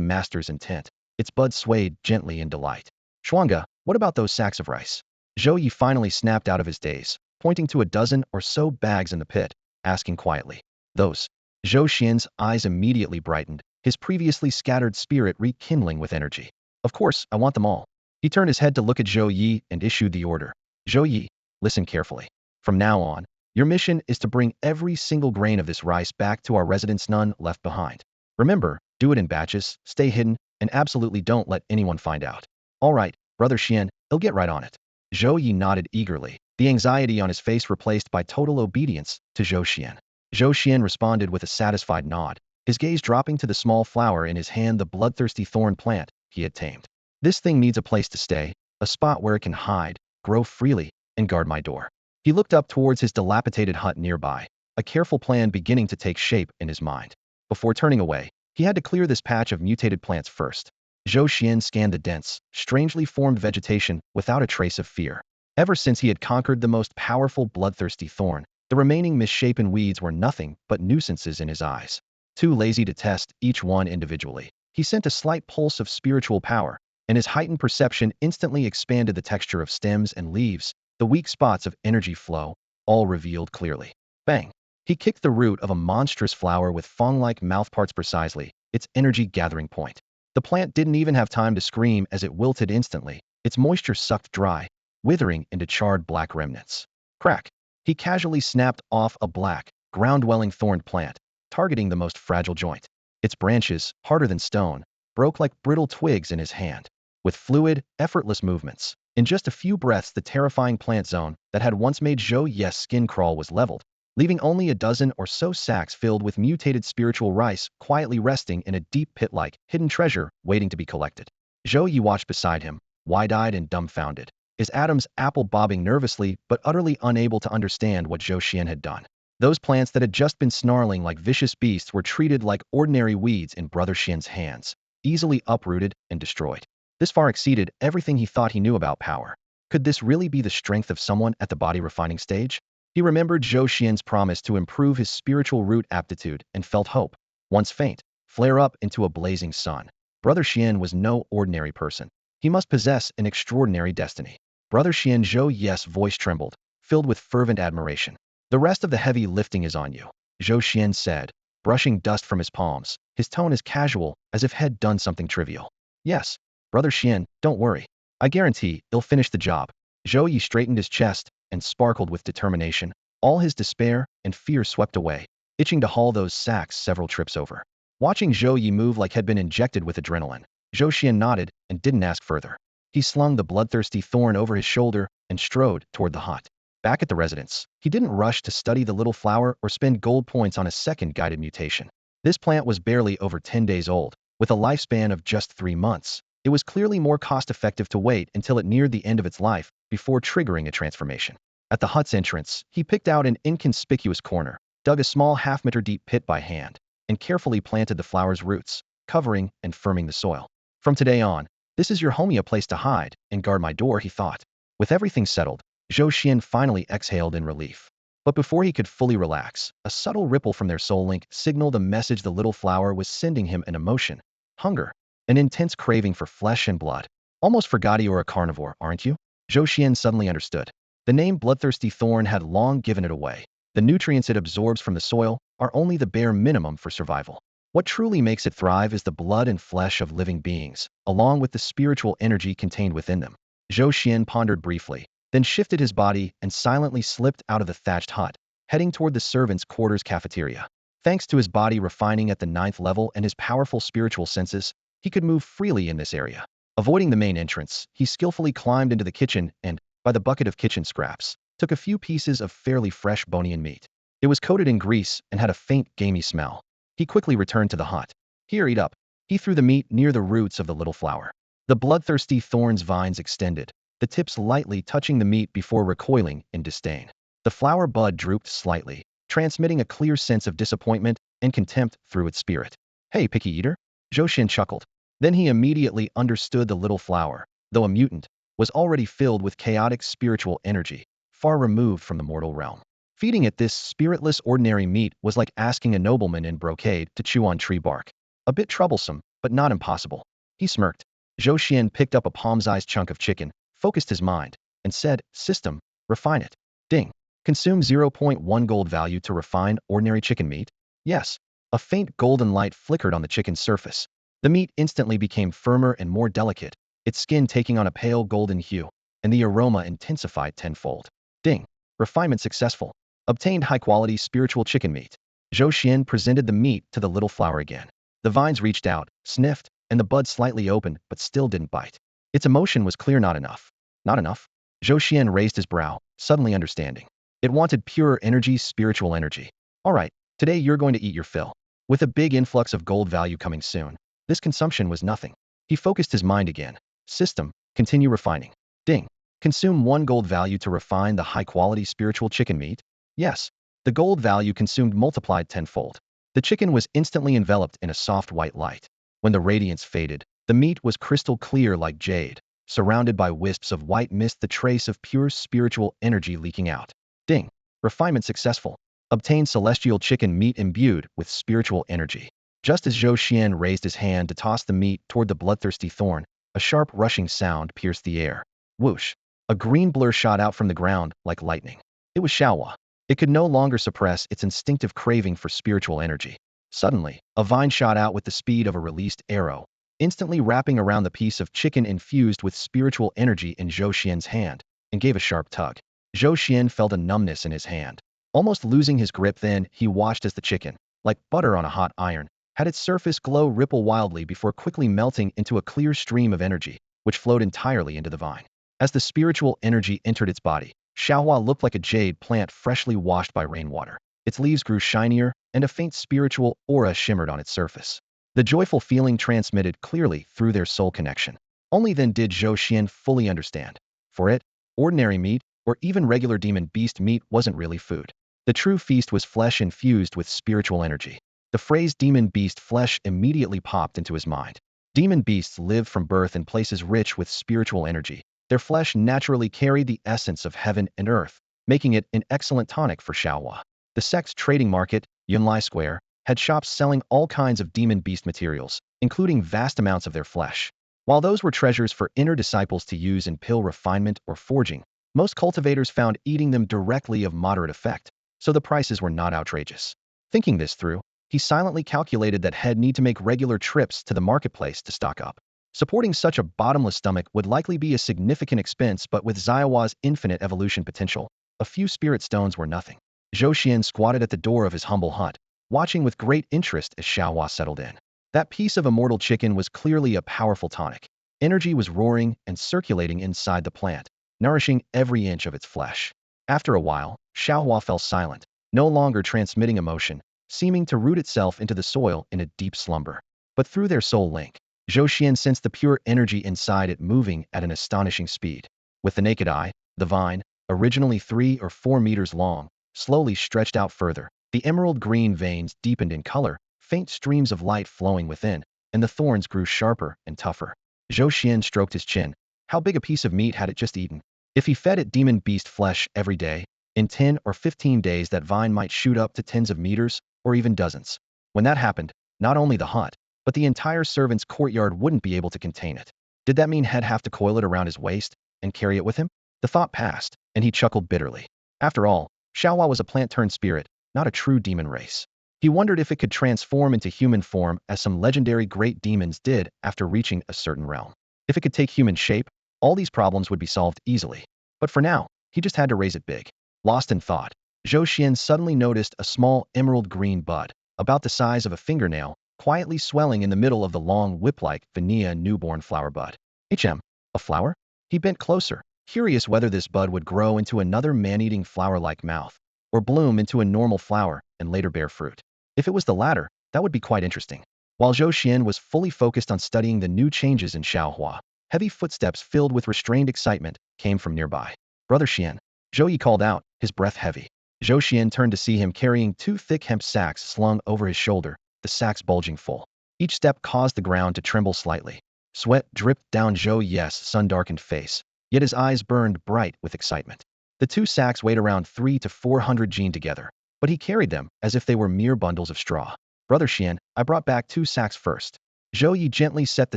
master's intent. Its buds swayed gently in delight. Shuanga, what about those sacks of rice? Zhou Yi finally snapped out of his daze, pointing to a dozen or so bags in the pit, asking quietly. Those. Zhou Xian's eyes immediately brightened, his previously scattered spirit rekindling with energy. Of course, I want them all. He turned his head to look at Zhou Yi and issued the order. Zhou Yi, listen carefully. From now on, your mission is to bring every single grain of this rice back to our residence, none left behind. Remember, do it in batches, stay hidden, and absolutely don't let anyone find out. All right, Brother Xian, he'll get right on it. Zhou Yi nodded eagerly, the anxiety on his face replaced by total obedience to Zhou Xian. Zhou Xian responded with a satisfied nod, his gaze dropping to the small flower in his hand, the bloodthirsty thorn plant he had tamed. This thing needs a place to stay, a spot where it can hide, grow freely, and guard my door. He looked up towards his dilapidated hut nearby, a careful plan beginning to take shape in his mind. Before turning away, he had to clear this patch of mutated plants first. Zhou Xian scanned the dense, strangely formed vegetation without a trace of fear. Ever since he had conquered the most powerful bloodthirsty thorn, the remaining misshapen weeds were nothing but nuisances in his eyes. Too lazy to test each one individually, he sent a slight pulse of spiritual power, and his heightened perception instantly expanded the texture of stems and leaves, the weak spots of energy flow, all revealed clearly. Bang! He kicked the root of a monstrous flower with fong-like mouthparts precisely, its energy gathering point. The plant didn't even have time to scream as it wilted instantly, its moisture sucked dry, withering into charred black remnants. Crack! He casually snapped off a black, ground-dwelling thorned plant, targeting the most fragile joint. Its branches, harder than stone, broke like brittle twigs in his hand. With fluid, effortless movements, in just a few breaths the terrifying plant zone that had once made Zhou Yi's skin crawl was leveled, leaving only a dozen or so sacks filled with mutated spiritual rice quietly resting in a deep pit-like, hidden treasure waiting to be collected. Zhou Yi watched beside him, wide-eyed and dumbfounded, his Adam's apple bobbing nervously but utterly unable to understand what Zhou Xian had done. Those plants that had just been snarling like vicious beasts were treated like ordinary weeds in Brother Xian's hands, easily uprooted and destroyed. This far exceeded everything he thought he knew about power. Could this really be the strength of someone at the body refining stage? He remembered Zhou Xian's promise to improve his spiritual root aptitude and felt hope, once faint, flare up into a blazing sun. Brother Xian was no ordinary person. He must possess an extraordinary destiny. Brother Xian, Zhou Yi's voice trembled, filled with fervent admiration. The rest of the heavy lifting is on you, Zhou Xian said, brushing dust from his palms, his tone as casual as if he'd done something trivial. Yes, Brother Xian, don't worry. I guarantee he'll finish the job. Zhou Yi straightened his chest and sparkled with determination, all his despair and fear swept away, itching to haul those sacks several trips over. Watching Zhou Yi move like he'd been injected with adrenaline, Zhou Xian nodded and didn't ask further. He slung the bloodthirsty thorn over his shoulder and strode toward the hut. Back at the residence, he didn't rush to study the little flower or spend gold points on a second guided mutation. This plant was barely over 10 days old, with a lifespan of just 3 months. It was clearly more cost-effective to wait until it neared the end of its life before triggering a transformation. At the hut's entrance, he picked out an inconspicuous corner, dug a small half-meter deep pit by hand, and carefully planted the flower's roots, covering and firming the soil. From today on, this is your homey, a place to hide and guard my door, he thought. With everything settled, Zhou Xian finally exhaled in relief. But before he could fully relax, a subtle ripple from their soul link signaled a message the little flower was sending him: an emotion, hunger, an intense craving for flesh and blood. Almost forgot you're a carnivore, aren't you? Zhou Xian suddenly understood. The name bloodthirsty thorn had long given it away. The nutrients it absorbs from the soil are only the bare minimum for survival. What truly makes it thrive is the blood and flesh of living beings, along with the spiritual energy contained within them. Zhou Xian pondered briefly, then shifted his body and silently slipped out of the thatched hut, heading toward the servants' quarters cafeteria. Thanks to his body refining at the 9th level and his powerful spiritual senses, he could move freely in this area. Avoiding the main entrance, he skillfully climbed into the kitchen and, by the bucket of kitchen scraps, took a few pieces of fairly fresh bone-in meat. It was coated in grease and had a faint, gamey smell. He quickly returned to the hut. Here, eat up. He threw the meat near the roots of the little flower. The bloodthirsty thorn's vines extended, the tips lightly touching the meat before recoiling in disdain. The flower bud drooped slightly, transmitting a clear sense of disappointment and contempt through its spirit. Hey, picky eater? Zhou Xuan chuckled. Then he immediately understood the little flower, though a mutant, was already filled with chaotic spiritual energy, far removed from the mortal realm. Feeding it this spiritless ordinary meat was like asking a nobleman in brocade to chew on tree bark. A bit troublesome, but not impossible. He smirked. Zhou Xuan picked up a palm-sized chunk of chicken, focused his mind, and said, "System, refine it." Ding. Consume 0.1 gold value to refine ordinary chicken meat? Yes. A faint golden light flickered on the chicken's surface. The meat instantly became firmer and more delicate, its skin taking on a pale golden hue, and the aroma intensified tenfold. Ding. Refinement successful. Obtained high-quality spiritual chicken meat. Zhou Xuan presented the meat to the little flower again. The vines reached out, sniffed, and the bud slightly opened but still didn't bite. Its emotion was clear. Not enough. Not enough? Zhou Xuan raised his brow, suddenly understanding. It wanted pure energy, spiritual energy. All right, today you're going to eat your fill. With a big influx of gold value coming soon, this consumption was nothing. He focused his mind again. System, continue refining. Ding. Consume 1 gold value to refine the high-quality spiritual chicken meat? Yes. The gold value consumed multiplied tenfold. The chicken was instantly enveloped in a soft white light. When the radiance faded, the meat was crystal clear like jade, surrounded by wisps of white mist, the trace of pure spiritual energy leaking out. Ding. Refinement successful. Obtained celestial chicken meat imbued with spiritual energy. Just as Zhou Xuan raised his hand to toss the meat toward the bloodthirsty thorn, a sharp rushing sound pierced the air. Whoosh. A green blur shot out from the ground like lightning. It was Xiaohua. It could no longer suppress its instinctive craving for spiritual energy. Suddenly, a vine shot out with the speed of a released arrow, instantly wrapping around the piece of chicken infused with spiritual energy in Zhou Xian's hand, and gave a sharp tug. Zhou Xuan felt a numbness in his hand. Almost losing his grip, then he watched as the chicken, like butter on a hot iron, had its surface glow ripple wildly before quickly melting into a clear stream of energy, which flowed entirely into the vine. As the spiritual energy entered its body, Xiaohua looked like a jade plant freshly washed by rainwater. Its leaves grew shinier, and a faint spiritual aura shimmered on its surface. The joyful feeling transmitted clearly through their soul connection. Only then did Zhou Xuan fully understand. For it, ordinary meat, or even regular demon beast meat, wasn't really food. The true feast was flesh infused with spiritual energy. The phrase demon beast flesh immediately popped into his mind. Demon beasts lived from birth in places rich with spiritual energy. Their flesh naturally carried the essence of heaven and earth, making it an excellent tonic for Xiaohua. The sect's trading market, Yunlai Square, had shops selling all kinds of demon beast materials, including vast amounts of their flesh. While those were treasures for inner disciples to use in pill refinement or forging, most cultivators found eating them directly of moderate effect, so the prices were not outrageous. Thinking this through, he silently calculated that he'd need to make regular trips to the marketplace to stock up. Supporting such a bottomless stomach would likely be a significant expense, but with Xiaohua's infinite evolution potential, a few spirit stones were nothing. Zhou Xuan squatted at the door of his humble hut, watching with great interest as Xiaohua settled in. That piece of immortal chicken was clearly a powerful tonic. Energy was roaring and circulating inside the plant, nourishing every inch of its flesh. After a while, Xiaohua fell silent, no longer transmitting emotion, seeming to root itself into the soil in a deep slumber. But through their soul link, Zhou Xuan sensed the pure energy inside it moving at an astonishing speed. With the naked eye, the vine, originally 3 or 4 meters long, slowly stretched out further. The emerald green veins deepened in color, faint streams of light flowing within, and the thorns grew sharper and tougher. Zhou Xuan stroked his chin. How big a piece of meat had it just eaten? If he fed it demon beast flesh every day, in 10 or 15 days that vine might shoot up to tens of meters, or even dozens. When that happened, not only the hut, but the entire servants' courtyard wouldn't be able to contain it. Did that mean he'd have to coil it around his waist and carry it with him? The thought passed, and he chuckled bitterly. After all, Xiaohua was a plant-turned-spirit, not a true demon race. He wondered if it could transform into human form as some legendary great demons did after reaching a certain realm. If it could take human shape, all these problems would be solved easily. But for now, he just had to raise it big. Lost in thought, Zhou Xuan suddenly noticed a small emerald green bud, about the size of a fingernail, quietly swelling in the middle of the long whip-like vanilla newborn flower bud. A flower? He bent closer, curious whether this bud would grow into another man-eating flower-like mouth, or bloom into a normal flower and later bear fruit. If it was the latter, that would be quite interesting. While Zhou Xuan was fully focused on studying the new changes in Xiaohua, Heavy footsteps filled with restrained excitement came from nearby. Brother Xian. Zhou Yi called out, his breath heavy. Zhou Xian turned to see him carrying two thick hemp sacks slung over his shoulder, the sacks bulging full. Each step caused the ground to tremble slightly. Sweat dripped down Zhou Yi's sun-darkened face, yet his eyes burned bright with excitement. The two sacks weighed around 300 to 400 jin together, but he carried them as if they were mere bundles of straw. Brother Xian, I brought back 2 sacks first. Zhou Yi gently set the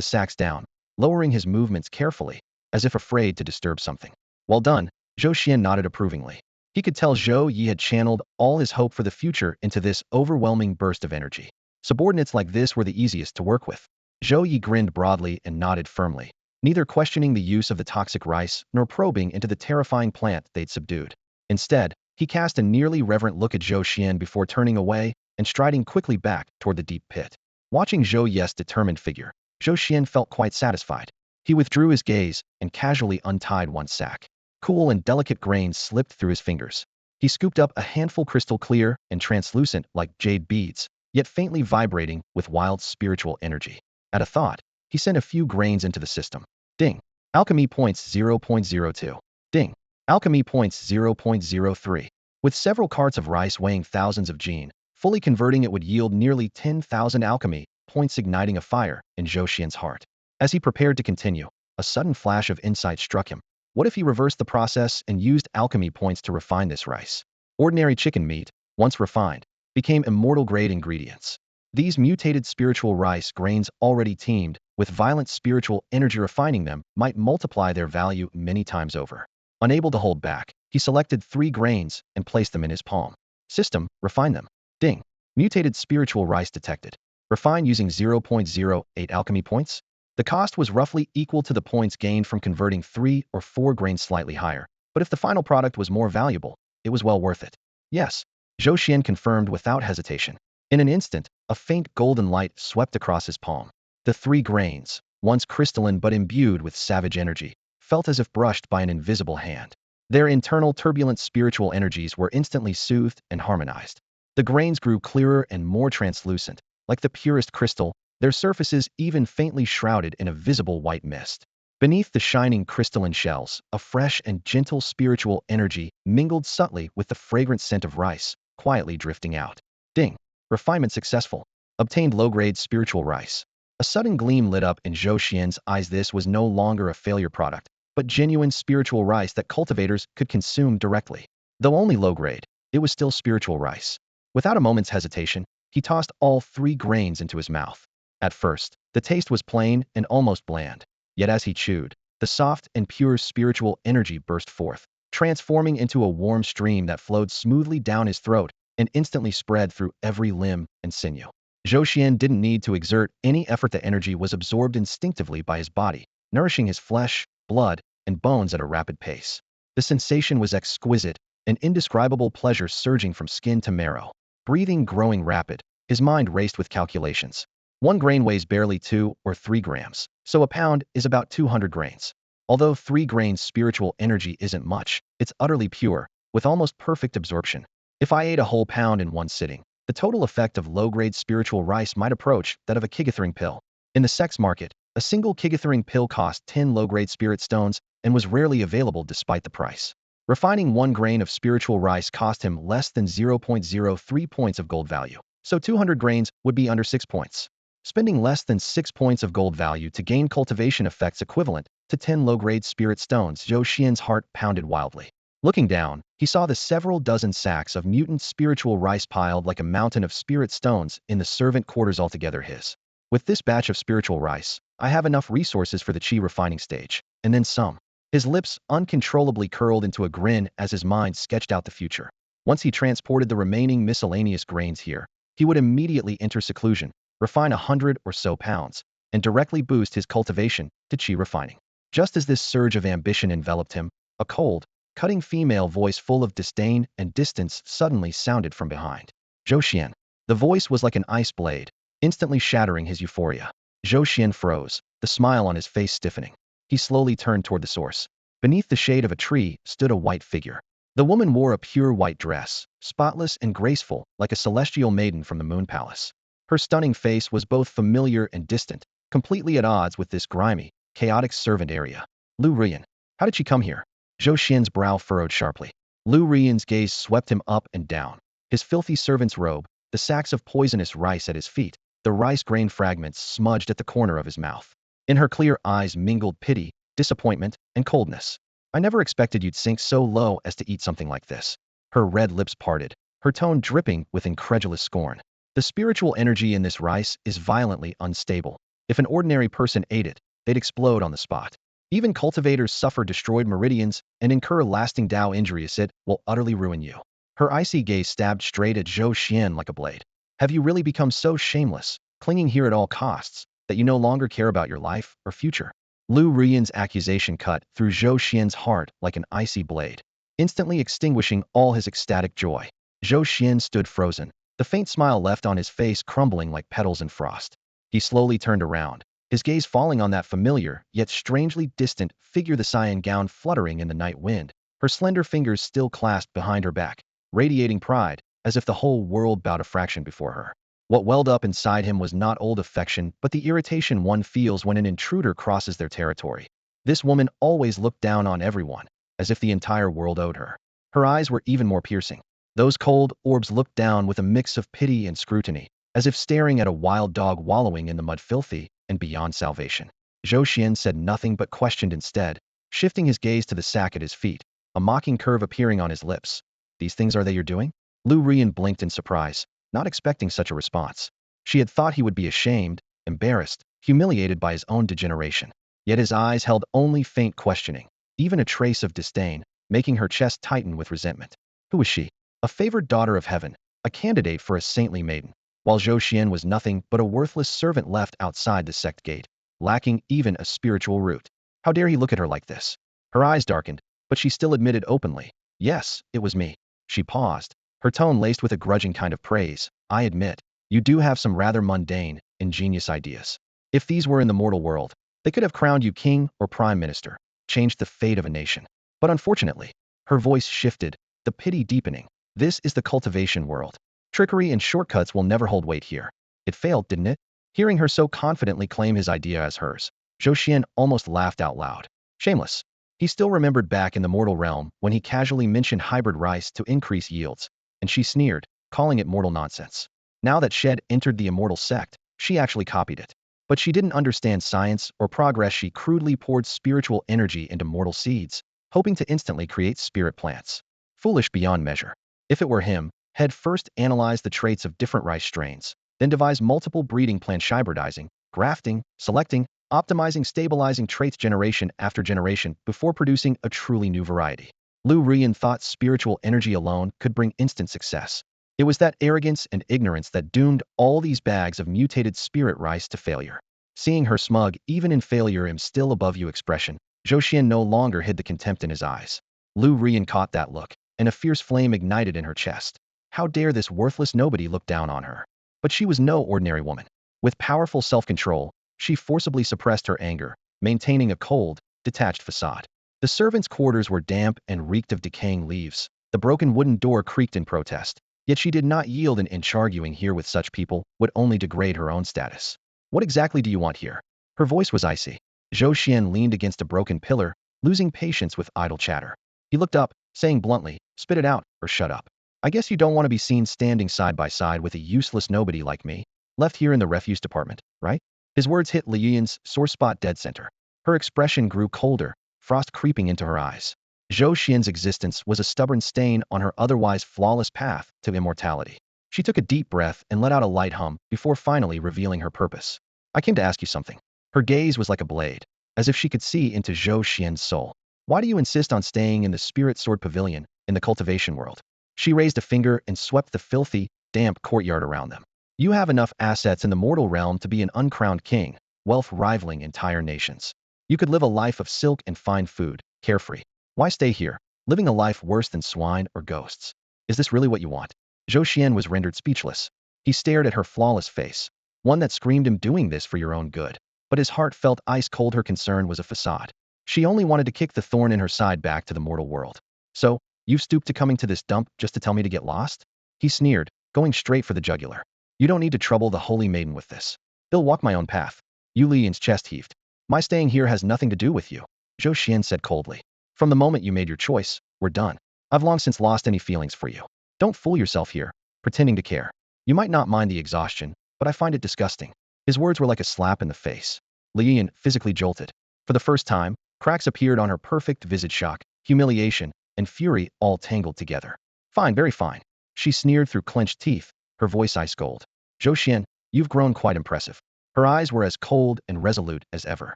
sacks down, lowering his movements carefully, as if afraid to disturb something. Well done, Zhou Xian nodded approvingly. He could tell Zhou Yi had channeled all his hope for the future into this overwhelming burst of energy. Subordinates like this were the easiest to work with. Zhou Yi grinned broadly and nodded firmly, neither questioning the use of the toxic rice nor probing into the terrifying plant they'd subdued. Instead, he cast a nearly reverent look at Zhou Xian before turning away and striding quickly back toward the deep pit. Watching Zhou Yi's determined figure, Zhou Xian felt quite satisfied. He withdrew his gaze and casually untied one sack. Cool and delicate grains slipped through his fingers. He scooped up a handful crystal clear and translucent like jade beads, yet faintly vibrating with wild spiritual energy. At a thought, he sent a few grains into the system. Ding. Alchemy points 0.02. Ding. Alchemy points 0.03. With several carts of rice weighing thousands of jin, fully converting it would yield nearly 10,000 alchemy points, igniting a fire in Zhou Xian's heart. As he prepared to continue, a sudden flash of insight struck him. What if he reversed the process and used alchemy points to refine this rice? Ordinary chicken meat, once refined, became immortal-grade ingredients. These mutated spiritual rice grains already teemed with violent spiritual energy. Refining them might multiply their value many times over. Unable to hold back, he selected 3 grains and placed them in his palm. System, refine them. Ding. Mutated spiritual rice detected. Refine using 0.08 alchemy points. The cost was roughly equal to the points gained from converting 3 or 4 grains slightly higher, but if the final product was more valuable, it was well worth it. Yes, Zhou Xian confirmed without hesitation. In an instant, a faint golden light swept across his palm. The 3 grains, once crystalline but imbued with savage energy, felt as if brushed by an invisible hand. Their internal turbulent spiritual energies were instantly soothed and harmonized. The grains grew clearer and more translucent, like the purest crystal, their surfaces even faintly shrouded in a visible white mist. Beneath the shining crystalline shells, a fresh and gentle spiritual energy mingled subtly with the fragrant scent of rice, quietly drifting out. Ding. Refinement successful. Obtained low-grade spiritual rice. A sudden gleam lit up in Zhou Xian's eyes. This was no longer a failure product, but genuine spiritual rice that cultivators could consume directly. Though only low-grade, it was still spiritual rice. Without a moment's hesitation, he tossed all 3 grains into his mouth. At first, the taste was plain and almost bland. Yet as he chewed, the soft and pure spiritual energy burst forth, transforming into a warm stream that flowed smoothly down his throat and instantly spread through every limb and sinew. Zhou Xian didn't need to exert any effort. The energy was absorbed instinctively by his body, nourishing his flesh, blood, and bones at a rapid pace. The sensation was exquisite, an indescribable pleasure surging from skin to marrow. Breathing growing rapid, his mind raced with calculations. 1 grain weighs barely 2 or 3 grams, so a pound is about 200 grains. Although 3 grains spiritual energy isn't much, it's utterly pure, with almost perfect absorption. If I ate a whole pound in one sitting, the total effect of low-grade spiritual rice might approach that of a kigatharing pill. In the sex market, a single kigatharing pill cost 10 low-grade spirit stones and was rarely available despite the price. Refining 1 grain of spiritual rice cost him less than 0.03 points of gold value, so 200 grains would be under 6 points. Spending less than 6 points of gold value to gain cultivation effects equivalent to 10 low-grade spirit stones. Zhou Xian's heart pounded wildly. Looking down, he saw the several dozen sacks of mutant spiritual rice piled like a mountain of spirit stones in the servant quarters. Altogether his. With this batch of spiritual rice, I have enough resources for the chi refining stage, and then some. His lips uncontrollably curled into a grin as his mind sketched out the future. Once he transported the remaining miscellaneous grains here, he would immediately enter seclusion, refine 100 or so pounds, and directly boost his cultivation to chi refining. Just as this surge of ambition enveloped him, a cold, cutting female voice full of disdain and distance suddenly sounded from behind. Zhou Xian. The voice was like an ice blade, instantly shattering his euphoria. Zhou Xian froze, the smile on his face stiffening. He slowly turned toward the source. Beneath the shade of a tree stood a white figure. The woman wore a pure white dress, spotless and graceful, like a celestial maiden from the moon palace. Her stunning face was both familiar and distant, completely at odds with this grimy, Chaotic servant area. Lu Rian. How did she come here? Zhou Xian's brow furrowed sharply. Lu Rian's gaze swept him up and down. His filthy servant's robe, the sacks of poisonous rice at his feet, the rice grain fragments smudged at the corner of his mouth. In her clear eyes mingled pity, disappointment, and coldness. I never expected you'd sink so low as to eat something like this. Her red lips parted, her tone dripping with incredulous scorn. The spiritual energy in this rice is violently unstable. If an ordinary person ate it, they'd explode on the spot. Even cultivators suffer destroyed meridians and incur lasting Tao injuries. It will utterly ruin you. Her icy gaze stabbed straight at Zhou Xian like a blade. Have you really become so shameless, clinging here at all costs, that you no longer care about your life or future? Lu Rian's accusation cut through Zhou Xian's heart like an icy blade, instantly extinguishing all his ecstatic joy. Zhou Xian stood frozen, the faint smile left on his face crumbling like petals in frost. He slowly turned around, his gaze falling on that familiar, yet strangely distant figure, the cyan gown fluttering in the night wind, her slender fingers still clasped behind her back, radiating pride, as if the whole world bowed a fraction before her. What welled up inside him was not old affection, but the irritation one feels when an intruder crosses their territory. This woman always looked down on everyone, as if the entire world owed her. Her eyes were even more piercing. Those cold orbs looked down with a mix of pity and scrutiny, as if staring at a wild dog wallowing in the mud, filthy and beyond salvation. Zhou Xian said nothing but questioned instead, shifting his gaze to the sack at his feet, a mocking curve appearing on his lips. These things are they you're doing? Lu Rian blinked in surprise, not expecting such a response. She had thought he would be ashamed, embarrassed, humiliated by his own degeneration. Yet his eyes held only faint questioning, even a trace of disdain, making her chest tighten with resentment. Who was she? A favored daughter of heaven, a candidate for a saintly maiden, while Zhou Xian was nothing but a worthless servant left outside the sect gate, lacking even a spiritual root. How dare he look at her like this? Her eyes darkened, but she still admitted openly, "Yes, it was me." She paused, her tone laced with a grudging kind of praise. "I admit, you do have some rather mundane, ingenious ideas. If these were in the mortal world, they could have crowned you king or prime minister, changed the fate of a nation. But unfortunately," her voice shifted, the pity deepening, "this is the cultivation world. Trickery and shortcuts will never hold weight here. It failed, didn't it?" Hearing her so confidently claim his idea as hers, Zhou Xian almost laughed out loud. Shameless. He still remembered back in the mortal realm when he casually mentioned hybrid rice to increase yields, and she sneered, calling it mortal nonsense. Now that she had entered the immortal sect, she actually copied it. But she didn't understand science or progress. She crudely poured spiritual energy into mortal seeds, hoping to instantly create spirit plants. Foolish beyond measure. If it were him, he'd first analyze the traits of different rice strains, then devise multiple breeding plants, hybridizing, grafting, selecting, optimizing, stabilizing traits generation after generation before producing a truly new variety. Lu Rian thought spiritual energy alone could bring instant success. It was that arrogance and ignorance that doomed all these bags of mutated spirit rice to failure. Seeing her smug, even in failure, am still above you expression, Zhou Xian no longer hid the contempt in his eyes. Lu Rian caught that look, and a fierce flame ignited in her chest. How dare this worthless nobody look down on her? But she was no ordinary woman. With powerful self-control, she forcibly suppressed her anger, maintaining a cold, detached facade. The servants' quarters were damp and reeked of decaying leaves. The broken wooden door creaked in protest. Yet she did not yield an inch. Arguing here with such people would only degrade her own status. What exactly do you want here? Her voice was icy. Zhou Xian leaned against a broken pillar, losing patience with idle chatter. He looked up, saying bluntly, "Spit it out, or shut up. I guess you don't want to be seen standing side by side with a useless nobody like me, left here in the refuse department, right?" His words hit Li Yian's sore spot dead center. Her expression grew colder, frost creeping into her eyes. Zhou Xian's existence was a stubborn stain on her otherwise flawless path to immortality. She took a deep breath and let out a light hum before finally revealing her purpose. "I came to ask you something." Her gaze was like a blade, as if she could see into Zhou Xian's soul. "Why do you insist on staying in the Spirit Sword Pavilion in the cultivation world?" She raised a finger and swept the filthy, damp courtyard around them. "You have enough assets in the mortal realm to be an uncrowned king, wealth rivaling entire nations. You could live a life of silk and fine food, carefree. Why stay here, living a life worse than swine or ghosts? Is this really what you want?" Zhou Xian was rendered speechless. He stared at her flawless face, one that screamed, "I'm doing this for your own good." But his heart felt ice cold. Her concern was a facade. She only wanted to kick the thorn in her side back to the mortal world. "So, you've stooped to coming to this dump just to tell me to get lost?" He sneered, going straight for the jugular. "You don't need to trouble the holy maiden with this. I'll walk my own path." Yu Lian's chest heaved. My staying here has nothing to do with you, Zhou Xuan said coldly. From the moment you made your choice, we're done. I've long since lost any feelings for you. Don't fool yourself here, pretending to care. You might not mind the exhaustion, but I find it disgusting. His words were like a slap in the face. Lian physically jolted. For the first time, cracks appeared on her perfect visage, shock, humiliation, and fury all tangled together. Fine, very fine. She sneered through clenched teeth, her voice ice cold. Zhou Xuan, you've grown quite impressive. Her eyes were as cold and resolute as ever.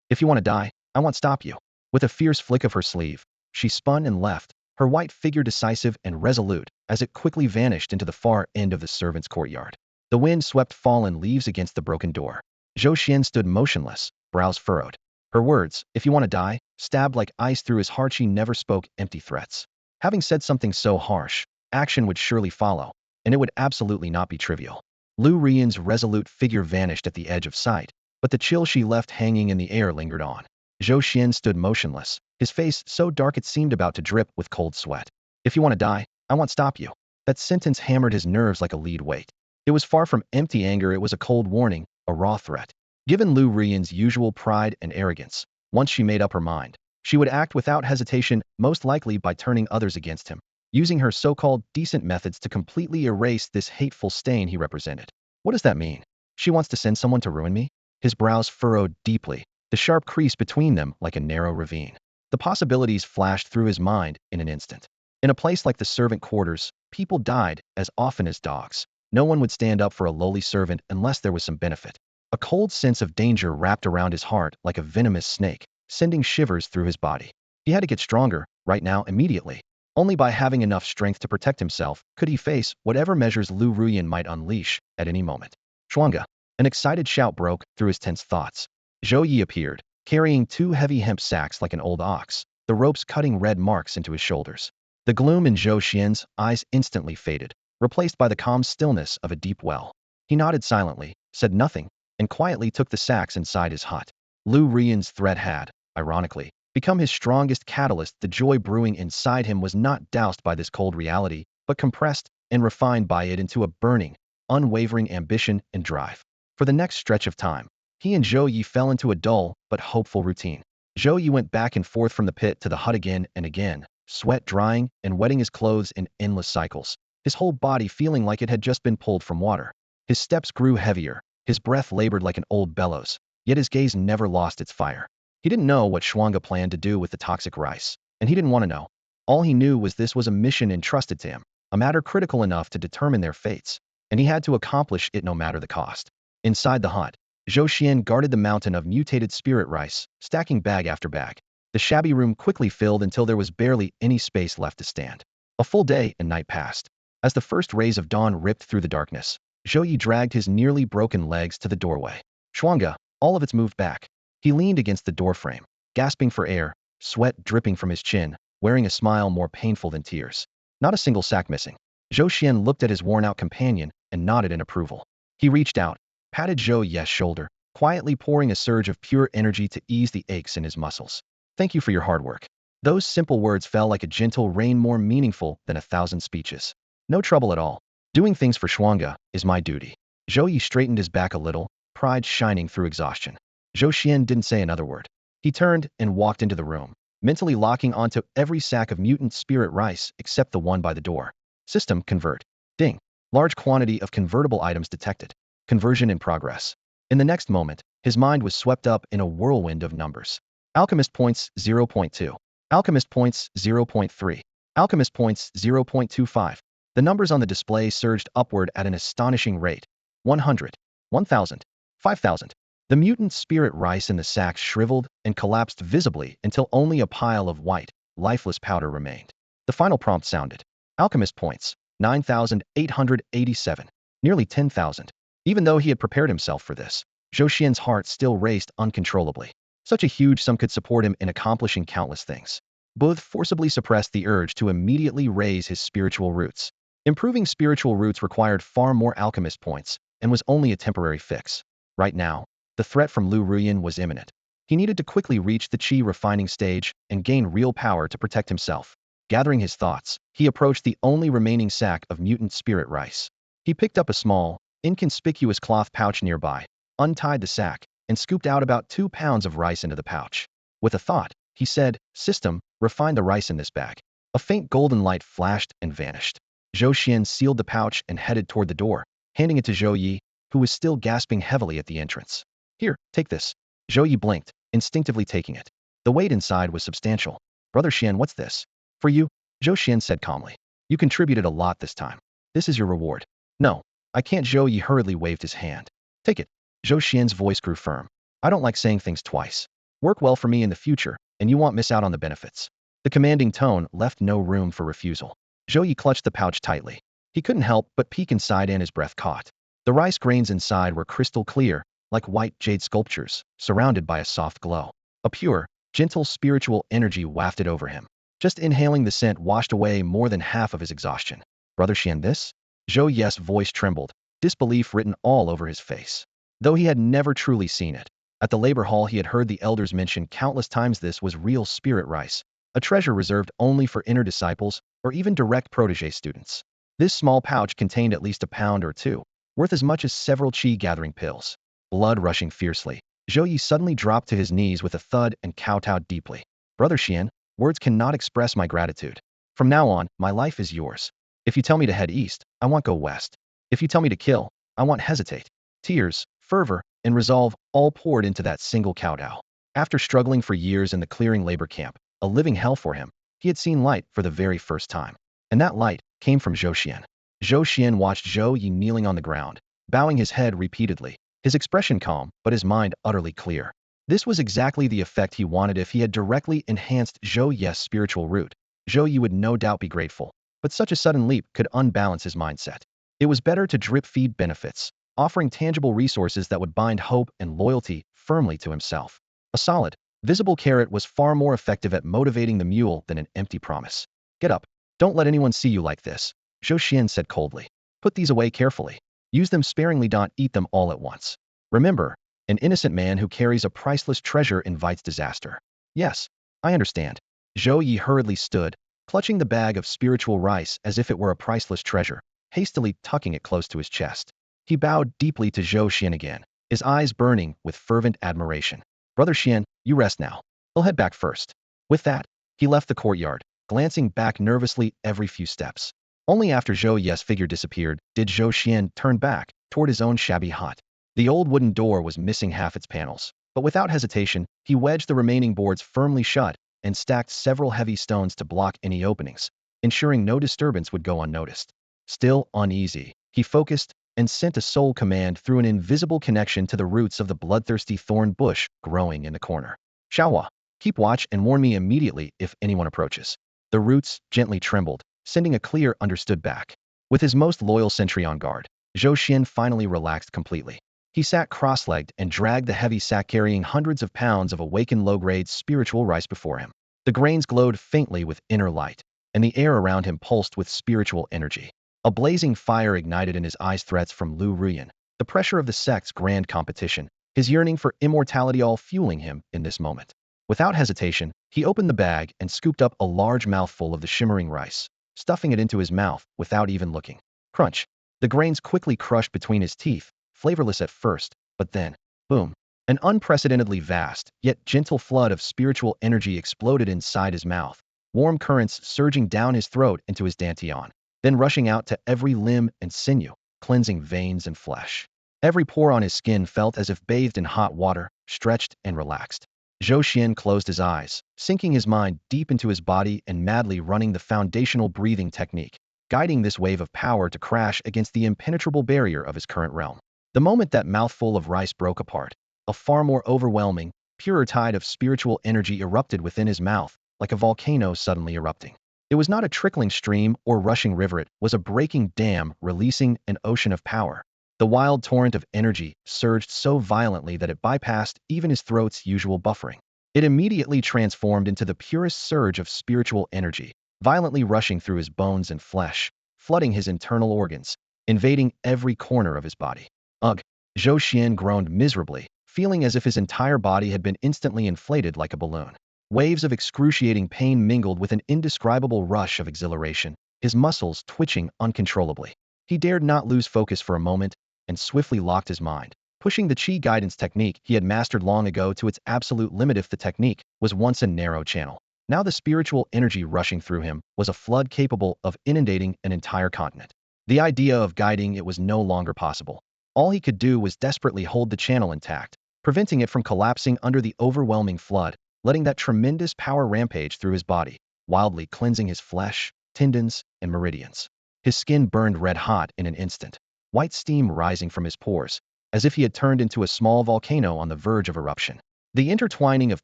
If you want to die, I won't stop you. With a fierce flick of her sleeve, she spun and left, her white figure decisive and resolute as it quickly vanished into the far end of the servants' courtyard. The wind swept fallen leaves against the broken door. Zhou Xuan stood motionless, brows furrowed. Her words, if you want to die, stabbed like ice through his heart. She never spoke empty threats. Having said something so harsh, action would surely follow, and it would absolutely not be trivial. Lu Rian's resolute figure vanished at the edge of sight, but the chill she left hanging in the air lingered on. Zhou Xuan stood motionless, his face so dark it seemed about to drip with cold sweat. If you want to die, I won't stop you. That sentence hammered his nerves like a lead weight. It was far from empty anger, it was a cold warning, a raw threat. Given Lu Rian's usual pride and arrogance, once she made up her mind, she would act without hesitation, most likely by turning others against him, using her so-called decent methods to completely erase this hateful stain he represented. What does that mean? She wants to send someone to ruin me? His brows furrowed deeply, the sharp crease between them like a narrow ravine. The possibilities flashed through his mind in an instant. In a place like the servant quarters, people died as often as dogs. No one would stand up for a lowly servant unless there was some benefit. A cold sense of danger wrapped around his heart like a venomous snake, sending shivers through his body. He had to get stronger, right now, immediately. Only by having enough strength to protect himself could he face whatever measures Lu Ruyan might unleash at any moment. Shuanga! An excited shout broke through his tense thoughts. Zhou Yi appeared, carrying two heavy hemp sacks like an old ox, the ropes cutting red marks into his shoulders. The gloom in Zhou Xian's eyes instantly faded, replaced by the calm stillness of a deep well. He nodded silently, said nothing, and quietly took the sacks inside his hut. Lu Rian's threat had, ironically, become his strongest catalyst. The joy brewing inside him was not doused by this cold reality, but compressed and refined by it into a burning, unwavering ambition and drive. For the next stretch of time, he and Zhou Yi fell into a dull but hopeful routine. Zhou Yi went back and forth from the pit to the hut again and again, sweat drying and wetting his clothes in endless cycles, his whole body feeling like it had just been pulled from water. His steps grew heavier, his breath labored like an old bellows, yet his gaze never lost its fire. He didn't know what Shuanga planned to do with the toxic rice, and he didn't want to know. All he knew was this was a mission entrusted to him, a matter critical enough to determine their fates, and he had to accomplish it no matter the cost. Inside the hut, Zhou Xuan guarded the mountain of mutated spirit rice, stacking bag after bag. The shabby room quickly filled until there was barely any space left to stand. A full day and night passed. As the first rays of dawn ripped through the darkness, Zhou Yi dragged his nearly broken legs to the doorway. Shuanga, all of it's moved back. He leaned against the doorframe, gasping for air, sweat dripping from his chin, wearing a smile more painful than tears. Not a single sack missing. Zhou Xuan looked at his worn-out companion and nodded in approval. He reached out, patted Zhou Yi's shoulder, quietly pouring a surge of pure energy to ease the aches in his muscles. Thank you for your hard work. Those simple words fell like a gentle rain, more meaningful than 1,000 speeches. No trouble at all. Doing things for Shuanga is my duty. Zhou Yi straightened his back a little, pride shining through exhaustion. Zhou Xuan didn't say another word. He turned and walked into the room, mentally locking onto every sack of mutant spirit rice except the one by the door. System convert. Ding. Large quantity of convertible items detected. Conversion in progress. In the next moment, his mind was swept up in a whirlwind of numbers. Alchemist points 0.2. Alchemist points 0.3. Alchemist points 0.25. The numbers on the display surged upward at an astonishing rate. 100. 1,000. 5,000. The mutant spirit rice in the sacks shriveled and collapsed visibly until only a pile of white, lifeless powder remained. The final prompt sounded. Alchemist points 9,887. Nearly 10,000. Even though he had prepared himself for this, Zhou Xian's heart still raced uncontrollably. Such a huge sum could support him in accomplishing countless things. Both forcibly suppressed the urge to immediately raise his spiritual roots. Improving spiritual roots required far more alchemist points and was only a temporary fix. Right now, the threat from Lu Ruyan was imminent. He needed to quickly reach the chi refining stage and gain real power to protect himself. Gathering his thoughts, he approached the only remaining sack of mutant spirit rice. He picked up a small, inconspicuous cloth pouch nearby, untied the sack, and scooped out about 2 pounds of rice into the pouch. With a thought, he said, "System, refine the rice in this bag." A faint golden light flashed and vanished. Zhou Xuan sealed the pouch and headed toward the door, handing it to Zhou Yi, who was still gasping heavily at the entrance. "Here, take this." Zhou Yi blinked, instinctively taking it. The weight inside was substantial. "Brother Xian, what's this?" "For you," Zhou Xian said calmly. "You contributed a lot this time. This is your reward." "No, I can't." Zhou Yi hurriedly waved his hand. "Take it." Zhou Xian's voice grew firm. "I don't like saying things twice. Work well for me in the future, and you won't miss out on the benefits." The commanding tone left no room for refusal. Zhou Yi clutched the pouch tightly. He couldn't help but peek inside, and his breath caught. The rice grains inside were crystal clear, like white jade sculptures, surrounded by a soft glow. A pure, gentle spiritual energy wafted over him. Just inhaling the scent washed away more than half of his exhaustion. "Brother Xian, this?" Zhou Yi's voice trembled, disbelief written all over his face. Though he had never truly seen it, at the labor hall he had heard the elders mention countless times this was real spirit rice, a treasure reserved only for inner disciples or even direct protege students. This small pouch contained at least a pound or two, worth as much as several chi-gathering pills. Blood rushing fiercely, Zhou Yi suddenly dropped to his knees with a thud and kowtowed deeply. "Brother Xian, words cannot express my gratitude. From now on, my life is yours. If you tell me to head east, I won't go west. If you tell me to kill, I won't hesitate." Tears, fervor, and resolve all poured into that single kowtow. After struggling for years in the clearing labor camp, a living hell for him, he had seen light for the very first time. And that light came from Zhou Xian. Zhou Xian watched Zhou Yi kneeling on the ground, bowing his head repeatedly, his expression calm but his mind utterly clear. This was exactly the effect he wanted. If he had directly enhanced Zhou Yi's spiritual root, Zhou Yi would no doubt be grateful, but such a sudden leap could unbalance his mindset. It was better to drip-feed benefits, offering tangible resources that would bind hope and loyalty firmly to himself. A solid, visible carrot was far more effective at motivating the mule than an empty promise. "Get up. Don't let anyone see you like this," Zhou Xian said coldly. "Put these away carefully. Use them sparingly. Don't eat them all at once. Remember, an innocent man who carries a priceless treasure invites disaster." "Yes, I understand." Zhou Yi hurriedly stood, clutching the bag of spiritual rice as if it were a priceless treasure, hastily tucking it close to his chest. He bowed deeply to Zhou Xian again, his eyes burning with fervent admiration. "Brother Xian, you rest now. I'll head back first." With that, he left the courtyard, glancing back nervously every few steps. Only after Zhou Yi's figure disappeared did Zhou Xian turn back toward his own shabby hut. The old wooden door was missing half its panels, but without hesitation, he wedged the remaining boards firmly shut and stacked several heavy stones to block any openings, ensuring no disturbance would go unnoticed. Still uneasy, he focused and sent a soul command through an invisible connection to the roots of the bloodthirsty thorn bush growing in the corner. "Xiaohua, keep watch and warn me immediately if anyone approaches." The roots gently trembled, sending a clear understood back. With his most loyal sentry on guard, Zhou Xian finally relaxed completely. He sat cross-legged and dragged the heavy sack carrying hundreds of pounds of awakened low-grade spiritual rice before him. The grains glowed faintly with inner light, and the air around him pulsed with spiritual energy. A blazing fire ignited in his eyes. Threats from Lu Ruyan, the pressure of the sect's grand competition, his yearning for immortality all fueling him in this moment. Without hesitation, he opened the bag and scooped up a large mouthful of the shimmering rice, stuffing it into his mouth without even looking. Crunch! The grains quickly crushed between his teeth, flavorless at first, but then, boom! An unprecedentedly vast, yet gentle flood of spiritual energy exploded inside his mouth, warm currents surging down his throat into his dantian, then rushing out to every limb and sinew, cleansing veins and flesh. Every pore on his skin felt as if bathed in hot water, stretched and relaxed. Zhou Xian closed his eyes, sinking his mind deep into his body and madly running the foundational breathing technique, guiding this wave of power to crash against the impenetrable barrier of his current realm. The moment that mouthful of rice broke apart, a far more overwhelming, purer tide of spiritual energy erupted within his mouth, like a volcano suddenly erupting. It was not a trickling stream or rushing river, it was a breaking dam releasing an ocean of power. The wild torrent of energy surged so violently that it bypassed even his throat's usual buffering. It immediately transformed into the purest surge of spiritual energy, violently rushing through his bones and flesh, flooding his internal organs, invading every corner of his body. Ugh! Zhou Xian groaned miserably, feeling as if his entire body had been instantly inflated like a balloon. Waves of excruciating pain mingled with an indescribable rush of exhilaration, his muscles twitching uncontrollably. He dared not lose focus for a moment, and swiftly locked his mind, pushing the chi guidance technique he had mastered long ago to its absolute limit. If the technique was once a narrow channel, now the spiritual energy rushing through him was a flood capable of inundating an entire continent. The idea of guiding it was no longer possible. All he could do was desperately hold the channel intact, preventing it from collapsing under the overwhelming flood, letting that tremendous power rampage through his body, wildly cleansing his flesh, tendons, and meridians. His skin burned red hot in an instant, white steam rising from his pores, as if he had turned into a small volcano on the verge of eruption. The intertwining of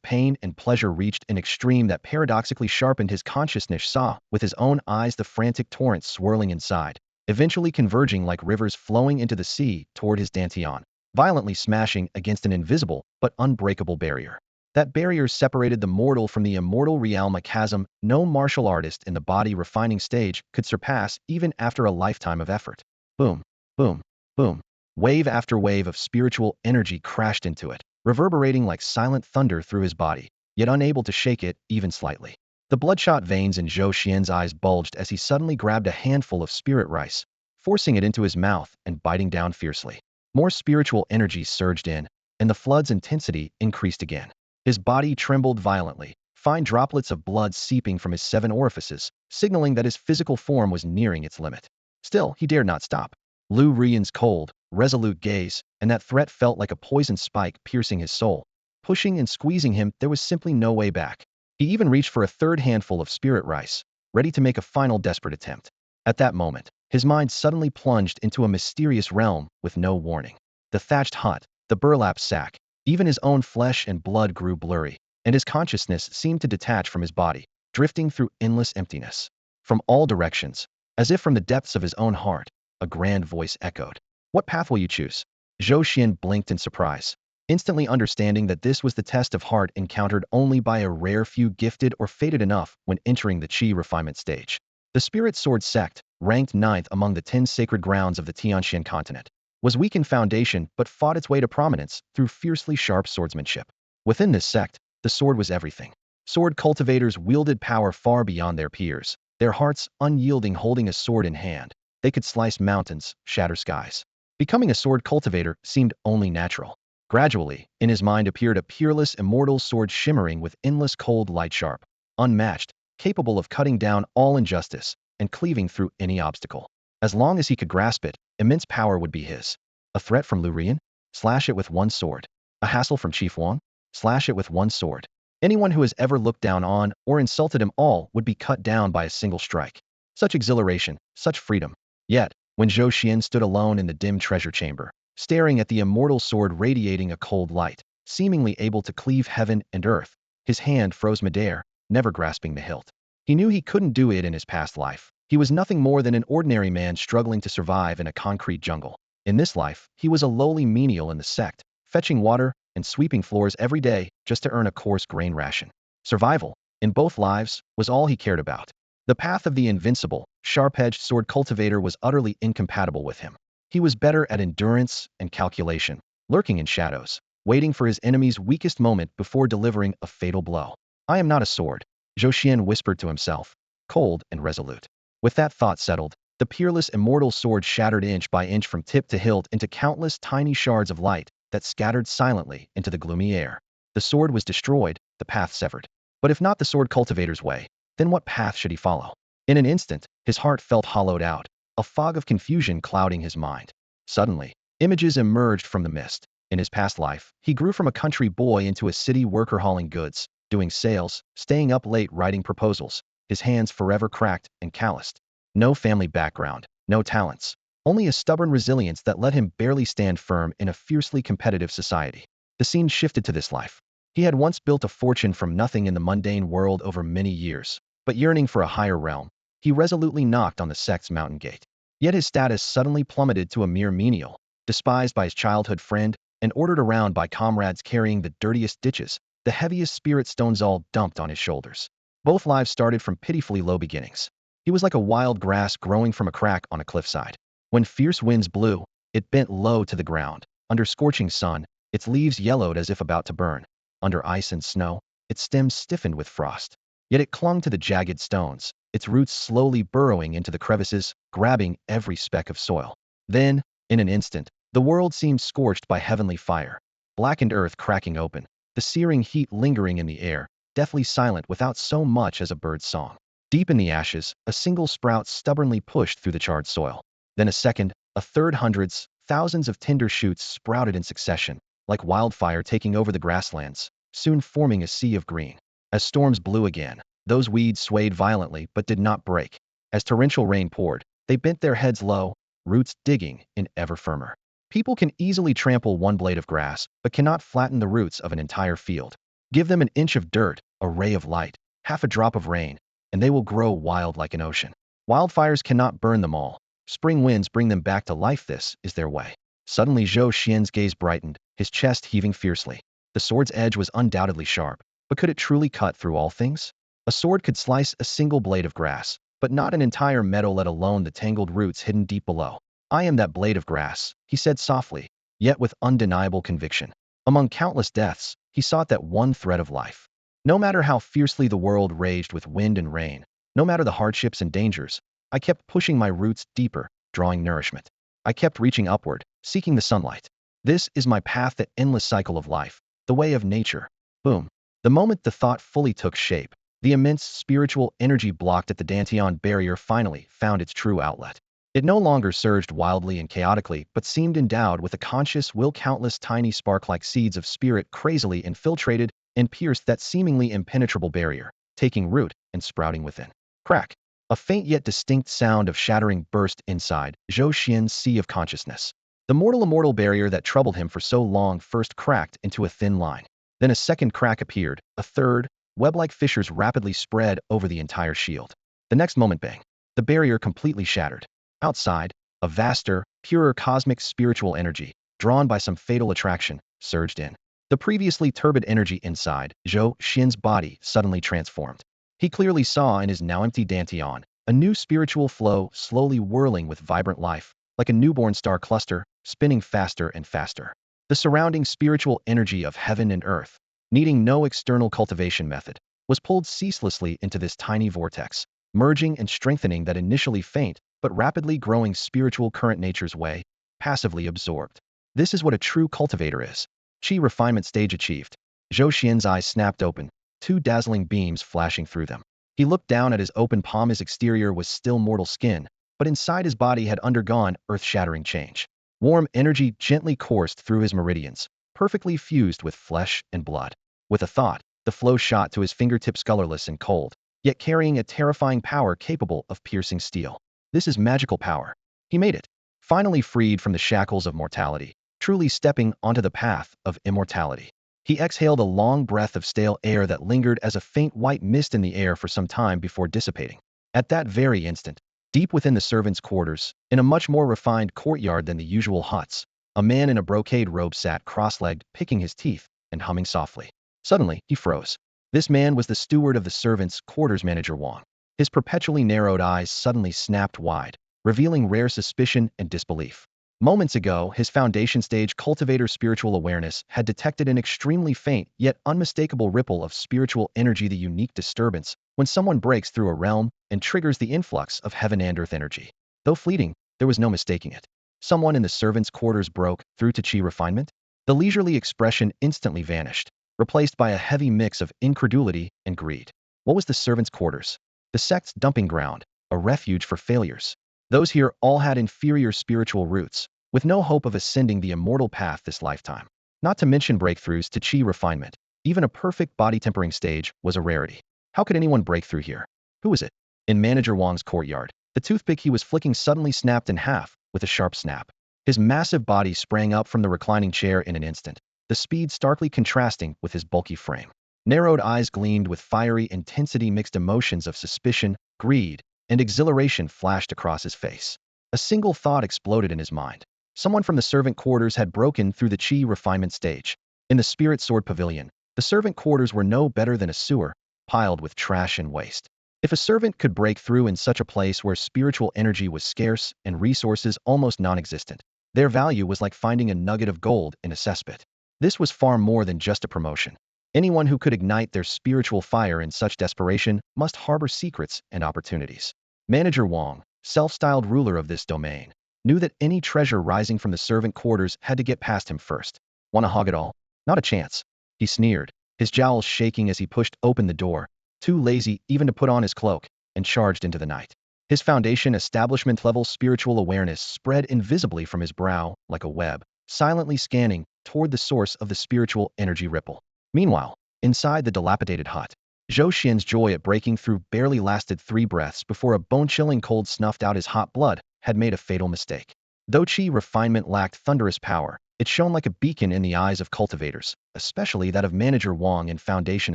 pain and pleasure reached an extreme that paradoxically sharpened his consciousness. Saw with his own eyes the frantic torrents swirling inside, eventually converging like rivers flowing into the sea toward his dantian, violently smashing against an invisible but unbreakable barrier. That barrier separated the mortal from the immortal realm, a chasm no martial artist in the body refining stage could surpass even after a lifetime of effort. Boom, boom, boom. Wave after wave of spiritual energy crashed into it, reverberating like silent thunder through his body, yet unable to shake it even slightly. The bloodshot veins in Zhou Xuan's eyes bulged as he suddenly grabbed a handful of spirit rice, forcing it into his mouth and biting down fiercely. More spiritual energy surged in, and the flood's intensity increased again. His body trembled violently, fine droplets of blood seeping from his 7 orifices, signaling that his physical form was nearing its limit. Still, he dared not stop. Lu Rian's cold, resolute gaze, and that threat felt like a poison spike piercing his soul. Pushing and squeezing him, there was simply no way back. He even reached for a third handful of spirit rice, ready to make a final desperate attempt. At that moment, his mind suddenly plunged into a mysterious realm with no warning. The thatched hut, the burlap sack, even his own flesh and blood grew blurry, and his consciousness seemed to detach from his body, drifting through endless emptiness. From all directions, as if from the depths of his own heart, a grand voice echoed. "What path will you choose?" Zhou Xuan blinked in surprise, instantly understanding that this was the test of heart encountered only by a rare few gifted or fated enough when entering the chi refinement stage. The Spirit Sword Sect, ranked 9th among the 10 sacred grounds of the Tianxian continent, was weak in foundation but fought its way to prominence through fiercely sharp swordsmanship. Within this sect, the sword was everything. Sword cultivators wielded power far beyond their peers, their hearts unyielding, holding a sword in hand. They could slice mountains, shatter skies. Becoming a sword cultivator seemed only natural. Gradually, in his mind appeared a peerless, immortal sword shimmering with endless cold light, sharp, unmatched, capable of cutting down all injustice and cleaving through any obstacle. As long as he could grasp it, immense power would be his. A threat from Lu Rian? Slash it with one sword. A hassle from Chief Wang? Slash it with one sword. Anyone who has ever looked down on or insulted him all would be cut down by a single strike. Such exhilaration, such freedom. Yet, when Zhou Xuan stood alone in the dim treasure chamber, staring at the immortal sword radiating a cold light, seemingly able to cleave heaven and earth, his hand froze midair, never grasping the hilt. He knew he couldn't do it in his past life. He was nothing more than an ordinary man struggling to survive in a concrete jungle. In this life, he was a lowly menial in the sect, fetching water and sweeping floors every day just to earn a coarse grain ration. Survival, in both lives, was all he cared about. The path of the invincible, sharp-edged sword cultivator was utterly incompatible with him. He was better at endurance and calculation, lurking in shadows, waiting for his enemy's weakest moment before delivering a fatal blow. "I am not a sword," Zhou Xuan whispered to himself, cold and resolute. With that thought settled, the peerless immortal sword shattered inch by inch from tip to hilt into countless tiny shards of light that scattered silently into the gloomy air. The sword was destroyed, the path severed. But if not the sword cultivator's way, then what path should he follow? In an instant, his heart felt hollowed out, a fog of confusion clouding his mind. Suddenly, images emerged from the mist. In his past life, he grew from a country boy into a city worker hauling goods, doing sales, staying up late writing proposals, his hands forever cracked and calloused. No family background, no talents, only a stubborn resilience that let him barely stand firm in a fiercely competitive society. The scene shifted to this life. He had once built a fortune from nothing in the mundane world over many years, but yearning for a higher realm, he resolutely knocked on the sect's mountain gate. Yet his status suddenly plummeted to a mere menial, despised by his childhood friend and ordered around by comrades carrying the dirtiest ditches, the heaviest spirit stones all dumped on his shoulders. Both lives started from pitifully low beginnings. He was like a wild grass growing from a crack on a cliffside. When fierce winds blew, it bent low to the ground. Under scorching sun, its leaves yellowed as if about to burn. Under ice and snow, its stems stiffened with frost. Yet it clung to the jagged stones, its roots slowly burrowing into the crevices, grabbing every speck of soil. Then, in an instant, The world seemed scorched by heavenly fire, blackened earth cracking open, the searing heat lingering in the air, deathly silent without so much as a bird's song. Deep in the ashes, a single sprout stubbornly pushed through the charred soil. Then a second, a third, hundreds, thousands of tender shoots sprouted in succession, like wildfire taking over the grasslands, soon forming a sea of green. As storms blew again, those weeds swayed violently but did not break. As torrential rain poured, they bent their heads low, roots digging in ever firmer. People can easily trample one blade of grass, but cannot flatten the roots of an entire field. Give them an inch of dirt, a ray of light, half a drop of rain, and they will grow wild like an ocean. Wildfires cannot burn them all. Spring winds bring them back to life. This is their way. Suddenly Zhou Xuan's gaze brightened, his chest heaving fiercely. The sword's edge was undoubtedly sharp, but could it truly cut through all things? A sword could slice a single blade of grass, but not an entire meadow, let alone the tangled roots hidden deep below. I am that blade of grass, he said softly, yet with undeniable conviction. Among countless deaths, he sought that one thread of life. No matter how fiercely the world raged with wind and rain, no matter the hardships and dangers, I kept pushing my roots deeper, drawing nourishment. I kept reaching upward, seeking the sunlight. This is my path, that endless cycle of life, the way of nature. Boom. The moment the thought fully took shape, the immense spiritual energy blocked at the Dantian barrier finally found its true outlet. It no longer surged wildly and chaotically, but seemed endowed with a conscious will. Countless tiny spark-like seeds of spirit crazily infiltrated and pierced that seemingly impenetrable barrier, taking root and sprouting within. Crack! A faint yet distinct sound of shattering burst inside Zhou Xuan's sea of consciousness. The immortal barrier that troubled him for so long first cracked into a thin line. Then a second crack appeared, a third. Web-like fissures rapidly spread over the entire shield. The next moment, bang! The barrier completely shattered. Outside, a vaster, purer cosmic spiritual energy, drawn by some fatal attraction, surged in. The previously turbid energy inside Zhou Xuan's body suddenly transformed. He clearly saw in his now empty Dantian a new spiritual flow slowly whirling with vibrant life, like a newborn star cluster, spinning faster and faster. The surrounding spiritual energy of heaven and earth, needing no external cultivation method, was pulled ceaselessly into this tiny vortex, merging and strengthening that initially faint but rapidly growing spiritual current nature's way, passively absorbed. This is what a true cultivator is. Qi refinement stage achieved. Zhou Xuan's eyes snapped open, two dazzling beams flashing through them. He looked down at his open palm. His exterior was still mortal skin, but inside his body had undergone earth-shattering change. Warm energy gently coursed through his meridians, perfectly fused with flesh and blood. With a thought, the flow shot to his fingertips, colorless and cold, yet carrying a terrifying power capable of piercing steel. This is magical power. He made it. Finally freed from the shackles of mortality, truly stepping onto the path of immortality. He exhaled a long breath of stale air that lingered as a faint white mist in the air for some time before dissipating. At that very instant, deep within the servants' quarters, in a much more refined courtyard than the usual huts, a man in a brocade robe sat cross-legged, picking his teeth and humming softly. Suddenly, he froze. This man was the steward of the servants' quarters, Manager Wang. His perpetually narrowed eyes suddenly snapped wide, revealing rare suspicion and disbelief. Moments ago, his foundation stage cultivator spiritual awareness had detected an extremely faint yet unmistakable ripple of spiritual energy, the unique disturbance when someone breaks through a realm and triggers the influx of heaven and earth energy. Though fleeting, there was no mistaking it. Someone in the servants' quarters broke through to Qi refinement. The leisurely expression instantly vanished, replaced by a heavy mix of incredulity and greed. What was the servants' quarters? The sect's dumping ground, a refuge for failures. Those here all had inferior spiritual roots, with no hope of ascending the immortal path this lifetime. Not to mention breakthroughs to Qi refinement. Even a perfect body tempering stage was a rarity. How could anyone break through here? Who was it? In Manager Wang's courtyard, the toothpick he was flicking suddenly snapped in half with a sharp snap. His massive body sprang up from the reclining chair in an instant, the speed starkly contrasting with his bulky frame. Narrowed eyes gleamed with fiery intensity. Mixed emotions of suspicion, greed, and exhilaration flashed across his face. A single thought exploded in his mind. Someone from the servant quarters had broken through the Qi refinement stage. In the Spirit Sword Pavilion, the servant quarters were no better than a sewer, piled with trash and waste. If a servant could break through in such a place where spiritual energy was scarce and resources almost non-existent, their value was like finding a nugget of gold in a cesspit. This was far more than just a promotion. Anyone who could ignite their spiritual fire in such desperation must harbor secrets and opportunities. Manager Wang, self-styled ruler of this domain, knew that any treasure rising from the servant quarters had to get past him first. "Want to hog it all? Not a chance," he sneered, his jowls shaking as he pushed open the door, too lazy even to put on his cloak, and charged into the night. His foundation establishment-level spiritual awareness spread invisibly from his brow like a web, silently scanning toward the source of the spiritual energy ripple. Meanwhile, inside the dilapidated hut, Zhou Xuan's joy at breaking through barely lasted 3 breaths before a bone-chilling cold snuffed out his hot blood had made a fatal mistake. Though Qi refinement lacked thunderous power, it shone like a beacon in the eyes of cultivators, especially that of Manager Wang in Foundation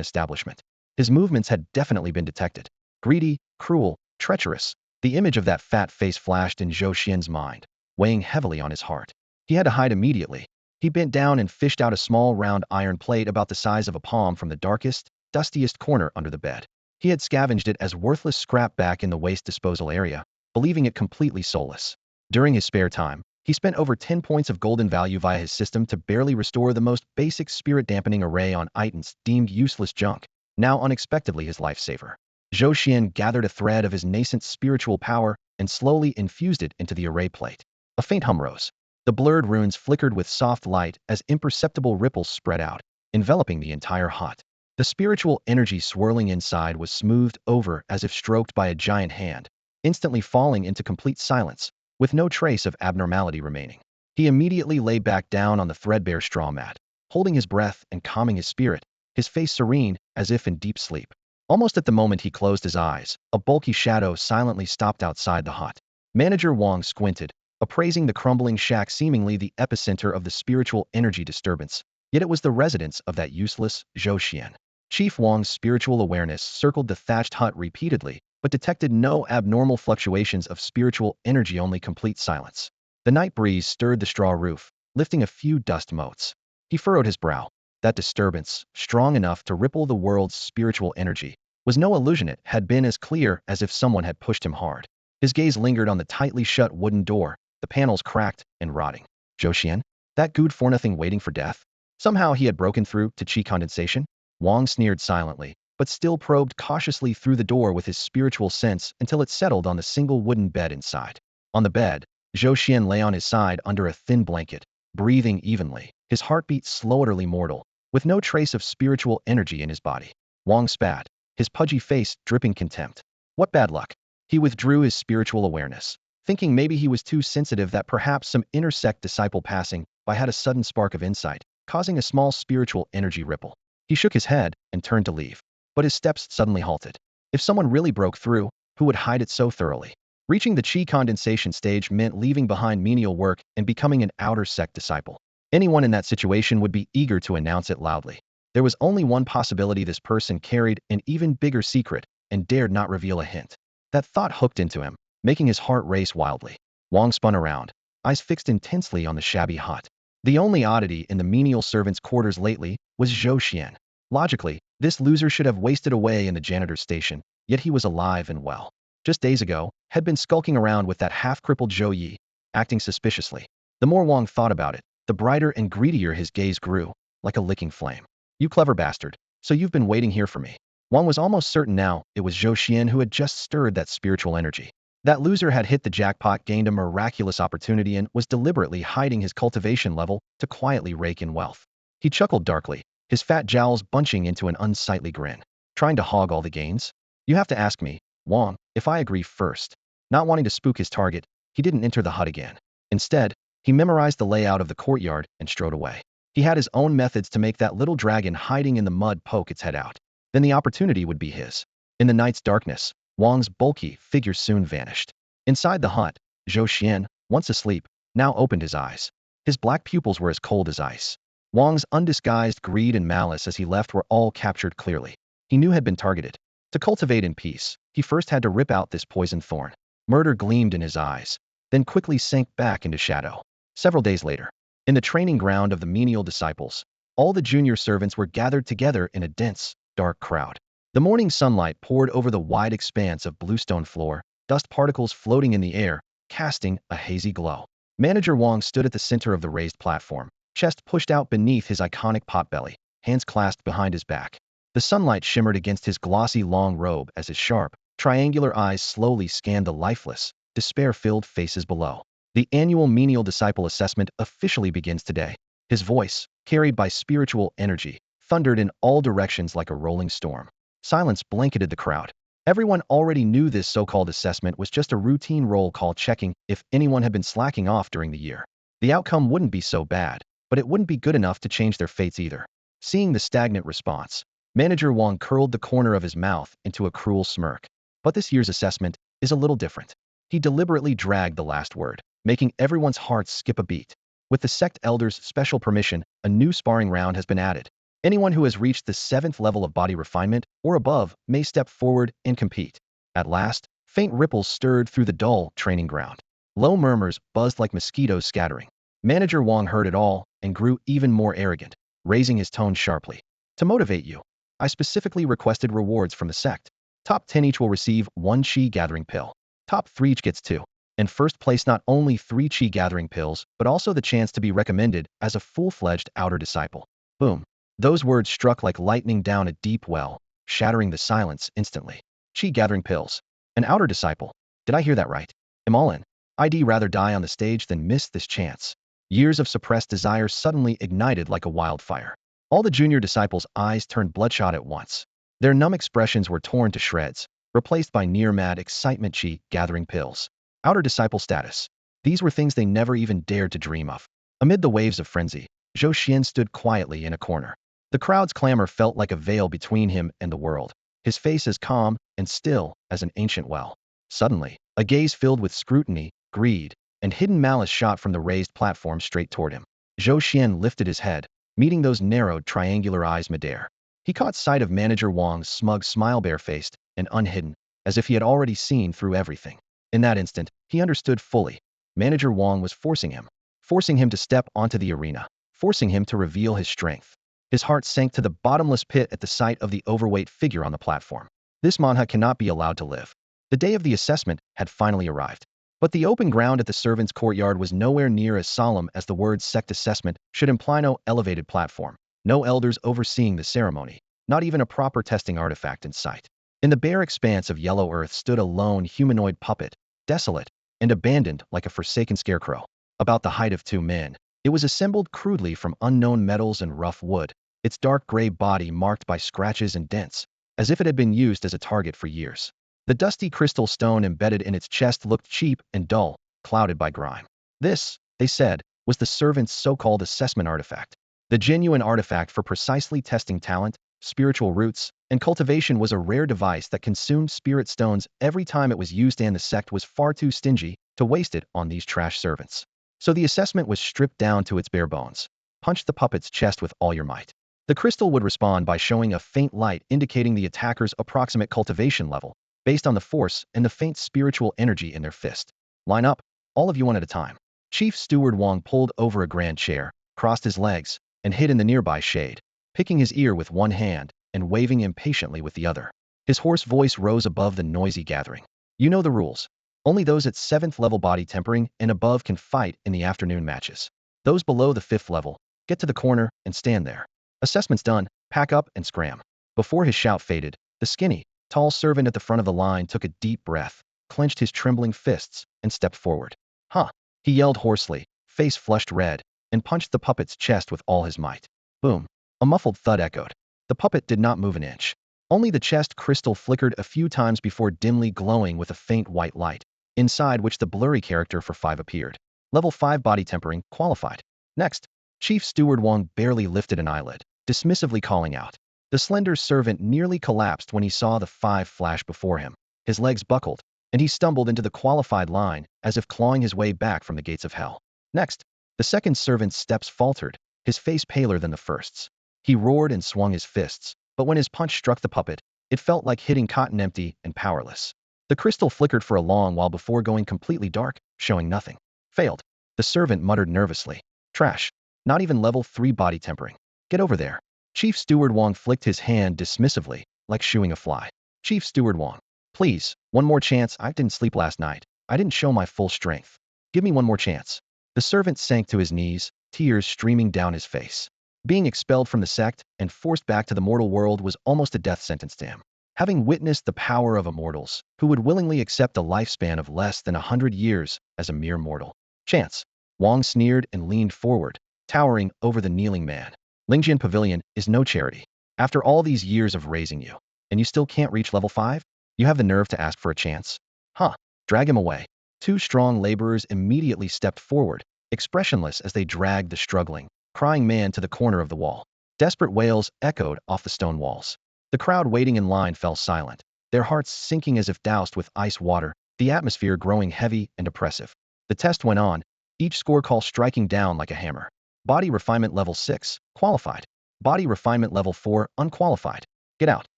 establishment. His movements had definitely been detected. Greedy, cruel, treacherous. The image of that fat face flashed in Zhou Xuan's mind, weighing heavily on his heart. He had to hide immediately. He bent down and fished out a small round iron plate about the size of a palm from the darkest, dustiest corner under the bed. He had scavenged it as worthless scrap back in the waste disposal area, believing it completely soulless. During his spare time, he spent over 10 points of golden value via his system to barely restore the most basic spirit-dampening array on items deemed useless junk, now unexpectedly his lifesaver. Zhou Xuan gathered a thread of his nascent spiritual power and slowly infused it into the array plate. A faint hum rose. The blurred runes flickered with soft light as imperceptible ripples spread out, enveloping the entire hut. The spiritual energy swirling inside was smoothed over as if stroked by a giant hand, instantly falling into complete silence, with no trace of abnormality remaining. He immediately lay back down on the threadbare straw mat, holding his breath and calming his spirit, his face serene as if in deep sleep. Almost at the moment he closed his eyes, a bulky shadow silently stopped outside the hut. Manager Wang squinted, appraising the crumbling shack seemingly the epicenter of the spiritual energy disturbance, yet it was the residence of that useless Zhou Xuan. Chief Wang's spiritual awareness circled the thatched hut repeatedly, but detected no abnormal fluctuations of spiritual energy, only complete silence. The night breeze stirred the straw roof, lifting a few dust motes. He furrowed his brow. That disturbance, strong enough to ripple the world's spiritual energy, was no illusion. It had been as clear as if someone had pushed him hard. His gaze lingered on the tightly shut wooden door, the panels cracked and rotting. Zhou Xuan? That good-for-nothing waiting for death? Somehow he had broken through to Qi condensation? Wang sneered silently, but still probed cautiously through the door with his spiritual sense until it settled on the single wooden bed inside. On the bed, Zhou Xuan lay on his side under a thin blanket, breathing evenly, his heartbeat slow, utterly mortal, with no trace of spiritual energy in his body. Wang spat, his pudgy face dripping contempt. What bad luck. He withdrew his spiritual awareness, thinking maybe he was too sensitive, that perhaps some inner sect disciple passing by had a sudden spark of insight, causing a small spiritual energy ripple. He shook his head and turned to leave, but his steps suddenly halted. If someone really broke through, who would hide it so thoroughly? Reaching the Qi condensation stage meant leaving behind menial work and becoming an outer sect disciple. Anyone in that situation would be eager to announce it loudly. There was only one possibility: this person carried an even bigger secret and dared not reveal a hint. That thought hooked into him, making his heart race wildly. Wang spun around, eyes fixed intensely on the shabby hut. The only oddity in the menial servants' quarters lately was Zhou Xuan. Logically, this loser should have wasted away in the janitor's station, yet he was alive and well. Just days ago, had been skulking around with that half-crippled Zhou Yi, acting suspiciously. The more Wang thought about it, the brighter and greedier his gaze grew, like a licking flame. You clever bastard, so you've been waiting here for me. Wang was almost certain now it was Zhou Xuan who had just stirred that spiritual energy. That loser had hit the jackpot, gained a miraculous opportunity, and was deliberately hiding his cultivation level to quietly rake in wealth. He chuckled darkly, his fat jowls bunching into an unsightly grin. Trying to hog all the gains? You have to ask me, Wang, if I agree first. Not wanting to spook his target, he didn't enter the hut again. Instead, he memorized the layout of the courtyard and strode away. He had his own methods to make that little dragon hiding in the mud poke its head out. Then the opportunity would be his. In the night's darkness, Wang's bulky figure soon vanished. Inside the hut, Zhou Xuan, once asleep, now opened his eyes. His black pupils were as cold as ice. Wang's undisguised greed and malice as he left were all captured clearly. He knew had been targeted. To cultivate in peace, he first had to rip out this poison thorn. Murder gleamed in his eyes, then quickly sank back into shadow. Several days later, in the training ground of the menial disciples, all the junior servants were gathered together in a dense, dark crowd. The morning sunlight poured over the wide expanse of bluestone floor, dust particles floating in the air, casting a hazy glow. Manager Wang stood at the center of the raised platform, chest pushed out beneath his iconic potbelly, hands clasped behind his back. The sunlight shimmered against his glossy long robe as his sharp, triangular eyes slowly scanned the lifeless, despair-filled faces below. The annual menial disciple assessment officially begins today. His voice, carried by spiritual energy, thundered in all directions like a rolling storm. Silence blanketed the crowd. Everyone already knew this so-called assessment was just a routine roll call checking if anyone had been slacking off during the year. The outcome wouldn't be so bad, but it wouldn't be good enough to change their fates either. Seeing the stagnant response, Manager Wang curled the corner of his mouth into a cruel smirk. But this year's assessment is a little different. He deliberately dragged the last word, making everyone's hearts skip a beat. With the sect elder's special permission, a new sparring round has been added. Anyone who has reached the 7th level of body refinement or above may step forward and compete. At last, faint ripples stirred through the dull training ground. Low murmurs buzzed like mosquitoes scattering. Manager Wang heard it all and grew even more arrogant, raising his tone sharply. To motivate you, I specifically requested rewards from the sect. Top 10 each will receive 1 Qi gathering pill. Top 3 each gets 2. And first place not only 3 Qi gathering pills, but also the chance to be recommended as a full-fledged outer disciple. Boom. Those words struck like lightning down a deep well, shattering the silence instantly. Qi gathering pills. An outer disciple. Did I hear that right? I'm all in. I'd rather die on the stage than miss this chance. Years of suppressed desire suddenly ignited like a wildfire. All the junior disciples' eyes turned bloodshot at once. Their numb expressions were torn to shreds, replaced by near-mad excitement. Qi gathering pills. Outer disciple status. These were things they never even dared to dream of. Amid the waves of frenzy, Zhou Xuan stood quietly in a corner. The crowd's clamor felt like a veil between him and the world, his face as calm and still as an ancient well. Suddenly, a gaze filled with scrutiny, greed, and hidden malice shot from the raised platform straight toward him. Zhou Xuan lifted his head, meeting those narrowed, triangular eyes midair. He caught sight of Manager Wang's smug smile, barefaced and unhidden, as if he had already seen through everything. In that instant, he understood fully. Manager Wang was forcing him to step onto the arena, forcing him to reveal his strength. His heart sank to the bottomless pit at the sight of the overweight figure on the platform. This manha cannot be allowed to live. The day of the assessment had finally arrived. But the open ground at the servants' courtyard was nowhere near as solemn as the word sect assessment should imply. No elevated platform, no elders overseeing the ceremony, not even a proper testing artifact in sight. In the bare expanse of yellow earth stood a lone humanoid puppet, desolate and abandoned like a forsaken scarecrow. About the height of 2 men, it was assembled crudely from unknown metals and rough wood, its dark gray body marked by scratches and dents, as if it had been used as a target for years. The dusty crystal stone embedded in its chest looked cheap and dull, clouded by grime. This, they said, was the servant's so-called assessment artifact. The genuine artifact for precisely testing talent, spiritual roots, and cultivation was a rare device that consumed spirit stones every time it was used, and the sect was far too stingy to waste it on these trash servants. So the assessment was stripped down to its bare bones. Punch the puppet's chest with all your might. The crystal would respond by showing a faint light indicating the attacker's approximate cultivation level, based on the force and the faint spiritual energy in their fist. Line up, all of you one at a time. Chief Steward Wang pulled over a grand chair, crossed his legs, and hid in the nearby shade, picking his ear with one hand and waving impatiently with the other. His hoarse voice rose above the noisy gathering. You know the rules. Only those at 7th level body tempering and above can fight in the afternoon matches. Those below the 5th level, get to the corner and stand there. Assessment's done, pack up and scram. Before his shout faded, the skinny, tall servant at the front of the line took a deep breath, clenched his trembling fists, and stepped forward. Huh! He yelled hoarsely, face flushed red, and punched the puppet's chest with all his might. Boom! A muffled thud echoed. The puppet did not move an inch. Only the chest crystal flickered a few times before dimly glowing with a faint white light, inside which the blurry character for 5 appeared. Level 5 body tempering, qualified. Next, Chief Steward Wang barely lifted an eyelid, dismissively calling out. The slender servant nearly collapsed when he saw the 5 flash before him. His legs buckled, and he stumbled into the qualified line as if clawing his way back from the gates of hell. Next, the second servant's steps faltered, his face paler than the first's. He roared and swung his fists, but when his punch struck the puppet, it felt like hitting cotton, empty and powerless. The crystal flickered for a long while before going completely dark, showing nothing. Failed. The servant muttered nervously. Trash. Not even level 3 body tempering. Get over there. Chief Steward Wang flicked his hand dismissively, like shooing a fly. Chief Steward Wang, please, one more chance. I didn't sleep last night. I didn't show my full strength. Give me one more chance. The servant sank to his knees, tears streaming down his face. Being expelled from the sect and forced back to the mortal world was almost a death sentence to him. Having witnessed the power of immortals, who would willingly accept a lifespan of less than 100 years as a mere mortal. Chance. Wang sneered and leaned forward, towering over the kneeling man. Lingjian Pavilion is no charity. After all these years of raising you, and you still can't reach level 5? You have the nerve to ask for a chance? Huh. Drag him away. Two strong laborers immediately stepped forward, expressionless as they dragged the struggling, crying man to the corner of the wall. Desperate wails echoed off the stone walls. The crowd waiting in line fell silent, their hearts sinking as if doused with ice water, the atmosphere growing heavy and oppressive. The test went on, each score call striking down like a hammer. Body refinement level 6, qualified. Body refinement level 4, unqualified. Get out.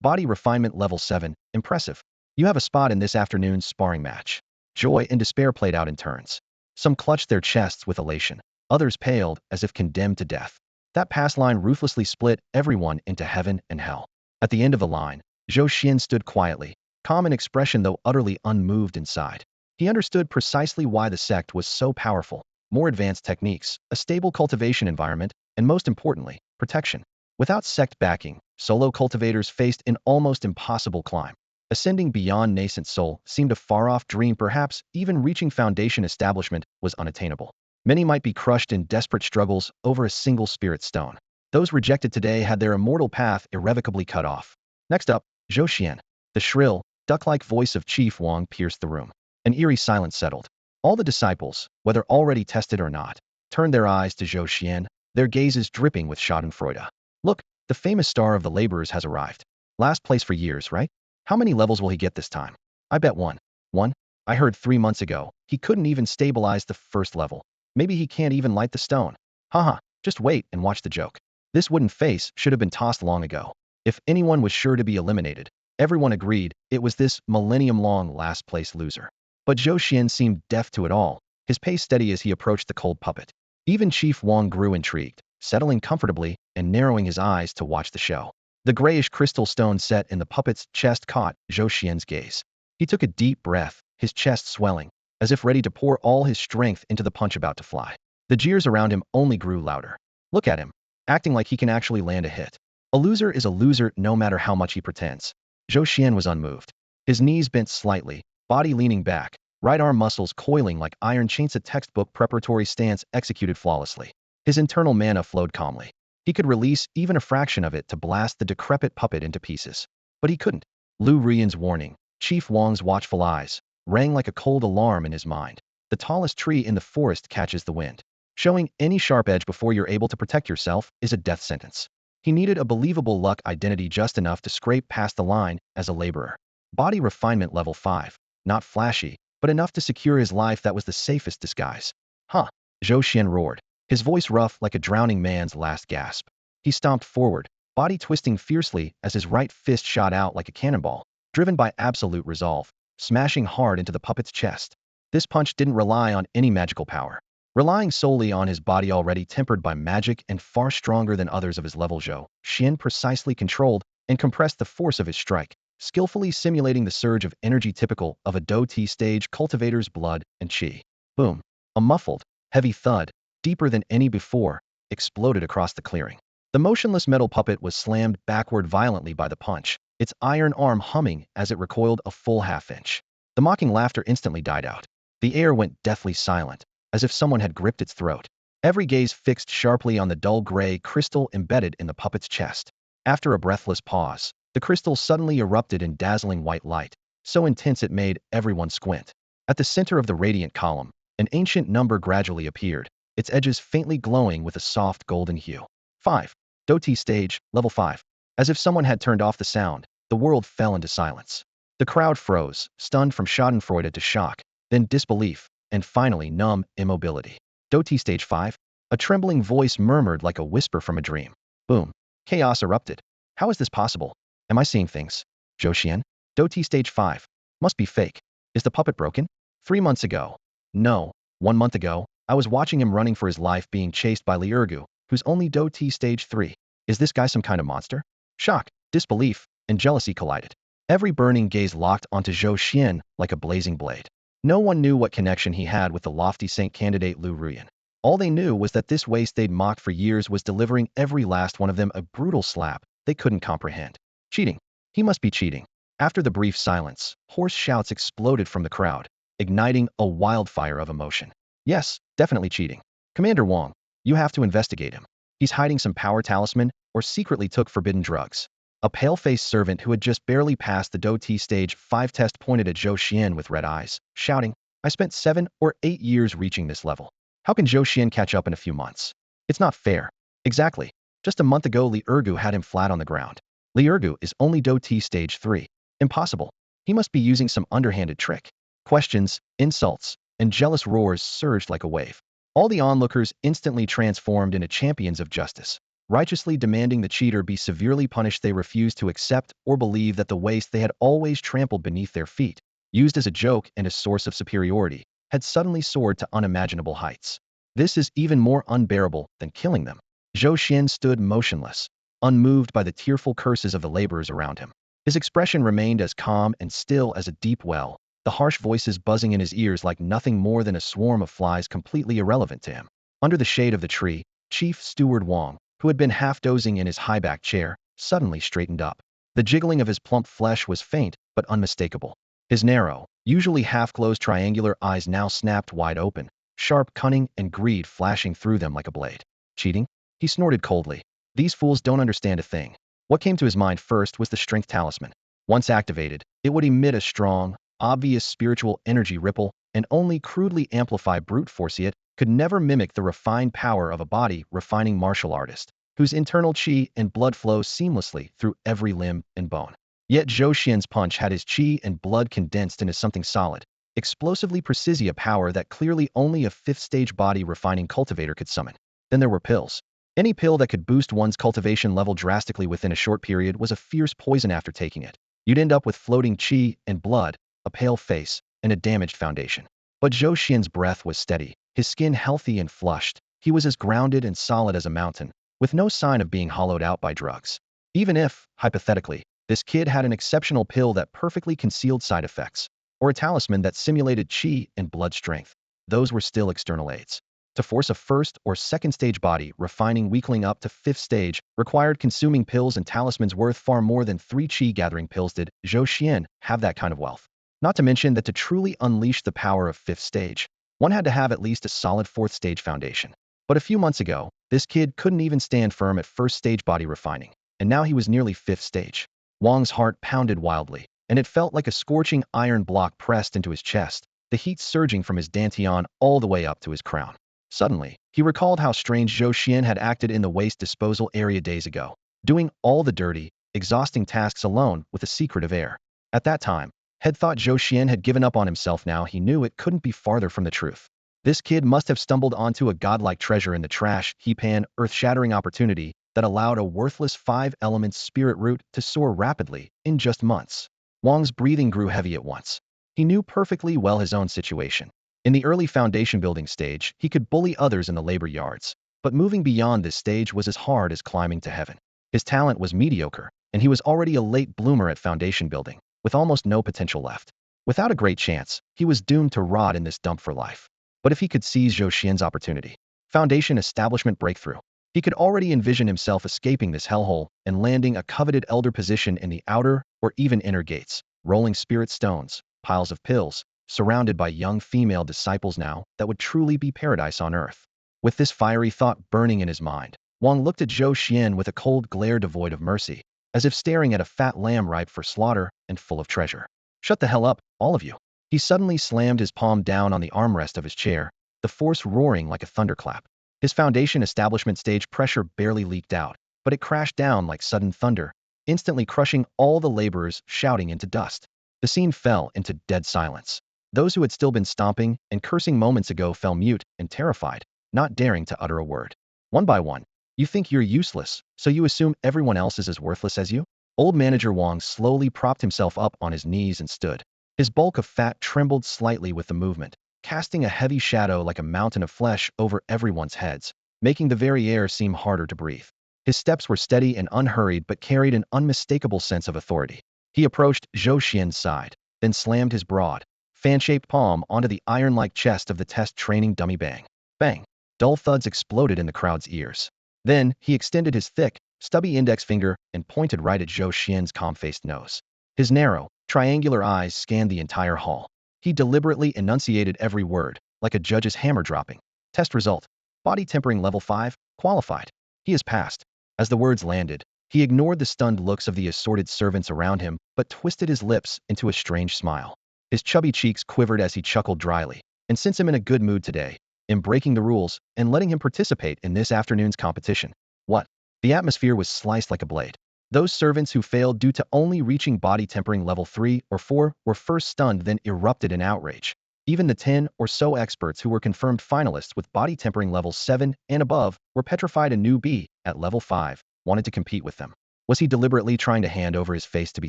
Body refinement level 7, impressive. You have a spot in this afternoon's sparring match. Joy and despair played out in turns. Some clutched their chests with elation. Others paled as if condemned to death. That pass line ruthlessly split everyone into heaven and hell. At the end of the line, Zhou Xuan stood quietly, calm in expression though utterly unmoved inside. He understood precisely why the sect was so powerful. More advanced techniques, a stable cultivation environment, and most importantly, protection. Without sect backing, solo cultivators faced an almost impossible climb. Ascending beyond nascent soul seemed a far-off dream, perhaps even reaching foundation establishment was unattainable. Many might be crushed in desperate struggles over a single spirit stone. Those rejected today had their immortal path irrevocably cut off. Next up, Zhou Xuan. The shrill, duck-like voice of Chief Wang pierced the room. An eerie silence settled. All the disciples, whether already tested or not, turned their eyes to Zhou Xuan, their gazes dripping with schadenfreude. Look, the famous star of the laborers has arrived. Last place for years, right? How many levels will he get this time? I bet one. One? I heard 3 months ago, he couldn't even stabilize the first level. Maybe he can't even light the stone. Haha, just wait and watch the joke. This wooden face should have been tossed long ago. If anyone was sure to be eliminated, everyone agreed it was this millennium-long last-place loser. But Zhou Xuan seemed deaf to it all, his pace steady as he approached the cold puppet. Even Chief Wang grew intrigued, settling comfortably and narrowing his eyes to watch the show. The grayish crystal stone set in the puppet's chest caught Zhou Xuan's gaze. He took a deep breath, his chest swelling, as if ready to pour all his strength into the punch about to fly. The jeers around him only grew louder. Look at him, acting like he can actually land a hit. A loser is a loser no matter how much he pretends. Zhou Xuan was unmoved. His knees bent slightly, body leaning back, right arm muscles coiling like iron chains, a textbook preparatory stance executed flawlessly. His internal mana flowed calmly. He could release even a fraction of it to blast the decrepit puppet into pieces. But he couldn't. Lu Rian's warning, Chief Wang's watchful eyes, rang like a cold alarm in his mind. The tallest tree in the forest catches the wind. Showing any sharp edge before you're able to protect yourself is a death sentence. He needed a believable luck identity just enough to scrape past the line as a laborer. Body refinement level 5. Not flashy, but enough to secure his life. That was the safest disguise. Huh. Zhou Xuan roared, his voice rough like a drowning man's last gasp. He stomped forward, body twisting fiercely as his right fist shot out like a cannonball, driven by absolute resolve, smashing hard into the puppet's chest. This punch didn't rely on any magical power. Relying solely on his body already tempered by magic and far stronger than others of his level, Zhou Xuan precisely controlled and compressed the force of his strike, skillfully simulating the surge of energy typical of a Do-T stage cultivator's blood and chi. Boom. A muffled, heavy thud, deeper than any before, exploded across the clearing. The motionless metal puppet was slammed backward violently by the punch, its iron arm humming as it recoiled a full half-inch. The mocking laughter instantly died out. The air went deathly silent, as if someone had gripped its throat. Every gaze fixed sharply on the dull gray crystal embedded in the puppet's chest. After a breathless pause, the crystal suddenly erupted in dazzling white light, so intense it made everyone squint. At the center of the radiant column, an ancient number gradually appeared, its edges faintly glowing with a soft golden hue. 5. Do-T stage, level 5. As if someone had turned off the sound, the world fell into silence. The crowd froze, stunned from schadenfreude to shock, then disbelief, and finally numb immobility. Do-T stage 5? A trembling voice murmured like a whisper from a dream. Boom. Chaos erupted. How is this possible? Am I seeing things? Zhou Xuan? Do-T stage 5. Must be fake. Is the puppet broken? 3 months ago. No. 1 month ago, I was watching him running for his life being chased by Li Ergu, who's only Do-T stage 3. Is this guy some kind of monster? Shock, disbelief, and jealousy collided. Every burning gaze locked onto Zhou Xuan like a blazing blade. No one knew what connection he had with the lofty saint candidate Lu Rian. All they knew was that this waste they'd mocked for years was delivering every last one of them a brutal slap they couldn't comprehend. Cheating. He must be cheating. After the brief silence, hoarse shouts exploded from the crowd, igniting a wildfire of emotion. Yes, definitely cheating. Commander Wang, you have to investigate him. He's hiding some power talisman or secretly took forbidden drugs. A pale-faced servant who had just barely passed the Do-T Stage 5 test pointed at Zhou Xuan with red eyes, shouting, I spent 7 or 8 years reaching this level. How can Zhou Xuan catch up in a few months? It's not fair. Exactly. Just a month ago Li Ergu had him flat on the ground. Li Ergu is only Do-T Stage 3. Impossible. He must be using some underhanded trick. Questions, insults, and jealous roars surged like a wave. All the onlookers instantly transformed into champions of justice. Righteously demanding the cheater be severely punished, they refused to accept or believe that the waste they had always trampled beneath their feet, used as a joke and a source of superiority, had suddenly soared to unimaginable heights. This is even more unbearable than killing them. Zhou Xuan stood motionless, unmoved by the tearful curses of the laborers around him. His expression remained as calm and still as a deep well, the harsh voices buzzing in his ears like nothing more than a swarm of flies completely irrelevant to him. Under the shade of the tree, Chief Steward Wang, who had been half-dozing in his high-backed chair, suddenly straightened up. The jiggling of his plump flesh was faint but unmistakable. His narrow, usually half-closed triangular eyes now snapped wide open, sharp cunning and greed flashing through them like a blade. Cheating? He snorted coldly. These fools don't understand a thing. What came to his mind first was the strength talisman. Once activated, it would emit a strong, obvious spiritual energy ripple, and only crudely amplify brute force it could never mimic the refined power of a body-refining martial artist, whose internal qi and blood flow seamlessly through every limb and bone. Yet Zhou Xian's punch had his qi and blood condensed into something solid, explosively precise, a power that clearly only a fifth-stage body-refining cultivator could summon. Then there were pills. Any pill that could boost one's cultivation level drastically within a short period was a fierce poison. After taking it, you'd end up with floating qi and blood, a pale face, and a damaged foundation. But Zhou Xian's breath was steady, his skin healthy and flushed. He was as grounded and solid as a mountain, with no sign of being hollowed out by drugs. Even if, hypothetically, this kid had an exceptional pill that perfectly concealed side effects, or a talisman that simulated qi and blood strength, those were still external aids. To force a first or second stage body refining weakling up to fifth stage required consuming pills and talismans worth far more than 3 qi gathering pills. Did Zhou Xian have that kind of wealth? Not to mention that to truly unleash the power of fifth stage, one had to have at least a solid fourth stage foundation. But a few months ago, this kid couldn't even stand firm at first stage body refining, and now he was nearly fifth stage. Wang's heart pounded wildly, and it felt like a scorching iron block pressed into his chest, the heat surging from his dantian all the way up to his crown. Suddenly, he recalled how strange Zhou Xian had acted in the waste disposal area days ago, doing all the dirty, exhausting tasks alone with a secretive air. At that time, had thought Zhou Xian had given up on himself. Now he knew it couldn't be farther from the truth. This kid must have stumbled onto a godlike treasure in the trash heap, an earth-shattering opportunity that allowed a worthless 5 elements spirit root to soar rapidly in just months. Wang's breathing grew heavy at once. He knew perfectly well his own situation. In the early foundation building stage, he could bully others in the labor yards, but moving beyond this stage was as hard as climbing to heaven. His talent was mediocre, and he was already a late bloomer at foundation building, with almost no potential left. Without a great chance, he was doomed to rot in this dump for life. But if he could seize Zhou Xian's opportunity, foundation establishment breakthrough, he could already envision himself escaping this hellhole and landing a coveted elder position in the outer or even inner gates, rolling spirit stones, piles of pills, surrounded by young female disciples. Now, that would truly be paradise on earth. With this fiery thought burning in his mind, Wang looked at Zhou Xian with a cold glare devoid of mercy, as if staring at a fat lamb ripe for slaughter and full of treasure. Shut the hell up, all of you. He suddenly slammed his palm down on the armrest of his chair, the force roaring like a thunderclap. His foundation establishment stage pressure barely leaked out, but it crashed down like sudden thunder, instantly crushing all the laborers, shouting into dust. The scene fell into dead silence. Those who had still been stomping and cursing moments ago fell mute and terrified, not daring to utter a word. One by one, you think you're useless, so you assume everyone else is as worthless as you? Old Manager Wang slowly propped himself up on his knees and stood. His bulk of fat trembled slightly with the movement, casting a heavy shadow like a mountain of flesh over everyone's heads, making the very air seem harder to breathe. His steps were steady and unhurried but carried an unmistakable sense of authority. He approached Zhou Xian's side, then slammed his broad, fan-shaped palm onto the iron-like chest of the test training dummy. Bang! Bang! Dull thuds exploded in the crowd's ears. Then, he extended his thick, stubby index finger and pointed right at Zhou Xian's calm-faced nose. His narrow, triangular eyes scanned the entire hall. He deliberately enunciated every word, like a judge's hammer dropping. Test result. Body tempering level 5, qualified. He has passed. As the words landed, he ignored the stunned looks of the assorted servants around him, but twisted his lips into a strange smile. His chubby cheeks quivered as he chuckled dryly. And since I'm in a good mood today, in breaking the rules and letting him participate in this afternoon's competition. What? The atmosphere was sliced like a blade. Those servants who failed due to only reaching body tempering level 3 or 4 were first stunned, then erupted in outrage. Even the 10 or so experts who were confirmed finalists with body tempering levels 7 and above were petrified. A newbie at level 5 wanted to compete with them. Was he deliberately trying to hand over his face to be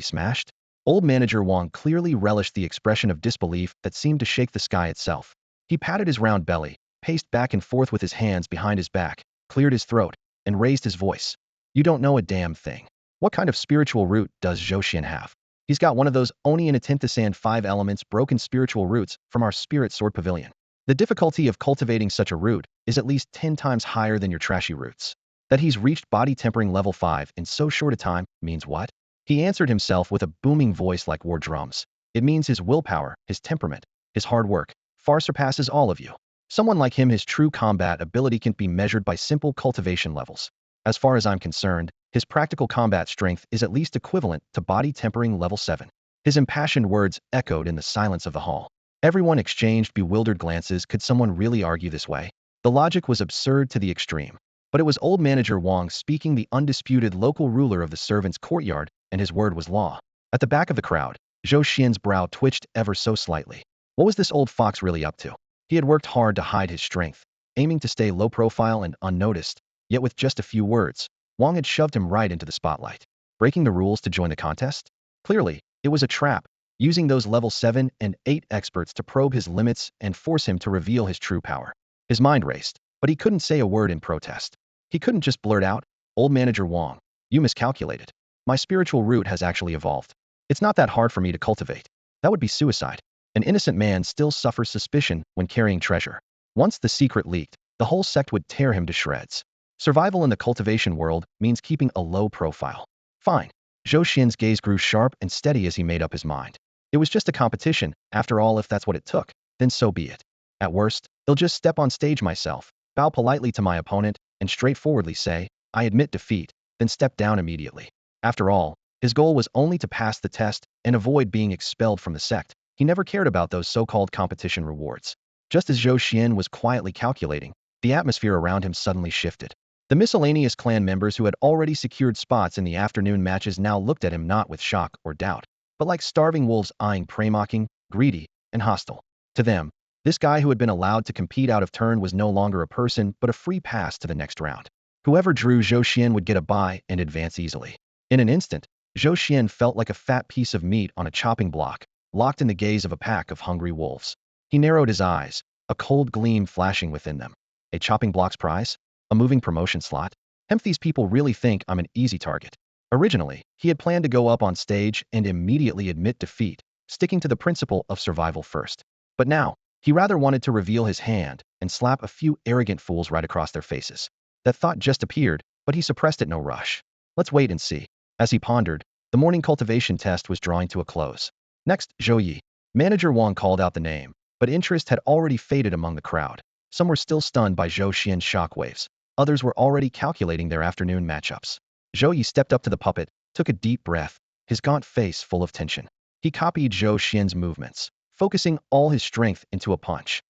smashed? Old Manager Wang clearly relished the expression of disbelief that seemed to shake the sky itself. He patted his round belly, paced back and forth with his hands behind his back, cleared his throat, and raised his voice. You don't know a damn thing. What kind of spiritual root does Zhou Xuan have? He's got one of those Oni and Atinthasand 5 elements broken spiritual roots from our spirit sword pavilion. The difficulty of cultivating such a root is at least 10 times higher than your trashy roots. That he's reached body tempering level 5 in so short a time means what? He answered himself with a booming voice like war drums. It means his willpower, his temperament, his hard work, far surpasses all of you. Someone like him, his true combat ability can't be measured by simple cultivation levels. As far as I'm concerned, his practical combat strength is at least equivalent to body tempering level 7. His impassioned words echoed in the silence of the hall. Everyone exchanged bewildered glances. Could someone really argue this way? The logic was absurd to the extreme. But it was old Manager Wang speaking, the undisputed local ruler of the servants' courtyard, and his word was law. At the back of the crowd, Zhou Xian's brow twitched ever so slightly. What was this old fox really up to? He had worked hard to hide his strength, aiming to stay low profile and unnoticed, yet with just a few words, Wang had shoved him right into the spotlight. Breaking the rules to join the contest? Clearly, it was a trap, using those level 7 and 8 experts to probe his limits and force him to reveal his true power. His mind raced, but he couldn't say a word in protest. He couldn't just blurt out, Old Manager Wang, you miscalculated. My spiritual root has actually evolved. It's not that hard for me to cultivate. That would be suicide. An innocent man still suffers suspicion when carrying treasure. Once the secret leaked, the whole sect would tear him to shreds. Survival in the cultivation world means keeping a low profile. Fine. Zhou Xian's gaze grew sharp and steady as he made up his mind. It was just a competition, after all. If that's what it took, then so be it. At worst, I'll just step on stage myself, bow politely to my opponent, and straightforwardly say, I admit defeat, then step down immediately. After all, his goal was only to pass the test and avoid being expelled from the sect. He never cared about those so-called competition rewards. Just as Zhou Xian was quietly calculating, the atmosphere around him suddenly shifted. The miscellaneous clan members who had already secured spots in the afternoon matches now looked at him not with shock or doubt, but like starving wolves eyeing prey, mocking, greedy, and hostile. To them, this guy who had been allowed to compete out of turn was no longer a person but a free pass to the next round. Whoever drew Zhou Xian would get a bye and advance easily. In an instant, Zhou Xian felt like a fat piece of meat on a chopping block, locked in the gaze of a pack of hungry wolves. He narrowed his eyes, a cold gleam flashing within them. A chopping block's prize? A moving promotion slot? These people really think I'm an easy target. Originally, he had planned to go up on stage and immediately admit defeat, sticking to the principle of survival first. But now, he rather wanted to reveal his hand and slap a few arrogant fools right across their faces. That thought just appeared, but he suppressed it. No rush. Let's wait and see. As he pondered, the morning cultivation test was drawing to a close. Next, Zhou Yi. Manager Wang called out the name, but interest had already faded among the crowd. Some were still stunned by Zhou Xian's shockwaves. Others were already calculating their afternoon matchups. Zhou Yi stepped up to the puppet, took a deep breath, his gaunt face full of tension. He copied Zhou Xian's movements, focusing all his strength into a punch.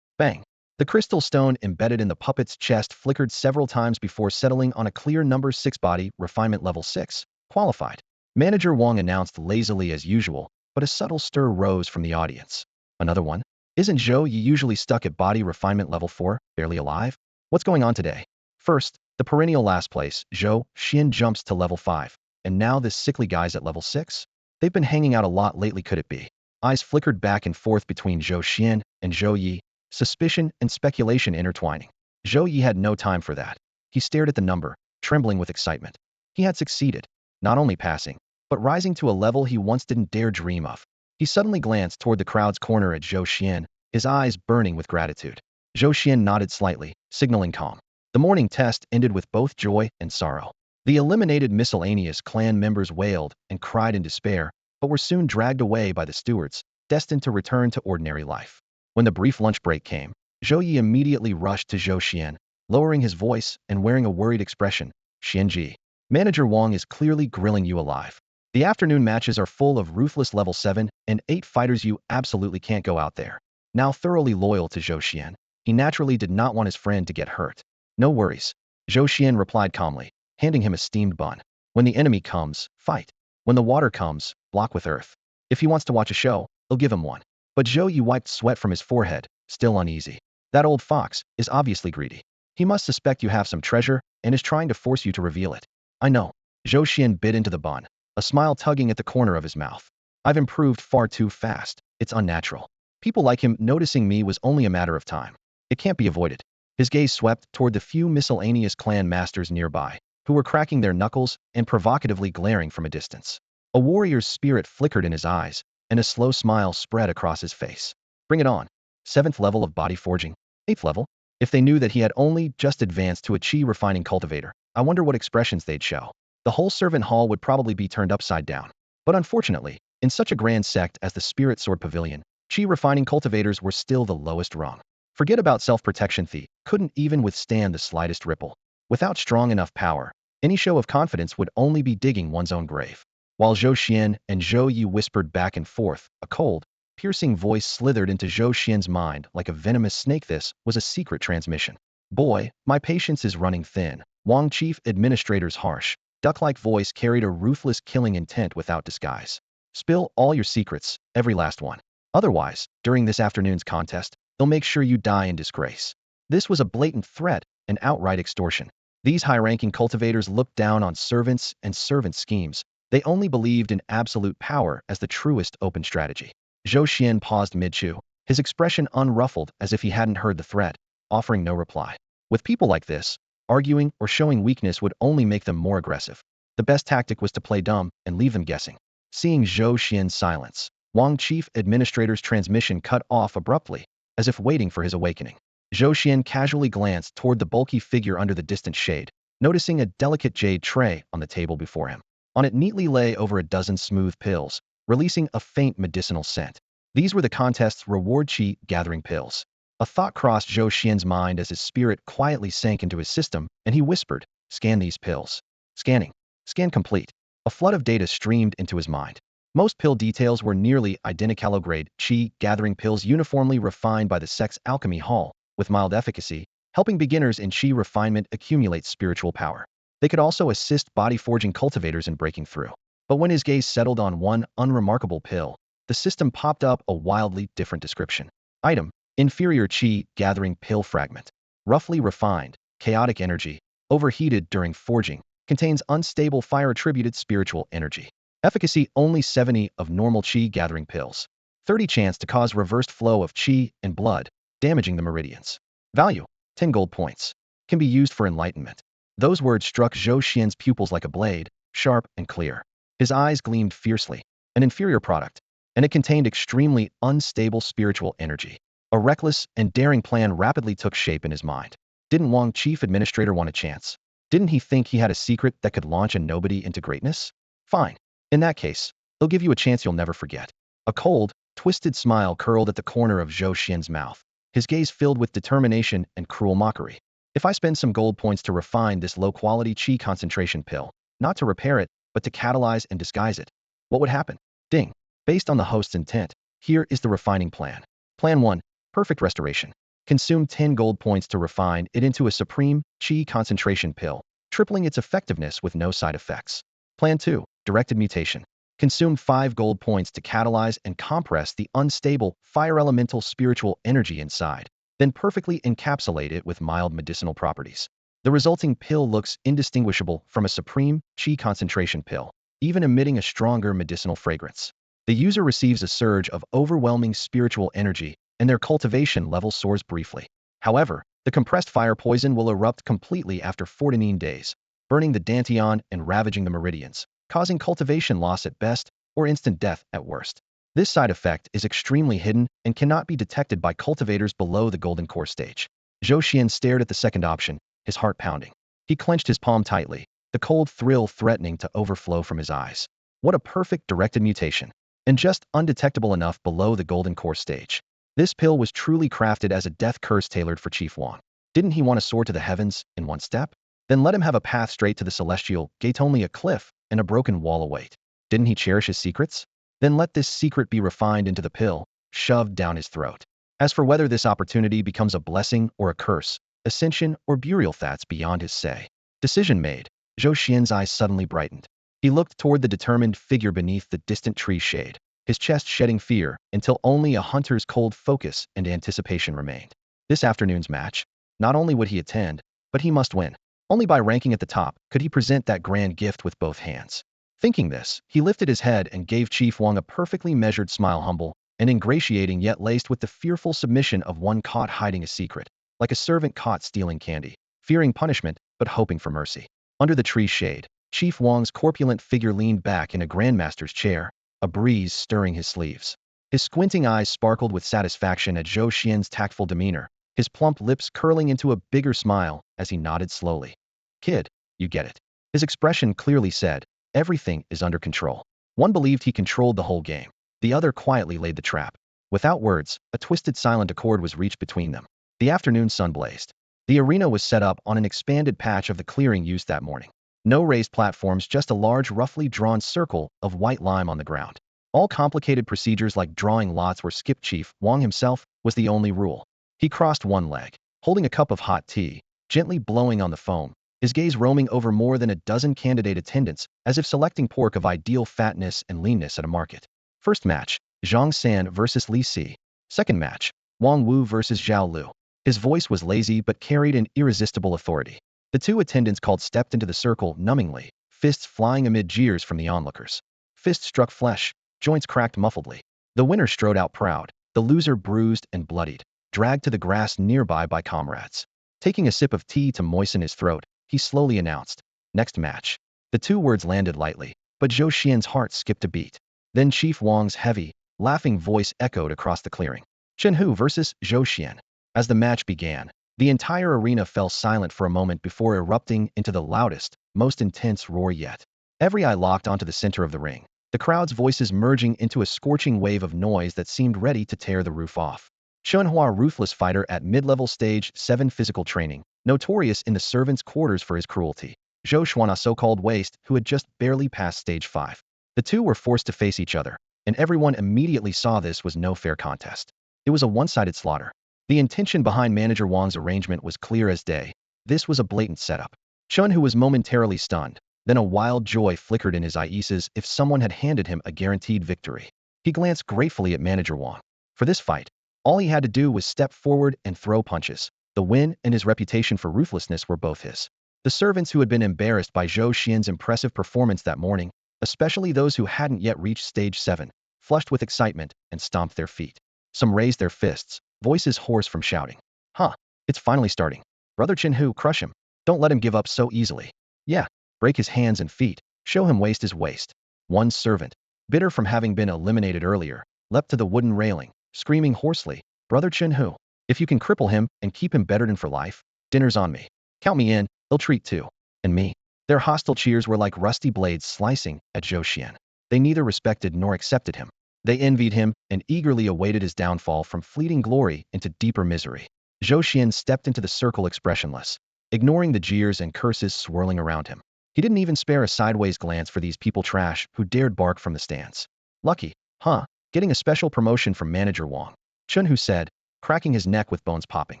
Bang. The crystal stone embedded in the puppet's chest flickered several times before settling on a clear number 6 body, refinement level 6, qualified. Manager Wang announced lazily as usual, but a subtle stir rose from the audience. Another one? Isn't Zhou Yi usually stuck at body refinement level 4, barely alive? What's going on today? First, the perennial last place, Zhou Xian jumps to level 5, and now this sickly guy's at level 6? They've been hanging out a lot lately, could it be? Eyes flickered back and forth between Zhou Xian and Zhou Yi, suspicion and speculation intertwining. Zhou Yi had no time for that. He stared at the number, trembling with excitement. He had succeeded, not only passing, but rising to a level he once didn't dare dream of. He suddenly glanced toward the crowd's corner at Zhou Xian, his eyes burning with gratitude. Zhou Xian nodded slightly, signaling calm. The morning test ended with both joy and sorrow. The eliminated miscellaneous clan members wailed and cried in despair, but were soon dragged away by the stewards, destined to return to ordinary life. When the brief lunch break came, Zhou Yi immediately rushed to Zhou Xuan, lowering his voice and wearing a worried expression. Xianji, Manager Wang is clearly grilling you alive. The afternoon matches are full of ruthless level 7 and 8 fighters. You absolutely can't go out there. Now thoroughly loyal to Zhou Xuan, he naturally did not want his friend to get hurt. No worries, Zhou Xuan replied calmly, handing him a steamed bun. When the enemy comes, fight. When the water comes, block with earth. If he wants to watch a show, they'll give him one. But Zhou Yi wiped sweat from his forehead, still uneasy. That old fox is obviously greedy. He must suspect you have some treasure and is trying to force you to reveal it. I know. Zhou Xuan bit into the bun, a smile tugging at the corner of his mouth. I've improved far too fast. It's unnatural. People like him noticing me was only a matter of time. It can't be avoided. His gaze swept toward the few miscellaneous clan masters nearby, who were cracking their knuckles and provocatively glaring from a distance. A warrior's spirit flickered in his eyes, and a slow smile spread across his face. Bring it on. 7th level of body forging. 8th level? If they knew that he had only just advanced to a chi refining cultivator, I wonder what expressions they'd show. The whole servant hall would probably be turned upside down. But unfortunately, in such a grand sect as the Spirit Sword Pavilion, chi refining cultivators were still the lowest rung. Forget about self-protection. They couldn't even withstand the slightest ripple. Without strong enough power, any show of confidence would only be digging one's own grave. While Zhou Xuan and Zhou Yi whispered back and forth, a cold, piercing voice slithered into Zhou Xian's mind like a venomous snake. This was a secret transmission. Boy, my patience is running thin. Wang Chief Administrator's harsh, duck-like voice carried a ruthless killing intent without disguise. Spill all your secrets, every last one. Otherwise, during this afternoon's contest, they'll make sure you die in disgrace. This was a blatant threat, an outright extortion. These high-ranking cultivators looked down on servants and servant schemes. They only believed in absolute power as the truest open strategy. Zhou Xuan paused mid-chew, his expression unruffled as if he hadn't heard the threat, offering no reply. With people like this, arguing or showing weakness would only make them more aggressive. The best tactic was to play dumb and leave them guessing. Seeing Zhou Xuan's silence, Wang Chief Administrator's transmission cut off abruptly, as if waiting for his awakening. Zhou Xuan casually glanced toward the bulky figure under the distant shade, noticing a delicate jade tray on the table before him. On it neatly lay over a dozen smooth pills, releasing a faint medicinal scent. These were the contest's reward chi gathering pills. A thought crossed Zhou Xuan's mind as his spirit quietly sank into his system, and he whispered, "Scan these pills." Scanning. Scan complete. A flood of data streamed into his mind. Most pill details were nearly identical grade chi gathering pills uniformly refined by the sect's alchemy hall, with mild efficacy, helping beginners in chi refinement accumulate spiritual power. They could also assist body forging cultivators in breaking through. But when his gaze settled on one unremarkable pill, the system popped up a wildly different description. Item: inferior chi gathering pill fragment. Roughly refined, chaotic energy, overheated during forging, contains unstable fire-attributed spiritual energy. Efficacy only 70 of normal chi gathering pills. 30 chance to cause reversed flow of chi and blood, damaging the meridians. Value: 10 gold points. Can be used for enlightenment. Those words struck Zhou Xian's pupils like a blade, sharp and clear. His eyes gleamed fiercely. An inferior product, and it contained extremely unstable spiritual energy. A reckless and daring plan rapidly took shape in his mind. Didn't Wang Chief Administrator want a chance? Didn't he think he had a secret that could launch a nobody into greatness? Fine. In that case, he'll give you a chance you'll never forget. A cold, twisted smile curled at the corner of Zhou Xian's mouth, his gaze filled with determination and cruel mockery. If I spend some gold points to refine this low-quality chi concentration pill, not to repair it, but to catalyze and disguise it, what would happen? Ding. Based on the host's intent, here is the refining plan. Plan 1. Perfect restoration. Consume 10 gold points to refine it into a supreme chi concentration pill, tripling its effectiveness with no side effects. Plan 2. Directed mutation. Consume 5 gold points to catalyze and compress the unstable fire elemental spiritual energy inside, then perfectly encapsulate it with mild medicinal properties. The resulting pill looks indistinguishable from a supreme chi concentration pill, even emitting a stronger medicinal fragrance. The user receives a surge of overwhelming spiritual energy, and their cultivation level soars briefly. However, the compressed fire poison will erupt completely after 14 days, burning the dantian and ravaging the meridians, causing cultivation loss at best or instant death at worst. This side effect is extremely hidden and cannot be detected by cultivators below the golden core stage. Zhou Xuan stared at the second option, his heart pounding. He clenched his palm tightly, the cold thrill threatening to overflow from his eyes. What a perfect directed mutation, and just undetectable enough below the golden core stage. This pill was truly crafted as a death curse tailored for Chief Wang. Didn't he want to soar to the heavens in one step? Then let him have a path straight to the celestial gate, only a cliff and a broken wall await. Didn't he cherish his secrets? Then let this secret be refined into the pill, shoved down his throat. As for whether this opportunity becomes a blessing or a curse, ascension or burial, that's beyond his say. Decision made. Zhou Xuan's eyes suddenly brightened. He looked toward the determined figure beneath the distant tree shade, his chest shedding fear until only a hunter's cold focus and anticipation remained. This afternoon's match, not only would he attend, but he must win. Only by ranking at the top could he present that grand gift with both hands. Thinking this, he lifted his head and gave Chief Wang a perfectly measured smile, humble and ingratiating, yet laced with the fearful submission of one caught hiding a secret, like a servant caught stealing candy, fearing punishment but hoping for mercy. Under the tree's shade, Chief Wang's corpulent figure leaned back in a grandmaster's chair, a breeze stirring his sleeves. His squinting eyes sparkled with satisfaction at Zhou Xuan's tactful demeanor, his plump lips curling into a bigger smile as he nodded slowly. Kid, you get it. His expression clearly said, everything is under control. One believed he controlled the whole game. The other quietly laid the trap. Without words, a twisted silent accord was reached between them. The afternoon sun blazed. The arena was set up on an expanded patch of the clearing used that morning. No raised platforms, just a large, roughly drawn circle of white lime on the ground. All complicated procedures like drawing lots were skipped. Chief Wang himself was the only rule. He crossed one leg, holding a cup of hot tea, gently blowing on the foam, his gaze roaming over more than a dozen candidate attendants, as if selecting pork of ideal fatness and leanness at a market. First match, Zhang San versus Li Si. Second match, Wang Wu versus Zhao Lu. His voice was lazy but carried an irresistible authority. The two attendants called stepped into the circle numbingly, fists flying amid jeers from the onlookers. Fists struck flesh, joints cracked muffledly. The winner strode out proud, the loser bruised and bloodied, dragged to the grass nearby by comrades. Taking a sip of tea to moisten his throat, he slowly announced, next match. The two words landed lightly, but Zhou Xuan's heart skipped a beat. Then Chief Wang's heavy, laughing voice echoed across the clearing. Chen Hu versus Zhou Xuan. As the match began, the entire arena fell silent for a moment before erupting into the loudest, most intense roar yet. Every eye locked onto the center of the ring, the crowd's voices merging into a scorching wave of noise that seemed ready to tear the roof off. Xuanhua, ruthless fighter at mid-level stage 7 physical training, notorious in the servants' quarters for his cruelty. Zhou Xuan, a so-called waste who had just barely passed stage 5. The two were forced to face each other, and everyone immediately saw this was no fair contest. It was a one-sided slaughter. The intention behind Manager Wang's arrangement was clear as day. This was a blatant setup. Chun, who was momentarily stunned, then a wild joy flickered in his eyes as if someone had handed him a guaranteed victory. He glanced gratefully at Manager Wang. For this fight, all he had to do was step forward and throw punches. The win and his reputation for ruthlessness were both his. The servants who had been embarrassed by Zhou Xuan's impressive performance that morning, especially those who hadn't yet reached stage 7, flushed with excitement and stomped their feet. Some raised their fists, voices hoarse from shouting. Huh, it's finally starting. Brother Chen Hu, crush him. Don't let him give up so easily. Yeah, break his hands and feet, show him waste his waist. One servant, bitter from having been eliminated earlier, leapt to the wooden railing, screaming hoarsely, Brother Chen Hu, if you can cripple him and keep him bettered for life, dinner's on me. Count me in, they'll treat too. And me. Their hostile cheers were like rusty blades slicing at Zhou Xuan. They neither respected nor accepted him. They envied him and eagerly awaited his downfall from fleeting glory into deeper misery. Zhou Xuan stepped into the circle expressionless, ignoring the jeers and curses swirling around him. He didn't even spare a sideways glance for these people trash who dared bark from the stands. Lucky, huh? Getting a special promotion from Manager Wang, Chun Hu said, cracking his neck with bones popping.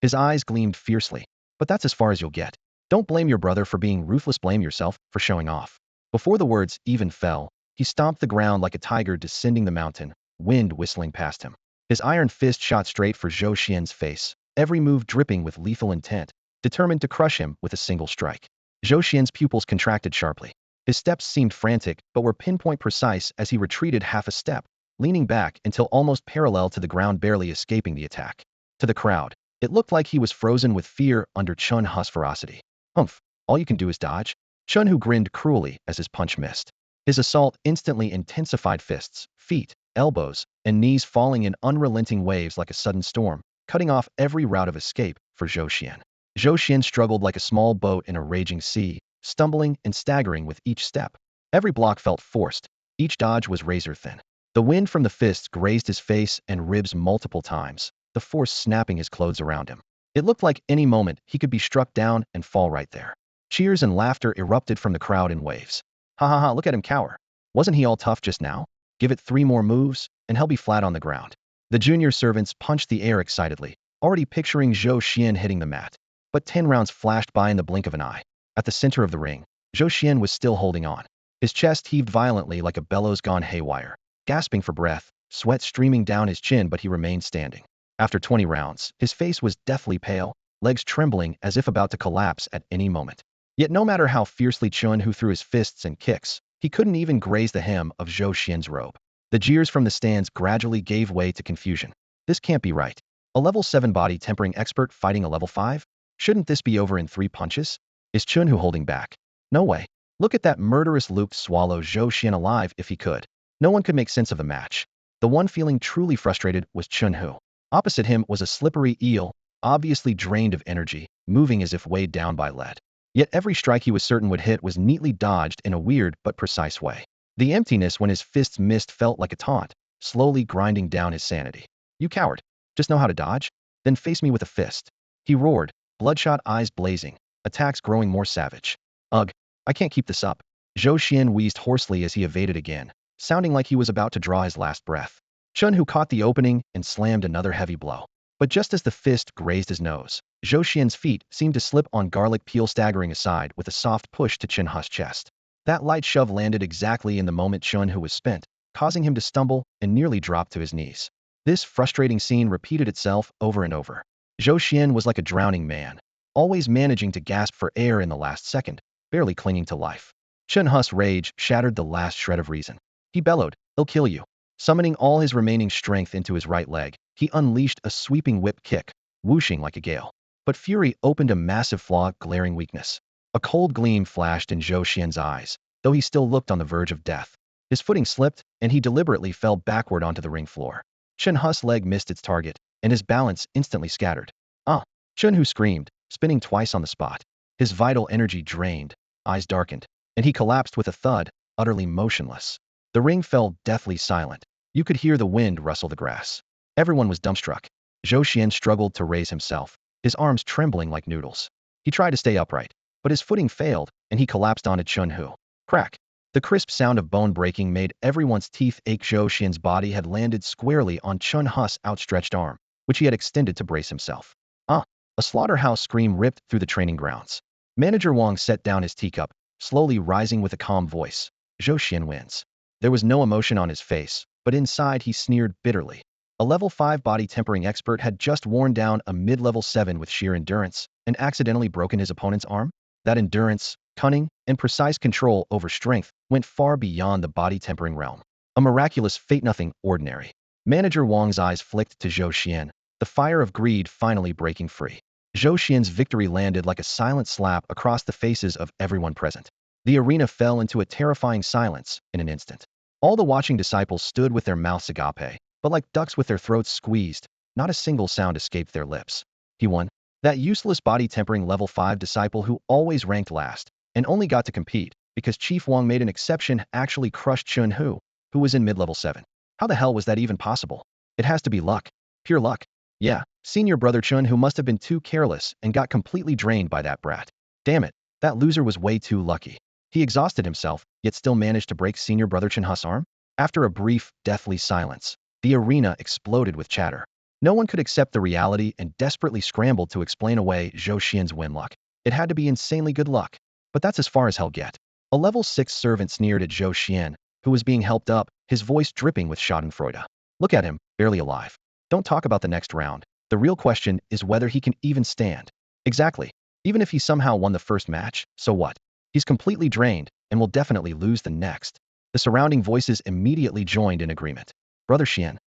His eyes gleamed fiercely. But that's as far as you'll get. Don't blame your brother for being ruthless, blame yourself for showing off. Before the words even fell, he stomped the ground like a tiger descending the mountain, wind whistling past him. His iron fist shot straight for Zhou Xuan's face, every move dripping with lethal intent, determined to crush him with a single strike. Zhou Xuan's pupils contracted sharply. His steps seemed frantic but were pinpoint precise as he retreated half a step, leaning back until almost parallel to the ground, barely escaping the attack. To the crowd, it looked like he was frozen with fear under Chun Hu's ferocity. Humph, all you can do is dodge? Chun Hu grinned cruelly as his punch missed. His assault instantly intensified, fists, feet, elbows, and knees falling in unrelenting waves like a sudden storm, cutting off every route of escape for Zhou Xuan. Zhou Xuan struggled like a small boat in a raging sea, stumbling and staggering with each step. Every block felt forced, each dodge was razor thin. The wind from the fists grazed his face and ribs multiple times, the force snapping his clothes around him. It looked like any moment he could be struck down and fall right there. Cheers and laughter erupted from the crowd in waves. Ha ha ha, look at him cower. Wasn't he all tough just now? Give it 3 more moves, and he'll be flat on the ground. The junior servants punched the air excitedly, already picturing Zhou Xuan hitting the mat. But 10 rounds flashed by in the blink of an eye. At the center of the ring, Zhou Xuan was still holding on. His chest heaved violently like a bellows gone haywire. Gasping for breath, sweat streaming down his chin, but he remained standing. After 20 rounds, his face was deathly pale, legs trembling as if about to collapse at any moment. Yet no matter how fiercely Xuan threw his fists and kicks, he couldn't even graze the hem of Zhou Xuan's robe. The jeers from the stands gradually gave way to confusion. This can't be right. A level 7 body tempering expert fighting a level 5? Shouldn't this be over in 3 punches? Is Xuan holding back? No way. Look at that murderous loop swallow Zhou Xuan alive if he could. No one could make sense of the match. The one feeling truly frustrated was Xuan. Opposite him was a slippery eel, obviously drained of energy, moving as if weighed down by lead. Yet every strike he was certain would hit was neatly dodged in a weird but precise way. The emptiness when his fists missed felt like a taunt, slowly grinding down his sanity. You coward. Just know how to dodge? Then face me with a fist. He roared, bloodshot eyes blazing, attacks growing more savage. Ugh, I can't keep this up. Zhou Xuan wheezed hoarsely as he evaded again, sounding like he was about to draw his last breath. Xuan caught the opening and slammed another heavy blow. But just as the fist grazed his nose, Zhou Xuan's feet seemed to slip on garlic peel, staggering aside with a soft push to Xuan's chest. That light shove landed exactly in the moment Xuan was spent, causing him to stumble and nearly drop to his knees. This frustrating scene repeated itself over and over. Zhou Xuan was like a drowning man, always managing to gasp for air in the last second, barely clinging to life. Xuan's rage shattered the last shred of reason. He bellowed, "I'll kill you." Summoning all his remaining strength into his right leg, he unleashed a sweeping whip kick, whooshing like a gale. But fury opened a massive flaw, glaring weakness. A cold gleam flashed in Zhou Xuan's eyes, though he still looked on the verge of death. His footing slipped, and he deliberately fell backward onto the ring floor. Xuan's leg missed its target, and his balance instantly scattered. Ah! Xuan screamed, spinning twice on the spot. His vital energy drained, eyes darkened, and he collapsed with a thud, utterly motionless. The ring fell deathly silent. You could hear the wind rustle the grass. Everyone was dumbstruck. Zhou Xuan struggled to raise himself, his arms trembling like noodles. He tried to stay upright, but his footing failed, and he collapsed onto Xuan. Crack! The crisp sound of bone breaking made everyone's teeth ache. Zhou Xuan's body had landed squarely on Xuan's outstretched arm, which he had extended to brace himself. Ah! A slaughterhouse scream ripped through the training grounds. Manager Wang set down his teacup, slowly rising with a calm voice. Zhou Xuan wins. There was no emotion on his face, but inside he sneered bitterly. A level 5 body tempering expert had just worn down a mid-level 7 with sheer endurance and accidentally broken his opponent's arm? That endurance, cunning, and precise control over strength went far beyond the body tempering realm. A miraculous fate, nothing ordinary. Manager Wang's eyes flicked to Zhou Xuan, the fire of greed finally breaking free. Zhou Xuan's victory landed like a silent slap across the faces of everyone present. The arena fell into a terrifying silence in an instant. All the watching disciples stood with their mouths agape, but like ducks with their throats squeezed, not a single sound escaped their lips. He won. That useless body tempering level 5 disciple who always ranked last, and only got to compete because Chief Wang made an exception, actually crushed Xuan who was in mid-level 7. How the hell was that even possible? It has to be luck. Pure luck. Yeah, senior brother Xuan must have been too careless and got completely drained by that brat. Damn it, that loser was way too lucky. He exhausted himself, yet still managed to break senior brother Xuan's arm? After a brief, deathly silence, the arena exploded with chatter. No one could accept the reality and desperately scrambled to explain away Zhou Xuan's win luck. It had to be insanely good luck. But that's as far as hell get. A level 6 servant sneered at Zhou Xuan, who was being helped up, his voice dripping with schadenfreude. Look at him, barely alive. Don't talk about the next round. The real question is whether he can even stand. Exactly. Even if he somehow won the first match, so what? He's completely drained, and will definitely lose the next. The surrounding voices immediately joined in agreement. Brother Xuan,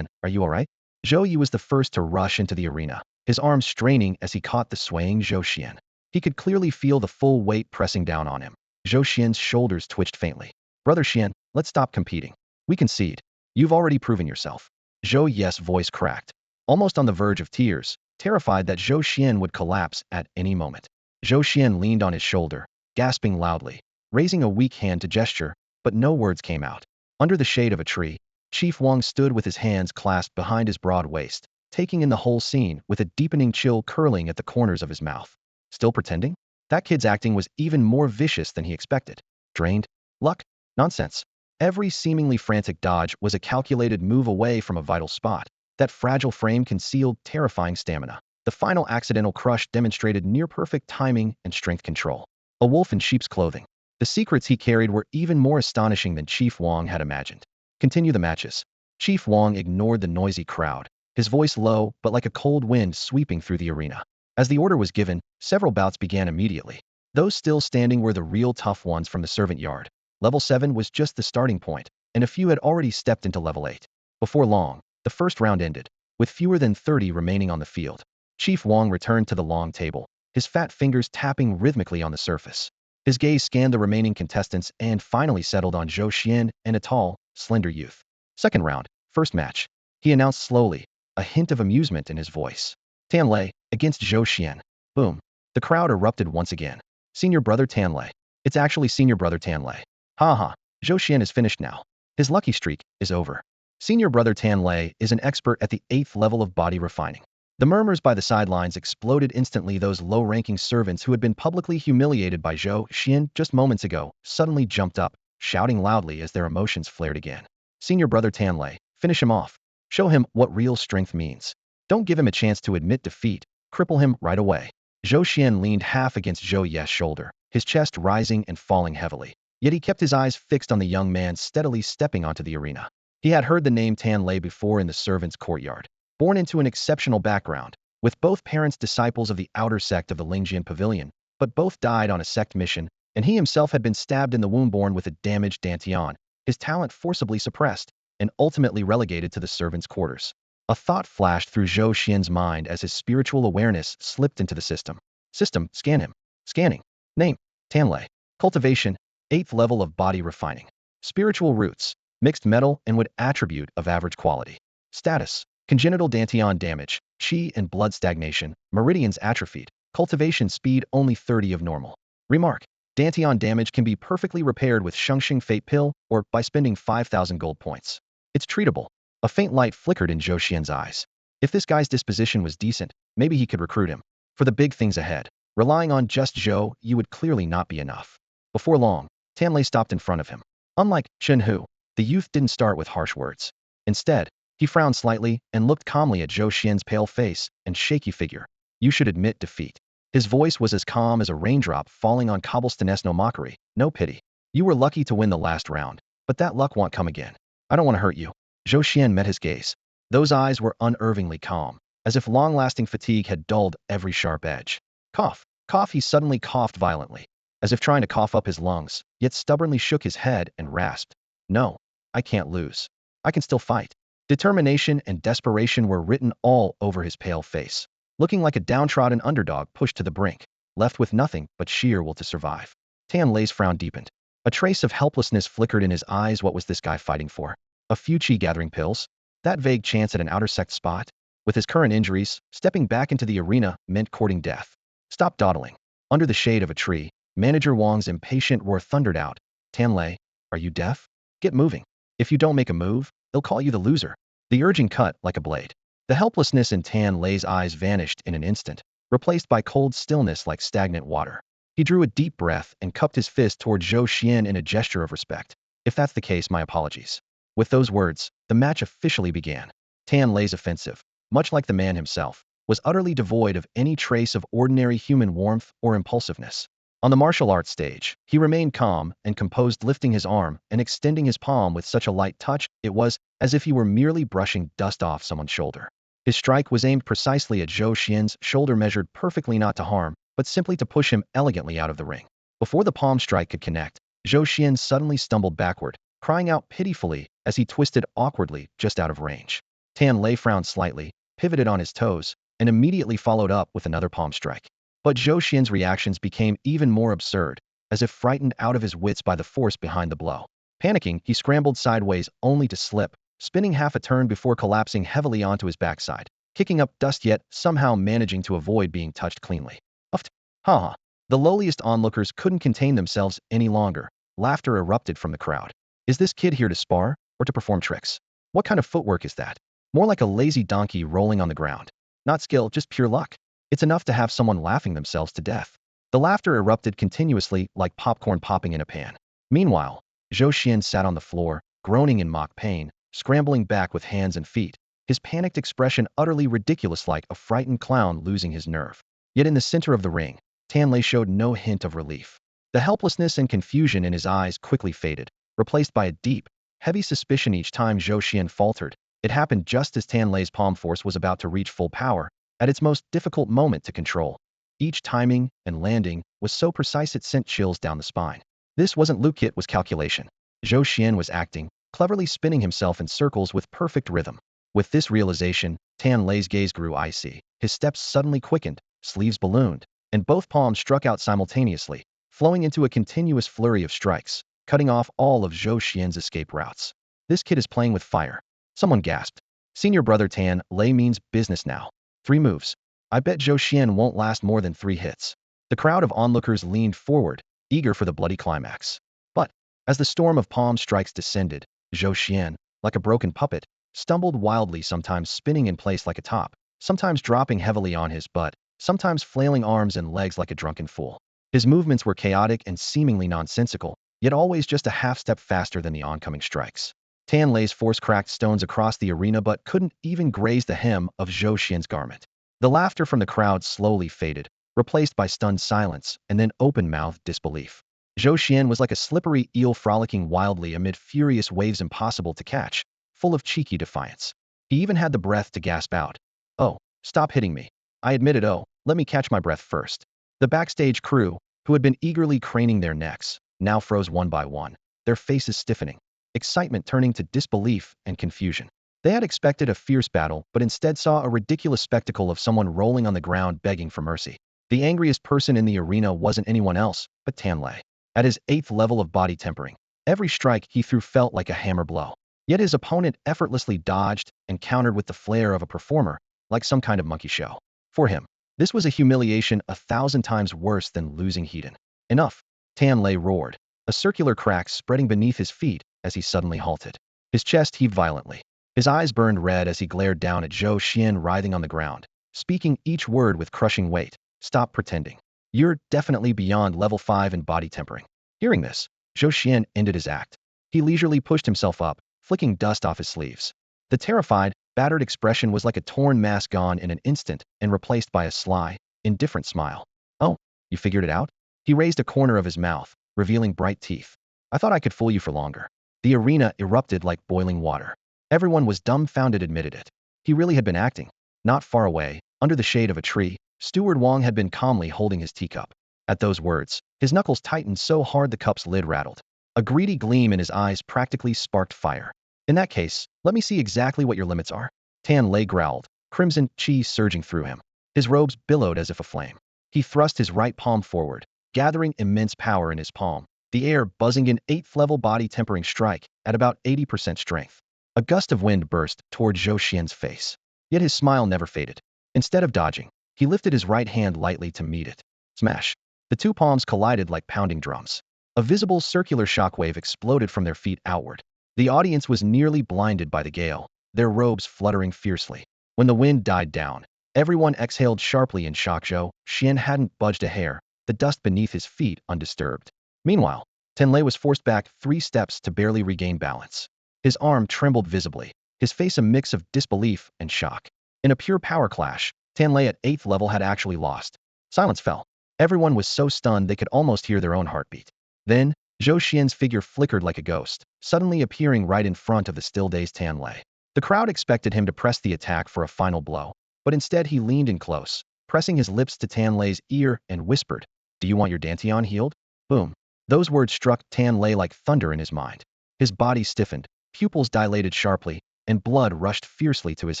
are you alright? Zhou Yi was the first to rush into the arena, his arms straining as he caught the swaying Zhou Xuan. He could clearly feel the full weight pressing down on him. Zhou Xuan's shoulders twitched faintly. Brother Xuan, let's stop competing. We concede. You've already proven yourself. Zhou Yi's voice cracked, almost on the verge of tears, terrified that Zhou Xuan would collapse at any moment. Zhou Xuan leaned on his shoulder, gasping loudly, raising a weak hand to gesture, but no words came out. Under the shade of a tree, Chief Wang stood with his hands clasped behind his broad waist, taking in the whole scene with a deepening chill curling at the corners of his mouth. Still pretending? That kid's acting was even more vicious than he expected. Drained? Luck? Nonsense. Every seemingly frantic dodge was a calculated move away from a vital spot. That fragile frame concealed terrifying stamina. The final accidental crush demonstrated near-perfect timing and strength control. A wolf in sheep's clothing. The secrets he carried were even more astonishing than Chief Wang had imagined. Continue the matches. Chief Wang ignored the noisy crowd, his voice low but like a cold wind sweeping through the arena. As the order was given, several bouts began immediately. Those still standing were the real tough ones from the servant yard. Level 7 was just the starting point, and a few had already stepped into level 8. Before long, the first round ended, with fewer than 30 remaining on the field. Chief Wang returned to the long table, his fat fingers tapping rhythmically on the surface. His gaze scanned the remaining contestants and finally settled on Zhou Xuan and a tall, slender youth. Second round, first match. He announced slowly, a hint of amusement in his voice. Tanlei, against Zhou Xuan. Boom. The crowd erupted once again. Senior brother Tanlei. It's actually senior brother Tanlei. Ha ha. Zhou Xuan is finished now. His lucky streak is over. Senior brother Tanlei is an expert at the 8th level of body refining. The murmurs by the sidelines exploded instantly. Those low-ranking servants who had been publicly humiliated by Zhou Xuan just moments ago suddenly jumped up, shouting loudly as their emotions flared again. Senior brother Tanlei, finish him off. Show him what real strength means. Don't give him a chance to admit defeat. Cripple him right away. Zhou Xuan leaned half against Zhou Ye's shoulder, his chest rising and falling heavily. Yet he kept his eyes fixed on the young man steadily stepping onto the arena. He had heard the name Tanlei before in the servants' courtyard. Born into an exceptional background, with both parents disciples of the outer sect of the Lingjian Pavilion, but both died on a sect mission, and he himself had been stabbed in the womb born with a damaged dantian, his talent forcibly suppressed, and ultimately relegated to the servants' quarters. A thought flashed through Zhou Xian's mind as his spiritual awareness slipped into the system. System, scan him. Scanning. Name, Tanlei. Cultivation, 8th level of body refining. Spiritual roots, mixed metal and wood attribute of average quality. Status, congenital dantian damage, qi and blood stagnation, meridians atrophied. Cultivation speed only 30 of normal. Remark, dantian damage can be perfectly repaired with Shengxing Fate Pill or by spending 5,000 gold points. It's treatable. A faint light flickered in Zhou Xian's eyes. If this guy's disposition was decent, maybe he could recruit him. For the big things ahead, relying on just Zhou Yu would clearly not be enough. Before long, Tanlei stopped in front of him. Unlike Chen Hu, the youth didn't start with harsh words. Instead, he frowned slightly and looked calmly at Zhou Xian's pale face and shaky figure. You should admit defeat. His voice was as calm as a raindrop falling on cobblestones. No mockery, no pity. You were lucky to win the last round, but that luck won't come again. I don't want to hurt you. Zhou Xuan met his gaze. Those eyes were unervingly calm, as if long-lasting fatigue had dulled every sharp edge. Cough, cough. He suddenly coughed violently, as if trying to cough up his lungs, yet stubbornly shook his head and rasped. No, I can't lose. I can still fight. Determination and desperation were written all over his pale face, looking like a downtrodden underdog pushed to the brink, left with nothing but sheer will to survive. Tanlei's frown deepened. A trace of helplessness flickered in his eyes. What was this guy fighting for? A few chi-gathering pills? That vague chance at an outer sect spot? With his current injuries, stepping back into the arena meant courting death. Stop dawdling. Under the shade of a tree, Manager Wang's impatient roar thundered out. Tanlei, are you deaf? Get moving. If you don't make a move, they'll call you the loser. The urging cut like a blade. The helplessness in Tanlei's eyes vanished in an instant, replaced by cold stillness like stagnant water. He drew a deep breath and cupped his fist toward Zhou Xuan in a gesture of respect. If that's the case, my apologies. With those words, the match officially began. Tanlei's offensive, much like the man himself, was utterly devoid of any trace of ordinary human warmth or impulsiveness. On the martial arts stage, he remained calm and composed, lifting his arm and extending his palm with such a light touch, it was as if he were merely brushing dust off someone's shoulder. His strike was aimed precisely at Zhou Xian's shoulder, measured perfectly not to harm, but simply to push him elegantly out of the ring. Before the palm strike could connect, Zhou Xuan suddenly stumbled backward, crying out pitifully as he twisted awkwardly just out of range. Tanlei frowned slightly, pivoted on his toes, and immediately followed up with another palm strike. But Zhou Xian's reactions became even more absurd, as if frightened out of his wits by the force behind the blow. Panicking, he scrambled sideways only to slip, spinning half a turn before collapsing heavily onto his backside, kicking up dust yet somehow managing to avoid being touched cleanly. Uffed. Ha ha. The lowliest onlookers couldn't contain themselves any longer. Laughter erupted from the crowd. Is this kid here to spar, or to perform tricks? What kind of footwork is that? More like a lazy donkey rolling on the ground. Not skill, just pure luck. It's enough to have someone laughing themselves to death. The laughter erupted continuously like popcorn popping in a pan. Meanwhile, Zhou Xuan sat on the floor, groaning in mock pain, scrambling back with hands and feet, his panicked expression utterly ridiculous like a frightened clown losing his nerve. Yet in the center of the ring, Tanlei showed no hint of relief. The helplessness and confusion in his eyes quickly faded, replaced by a deep, heavy suspicion each time Zhou Xuan faltered. It happened just as Tanlei's palm force was about to reach full power, at its most difficult moment to control. Each timing and landing was so precise it sent chills down the spine. This wasn't luck, it was calculation. Zhou Xuan was acting, cleverly spinning himself in circles with perfect rhythm. With this realization, Tanlei's gaze grew icy. His steps suddenly quickened, sleeves ballooned, and both palms struck out simultaneously, flowing into a continuous flurry of strikes, cutting off all of Zhou Xian's escape routes. This kid is playing with fire. Someone gasped. Senior brother Tan Lei means business now. 3 moves. I bet Zhou Xuan won't last more than 3 hits. The crowd of onlookers leaned forward, eager for the bloody climax. But, as the storm of palm strikes descended, Zhou Xuan, like a broken puppet, stumbled wildly, sometimes spinning in place like a top, sometimes dropping heavily on his butt, sometimes flailing arms and legs like a drunken fool. His movements were chaotic and seemingly nonsensical, yet always just a half step faster than the oncoming strikes. Tan Lei's force cracked stones across the arena but couldn't even graze the hem of Zhou Xian's garment. The laughter from the crowd slowly faded, replaced by stunned silence and then open-mouthed disbelief. Zhou Xuan was like a slippery eel frolicking wildly amid furious waves impossible to catch, full of cheeky defiance. He even had the breath to gasp out, "Oh, stop hitting me." I admitted, "Oh, let me catch my breath first." The backstage crew, who had been eagerly craning their necks, now froze one by one, their faces stiffening, excitement turning to disbelief and confusion. They had expected a fierce battle, but instead saw a ridiculous spectacle of someone rolling on the ground begging for mercy. The angriest person in the arena wasn't anyone else but Tanlei. At his 8th level of body tempering, every strike he threw felt like a hammer blow. Yet his opponent effortlessly dodged and countered with the flair of a performer, like some kind of monkey show. For him, this was a humiliation 1,000 times worse than losing Hedon. Enough, Tanlei roared, a circular crack spreading beneath his feet as he suddenly halted. His chest heaved violently. His eyes burned red as he glared down at Zhou Xuan writhing on the ground, speaking each word with crushing weight. "Stop pretending. You're definitely beyond level 5 in body tempering." Hearing this, Zhou Xuan ended his act. He leisurely pushed himself up, flicking dust off his sleeves. The terrified, battered expression was like a torn mask gone in an instant and replaced by a sly, indifferent smile. "Oh, you figured it out?" He raised a corner of his mouth, revealing bright teeth. "I thought I could fool you for longer." The arena erupted like boiling water. Everyone was dumbfounded, admitted it. He really had been acting. Not far away, under the shade of a tree, Steward Wang had been calmly holding his teacup. At those words, his knuckles tightened so hard the cup's lid rattled. A greedy gleam in his eyes practically sparked fire. "In that case, let me see exactly what your limits are." Tan Lei growled, crimson chi surging through him. His robes billowed as if aflame. He thrust his right palm forward, gathering immense power in his palm, the air buzzing in 8th level body tempering strike at about 80% strength. A gust of wind burst toward Zhou Xian's face. Yet his smile never faded. Instead of dodging, he lifted his right hand lightly to meet it. Smash! The 2 palms collided like pounding drums. A visible circular shockwave exploded from their feet outward. The audience was nearly blinded by the gale, their robes fluttering fiercely. When the wind died down, everyone exhaled sharply in shock. Zhou Xian hadn't budged a hair, the dust beneath his feet undisturbed. Meanwhile, Tanlei was forced back 3 steps to barely regain balance. His arm trembled visibly, his face a mix of disbelief and shock. In a pure power clash, Tanlei at 8th level had actually lost. Silence fell. Everyone was so stunned they could almost hear their own heartbeat. Then, Zhou Xian's figure flickered like a ghost, suddenly appearing right in front of the still-dazed Tanlei. The crowd expected him to press the attack for a final blow, but instead he leaned in close, pressing his lips to Tanlei's ear and whispered, "Do you want your Dantian healed?" Boom. Those words struck Tanlei like thunder in his mind. His body stiffened, pupils dilated sharply, and blood rushed fiercely to his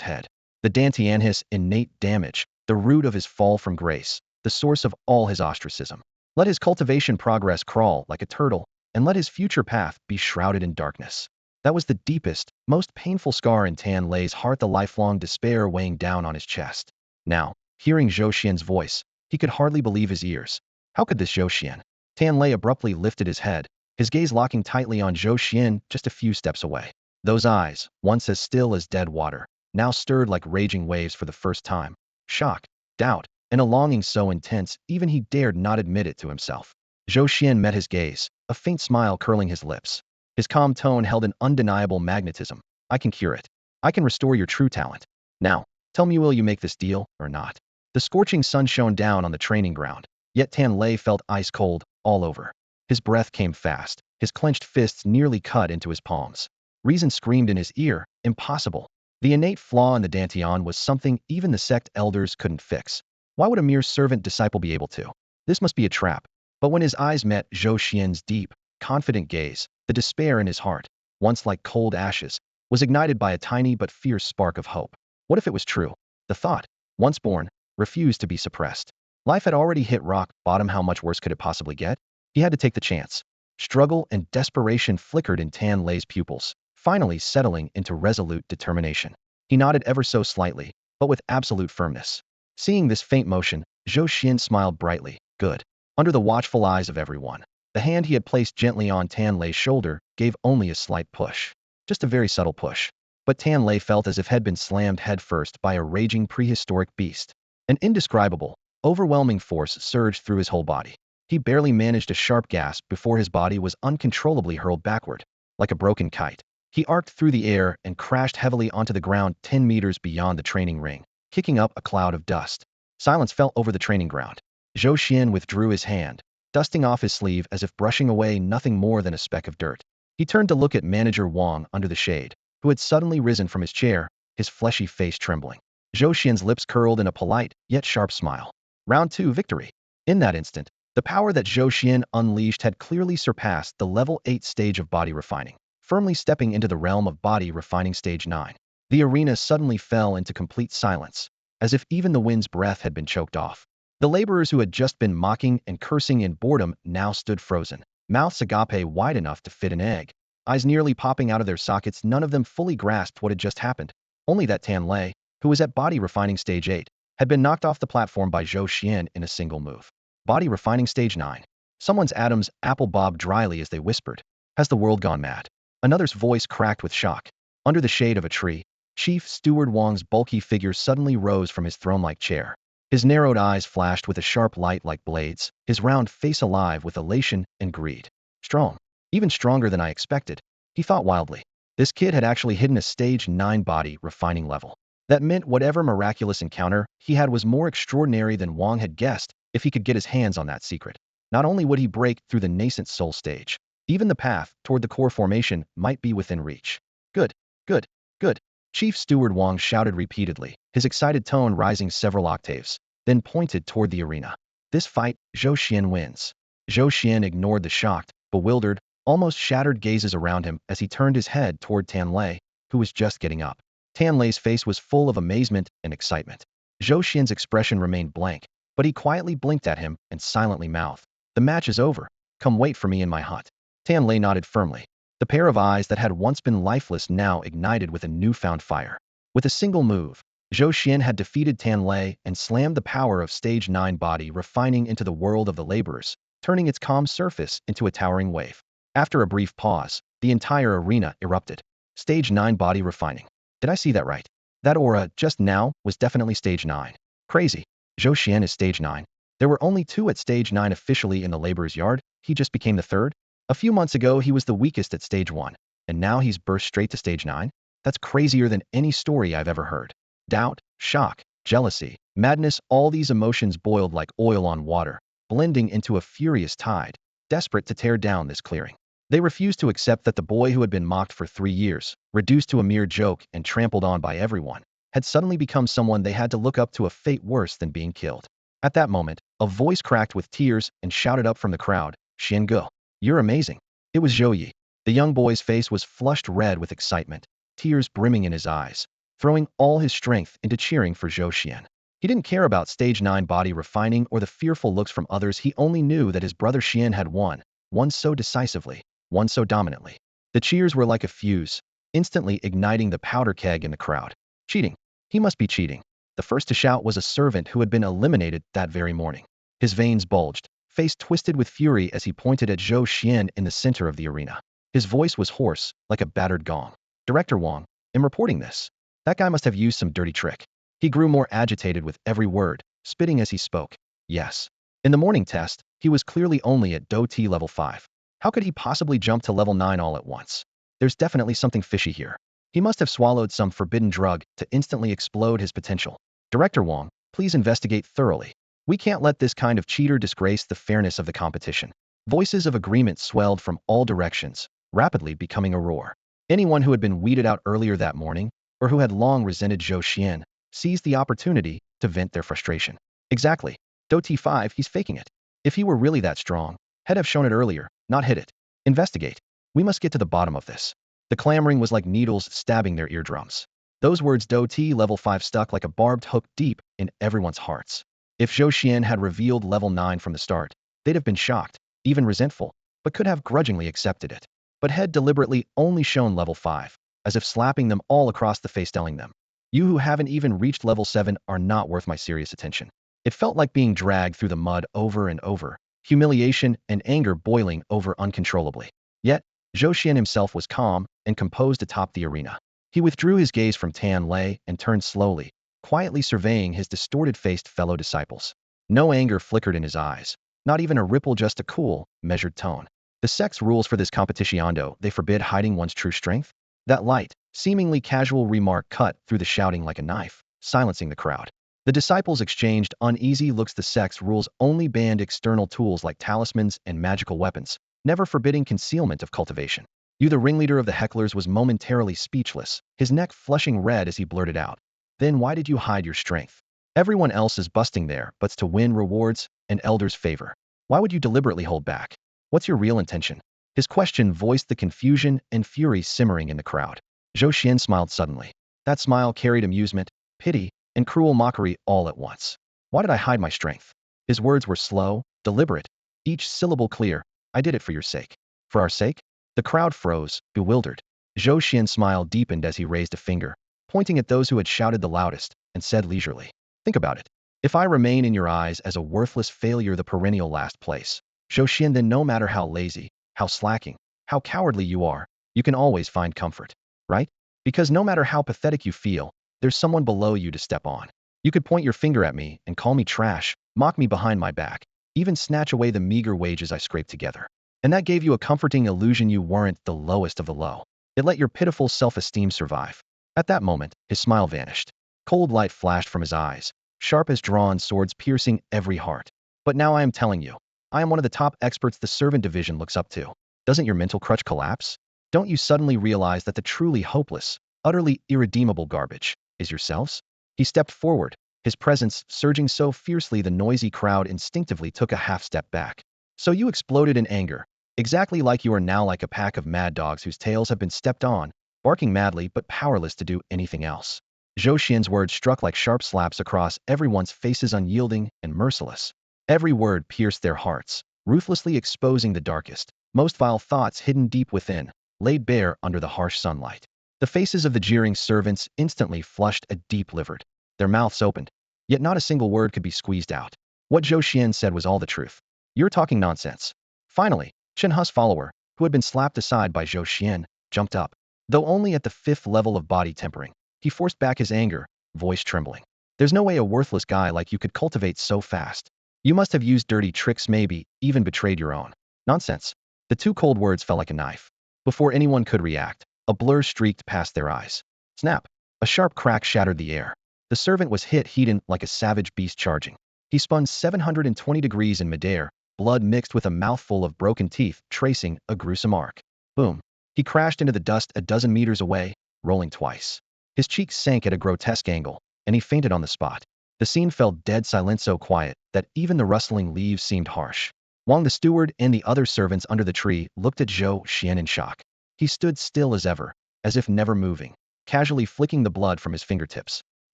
head. The Dantian, his innate damage, the root of his fall from grace, the source of all his ostracism. Let his cultivation progress crawl like a turtle, and let his future path be shrouded in darkness. That was the deepest, most painful scar in Tan Lei's heart, the lifelong despair weighing down on his chest. Now, hearing Zhou Xian's voice, he could hardly believe his ears. How could this Zhou Xian? Tan Lei abruptly lifted his head, his gaze locking tightly on Zhou Xian just a few steps away. Those eyes, once as still as dead water, now stirred like raging waves for the first time. Shock, doubt, and a longing so intense even he dared not admit it to himself. Zhou Xuan met his gaze, a faint smile curling his lips. His calm tone held an undeniable magnetism. I can cure it. I can restore your true talent. Now, tell me, will you make this deal or not? The scorching sun shone down on the training ground, yet Tan Lei felt ice cold all over. His breath came fast, his clenched fists nearly cut into his palms. Reason screamed in his ear, impossible. The innate flaw in the Dantian was something even the sect elders couldn't fix. Why would a mere servant disciple be able to? This must be a trap. But when his eyes met Zhou Xian's deep, confident gaze, the despair in his heart, once like cold ashes, was ignited by a tiny but fierce spark of hope. What if it was true? The thought, once born, refused to be suppressed. Life had already hit rock bottom. How much worse could it possibly get? He had to take the chance. Struggle and desperation flickered in Tan Lei's pupils, finally settling into resolute determination. He nodded ever so slightly, but with absolute firmness. Seeing this faint motion, Zhou Xian smiled brightly. Good. Under the watchful eyes of everyone, the hand he had placed gently on Tan Lei's shoulder gave only a slight push. Just a very subtle push. But Tan Lei felt as if had been slammed headfirst by a raging prehistoric beast. An indescribable, overwhelming force surged through his whole body. He barely managed a sharp gasp before his body was uncontrollably hurled backward. Like a broken kite, he arced through the air and crashed heavily onto the ground 10 meters beyond the training ring, kicking up a cloud of dust. Silence fell over the training ground. Zhou Xian withdrew his hand, dusting off his sleeve as if brushing away nothing more than a speck of dirt. He turned to look at Manager Wang under the shade, who had suddenly risen from his chair, his fleshy face trembling. Zhou Xian's lips curled in a polite, yet sharp smile. Round 2, victory. In that instant, the power that Zhou Xian unleashed had clearly surpassed the level 8 stage of body refining, firmly stepping into the realm of body refining stage 9. The arena suddenly fell into complete silence, as if even the wind's breath had been choked off. The laborers who had just been mocking and cursing in boredom now stood frozen, mouths agape wide enough to fit an egg, eyes nearly popping out of their sockets. None of them fully grasped what had just happened. Only that Tan Lei, who was at body refining stage 8, had been knocked off the platform by Zhou Xian in a single move. Body refining stage 9. Someone's atoms apple bobbed dryly as they whispered. Has the world gone mad? Another's voice cracked with shock. Under the shade of a tree, Chief Steward Wang's bulky figure suddenly rose from his throne-like chair. His narrowed eyes flashed with a sharp light like blades, his round face alive with elation and greed. Strong. Even stronger than I expected, he thought wildly. This kid had actually hidden a stage 9 body refining level. That meant whatever miraculous encounter he had was more extraordinary than Wang had guessed. If he could get his hands on that secret, not only would he break through the nascent soul stage, even the path toward the core formation might be within reach. Good, good, good. Chief Steward Wang shouted repeatedly, his excited tone rising several octaves, then pointed toward the arena. This fight, Zhou Xian wins. Zhou Xian ignored the shocked, bewildered, almost shattered gazes around him as he turned his head toward Tan Lei, who was just getting up. Tan Lei's face was full of amazement and excitement. Zhou Xian's expression remained blank, but he quietly blinked at him and silently mouthed, "The match is over. Come wait for me in my hut." Tan Lei nodded firmly. The pair of eyes that had once been lifeless now ignited with a newfound fire. With a single move, Zhou Xian had defeated Tan Lei and slammed the power of stage 9 body refining into the world of the laborers, turning its calm surface into a towering wave. After a brief pause, the entire arena erupted. Stage 9 body refining. Did I see that right? That aura just now was definitely stage 9. Crazy. Zhou Xian is stage 9. There were only 2 at stage 9 officially in the laborer's yard. He just became the 3rd. A few months ago he was the weakest at stage 1, and now he's burst straight to stage 9? That's crazier than any story I've ever heard. Doubt, shock, jealousy, madness, all these emotions boiled like oil on water, blending into a furious tide, desperate to tear down this clearing. They refused to accept that the boy who had been mocked for 3 years, reduced to a mere joke and trampled on by everyone, had suddenly become someone they had to look up to, a fate worse than being killed. At that moment, a voice cracked with tears and shouted up from the crowd, "Xian Ge, you're amazing." It was Zhou Yi. The young boy's face was flushed red with excitement, tears brimming in his eyes, throwing all his strength into cheering for Zhou Xian. He didn't care about stage 9 body refining or the fearful looks from others. He only knew that his brother Xian had won so decisively, won so dominantly. The cheers were like a fuse, instantly igniting the powder keg in the crowd. Cheating. He must be cheating. The first to shout was a servant who had been eliminated that very morning. His veins bulged, face twisted with fury as he pointed at Zhou Xian in the center of the arena. His voice was hoarse, like a battered gong. Director Wang, am reporting this. That guy must have used some dirty trick. He grew more agitated with every word, spitting as he spoke. Yes. In the morning test, he was clearly only at Do T level 5. How could he possibly jump to level 9 all at once? There's definitely something fishy here. He must have swallowed some forbidden drug to instantly explode his potential. Director Wang, please investigate thoroughly. We can't let this kind of cheater disgrace the fairness of the competition. Voices of agreement swelled from all directions, rapidly becoming a roar. Anyone who had been weeded out earlier that morning, or who had long resented Zhou Xuan, seized the opportunity to vent their frustration. Exactly. Do T5, he's faking it. If he were really that strong, he'd have shown it earlier, not hid it. Investigate. We must get to the bottom of this. The clamoring was like needles stabbing their eardrums. Those words Do T level 5 stuck like a barbed hook deep in everyone's hearts. If Zhou Xuan had revealed level 9 from the start, they'd have been shocked, even resentful, but could have grudgingly accepted it. But had deliberately only shown level 5, as if slapping them all across the face telling them, you who haven't even reached level 7 are not worth my serious attention. It felt like being dragged through the mud over and over, humiliation and anger boiling over uncontrollably. Yet, Zhou Xuan himself was calm and composed atop the arena. He withdrew his gaze from Tan Lei and turned slowly, quietly surveying his distorted-faced fellow disciples. No anger flickered in his eyes, not even a ripple, just a cool, measured tone. The sect's rules for this competitionando, they forbid hiding one's true strength? That light, seemingly casual remark cut through the shouting like a knife, silencing the crowd. The disciples exchanged uneasy looks. The sect's rules only banned external tools like talismans and magical weapons, never forbidding concealment of cultivation. You, the ringleader of the hecklers, was momentarily speechless, his neck flushing red as he blurted out, then why did you hide your strength? Everyone else is busting their butts to win rewards and elders' favor. Why would you deliberately hold back? What's your real intention? His question voiced the confusion and fury simmering in the crowd. Zhou Xuan smiled suddenly. That smile carried amusement, pity, and cruel mockery all at once. Why did I hide my strength? His words were slow, deliberate, each syllable clear. I did it for your sake. For our sake? The crowd froze, bewildered. Zhou Xuan's smile deepened as he raised a finger, pointing at those who had shouted the loudest, and said leisurely, think about it. If I remain in your eyes as a worthless failure, the perennial last place, Zhou Xuan, then no matter how lazy, how slacking, how cowardly you are, you can always find comfort, right? Because no matter how pathetic you feel, there's someone below you to step on. You could point your finger at me and call me trash, mock me behind my back, even snatch away the meager wages I scraped together. And that gave you a comforting illusion you weren't the lowest of the low. It let your pitiful self-esteem survive. At that moment, his smile vanished. Cold light flashed from his eyes, sharp as drawn swords piercing every heart. But now I am telling you, I am one of the top experts the servant division looks up to. Doesn't your mental crutch collapse? Don't you suddenly realize that the truly hopeless, utterly irredeemable garbage is yourselves? He stepped forward, his presence surging so fiercely the noisy crowd instinctively took a half step back. So you exploded in anger, exactly like you are now, like a pack of mad dogs whose tails have been stepped on, barking madly but powerless to do anything else. Zhou Xuan's words struck like sharp slaps across everyone's faces, unyielding and merciless. Every word pierced their hearts, ruthlessly exposing the darkest, most vile thoughts hidden deep within, laid bare under the harsh sunlight. The faces of the jeering servants instantly flushed a deep-livered. Their mouths opened, yet not a single word could be squeezed out. What Zhou Xuan said was all the truth. You're talking nonsense. Finally, Chen He's follower, who had been slapped aside by Zhou Xuan, jumped up. Though only at the 5th level of body tempering, he forced back his anger, voice trembling. There's no way a worthless guy like you could cultivate so fast. You must have used dirty tricks, maybe even betrayed your own. Nonsense. The two cold words fell like a knife. Before anyone could react, a blur streaked past their eyes. Snap! A sharp crack shattered the air. The servant was hit heat like a savage beast charging. He spun 720 degrees in midair, blood mixed with a mouthful of broken teeth, tracing a gruesome arc. Boom! He crashed into the dust a dozen meters away, rolling twice. His cheeks sank at a grotesque angle, and he fainted on the spot. The scene fell dead silent, so quiet that even the rustling leaves seemed harsh. Wang the steward and the other servants under the tree looked at Zhou Xuan in shock. He stood still as ever, as if never moving, casually flicking the blood from his fingertips.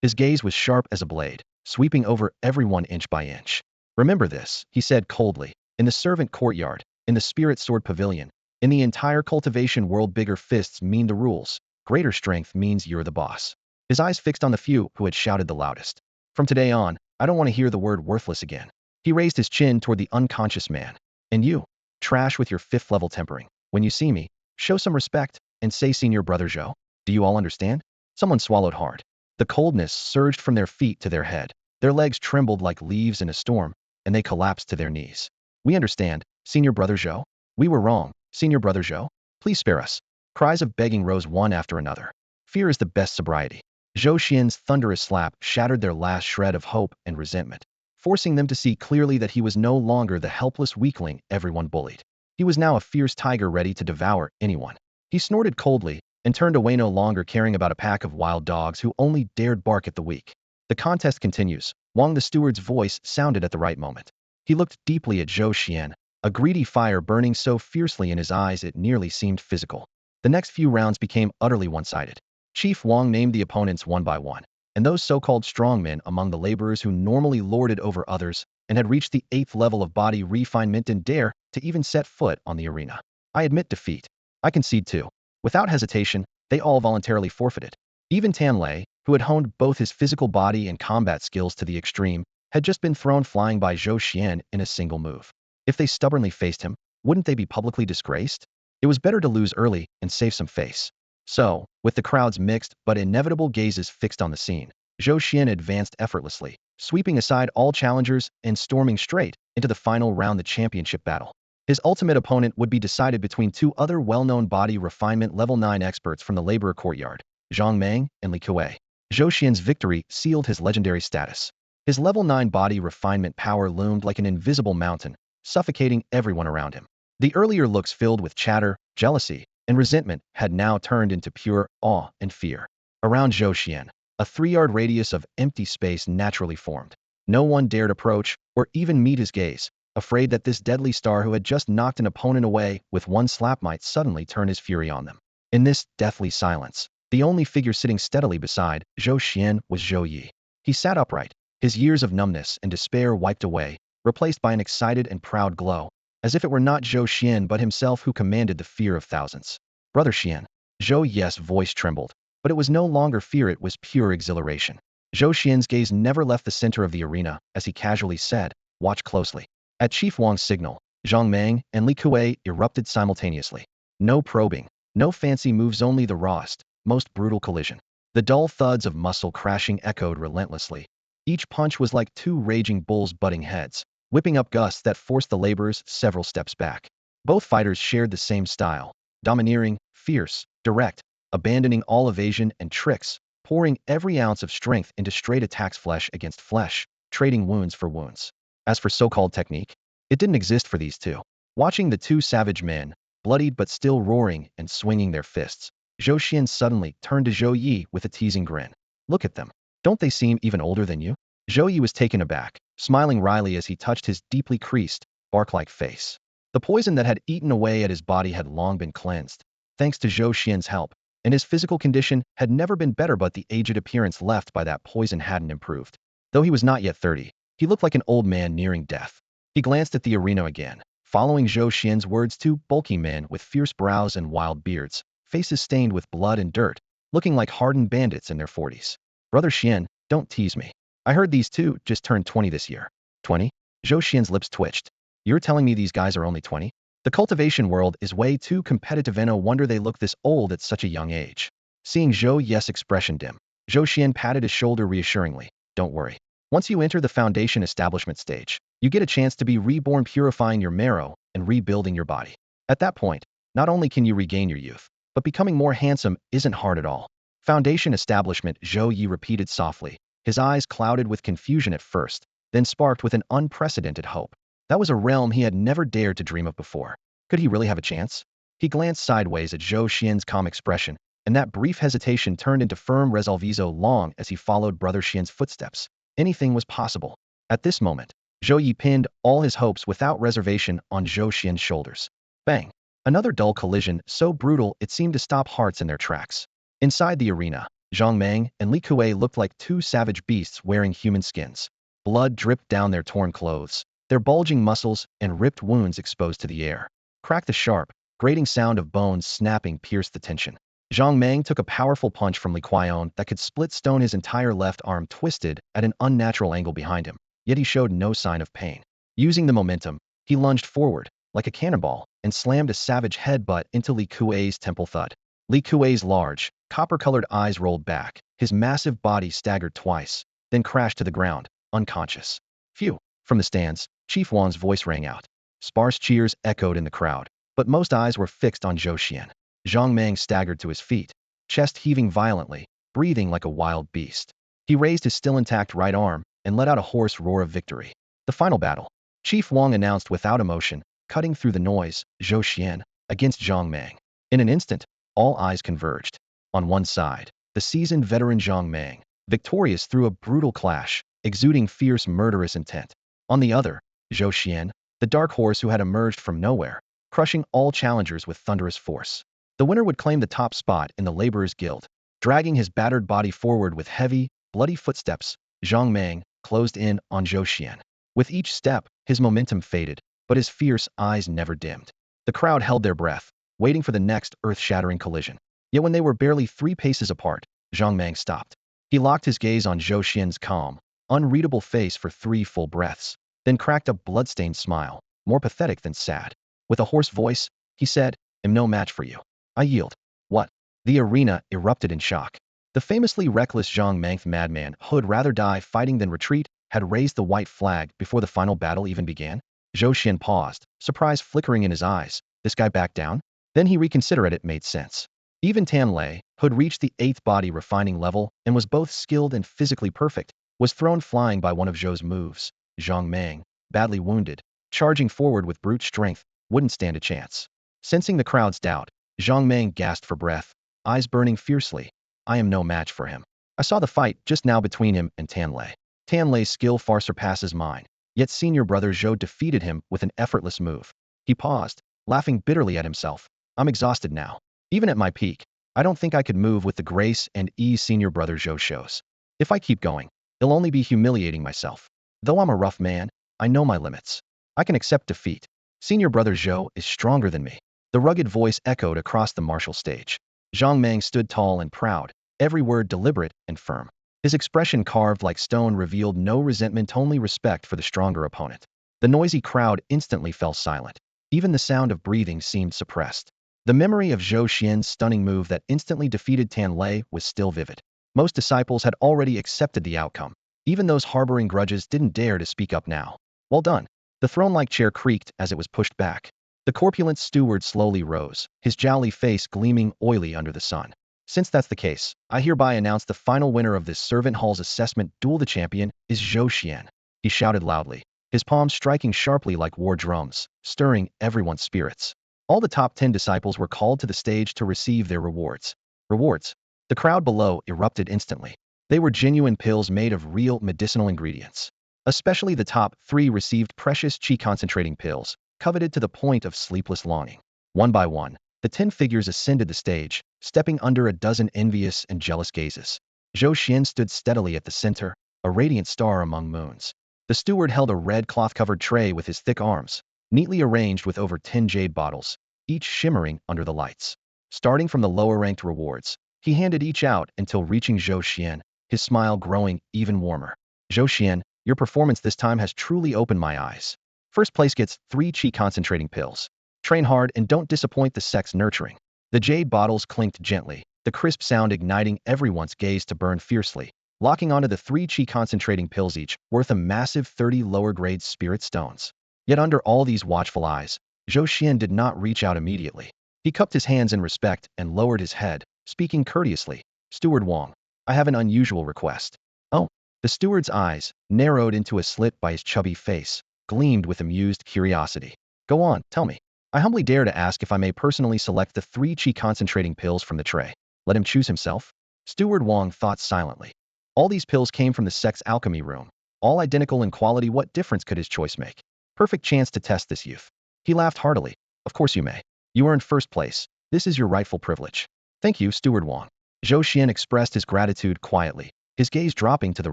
His gaze was sharp as a blade, sweeping over everyone inch by inch. Remember this, he said coldly, in the servant courtyard, in the spirit sword pavilion, in the entire cultivation world, bigger fists mean the rules, greater strength means you're the boss. His eyes fixed on the few who had shouted the loudest. From today on, I don't want to hear the word worthless again. He raised his chin toward the unconscious man. And you, trash with your 5th level tempering, when you see me, show some respect and say Senior Brother Zhou. Do you all understand? Someone swallowed hard. The coldness surged from their feet to their head. Their legs trembled like leaves in a storm, and they collapsed to their knees. We understand, Senior Brother Zhou. We were wrong, Senior Brother Zhou. Please spare us. Cries of begging rose one after another. Fear is the best sobriety. Zhou Xian's thunderous slap shattered their last shred of hope and resentment, forcing them to see clearly that he was no longer the helpless weakling everyone bullied. He was now a fierce tiger ready to devour anyone. He snorted coldly and turned away, no longer caring about a pack of wild dogs who only dared bark at the weak. The contest continues. Wang the steward's voice sounded at the right moment. He looked deeply at Zhou Xian, a greedy fire burning so fiercely in his eyes it nearly seemed physical. The next few rounds became utterly one-sided. Chief Wang named the opponents one by one, and those so-called strongmen among the laborers who normally lorded over others and had reached the 8th level of body refinement didn't dare to even set foot on the arena. I admit defeat. I concede too. Without hesitation, they all voluntarily forfeited. Even Tan Lei, who had honed both his physical body and combat skills to the extreme, had just been thrown flying by Zhou Xian in a single move. If they stubbornly faced him, wouldn't they be publicly disgraced? It was better to lose early and save some face. So, with the crowd's mixed but inevitable gazes fixed on the scene, Zhou Xian advanced effortlessly, sweeping aside all challengers and storming straight into the final round, the championship battle. His ultimate opponent would be decided between two other well-known body refinement level 9 experts from the laborer courtyard, Zhang Meng and Li Kuei. Zhou Xian's victory sealed his legendary status. His level 9 body refinement power loomed like an invisible mountain, suffocating everyone around him. The earlier looks filled with chatter, jealousy, and resentment had now turned into pure awe and fear. Around Zhou Xian, a 3-yard radius of empty space naturally formed. No one dared approach or even meet his gaze, afraid that this deadly star who had just knocked an opponent away with one slap might suddenly turn his fury on them. In this deathly silence, the only figure sitting steadily beside Zhou Xian was Zhou Yi. He sat upright, his years of numbness and despair wiped away, replaced by an excited and proud glow, as if it were not Zhou Xian but himself who commanded the fear of thousands. Brother Xian. Zhou Yi's voice trembled, but it was no longer fear, it was pure exhilaration. Zhou Xian's gaze never left the center of the arena as he casually said, "Watch closely." At Chief Wang's signal, Zhang Meng and Li Kuei erupted simultaneously. No probing, no fancy moves, only the rawest, most brutal collision. The dull thuds of muscle crashing echoed relentlessly. Each punch was like two raging bulls butting heads, whipping up gusts that forced the laborers several steps back. Both fighters shared the same style, domineering, fierce, direct, abandoning all evasion and tricks, pouring every ounce of strength into straight attacks, flesh against flesh, trading wounds for wounds. As for so-called technique, it didn't exist for these two. Watching the two savage men, bloodied but still roaring and swinging their fists, Zhou Xian suddenly turned to Zhou Yi with a teasing grin. "Look at them. Don't they seem even older than you?" Zhou Yi was taken aback, smiling wryly as he touched his deeply creased, bark-like face. The poison that had eaten away at his body had long been cleansed, thanks to Zhou Xian's help, and his physical condition had never been better, but the aged appearance left by that poison hadn't improved. Though he was not yet 30, he looked like an old man nearing death. He glanced at the arena again, following Zhou Xian's words, two bulky men with fierce brows and wild beards, faces stained with blood and dirt, looking like hardened bandits in their 40s. "Brother Xian, don't tease me. I heard these two just turned 20 this year." 20? Zhou Xian's lips twitched. "You're telling me these guys are only 20? The cultivation world is way too competitive, and no wonder they look this old at such a young age." Seeing Zhou Yi's expression dim, Zhou Xian patted his shoulder reassuringly. "Don't worry. Once you enter the foundation establishment stage, you get a chance to be reborn, purifying your marrow and rebuilding your body. At that point, not only can you regain your youth, but becoming more handsome isn't hard at all." Foundation establishment, Zhou Yi repeated softly, his eyes clouded with confusion at first, then sparked with an unprecedented hope. That was a realm he had never dared to dream of before. Could he really have a chance? He glanced sideways at Zhou Xian's calm expression, and that brief hesitation turned into firm resolve. So long as he followed Brother Xian's footsteps, anything was possible. At this moment, Zhou Yi pinned all his hopes without reservation on Zhou Xian's shoulders. Bang! Another dull collision, so brutal it seemed to stop hearts in their tracks. Inside the arena, Zhang Meng and Li Kuei looked like two savage beasts wearing human skins. Blood dripped down their torn clothes, their bulging muscles and ripped wounds exposed to the air. Crack! The sharp, grating sound of bones snapping pierced the tension. Zhang Meng took a powerful punch from Li Kuei that could split stone. His entire left arm twisted at an unnatural angle behind him, yet he showed no sign of pain. Using the momentum, he lunged forward, like a cannonball, and slammed a savage headbutt into Li Kuei's temple. Thud. Li Kuei's large, copper-colored eyes rolled back. His massive body staggered twice, then crashed to the ground, unconscious. Phew! From the stands, Chief Wang's voice rang out. Sparse cheers echoed in the crowd, but most eyes were fixed on Zhou Xuan. Zhang Mang staggered to his feet, chest heaving violently, breathing like a wild beast. He raised his still intact right arm and let out a hoarse roar of victory. The final battle. Chief Wang announced without emotion, cutting through the noise, Zhou Xuan against Zhang Mang. In an instant, all eyes converged. On one side, the seasoned veteran Zhang Mang, victorious through a brutal clash, exuding fierce murderous intent. On the other, Zhou Xuan, the dark horse who had emerged from nowhere, crushing all challengers with thunderous force. The winner would claim the top spot in the Laborers' Guild. Dragging his battered body forward with heavy, bloody footsteps, Zhang Mang closed in on Zhou Xuan. With each step, his momentum faded, but his fierce eyes never dimmed. The crowd held their breath, waiting for the next earth-shattering collision. Yet when they were barely 3 paces apart, Zhang Mang stopped. He locked his gaze on Zhou Xuan's calm, unreadable face for 3 full breaths, then cracked a blood-stained smile, more pathetic than sad. With a hoarse voice, he said, "I'm no match for you. I yield." What? The arena erupted in shock. The famously reckless Zhang Mang madman who would rather die fighting than retreat had raised the white flag before the final battle even began. Zhou Xuan paused, surprise flickering in his eyes. This guy backed down? Then he reconsidered it made sense. Even Tan Lei, who had reached the 8th body refining level and was both skilled and physically perfect, was thrown flying by one of Zhou's moves. Zhang Mang, badly wounded, charging forward with brute strength, wouldn't stand a chance. Sensing the crowd's doubt, Zhang Mang gasped for breath, eyes burning fiercely. I am no match for him. I saw the fight just now between him and Tan Lei. Tan Lei's skill far surpasses mine, yet senior brother Zhou defeated him with an effortless move. He paused, laughing bitterly at himself. I'm exhausted now. Even at my peak, I don't think I could move with the grace and ease senior brother Zhou shows. If I keep going, it'll only be humiliating myself. Though I'm a rough man, I know my limits. I can accept defeat. Senior brother Zhou is stronger than me. The rugged voice echoed across the martial stage. Zhang Mang stood tall and proud, every word deliberate and firm. His expression carved like stone revealed no resentment, only respect for the stronger opponent. The noisy crowd instantly fell silent. Even the sound of breathing seemed suppressed. The memory of Zhou Xuan's stunning move that instantly defeated Tan Lei was still vivid. Most disciples had already accepted the outcome. Even those harboring grudges didn't dare to speak up now. Well done. The throne-like chair creaked as it was pushed back. The corpulent steward slowly rose, his jowly face gleaming oily under the sun. Since that's the case, I hereby announce the final winner of this servant hall's assessment duel. The champion is Zhou Xuan. He shouted loudly, his palms striking sharply like war drums, stirring everyone's spirits. All the top 10 disciples were called to the stage to receive their rewards. Rewards? The crowd below erupted instantly. They were genuine pills made of real medicinal ingredients. Especially the top 3 received precious qi concentrating pills, coveted to the point of sleepless longing. One by one, the 10 figures ascended the stage, stepping under a dozen envious and jealous gazes. Zhou Xuan stood steadily at the center, a radiant star among moons. The steward held a red cloth-covered tray with his thick arms, neatly arranged with over 10 jade bottles, each shimmering under the lights. Starting from the lower-ranked rewards, he handed each out until reaching Zhou Xuan, his smile growing even warmer. Zhou Xuan, your performance this time has truly opened my eyes. First place gets 3 qi concentrating pills. Train hard and don't disappoint the sect's nurturing. The jade bottles clinked gently, the crisp sound igniting everyone's gaze to burn fiercely, locking onto the 3 qi concentrating pills each, worth a massive 30 lower-grade spirit stones. Yet under all these watchful eyes, Zhou Xuan did not reach out immediately. He cupped his hands in respect and lowered his head, speaking courteously. Steward Wang, I have an unusual request. Oh. The steward's eyes, narrowed into a slit by his chubby face, gleamed with amused curiosity. Go on, tell me. I humbly dare to ask if I may personally select the 3 qi concentrating pills from the tray. Let him choose himself? Steward Wang thought silently. All these pills came from the sect's alchemy room. All identical in quality, what difference could his choice make? Perfect chance to test this youth. He laughed heartily. Of course you may. You earned first place. This is your rightful privilege. Thank you, Steward Wang. Zhou Xuan expressed his gratitude quietly, his gaze dropping to the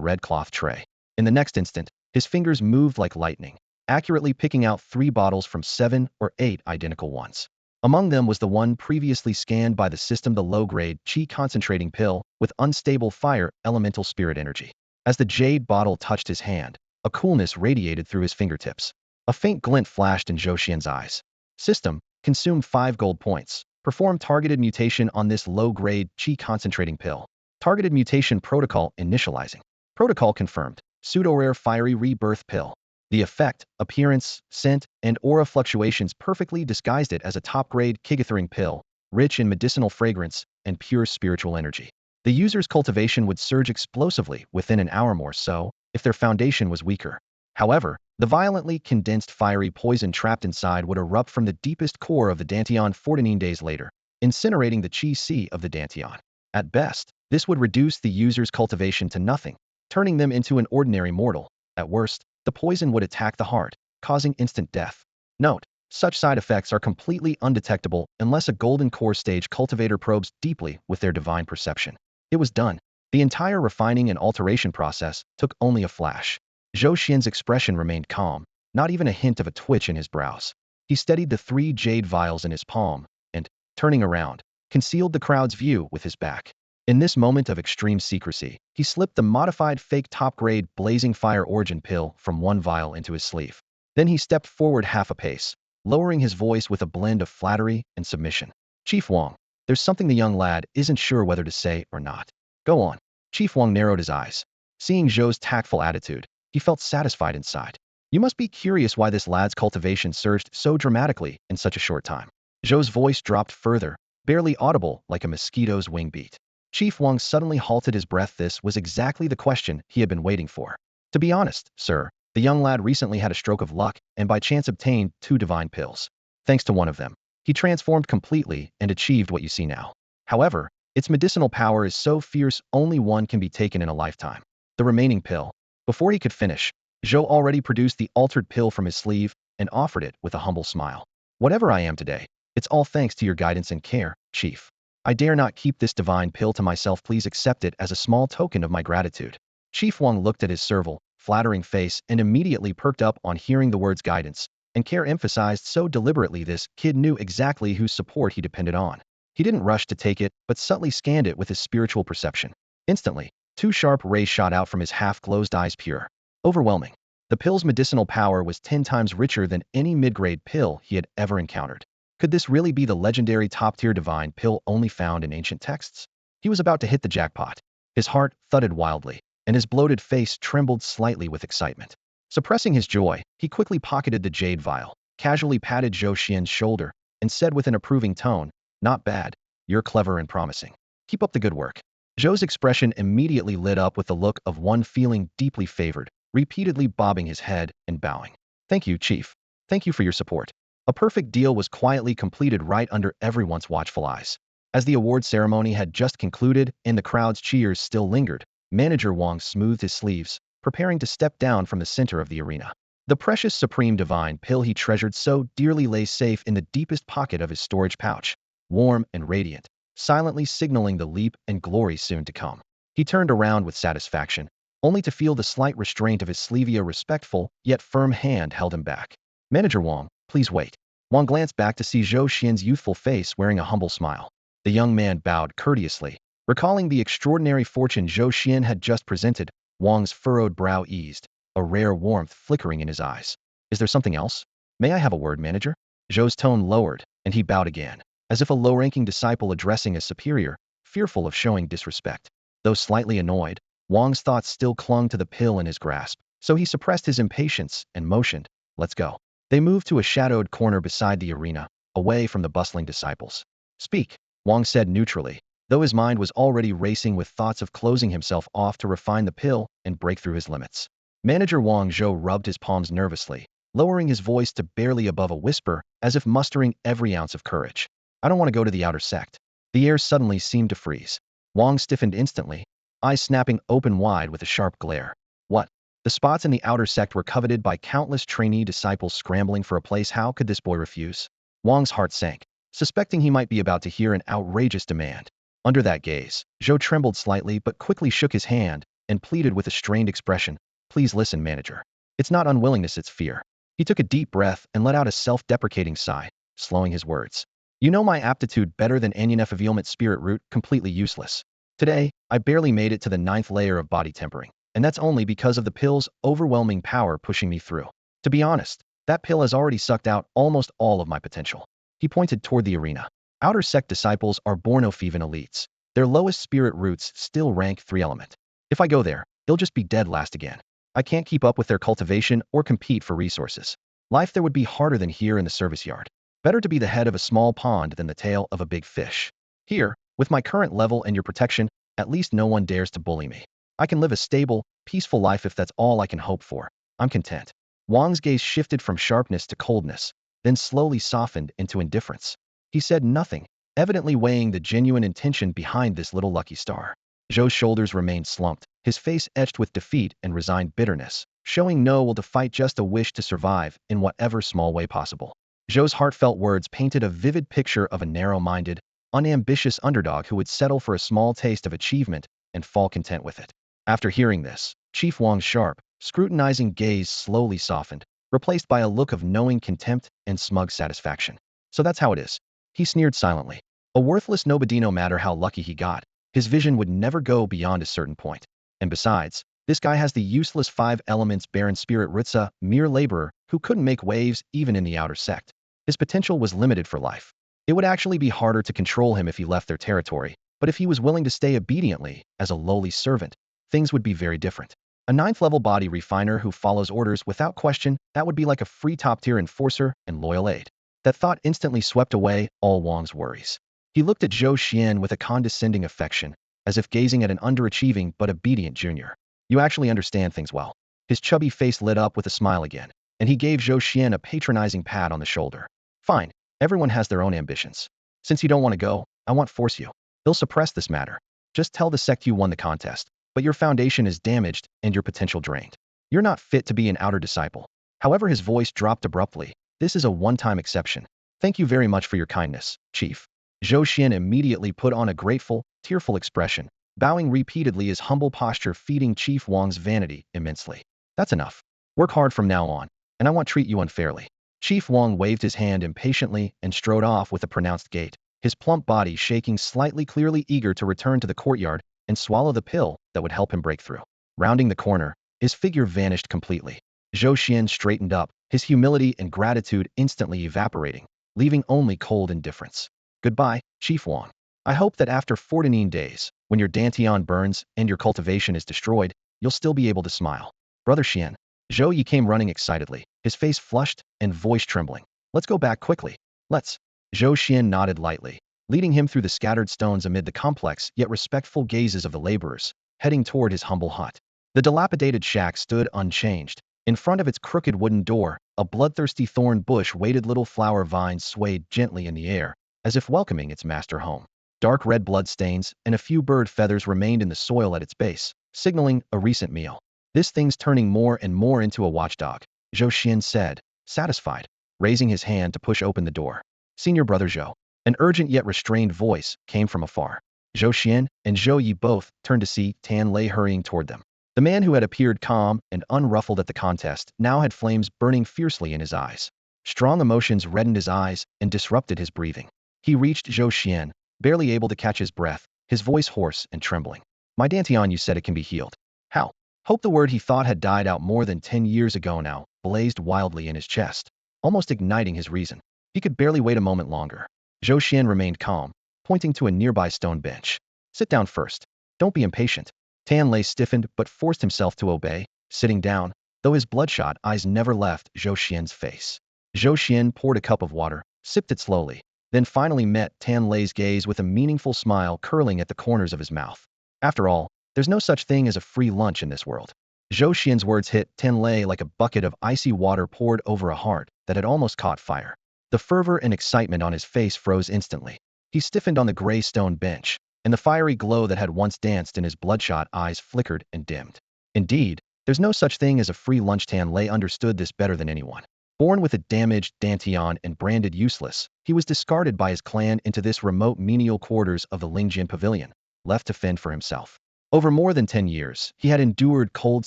red cloth tray. In the next instant, his fingers moved like lightning, accurately picking out 3 bottles from 7 or 8 identical ones. Among them was the one previously scanned by the system, the low-grade qi concentrating pill with unstable fire elemental spirit energy. As the jade bottle touched his hand, a coolness radiated through his fingertips. A faint glint flashed in Zhou Xuan's eyes. System, consumed 5 gold points. Perform targeted mutation on this low-grade Qi concentrating pill. Targeted mutation protocol initializing. Protocol confirmed. Pseudo-rare fiery rebirth pill. The effect, appearance, scent, and aura fluctuations perfectly disguised it as a top-grade Kigathering pill, rich in medicinal fragrance and pure spiritual energy. The user's cultivation would surge explosively within an hour more so, if their foundation was weaker. However, the violently condensed fiery poison trapped inside would erupt from the deepest core of the Dantian 14 days later, incinerating the Qi of the Dantian. At best, this would reduce the user's cultivation to nothing, turning them into an ordinary mortal. At worst, the poison would attack the heart, causing instant death. Note: such side effects are completely undetectable unless a golden core stage cultivator probes deeply with their divine perception. It was done. The entire refining and alteration process took only a flash. Zhou Xuan's expression remained calm, not even a hint of a twitch in his brows. He steadied the 3 jade vials in his palm and, turning around, concealed the crowd's view with his back. In this moment of extreme secrecy, he slipped the modified fake top-grade blazing fire origin pill from one vial into his sleeve. Then he stepped forward half a pace, lowering his voice with a blend of flattery and submission. "Chief Wang, there's something the young lad isn't sure whether to say or not. Go on." Chief Wang narrowed his eyes. Seeing Zhou's tactful attitude, he felt satisfied inside. "You must be curious why this lad's cultivation surged so dramatically in such a short time." Zhou's voice dropped further, barely audible like a mosquito's wing beat. Chief Wang suddenly halted his breath. This was exactly the question he had been waiting for. "To be honest, sir, the young lad recently had a stroke of luck and by chance obtained 2 divine pills. Thanks to one of them, he transformed completely and achieved what you see now. However, its medicinal power is so fierce only one can be taken in a lifetime. The remaining pill..." Before he could finish, Zhou already produced the altered pill from his sleeve and offered it with a humble smile. "Whatever I am today, it's all thanks to your guidance and care, Chief. I dare not keep this divine pill to myself. Please accept it as a small token of my gratitude." Chief Wang looked at his serval, flattering face and immediately perked up on hearing the words guidance and care emphasized so deliberately. This kid knew exactly whose support he depended on. He didn't rush to take it, but subtly scanned it with his spiritual perception. Instantly, 2 sharp rays shot out from his half-closed eyes, pure, overwhelming. The pill's medicinal power was 10 times richer than any mid-grade pill he had ever encountered. Could this really be the legendary top-tier divine pill only found in ancient texts? He was about to hit the jackpot. His heart thudded wildly, and his bloated face trembled slightly with excitement. Suppressing his joy, he quickly pocketed the jade vial, casually patted Zhou Xuan's shoulder, and said with an approving tone, "Not bad. You're clever and promising. Keep up the good work." Zhou's expression immediately lit up with the look of one feeling deeply favored, repeatedly bobbing his head and bowing. "Thank you, Chief. Thank you for your support." A perfect deal was quietly completed right under everyone's watchful eyes. As the award ceremony had just concluded and the crowd's cheers still lingered, Manager Wang smoothed his sleeves, preparing to step down from the center of the arena. The precious supreme divine pill he treasured so dearly lay safe in the deepest pocket of his storage pouch, warm and radiant, silently signaling the leap and glory soon to come. He turned around with satisfaction, only to feel the slight restraint of his sleevey. A respectful, yet firm hand held him back. "Manager Wang, please wait." Wang glanced back to see Zhou Xuan's youthful face wearing a humble smile. The young man bowed courteously. Recalling the extraordinary fortune Zhou Xuan had just presented, Wang's furrowed brow eased, a rare warmth flickering in his eyes. "Is there something else? May I have a word, manager?" Zhou's tone lowered, and he bowed again, as if a low-ranking disciple addressing a superior, fearful of showing disrespect. Though slightly annoyed, Wang's thoughts still clung to the pill in his grasp, so he suppressed his impatience and motioned, "Let's go." They moved to a shadowed corner beside the arena, away from the bustling disciples. "Speak," Wang said neutrally, though his mind was already racing with thoughts of closing himself off to refine the pill and break through his limits. Manager Wang Zhou rubbed his palms nervously, lowering his voice to barely above a whisper, as if mustering every ounce of courage. "I don't want to go to the outer sect." The air suddenly seemed to freeze. Wang stiffened instantly, eyes snapping open wide with a sharp glare. "What?" The spots in the outer sect were coveted by countless trainee disciples scrambling for a place. How could this boy refuse? Wang's heart sank, suspecting he might be about to hear an outrageous demand. Under that gaze, Zhou trembled slightly but quickly shook his hand and pleaded with a strained expression, "Please listen, manager. It's not unwillingness, it's fear." He took a deep breath and let out a self-deprecating sigh, slowing his words. "You know my aptitude better than Anyanephivilment spirit root, completely useless. Today, I barely made it to the 9th layer of body tempering, and that's only because of the pill's overwhelming power pushing me through. To be honest, that pill has already sucked out almost all of my potential." He pointed toward the arena. Outer Sect disciples are born even elites. Their lowest spirit roots still rank 3 element. If I go there, they'll just be dead last again. I can't keep up with their cultivation or compete for resources. Life there would be harder than here in the service yard. Better to be the head of a small pond than the tail of a big fish. Here, with my current level and your protection, at least no one dares to bully me. I can live a stable, peaceful life if that's all I can hope for. I'm content. Wang's gaze shifted from sharpness to coldness, then slowly softened into indifference. He said nothing, evidently weighing the genuine intention behind this little lucky star. Zhou's shoulders remained slumped, his face etched with defeat and resigned bitterness, showing no will to fight, just a wish to survive in whatever small way possible. Zhou's heartfelt words painted a vivid picture of a narrow-minded, unambitious underdog who would settle for a small taste of achievement and fall content with it. After hearing this, Chief Wang's sharp, scrutinizing gaze slowly softened, replaced by a look of knowing contempt and smug satisfaction. So that's how it is. He sneered silently. A worthless nobody, no matter how lucky he got. His vision would never go beyond a certain point. And besides, this guy has the useless 5 elements barren spirit Ritza, mere laborer, who couldn't make waves even in the outer sect. His potential was limited for life. It would actually be harder to control him if he left their territory, but if he was willing to stay obediently as a lowly servant, things would be very different. A 9th-level body refiner who follows orders without question, that would be like a free top-tier enforcer and loyal aide. That thought instantly swept away all Wang's worries. He looked at Zhou Xuan with a condescending affection, as if gazing at an underachieving but obedient junior. You actually understand things well. His chubby face lit up with a smile again, and he gave Zhou Xuan a patronizing pat on the shoulder. Fine, everyone has their own ambitions. Since you don't want to go, I won't force you. They'll suppress this matter. Just tell the sect you won the contest, but your foundation is damaged and your potential drained. You're not fit to be an outer disciple. However, his voice dropped abruptly. This is a one-time exception. Thank you very much for your kindness, Chief. Zhou Xuan immediately put on a grateful, tearful expression, bowing repeatedly, his humble posture feeding Chief Wang's vanity immensely. That's enough. Work hard from now on, and I won't treat you unfairly. Chief Wang waved his hand impatiently and strode off with a pronounced gait, his plump body shaking slightly, clearly eager to return to the courtyard and swallow the pill that would help him break through. Rounding the corner, his figure vanished completely. Zhou Xuan straightened up, his humility and gratitude instantly evaporating, leaving only cold indifference. Goodbye, Chief Wang. I hope that after 14 days, when your Dantian burns and your cultivation is destroyed, you'll still be able to smile. Brother Xian. Zhou Yi came running excitedly, his face flushed and voice trembling. Let's go back quickly. Let's. Zhou Xian nodded lightly, leading him through the scattered stones amid the complex yet respectful gazes of the laborers, heading toward his humble hut. The dilapidated shack stood unchanged. In front of its crooked wooden door, a bloodthirsty thorn bush waited, little flower vines swayed gently in the air, as if welcoming its master home. Dark red blood stains and a few bird feathers remained in the soil at its base, signaling a recent meal. This thing's turning more and more into a watchdog, Zhou Xuan said, satisfied, raising his hand to push open the door. Senior Brother Zhou. An urgent yet restrained voice came from afar. Zhou Xuan and Zhou Yi both turned to see Tan Lei hurrying toward them. The man who had appeared calm and unruffled at the contest now had flames burning fiercely in his eyes. Strong emotions reddened his eyes and disrupted his breathing. He reached Zhou Xuan, barely able to catch his breath, his voice hoarse and trembling. My Dantian, you said it can be healed. How? Hope, the word he thought had died out more than 10 years ago now, blazed wildly in his chest, almost igniting his reason. He could barely wait a moment longer. Zhou Xuan remained calm, pointing to a nearby stone bench. Sit down first. Don't be impatient. Tan Lei stiffened but forced himself to obey, sitting down, though his bloodshot eyes never left Zhou Xuan's face. Zhou Xuan poured a cup of water, sipped it slowly, then finally met Tan Lei's gaze with a meaningful smile curling at the corners of his mouth. After all, there's no such thing as a free lunch in this world. Zhou Xuan's words hit Tan Lei like a bucket of icy water poured over a heart that had almost caught fire. The fervor and excitement on his face froze instantly. He stiffened on the gray stone bench, and the fiery glow that had once danced in his bloodshot eyes flickered and dimmed. Indeed, there's no such thing as a free lunch. Tan Lei understood this better than anyone. Born with a damaged Dantian and branded useless, he was discarded by his clan into this remote menial quarters of the Lingjin Pavilion, left to fend for himself. Over more than 10 years, he had endured cold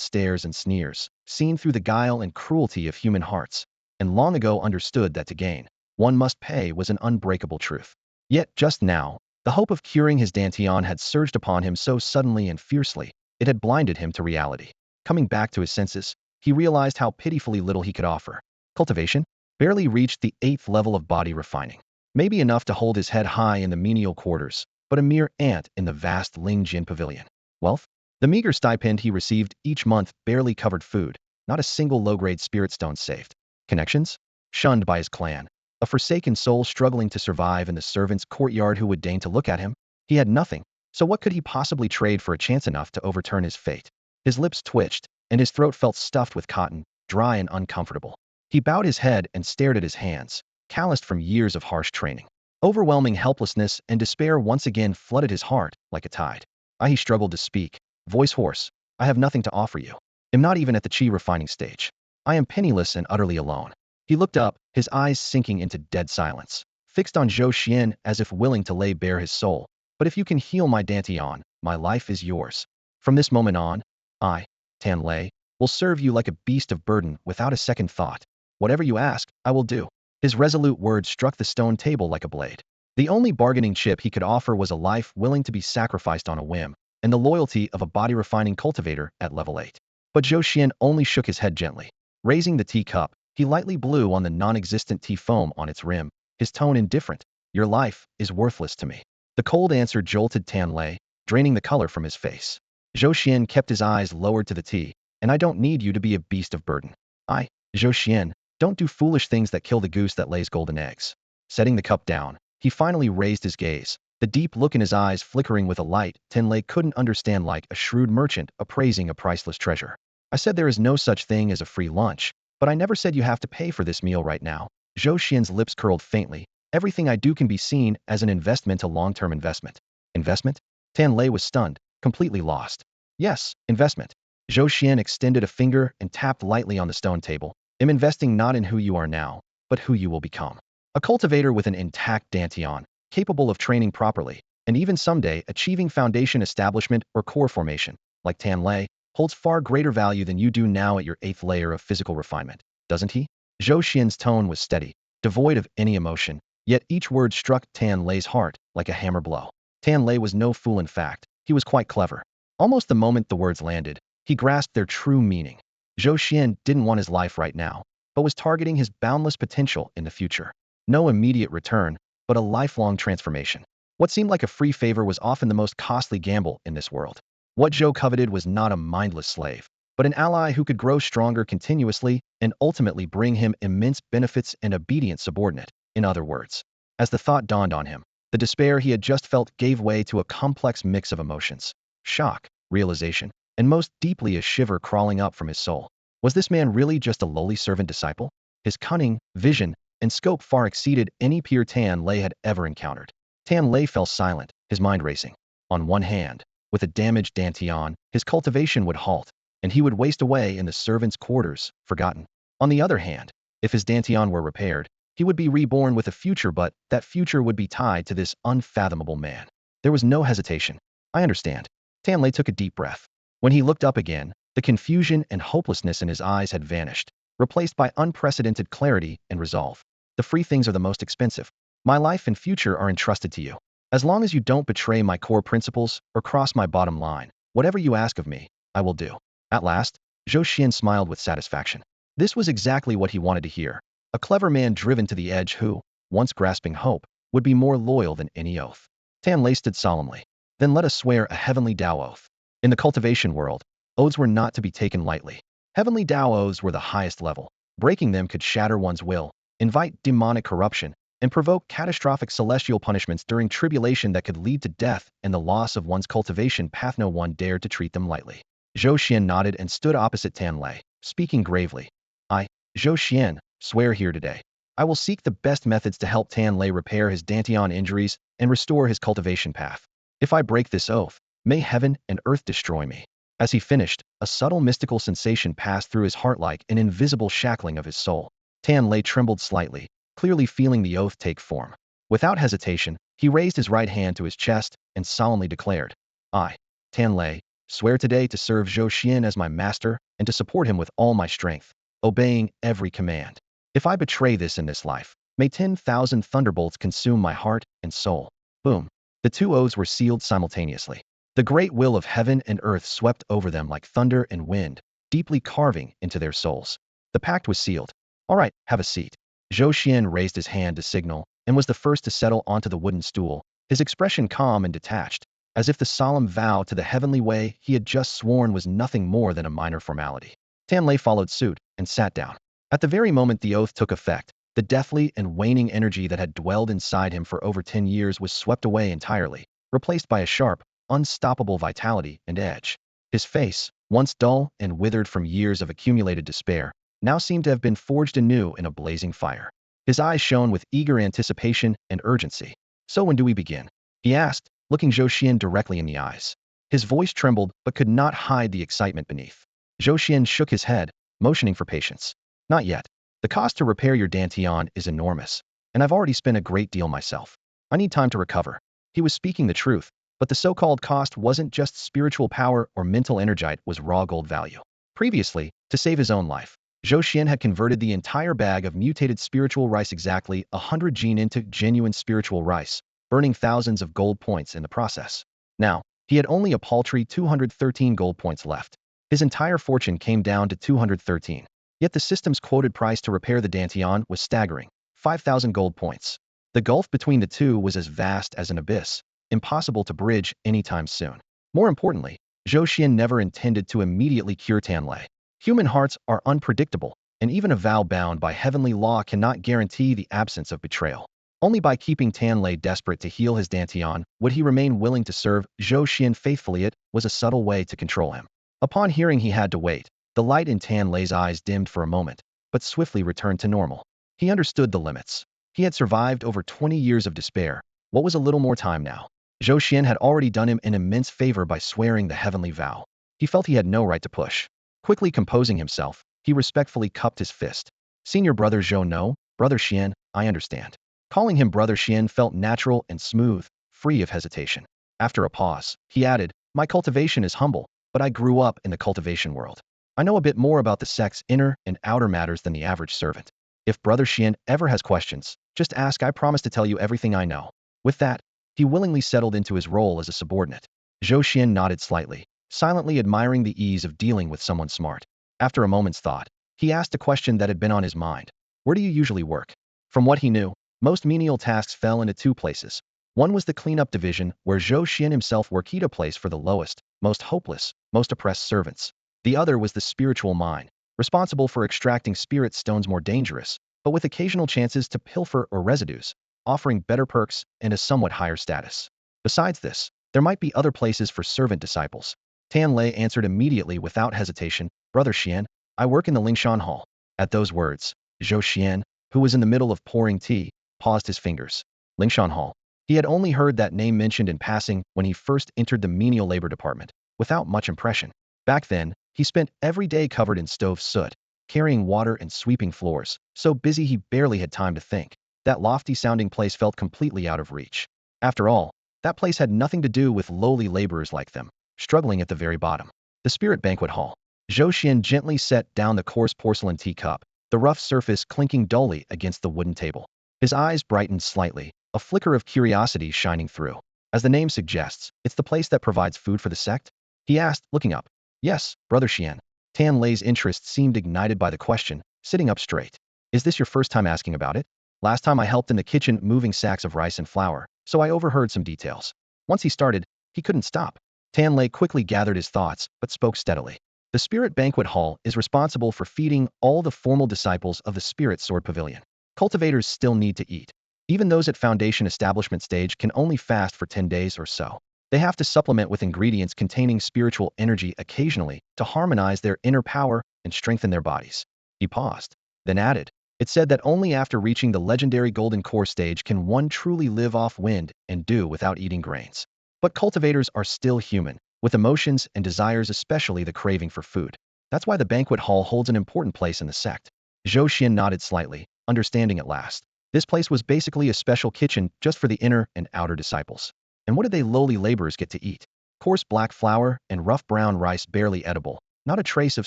stares and sneers, seen through the guile and cruelty of human hearts, and long ago understood that to gain, one must pay was an unbreakable truth. Yet just now, the hope of curing his Dantian had surged upon him so suddenly and fiercely, it had blinded him to reality. Coming back to his senses, he realized how pitifully little he could offer. Cultivation? Barely reached the 8th level of body refining. maybe enough to hold his head high in the menial quarters, but a mere ant in the vast Lingjin pavilion. Wealth? The meager stipend he received each month barely covered food, not a single low-grade spirit stone saved. Connections? Shunned by his clan. A forsaken soul struggling to survive in the servants' courtyard who would deign to look at him? He had nothing, so what could he possibly trade for a chance enough to overturn his fate? His lips twitched, and his throat felt stuffed with cotton, dry and uncomfortable. He bowed his head and stared at his hands, calloused from years of harsh training. Overwhelming helplessness and despair once again flooded his heart like a tide. He struggled to speak, voice hoarse. I have nothing to offer you. Am not even at the chi refining stage. I am penniless and utterly alone. He looked up, his eyes sinking into dead silence, fixed on Zhou Xuan as if willing to lay bare his soul. But if you can heal my Dantian, my life is yours. From this moment on, I, Tan Lei, will serve you like a beast of burden without a second thought. Whatever you ask, I will do. His resolute words struck the stone table like a blade. The only bargaining chip he could offer was a life willing to be sacrificed on a whim, and the loyalty of a body-refining cultivator at level 8. But Zhou Xuan only shook his head gently. Raising the teacup, he lightly blew on the non-existent tea foam on its rim, his tone indifferent. Your life is worthless to me. The cold answer jolted Tan Lei, draining the color from his face. Zhou Xuan kept his eyes lowered to the tea, and I don't need you to be a beast of burden. Zhou Xuan, don't do foolish things that kill the goose that lays golden eggs. Setting the cup down, he finally raised his gaze, the deep look in his eyes flickering with a light Tan Lei couldn't understand, like a shrewd merchant appraising a priceless treasure. I said there is no such thing as a free lunch, but I never said you have to pay for this meal right now. Zhou Xian's lips curled faintly. Everything I do can be seen as an investment, a long-term investment. Investment? Tan Lei was stunned, completely lost. Yes, investment. Zhou Xuan extended a finger and tapped lightly on the stone table. I'm investing not in who you are now, but who you will become. A cultivator with an intact Dantian, capable of training properly, and even someday achieving foundation establishment or core formation, like Tan Lei, holds far greater value than you do now at your 8th layer of physical refinement, doesn't he? Zhou Xian's tone was steady, devoid of any emotion, yet each word struck Tan Lei's heart like a hammer blow. Tan Lei was no fool, in fact, he was quite clever. Almost the moment the words landed, he grasped their true meaning. Zhou Xuan didn't want his life right now, but was targeting his boundless potential in the future. No immediate return, but a lifelong transformation. What seemed like a free favor was often the most costly gamble in this world. What Zhou coveted was not a mindless slave, but an ally who could grow stronger continuously and ultimately bring him immense benefits and obedient subordinate. In other words, as the thought dawned on him, the despair he had just felt gave way to a complex mix of emotions. Shock, realization, and most deeply a shiver crawling up from his soul. Was this man really just a lowly servant disciple? His cunning, vision, and scope far exceeded any peer Tan Lei had ever encountered. Tan Lei fell silent, his mind racing. On one hand, with a damaged Dantian, his cultivation would halt, and he would waste away in the servants' quarters, forgotten. On the other hand, if his Dantian were repaired, he would be reborn with a future, but that future would be tied to this unfathomable man. There was no hesitation. I understand. Tan Lei took a deep breath. When he looked up again, the confusion and hopelessness in his eyes had vanished, replaced by unprecedented clarity and resolve. The free things are the most expensive. My life and future are entrusted to you. As long as you don't betray my core principles or cross my bottom line, whatever you ask of me, I will do. At last, Zhou Xuan smiled with satisfaction. This was exactly what he wanted to hear. A clever man driven to the edge who, once grasping hope, would be more loyal than any oath. Tan Lei stood solemnly. Then let us swear a heavenly Tao oath. In the cultivation world, oaths were not to be taken lightly. Heavenly Tao oaths were the highest level. Breaking them could shatter one's will, invite demonic corruption, and provoke catastrophic celestial punishments during tribulation that could lead to death and the loss of one's cultivation path. No one dared to treat them lightly. Zhou Xuan nodded and stood opposite Tan Lei, speaking gravely. I, Zhou Xuan, swear here today. I will seek the best methods to help Tan Lei repair his Dantian injuries and restore his cultivation path. If I break this oath, may heaven and earth destroy me. As he finished, a subtle mystical sensation passed through his heart like an invisible shackling of his soul. Tan Lei trembled slightly, clearly feeling the oath take form. Without hesitation, he raised his right hand to his chest and solemnly declared, I, Tan Lei, swear today to serve Zhou Xuan as my master and to support him with all my strength, obeying every command. If I betray this in this life, may 10,000 thunderbolts consume my heart and soul. Boom. The two oaths were sealed simultaneously. The great will of heaven and earth swept over them like thunder and wind, deeply carving into their souls. The pact was sealed. All right, have a seat. Zhou Xuan raised his hand to signal, and was the first to settle onto the wooden stool, his expression calm and detached, as if the solemn vow to the heavenly way he had just sworn was nothing more than a minor formality. Tanlei followed suit and sat down. At the very moment the oath took effect, the deathly and waning energy that had dwelled inside him for over 10 years was swept away entirely, replaced by a sharp, unstoppable vitality and edge. His face, once dull and withered from years of accumulated despair, now seemed to have been forged anew in a blazing fire. His eyes shone with eager anticipation and urgency. "So when do we begin?" he asked, looking Zhou Xuan directly in the eyes. His voice trembled but could not hide the excitement beneath. Zhou Xuan shook his head, motioning for patience. "Not yet. The cost to repair your dantian is enormous, and I've already spent a great deal myself. I need time to recover." He was speaking the truth, but the so-called cost wasn't just spiritual power or mental energy, it was raw gold value. Previously, to save his own life, Zhou Xuan had converted the entire bag of mutated spiritual rice, exactly 100 gene, into genuine spiritual rice, burning thousands of gold points in the process. Now, he had only a paltry 213 gold points left. His entire fortune came down to 213. Yet the system's quoted price to repair the dantian was staggering, 5,000 gold points. The gulf between the two was as vast as an abyss, impossible to bridge anytime soon. More importantly, Zhou Xuan never intended to immediately cure Tanlei. Human hearts are unpredictable, and even a vow bound by heavenly law cannot guarantee the absence of betrayal. Only by keeping Tanlei desperate to heal his dantian would he remain willing to serve Zhou Xuan faithfully. It was a subtle way to control him. Upon hearing he had to wait, the light in Tanlei's eyes dimmed for a moment, but swiftly returned to normal. He understood the limits. He had survived over 20 years of despair. What was a little more time now? Zhou Xuan had already done him an immense favor by swearing the heavenly vow. He felt he had no right to push. Quickly composing himself, he respectfully cupped his fist. "Senior brother Zhou, no, brother Xuan, I understand." Calling him brother Xuan felt natural and smooth, free of hesitation. After a pause, he added, "My cultivation is humble, but I grew up in the cultivation world. I know a bit more about the sect's inner and outer matters than the average servant. If brother Xuan ever has questions, just ask. I promise to tell you everything I know." With that, he willingly settled into his role as a subordinate. Zhou Xuan nodded slightly, silently admiring the ease of dealing with someone smart. After a moment's thought, he asked a question that had been on his mind. "Where do you usually work?" From what he knew, most menial tasks fell into two places. One was the cleanup division, where Zhou Xuan himself worked, a place for the lowest, most hopeless, most oppressed servants. The other was the spiritual mine, responsible for extracting spirit stones, more dangerous, but with occasional chances to pilfer or residues, offering better perks and a somewhat higher status. Besides this, there might be other places for servant disciples. Tanlei answered immediately without hesitation, "Brother Xuan, I work in the Lingshan Hall." At those words, Zhou Xuan, who was in the middle of pouring tea, paused his fingers. Lingshan Hall. He had only heard that name mentioned in passing when he first entered the menial labor department, without much impression. Back then, he spent every day covered in stove soot, carrying water and sweeping floors, so busy he barely had time to think. That lofty-sounding place felt completely out of reach. After all, that place had nothing to do with lowly laborers like them, struggling at the very bottom. The Spirit Banquet Hall. Zhou Xuan gently set down the coarse porcelain teacup, the rough surface clinking dully against the wooden table. His eyes brightened slightly, a flicker of curiosity shining through. "As the name suggests, it's the place that provides food for the sect?" he asked, looking up. "Yes, brother Xuan." Tanlei's interest seemed ignited by the question, sitting up straight. "Is this your first time asking about it?" "Last time I helped in the kitchen moving sacks of rice and flour, so I overheard some details." Once he started, he couldn't stop. Tanlei quickly gathered his thoughts, but spoke steadily. "The Spirit Banquet Hall is responsible for feeding all the formal disciples of the Spirit Sword Pavilion. Cultivators still need to eat. Even those at foundation establishment stage can only fast for 10 days or so. They have to supplement with ingredients containing spiritual energy occasionally to harmonize their inner power and strengthen their bodies." He paused, then added, "It said that only after reaching the legendary golden core stage can one truly live off wind and dew without eating grains. But cultivators are still human, with emotions and desires, especially the craving for food. That's why the banquet hall holds an important place in the sect." Zhou Xuan nodded slightly, understanding at last. This place was basically a special kitchen just for the inner and outer disciples. And what did they lowly laborers get to eat? Coarse black flour and rough brown rice, barely edible, not a trace of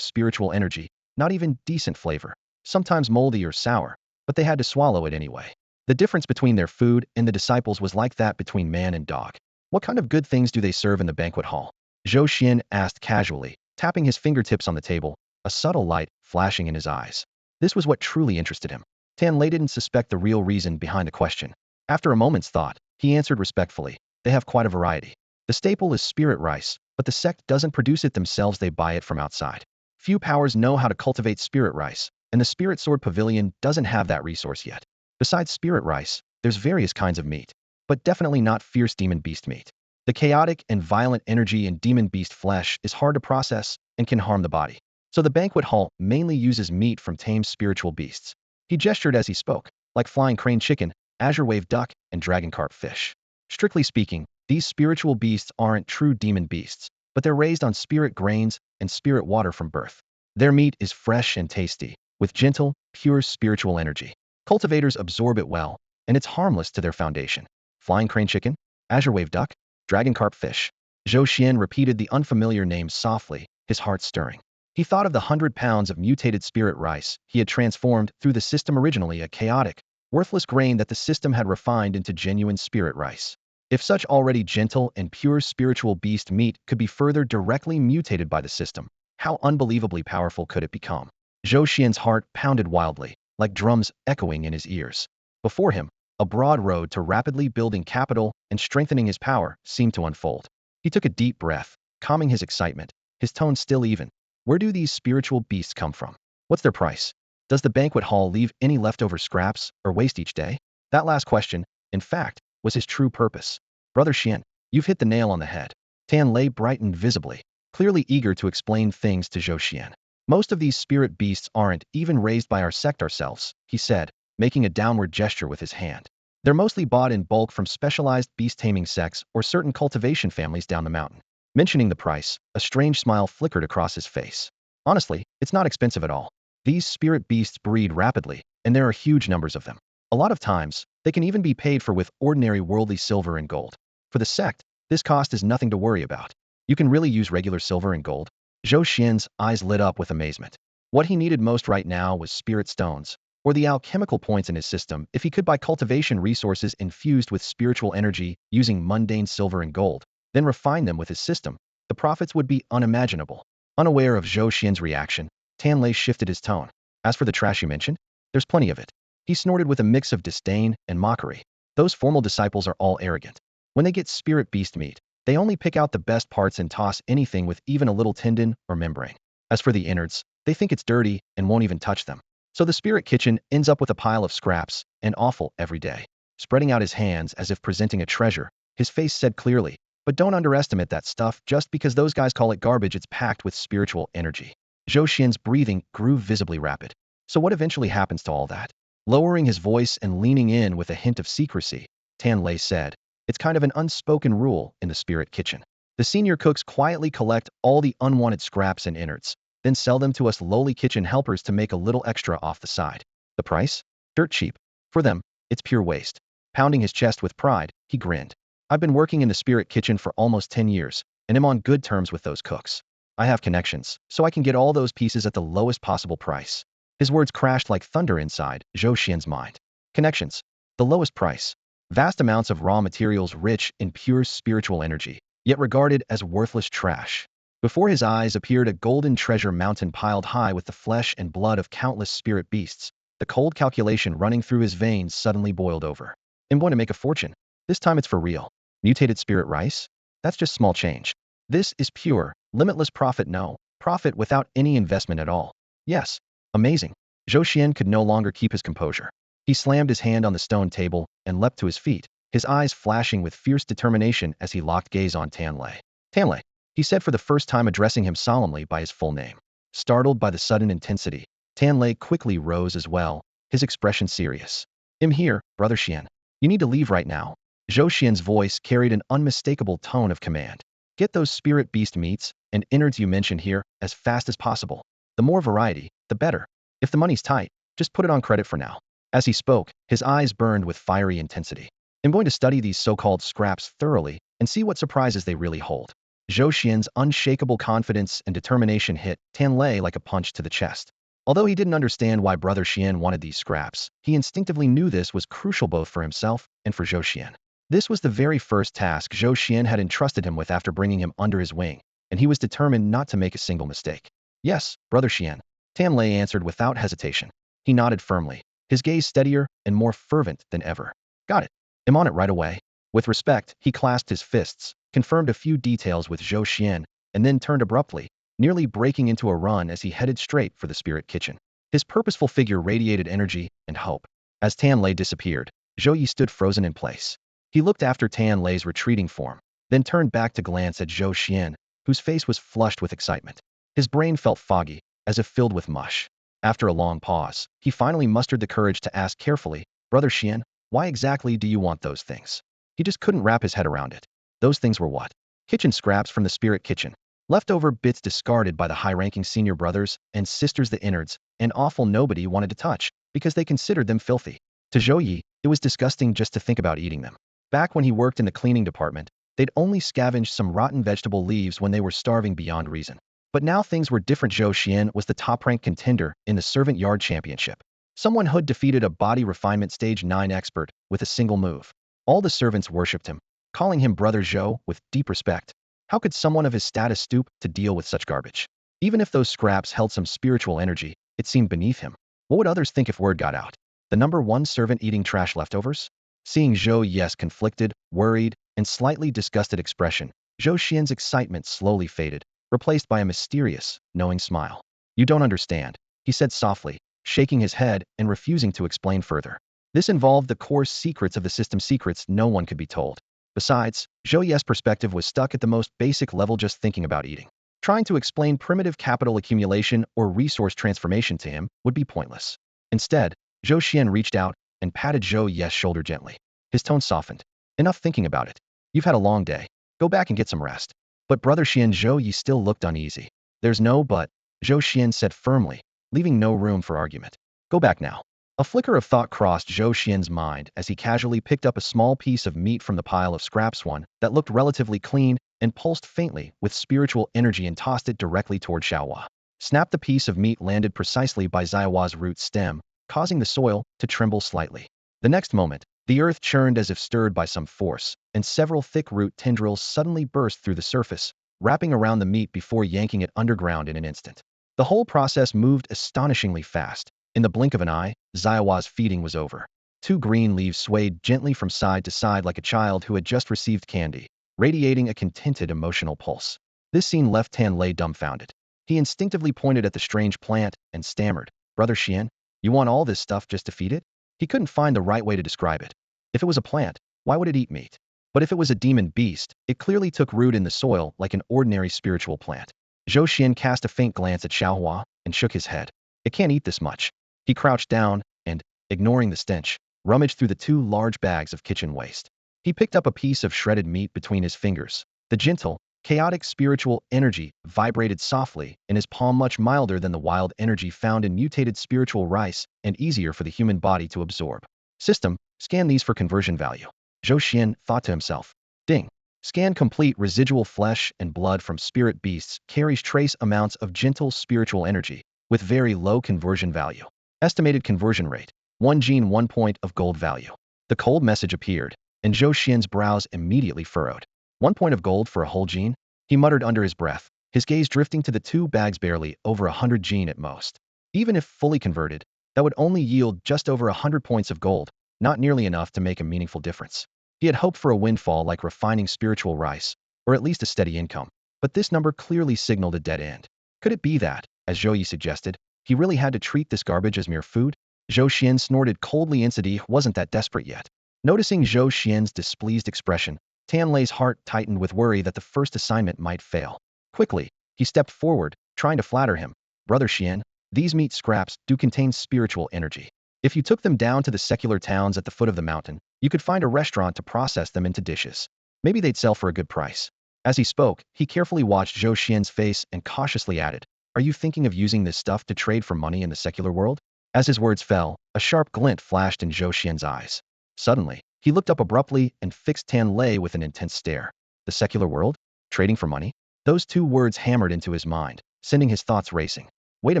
spiritual energy, not even decent flavor, sometimes moldy or sour, but they had to swallow it anyway. The difference between their food and the disciples was like that between man and dog. "What kind of good things do they serve in the banquet hall?" Zhou Xuan asked casually, tapping his fingertips on the table, a subtle light flashing in his eyes. This was what truly interested him. Tanlei didn't suspect the real reason behind the question. After a moment's thought, he answered respectfully, they have quite a variety. The staple is spirit rice, but the sect doesn't produce it themselves, they buy it from outside. Few powers know how to cultivate spirit rice, and the Spirit Sword Pavilion doesn't have that resource yet. Besides spirit rice, there's various kinds of meat, but definitely not fierce demon beast meat. The chaotic and violent energy in demon beast flesh is hard to process and can harm the body. So the banquet hall mainly uses meat from tame spiritual beasts. He gestured as he spoke, like flying crane chicken, azure wave duck, and dragon carp fish. Strictly speaking, these spiritual beasts aren't true demon beasts, but they're raised on spirit grains and spirit water from birth. Their meat is fresh and tasty, with gentle, pure spiritual energy. Cultivators absorb it well, and it's harmless to their foundation. Flying crane chicken, azure wave duck, dragon carp fish. Zhou Xuan repeated the unfamiliar names softly, his heart stirring. He thought of the 100 pounds of mutated spirit rice he had transformed through the system, originally a chaotic, worthless grain that the system had refined into genuine spirit rice. If such already gentle and pure spiritual beast meat could be further directly mutated by the system, how unbelievably powerful could it become? Zhou Xian's heart pounded wildly, like drums echoing in his ears. Before him, a broad road to rapidly building capital and strengthening his power seemed to unfold. He took a deep breath, calming his excitement, his tone still even. Where do these spiritual beasts come from? What's their price? Does the banquet hall leave any leftover scraps or waste each day? That last question, in fact, was his true purpose. Brother Xian, you've hit the nail on the head. Tan Lei brightened visibly, clearly eager to explain things to Zhou Xian. Most of these spirit beasts aren't even raised by our sect ourselves, he said, making a downward gesture with his hand. They're mostly bought in bulk from specialized beast-taming sects or certain cultivation families down the mountain. Mentioning the price, a strange smile flickered across his face. Honestly, it's not expensive at all. These spirit beasts breed rapidly, and there are huge numbers of them. A lot of times, they can even be paid for with ordinary worldly silver and gold. For the sect, this cost is nothing to worry about. You can really use regular silver and gold. Zhou Xian's eyes lit up with amazement. What he needed most right now was spirit stones, or the alchemical points in his system. If he could buy cultivation resources infused with spiritual energy using mundane silver and gold, then refine them with his system, the profits would be unimaginable. Unaware of Zhou Xian's reaction, Tan Lei shifted his tone. As for the trash you mentioned, there's plenty of it. He snorted with a mix of disdain and mockery. Those formal disciples are all arrogant. When they get spirit beast meat, they only pick out the best parts and toss anything with even a little tendon or membrane. As for the innards, they think it's dirty and won't even touch them. So the spirit kitchen ends up with a pile of scraps and offal every day. Spreading out his hands as if presenting a treasure, his face said clearly, but don't underestimate that stuff just because those guys call it garbage. It's packed with spiritual energy. Zhou Xian's breathing grew visibly rapid. So what eventually happens to all that? Lowering his voice and leaning in with a hint of secrecy, Tan Lei said, it's kind of an unspoken rule in the spirit kitchen. The senior cooks quietly collect all the unwanted scraps and innards, then sell them to us lowly kitchen helpers to make a little extra off the side. The price? Dirt cheap. For them, it's pure waste. Pounding his chest with pride, he grinned. I've been working in the spirit kitchen for almost 10 years, and am on good terms with those cooks. I have connections, so I can get all those pieces at the lowest possible price. His words crashed like thunder inside Zhou Xian's mind. Connections. The lowest price. Vast amounts of raw materials rich in pure spiritual energy, yet regarded as worthless trash. Before his eyes appeared a golden treasure mountain piled high with the flesh and blood of countless spirit beasts. The cold calculation running through his veins suddenly boiled over. I'm going to make a fortune. This time it's for real. Mutated spirit rice? That's just small change. This is pure, limitless profit. No, profit without any investment at all. Yes, amazing. Zhou Xian could no longer keep his composure. He slammed his hand on the stone table and leapt to his feet, his eyes flashing with fierce determination as he locked gaze on Tan Lei. Tan Lei, he said for the first time, addressing him solemnly by his full name. Startled by the sudden intensity, Tan Lei quickly rose as well, his expression serious. I'm here, Brother Xian. You need to leave right now. Zhou Xian's voice carried an unmistakable tone of command. Get those spirit beast meats and innards you mentioned here as fast as possible. The more variety, the better. If the money's tight, just put it on credit for now. As he spoke, his eyes burned with fiery intensity. I'm going to study these so-called scraps thoroughly and see what surprises they really hold. Zhou Xian's unshakable confidence and determination hit Tan Lei like a punch to the chest. Although he didn't understand why Brother Xian wanted these scraps, he instinctively knew this was crucial both for himself and for Zhou Xian. This was the very first task Zhou Xian had entrusted him with after bringing him under his wing, and he was determined not to make a single mistake. Yes, Brother Xian, Tan Lei answered without hesitation. He nodded firmly, his gaze steadier and more fervent than ever. Got it. I'm on it right away. With respect, he clasped his fists, confirmed a few details with Zhou Xuan, and then turned abruptly, nearly breaking into a run as he headed straight for the spirit kitchen. His purposeful figure radiated energy and hope. As Tan Lei disappeared, Zhou Yi stood frozen in place. He looked after Tan Lei's retreating form, then turned back to glance at Zhou Xuan, whose face was flushed with excitement. His brain felt foggy, as if filled with mush. After a long pause, he finally mustered the courage to ask carefully, "Brother Xian, why exactly do you want those things?" He just couldn't wrap his head around it. Those things were what? Kitchen scraps from the spirit kitchen. Leftover bits discarded by the high-ranking senior brothers and sisters, the innards, and offal nobody wanted to touch, because they considered them filthy. To Zhou Yi, it was disgusting just to think about eating them. Back when he worked in the cleaning department, they'd only scavenged some rotten vegetable leaves when they were starving beyond reason. But now things were different. Zhou Xian was the top-ranked contender in the Servant Yard Championship. Someone who'd defeated a body refinement stage 9 expert with a single move. All the servants worshipped him, calling him Brother Zhou with deep respect. How could someone of his status stoop to deal with such garbage? Even if those scraps held some spiritual energy, it seemed beneath him. What would others think if word got out? The number one servant eating trash leftovers? Seeing Zhou Yi's conflicted, worried, and slightly disgusted expression, Zhou Xian's excitement slowly faded, replaced by a mysterious, knowing smile. "You don't understand," he said softly, shaking his head and refusing to explain further. This involved the core secrets of the system, secrets no one could be told. Besides, Zhou Yi's perspective was stuck at the most basic level, just thinking about eating. Trying to explain primitive capital accumulation or resource transformation to him would be pointless. Instead, Zhou Xian reached out and patted Zhou Yi's shoulder gently. His tone softened. "Enough thinking about it. You've had a long day. Go back and get some rest." But Brother Xian, Zhou Yi still looked uneasy. "There's no but," Zhou Xian said firmly, leaving no room for argument. "Go back now." A flicker of thought crossed Zhou Xian's mind as he casually picked up a small piece of meat from the pile of scraps, one that looked relatively clean and pulsed faintly with spiritual energy, and tossed it directly toward Xiaohua. Snap! The piece of meat landed precisely by Xiaohua's root stem, causing the soil to tremble slightly. The next moment, the earth churned as if stirred by some force, and several thick root tendrils suddenly burst through the surface, wrapping around the meat before yanking it underground in an instant. The whole process moved astonishingly fast. In the blink of an eye, Xiaohua's feeding was over. 2 green leaves swayed gently from side to side like a child who had just received candy, radiating a contented emotional pulse. This scene left Tan Lei dumbfounded. He instinctively pointed at the strange plant and stammered, "Brother Xian, you want all this stuff just to feed it?" He couldn't find the right way to describe it. If it was a plant, why would it eat meat? But if it was a demon beast, it clearly took root in the soil like an ordinary spiritual plant. Zhou Xian cast a faint glance at Xiaohua and shook his head. "It can't eat this much." He crouched down and, ignoring the stench, rummaged through the 2 large bags of kitchen waste. He picked up a piece of shredded meat between his fingers. The gentle, chaotic spiritual energy vibrated softly in his palm, much milder than the wild energy found in mutated spiritual rice and easier for the human body to absorb. System, scan these for conversion value. Zhou Xian thought to himself. Ding. Scan complete. Residual flesh and blood from spirit beasts carries trace amounts of gentle spiritual energy with very low conversion value. Estimated conversion rate, 1 gene 1 point of gold value. The cold message appeared, and Zhou Xian's brows immediately furrowed. 1 point of gold for a whole gene? He muttered under his breath, his gaze drifting to the 2 bags, barely over 100 gene at most. Even if fully converted, that would only yield just over 100 points of gold, not nearly enough to make a meaningful difference. He had hoped for a windfall like refining spiritual rice, or at least a steady income, but this number clearly signaled a dead end. Could it be that, as Zhou Yi suggested, he really had to treat this garbage as mere food? Zhou Xian snorted coldly. He wasn't that desperate yet. Noticing Zhou Xian's displeased expression, Tan Lei's heart tightened with worry that the first assignment might fail. Quickly, he stepped forward, trying to flatter him. "Brother Xian, these meat scraps do contain spiritual energy. If you took them down to the secular towns at the foot of the mountain, you could find a restaurant to process them into dishes. Maybe they'd sell for a good price." As he spoke, he carefully watched Zhou Xian's face and cautiously added, "Are you thinking of using this stuff to trade for money in the secular world?" As his words fell, a sharp glint flashed in Zhou Xian's eyes. Suddenly, he looked up abruptly and fixed Tan Lei with an intense stare. The secular world? Trading for money? Those 2 words hammered into his mind, sending his thoughts racing. Wait a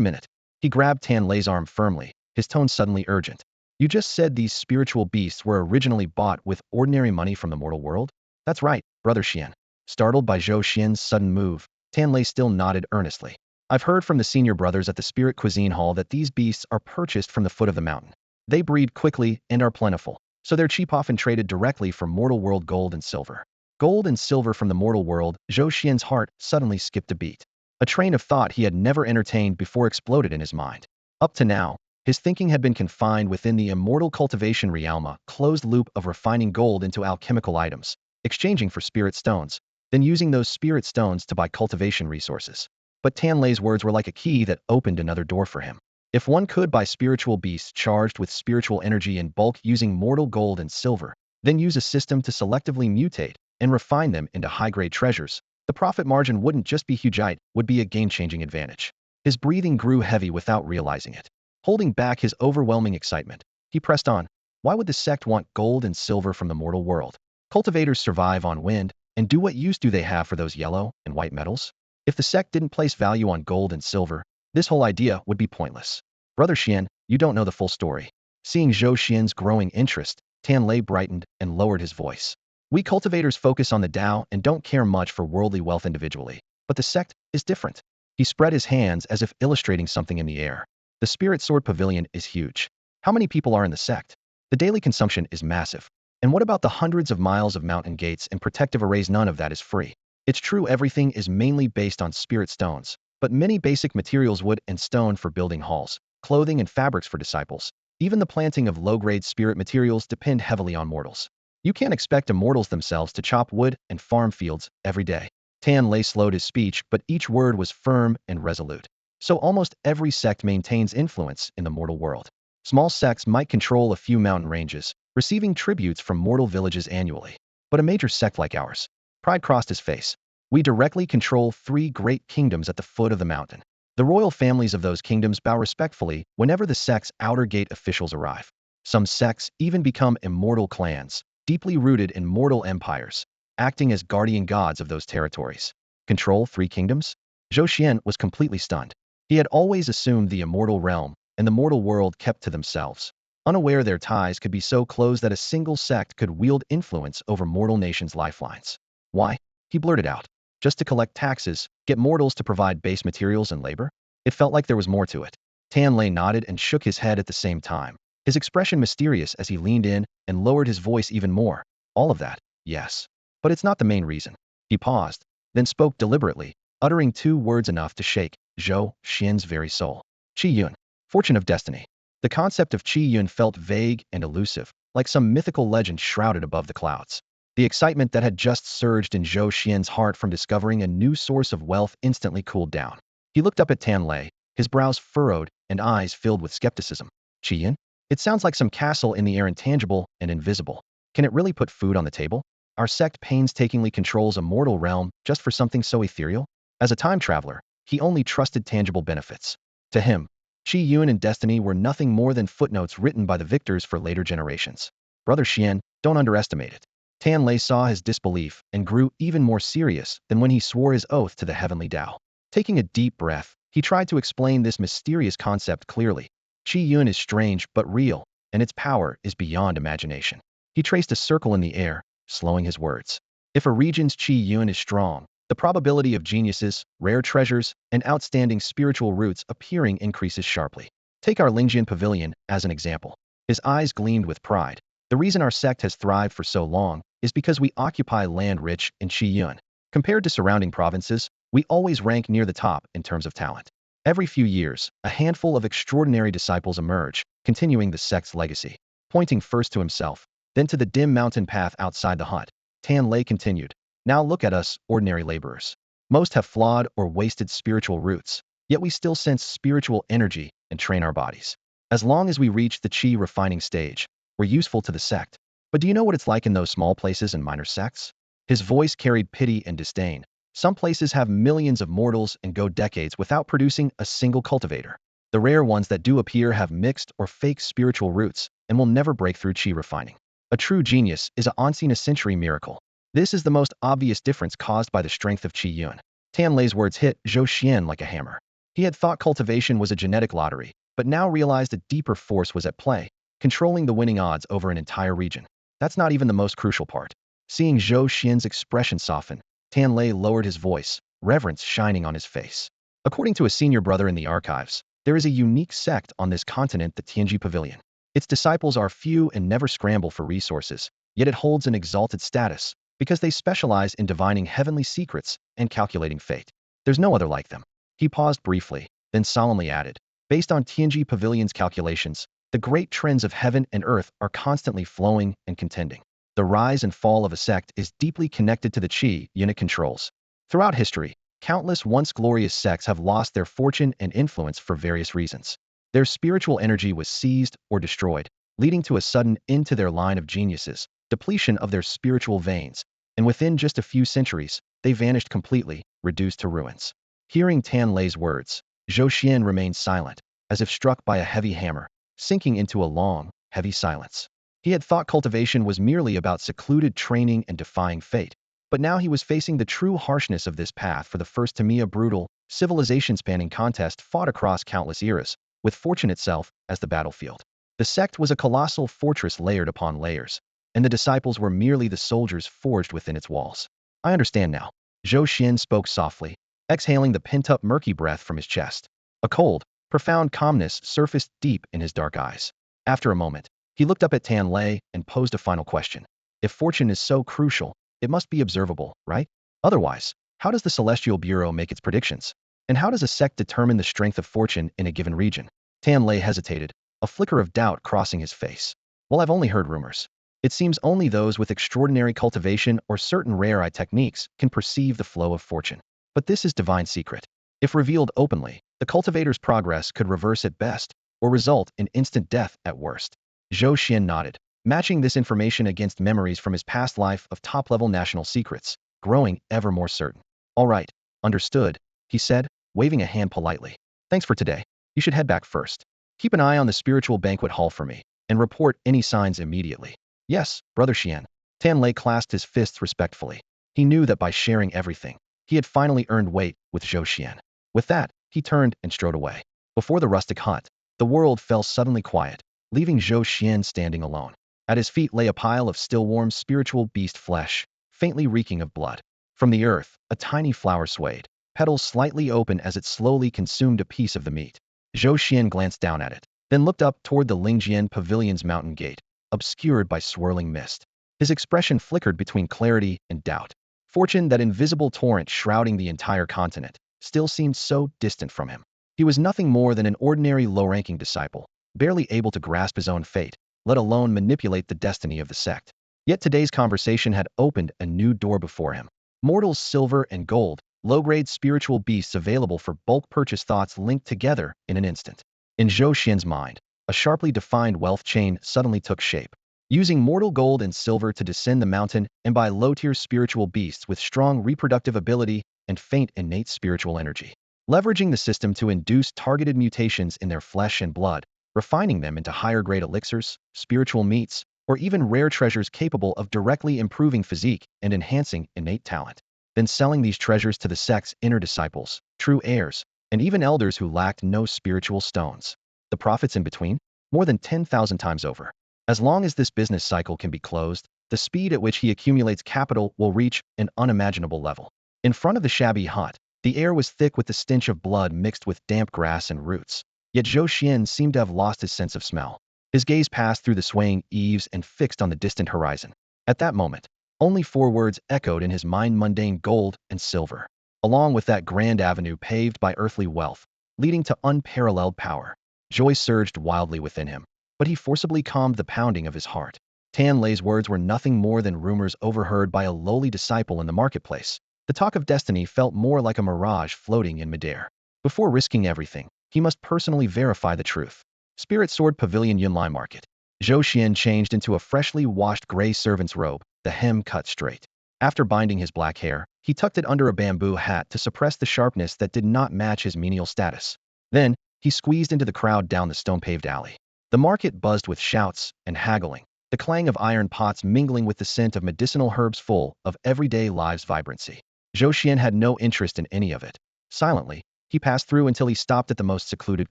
minute. He grabbed Tan Lei's arm firmly, his tone suddenly urgent. "You just said these spiritual beasts were originally bought with ordinary money from the mortal world?" "That's right, Brother Xian." Startled by Zhou Xian's sudden move, Tan Lei still nodded earnestly. "I've heard from the senior brothers at the Spirit Cuisine Hall that these beasts are purchased from the foot of the mountain. They breed quickly and are plentiful. so their cheap often traded directly for mortal world gold and silver. Gold and silver from the mortal world, Zhou Xian's heart suddenly skipped a beat. A train of thought he had never entertained before exploded in his mind. Up to now, his thinking had been confined within the immortal cultivation realm, a closed loop of refining gold into alchemical items, exchanging for spirit stones, then using those spirit stones to buy cultivation resources. But Tanlei's words were like a key that opened another door for him. If one could buy spiritual beasts charged with spiritual energy in bulk using mortal gold and silver, then use a system to selectively mutate and refine them into high-grade treasures, the profit margin wouldn't just be huge, it would be a game-changing advantage. His breathing grew heavy without realizing it. Holding back his overwhelming excitement, he pressed on. Why would the sect want gold and silver from the mortal world? Cultivators survive on wind, and do what use do they have for those yellow and white metals? If the sect didn't place value on gold and silver, this whole idea would be pointless. Brother Xian, you don't know the full story. Seeing Zhou Xian's growing interest, Tanlei brightened and lowered his voice. We cultivators focus on the Tao and don't care much for worldly wealth individually, but the sect is different. He spread his hands as if illustrating something in the air. The Spirit Sword Pavilion is huge. How many people are in the sect? The daily consumption is massive. And what about the hundreds of miles of mountain gates and protective arrays? None of that is free. It's true everything is mainly based on spirit stones, but many basic materials, wood and stone for building halls, clothing and fabrics for disciples, even the planting of low-grade spirit materials depend heavily on mortals. You can't expect immortals themselves to chop wood and farm fields every day. Tanlei slowed his speech, but each word was firm and resolute. So almost every sect maintains influence in the mortal world. Small sects might control a few mountain ranges, receiving tributes from mortal villages annually. But a major sect like ours, pride crossed his face. We directly control 3 great kingdoms at the foot of the mountain. The royal families of those kingdoms bow respectfully whenever the sect's outer gate officials arrive. Some sects even become immortal clans, deeply rooted in mortal empires, acting as guardian gods of those territories. Control 3 kingdoms? Zhou Xian was completely stunned. He had always assumed the immortal realm and the mortal world kept to themselves, unaware their ties could be so close that a single sect could wield influence over mortal nations' lifelines. Why? He blurted out. Just to collect taxes, get mortals to provide base materials and labor? It felt like there was more to it. Tanlei nodded and shook his head at the same time, his expression mysterious as he leaned in and lowered his voice even more. All of that, yes. But it's not the main reason. He paused, then spoke deliberately, uttering 2 words enough to shake Zhou Xian's very soul. Qi Yun. Fortune of destiny. The concept of Qi Yun felt vague and elusive, like some mythical legend shrouded above the clouds. The excitement that had just surged in Zhou Xian's heart from discovering a new source of wealth instantly cooled down. He looked up at Tanlei, his brows furrowed and eyes filled with skepticism. Qi Yun? It sounds like some castle in the air, intangible and invisible. Can it really put food on the table? Our sect painstakingly controls a mortal realm just for something so ethereal? As a time traveler, he only trusted tangible benefits. To him, Qi Yun and destiny were nothing more than footnotes written by the victors for later generations. Brother Xian, don't underestimate it. Tanlei saw his disbelief and grew even more serious than when he swore his oath to the heavenly Tao. Taking a deep breath, he tried to explain this mysterious concept clearly. Qi Yun is strange but real, and its power is beyond imagination. He traced a circle in the air, slowing his words. If a region's Qi Yun is strong, the probability of geniuses, rare treasures, and outstanding spiritual roots appearing increases sharply. Take our Lingjian Pavilion as an example. His eyes gleamed with pride. The reason our sect has thrived for so long is because we occupy land rich in Qi Yun. Compared to surrounding provinces, we always rank near the top in terms of talent. Every few years, a handful of extraordinary disciples emerge, continuing the sect's legacy. Pointing first to himself, then to the dim mountain path outside the hut, Tanlei continued. Now look at us, ordinary laborers. Most have flawed or wasted spiritual roots, yet we still sense spiritual energy and train our bodies. As long as we reach the Qi refining stage, we're useful to the sect. But do you know what it's like in those small places and minor sects? His voice carried pity and disdain. Some places have millions of mortals and go decades without producing a single cultivator. The rare ones that do appear have mixed or fake spiritual roots and will never break through Qi refining. A true genius is a once-in-a-century miracle. This is the most obvious difference caused by the strength of Qi Yun. Tanlei's words hit Zhou Xian like a hammer. He had thought cultivation was a genetic lottery, but now realized a deeper force was at play, controlling the winning odds over an entire region. That's not even the most crucial part. Seeing Zhou Xian's expression soften, Tanlei lowered his voice, reverence shining on his face. According to a senior brother in the archives, there is a unique sect on this continent, the Tianji Pavilion. Its disciples are few and never scramble for resources, yet it holds an exalted status because they specialize in divining heavenly secrets and calculating fate. There's no other like them. He paused briefly, then solemnly added, based on Tianji Pavilion's calculations, the great trends of heaven and earth are constantly flowing and contending. The rise and fall of a sect is deeply connected to the qi unit controls. Throughout history, countless once glorious sects have lost their fortune and influence for various reasons. Their spiritual energy was seized or destroyed, leading to a sudden end to their line of geniuses, depletion of their spiritual veins, and within just a few centuries, they vanished completely, reduced to ruins. Hearing Tan Lei's words, Zhou Xuan remained silent, as if struck by a heavy hammer, sinking into a long, heavy silence. He had thought cultivation was merely about secluded training and defying fate, but now he was facing the true harshness of this path for the first to me a brutal, civilization-spanning contest fought across countless eras, with fortune itself as the battlefield. The sect was a colossal fortress layered upon layers, and the disciples were merely the soldiers forged within its walls. I understand now. Zhou Xuan spoke softly, exhaling the pent-up murky breath from his chest. A cold, profound calmness surfaced deep in his dark eyes. After a moment, he looked up at Tan Lei and posed a final question. If fortune is so crucial, it must be observable, right? Otherwise, how does the Celestial Bureau make its predictions? And how does a sect determine the strength of fortune in a given region? Tan Lei hesitated, a flicker of doubt crossing his face. Well, I've only heard rumors. It seems only those with extraordinary cultivation or certain rare eye techniques can perceive the flow of fortune. But this is divine secret. If revealed openly, the cultivator's progress could reverse at best, or result in instant death at worst. Zhou Xuan nodded, matching this information against memories from his past life of top-level national secrets, growing ever more certain. All right, understood, he said, waving a hand politely. Thanks for today. You should head back first. Keep an eye on the spiritual banquet hall for me, and report any signs immediately. Yes, Brother Xian. Tan Lei clasped his fists respectfully. He knew that by sharing everything, he had finally earned weight with Zhou Xuan. With that, he turned and strode away. Before the rustic hut, the world fell suddenly quiet, leaving Zhou Xuan standing alone. At his feet lay a pile of still warm spiritual beast flesh, faintly reeking of blood. From the earth, a tiny flower swayed, petals slightly open as it slowly consumed a piece of the meat. Zhou Xuan glanced down at it, then looked up toward the Lingjian Pavilion's mountain gate, obscured by swirling mist. His expression flickered between clarity and doubt. Fortune, that invisible torrent shrouding the entire continent, still seemed so distant from him. He was nothing more than an ordinary low-ranking disciple, barely able to grasp his own fate, let alone manipulate the destiny of the sect. Yet today's conversation had opened a new door before him. Mortals, silver and gold, low-grade spiritual beasts available for bulk purchase, thoughts linked together in an instant. In Zhou Xian's mind, a sharply defined wealth chain suddenly took shape. Using mortal gold and silver to descend the mountain and buy low-tier spiritual beasts with strong reproductive ability and faint innate spiritual energy. Leveraging the system to induce targeted mutations in their flesh and blood, refining them into higher-grade elixirs, spiritual meats, or even rare treasures capable of directly improving physique and enhancing innate talent. Then selling these treasures to the sect's inner disciples, true heirs, and even elders who lacked no spiritual stones. The profits in between? More than 10,000 times over. As long as this business cycle can be closed, the speed at which he accumulates capital will reach an unimaginable level. In front of the shabby hut, the air was thick with the stench of blood mixed with damp grass and roots. Yet Zhou Xuan seemed to have lost his sense of smell. His gaze passed through the swaying eaves and fixed on the distant horizon. At that moment, only 4 words echoed in his mind: mundane gold and silver. Along with that grand avenue paved by earthly wealth, leading to unparalleled power. Joy surged wildly within him, but he forcibly calmed the pounding of his heart. Tan Lei's words were nothing more than rumors overheard by a lowly disciple in the marketplace. The talk of destiny felt more like a mirage floating in midair. Before risking everything, he must personally verify the truth. Spirit Sword Pavilion Yunlai Market. Zhou Xuan changed into a freshly washed gray servant's robe, the hem cut straight. After binding his black hair, he tucked it under a bamboo hat to suppress the sharpness that did not match his menial status. Then, he squeezed into the crowd down the stone-paved alley. The market buzzed with shouts and haggling, the clang of iron pots mingling with the scent of medicinal herbs full of everyday life's vibrancy. Zhou Xuan had no interest in any of it. Silently, he passed through until he stopped at the most secluded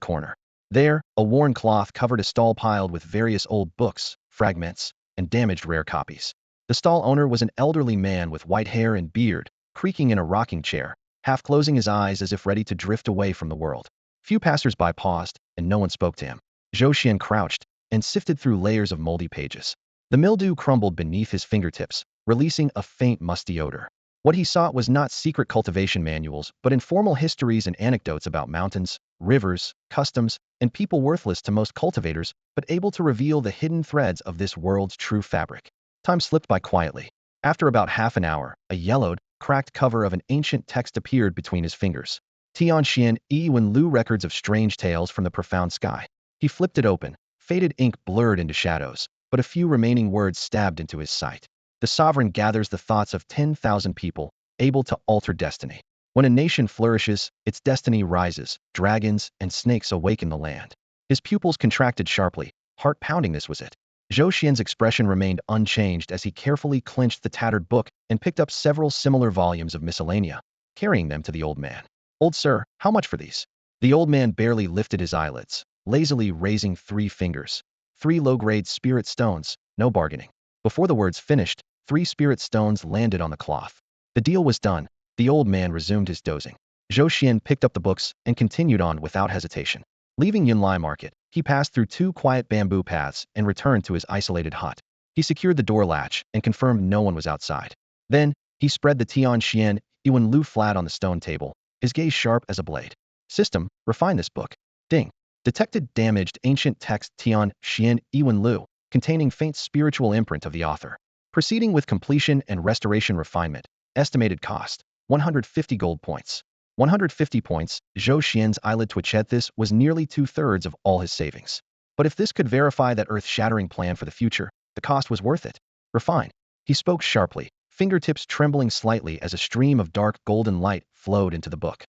corner. There, a worn cloth covered a stall piled with various old books, fragments, and damaged rare copies. The stall owner was an elderly man with white hair and beard, creaking in a rocking chair, half closing his eyes as if ready to drift away from the world. Few passers-by paused, and no one spoke to him. Zhou Xuan crouched, and sifted through layers of moldy pages. The mildew crumbled beneath his fingertips, releasing a faint musty odor. What he sought was not secret cultivation manuals, but informal histories and anecdotes about mountains, rivers, customs, and people worthless to most cultivators, but able to reveal the hidden threads of this world's true fabric. Time slipped by quietly. After about half an hour, a yellowed, cracked cover of an ancient text appeared between his fingers. Tianxian Yiwen Lu records of strange tales from the profound sky. He flipped it open. Faded ink blurred into shadows, but a few remaining words stabbed into his sight. The sovereign gathers the thoughts of 10,000 people, able to alter destiny. When a nation flourishes, its destiny rises. Dragons and snakes awaken the land. His pupils contracted sharply. Heart pounding, this was it. Zhou Xuan's expression remained unchanged as he carefully clenched the tattered book and picked up several similar volumes of miscellanea, carrying them to the old man. "Old sir, how much for these?" The old man barely lifted his eyelids, lazily raising 3 fingers. 3 low-grade spirit stones, no bargaining. Before the words finished, 3 spirit stones landed on the cloth. The deal was done. The old man resumed his dozing. Zhou Xuan picked up the books and continued on without hesitation. Leaving Yunlai Market, he passed through 2 quiet bamboo paths and returned to his isolated hut. He secured the door latch and confirmed no one was outside. Then, he spread the Tianxian Yiwen Lu flat on the stone table, his gaze sharp as a blade. System, refine this book. Ding. Detected damaged ancient text Tianxian Yiwen Lu, containing faint spiritual imprint of the author. Proceeding with completion and restoration refinement. Estimated cost, 150 gold points. 150 points. Zhou Xuan's eyelid twitched. This was nearly 2/3 of all his savings. But if this could verify that earth-shattering plan for the future, the cost was worth it. Refine. He spoke sharply, fingertips trembling slightly as a stream of dark golden light flowed into the book.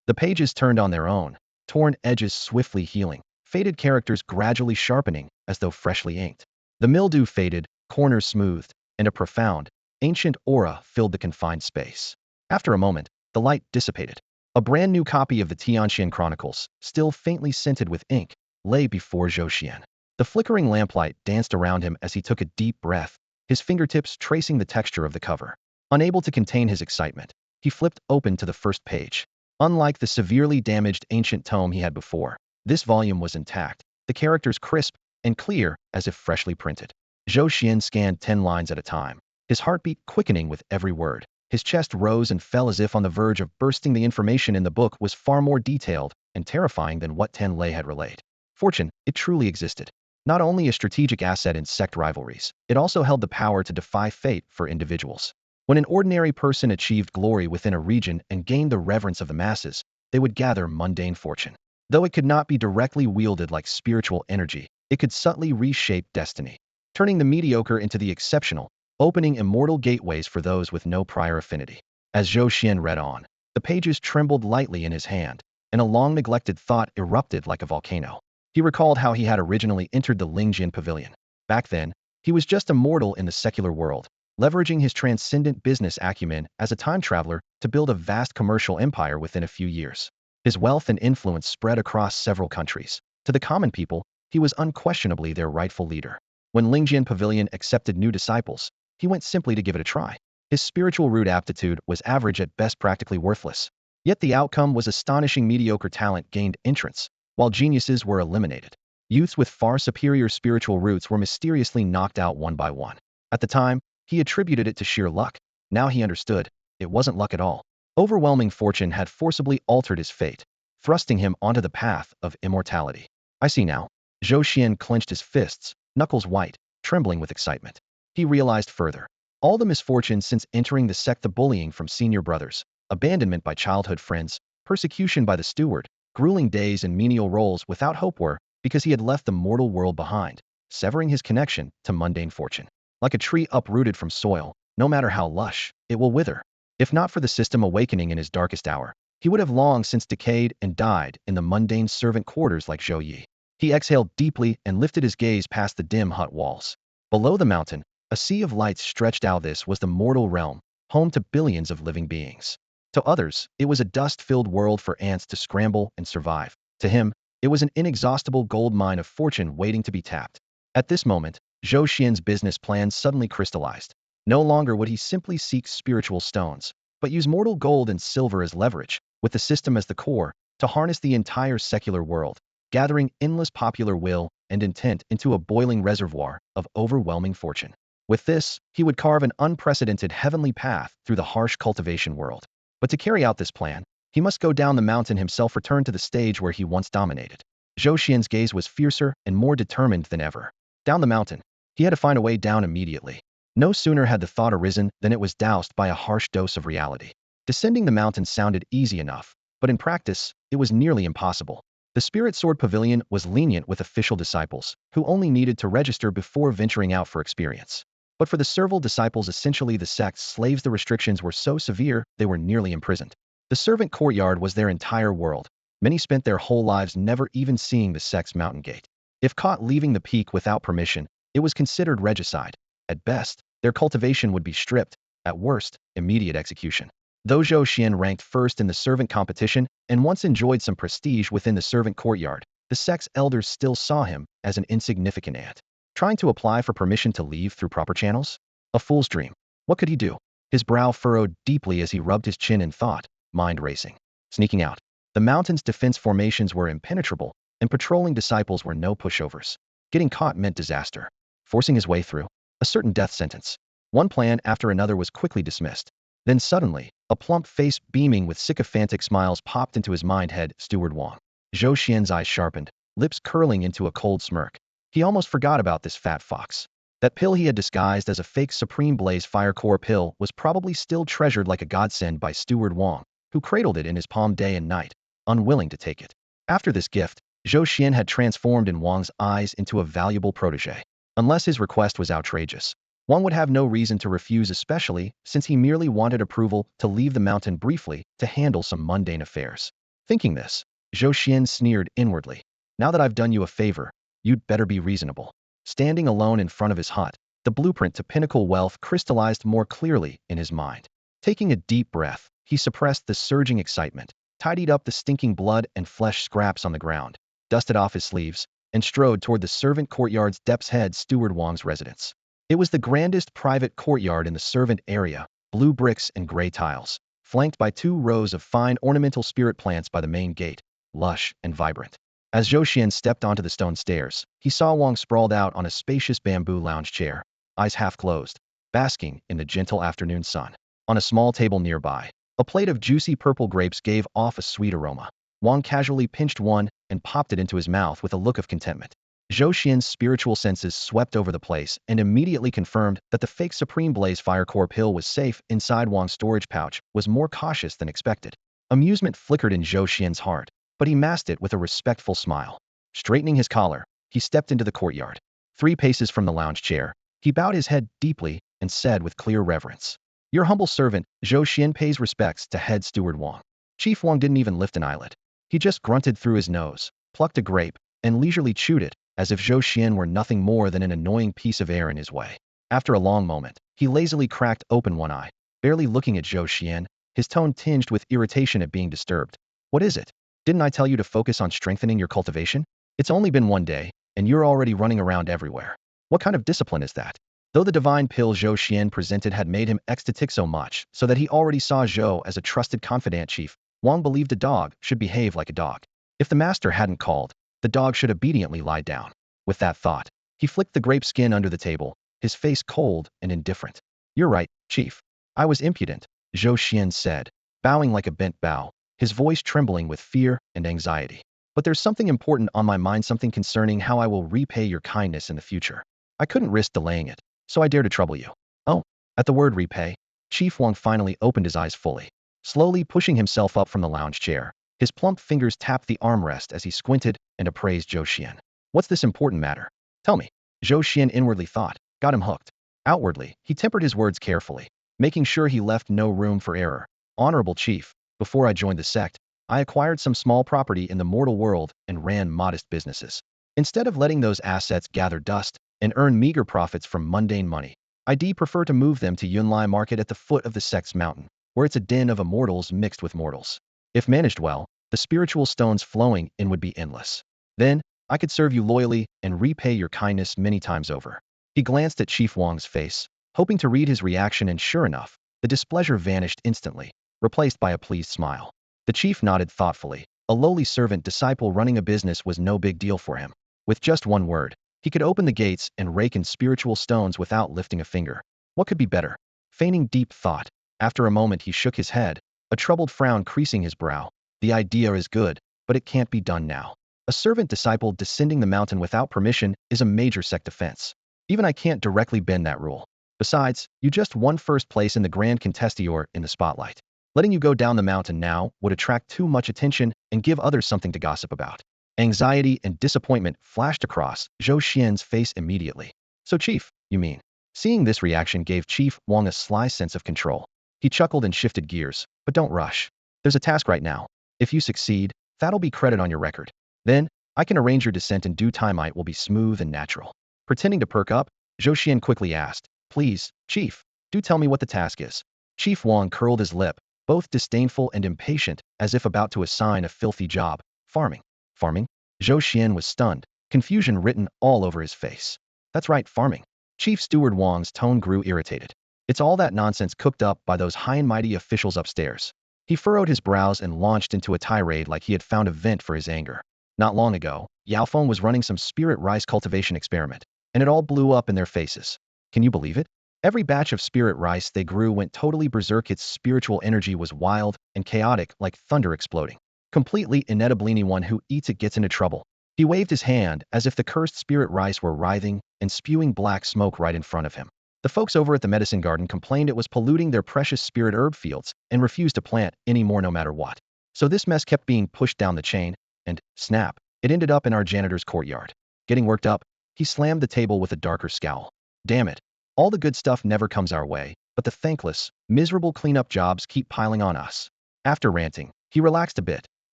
The pages turned on their own, torn edges swiftly healing, faded characters gradually sharpening as though freshly inked. The mildew faded, corners smoothed, and a profound, ancient aura filled the confined space. After a moment, the light dissipated. A brand new copy of the Tianxian Chronicles, still faintly scented with ink, lay before Zhou Xuan. The flickering lamplight danced around him as he took a deep breath, his fingertips tracing the texture of the cover. Unable to contain his excitement, he flipped open to the first page. Unlike the severely damaged ancient tome he had before, this volume was intact, the characters crisp and clear as if freshly printed. Zhou Xuan scanned 10 lines at a time, his heartbeat quickening with every word. His chest rose and fell as if on the verge of bursting. The information in the book was far more detailed and terrifying than what Ten Lei had relayed. Fortune, it truly existed. Not only a strategic asset in sect rivalries, it also held the power to defy fate for individuals. When an ordinary person achieved glory within a region and gained the reverence of the masses, they would gather mundane fortune. Though it could not be directly wielded like spiritual energy, it could subtly reshape destiny, turning the mediocre into the exceptional, opening immortal gateways for those with no prior affinity. As Zhou Xuan read on, the pages trembled lightly in his hand, and a long-neglected thought erupted like a volcano. He recalled how he had originally entered the Lingjian Pavilion. Back then, he was just a mortal in the secular world, leveraging his transcendent business acumen as a time traveler to build a vast commercial empire within a few years. His wealth and influence spread across several countries. To the common people, he was unquestionably their rightful leader. When Lingjian Pavilion accepted new disciples, he went simply to give it a try. His spiritual root aptitude was average at best, practically worthless. Yet the outcome was astonishing. Mediocre talent gained entrance, while geniuses were eliminated. Youths with far superior spiritual roots were mysteriously knocked out one by one. At the time, he attributed it to sheer luck. Now he understood, it wasn't luck at all. Overwhelming fortune had forcibly altered his fate, thrusting him onto the path of immortality. I see now. Zhou Xuan clenched his fists, knuckles white, trembling with excitement. He realized further. All the misfortunes since entering the sect, the bullying from senior brothers, abandonment by childhood friends, persecution by the steward, grueling days and menial roles without hope were because he had left the mortal world behind, severing his connection to mundane fortune. Like a tree uprooted from soil, no matter how lush, it will wither. If not for the system awakening in his darkest hour, he would have long since decayed and died in the mundane servant quarters like Zhou Yi. He exhaled deeply and lifted his gaze past the dim hut walls. Below the mountain, a sea of lights stretched out. This was the mortal realm, home to billions of living beings. To others, it was a dust-filled world for ants to scramble and survive. To him, it was an inexhaustible gold mine of fortune waiting to be tapped. At this moment, Zhou Xuan's business plan suddenly crystallized. No longer would he simply seek spiritual stones, but use mortal gold and silver as leverage, with the system as the core, to harness the entire secular world, gathering endless popular will and intent into a boiling reservoir of overwhelming fortune. With this, he would carve an unprecedented heavenly path through the harsh cultivation world. But to carry out this plan, he must go down the mountain himself, return to the stage where he once dominated. Zhou Xuan's gaze was fiercer and more determined than ever. Down the mountain. He had to find a way down immediately. No sooner had the thought arisen than it was doused by a harsh dose of reality. Descending the mountain sounded easy enough, but in practice, it was nearly impossible. The Spirit Sword Pavilion was lenient with official disciples, who only needed to register before venturing out for experience. But for the servile disciples, essentially the sect's slaves, the restrictions were so severe they were nearly imprisoned. The servant courtyard was their entire world. Many spent their whole lives never even seeing the sect's mountain gate. If caught leaving the peak without permission, it was considered regicide. At best, their cultivation would be stripped. At worst, immediate execution. Though Zhou Xuan ranked first in the servant competition and once enjoyed some prestige within the servant courtyard, the sect's elders still saw him as an insignificant ant. Trying to apply for permission to leave through proper channels? A fool's dream. What could he do? His brow furrowed deeply as he rubbed his chin in thought, mind racing. Sneaking out. The mountain's defense formations were impenetrable, and patrolling disciples were no pushovers. Getting caught meant disaster. Forcing his way through? A certain death sentence. One plan after another was quickly dismissed. Then suddenly, a plump face beaming with sycophantic smiles popped into his mind. Head Steward Wang. Zhou Xian's eyes sharpened, lips curling into a cold smirk. He almost forgot about this fat fox. That pill he had disguised as a fake Supreme Blaze Fire Core pill was probably still treasured like a godsend by Steward Wang, who cradled it in his palm day and night, unwilling to take it. After this gift, Zhou Xuan had transformed in Wang's eyes into a valuable protege. Unless his request was outrageous, Wang would have no reason to refuse, especially since he merely wanted approval to leave the mountain briefly to handle some mundane affairs. Thinking this, Zhou Xuan sneered inwardly. Now that I've done you a favor, you'd better be reasonable. Standing alone in front of his hut, the blueprint to pinnacle wealth crystallized more clearly in his mind. Taking a deep breath, he suppressed the surging excitement, tidied up the stinking blood and flesh scraps on the ground, dusted off his sleeves, and strode toward the servant courtyard's depths. Head Steward Wang's residence. It was the grandest private courtyard in the servant area, blue bricks and gray tiles, flanked by 2 rows of fine ornamental spirit plants by the main gate, lush and vibrant. As Zhou Xuan stepped onto the stone stairs, he saw Wang sprawled out on a spacious bamboo lounge chair, eyes half closed, basking in the gentle afternoon sun. On a small table nearby, a plate of juicy purple grapes gave off a sweet aroma. Wang casually pinched one and popped it into his mouth with a look of contentment. Zhou Xian's spiritual senses swept over the place and immediately confirmed that the fake Supreme Blaze Fire Core pill was safe inside Wang's storage pouch, was more cautious than expected. Amusement flickered in Zhou Xian's heart, but he masked it with a respectful smile. Straightening his collar, he stepped into the courtyard. 3 paces from the lounge chair, he bowed his head deeply and said with clear reverence, "Your humble servant, Zhou Xuan, pays respects to head steward Wang." Chief Wang didn't even lift an eyelid. He just grunted through his nose, plucked a grape, and leisurely chewed it, as if Zhou Xuan were nothing more than an annoying piece of air in his way. After a long moment, he lazily cracked open one eye, barely looking at Zhou Xuan, his tone tinged with irritation at being disturbed. "What is it? Didn't I tell you to focus on strengthening your cultivation? It's only been 1 day, and you're already running around everywhere. What kind of discipline is that?" Though the divine pill Zhou Xuan presented had made him ecstatic so much so that he already saw Zhou as a trusted confidant, Chief Wang believed a dog should behave like a dog. If the master hadn't called, the dog should obediently lie down. With that thought, he flicked the grape skin under the table, his face cold and indifferent. "You're right, Chief. I was impudent," Zhou Xuan said, bowing like a bent bow, his voice trembling with fear and anxiety. "But there's something important on my mind, something concerning how I will repay your kindness in the future. I couldn't risk delaying it, so I dare to trouble you." "Oh." At the word repay, Chief Wang finally opened his eyes fully. Slowly pushing himself up from the lounge chair, his plump fingers tapped the armrest as he squinted and appraised Zhou Xuan. "What's this important matter? Tell me." Zhou Xuan inwardly thought, "Got him hooked." Outwardly, he tempered his words carefully, making sure he left no room for error. "Honorable Chief, before I joined the sect, I acquired some small property in the mortal world and ran modest businesses. Instead of letting those assets gather dust and earn meager profits from mundane money, I prefer to move them to Yunlai Market at the foot of the sect's mountain, where it's a den of immortals mixed with mortals. If managed well, the spiritual stones flowing in would be endless. Then, I could serve you loyally and repay your kindness many times over." He glanced at Chief Wang's face, hoping to read his reaction, and sure enough, the displeasure vanished instantly, replaced by a pleased smile. The chief nodded thoughtfully. A lowly servant disciple running a business was no big deal for him. With just one word, he could open the gates and rake in spiritual stones without lifting a finger. What could be better? Feigning deep thought, after a moment he shook his head, a troubled frown creasing his brow. The idea is good, but it can't be done now. A servant disciple descending the mountain without permission is a major sect offense. Even I can't directly bend that rule. Besides, you just won first place in the Grand Contestior in the spotlight. Letting you go down the mountain now would attract too much attention and give others something to gossip about. Anxiety and disappointment flashed across Zhou Xuan's face immediately. So Chief, you mean? Seeing this reaction gave Chief Wang a sly sense of control. He chuckled and shifted gears, but don't rush. There's a task right now. If you succeed, that'll be credit on your record. Then, I can arrange your descent in due time. It will be smooth and natural. Pretending to perk up, Zhou Xuan quickly asked, Please, Chief, do tell me what the task is. Chief Wang curled his lip, both disdainful and impatient, as if about to assign a filthy job. Farming. Farming? Zhou Xuan was stunned, confusion written all over his face. That's right, farming. Chief Steward Wang's tone grew irritated. It's all that nonsense cooked up by those high and mighty officials upstairs. He furrowed his brows and launched into a tirade like he had found a vent for his anger. Not long ago, Yaofeng was running some spirit rice cultivation experiment, and it all blew up in their faces. Can you believe it? Every batch of spirit rice they grew went totally berserk. Its spiritual energy was wild and chaotic, like thunder exploding. Completely inedible. Anyone who eats it gets into trouble. He waved his hand as if the cursed spirit rice were writhing and spewing black smoke right in front of him. The folks over at the medicine garden complained it was polluting their precious spirit herb fields and refused to plant any more no matter what. So this mess kept being pushed down the chain, and, snap, it ended up in our janitor's courtyard. Getting worked up, he slammed the table with a darker scowl. Damn it. All the good stuff never comes our way, but the thankless, miserable cleanup jobs keep piling on us. After ranting, he relaxed a bit,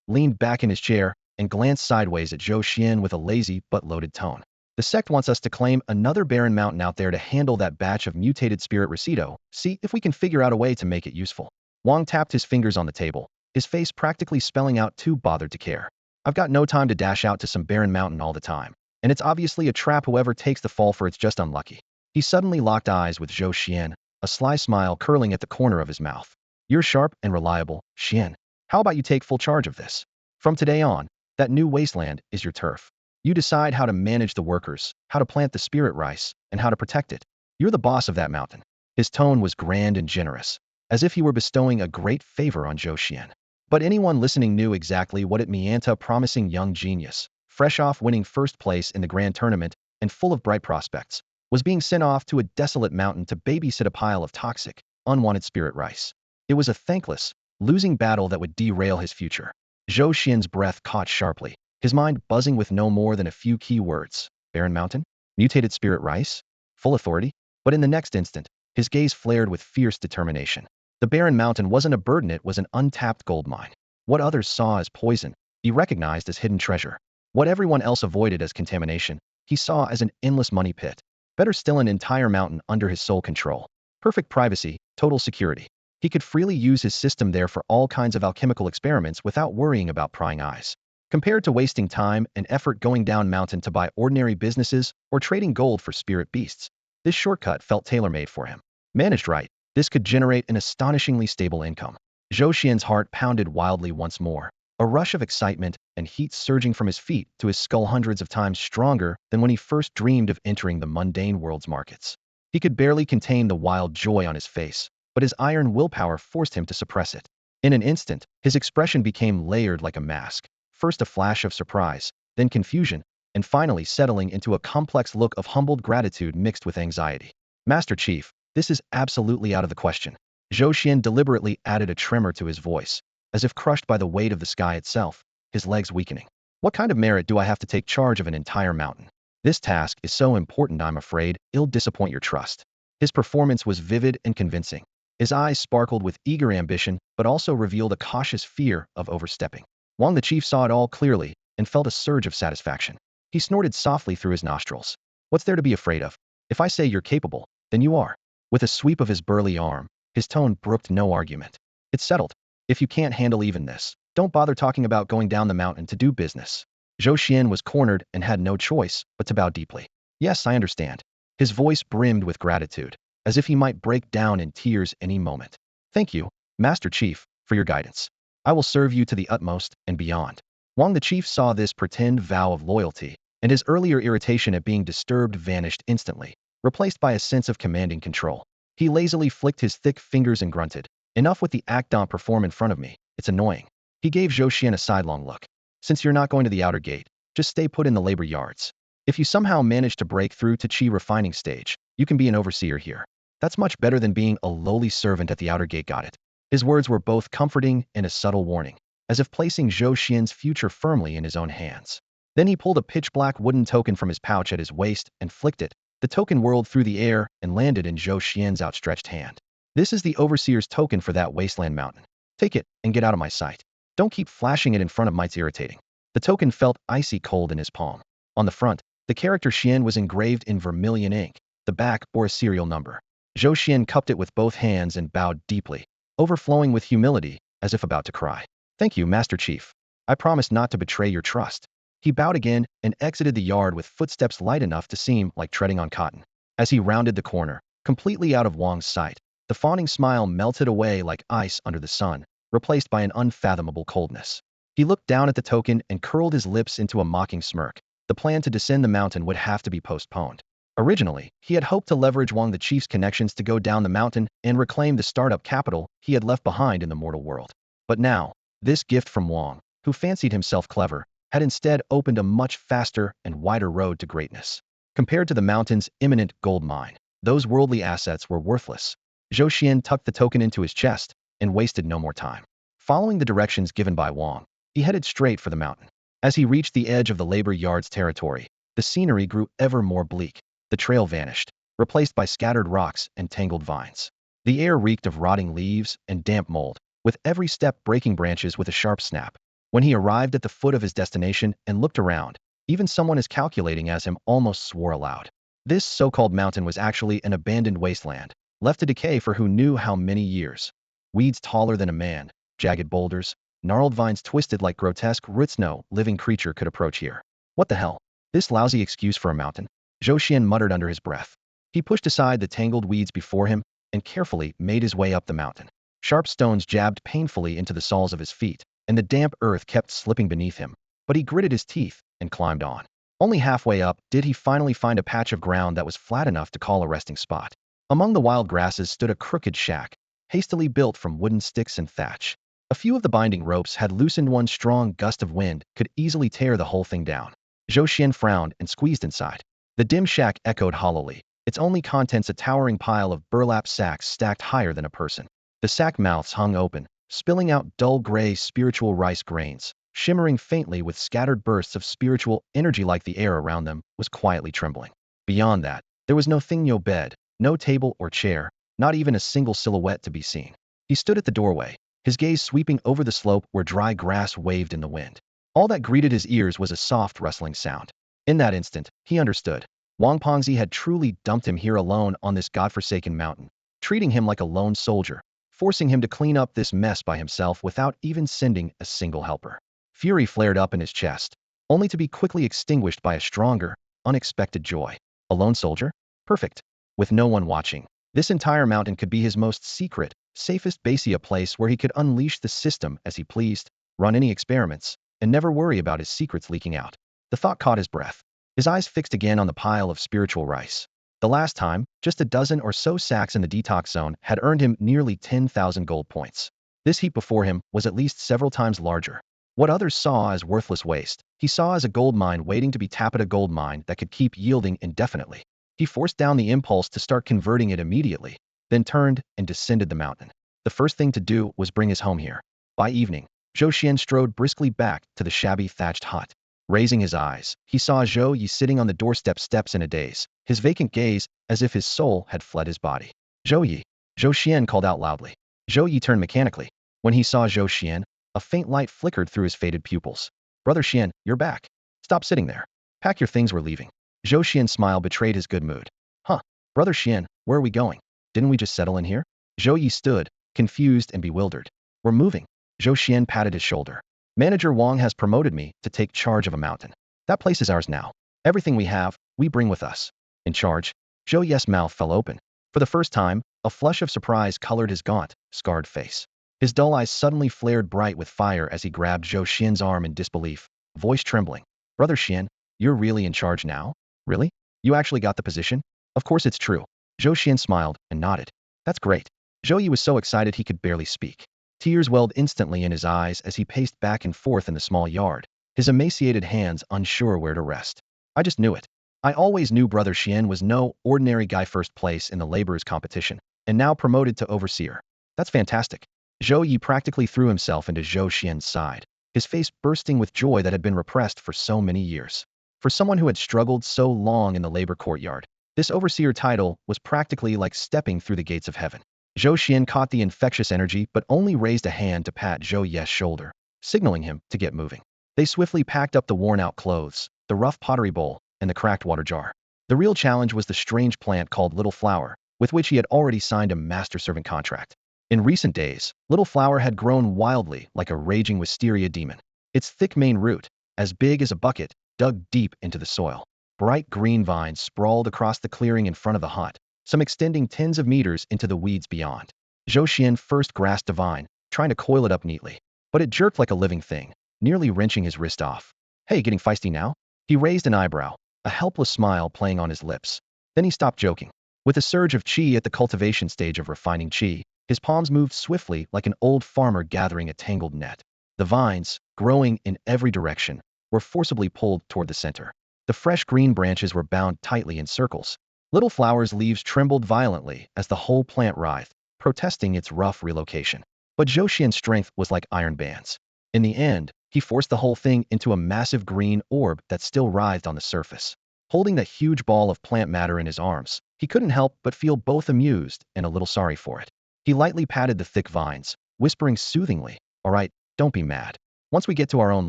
leaned back in his chair, and glanced sideways at Zhou Xuan with a lazy but loaded tone. The sect wants us to claim another barren mountain out there to handle that batch of mutated spirit residuo. See if we can figure out a way to make it useful. Wang tapped his fingers on the table, his face practically spelling out too bothered to care. I've got no time to dash out to some barren mountain all the time. And it's obviously a trap. Whoever takes the fall for it's just unlucky. He suddenly locked eyes with Zhou Xuan, a sly smile curling at the corner of his mouth. You're sharp and reliable, Xuan. How about you take full charge of this? From today on, that new wasteland is your turf. You decide how to manage the workers, how to plant the spirit rice, and how to protect it. You're the boss of that mountain. His tone was grand and generous, as if he were bestowing a great favor on Zhou Xuan. But anyone listening knew exactly what it meant. A promising young genius, fresh off winning first place in the grand tournament and full of bright prospects, was being sent off to a desolate mountain to babysit a pile of toxic, unwanted spirit rice. It was a thankless, losing battle that would derail his future. Zhou Xuan's breath caught sharply, his mind buzzing with no more than a few key words. Barren mountain? Mutated spirit rice? Full authority? But in the next instant, his gaze flared with fierce determination. The barren mountain wasn't a burden, it was an untapped gold mine. What others saw as poison, he recognized as hidden treasure. What everyone else avoided as contamination, he saw as an endless money pit. Better still, an entire mountain under his sole control. Perfect privacy, total security. He could freely use his system there for all kinds of alchemical experiments without worrying about prying eyes. Compared to wasting time and effort going down mountain to buy ordinary businesses or trading gold for spirit beasts, this shortcut felt tailor-made for him. Managed right, this could generate an astonishingly stable income. Zhou Xuan's heart pounded wildly once more, a rush of excitement and heat surging from his feet to his skull hundreds of times stronger than when he first dreamed of entering the mundane world's markets. He could barely contain the wild joy on his face, but his iron willpower forced him to suppress it. In an instant, his expression became layered like a mask, first a flash of surprise, then confusion, and finally settling into a complex look of humbled gratitude mixed with anxiety. Master Chief, this is absolutely out of the question. Zhou Xuan deliberately added a tremor to his voice, as if crushed by the weight of the sky itself, his legs weakening. What kind of merit do I have to take charge of an entire mountain? This task is so important, I'm afraid it'll disappoint your trust. His performance was vivid and convincing. His eyes sparkled with eager ambition, but also revealed a cautious fear of overstepping. Wang the chief saw it all clearly and felt a surge of satisfaction. He snorted softly through his nostrils. What's there to be afraid of? If I say you're capable, then you are. With a sweep of his burly arm, his tone brooked no argument. It's settled. If you can't handle even this, don't bother talking about going down the mountain to do business. Zhou Xuan was cornered and had no choice but to bow deeply. Yes, I understand. His voice brimmed with gratitude, as if he might break down in tears any moment. Thank you, Master Chief, for your guidance. I will serve you to the utmost and beyond. Wang the chief saw this pretend vow of loyalty and his earlier irritation at being disturbed vanished instantly, replaced by a sense of commanding control. He lazily flicked his thick fingers and grunted, "Enough with the act don't perform in front of me. It's annoying." He gave Zhou Xuan a sidelong look. "Since you're not going to the outer gate, just stay put in the labor yards. If you somehow manage to break through to Qi refining stage, you can be an overseer here. That's much better than being a lowly servant at the outer gate." Got it? His words were both comforting and a subtle warning, as if placing Zhou Xian's future firmly in his own hands. Then he pulled a pitch-black wooden token from his pouch at his waist and flicked it. The token whirled through the air and landed in Zhou Xian's outstretched hand. "This is the Overseer's token for that wasteland mountain. Take it and get out of my sight. Don't keep flashing it in front of me, it's irritating." The token felt icy cold in his palm. On the front, the character Xian was engraved in vermilion ink. The back bore a serial number. Zhou Xian cupped it with both hands and bowed deeply, overflowing with humility, as if about to cry. "Thank you, Master Chief. I promise not to betray your trust." He bowed again and exited the yard with footsteps light enough to seem like treading on cotton. As he rounded the corner, completely out of Wang's sight, the fawning smile melted away like ice under the sun, replaced by an unfathomable coldness. He looked down at the token and curled his lips into a mocking smirk. The plan to descend the mountain would have to be postponed. Originally, he had hoped to leverage Wang the Chief's connections to go down the mountain and reclaim the startup capital he had left behind in the mortal world. But now, this gift from Wang, who fancied himself clever, had instead opened a much faster and wider road to greatness. Compared to the mountain's imminent gold mine, those worldly assets were worthless. Zhou Xian tucked the token into his chest and wasted no more time. Following the directions given by Wang, he headed straight for the mountain. As he reached the edge of the labor yard's territory, the scenery grew ever more bleak. The trail vanished, replaced by scattered rocks and tangled vines. The air reeked of rotting leaves and damp mold, with every step breaking branches with a sharp snap. When he arrived at the foot of his destination and looked around, even someone as calculating as him almost swore aloud. This so-called mountain was actually an abandoned wasteland, left to decay for who knew how many years. Weeds taller than a man, jagged boulders, gnarled vines twisted like grotesque roots. No living creature could approach here. What the hell? This lousy excuse for a mountain? Zhou Xian muttered under his breath. He pushed aside the tangled weeds before him and carefully made his way up the mountain. Sharp stones jabbed painfully into the soles of his feet, and the damp earth kept slipping beneath him, but he gritted his teeth and climbed on. Only halfway up did he finally find a patch of ground that was flat enough to call a resting spot. Among the wild grasses stood a crooked shack, hastily built from wooden sticks and thatch. A few of the binding ropes had loosened. One strong gust of wind could easily tear the whole thing down. Zhou Xian frowned and squeezed inside. The dim shack echoed hollowly, its only contents a towering pile of burlap sacks stacked higher than a person. The sack mouths hung open, spilling out dull gray spiritual rice grains, shimmering faintly with scattered bursts of spiritual energy. Like the air around them was quietly trembling. Beyond that, there was no bed, no table or chair, not even a single silhouette to be seen. He stood at the doorway, his gaze sweeping over the slope where dry grass waved in the wind. All that greeted his ears was a soft rustling sound. In that instant, he understood. Wang Pengzi had truly dumped him here alone on this godforsaken mountain, treating him like a lone soldier, forcing him to clean up this mess by himself without even sending a single helper. Fury flared up in his chest, only to be quickly extinguished by a stronger, unexpected joy. A lone soldier? Perfect. With no one watching, this entire mountain could be his most secret, safest base, a place where he could unleash the system as he pleased, run any experiments, and never worry about his secrets leaking out. The thought caught his breath. His eyes fixed again on the pile of spiritual rice. The last time, just a dozen or so sacks in the detox zone had earned him nearly 10,000 gold points. This heap before him was at least several times larger. What others saw as worthless waste, he saw as a gold mine waiting to be tapped, a gold mine that could keep yielding indefinitely. He forced down the impulse to start converting it immediately, then turned and descended the mountain. The first thing to do was bring his home here. By evening, Zhou Xian strode briskly back to the shabby thatched hut. Raising his eyes, he saw Zhou Yi sitting on the doorstep steps in a daze, his vacant gaze as if his soul had fled his body. "Zhou Yi!" Zhou Xian called out loudly. Zhou Yi turned mechanically. When he saw Zhou Xian, a faint light flickered through his faded pupils. "Brother Xian, you're back. Stop sitting there. Pack your things, we're leaving." Zhou Xian's smile betrayed his good mood. "Huh, Brother Xian, where are we going? Didn't we just settle in here?" Zhou Yi stood, confused and bewildered. "We're moving." Zhou Xian patted his shoulder. "Manager Wang has promoted me to take charge of a mountain. That place is ours now. Everything we have, we bring with us." "In charge?" Zhou Yi's mouth fell open. For the first time, a flush of surprise colored his gaunt, scarred face. His dull eyes suddenly flared bright with fire as he grabbed Zhou Xian's arm in disbelief, voice trembling. "Brother Xian, You're really in charge now? Really? You actually got the position? Of course it's true. Zhou Xuan smiled and nodded. That's great. Zhou Yi was so excited he could barely speak. Tears welled instantly in his eyes as he paced back and forth in the small yard, his emaciated hands unsure where to rest. I just knew it. I always knew Brother Xian was no ordinary guy. First place in the laborers' competition, and now promoted to overseer. That's fantastic. Zhou Yi practically threw himself into Zhou Xian's side, his face bursting with joy that had been repressed for so many years. For someone who had struggled so long in the labor courtyard, this overseer title was practically like stepping through the gates of heaven. Zhou Xian caught the infectious energy but only raised a hand to pat Zhou Yi's shoulder, signaling him to get moving. They swiftly packed up the worn-out clothes, the rough pottery bowl, and the cracked water jar. The real challenge was the strange plant called Little Flower, with which he had already signed a master-servant contract. In recent days, Little Flower had grown wildly like a raging wisteria demon. Its thick main root, as big as a bucket, dug deep into the soil. Bright green vines sprawled across the clearing in front of the hut, some extending tens of meters into the weeds beyond. Zhou Xian first grasped a vine, trying to coil it up neatly, but it jerked like a living thing, nearly wrenching his wrist off. Hey, getting feisty now? He raised an eyebrow, a helpless smile playing on his lips. Then he stopped joking. With a surge of qi at the cultivation stage of refining qi, his palms moved swiftly like an old farmer gathering a tangled net. The vines, growing in every direction, were forcibly pulled toward the center. The fresh green branches were bound tightly in circles. Little Flower's leaves trembled violently as the whole plant writhed, protesting its rough relocation. But Zhou Xian's strength was like iron bands. In the end, he forced the whole thing into a massive green orb that still writhed on the surface. Holding that huge ball of plant matter in his arms, he couldn't help but feel both amused and a little sorry for it. He lightly patted the thick vines, whispering soothingly, "All right, don't be mad. Once we get to our own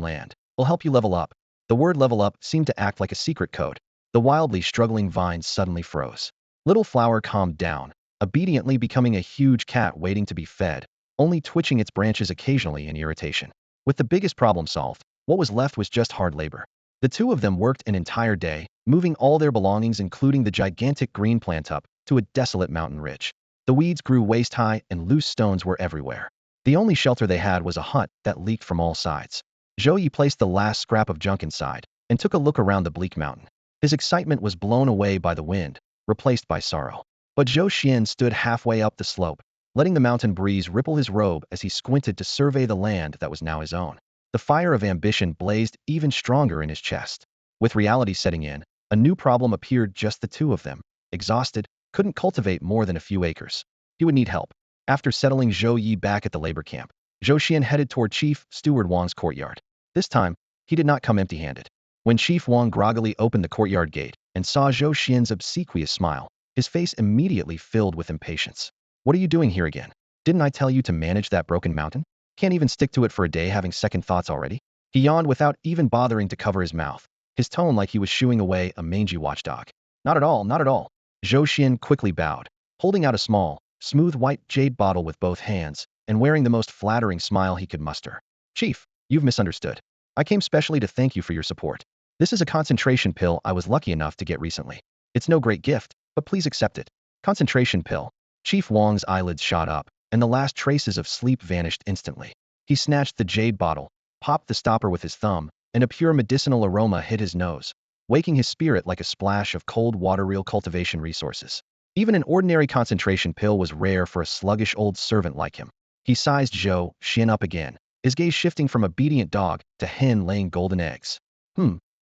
land, we'll help you level up." The word level up seemed to act like a secret code. The wildly struggling vines suddenly froze. Little Flower calmed down, obediently becoming a huge cat waiting to be fed, only twitching its branches occasionally in irritation. With the biggest problem solved, what was left was just hard labor. The two of them worked an entire day, moving all their belongings including the gigantic green plant up to a desolate mountain ridge. The weeds grew waist-high and loose stones were everywhere. The only shelter they had was a hut that leaked from all sides. Zhou Yi placed the last scrap of junk inside and took a look around the bleak mountain. His excitement was blown away by the wind, replaced by sorrow. But Zhou Xian stood halfway up the slope, letting the mountain breeze ripple his robe as he squinted to survey the land that was now his own. The fire of ambition blazed even stronger in his chest. With reality setting in, a new problem appeared. Just the two of them, exhausted, couldn't cultivate more than a few acres. He would need help. After settling Zhou Yi back at the labor camp, Zhou Xian headed toward Chief Steward Wang's courtyard. This time, he did not come empty-handed. When Chief Wang groggily opened the courtyard gate and saw Zhou Xian's obsequious smile, his face immediately filled with impatience. "What are you doing here again? Didn't I tell you to manage that broken mountain? Can't even stick to it for a day, having second thoughts already?" He yawned without even bothering to cover his mouth, his tone like he was shooing away a mangy watchdog. "Not at all, not at all." Zhou Xian quickly bowed, holding out a small, smooth white jade bottle with both hands and wearing the most flattering smile he could muster. "Chief, you've misunderstood. I came specially to thank you for your support. This is a concentration pill I was lucky enough to get recently. It's no great gift, but please accept it." Concentration pill. Chief Wang's eyelids shot up, and the last traces of sleep vanished instantly. He snatched the jade bottle, popped the stopper with his thumb, and a pure medicinal aroma hit his nose, waking his spirit like a splash of cold water. Real cultivation resources. Even an ordinary concentration pill was rare for a sluggish old servant like him. He sized Zhou Xian up again, his gaze shifting from obedient dog to hen laying golden eggs.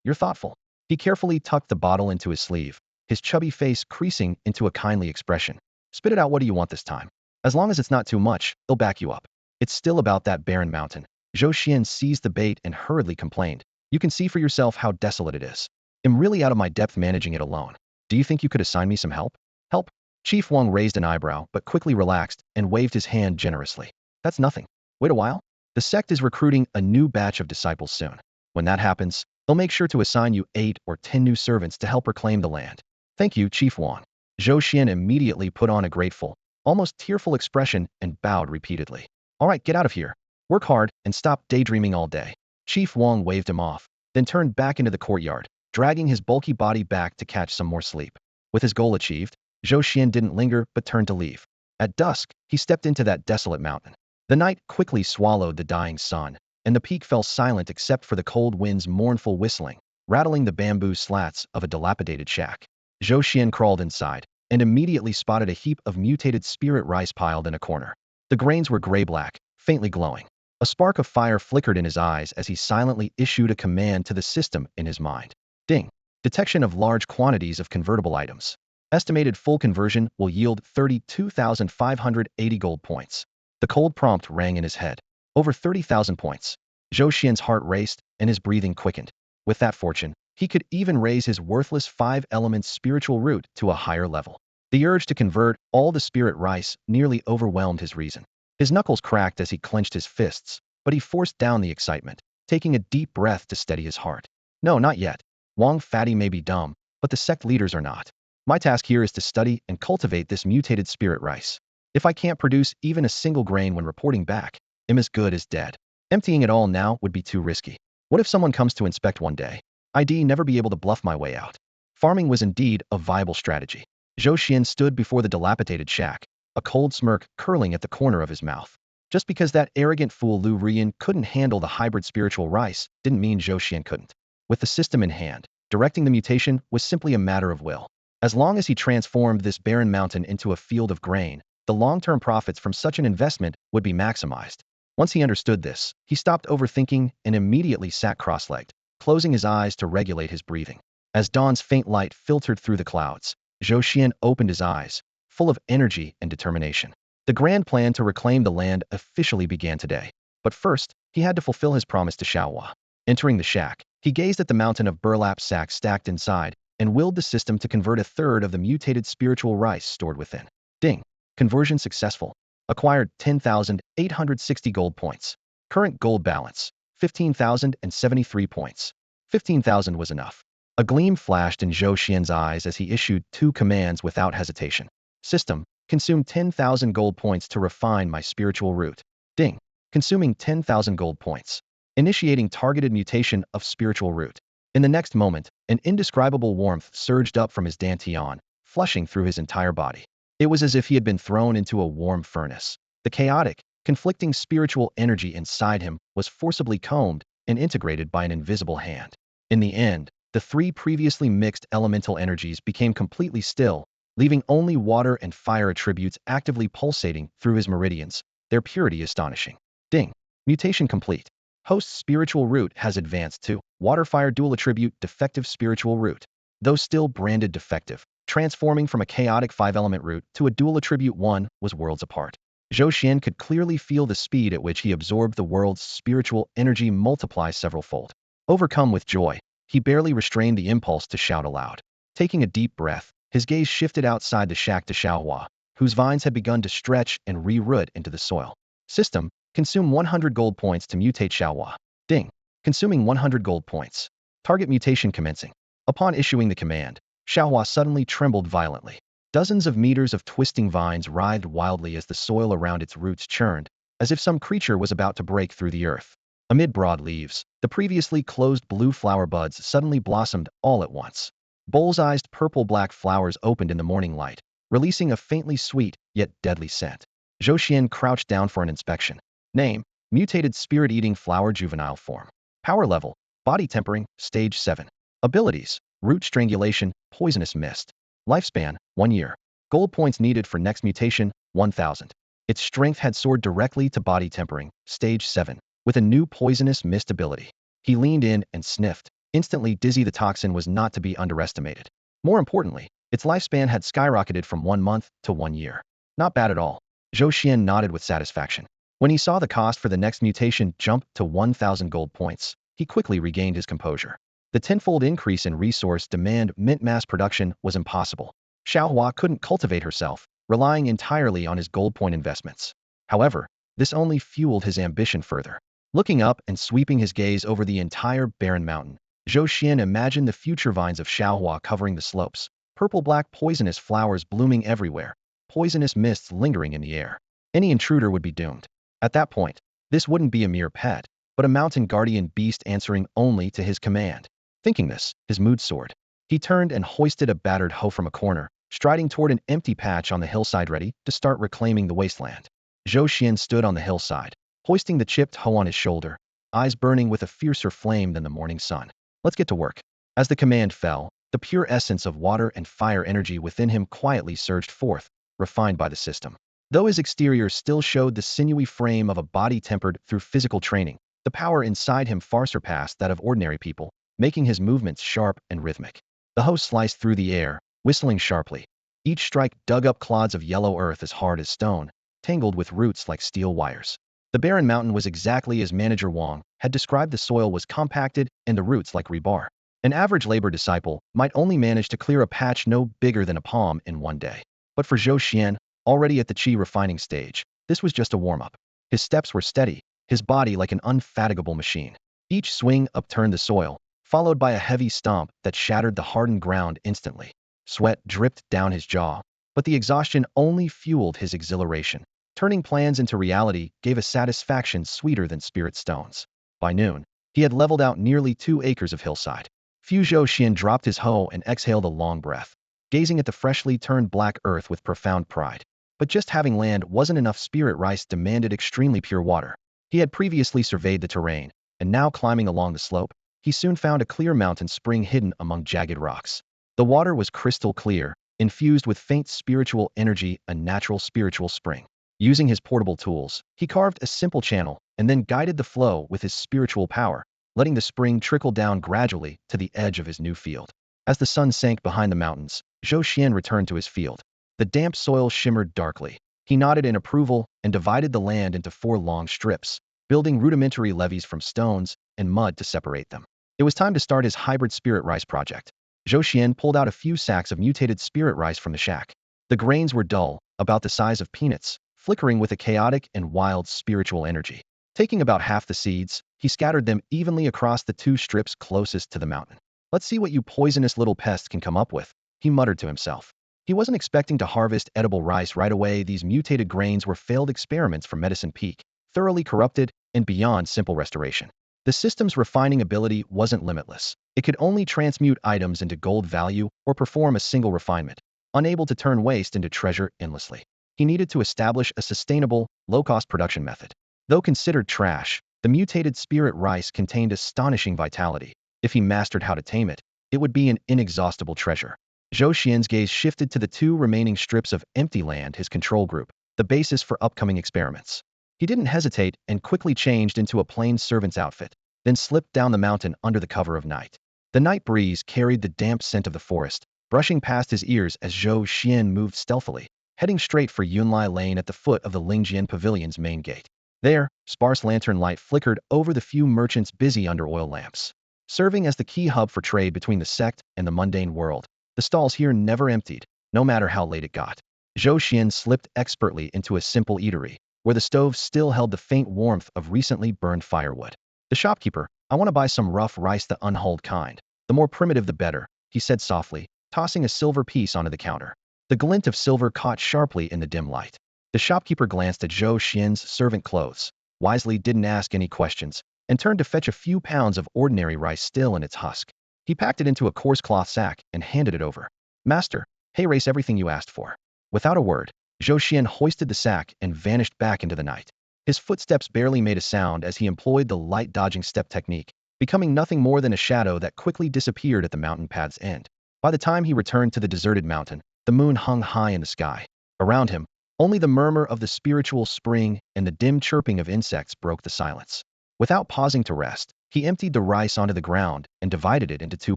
You're thoughtful." He carefully tucked the bottle into his sleeve, his chubby face creasing into a kindly expression. "Spit it out. What do you want this time? As long as it's not too much, they'll back you up. It's still about that barren mountain." Zhou Xian seized the bait and hurriedly complained. "You can see for yourself how desolate it is. I'm really out of my depth managing it alone. Do you think you could assign me some help?" "Help?" Chief Wang raised an eyebrow but quickly relaxed and waved his hand generously. "That's nothing. Wait a while. The sect is recruiting a new batch of disciples soon. When that happens, they'll make sure to assign you 8 or 10 new servants to help reclaim the land." "Thank you, Chief Wang." Zhou Xian immediately put on a grateful, almost tearful expression and bowed repeatedly. "All right, get out of here. Work hard and stop daydreaming all day." Chief Wang waved him off, then turned back into the courtyard, dragging his bulky body back to catch some more sleep. With his goal achieved, Zhou Xian didn't linger but turned to leave. At dusk, he stepped into that desolate mountain. The night quickly swallowed the dying sun, and the peak fell silent except for the cold wind's mournful whistling. rattling the bamboo slats of a dilapidated shack. Zhou Xuan crawled inside and immediately spotted a heap of mutated spirit rice piled in a corner. The grains were gray-black, faintly glowing. A spark of fire flickered in his eyes as he silently issued a command to the system in his mind. Ding. Detection of large quantities of convertible items. Estimated full conversion will yield 32,580 gold points. The cold prompt rang in his head. Over 30,000 points. Zhou Xian's heart raced and his breathing quickened. With that fortune, he could even raise his worthless 5-element spiritual root to a higher level. The urge to convert all the spirit rice nearly overwhelmed his reason. His knuckles cracked as he clenched his fists, but he forced down the excitement, taking a deep breath to steady his heart. No, not yet. Wang Fatty may be dumb, but the sect leaders are not. My task here is to study and cultivate this mutated spirit rice. If I can't produce even a single grain when reporting back, I'm as good as dead. Emptying it all now would be too risky. What if someone comes to inspect one day? I'd never be able to bluff my way out. Farming was indeed a viable strategy. Zhou Xuan stood before the dilapidated shack, a cold smirk curling at the corner of his mouth. Just because that arrogant fool Lu Rian couldn't handle the hybrid spiritual rice didn't mean Zhou Xuan couldn't. With the system in hand, directing the mutation was simply a matter of will. As long as he transformed this barren mountain into a field of grain, the long-term profits from such an investment would be maximized. Once he understood this, he stopped overthinking and immediately sat cross-legged, closing his eyes to regulate his breathing. As dawn's faint light filtered through the clouds, Zhou Xuan opened his eyes, full of energy and determination. The grand plan to reclaim the land officially began today. But first, he had to fulfill his promise to Xiaohua. Entering the shack, he gazed at the mountain of burlap sacks stacked inside and willed the system to convert a third of the mutated spiritual rice stored within. Ding. Conversion successful. Acquired 10,860 gold points. Current gold balance, 15,073 points. 15,000 was enough. A gleam flashed in Zhou Xian's eyes as he issued 2 commands without hesitation. System, consume 10,000 gold points to refine my spiritual root. Ding. Consuming 10,000 gold points. Initiating targeted mutation of spiritual root. In the next moment, an indescribable warmth surged up from his dantian, flushing through his entire body. It was as if he had been thrown into a warm furnace. The chaotic, conflicting spiritual energy inside him was forcibly combed and integrated by an invisible hand. In the end, the 3 previously mixed elemental energies became completely still, leaving only water and fire attributes actively pulsating through his meridians, their purity astonishing. Ding. Mutation complete. Host's spiritual root has advanced to water-fire dual attribute defective spiritual root. Though still branded defective, transforming from a chaotic 5-element root to a dual attribute 1 was worlds apart. Zhou Xuan could clearly feel the speed at which he absorbed the world's spiritual energy multiply several-fold. Overcome with joy, he barely restrained the impulse to shout aloud. Taking a deep breath, his gaze shifted outside the shack to Xiaohua, whose vines had begun to stretch and re-root into the soil. System, consume 100 gold points to mutate Xiaohua. Ding. Consuming 100 gold points. Target mutation commencing. Upon issuing the command, Xiaohua suddenly trembled violently. Dozens of meters of twisting vines writhed wildly as the soil around its roots churned, as if some creature was about to break through the earth. Amid broad leaves, the previously closed blue flower buds suddenly blossomed all at once. Bull's-eyed purple-black flowers opened in the morning light, releasing a faintly sweet yet deadly scent. Zhou Xuan crouched down for an inspection. Name, mutated spirit-eating flower juvenile form. Power level, body tempering, stage 7. Abilities, root strangulation, poisonous mist. Lifespan, 1 year. Gold points needed for next mutation, 1,000. Its strength had soared directly to body tempering, stage 7, with a new poisonous mist ability. He leaned in and sniffed. Instantly dizzy, the toxin was not to be underestimated. More importantly, its lifespan had skyrocketed from 1 month to 1 year. Not bad at all. Zhou Xuan nodded with satisfaction. When he saw the cost for the next mutation jump to 1,000 gold points, he quickly regained his composure. The tenfold increase in resource demand meant mass production was impossible. Xiaohua couldn't cultivate herself, relying entirely on his gold point investments. However, this only fueled his ambition further. Looking up and sweeping his gaze over the entire barren mountain, Zhou Xuan imagined the future vines of Xiaohua covering the slopes, purple-black poisonous flowers blooming everywhere, poisonous mists lingering in the air. Any intruder would be doomed. At that point, this wouldn't be a mere pet, but a mountain guardian beast answering only to his command. Thinking this, his mood soared. He turned and hoisted a battered hoe from a corner, striding toward an empty patch on the hillside ready to start reclaiming the wasteland. Zhou Xuan stood on the hillside, hoisting the chipped hoe on his shoulder, eyes burning with a fiercer flame than the morning sun. Let's get to work. As the command fell, the pure essence of water and fire energy within him quietly surged forth, refined by the system. Though his exterior still showed the sinewy frame of a body tempered through physical training, the power inside him far surpassed that of ordinary people, making his movements sharp and rhythmic. The hoe sliced through the air, whistling sharply. Each strike dug up clods of yellow earth as hard as stone, tangled with roots like steel wires. The barren mountain was exactly as Manager Wang had described. The soil was compacted and the roots like rebar. An average labor disciple might only manage to clear a patch no bigger than a palm in one day. But for Zhou Xuan, already at the qi refining stage, this was just a warm-up. His steps were steady, his body like an unfatigable machine. Each swing upturned the soil, followed by a heavy stomp that shattered the hardened ground instantly. Sweat dripped down his jaw, but the exhaustion only fueled his exhilaration. Turning plans into reality gave a satisfaction sweeter than spirit stones. By noon, he had leveled out nearly 2 acres of hillside. Zhou Xuan dropped his hoe and exhaled a long breath, gazing at the freshly turned black earth with profound pride. But just having land wasn't enough. Spirit rice demanded extremely pure water. He had previously surveyed the terrain, and now climbing along the slope, he soon found a clear mountain spring hidden among jagged rocks. The water was crystal clear, infused with faint spiritual energy, a natural spiritual spring. Using his portable tools, he carved a simple channel and then guided the flow with his spiritual power, letting the spring trickle down gradually to the edge of his new field. As the sun sank behind the mountains, Zhou Xuan returned to his field. The damp soil shimmered darkly. He nodded in approval and divided the land into 4 long strips, building rudimentary levees from stones and mud to separate them. It was time to start his hybrid spirit rice project. Zhou Xuan pulled out a few sacks of mutated spirit rice from the shack. The grains were dull, about the size of peanuts, flickering with a chaotic and wild spiritual energy. Taking about half the seeds, he scattered them evenly across the 2 strips closest to the mountain. "Let's see what you poisonous little pests can come up with," he muttered to himself. He wasn't expecting to harvest edible rice right away. These mutated grains were failed experiments from Medicine Peak, thoroughly corrupted and beyond simple restoration. The system's refining ability wasn't limitless. It could only transmute items into gold value or perform a single refinement, unable to turn waste into treasure endlessly. He needed to establish a sustainable, low-cost production method. Though considered trash, the mutated spirit rice contained astonishing vitality. If he mastered how to tame it, it would be an inexhaustible treasure. Zhou Xian's gaze shifted to the 2 remaining strips of empty land, his control group, the basis for upcoming experiments. He didn't hesitate and quickly changed into a plain servant's outfit, then slipped down the mountain under the cover of night. The night breeze carried the damp scent of the forest, brushing past his ears as Zhou Xian moved stealthily, heading straight for Yunlai Lane at the foot of the Lingjian Pavilion's main gate. There, sparse lantern light flickered over the few merchants busy under oil lamps. Serving as the key hub for trade between the sect and the mundane world, the stalls here never emptied, no matter how late it got. Zhou Xian slipped expertly into a simple eatery, where the stove still held the faint warmth of recently burned firewood. "The shopkeeper, I want to buy some rough rice, the unhulled kind. The more primitive the better," he said softly, tossing a silver piece onto the counter. The glint of silver caught sharply in the dim light. The shopkeeper glanced at Zhou Xian's servant clothes, wisely didn't ask any questions, and turned to fetch a few pounds of ordinary rice still in its husk. He packed it into a coarse cloth sack and handed it over. "Master, hay rice, everything you asked for." Without a word, Zhou Xuan hoisted the sack and vanished back into the night. His footsteps barely made a sound as he employed the light dodging step technique, becoming nothing more than a shadow that quickly disappeared at the mountain path's end. By the time he returned to the deserted mountain, the moon hung high in the sky. Around him, only the murmur of the spiritual spring and the dim chirping of insects broke the silence. Without pausing to rest, he emptied the rice onto the ground and divided it into 2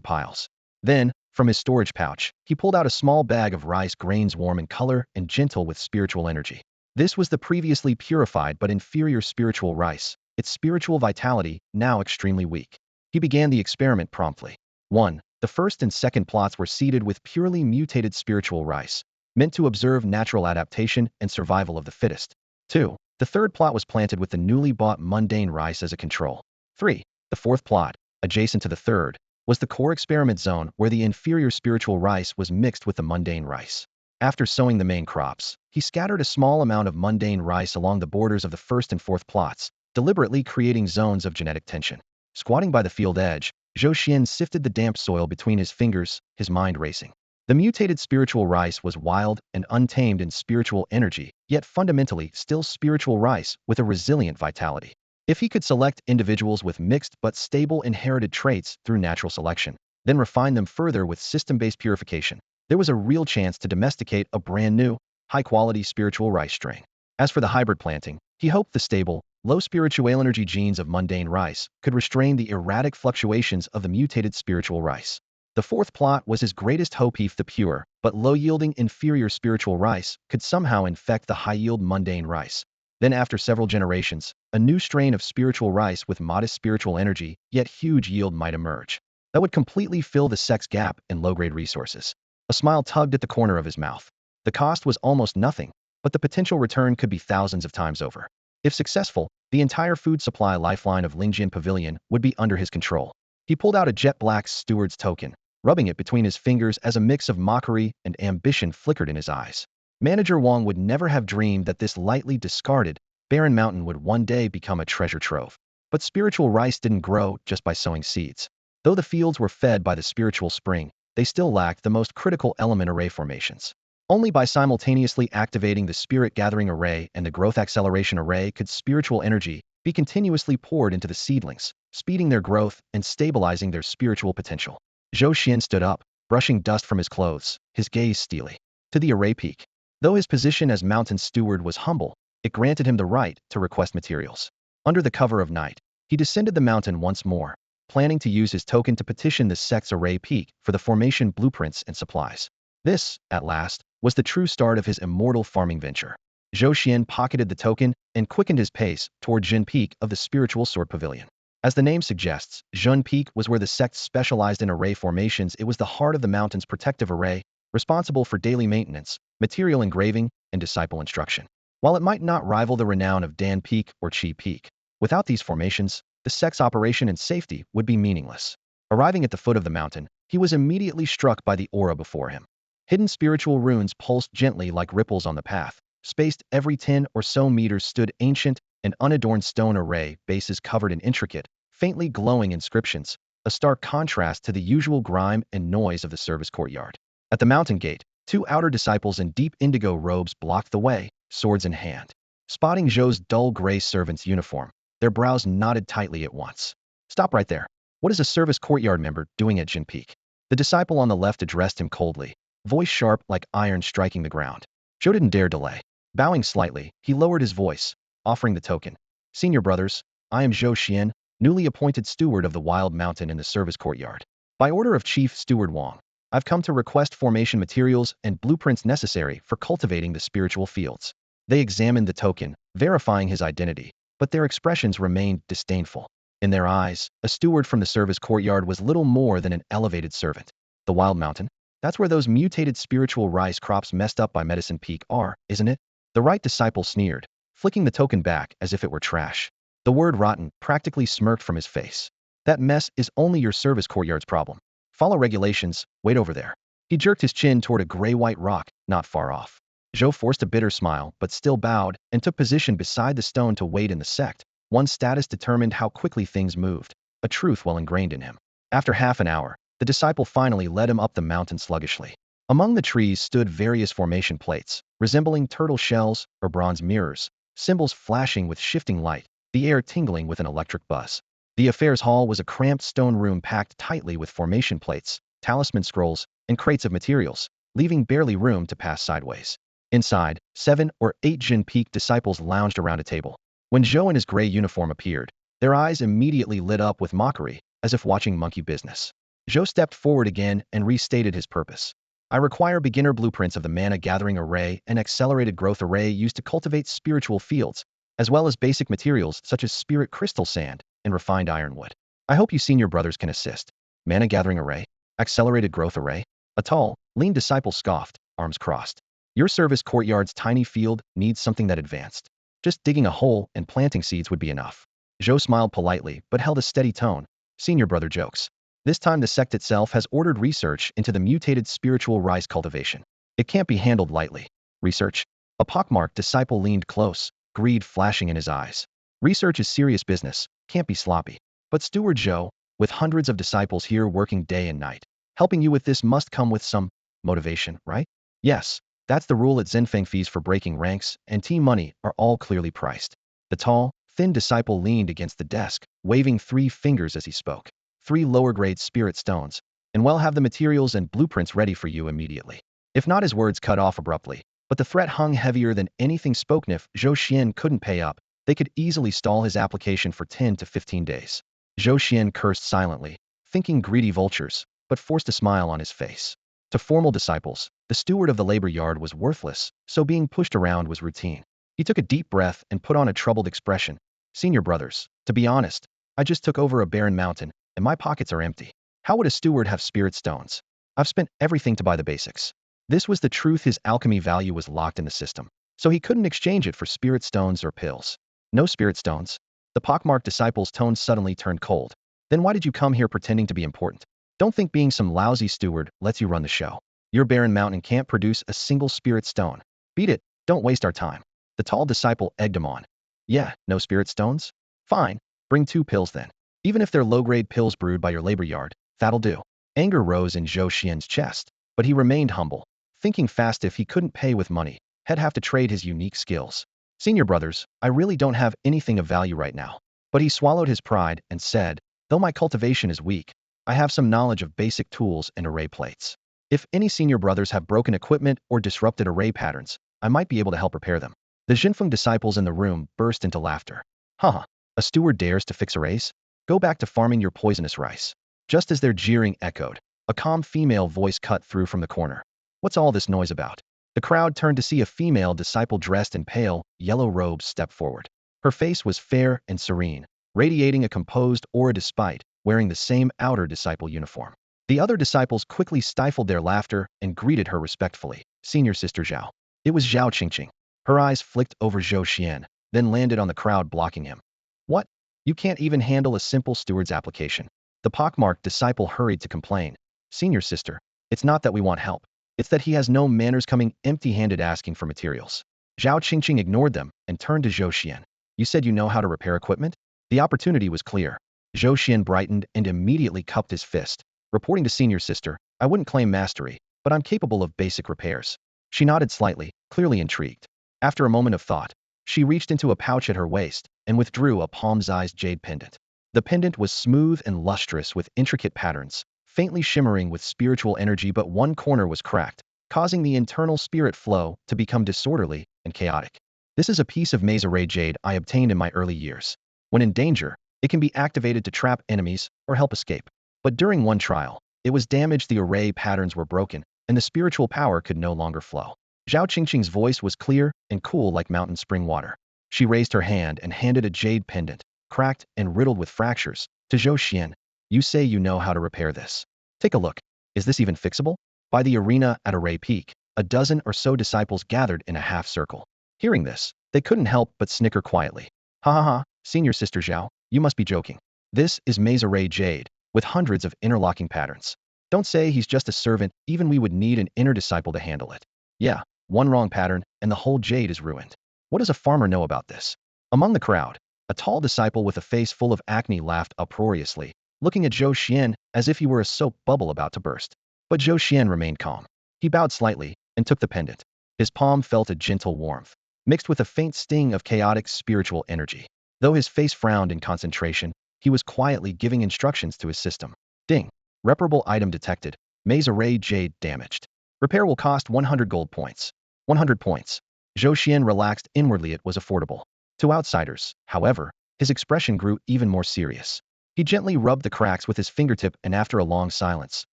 piles. Then, from his storage pouch, he pulled out a small bag of rice grains warm in color and gentle with spiritual energy. This was the previously purified but inferior spiritual rice, its spiritual vitality now extremely weak. He began the experiment promptly. 1. The first and second plots were seeded with purely mutated spiritual rice, meant to observe natural adaptation and survival of the fittest. 2. The third plot was planted with the newly bought mundane rice as a control. 3. The fourth plot, adjacent to the third, was the core experiment zone where the inferior spiritual rice was mixed with the mundane rice. After sowing the main crops, he scattered a small amount of mundane rice along the borders of the first and fourth plots, deliberately creating zones of genetic tension. Squatting by the field edge, Zhou Xuan sifted the damp soil between his fingers, his mind racing. The mutated spiritual rice was wild and untamed in spiritual energy, yet fundamentally still spiritual rice with a resilient vitality. If he could select individuals with mixed but stable inherited traits through natural selection, then refine them further with system-based purification. There was a real chance to domesticate a brand new, high-quality spiritual rice strain. As for the hybrid planting, he hoped the stable, low spiritual energy genes of mundane rice could restrain the erratic fluctuations of the mutated spiritual rice. The fourth plot was his greatest hope if the pure, but low-yielding inferior spiritual rice could somehow infect the high-yield mundane rice. Then after several generations, a new strain of spiritual rice with modest spiritual energy, yet huge yield might emerge. That would completely fill the sect's gap in low-grade resources. A smile tugged at the corner of his mouth. The cost was almost nothing, but the potential return could be thousands of times over. If successful, the entire food supply lifeline of Lingjin Pavilion would be under his control. He pulled out a jet-black steward's token, rubbing it between his fingers as a mix of mockery and ambition flickered in his eyes. Manager Wang would never have dreamed that this lightly discarded, barren mountain would one day become a treasure trove. But spiritual rice didn't grow just by sowing seeds. Though the fields were fed by the spiritual spring, they still lacked the most critical element array formations. Only by simultaneously activating the Spirit Gathering Array and the Growth Acceleration Array could spiritual energy be continuously poured into the seedlings, speeding their growth and stabilizing their spiritual potential. Zhou Xuan stood up, brushing dust from his clothes, his gaze steely. To the array peak. Though his position as mountain steward was humble, it granted him the right to request materials. Under the cover of night, he descended the mountain once more, planning to use his token to petition the sect's array peak for the formation blueprints and supplies. This, at last, was the true start of his immortal farming venture. Zhou Xuan pocketed the token and quickened his pace toward Jin Peak of the Spiritual Sword Pavilion. As the name suggests, Jin Peak was where the sect specialized in array formations. It was the heart of the mountain's protective array, responsible for daily maintenance, material engraving, and disciple instruction. While it might not rival the renown of Dan Peak or Qi Peak, without these formations, the sect's operation and safety would be meaningless. Arriving at the foot of the mountain, he was immediately struck by the aura before him. Hidden spiritual runes pulsed gently like ripples on the path. Spaced every 10 or so meters stood ancient and unadorned stone array bases covered in intricate, faintly glowing inscriptions, a stark contrast to the usual grime and noise of the service courtyard. At the mountain gate, two outer disciples in deep indigo robes blocked the way, swords in hand. Spotting Zhou's dull gray servant's uniform, their brows knotted tightly at once. "Stop right there. What is a service courtyard member doing at Jin Peak?" The disciple on the left addressed him coldly, voice sharp like iron striking the ground. Zhou didn't dare delay. Bowing slightly, he lowered his voice, offering the token. "Senior brothers, I am Zhou Xuan, newly appointed steward of the Wild Mountain in the service courtyard. By order of Chief Steward Wang, I've come to request formation materials and blueprints necessary for cultivating the spiritual fields." They examined the token, verifying his identity, but their expressions remained disdainful. In their eyes, a steward from the service courtyard was little more than an elevated servant. The Wild Mountain? That's where those mutated spiritual rice crops messed up by Medicine Peak are, isn't it? The right disciple sneered, flicking the token back as if it were trash. The word rotten practically smirked from his face. "That mess is only your service courtyard's problem. Follow regulations, wait over there." He jerked his chin toward a gray-white rock, not far off. Zhou forced a bitter smile but still bowed and took position beside the stone to wait in the sect. One's status determined how quickly things moved, a truth well ingrained in him. After half an hour, the disciple finally led him up the mountain sluggishly. Among the trees stood various formation plates, resembling turtle shells or bronze mirrors, symbols flashing with shifting light, the air tingling with an electric buzz. The affairs hall was a cramped stone room packed tightly with formation plates, talisman scrolls, and crates of materials, leaving barely room to pass sideways. Inside, 7 or 8 Jin Peak disciples lounged around a table. When Zhou in his gray uniform appeared, their eyes immediately lit up with mockery, as if watching monkey business. Zhou stepped forward again and restated his purpose. "I require beginner blueprints of the Mana Gathering Array and Accelerated Growth Array used to cultivate spiritual fields, as well as basic materials such as spirit crystal sand and refined ironwood. I hope you senior brothers can assist." Mana Gathering Array? Accelerated Growth Array? A tall, lean disciple scoffed, arms crossed. "Your service courtyard's tiny field needs something that advanced. Just digging a hole and planting seeds would be enough." Zhou smiled politely but held a steady tone. "Senior brother jokes. This time the sect itself has ordered research into the mutated spiritual rice cultivation. It can't be handled lightly." "Research?" A pockmarked disciple leaned close, greed flashing in his eyes. "Research is serious business, can't be sloppy. But Steward Zhou, with hundreds of disciples here working day and night, helping you with this must come with some motivation, right?" "Yes, that's the rule at Zenfeng. Fees for breaking ranks and team money are all clearly priced." The tall, thin disciple leaned against the desk, waving 3 fingers as he spoke. 3 lower-grade spirit stones, and we'll have the materials and blueprints ready for you immediately. If not, his words cut off abruptly, but the threat hung heavier than anything spoken. If Zhou Xuan couldn't pay up, they could easily stall his application for 10 to 15 days. Zhou Xuan cursed silently, thinking greedy vultures, but forced a smile on his face. To formal disciples, the steward of the labor yard was worthless, so being pushed around was routine. He took a deep breath and put on a troubled expression. Senior brothers, to be honest, I just took over a barren mountain, and my pockets are empty. How would a steward have spirit stones? I've spent everything to buy the basics. This was the truth. His alchemy value was locked in the system, so he couldn't exchange it for spirit stones or pills. No spirit stones? The pockmarked disciple's tone suddenly turned cold. Then why did you come here pretending to be important? Don't think being some lousy steward lets you run the show. Your barren mountain can't produce a single spirit stone. Beat it, don't waste our time. The tall disciple egged him on. Yeah, no spirit stones? Fine, bring 2 pills then. Even if they're low-grade pills brewed by your labor yard, that'll do. Anger rose in Zhou Xian's chest, but he remained humble, thinking fast. If he couldn't pay with money, he'd have to trade his unique skills. Senior brothers, I really don't have anything of value right now. But he swallowed his pride and said, though my cultivation is weak, I have some knowledge of basic tools and array plates. If any senior brothers have broken equipment or disrupted array patterns, I might be able to help repair them. The Jinfeng disciples in the room burst into laughter. Haha, a steward dares to fix arrays? Go back to farming your poisonous rice. Just as their jeering echoed, a calm female voice cut through from the corner. What's all this noise about? The crowd turned to see a female disciple dressed in pale, yellow robes step forward. Her face was fair and serene, radiating a composed aura despite wearing the same outer disciple uniform. The other disciples quickly stifled their laughter and greeted her respectfully. Senior Sister Zhao. It was Zhao Qingqing. Her eyes flicked over Zhou Xuan, then landed on the crowd blocking him. What? You can't even handle a simple steward's application. The pockmarked disciple hurried to complain. Senior Sister, it's not that we want help. It's that he has no manners coming empty-handed asking for materials. Zhao Qingqing ignored them and turned to Zhou Xuan. You said you know how to repair equipment? The opportunity was clear. Zhou Xuan brightened and immediately cupped his fist. Reporting to Senior Sister, I wouldn't claim mastery, but I'm capable of basic repairs. She nodded slightly, clearly intrigued. After a moment of thought, she reached into a pouch at her waist and withdrew a palm-sized jade pendant. The pendant was smooth and lustrous with intricate patterns, faintly shimmering with spiritual energy, but one corner was cracked, causing the internal spirit flow to become disorderly and chaotic. This is a piece of maze array jade I obtained in my early years. When in danger, it can be activated to trap enemies or help escape. But during one trial, it was damaged. The array patterns were broken, and the spiritual power could no longer flow. Zhao Qingqing's voice was clear and cool like mountain spring water. She raised her hand and handed a jade pendant, cracked and riddled with fractures, to Zhou Xuan. You say you know how to repair this. Take a look. Is this even fixable? By the arena at Array Peak, a dozen or so disciples gathered in a half circle. Hearing this, they couldn't help but snicker quietly. Ha ha ha, Senior Sister Zhao, you must be joking. This is Maze Array Jade, with hundreds of interlocking patterns. Don't say he's just a servant, even we would need an inner disciple to handle it. Yeah, one wrong pattern, and the whole jade is ruined. What does a farmer know about this? Among the crowd, a tall disciple with a face full of acne laughed uproariously, looking at Zhou Xuan as if he were a soap bubble about to burst. But Zhou Xuan remained calm. He bowed slightly and took the pendant. His palm felt a gentle warmth, mixed with a faint sting of chaotic spiritual energy. Though his face frowned in concentration, he was quietly giving instructions to his system. Ding. Reparable item detected. Maze Array Jade damaged. Repair will cost 100 gold points. 100 points. Zhou Xuan relaxed inwardly. It was affordable. To outsiders, however, his expression grew even more serious. He gently rubbed the cracks with his fingertip and after a long silence,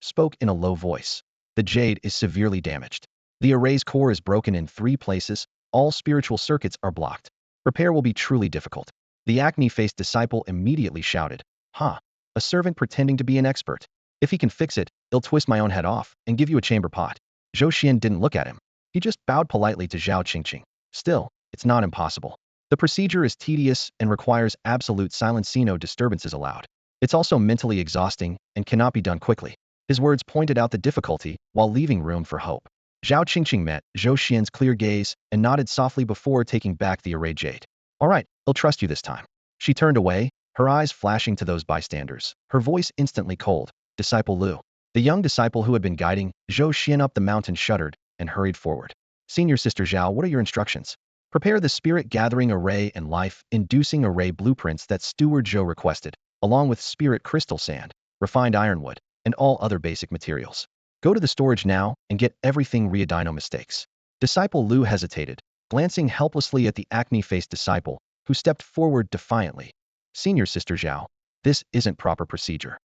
spoke in a low voice. The jade is severely damaged. The array's core is broken in 3 places. All spiritual circuits are blocked. Repair will be truly difficult. The acne-faced disciple immediately shouted, Ha! A servant pretending to be an expert. If he can fix it, he'll twist my own head off and give you a chamber pot. Zhou Xuan didn't look at him. He just bowed politely to Zhao Qingqing. Still, it's not impossible. The procedure is tedious and requires absolute silence. No disturbances allowed. It's also mentally exhausting and cannot be done quickly. His words pointed out the difficulty while leaving room for hope. Zhao Qingqing met Zhou Xian's clear gaze and nodded softly before taking back the array jade. All right, he'll trust you this time. She turned away, her eyes flashing to those bystanders, her voice instantly cold. Disciple Lu. The young disciple who had been guiding Zhou Xuan up the mountain shuddered and hurried forward. Senior Sister Zhao, what are your instructions? Prepare the spirit-gathering array and life-inducing array blueprints that Steward Zhou requested, along with spirit crystal sand, refined ironwood, and all other basic materials. Go to the storage now and get everything Riodino mistakes. Disciple Lu hesitated, glancing helplessly at the acne-faced disciple, who stepped forward defiantly. Senior Sister Zhao, this isn't proper procedure.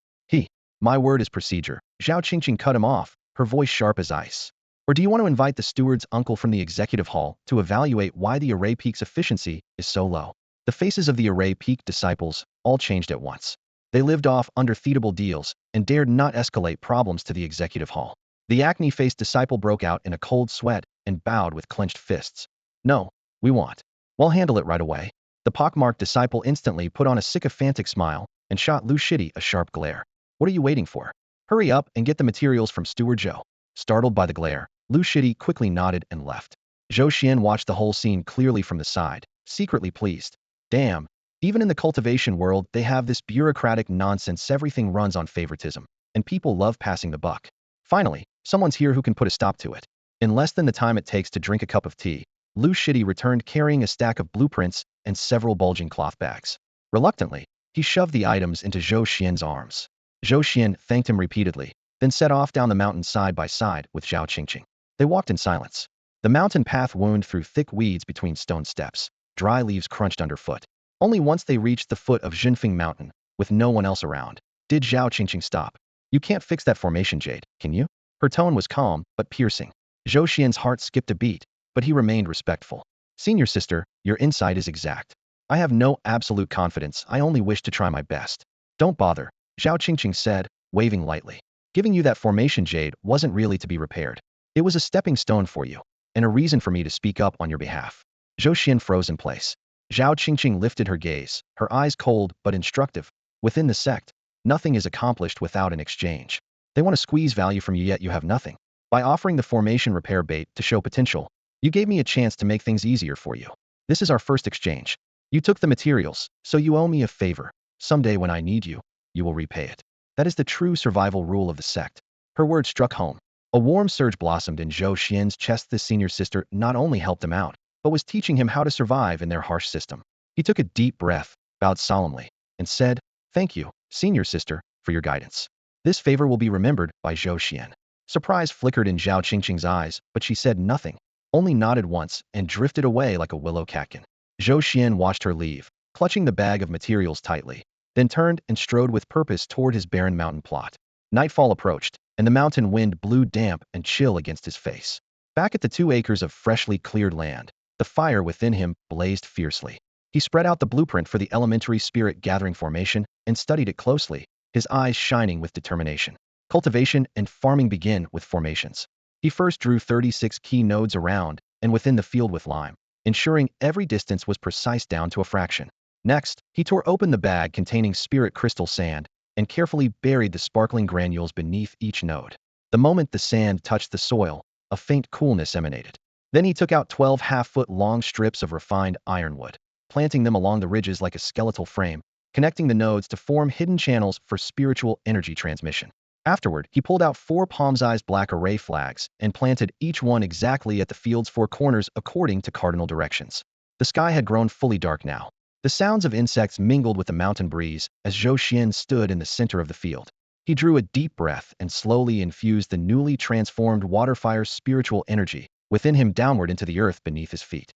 My word is procedure. Zhao Qingqing cut him off, her voice sharp as ice. Or do you want to invite the steward's uncle from the executive hall to evaluate why the array peak's efficiency is so low? The faces of the array peak disciples all changed at once. They lived off undefeatable deals and dared not escalate problems to the executive hall. The acne-faced disciple broke out in a cold sweat and bowed with clenched fists. No, we want. We'll handle it right away. The pockmarked disciple instantly put on a sycophantic smile and shot Lu Shidi a sharp glare. What are you waiting for? Hurry up and get the materials from Steward Zhou. Startled by the glare, Lu Shidi quickly nodded and left. Zhou Xuan watched the whole scene clearly from the side, secretly pleased. Damn, even in the cultivation world they have this bureaucratic nonsense, everything runs on favoritism, and people love passing the buck. Finally, someone's here who can put a stop to it. In less than the time it takes to drink a cup of tea, Lu Shidi returned carrying a stack of blueprints and several bulging cloth bags. Reluctantly, he shoved the items into Zhou Xian's arms. Zhou Xian thanked him repeatedly, then set off down the mountain side by side with Zhao Qingqing. They walked in silence. The mountain path wound through thick weeds between stone steps. Dry leaves crunched underfoot. Only once they reached the foot of Jinfeng Mountain, with no one else around, did Zhao Qingqing stop. You can't fix that formation, Jade, can you? Her tone was calm, but piercing. Zhou Xian's heart skipped a beat, but he remained respectful. Senior sister, your insight is exact. I have no absolute confidence, I only wish to try my best. Don't bother, Zhao Qingqing said, waving lightly. Giving you that formation, Jade, wasn't really to be repaired. It was a stepping stone for you, and a reason for me to speak up on your behalf. Zhou Xian froze in place. Zhao Qingqing lifted her gaze, her eyes cold but instructive. Within the sect, nothing is accomplished without an exchange. They want to squeeze value from you, yet you have nothing. By offering the formation repair bait to show potential, you gave me a chance to make things easier for you. This is our first exchange. You took the materials, so you owe me a favor. Someday when I need you, you will repay it. That is the true survival rule of the sect. Her words struck home. A warm surge blossomed in Zhou Xian's chest. The senior sister not only helped him out, but was teaching him how to survive in their harsh system. He took a deep breath, bowed solemnly, and said, Thank you, senior sister, for your guidance. This favor will be remembered by Zhou Xian. Surprise flickered in Zhao Qingqing's eyes, but she said nothing, only nodded once and drifted away like a willow catkin. Zhou Xian watched her leave, clutching the bag of materials tightly, then turned and strode with purpose toward his barren mountain plot. Nightfall approached, and the mountain wind blew damp and chill against his face. Back at the 2 acres of freshly cleared land, the fire within him blazed fiercely. He spread out the blueprint for the elementary spirit gathering formation and studied it closely, his eyes shining with determination. Cultivation and farming begin with formations. He first drew 36 key nodes around and within the field with lime, ensuring every distance was precise down to a fraction. Next, he tore open the bag containing spirit crystal sand and carefully buried the sparkling granules beneath each node. The moment the sand touched the soil, a faint coolness emanated. Then he took out 12 half-foot-long strips of refined ironwood, planting them along the ridges like a skeletal frame, connecting the nodes to form hidden channels for spiritual energy transmission. Afterward, he pulled out 4 palm-sized black array flags and planted each one exactly at the field's 4 corners according to cardinal directions. The sky had grown fully dark now. The sounds of insects mingled with the mountain breeze as Zhou Xian stood in the center of the field. He drew a deep breath and slowly infused the newly transformed waterfire's spiritual energy within him downward into the earth beneath his feet.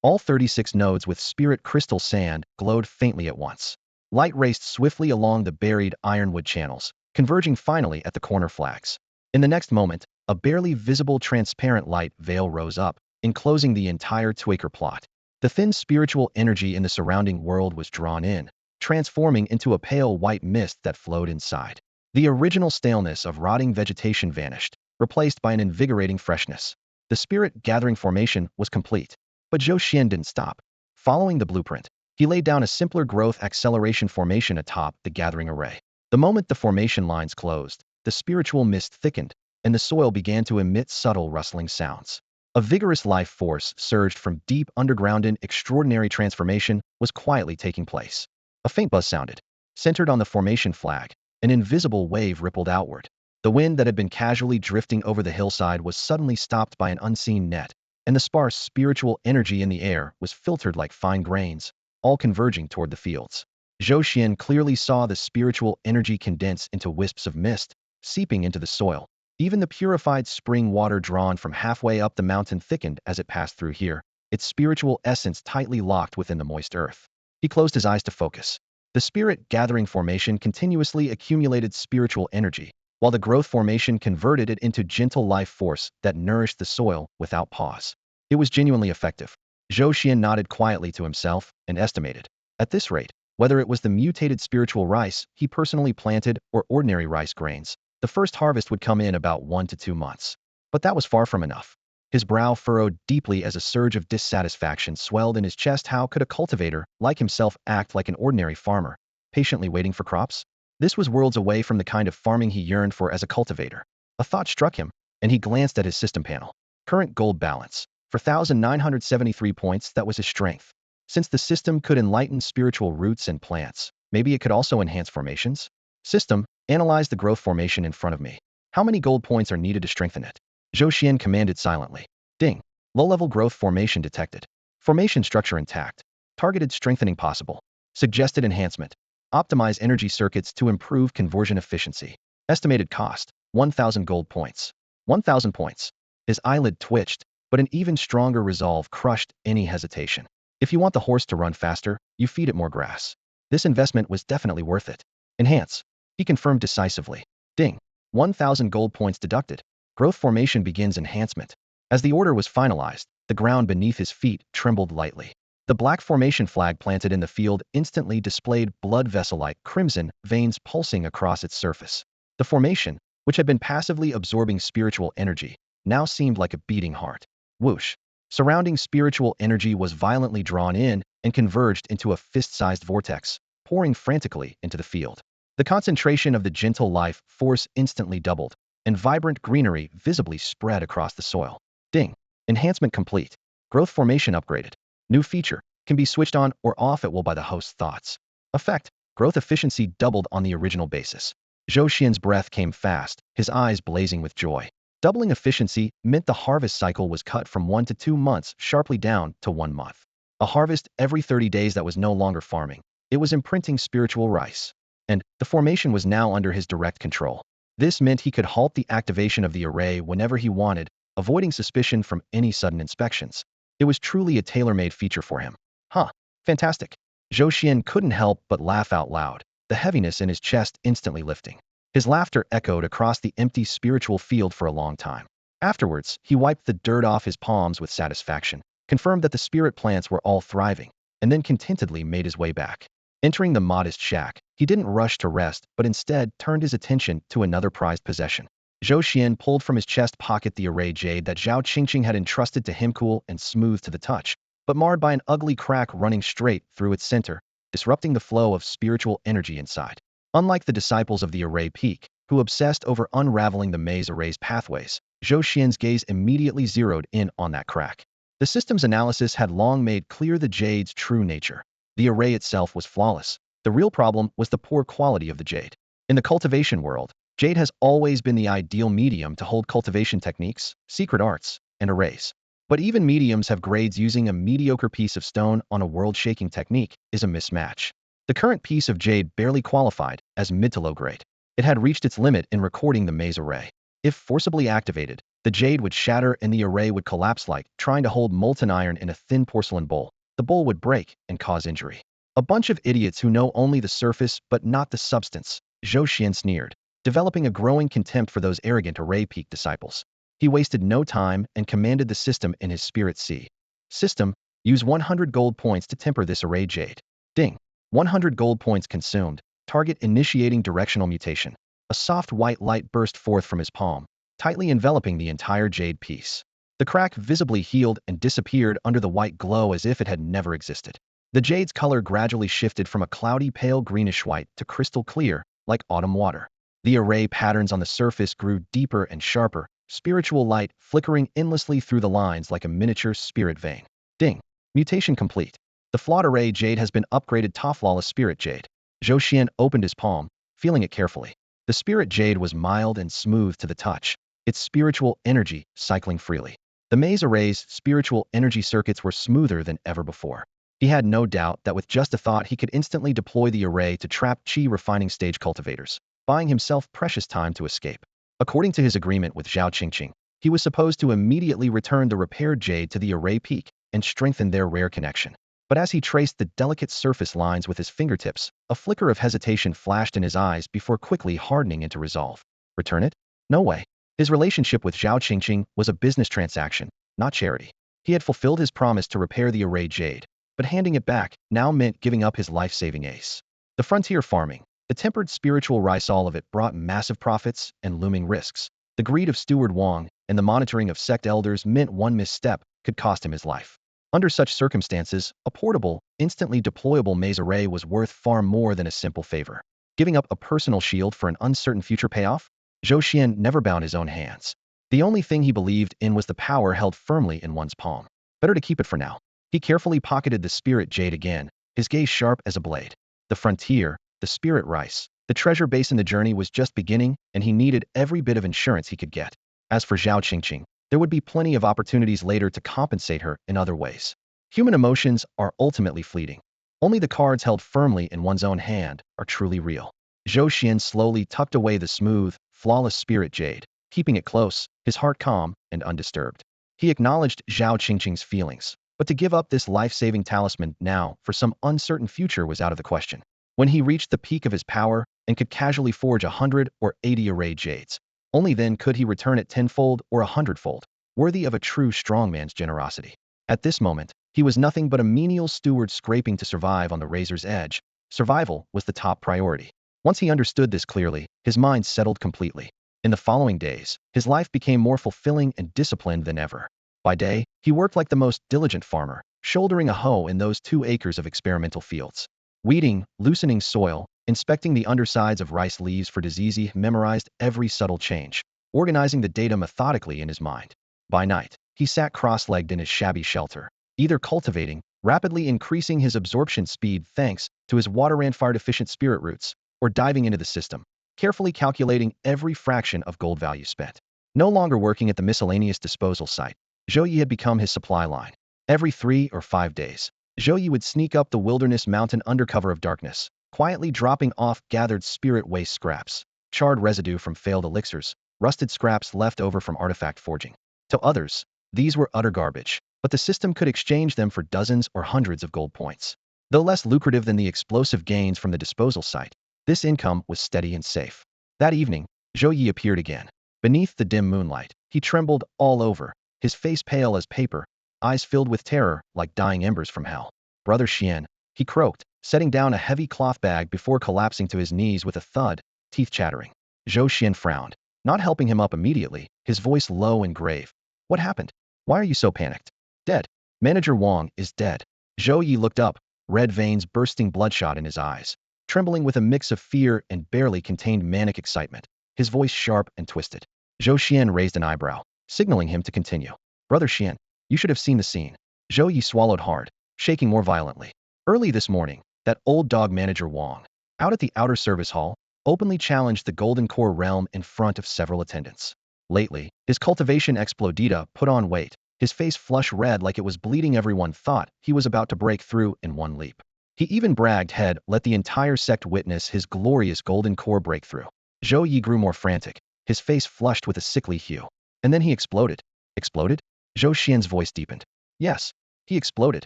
All 36 nodes with spirit crystal sand glowed faintly at once. Light raced swiftly along the buried ironwood channels, converging finally at the corner flags. In the next moment, a barely visible transparent light veil rose up, enclosing the entire 2-acre plot. The thin spiritual energy in the surrounding world was drawn in, transforming into a pale white mist that flowed inside. The original staleness of rotting vegetation vanished, replaced by an invigorating freshness. The spirit gathering formation was complete. But Zhou Xian didn't stop. Following the blueprint, he laid down a simpler growth acceleration formation atop the gathering array. The moment the formation lines closed, the spiritual mist thickened, and the soil began to emit subtle rustling sounds. A vigorous life force surged from deep underground. An extraordinary transformation was quietly taking place. A faint buzz sounded. Centered on the formation flag, an invisible wave rippled outward. The wind that had been casually drifting over the hillside was suddenly stopped by an unseen net, and the sparse spiritual energy in the air was filtered like fine grains, all converging toward the fields. Zhou Xuan clearly saw the spiritual energy condense into wisps of mist, seeping into the soil. Even the purified spring water drawn from halfway up the mountain thickened as it passed through here, its spiritual essence tightly locked within the moist earth. He closed his eyes to focus. The spirit-gathering formation continuously accumulated spiritual energy, while the growth formation converted it into gentle life force that nourished the soil without pause. It was genuinely effective. Zhou Xian nodded quietly to himself and estimated. At this rate, whether it was the mutated spiritual rice he personally planted or ordinary rice grains, the first harvest would come in about 1 to 2 months. But that was far from enough. His brow furrowed deeply as a surge of dissatisfaction swelled in his chest. How could a cultivator, like himself, act like an ordinary farmer, patiently waiting for crops? This was worlds away from the kind of farming he yearned for as a cultivator. A thought struck him, and he glanced at his system panel. Current gold balance. For 1,973 points, that was his strength. Since the system could enlighten spiritual roots and plants, maybe it could also enhance formations? System, analyze the growth formation in front of me. How many gold points are needed to strengthen it? Zhou Xian commanded silently. Ding. Low-level growth formation detected. Formation structure intact. Targeted strengthening possible. Suggested enhancement. Optimize energy circuits to improve conversion efficiency. Estimated cost, 1,000 gold points. 1,000 points. His eyelid twitched, but an even stronger resolve crushed any hesitation. If you want the horse to run faster, you feed it more grass. This investment was definitely worth it. Enhance. He confirmed decisively. Ding. 1,000 gold points deducted. Growth formation begins enhancement. As the order was finalized, the ground beneath his feet trembled lightly. The black formation flag planted in the field instantly displayed blood vessel-like crimson veins pulsing across its surface. The formation, which had been passively absorbing spiritual energy, now seemed like a beating heart. Whoosh. Surrounding spiritual energy was violently drawn in and converged into a fist-sized vortex, pouring frantically into the field. The concentration of the gentle life force instantly doubled, and vibrant greenery visibly spread across the soil. Ding. Enhancement complete. Growth formation upgraded. New feature, can be switched on or off at will by the host's thoughts. Effect, growth efficiency doubled on the original basis. Zhou Xian's breath came fast, his eyes blazing with joy. Doubling efficiency meant the harvest cycle was cut from 1 to 2 months sharply down to 1 month. A harvest every 30 days that was no longer farming. It was imprinting spiritual rice. And the formation was now under his direct control. This meant he could halt the activation of the array whenever he wanted, avoiding suspicion from any sudden inspections. It was truly a tailor-made feature for him. Huh, fantastic. Zhou Xian couldn't help but laugh out loud, the heaviness in his chest instantly lifting. His laughter echoed across the empty spiritual field for a long time. Afterwards, he wiped the dirt off his palms with satisfaction, confirmed that the spirit plants were all thriving, and then contentedly made his way back. Entering the modest shack, he didn't rush to rest but instead turned his attention to another prized possession. Zhou Xian pulled from his chest pocket the array jade that Zhao Qingqing had entrusted to him, cool and smooth to the touch, but marred by an ugly crack running straight through its center, disrupting the flow of spiritual energy inside. Unlike the disciples of the array peak, who obsessed over unraveling the maze array's pathways, Zhou Xian's gaze immediately zeroed in on that crack. The system's analysis had long made clear the jade's true nature. The array itself was flawless. The real problem was the poor quality of the jade. In the cultivation world, jade has always been the ideal medium to hold cultivation techniques, secret arts, and arrays. But even mediums have grades. Using a mediocre piece of stone on a world-shaking technique is a mismatch. The current piece of jade barely qualified as mid to low grade. It had reached its limit in recording the maze array. If forcibly activated, the jade would shatter and the array would collapse like trying to hold molten iron in a thin porcelain bowl. The bowl would break and cause injury. A bunch of idiots who know only the surface but not the substance, Zhou Xian sneered, developing a growing contempt for those arrogant array peak disciples. He wasted no time and commanded the system in his spirit sea. System, use 100 gold points to temper this array jade. Ding. 100 gold points consumed. Target initiating directional mutation. A soft white light burst forth from his palm, tightly enveloping the entire jade piece. The crack visibly healed and disappeared under the white glow as if it had never existed. The jade's color gradually shifted from a cloudy pale greenish white to crystal clear, like autumn water. The array patterns on the surface grew deeper and sharper, spiritual light flickering endlessly through the lines like a miniature spirit vein. Ding. Mutation complete. The flawed array jade has been upgraded to flawless spirit jade. Zhou Xian opened his palm, feeling it carefully. The spirit jade was mild and smooth to the touch, its spiritual energy cycling freely. The maze array's spiritual energy circuits were smoother than ever before. He had no doubt that with just a thought he could instantly deploy the array to trap Qi refining stage cultivators, buying himself precious time to escape. According to his agreement with Zhao Qingqing, he was supposed to immediately return the repaired jade to the array peak and strengthen their rare connection. But as he traced the delicate surface lines with his fingertips, a flicker of hesitation flashed in his eyes before quickly hardening into resolve. Return it? No way. His relationship with Zhao Qingqing was a business transaction, not charity. He had fulfilled his promise to repair the array jade, but handing it back now meant giving up his life-saving ace. The frontier farming, the tempered spiritual rice all of it brought massive profits and looming risks. The greed of Steward Wang and the monitoring of sect elders meant one misstep could cost him his life. Under such circumstances, a portable, instantly deployable maze array was worth far more than a simple favor. Giving up a personal shield for an uncertain future payoff? Zhou Xuan never bound his own hands. The only thing he believed in was the power held firmly in one's palm. Better to keep it for now. He carefully pocketed the spirit jade again, his gaze sharp as a blade. The frontier, the spirit rice, the treasure base in the journey was just beginning, and he needed every bit of insurance he could get. As for Zhao Qingqing, there would be plenty of opportunities later to compensate her in other ways. Human emotions are ultimately fleeting. Only the cards held firmly in one's own hand are truly real. Zhou Xuan slowly tucked away the smooth, flawless spirit jade, keeping it close, his heart calm and undisturbed. He acknowledged Zhao Qingqing's feelings, but to give up this life-saving talisman now for some uncertain future was out of the question. When he reached the peak of his power and could casually forge 100 or 80 array jades, only then could he return it tenfold or 100-fold, worthy of a true strongman's generosity. At this moment, he was nothing but a menial steward scraping to survive on the razor's edge. Survival was the top priority. Once he understood this clearly, his mind settled completely. In the following days, his life became more fulfilling and disciplined than ever. By day, he worked like the most diligent farmer, shouldering a hoe in those 2 acres of experimental fields. Weeding, loosening soil, inspecting the undersides of rice leaves for disease. He memorized every subtle change, organizing the data methodically in his mind. By night, he sat cross-legged in his shabby shelter, either cultivating, rapidly increasing his absorption speed thanks to his water-and-fire-deficient spirit roots, or diving into the system, carefully calculating every fraction of gold value spent. No longer working at the miscellaneous disposal site, Zhou Yi had become his supply line. Every 3 or 5 days, Zhou Yi would sneak up the wilderness mountain under cover of darkness, quietly dropping off gathered spirit waste scraps, charred residue from failed elixirs, rusted scraps left over from artifact forging. To others, these were utter garbage, but the system could exchange them for dozens or hundreds of gold points. Though less lucrative than the explosive gains from the disposal site, this income was steady and safe. That evening, Zhou Yi appeared again. Beneath the dim moonlight, he trembled all over, his face pale as paper, eyes filled with terror like dying embers from hell. Brother Xian, he croaked, setting down a heavy cloth bag before collapsing to his knees with a thud, teeth chattering. Zhou Xian frowned, not helping him up immediately, his voice low and grave. What happened? Why are you so panicked? Dead. Manager Wang is dead. Zhou Yi looked up, red veins bursting bloodshot in his eyes, trembling with a mix of fear and barely contained manic excitement, his voice sharp and twisted. Zhou Xian raised an eyebrow, signaling him to continue. Brother Xian, you should have seen the scene. Zhou Yi swallowed hard, shaking more violently. Early this morning, that old dog Manager Wang, out at the outer service hall, openly challenged the Golden Core realm in front of several attendants. Lately, his cultivation explodita put on weight, his face flush red like it was bleeding. Everyone thought he was about to break through in one leap. He even bragged he'd let the entire sect witness his glorious Golden Core breakthrough. Zhou Yi grew more frantic, his face flushed with a sickly hue. And then he exploded. Exploded? Zhou Xian's voice deepened. Yes, he exploded.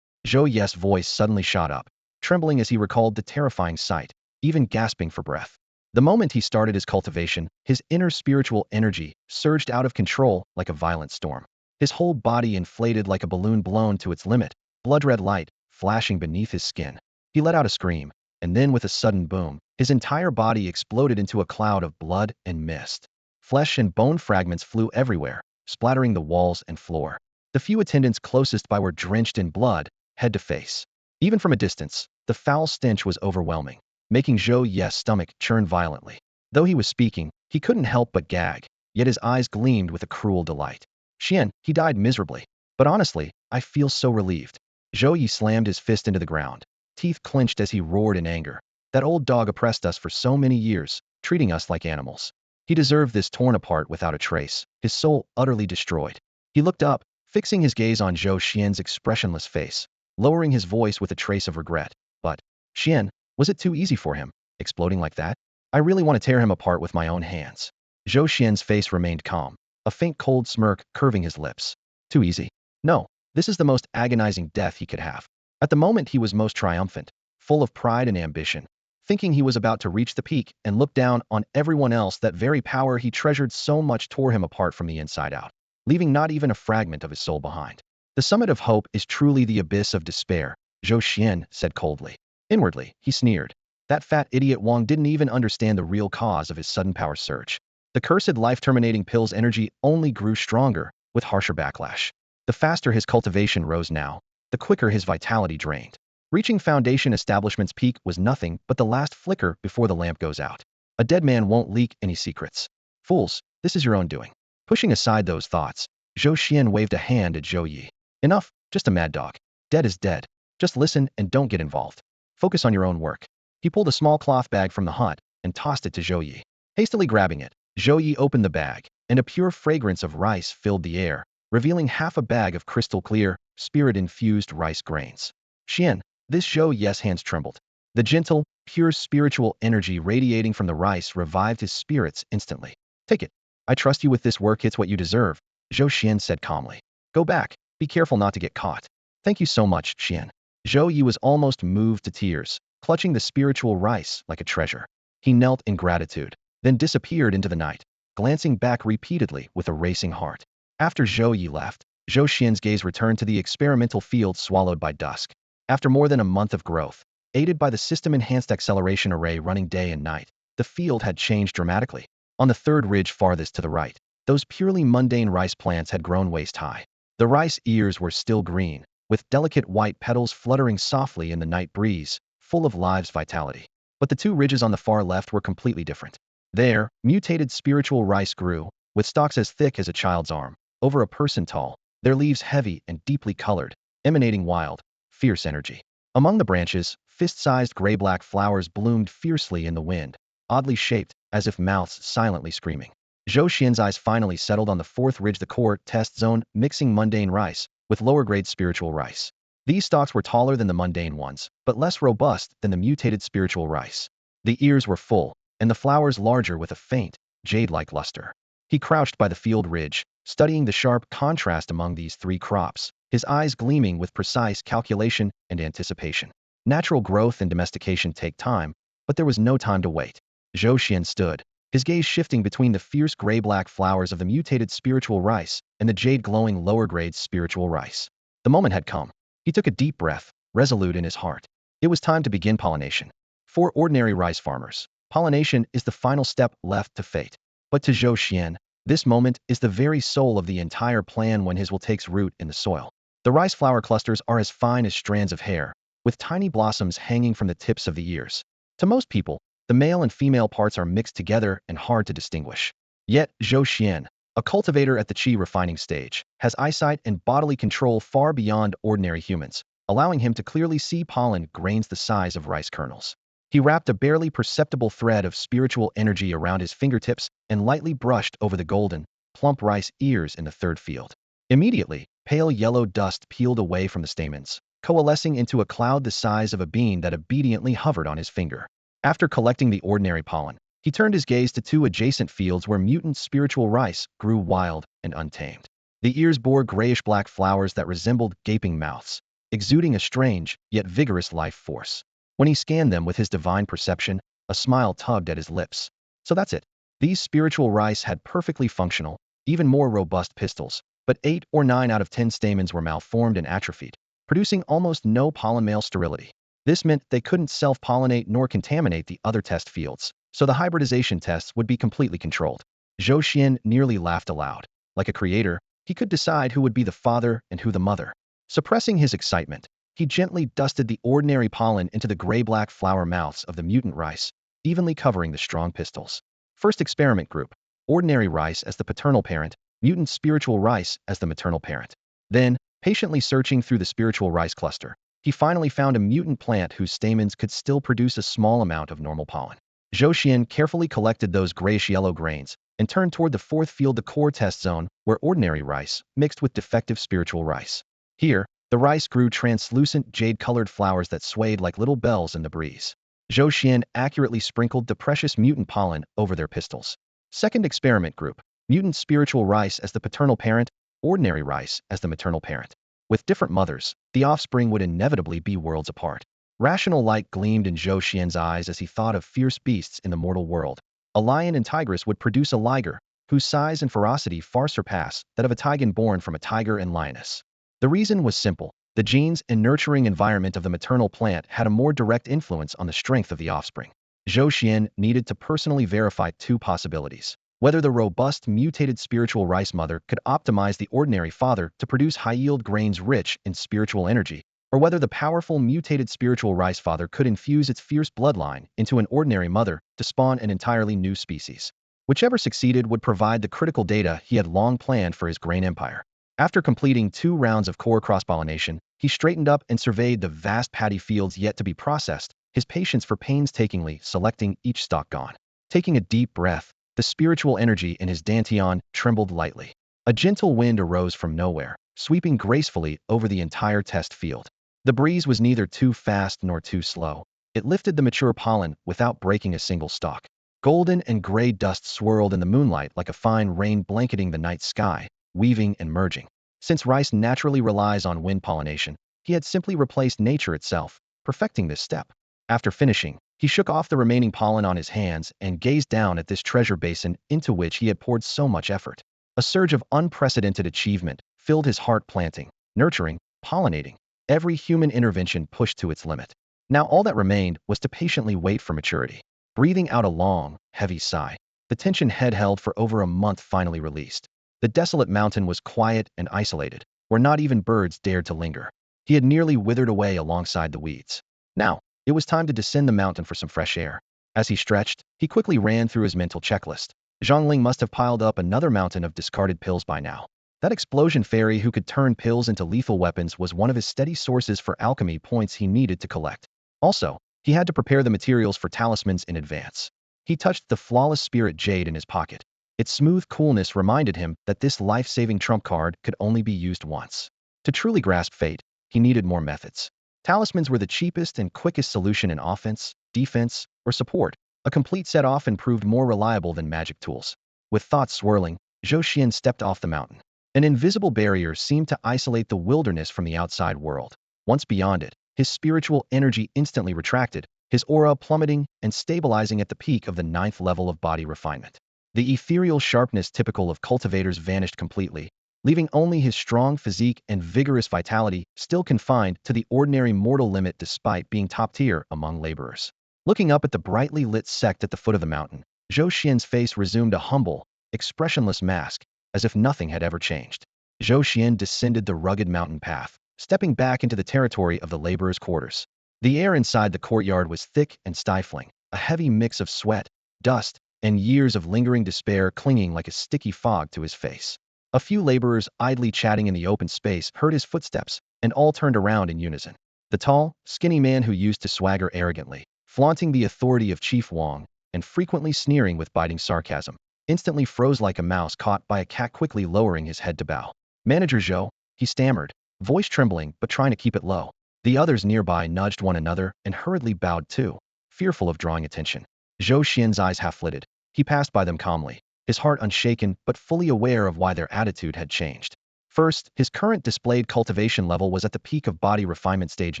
Zhou Yi's voice suddenly shot up, trembling as he recalled the terrifying sight, even gasping for breath. The moment he started his cultivation, his inner spiritual energy surged out of control like a violent storm. His whole body inflated like a balloon blown to its limit, blood-red light flashing beneath his skin. He let out a scream, and then with a sudden boom, his entire body exploded into a cloud of blood and mist. Flesh and bone fragments flew everywhere, splattering the walls and floor. The few attendants closest by were drenched in blood, head to face. Even from a distance, the foul stench was overwhelming, making Zhou Yi's stomach churn violently. Though he was speaking, he couldn't help but gag, yet his eyes gleamed with a cruel delight. Xian, he died miserably. But honestly, I feel so relieved. Zhou Yi slammed his fist into the ground, teeth clenched as he roared in anger. That old dog oppressed us for so many years, treating us like animals. He deserved this torn apart without a trace, his soul utterly destroyed. He looked up, fixing his gaze on Zhou Xian's expressionless face. lowering his voice with a trace of regret. But, Xian, was it too easy for him, exploding like that? I really want to tear him apart with my own hands. Zhou Xian's face remained calm, a faint cold smirk curving his lips. Too easy? No, this is the most agonizing death he could have. At the moment he was most triumphant, full of pride and ambition, thinking he was about to reach the peak and look down on everyone else. That very power he treasured so much tore him apart from the inside out, leaving not even a fragment of his soul behind. The summit of hope is truly the abyss of despair, Zhou Xian said coldly. Inwardly, he sneered. That fat idiot Wang didn't even understand the real cause of his sudden power surge. The cursed life-terminating pill's energy only grew stronger, with harsher backlash. The faster his cultivation rose now, the quicker his vitality drained. Reaching Foundation Establishment's peak was nothing but the last flicker before the lamp goes out. A dead man won't leak any secrets. Fools, this is your own doing. Pushing aside those thoughts, Zhou Xian waved a hand at Zhou Yi. Enough, just a mad dog. Dead is dead. Just listen and don't get involved. Focus on your own work. He pulled a small cloth bag from the hut and tossed it to Zhou Yi. Hastily grabbing it, Zhou Yi opened the bag, and a pure fragrance of rice filled the air, revealing half a bag of crystal-clear, spirit-infused rice grains. Xian, this Zhou Yi's hands trembled. The gentle, pure spiritual energy radiating from the rice revived his spirits instantly. Take it. I trust you with this work. It's what you deserve, Zhou Xian said calmly. Go back. Be careful not to get caught. Thank you so much, Xian. Zhou Yi was almost moved to tears, clutching the spiritual rice like a treasure. He knelt in gratitude, then disappeared into the night, glancing back repeatedly with a racing heart. After Zhou Yi left, Zhou Xian's gaze returned to the experimental field swallowed by dusk. After more than a month of growth, aided by the system-enhanced acceleration array running day and night, the field had changed dramatically. On the third ridge farthest to the right, those purely mundane rice plants had grown waist-high. The rice ears were still green, with delicate white petals fluttering softly in the night breeze, full of life's vitality. But the two ridges on the far left were completely different. There, mutated spiritual rice grew, with stalks as thick as a child's arm, over a person tall, their leaves heavy and deeply colored, emanating wild, fierce energy. Among the branches, fist-sized gray-black flowers bloomed fiercely in the wind, oddly shaped, as if mouths silently screaming. Zhou Xian's eyes finally settled on the fourth ridge, the core test zone, mixing mundane rice with lower-grade spiritual rice. These stalks were taller than the mundane ones, but less robust than the mutated spiritual rice. The ears were full, and the flowers larger with a faint, jade-like luster. He crouched by the field ridge, studying the sharp contrast among these three crops, his eyes gleaming with precise calculation and anticipation. Natural growth and domestication take time, but there was no time to wait. Zhou Xian stood, his gaze shifting between the fierce gray-black flowers of the mutated spiritual rice and the jade-glowing lower-grade spiritual rice. The moment had come. He took a deep breath, resolute in his heart. It was time to begin pollination. For ordinary rice farmers, pollination is the final step left to fate. But to Zhou Xian, this moment is the very soul of the entire plan when his will takes root in the soil. The rice flower clusters are as fine as strands of hair, with tiny blossoms hanging from the tips of the ears. To most people, the male and female parts are mixed together and hard to distinguish. Yet, Zhou Xuan, a cultivator at the qi refining stage, has eyesight and bodily control far beyond ordinary humans, allowing him to clearly see pollen grains the size of rice kernels. He wrapped a barely perceptible thread of spiritual energy around his fingertips and lightly brushed over the golden, plump rice ears in the third field. Immediately, pale yellow dust peeled away from the stamens, coalescing into a cloud the size of a bean that obediently hovered on his finger. After collecting the ordinary pollen, he turned his gaze to two adjacent fields where mutant spiritual rice grew wild and untamed. The ears bore grayish-black flowers that resembled gaping mouths, exuding a strange, yet vigorous life force. When he scanned them with his divine perception, a smile tugged at his lips. So that's it. These spiritual rice had perfectly functional, even more robust pistils, but 8 or 9 out of 10 stamens were malformed and atrophied, producing almost no pollen-male sterility. This meant they couldn't self-pollinate nor contaminate the other test fields, so the hybridization tests would be completely controlled. Zhou Xian nearly laughed aloud. Like a creator, he could decide who would be the father and who the mother. Suppressing his excitement, he gently dusted the ordinary pollen into the gray-black flower mouths of the mutant rice, evenly covering the strong pistils. First experiment group, ordinary rice as the paternal parent, mutant spiritual rice as the maternal parent. Then, patiently searching through the spiritual rice cluster, he finally found a mutant plant whose stamens could still produce a small amount of normal pollen. Zhou Xian carefully collected those grayish-yellow grains and turned toward the fourth field, the core test zone, where ordinary rice mixed with defective spiritual rice. Here, The rice grew translucent jade-colored flowers that swayed like little bells in the breeze. Zhou Xuan accurately sprinkled the precious mutant pollen over their pistils. Second experiment group: mutant spiritual rice as the paternal parent, ordinary rice as the maternal parent. With different mothers, the offspring would inevitably be worlds apart. Rational light gleamed in Zhou Xian's eyes as he thought of fierce beasts in the mortal world. A lion and tigress would produce a liger, whose size and ferocity far surpass that of a tiger born from a tiger and lioness. The reason was simple. The genes and nurturing environment of the maternal plant had a more direct influence on the strength of the offspring. Zhou Xian needed to personally verify two possibilities: whether the robust mutated spiritual rice mother could optimize the ordinary father to produce high-yield grains rich in spiritual energy, or whether the powerful mutated spiritual rice father could infuse its fierce bloodline into an ordinary mother to spawn an entirely new species. Whichever succeeded would provide the critical data he had long planned for his grain empire. After completing 2 rounds of core cross-pollination, he straightened up and surveyed the vast paddy fields yet to be processed, his patience for painstakingly selecting each stalk gone. Taking a deep breath, the spiritual energy in his dantian trembled lightly. A gentle wind arose from nowhere, sweeping gracefully over the entire test field. The breeze was neither too fast nor too slow. It lifted the mature pollen without breaking a single stalk. Golden and gray dust swirled in the moonlight like a fine rain blanketing the night sky, weaving and merging. Since rice naturally relies on wind pollination, he had simply replaced nature itself, perfecting this step. After finishing, he shook off the remaining pollen on his hands and gazed down at this treasure basin into which he had poured so much effort. A surge of unprecedented achievement filled his heart, planting, nurturing, pollinating. Every human intervention pushed to its limit. Now all that remained was to patiently wait for maturity. Breathing out a long, heavy sigh, the tension head held for over a month finally released. The desolate mountain was quiet and isolated, where not even birds dared to linger. He had nearly withered away alongside the weeds. Now, it was time to descend the mountain for some fresh air. As he stretched, he quickly ran through his mental checklist. Zhongling must have piled up another mountain of discarded pills by now. That explosion fairy who could turn pills into lethal weapons was one of his steady sources for alchemy points he needed to collect. Also, he had to prepare the materials for talismans in advance. He touched the flawless spirit jade in his pocket. Its smooth coolness reminded him that this life-saving trump card could only be used once. To truly grasp fate, he needed more methods. Talismans were the cheapest and quickest solution in offense, defense, or support. A complete set often proved more reliable than magic tools. With thoughts swirling, Zhou Xian stepped off the mountain. An invisible barrier seemed to isolate the wilderness from the outside world. Once beyond it, his spiritual energy instantly retracted, his aura plummeting and stabilizing at the peak of the 9th level of body refinement. The ethereal sharpness typical of cultivators vanished completely, leaving only his strong physique and vigorous vitality still confined to the ordinary mortal limit despite being top tier among laborers. Looking up at the brightly lit sect at the foot of the mountain, Zhou Xian's face resumed a humble, expressionless mask, as if nothing had ever changed. Zhou Xian descended the rugged mountain path, stepping back into the territory of the laborers' quarters. The air inside the courtyard was thick and stifling, a heavy mix of sweat, dust, and years of lingering despair clinging like a sticky fog to his face. A few laborers idly chatting in the open space heard his footsteps, and all turned around in unison. The tall, skinny man who used to swagger arrogantly, flaunting the authority of Chief Wang, and frequently sneering with biting sarcasm, instantly froze like a mouse caught by a cat, quickly lowering his head to bow. "Manager Zhou," he stammered, voice trembling but trying to keep it low. The others nearby nudged one another and hurriedly bowed too, fearful of drawing attention. Zhou Xian's eyes half-flitted. He passed by them calmly, his heart unshaken but fully aware of why their attitude had changed. First, his current displayed cultivation level was at the peak of body refinement stage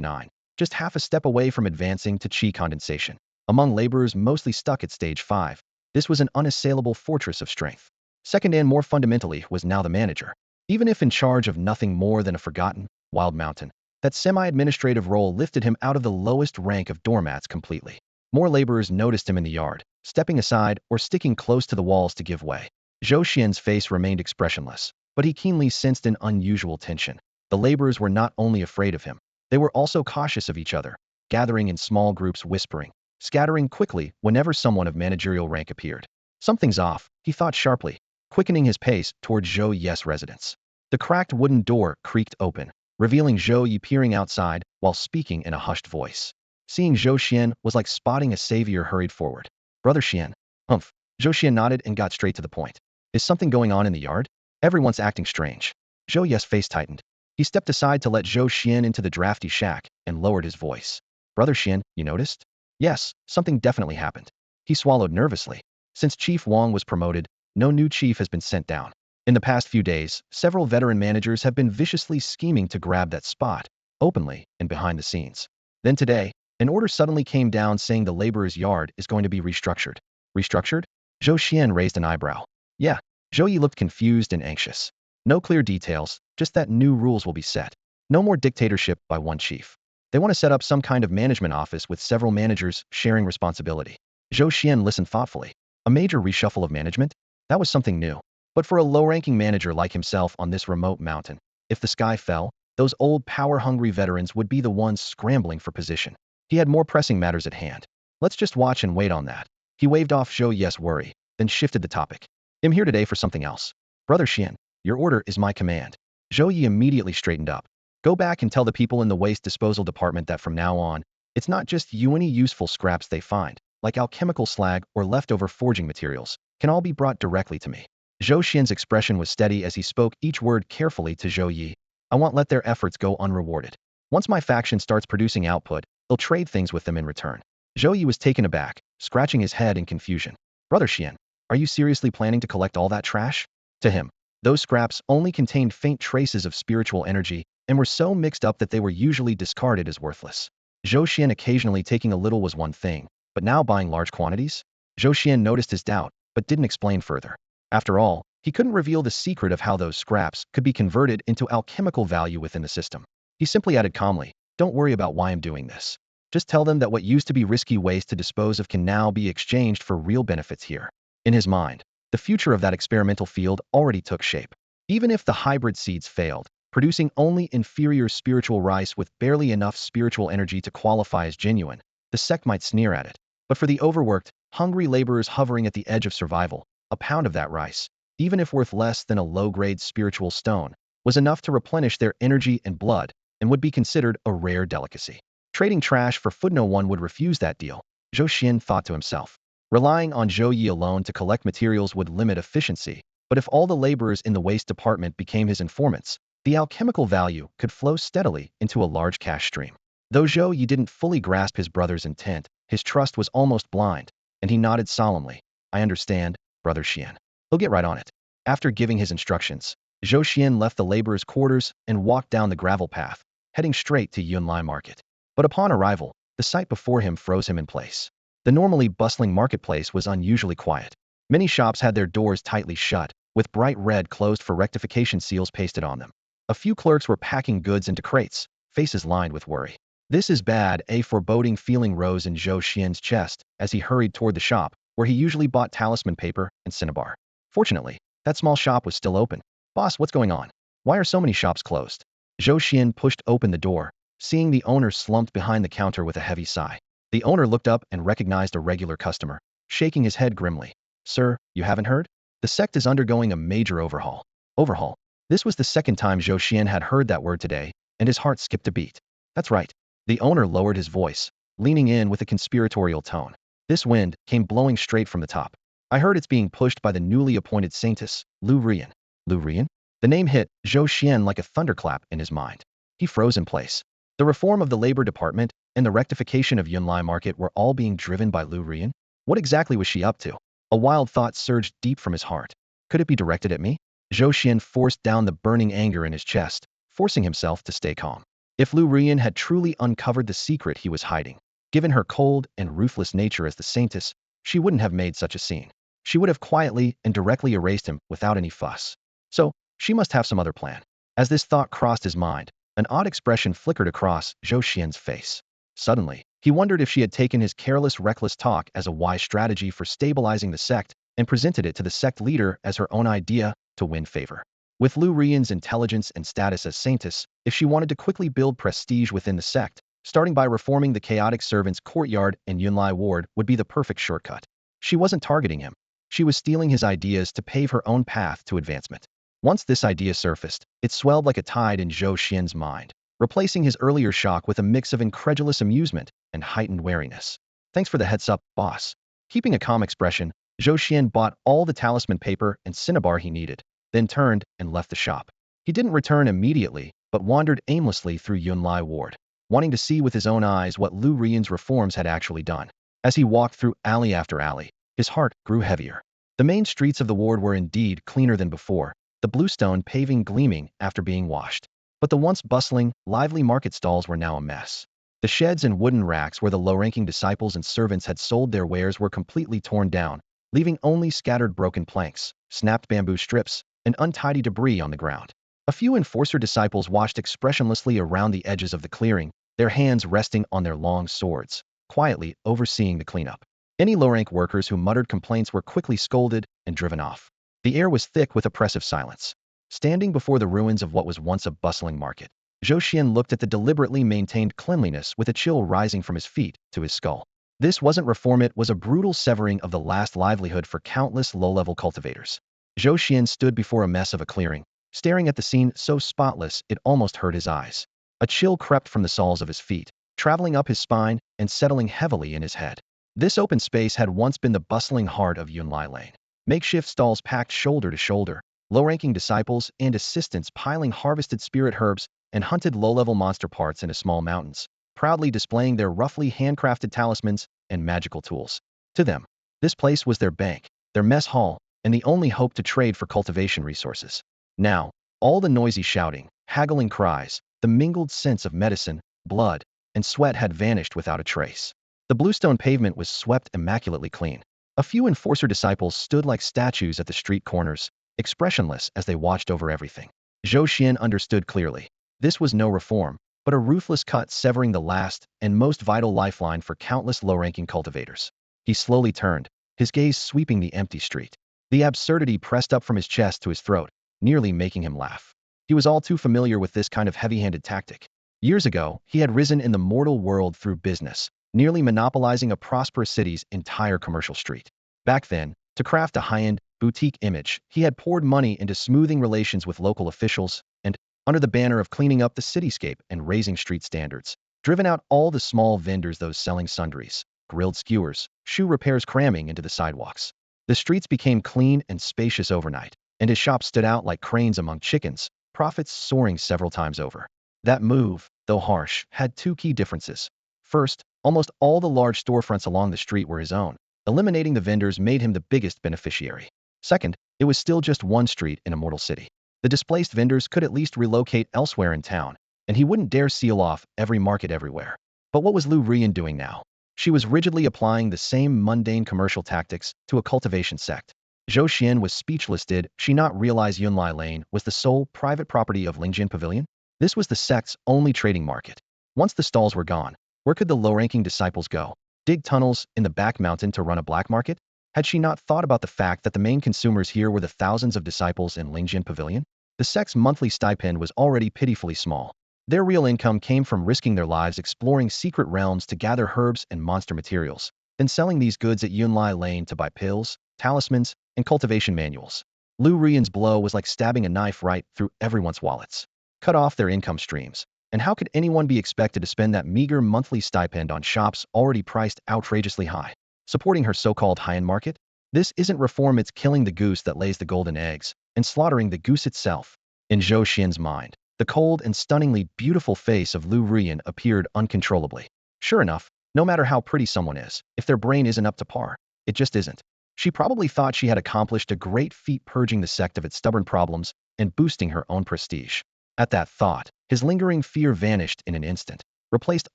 9, just half a step away from advancing to chi condensation. Among laborers mostly stuck at stage 5, this was an unassailable fortress of strength. Second, and more fundamentally, was now the manager. Even if in charge of nothing more than a forgotten, wild mountain, that semi-administrative role lifted him out of the lowest rank of doormats completely. More laborers noticed him in the yard, stepping aside or sticking close to the walls to give way. Zhou Xian's face remained expressionless, but he keenly sensed an unusual tension. The laborers were not only afraid of him, they were also cautious of each other, gathering in small groups, whispering, scattering quickly whenever someone of managerial rank appeared. Something's off, he thought sharply, quickening his pace toward Zhou Yi's residence. The cracked wooden door creaked open, revealing Zhou Yi peering outside while speaking in a hushed voice. Seeing Zhou Xian was like spotting a savior, hurried forward. "Brother Xian." "Humph." Zhou Xian nodded and got straight to the point. "Is something going on in the yard? Everyone's acting strange." Zhou Yi's face tightened. He stepped aside to let Zhou Xuan into the drafty shack and lowered his voice. Brother Xuan, you noticed? Yes, something definitely happened. He swallowed nervously. Since Chief Wang was promoted, no new chief has been sent down. In the past few days, several veteran managers have been viciously scheming to grab that spot, openly and behind the scenes. Then today, an order suddenly came down saying the laborer's yard is going to be restructured. Restructured? Zhou Xian raised an eyebrow. Yeah, Zhou Yi looked confused and anxious. No clear details, just that new rules will be set. No more dictatorship by one chief. They want to set up some kind of management office with several managers sharing responsibility. Zhou Xian listened thoughtfully. A major reshuffle of management? That was something new. But for a low-ranking manager like himself on this remote mountain, if the sky fell, those old power-hungry veterans would be the ones scrambling for position. He had more pressing matters at hand. Let's just watch and wait on that. He waved off Zhou Yi's worry, then shifted the topic. I'm here today for something else. Brother Xian, your order is my command. Zhou Yi immediately straightened up. Go back and tell the people in the waste disposal department that from now on, it's not just you, any useful scraps they find, like alchemical slag or leftover forging materials, can all be brought directly to me. Zhou Xian's expression was steady as he spoke each word carefully to Zhou Yi. I won't let their efforts go unrewarded. Once my faction starts producing output, they'll trade things with them in return. Zhou Yi was taken aback, scratching his head in confusion. Brother Xian, are you seriously planning to collect all that trash? To him, those scraps only contained faint traces of spiritual energy and were so mixed up that they were usually discarded as worthless. Zhou Xian occasionally taking a little was one thing, but now buying large quantities? Zhou Xian noticed his doubt, but didn't explain further. After all, he couldn't reveal the secret of how those scraps could be converted into alchemical value within the system. He simply added calmly, don't worry about why I'm doing this. Just tell them that what used to be risky waste to dispose of can now be exchanged for real benefits here. In his mind, the future of that experimental field already took shape. Even if the hybrid seeds failed, producing only inferior spiritual rice with barely enough spiritual energy to qualify as genuine, the sect might sneer at it. But for the overworked, hungry laborers hovering at the edge of survival, a pound of that rice, even if worth less than a low-grade spiritual stone, was enough to replenish their energy and blood and would be considered a rare delicacy. Trading trash for food, no one would refuse that deal, Zhou Xian thought to himself. Relying on Zhou Yi alone to collect materials would limit efficiency, but if all the laborers in the waste department became his informants, the alchemical value could flow steadily into a large cash stream. Though Zhou Yi didn't fully grasp his brother's intent, his trust was almost blind, and he nodded solemnly. I understand, Brother Xian. He'll get right on it. After giving his instructions, Zhou Xian left the laborers' quarters and walked down the gravel path, heading straight to Yunlai Market. But upon arrival, the sight before him froze him in place. The normally bustling marketplace was unusually quiet. Many shops had their doors tightly shut, with bright red closed for rectification seals pasted on them. A few clerks were packing goods into crates, faces lined with worry. This is bad, a foreboding feeling rose in Zhou Xian's chest as he hurried toward the shop, where he usually bought talisman paper and cinnabar. Fortunately, that small shop was still open. Boss, what's going on? Why are so many shops closed? Zhou Xian pushed open the door, seeing the owner slumped behind the counter with a heavy sigh. The owner looked up and recognized a regular customer, shaking his head grimly. Sir, you haven't heard? The sect is undergoing a major overhaul. Overhaul? This was the second time Zhou Xian had heard that word today, and his heart skipped a beat. That's right. The owner lowered his voice, leaning in with a conspiratorial tone. This wind came blowing straight from the top. I heard it's being pushed by the newly appointed Saintess, Lu Rian. Lu Rian? The name hit Zhou Xian like a thunderclap in his mind. He froze in place. The reform of the labor department and the rectification of Yunlai Market were all being driven by Lu Rian? What exactly was she up to? A wild thought surged deep from his heart. Could it be directed at me? Zhou Xian forced down the burning anger in his chest, forcing himself to stay calm. If Lu Rian had truly uncovered the secret he was hiding, given her cold and ruthless nature as the Saintess, she wouldn't have made such a scene. She would have quietly and directly erased him without any fuss. So, she must have some other plan. As this thought crossed his mind, an odd expression flickered across Zhou Xian's face. Suddenly, he wondered if she had taken his careless, reckless talk as a wise strategy for stabilizing the sect and presented it to the sect leader as her own idea to win favor. With Lu Rian's intelligence and status as Saintess, if she wanted to quickly build prestige within the sect, starting by reforming the chaotic servants' courtyard and Yunlai ward would be the perfect shortcut. She wasn't targeting him. She was stealing his ideas to pave her own path to advancement. Once this idea surfaced, it swelled like a tide in Zhou Xian's mind, replacing his earlier shock with a mix of incredulous amusement and heightened wariness. Thanks for the heads up, boss. Keeping a calm expression, Zhou Xian bought all the talisman paper and cinnabar he needed, then turned and left the shop. He didn't return immediately, but wandered aimlessly through Yunlai Ward, wanting to see with his own eyes what Lu Rian's reforms had actually done. As he walked through alley after alley, his heart grew heavier. The main streets of the ward were indeed cleaner than before, the bluestone paving gleaming after being washed. But the once bustling, lively market stalls were now a mess. The sheds and wooden racks where the low-ranking disciples and servants had sold their wares were completely torn down, leaving only scattered broken planks, snapped bamboo strips, and untidy debris on the ground. A few enforcer disciples watched expressionlessly around the edges of the clearing, their hands resting on their long swords, quietly overseeing the cleanup. Any low-rank workers who muttered complaints were quickly scolded and driven off. The air was thick with oppressive silence. Standing before the ruins of what was once a bustling market, Zhou Xuan looked at the deliberately maintained cleanliness with a chill rising from his feet to his skull. This wasn't reform, it was a brutal severing of the last livelihood for countless low-level cultivators. Zhou Xuan stood before a mess of a clearing, staring at the scene so spotless it almost hurt his eyes. A chill crept from the soles of his feet, traveling up his spine and settling heavily in his head. This open space had once been the bustling heart of Yunlai Lane. Makeshift stalls packed shoulder to shoulder, low-ranking disciples and assistants piling harvested spirit herbs and hunted low-level monster parts into small mountains, proudly displaying their roughly handcrafted talismans and magical tools. To them, this place was their bank, their mess hall, and the only hope to trade for cultivation resources. Now, all the noisy shouting, haggling cries, the mingled scents of medicine, blood, and sweat had vanished without a trace. The bluestone pavement was swept immaculately clean. A few enforcer disciples stood like statues at the street corners, expressionless as they watched over everything. Zhou Xuan understood clearly. This was no reform, but a ruthless cut severing the last and most vital lifeline for countless low-ranking cultivators. He slowly turned, his gaze sweeping the empty street. The absurdity pressed up from his chest to his throat, nearly making him laugh. He was all too familiar with this kind of heavy-handed tactic. Years ago, he had risen in the mortal world through business, nearly monopolizing a prosperous city's entire commercial street. Back then, to craft a high-end, boutique image, he had poured money into smoothing relations with local officials and, under the banner of cleaning up the cityscape and raising street standards, driven out all the small vendors, those selling sundries, grilled skewers, shoe repairs cramming into the sidewalks. The streets became clean and spacious overnight, and his shop stood out like cranes among chickens, profits soaring several times over. That move, though harsh, had two key differences. First, almost all the large storefronts along the street were his own. Eliminating the vendors made him the biggest beneficiary. Second, it was still just one street in a mortal city. The displaced vendors could at least relocate elsewhere in town, and he wouldn't dare seal off every market everywhere. But what was Lu Rian doing now? She was rigidly applying the same mundane commercial tactics to a cultivation sect. Zhou Xuan was speechless. Did she not realize Yunlai Lane was the sole private property of Lingjin Pavilion? This was the sect's only trading market. Once the stalls were gone, where could the low-ranking disciples go? Dig tunnels in the back mountain to run a black market? Had she not thought about the fact that the main consumers here were the thousands of disciples in Lingjin Pavilion? The sect's monthly stipend was already pitifully small. Their real income came from risking their lives exploring secret realms to gather herbs and monster materials, then selling these goods at Yunlai Lane to buy pills, talismans, and cultivation manuals. Lu Rian's blow was like stabbing a knife right through everyone's wallets. Cut off their income streams. And how could anyone be expected to spend that meager monthly stipend on shops already priced outrageously high? Supporting her so-called high-end market? This isn't reform, it's killing the goose that lays the golden eggs, and slaughtering the goose itself. In Zhou Xian's mind, the cold and stunningly beautiful face of Lu Rian appeared uncontrollably. Sure enough, no matter how pretty someone is, if their brain isn't up to par, it just isn't. She probably thought she had accomplished a great feat purging the sect of its stubborn problems and boosting her own prestige. At that thought, his lingering fear vanished in an instant, replaced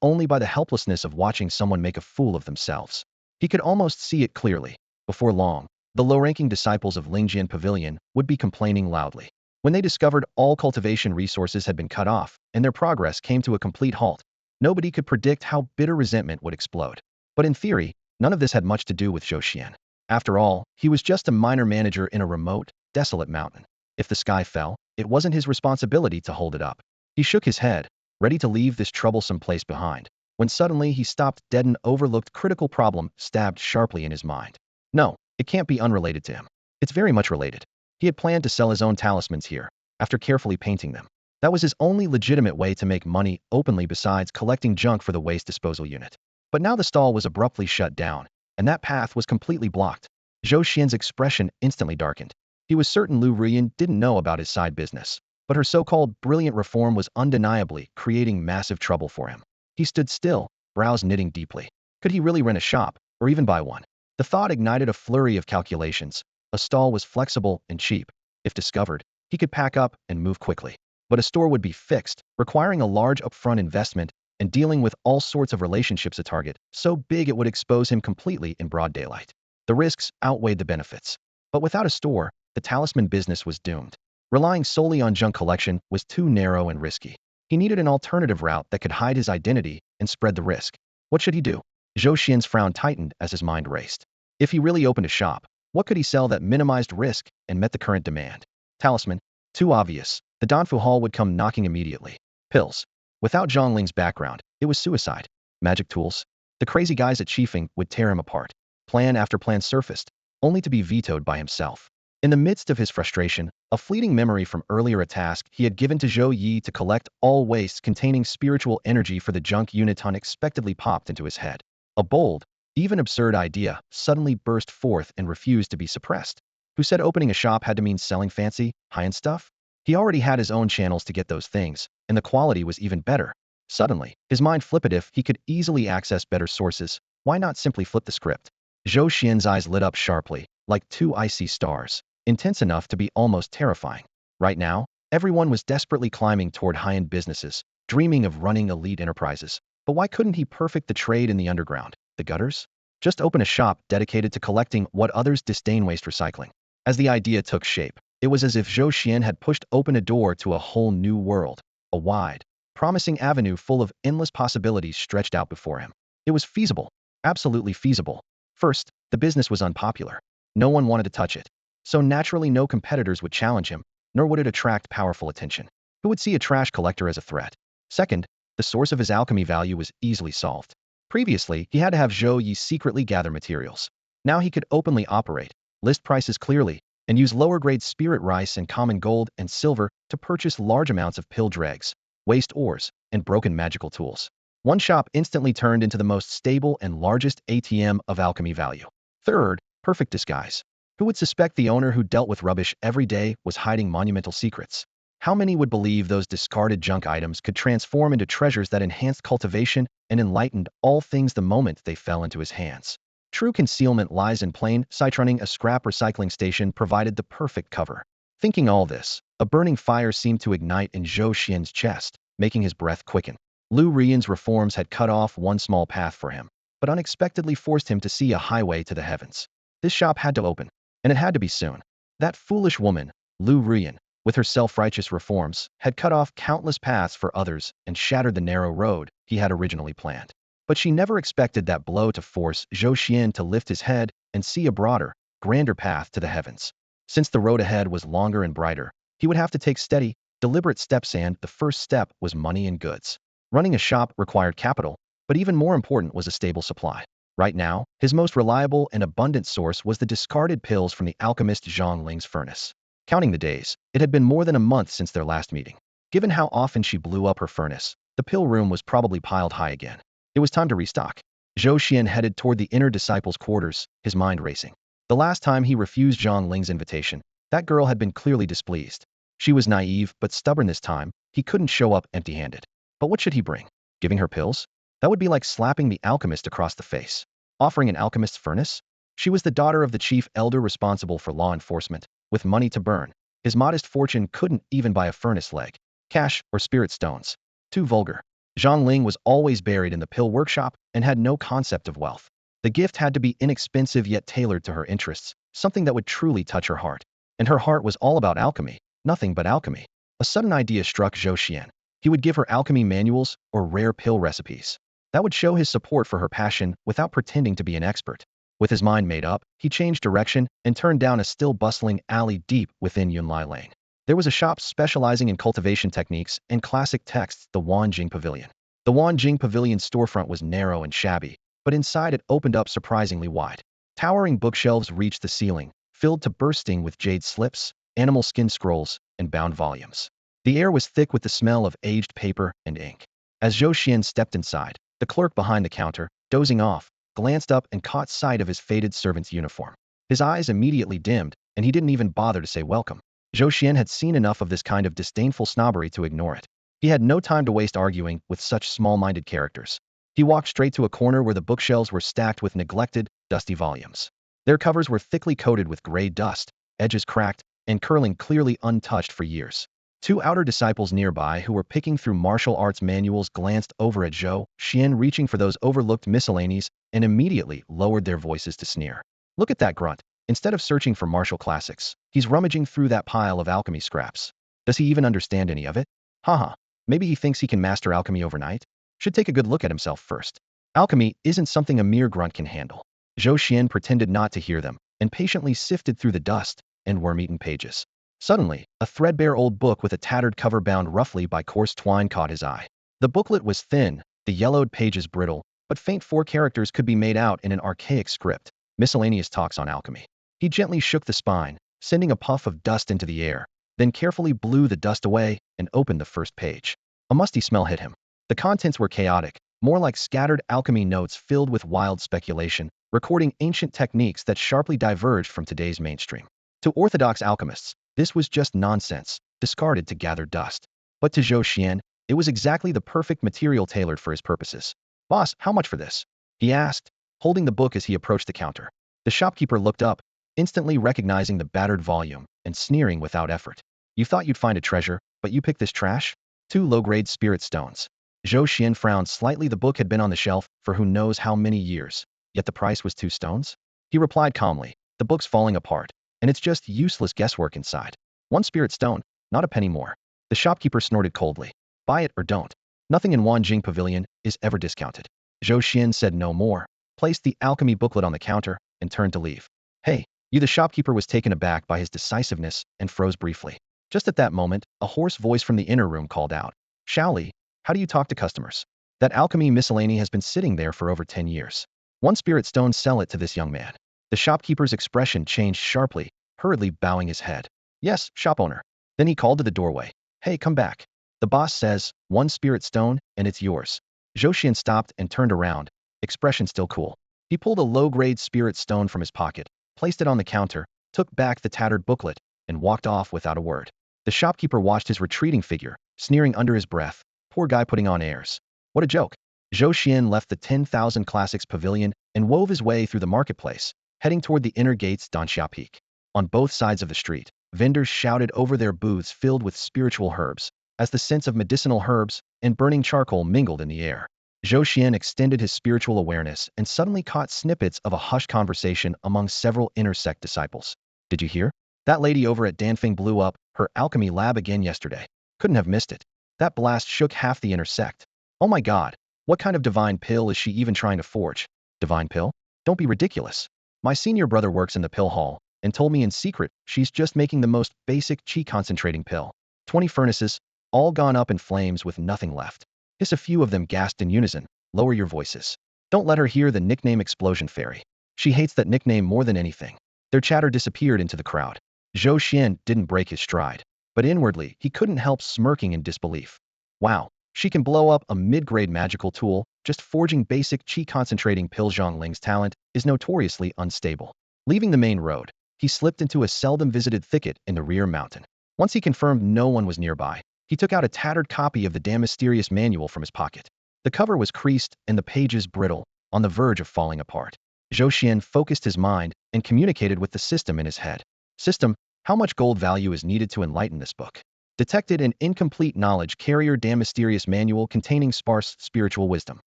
only by the helplessness of watching someone make a fool of themselves. He could almost see it clearly. Before long, the low-ranking disciples of Lingjin Pavilion would be complaining loudly. When they discovered all cultivation resources had been cut off and their progress came to a complete halt, nobody could predict how bitter resentment would explode. But in theory, none of this had much to do with Zhou Xuan. After all, he was just a minor manager in a remote, desolate mountain. If the sky fell, it wasn't his responsibility to hold it up. He shook his head, ready to leave this troublesome place behind, when suddenly he stopped dead. An overlooked critical problem stabbed sharply in his mind. No, it can't be unrelated to him. It's very much related. He had planned to sell his own talismans here, after carefully painting them. That was his only legitimate way to make money openly besides collecting junk for the waste disposal unit. But now the stall was abruptly shut down, and that path was completely blocked. Zhou Xian's expression instantly darkened. He was certain Lu Rian didn't know about his side business. But her so-called brilliant reform was undeniably creating massive trouble for him. He stood still, brows knitting deeply. Could he really rent a shop, or even buy one? The thought ignited a flurry of calculations. A stall was flexible and cheap. If discovered, he could pack up and move quickly. But a store would be fixed, requiring a large upfront investment and dealing with all sorts of relationships, a target so big it would expose him completely in broad daylight. The risks outweighed the benefits. But without a store, the talisman business was doomed. Relying solely on junk collection was too narrow and risky. He needed an alternative route that could hide his identity and spread the risk. What should he do? Zhou Xuan's frown tightened as his mind raced. If he really opened a shop, what could he sell that minimized risk and met the current demand? Talisman? Too obvious. The Danfu Hall would come knocking immediately. Pills. Without Zhongling's background, it was suicide. Magic tools? The crazy guys at Qifeng would tear him apart. Plan after plan surfaced, only to be vetoed by himself. In the midst of his frustration, a fleeting memory from earlier a task he had given to Zhou Yi to collect all wastes containing spiritual energy for the junk unit unexpectedly popped into his head. A bold, even absurd idea suddenly burst forth and refused to be suppressed. Who said opening a shop had to mean selling fancy, high-end stuff? He already had his own channels to get those things, and the quality was even better. Suddenly, his mind flipped. If he could easily access better sources, why not simply flip the script? Zhou Xian's eyes lit up sharply, like two icy stars, intense enough to be almost terrifying. Right now, everyone was desperately climbing toward high-end businesses, dreaming of running elite enterprises. But why couldn't he perfect the trade in the underground, the gutters? Just open a shop dedicated to collecting what others disdain, waste recycling. As the idea took shape, it was as if Zhou Xian had pushed open a door to a whole new world. A wide, promising avenue full of endless possibilities stretched out before him. It was feasible, absolutely feasible. First, the business was unpopular. No one wanted to touch it. So naturally no competitors would challenge him, nor would it attract powerful attention. Who would see a trash collector as a threat? Second, the source of his alchemy value was easily solved. Previously, he had to have Zhou Yi secretly gather materials. Now he could openly operate, list prices clearly, and use lower-grade spirit rice and common gold and silver to purchase large amounts of pill dregs, waste ores, and broken magical tools. One shop instantly turned into the most stable and largest ATM of alchemy value. Third, perfect disguise. Who would suspect the owner who dealt with rubbish every day was hiding monumental secrets? How many would believe those discarded junk items could transform into treasures that enhanced cultivation and enlightened all things the moment they fell into his hands? True concealment lies in plain sight. Running a scrap recycling station provided the perfect cover. Thinking all this, a burning fire seemed to ignite in Zhou Xian's chest, making his breath quicken. Lu Rian's reforms had cut off one small path for him, but unexpectedly forced him to see a highway to the heavens. This shop had to open, and it had to be soon. That foolish woman, Lu Rian, with her self-righteous reforms, had cut off countless paths for others and shattered the narrow road he had originally planned. But she never expected that blow to force Zhou Xian to lift his head and see a broader, grander path to the heavens. Since the road ahead was longer and brighter, he would have to take steady, deliberate steps, and the first step was money and goods. Running a shop required capital, but even more important was a stable supply. Right now, his most reliable and abundant source was the discarded pills from the alchemist Zhongling's furnace. Counting the days, it had been more than a month since their last meeting. Given how often she blew up her furnace, the pill room was probably piled high again. It was time to restock. Zhou Xian headed toward the inner disciples' quarters, his mind racing. The last time he refused Zhongling's invitation, that girl had been clearly displeased. She was naive but stubborn this time. He couldn't show up empty-handed. But what should he bring? Giving her pills? That would be like slapping the alchemist across the face. Offering an alchemist's furnace? She was the daughter of the chief elder responsible for law enforcement, with money to burn. His modest fortune couldn't even buy a furnace leg. Cash or spirit stones. Too vulgar. Zhongling was always buried in the pill workshop and had no concept of wealth. The gift had to be inexpensive yet tailored to her interests, something that would truly touch her heart. And her heart was all about alchemy, nothing but alchemy. A sudden idea struck Zhou Xian. He would give her alchemy manuals or rare pill recipes. That would show his support for her passion without pretending to be an expert. With his mind made up, he changed direction and turned down a still bustling alley deep within Yunlai Lane. There was a shop specializing in cultivation techniques and classic texts, the Wanjing Pavilion. The Wanjing Pavilion's storefront was narrow and shabby, but inside it opened up surprisingly wide. Towering bookshelves reached the ceiling, filled to bursting with jade slips, animal skin scrolls, and bound volumes. The air was thick with the smell of aged paper and ink. As Zhou Xian stepped inside, the clerk behind the counter, dozing off, glanced up and caught sight of his faded servant's uniform. His eyes immediately dimmed, and he didn't even bother to say welcome. Zhou Xuan had seen enough of this kind of disdainful snobbery to ignore it. He had no time to waste arguing with such small-minded characters. He walked straight to a corner where the bookshelves were stacked with neglected, dusty volumes. Their covers were thickly coated with gray dust, edges cracked, and curling clearly untouched for years. Two outer disciples nearby who were picking through martial arts manuals glanced over at Zhou Xuan reaching for those overlooked miscellanies and immediately lowered their voices to sneer. Look at that grunt. Instead of searching for martial classics, he's rummaging through that pile of alchemy scraps. Does he even understand any of it? Haha, maybe he thinks he can master alchemy overnight? Should take a good look at himself first. Alchemy isn't something a mere grunt can handle. Zhou Xuan pretended not to hear them and patiently sifted through the dust and worm-eaten pages. Suddenly, a threadbare old book with a tattered cover bound roughly by coarse twine caught his eye. The booklet was thin, the yellowed pages brittle, but faint 4 characters could be made out in an archaic script. Miscellaneous talks on alchemy. He gently shook the spine, sending a puff of dust into the air, then carefully blew the dust away and opened the first page. A musty smell hit him. The contents were chaotic, more like scattered alchemy notes filled with wild speculation, recording ancient techniques that sharply diverged from today's mainstream. To orthodox alchemists, this was just nonsense, discarded to gather dust. But to Zhou Xuan, it was exactly the perfect material tailored for his purposes. "Boss, how much for this?" he asked, holding the book as he approached the counter. The shopkeeper looked up, instantly recognizing the battered volume and sneering without effort. "You thought you'd find a treasure, but you picked this trash? 2 low-grade spirit stones." Zhou Xuan frowned slightly. The book had been on the shelf for who knows how many years, yet the price was 2 stones? He replied calmly, "The book's falling apart, and it's just useless guesswork inside. 1 spirit stone, not a penny more." The shopkeeper snorted coldly. "Buy it or don't. Nothing in Wanjing Pavilion is ever discounted." Zhou Xuan said no more, placed the alchemy booklet on the counter, and turned to leave. "Hey, you." The shopkeeper was taken aback by his decisiveness and froze briefly. Just at that moment, a hoarse voice from the inner room called out, "Shaoli, how do you talk to customers? That alchemy miscellany has been sitting there for over 10 years. 1 spirit stone, sell it to this young man." The shopkeeper's expression changed sharply, hurriedly bowing his head. "Yes, shop owner." Then he called to the doorway. "Hey, come back. The boss says 1 spirit stone, and it's yours." Zhou Xuan stopped and turned around, expression still cool. He pulled a low-grade spirit stone from his pocket, placed it on the counter, took back the tattered booklet, and walked off without a word. The shopkeeper watched his retreating figure, sneering under his breath. Poor guy putting on airs. What a joke. Zhou Xuan left the 10,000 Classics Pavilion and wove his way through the marketplace, heading toward the inner gates Danxia Peak. On both sides of the street, vendors shouted over their booths filled with spiritual herbs, as the scents of medicinal herbs and burning charcoal mingled in the air. Zhou Xuan extended his spiritual awareness and suddenly caught snippets of a hushed conversation among several inner sect disciples. "Did you hear? That lady over at Danfeng blew up her alchemy lab again yesterday. Couldn't have missed it. That blast shook half the inner sect. Oh my god, what kind of divine pill is she even trying to forge?" "Divine pill? Don't be ridiculous. My senior brother works in the pill hall and told me in secret she's just making the most basic qi concentrating pill. 20 furnaces, all gone up in flames with nothing left." Hiss, a few of them gasped in unison. "Lower your voices. Don't let her hear the nickname Explosion Fairy. She hates that nickname more than anything." Their chatter disappeared into the crowd. Zhou Xuan didn't break his stride, but inwardly he couldn't help smirking in disbelief. Wow, she can blow up a mid-grade magical tool, just forging basic qi concentrating pill. Zhang Ling's talent is notoriously unstable. Leaving the main road, he slipped into a seldom visited thicket in the rear mountain. Once he confirmed no one was nearby, he took out a tattered copy of the damn mysterious manual from his pocket. The cover was creased and the pages brittle, on the verge of falling apart. Zhou Xuan focused his mind and communicated with the system in his head. "System, how much gold value is needed to enlighten this book?" Detected an incomplete knowledge carrier. Damn mysterious manual containing sparse spiritual wisdom.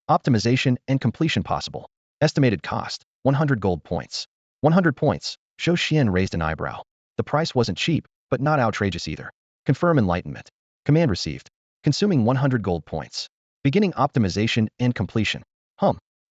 Optimization and completion possible. Estimated cost, 100 gold points. 100 points. Zhou Xuan raised an eyebrow. The price wasn't cheap, but not outrageous either. Confirm enlightenment. Command received. Consuming 100 gold points. Beginning optimization and completion.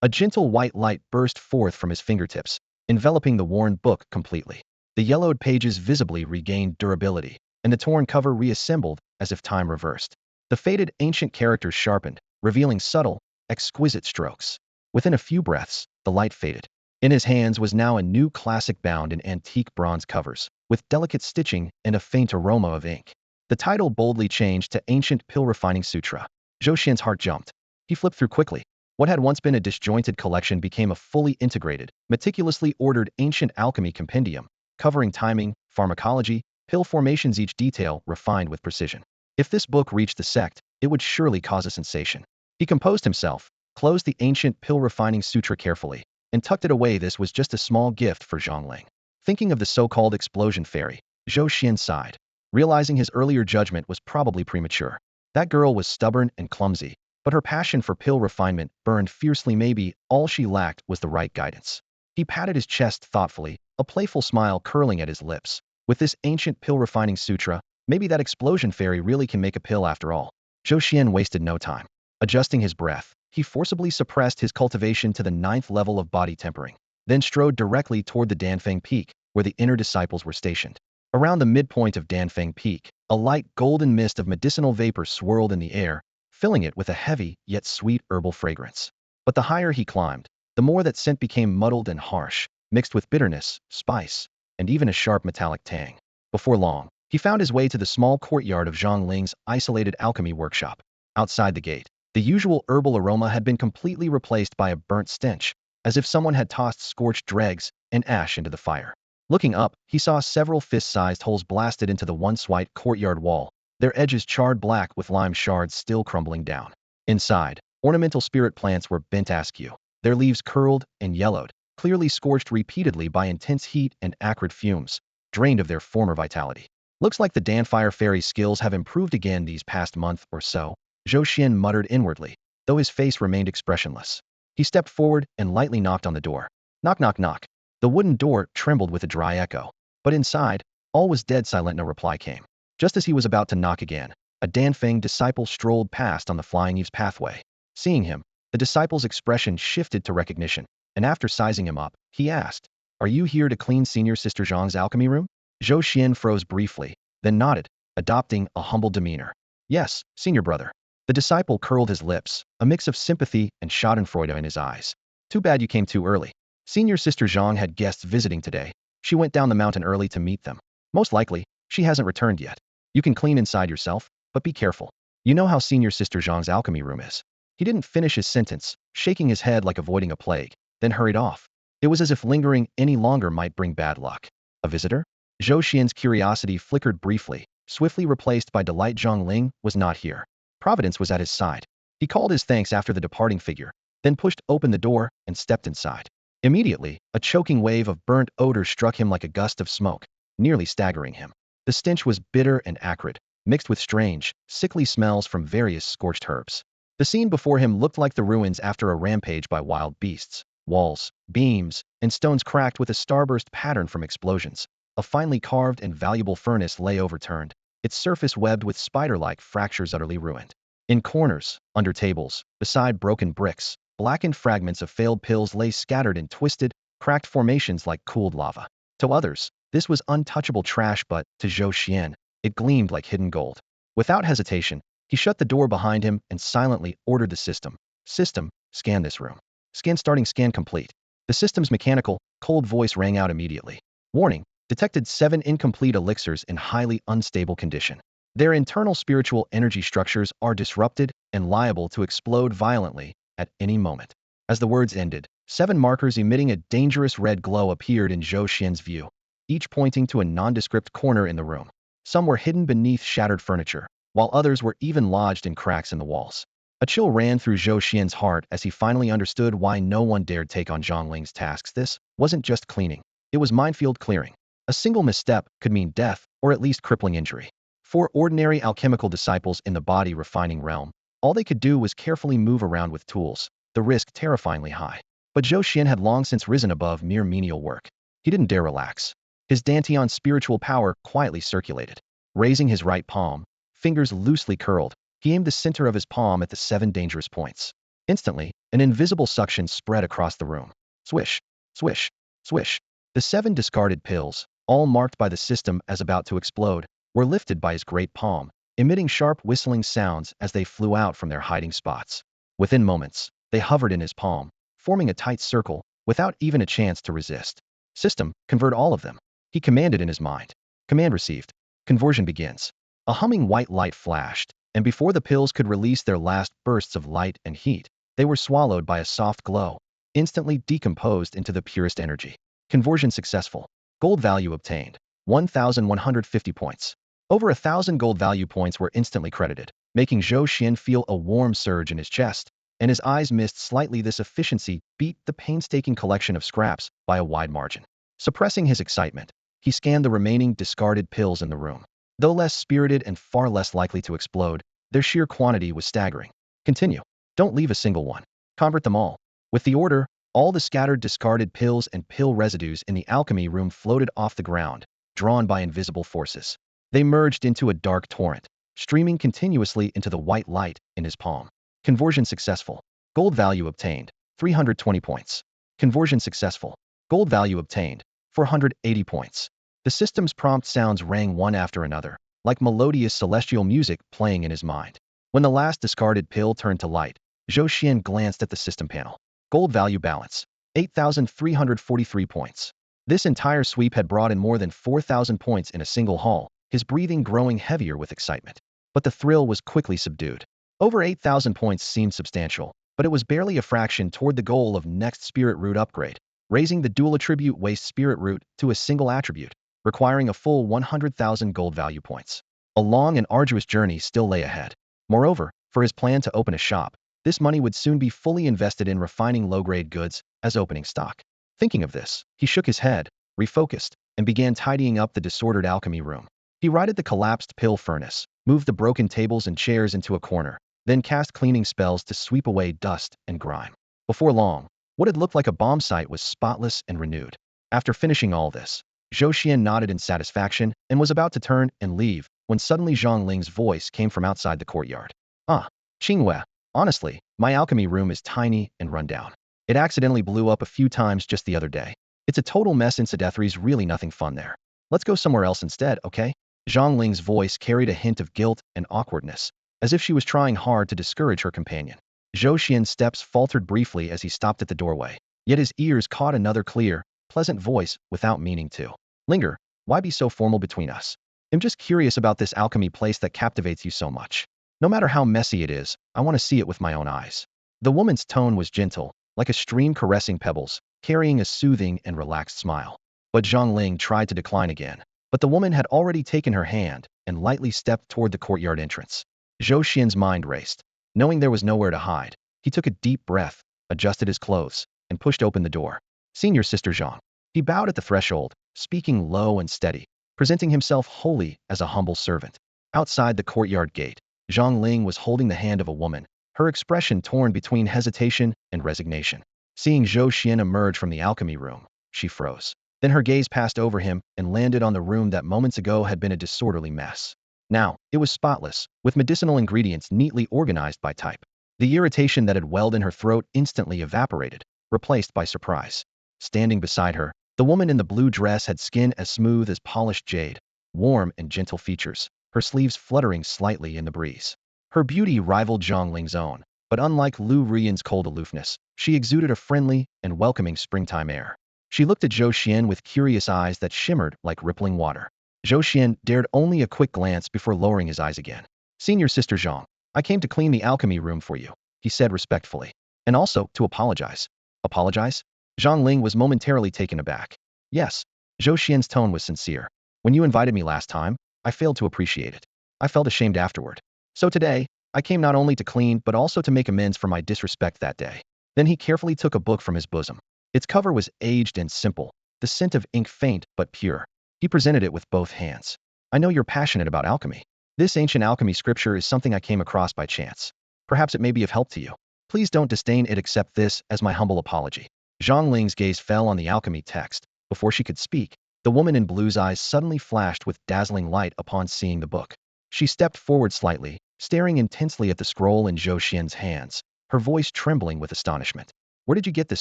A gentle white light burst forth from his fingertips, enveloping the worn book completely. The yellowed pages visibly regained durability, and the torn cover reassembled as if time reversed. The faded ancient characters sharpened, revealing subtle, exquisite strokes. Within a few breaths, the light faded. In his hands was now a new classic bound in antique bronze covers, with delicate stitching and a faint aroma of ink. The title boldly changed to Ancient Pill Refining Sutra. Zhou Xuan's heart jumped. He flipped through quickly. What had once been a disjointed collection became a fully integrated, meticulously ordered ancient alchemy compendium, covering timing, pharmacology, pill formations, each detail refined with precision. If this book reached the sect, it would surely cause a sensation. He composed himself, closed the ancient pill refining sutra carefully, and tucked it away. This was just a small gift for Zhongling. Thinking of the so-called explosion fairy, Zhou Xuan sighed, realizing his earlier judgment was probably premature. That girl was stubborn and clumsy, but her passion for pill refinement burned fiercely. Maybe all she lacked was the right guidance. He patted his chest thoughtfully, a playful smile curling at his lips. With this ancient pill refining sutra, maybe that explosion fairy really can make a pill after all. Zhou Xuan wasted no time. Adjusting his breath, he forcibly suppressed his cultivation to the 9th level of body tempering, then strode directly toward the Danfeng Peak, where the inner disciples were stationed. Around the midpoint of Danfeng Peak, a light golden mist of medicinal vapor swirled in the air, filling it with a heavy yet sweet herbal fragrance. But the higher he climbed, the more that scent became muddled and harsh, mixed with bitterness, spice, and even a sharp metallic tang. Before long, he found his way to the small courtyard of Zhang Ling's isolated alchemy workshop. Outside the gate, the usual herbal aroma had been completely replaced by a burnt stench, as if someone had tossed scorched dregs and ash into the fire. Looking up, he saw several fist-sized holes blasted into the once white courtyard wall, their edges charred black with lime shards still crumbling down. Inside, ornamental spirit plants were bent askew, their leaves curled and yellowed, clearly scorched repeatedly by intense heat and acrid fumes, drained of their former vitality. Looks like the Danfire fairy's skills have improved again these past month or so, Zhou Xuan muttered inwardly, though his face remained expressionless. He stepped forward and lightly knocked on the door. Knock, knock, knock. The wooden door trembled with a dry echo, but inside, all was dead silent. No reply came. Just as he was about to knock again, a Danfeng disciple strolled past on the Flying Eve's pathway. Seeing him, the disciple's expression shifted to recognition, and after sizing him up, he asked, "Are you here to clean Senior Sister Zhang's alchemy room?" Zhou Xuan froze briefly, then nodded, adopting a humble demeanor. "Yes, senior brother." The disciple curled his lips, a mix of sympathy and schadenfreude in his eyes. "Too bad you came too early. Senior Sister Zhang had guests visiting today. She went down the mountain early to meet them. Most likely, she hasn't returned yet. You can clean inside yourself, but be careful. You know how Senior Sister Zhang's alchemy room is." He didn't finish his sentence, shaking his head like avoiding a plague, then hurried off. It was as if lingering any longer might bring bad luck. A visitor? Zhou Xian's curiosity flickered briefly, swiftly replaced by delight. Zhang Ling was not here. Providence was at his side. He called his thanks after the departing figure, then pushed open the door and stepped inside. Immediately, a choking wave of burnt odor struck him like a gust of smoke, nearly staggering him. The stench was bitter and acrid, mixed with strange, sickly smells from various scorched herbs. The scene before him looked like the ruins after a rampage by wild beasts. Walls, beams, and stones cracked with a starburst pattern from explosions. A finely carved and valuable furnace lay overturned, its surface webbed with spider-like fractures utterly ruined. In corners, under tables, beside broken bricks, blackened fragments of failed pills lay scattered in twisted, cracked formations like cooled lava. To others, this was untouchable trash, but to Zhou Xuan, it gleamed like hidden gold. Without hesitation, he shut the door behind him and silently ordered the system. "System, scan this room." Scan complete. The system's mechanical, cold voice rang out immediately. "Warning, detected 7 incomplete elixirs in highly unstable condition. Their internal spiritual energy structures are disrupted and liable to explode violently at any moment." As the words ended, 7 markers emitting a dangerous red glow appeared in Zhou Xian's view, each pointing to a nondescript corner in the room. Some were hidden beneath shattered furniture, while others were even lodged in cracks in the walls. A chill ran through Zhou Xian's heart as he finally understood why no one dared take on Zhang Ling's tasks. This wasn't just cleaning, it was minefield clearing. A single misstep could mean death, or at least crippling injury. For ordinary alchemical disciples in the body refining realm, all they could do was carefully move around with tools, the risk terrifyingly high. But Zhou Xian had long since risen above mere menial work. He didn't dare relax. His Dantian spiritual power quietly circulated. Raising his right palm, fingers loosely curled, he aimed the center of his palm at the 7 dangerous points. Instantly, an invisible suction spread across the room. Swish, swish, swish. The 7 discarded pills, all marked by the system as about to explode, were lifted by his great palm, emitting sharp whistling sounds as they flew out from their hiding spots. Within moments, they hovered in his palm, forming a tight circle, without even a chance to resist. "System, convert all of them," he commanded in his mind. Command received. Conversion begins. A humming white light flashed, and before the pills could release their last bursts of light and heat, they were swallowed by a soft glow, instantly decomposed into the purest energy. Conversion successful. Gold value obtained. 1,150 points. Over 1,000 gold value points were instantly credited, making Zhou Xuan feel a warm surge in his chest, and his eyes missed slightly. This efficiency beat the painstaking collection of scraps by a wide margin. Suppressing his excitement, he scanned the remaining discarded pills in the room. Though less spirited and far less likely to explode, their sheer quantity was staggering. Continue. Don't leave a single one. Convert them all. With the order, all the scattered discarded pills and pill residues in the alchemy room floated off the ground, drawn by invisible forces. They merged into a dark torrent, streaming continuously into the white light in his palm. Conversion successful. Gold value obtained, 320 points. Conversion successful. Gold value obtained, 480 points. The system's prompt sounds rang one after another, like melodious celestial music playing in his mind. When the last discarded pill turned to light, Zhou Xuan glanced at the system panel. Gold value balance, 8,343 points. This entire sweep had brought in more than 4,000 points in a single haul, his breathing growing heavier with excitement. But the thrill was quickly subdued. Over 8,000 points seemed substantial, but it was barely a fraction toward the goal of next spirit root upgrade, raising the dual attribute waste spirit root to a single attribute, requiring a full 100,000 gold value points. A long and arduous journey still lay ahead. Moreover, for his plan to open a shop, this money would soon be fully invested in refining low-grade goods as opening stock. Thinking of this, he shook his head, refocused, and began tidying up the disordered alchemy room. He righted the collapsed pill furnace, moved the broken tables and chairs into a corner, then cast cleaning spells to sweep away dust and grime. Before long, what had looked like a bomb site was spotless and renewed. After finishing all this, Zhou Xuan nodded in satisfaction and was about to turn and leave when suddenly Zhang Ling's voice came from outside the courtyard. Ah, Qinghua, honestly, my alchemy room is tiny and run down. It accidentally blew up a few times just the other day. It's a total mess and there's really nothing fun there. Let's go somewhere else instead, okay? Zhang Ling's voice carried a hint of guilt and awkwardness, as if she was trying hard to discourage her companion. Zhou Xuan's steps faltered briefly as he stopped at the doorway, yet his ears caught another clear, pleasant voice without meaning to linger. Why be so formal between us? I'm just curious about this alchemy place that captivates you so much. No matter how messy it is, I want to see it with my own eyes. The woman's tone was gentle, like a stream caressing pebbles, carrying a soothing and relaxed smile. But Zhang Ling tried to decline again. But the woman had already taken her hand and lightly stepped toward the courtyard entrance. Zhou Xuan's mind raced. Knowing there was nowhere to hide, he took a deep breath, adjusted his clothes, and pushed open the door. Senior Sister Zhang. He bowed at the threshold, speaking low and steady, presenting himself wholly as a humble servant. Outside the courtyard gate, Zhang Ling was holding the hand of a woman, her expression torn between hesitation and resignation. Seeing Zhou Xuan emerge from the alchemy room, she froze. Then her gaze passed over him and landed on the room that moments ago had been a disorderly mess. Now, it was spotless, with medicinal ingredients neatly organized by type. The irritation that had welled in her throat instantly evaporated, replaced by surprise. Standing beside her, the woman in the blue dress had skin as smooth as polished jade, warm and gentle features, her sleeves fluttering slightly in the breeze. Her beauty rivaled Zhang Ling's own, but unlike Lu Rian's cold aloofness, she exuded a friendly and welcoming springtime air. She looked at Zhou Xuan with curious eyes that shimmered like rippling water. Zhou Xuan dared only a quick glance before lowering his eyes again. Senior Sister Zhang, I came to clean the alchemy room for you, he said respectfully. And also, to apologize. Apologize? Zhang Ling was momentarily taken aback. Yes, Zhou Xuan's tone was sincere. When you invited me last time, I failed to appreciate it. I felt ashamed afterward. So today, I came not only to clean but also to make amends for my disrespect that day. Then he carefully took a book from his bosom. Its cover was aged and simple, the scent of ink faint but pure. He presented it with both hands. I know you're passionate about alchemy. This ancient alchemy scripture is something I came across by chance. Perhaps it may be of help to you. Please don't disdain it. Accept this as my humble apology. Zhang Ling's gaze fell on the alchemy text. Before she could speak, the woman in blue's eyes suddenly flashed with dazzling light upon seeing the book. She stepped forward slightly, staring intensely at the scroll in Zhou Xuan's hands, her voice trembling with astonishment. Where did you get this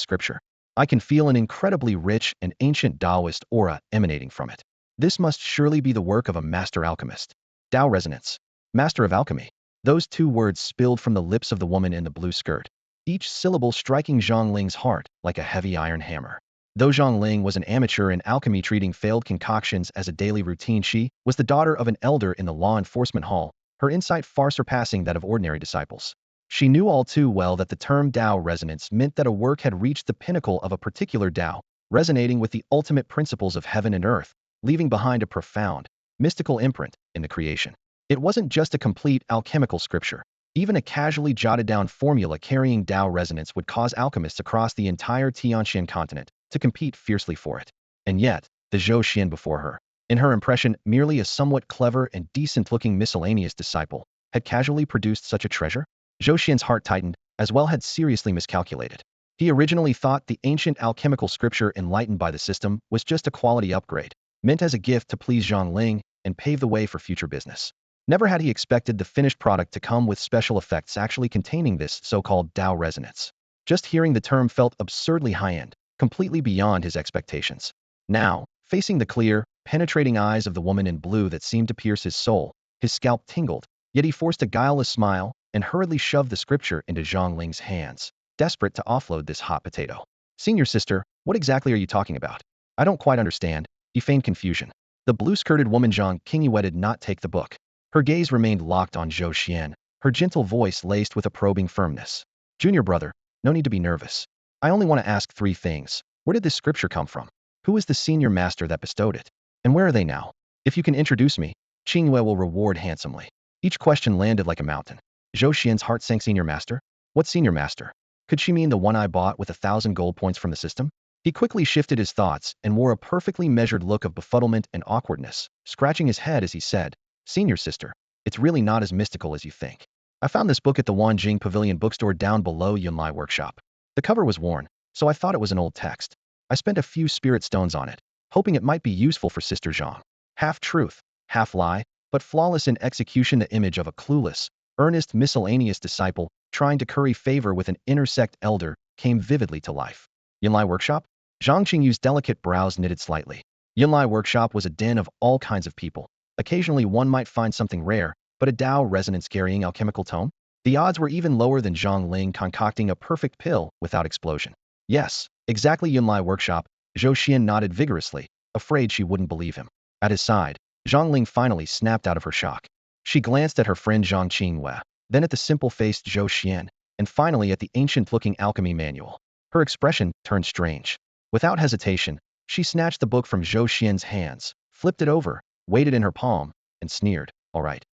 scripture? I can feel an incredibly rich and ancient Taoist aura emanating from it. This must surely be the work of a master alchemist. Tao resonance. Master of alchemy. Those two words spilled from the lips of the woman in the blue skirt, each syllable striking Zhang Ling's heart like a heavy iron hammer. Though Zhang Ling was an amateur in alchemy, treating failed concoctions as a daily routine, she was the daughter of an elder in the law enforcement hall, her insight far surpassing that of ordinary disciples. She knew all too well that the term Tao resonance meant that a work had reached the pinnacle of a particular Tao, resonating with the ultimate principles of heaven and earth, leaving behind a profound, mystical imprint in the creation. It wasn't just a complete alchemical scripture. Even a casually jotted down formula carrying Tao resonance would cause alchemists across the entire Tianxian continent to compete fiercely for it. And yet, the Zhou Xuan before her, in her impression merely a somewhat clever and decent-looking miscellaneous disciple, had casually produced such a treasure? Zhou Xuan's heart tightened, as well had seriously miscalculated. He originally thought the ancient alchemical scripture enlightened by the system was just a quality upgrade, meant as a gift to please Zhang Ling and pave the way for future business. Never had he expected the finished product to come with special effects actually containing this so-called Tao resonance. Just hearing the term felt absurdly high-end, completely beyond his expectations. Now, facing the clear, penetrating eyes of the woman in blue that seemed to pierce his soul, his scalp tingled, yet he forced a guileless smile and hurriedly shoved the scripture into Zhang Ling's hands, desperate to offload this hot potato. Senior sister, what exactly are you talking about? I don't quite understand, he feigned confusion. The blue-skirted woman Zhang Qingyue did not take the book. Her gaze remained locked on Zhou Xuan, her gentle voice laced with a probing firmness. Junior brother, no need to be nervous. I only want to ask 3 things. Where did this scripture come from? Who is the senior master that bestowed it? And where are they now? If you can introduce me, Qingyue will reward handsomely. Each question landed like a mountain. Zhou Xuan's heart sank. Senior master? What senior master? Could she mean the one I bought with 1,000 gold points from the system? He quickly shifted his thoughts and wore a perfectly measured look of befuddlement and awkwardness, scratching his head as he said, Senior sister, it's really not as mystical as you think. I found this book at the Wanjing Pavilion bookstore down below Yunlai workshop. The cover was worn, so I thought it was an old text. I spent a few spirit stones on it, hoping it might be useful for Sister Zhang. Half truth, half lie, but flawless in execution. The image of a clueless, earnest miscellaneous disciple trying to curry favor with an inner sect elder came vividly to life. Yunlai workshop? Zhang Qingyu's delicate brows knitted slightly. Yunlai workshop was a den of all kinds of people. Occasionally one might find something rare, but a Tao resonance-carrying alchemical tome? The odds were even lower than Zhang Ling concocting a perfect pill without explosion. Yes, exactly. Yunlai workshop. Zhou Xuan nodded vigorously, afraid she wouldn't believe him. At his side, Zhang Ling finally snapped out of her shock. She glanced at her friend Zhang Qingyue, then at the simple-faced Zhou Xuan, and finally at the ancient-looking alchemy manual. Her expression turned strange. Without hesitation, she snatched the book from Zhou Xuan's hands, flipped it over, weighed it in her palm, and sneered. All right,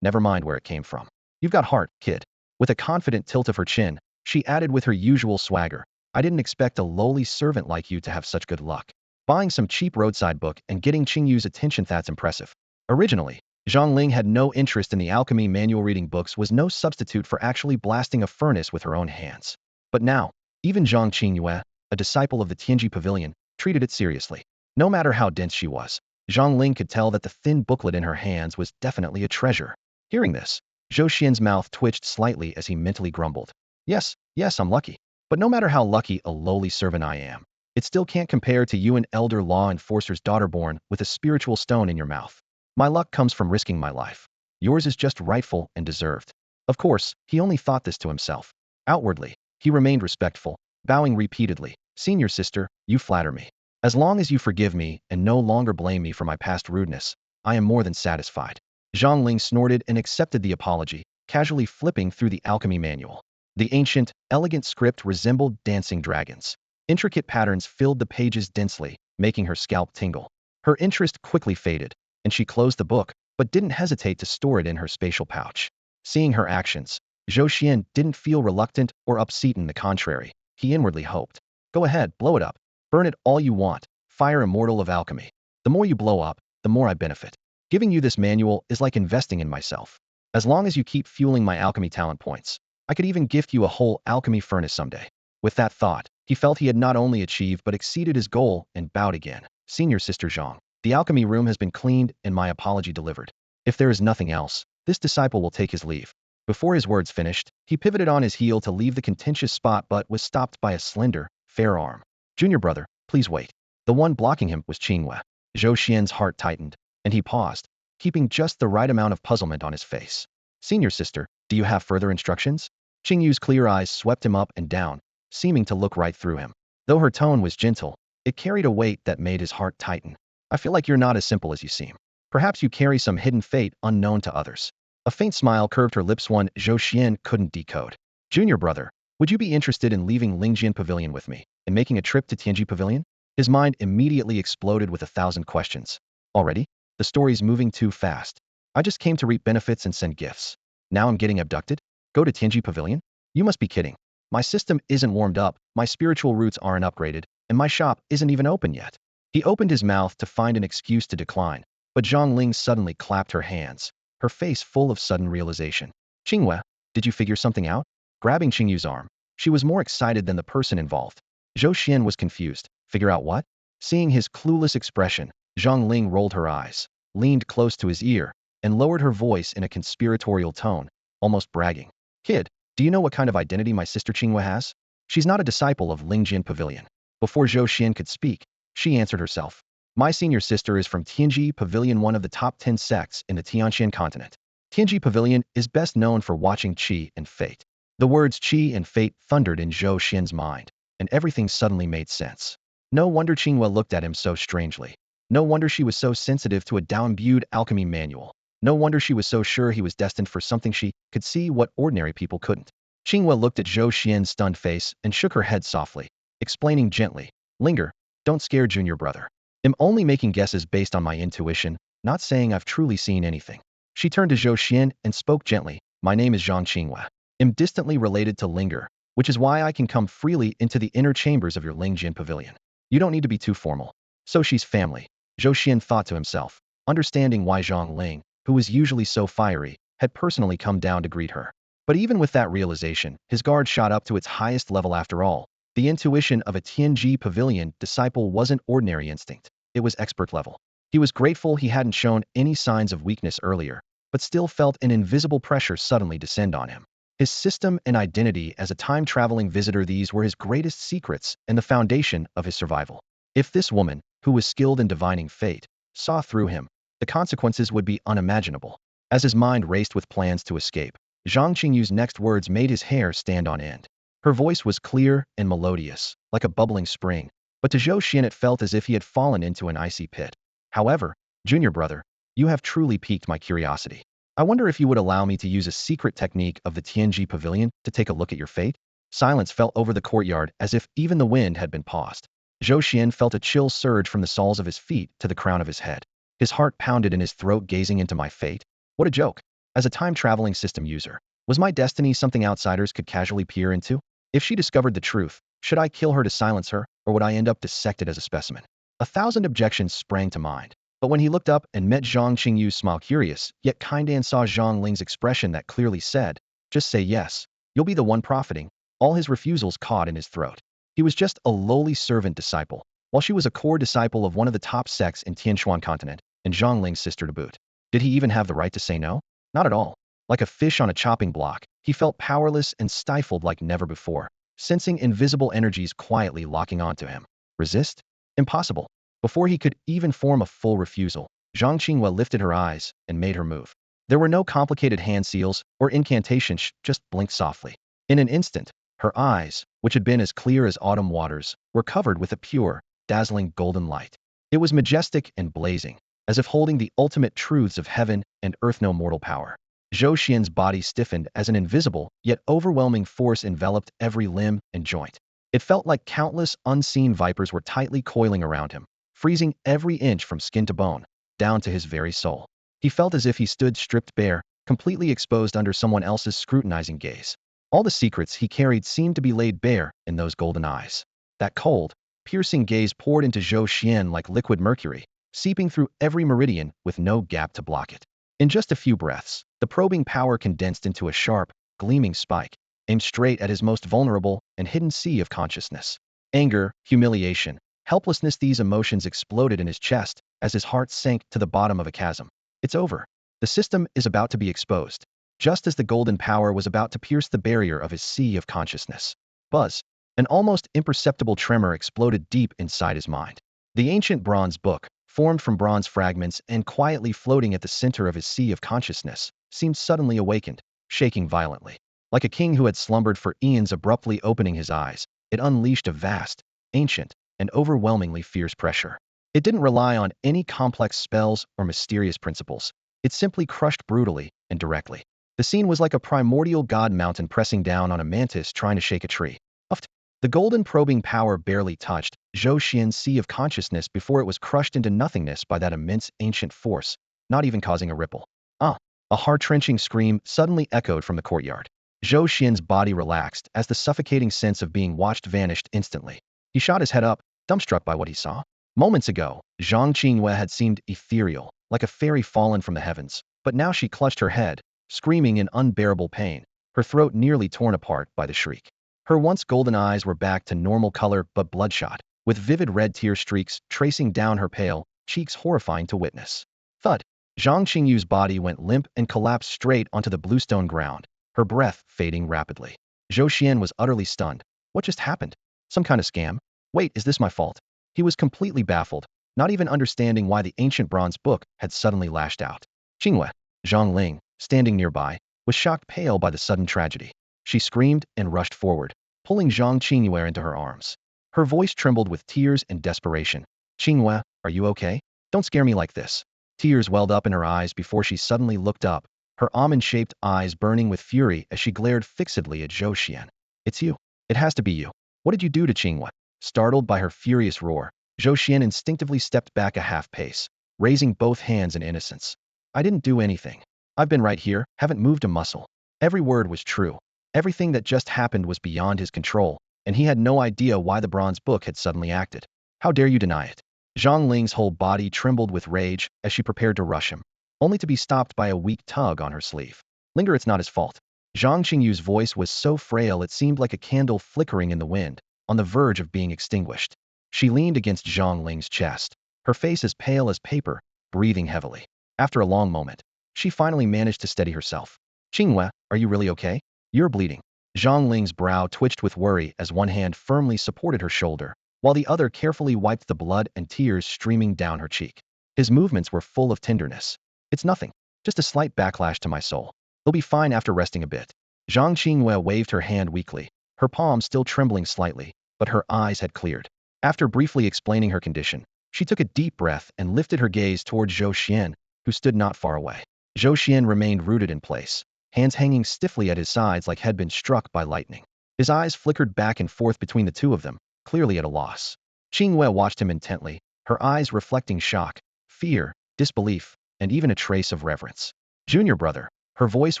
never mind where it came from. You've got heart, kid. With a confident tilt of her chin, she added with her usual swagger, I didn't expect a lowly servant like you to have such good luck. Buying some cheap roadside book and getting Qingyu's attention, that's impressive. Originally, Zhang Ling had no interest in the alchemy manual. Reading books was no substitute for actually blasting a furnace with her own hands. But now, even Zhang Qingyue, a disciple of the Tianji Pavilion, treated it seriously. No matter how dense she was, Zhang Ling could tell that the thin booklet in her hands was definitely a treasure. Hearing this, Zhou Xuan's mouth twitched slightly as he mentally grumbled. Yes, I'm lucky. But no matter how lucky a lowly servant I am, it still can't compare to you, an elder law enforcer's daughter born with a spiritual stone in your mouth. My luck comes from risking my life. Yours is just rightful and deserved. Of course, he only thought this to himself. Outwardly, he remained respectful, bowing repeatedly. Senior sister, you flatter me. As long as you forgive me and no longer blame me for my past rudeness, I am more than satisfied. Zhang Ling snorted and accepted the apology, casually flipping through the alchemy manual. The ancient, elegant script resembled dancing dragons. Intricate patterns filled the pages densely, making her scalp tingle. Her interest quickly faded, and she closed the book, but didn't hesitate to store it in her spatial pouch. Seeing her actions, Zhou Xuan didn't feel reluctant or upset. On the contrary, he inwardly hoped. Go ahead, blow it up. Burn it all you want, fire immortal of alchemy. The more you blow up, the more I benefit. Giving you this manual is like investing in myself. As long as you keep fueling my alchemy talent points, I could even gift you a whole alchemy furnace someday. With that thought, he felt he had not only achieved but exceeded his goal and bowed again. Senior Sister Zhang, the alchemy room has been cleaned and my apology delivered. If there is nothing else, this disciple will take his leave. Before his words finished, he pivoted on his heel to leave the contentious spot but was stopped by a slender, fair arm. Junior brother, please wait. The one blocking him was Qingyue. Zhou Xuan's heart tightened, and he paused, keeping just the right amount of puzzlement on his face. Senior sister, do you have further instructions? Qingyu's clear eyes swept him up and down, seeming to look right through him. Though her tone was gentle, it carried a weight that made his heart tighten. I feel like you're not as simple as you seem. Perhaps you carry some hidden fate unknown to others. A faint smile curved her lips, one Zhou Xuan couldn't decode. Junior brother, would you be interested in leaving Lingjian Pavilion with me and making a trip to Tianji Pavilion? His mind immediately exploded with 1,000 questions. Already? The story's moving too fast. I just came to reap benefits and send gifts. Now I'm getting abducted? Go to Tianji Pavilion? You must be kidding. My system isn't warmed up, my spiritual roots aren't upgraded, and my shop isn't even open yet. He opened his mouth to find an excuse to decline, but Zhang Ling suddenly clapped her hands, her face full of sudden realization. Qinghua, did you figure something out? Grabbing Qingyu's arm, she was more excited than the person involved. Zhou Xuan was confused. Figure out what? Seeing his clueless expression, Zhang Ling rolled her eyes, leaned close to his ear, and lowered her voice in a conspiratorial tone, almost bragging. Kid, do you know what kind of identity my sister Qinghua has? She's not a disciple of Lingjin Pavilion. Before Zhou Xuan could speak, she answered herself. My senior sister is from Tianji Pavilion, one of the top 10 sects in the Tianxian continent. Tianji Pavilion is best known for watching qi and fate. The words qi and fate thundered in Zhou Xuan's mind, and everything suddenly made sense. No wonder Qinghua looked at him so strangely. No wonder she was so sensitive to a down-imbued alchemy manual. No wonder she was so sure he was destined for something she could see what ordinary people couldn't. Qinghua looked at Zhou Xuan's stunned face and shook her head softly, explaining gently, Linger, don't scare junior brother. I'm only making guesses based on my intuition, not saying I've truly seen anything. She turned to Zhou Xuan and spoke gently, my name is Zhang Qinghua. I'm distantly related to Linger, which is why I can come freely into the inner chambers of your Lingjin Pavilion. You don't need to be too formal. So she's family, Zhou Xuan thought to himself, understanding why Zhang Ling, who was usually so fiery, had personally come down to greet her. But even with that realization, his guard shot up to its highest level after all. The intuition of a Tianji Pavilion disciple wasn't ordinary instinct, it was expert level. He was grateful he hadn't shown any signs of weakness earlier, but still felt an invisible pressure suddenly descend on him. His system and identity as a time-traveling visitor, these were his greatest secrets and the foundation of his survival. If this woman, who was skilled in divining fate, saw through him, the consequences would be unimaginable. As his mind raced with plans to escape, Zhang Qingyu's next words made his hair stand on end. Her voice was clear and melodious, like a bubbling spring, but to Zhou Xuan it felt as if he had fallen into an icy pit. However, junior brother, you have truly piqued my curiosity. I wonder if you would allow me to use a secret technique of the Tianji Pavilion to take a look at your fate? Silence fell over the courtyard as if even the wind had been paused. Zhou Xuan felt a chill surge from the soles of his feet to the crown of his head. His heart pounded in his throat, gazing into my fate. What a joke. As a time-traveling system user, was my destiny something outsiders could casually peer into? If she discovered the truth, should I kill her to silence her, or would I end up dissected as a specimen? 1,000 objections sprang to mind. But when he looked up and met Zhang Qingyu's smile, curious, yet kind, and saw Zhang Ling's expression that clearly said, just say yes, you'll be the one profiting, all his refusals caught in his throat. He was just a lowly servant disciple, while she was a core disciple of one of the top sects in Tianshuan continent, and Zhang Ling's sister to boot. Did he even have the right to say no? Not at all. Like a fish on a chopping block, he felt powerless and stifled like never before, sensing invisible energies quietly locking onto him. Resist? Impossible. Before he could even form a full refusal, Zhang Qinghua lifted her eyes and made her move. There were no complicated hand seals or incantations, just blinked softly. In an instant, her eyes, which had been as clear as autumn waters, were covered with a pure, dazzling golden light. It was majestic and blazing, as if holding the ultimate truths of heaven and earth. No mortal power. Zhou Xuan's body stiffened as an invisible, yet overwhelming force enveloped every limb and joint. It felt like countless unseen vipers were tightly coiling around him, freezing every inch from skin to bone, down to his very soul. He felt as if he stood stripped bare, completely exposed under someone else's scrutinizing gaze. All the secrets he carried seemed to be laid bare in those golden eyes. That cold, piercing gaze poured into Zhou Xuan like liquid mercury, seeping through every meridian with no gap to block it. In just a few breaths, the probing power condensed into a sharp, gleaming spike, aimed straight at his most vulnerable and hidden sea of consciousness. Anger, humiliation, helplessness, these emotions exploded in his chest as his heart sank to the bottom of a chasm. It's over. The system is about to be exposed, just as the golden power was about to pierce the barrier of his sea of consciousness. Buzz. An almost imperceptible tremor exploded deep inside his mind. The ancient bronze book, formed from bronze fragments and quietly floating at the center of his sea of consciousness, seemed suddenly awakened, shaking violently. Like a king who had slumbered for eons abruptly opening his eyes, it unleashed a vast, ancient, and overwhelmingly fierce pressure. It didn't rely on any complex spells or mysterious principles. It simply crushed brutally and directly. The scene was like a primordial god mountain pressing down on a mantis trying to shake a tree. Uft. The golden probing power barely touched Zhou Xuan's sea of consciousness before it was crushed into nothingness by that immense ancient force, not even causing a ripple. Ah! A heart-wrenching scream suddenly echoed from the courtyard. Zhou Xian's body relaxed as the suffocating sense of being watched vanished instantly. He shot his head up, dumbstruck by what he saw. Moments ago, Zhang Qingyue had seemed ethereal, like a fairy fallen from the heavens, but now she clutched her head, screaming in unbearable pain, her throat nearly torn apart by the shriek. Her once golden eyes were back to normal color but bloodshot, with vivid red tear streaks tracing down her pale cheeks, horrifying to witness. Thud! Zhang Qingyu's body went limp and collapsed straight onto the bluestone ground, her breath fading rapidly. Zhou Xian was utterly stunned. What just happened? Some kind of scam? Wait, is this my fault? He was completely baffled, not even understanding why the ancient bronze book had suddenly lashed out. Qingyue, Zhang Ling, standing nearby, was shocked pale by the sudden tragedy. She screamed and rushed forward, pulling Zhang Qingyue into her arms. Her voice trembled with tears and desperation. Qingyue, are you okay? Don't scare me like this. Tears welled up in her eyes before she suddenly looked up, her almond-shaped eyes burning with fury as she glared fixedly at Zhou Xian. It's you. It has to be you. What did you do to Qingyue? Startled by her furious roar, Zhou Xian instinctively stepped back a half-pace, raising both hands in innocence. I didn't do anything. I've been right here, haven't moved a muscle. Every word was true. Everything that just happened was beyond his control, and he had no idea why the bronze book had suddenly acted. How dare you deny it? Zhang Ling's whole body trembled with rage as she prepared to rush him, only to be stopped by a weak tug on her sleeve. Linger, it's not his fault. Zhang Qingyu's voice was so frail it seemed like a candle flickering in the wind, on the verge of being extinguished. She leaned against Zhang Ling's chest, her face as pale as paper, breathing heavily. After a long moment, she finally managed to steady herself. Qingyue, are you really okay? You're bleeding. Zhang Ling's brow twitched with worry as one hand firmly supported her shoulder, while the other carefully wiped the blood and tears streaming down her cheek. His movements were full of tenderness. It's nothing. Just a slight backlash to my soul. They'll be fine after resting a bit. Zhang Qingyue waved her hand weakly, her palm still trembling slightly, but her eyes had cleared. After briefly explaining her condition, she took a deep breath and lifted her gaze toward Zhou Xian, who stood not far away. Zhou Xian remained rooted in place, hands hanging stiffly at his sides like had been struck by lightning. His eyes flickered back and forth between the two of them, clearly at a loss. Qingyue watched him intently, her eyes reflecting shock, fear, disbelief, and even a trace of reverence. Junior brother, her voice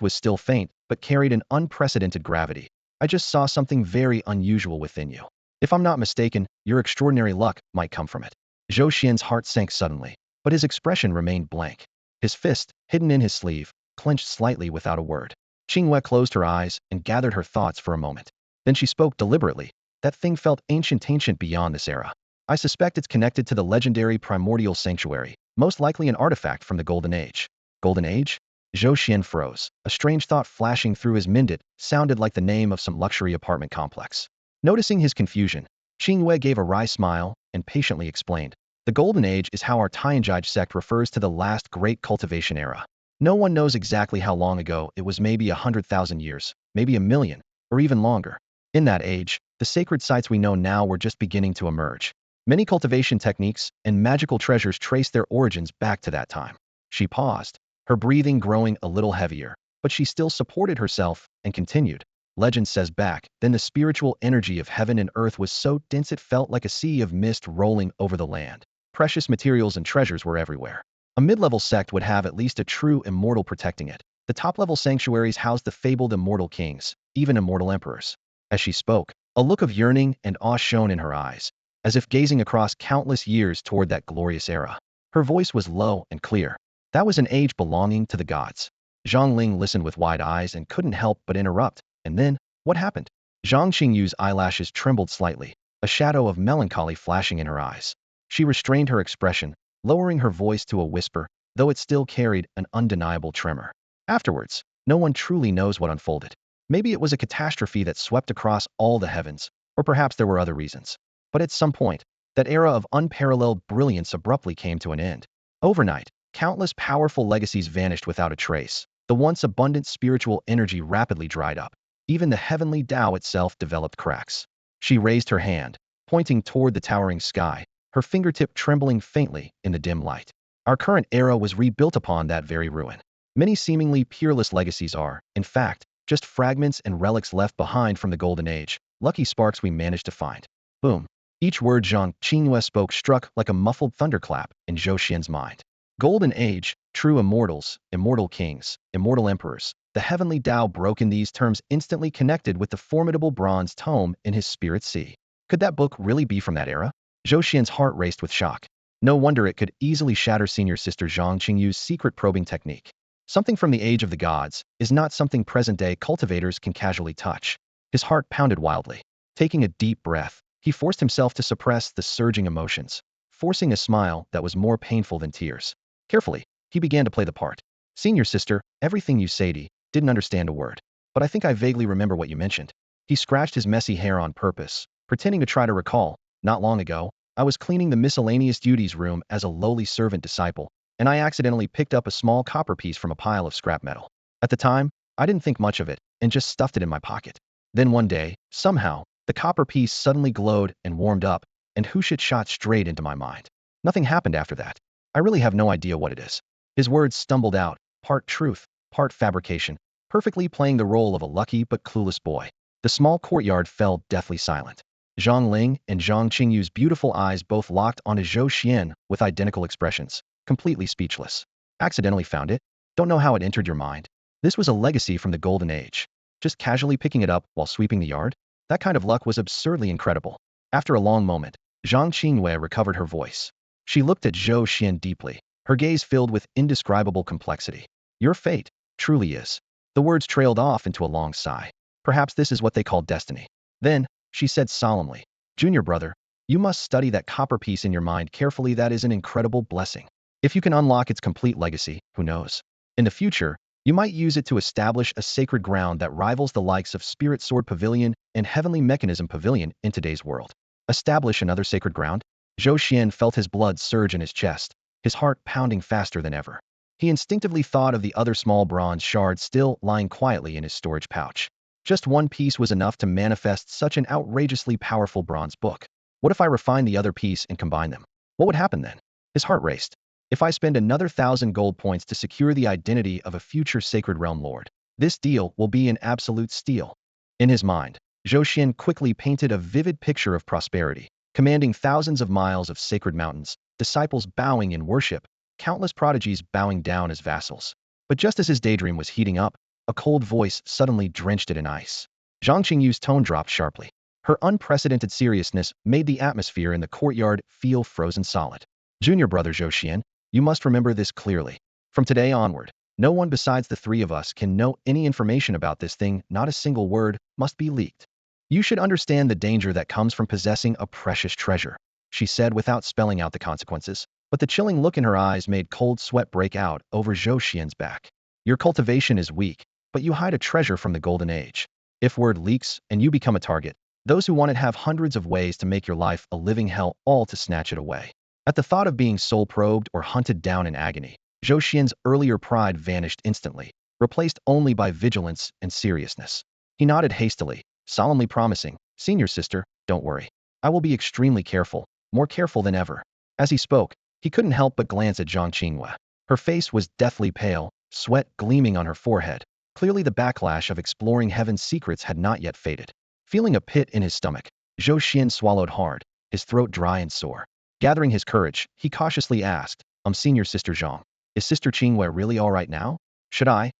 was still faint, but carried an unprecedented gravity. I just saw something very unusual within you. If I'm not mistaken, your extraordinary luck might come from it. Zhou Xian's heart sank suddenly, but his expression remained blank. His fist, hidden in his sleeve, clenched slightly without a word. Qingyue closed her eyes and gathered her thoughts for a moment. Then she spoke deliberately. That thing felt ancient beyond this era. I suspect it's connected to the legendary primordial sanctuary, most likely an artifact from the Golden Age. Golden Age? Zhou Xian froze. A strange thought flashing through his mind sounded like the name of some luxury apartment complex. Noticing his confusion, Qingyue gave a wry smile and patiently explained. The Golden Age is how our Tianjai sect refers to the last great cultivation era. No one knows exactly how long ago it was, maybe 100,000 years, maybe 1,000,000, or even longer. In that age, the sacred sites we know now were just beginning to emerge. Many cultivation techniques and magical treasures trace their origins back to that time. She paused, her breathing growing a little heavier, but she still supported herself and continued. Legend says back then the spiritual energy of heaven and earth was so dense it felt like a sea of mist rolling over the land. Precious materials and treasures were everywhere. A mid-level sect would have at least a true immortal protecting it. The top-level sanctuaries housed the fabled immortal kings, even immortal emperors. As she spoke, a look of yearning and awe shone in her eyes, as if gazing across countless years toward that glorious era. Her voice was low and clear. That was an age belonging to the gods. Zhang Ling listened with wide eyes and couldn't help but interrupt. And then, what happened? Zhang Qingyu's eyelashes trembled slightly, a shadow of melancholy flashing in her eyes. She restrained her expression, lowering her voice to a whisper, though it still carried an undeniable tremor. Afterwards, no one truly knows what unfolded. Maybe it was a catastrophe that swept across all the heavens, or perhaps there were other reasons. But at some point, that era of unparalleled brilliance abruptly came to an end. Overnight, countless powerful legacies vanished without a trace. The once abundant spiritual energy rapidly dried up. Even the heavenly Tao itself developed cracks. She raised her hand, pointing toward the towering sky, her fingertip trembling faintly in the dim light. Our current era was rebuilt upon that very ruin. Many seemingly peerless legacies are, in fact, just fragments and relics left behind from the Golden Age, Lucky sparks we managed to find. Boom. Each word Zhang Qingyue spoke struck like a muffled thunderclap in Zhou Xuan's mind. Golden Age, true immortals, immortal kings, immortal emperors. The heavenly Tao broke in these terms instantly connected with the formidable bronze tome in his spirit sea. Could that book really be from that era? Zhou Xian's heart raced with shock. No wonder it could easily shatter senior sister Zhang Qingyu's secret probing technique. Something from the age of the gods is not something present-day cultivators can casually touch. His heart pounded wildly. Taking a deep breath, he forced himself to suppress the surging emotions, forcing a smile that was more painful than tears. Carefully, he began to play the part. Senior sister, everything you say, didn't understand a word. But I think I vaguely remember what you mentioned. He scratched his messy hair on purpose, pretending to try to recall. Not long ago, I was cleaning the miscellaneous duties room as a lowly servant disciple, and I accidentally picked up a small copper piece from a pile of scrap metal. At the time, I didn't think much of it, and just stuffed it in my pocket. Then one day, somehow, the copper piece suddenly glowed and warmed up, and whoosh, it shot straight into my mind. Nothing happened after that. I really have no idea what it is. His words stumbled out, part truth, part fabrication, perfectly playing the role of a lucky but clueless boy. The small courtyard fell deathly silent. Zhang Ling and Zhang Qingyu's beautiful eyes both locked onto Zhou Xuan with identical expressions, completely speechless. Accidentally found it? Don't know how it entered your mind. This was a legacy from the Golden Age. Just casually picking it up while sweeping the yard? That kind of luck was absurdly incredible. After a long moment, Zhang Qingyue recovered her voice. She looked at Zhou Xuan deeply, her gaze filled with indescribable complexity. Your fate truly is. The words trailed off into a long sigh. Perhaps this is what they call destiny. Then, she said solemnly, Junior brother, you must study that copper piece in your mind carefully. That is an incredible blessing. If you can unlock its complete legacy, who knows? In the future, you might use it to establish a sacred ground that rivals the likes of Spirit Sword Pavilion and Heavenly Mechanism Pavilion in today's world. Establish another sacred ground? Zhou Xuan felt his blood surge in his chest, his heart pounding faster than ever. He instinctively thought of the other small bronze shards still lying quietly in his storage pouch. Just one piece was enough to manifest such an outrageously powerful bronze book. What if I refine the other piece and combine them? What would happen then? His heart raced. If I spend another 1,000 gold points to secure the identity of a future Sacred Realm Lord, this deal will be an absolute steal. In his mind, Zhou Xuan quickly painted a vivid picture of prosperity, commanding thousands of miles of sacred mountains, disciples bowing in worship, countless prodigies bowing down as vassals. But just as his daydream was heating up, a cold voice suddenly drenched it in ice. Zhang Qingyu's tone dropped sharply. Her unprecedented seriousness made the atmosphere in the courtyard feel frozen solid. Junior brother Zhou Xuan, you must remember this clearly. From today onward, no one besides the three of us can know any information about this thing. Not a single word must be leaked. You should understand the danger that comes from possessing a precious treasure, she said without spelling out the consequences, but the chilling look in her eyes made cold sweat break out over Zhou Xuan's back. Your cultivation is weak, but you hide a treasure from the Golden Age. If word leaks and you become a target, those who want it have hundreds of ways to make your life a living hell, all to snatch it away. At the thought of being soul-probed or hunted down in agony, Zhou Xuan's earlier pride vanished instantly, replaced only by vigilance and seriousness. He nodded hastily, solemnly promising, Senior sister, don't worry. I will be extremely careful, more careful than ever. As he spoke, he couldn't help but glance at Zhang Qingyue. Her face was deathly pale, sweat gleaming on her forehead. Clearly the backlash of exploring heaven's secrets had not yet faded. Feeling a pit in his stomach, Zhou Xuan swallowed hard, his throat dry and sore. Gathering his courage, he cautiously asked, Senior sister Zhang, is Sister Qingyue really all right now? Should I,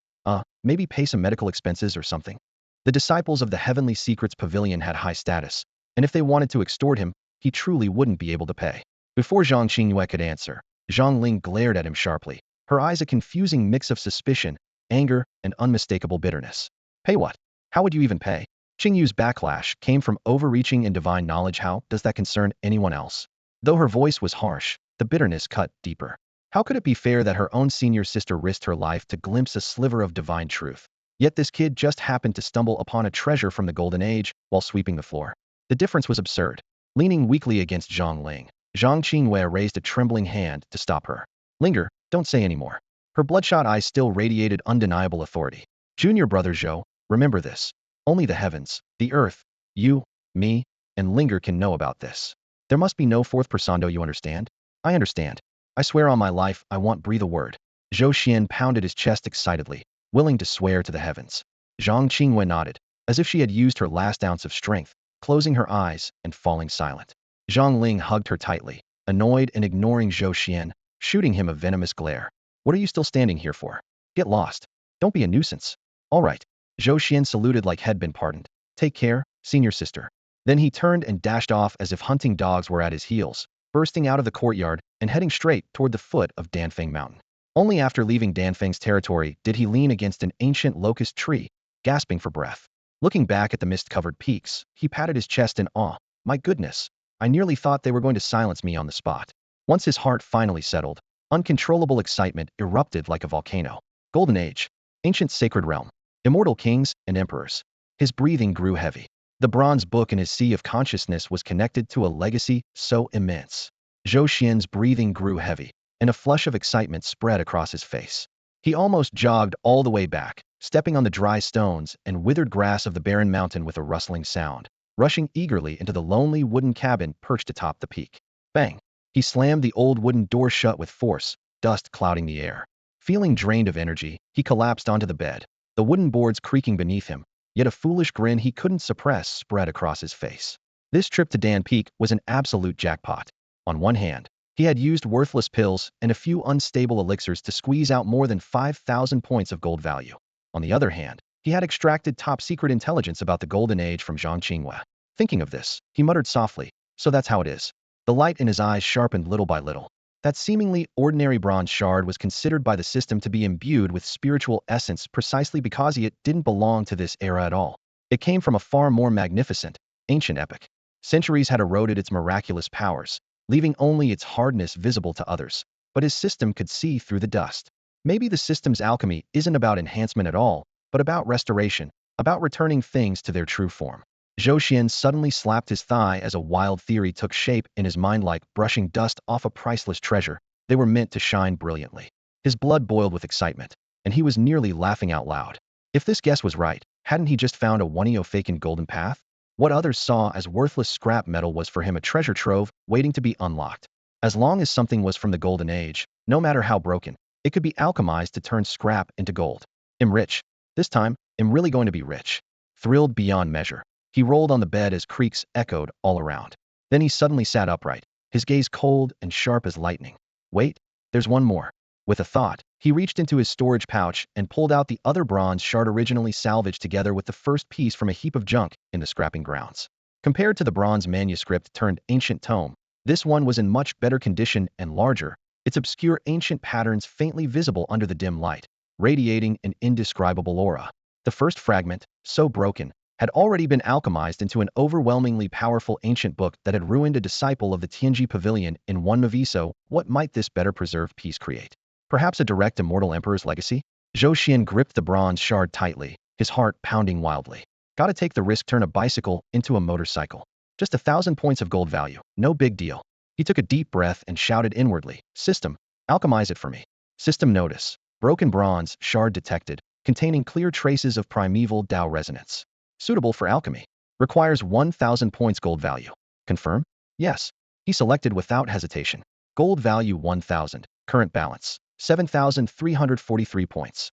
maybe pay some medical expenses or something? The disciples of the Heavenly Secrets Pavilion had high status, and if they wanted to extort him, he truly wouldn't be able to pay. Before Zhang Qingyue could answer, Zhang Ling glared at him sharply, her eyes a confusing mix of suspicion, anger, and unmistakable bitterness. Pay what? How would you even pay? Qingyu's backlash came from overreaching in divine knowledge. How does that concern anyone else? Though her voice was harsh, the bitterness cut deeper. How could it be fair that her own senior sister risked her life to glimpse a sliver of divine truth? Yet this kid just happened to stumble upon a treasure from the Golden Age while sweeping the floor. The difference was absurd. Leaning weakly against Zhang Ling, Zhang Qingyue raised a trembling hand to stop her. Linger, don't say any more. Her bloodshot eyes still radiated undeniable authority. Junior brother Zhou, remember this. Only the heavens, the earth, you, me, and Linger can know about this. There must be no fourth persona, you understand? I understand. I swear on my life I won't breathe a word. Zhou Xuan pounded his chest excitedly, willing to swear to the heavens. Zhang Qingyue nodded, as if she had used her last ounce of strength. closing her eyes and falling silent. Zhang Ling hugged her tightly, annoyed and ignoring Zhou Xuan, shooting him a venomous glare. What are you still standing here for? Get lost. Don't be a nuisance. All right. Zhou Xuan saluted like he'd been pardoned. Take care, senior sister. Then he turned and dashed off as if hunting dogs were at his heels, bursting out of the courtyard and heading straight toward the foot of Danfeng Mountain. Only after leaving Danfeng's territory did he lean against an ancient locust tree, gasping for breath. Looking back at the mist-covered peaks, he patted his chest in awe. My goodness, I nearly thought they were going to silence me on the spot. Once his heart finally settled, uncontrollable excitement erupted like a volcano. Golden Age, ancient sacred realm, immortal kings and emperors. His breathing grew heavy. The bronze book in his sea of consciousness was connected to a legacy so immense. Zhou Xian's breathing grew heavy, and a flush of excitement spread across his face. He almost jogged all the way back, stepping on the dry stones and withered grass of the barren mountain with a rustling sound, rushing eagerly into the lonely wooden cabin perched atop the peak. Bang! He slammed the old wooden door shut with force, dust clouding the air. Feeling drained of energy, he collapsed onto the bed, the wooden boards creaking beneath him, yet a foolish grin he couldn't suppress spread across his face. This trip to Dan Peak was an absolute jackpot. On one hand, he had used worthless pills and a few unstable elixirs to squeeze out more than 5,000 points of gold value. On the other hand, he had extracted top-secret intelligence about the Golden Age from Zhang Qinghua. Thinking of this, he muttered softly, so that's how it is. The light in his eyes sharpened little by little. That seemingly ordinary bronze shard was considered by the system to be imbued with spiritual essence precisely because it didn't belong to this era at all. It came from a far more magnificent, ancient epoch. Centuries had eroded its miraculous powers, leaving only its hardness visible to others, but his system could see through the dust. Maybe the system's alchemy isn't about enhancement at all, but about restoration, about returning things to their true form. Zhou Xian suddenly slapped his thigh as a wild theory took shape in his mind like brushing dust off a priceless treasure. They were meant to shine brilliantly. His blood boiled with excitement, and he was nearly laughing out loud. If this guess was right, hadn't he just found a one-faken golden path? What others saw as worthless scrap metal was for him a treasure trove waiting to be unlocked. As long as something was from the Golden Age, no matter how broken, it could be alchemized to turn scrap into gold. I'm rich. This time, I'm really going to be rich. Thrilled beyond measure, he rolled on the bed as creaks echoed all around. Then he suddenly sat upright, his gaze cold and sharp as lightning. Wait, there's one more. With a thought, he reached into his storage pouch and pulled out the other bronze shard originally salvaged together with the first piece from a heap of junk in the scrapping grounds. Compared to the bronze manuscript turned ancient tome, this one was in much better condition and larger, its obscure ancient patterns faintly visible under the dim light, radiating an indescribable aura. The first fragment, so broken, had already been alchemized into an overwhelmingly powerful ancient book that had ruined a disciple of the Tianji Pavilion in one Maviso. What might this better preserved piece create? Perhaps a direct immortal emperor's legacy? Zhou Xian gripped the bronze shard tightly, his heart pounding wildly. Gotta take the risk turn a bicycle into a motorcycle. Just 1,000 points of gold value, no big deal. He took a deep breath and shouted inwardly, System, alchemize it for me. System notice. Broken bronze shard detected, containing clear traces of primeval Tao resonance. Suitable for alchemy. Requires 1,000 points gold value. Confirm? Yes. He selected without hesitation. Gold value 1,000. Current balance 7,343 points.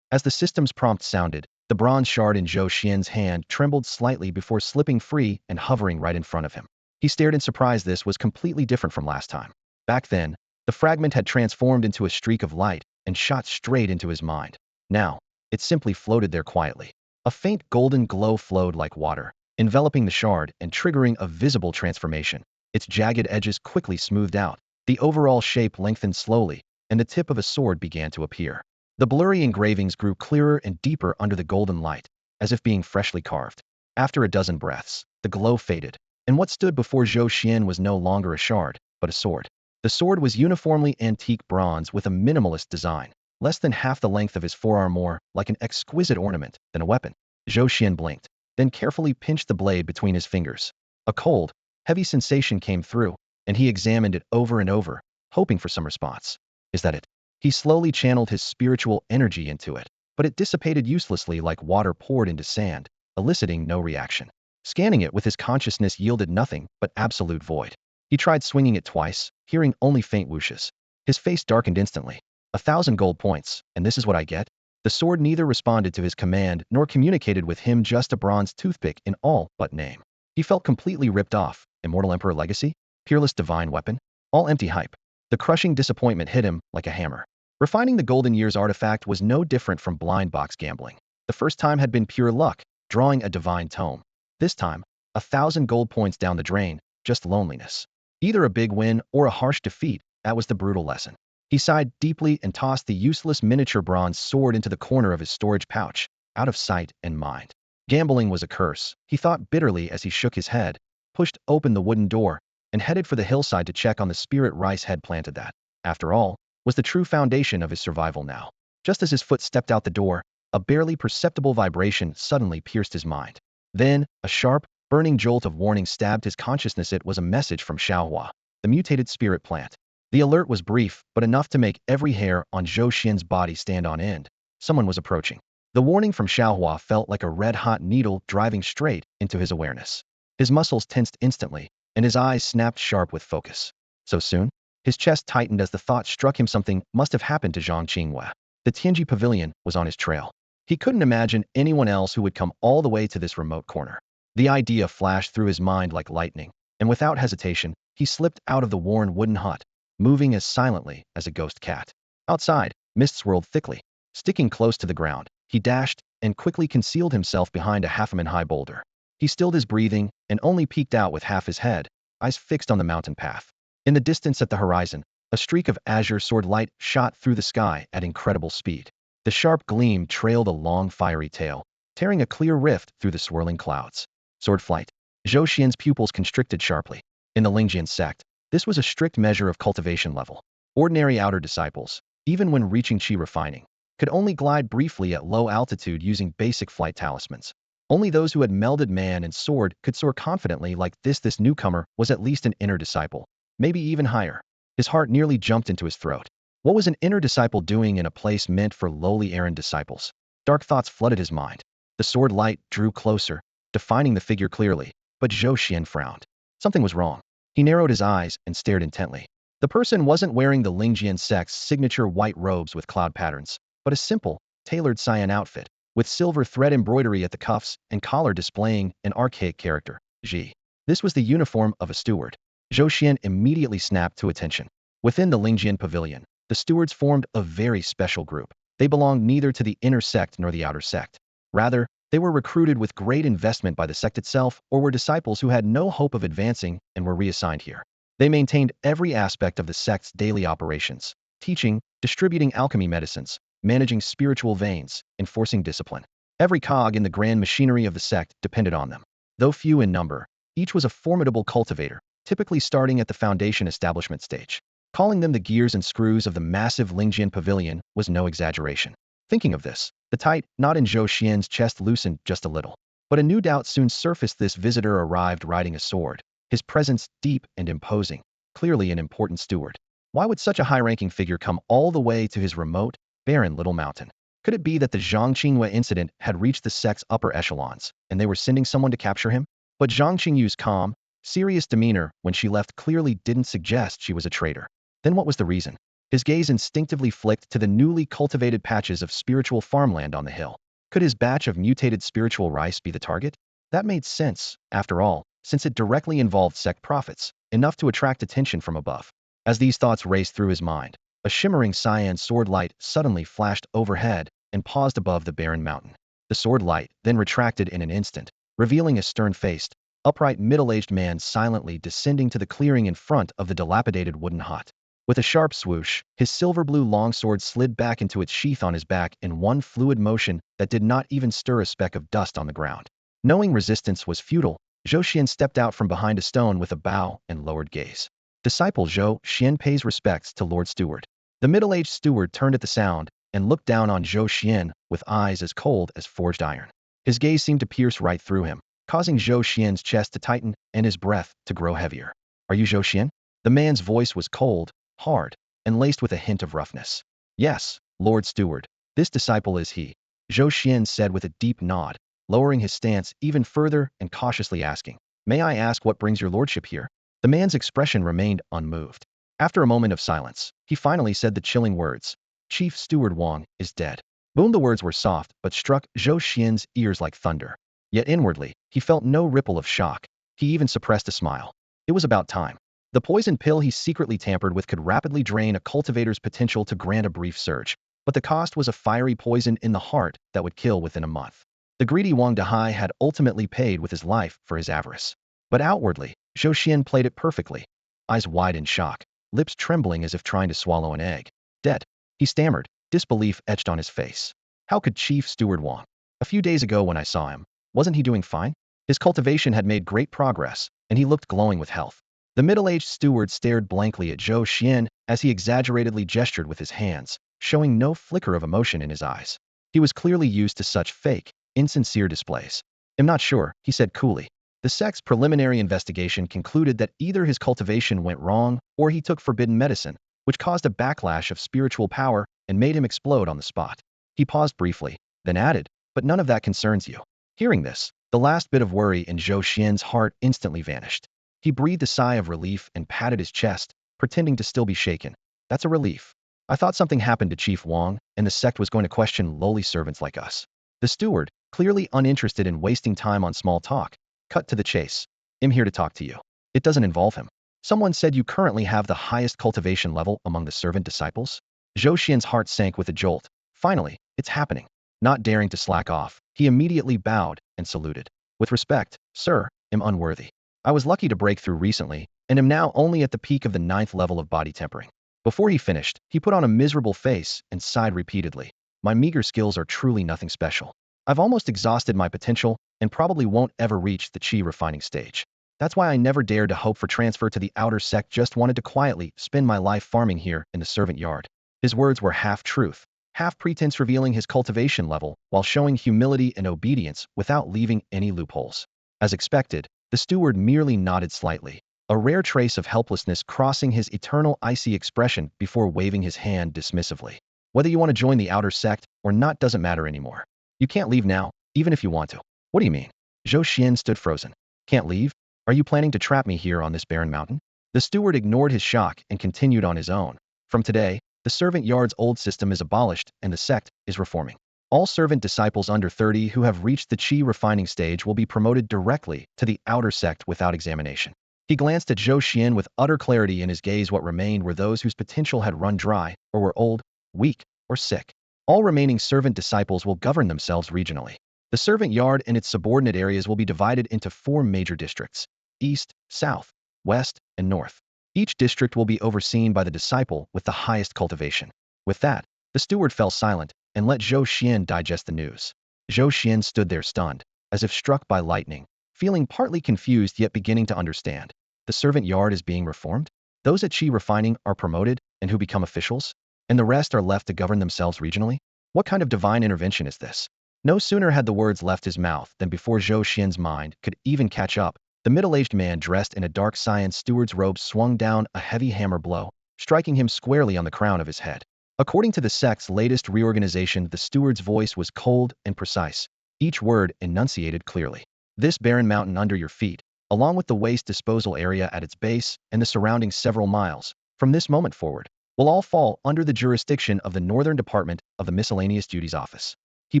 As the system's prompt sounded, the bronze shard in Zhou Xian's hand trembled slightly before slipping free and hovering right in front of him. He stared in surprise. This was completely different from last time. Back then, the fragment had transformed into a streak of light and shot straight into his mind. Now, it simply floated there quietly. A faint golden glow flowed like water, enveloping the shard and triggering a visible transformation. Its jagged edges quickly smoothed out, the overall shape lengthened slowly, and the tip of a sword began to appear. The blurry engravings grew clearer and deeper under the golden light, as if being freshly carved. After a dozen breaths, the glow faded, and what stood before Zhou Xian was no longer a shard, but a sword. The sword was uniformly antique bronze with a minimalist design, less than half the length of his forearm, more like an exquisite ornament than a weapon. Zhou Xian blinked, then carefully pinched the blade between his fingers. A cold, heavy sensation came through, and he examined it over and over, hoping for some response. Is that it? He slowly channeled his spiritual energy into it, but it dissipated uselessly like water poured into sand, eliciting no reaction. Scanning it with his consciousness yielded nothing but absolute void. He tried swinging it twice, hearing only faint whooshes. His face darkened instantly. 1,000 gold points, and this is what I get? The sword neither responded to his command nor communicated with him, just a bronze toothpick in all but name. He felt completely ripped off. Immortal Emperor legacy? Peerless divine weapon? All empty hype. The crushing disappointment hit him like a hammer. Refining the Golden Years artifact was no different from blind box gambling. The first time had been pure luck, drawing a divine tome. This time, 1,000 gold points down the drain, just loneliness. Either a big win or a harsh defeat, that was the brutal lesson. He sighed deeply and tossed the useless miniature bronze sword into the corner of his storage pouch, out of sight and mind. Gambling was a curse, he thought bitterly as he shook his head, pushed open the wooden door, and headed for the hillside to check on the spirit rice head planted that, after all, was the true foundation of his survival now. Just as his foot stepped out the door, a barely perceptible vibration suddenly pierced his mind. Then, a sharp, burning jolt of warning stabbed his consciousness. It was a message from Xiaohua, the mutated spirit plant. The alert was brief, but enough to make every hair on Zhou Xuan's body stand on end. Someone was approaching. The warning from Xiaohua felt like a red-hot needle driving straight into his awareness. His muscles tensed instantly, and his eyes snapped sharp with focus. So soon? His chest tightened as the thought struck him. Something must have happened to Zhang Qinghua. The Tianji Pavilion was on his trail. He couldn't imagine anyone else who would come all the way to this remote corner. The idea flashed through his mind like lightning, and without hesitation, he slipped out of the worn wooden hut, moving as silently as a ghost cat. Outside, mist swirled thickly. Sticking close to the ground, he dashed and quickly concealed himself behind a half-a-man-high boulder. He stilled his breathing and only peeked out with half his head, eyes fixed on the mountain path. In the distance at the horizon, a streak of azure sword light shot through the sky at incredible speed. The sharp gleam trailed a long fiery tail, tearing a clear rift through the swirling clouds. Sword flight. Zhou Xian's pupils constricted sharply. In the Xuan Sect, this was a strict measure of cultivation level. Ordinary outer disciples, even when reaching Qi refining, could only glide briefly at low altitude using basic flight talismans. Only those who had melded man and sword could soar confidently like this. This newcomer was at least an inner disciple, maybe even higher. His heart nearly jumped into his throat. What was an inner disciple doing in a place meant for lowly errand disciples? Dark thoughts flooded his mind. The sword light drew closer, defining the figure clearly, but Zhou Xuan frowned. Something was wrong. He narrowed his eyes and stared intently. The person wasn't wearing the Xuan Sect's signature white robes with cloud patterns, but a simple, tailored cyan outfit, with silver thread embroidery at the cuffs and collar displaying an archaic character, Ji. This was the uniform of a steward. Zhou Xuan immediately snapped to attention. Within the Xuan Pavilion, the stewards formed a very special group. They belonged neither to the inner sect nor the outer sect. Rather, they were recruited with great investment by the sect itself or were disciples who had no hope of advancing and were reassigned here. They maintained every aspect of the sect's daily operations, teaching, distributing alchemy medicines, managing spiritual veins, enforcing discipline. Every cog in the grand machinery of the sect depended on them. Though few in number, each was a formidable cultivator, typically starting at the foundation establishment stage. Calling them the gears and screws of the massive Xuan Pavilion was no exaggeration. Thinking of this, the tight knot in Zhou Xian's chest loosened just a little. But a new doubt soon surfaced. This visitor arrived riding a sword, his presence deep and imposing, clearly an important steward. Why would such a high-ranking figure come all the way to his remote, barren little mountain? Could it be that the Zhang Qinghua incident had reached the sect's upper echelons, and they were sending someone to capture him? But Zhang Qingyu's calm, serious demeanor when she left clearly didn't suggest she was a traitor. Then what was the reason? His gaze instinctively flicked to the newly cultivated patches of spiritual farmland on the hill. Could his batch of mutated spiritual rice be the target? That made sense, after all, since it directly involved sect profits, enough to attract attention from above. As these thoughts raced through his mind, a shimmering cyan sword light suddenly flashed overhead and paused above the barren mountain. The sword light then retracted in an instant, revealing a stern-faced, upright middle-aged man silently descending to the clearing in front of the dilapidated wooden hut. With a sharp swoosh, his silver-blue longsword slid back into its sheath on his back in one fluid motion that did not even stir a speck of dust on the ground. Knowing resistance was futile, Zhou Xuan stepped out from behind a stone with a bow and lowered gaze. Disciple Zhou Xuan pays respects to Lord Steward. The middle-aged steward turned at the sound and looked down on Zhou Xuan with eyes as cold as forged iron. His gaze seemed to pierce right through him, causing Zhou Xian's chest to tighten and his breath to grow heavier. Are you Zhou Xuan? The man's voice was cold, hard, and laced with a hint of roughness. Yes, Lord Steward, this disciple is he, Zhou Xuan said with a deep nod, lowering his stance even further and cautiously asking, may I ask what brings your lordship here? The man's expression remained unmoved. After a moment of silence, he finally said the chilling words, Chief Steward Wang is dead. Boom! The words were soft but struck Zhou Xian's ears like thunder. Yet inwardly, he felt no ripple of shock. He even suppressed a smile. It was about time. The poison pill he secretly tampered with could rapidly drain a cultivator's potential to grant a brief surge, but the cost was a fiery poison in the heart that would kill within a month. The greedy Wang Dehai had ultimately paid with his life for his avarice. But outwardly, Zhou Xuan played it perfectly. Eyes wide in shock, lips trembling as if trying to swallow an egg. Dead, he stammered, disbelief etched on his face. How could Chief Steward Wang? A few days ago when I saw him, wasn't he doing fine? His cultivation had made great progress, and he looked glowing with health. The middle-aged steward stared blankly at Zhou Xuan as he exaggeratedly gestured with his hands, showing no flicker of emotion in his eyes. He was clearly used to such fake, insincere displays. I'm not sure, he said coolly. The sect's preliminary investigation concluded that either his cultivation went wrong or he took forbidden medicine, which caused a backlash of spiritual power and made him explode on the spot. He paused briefly, then added, but none of that concerns you. Hearing this, the last bit of worry in Zhou Xuan's heart instantly vanished. He breathed a sigh of relief and patted his chest, pretending to still be shaken. That's a relief. I thought something happened to Chief Wang, and the sect was going to question lowly servants like us. The steward, clearly uninterested in wasting time on small talk, cut to the chase. I'm here to talk to you. It doesn't involve him. Someone said you currently have the highest cultivation level among the servant disciples? Zhou Xuan's heart sank with a jolt. Finally, it's happening. Not daring to slack off, he immediately bowed and saluted. With respect, sir, I'm unworthy. I was lucky to break through recently, and am now only at the peak of the 9th level of body tempering. Before he finished, he put on a miserable face and sighed repeatedly. My meager skills are truly nothing special. I've almost exhausted my potential and probably won't ever reach the chi refining stage. That's why I never dared to hope for transfer to the outer sect, just wanted to quietly spend my life farming here in the servant yard. His words were half truth, half pretense, revealing his cultivation level while showing humility and obedience without leaving any loopholes. As expected, the steward merely nodded slightly, a rare trace of helplessness crossing his eternal icy expression before waving his hand dismissively. Whether you want to join the outer sect or not doesn't matter anymore. You can't leave now, even if you want to. What do you mean? Zhou Xuan stood frozen. Can't leave? Are you planning to trap me here on this barren mountain? The steward ignored his shock and continued on his own. From today, the servant yard's old system is abolished and the sect is reforming. All servant disciples under 30 who have reached the chi refining stage will be promoted directly to the outer sect without examination. He glanced at Zhou Xuan with utter clarity in his gaze. What remained were those whose potential had run dry or were old, weak, or sick. All remaining servant disciples will govern themselves regionally. The servant yard and its subordinate areas will be divided into 4 major districts: east, south, west, and north. Each district will be overseen by the disciple with the highest cultivation. With that, the steward fell silent and let Zhou Xuan digest the news. Zhou Xuan stood there stunned, as if struck by lightning, feeling partly confused yet beginning to understand. The servant yard is being reformed? Those at Chi Refining are promoted and who become officials? And the rest are left to govern themselves regionally? What kind of divine intervention is this? No sooner had the words left his mouth than before Zhou Xuan's mind could even catch up, the middle-aged man dressed in a dark cyan steward's robe swung down a heavy hammer blow, striking him squarely on the crown of his head. According to the sect's latest reorganization, the steward's voice was cold and precise, each word enunciated clearly. This barren mountain under your feet, along with the waste disposal area at its base and the surrounding several miles, from this moment forward, will all fall under the jurisdiction of the Northern Department of the Miscellaneous Duties Office. He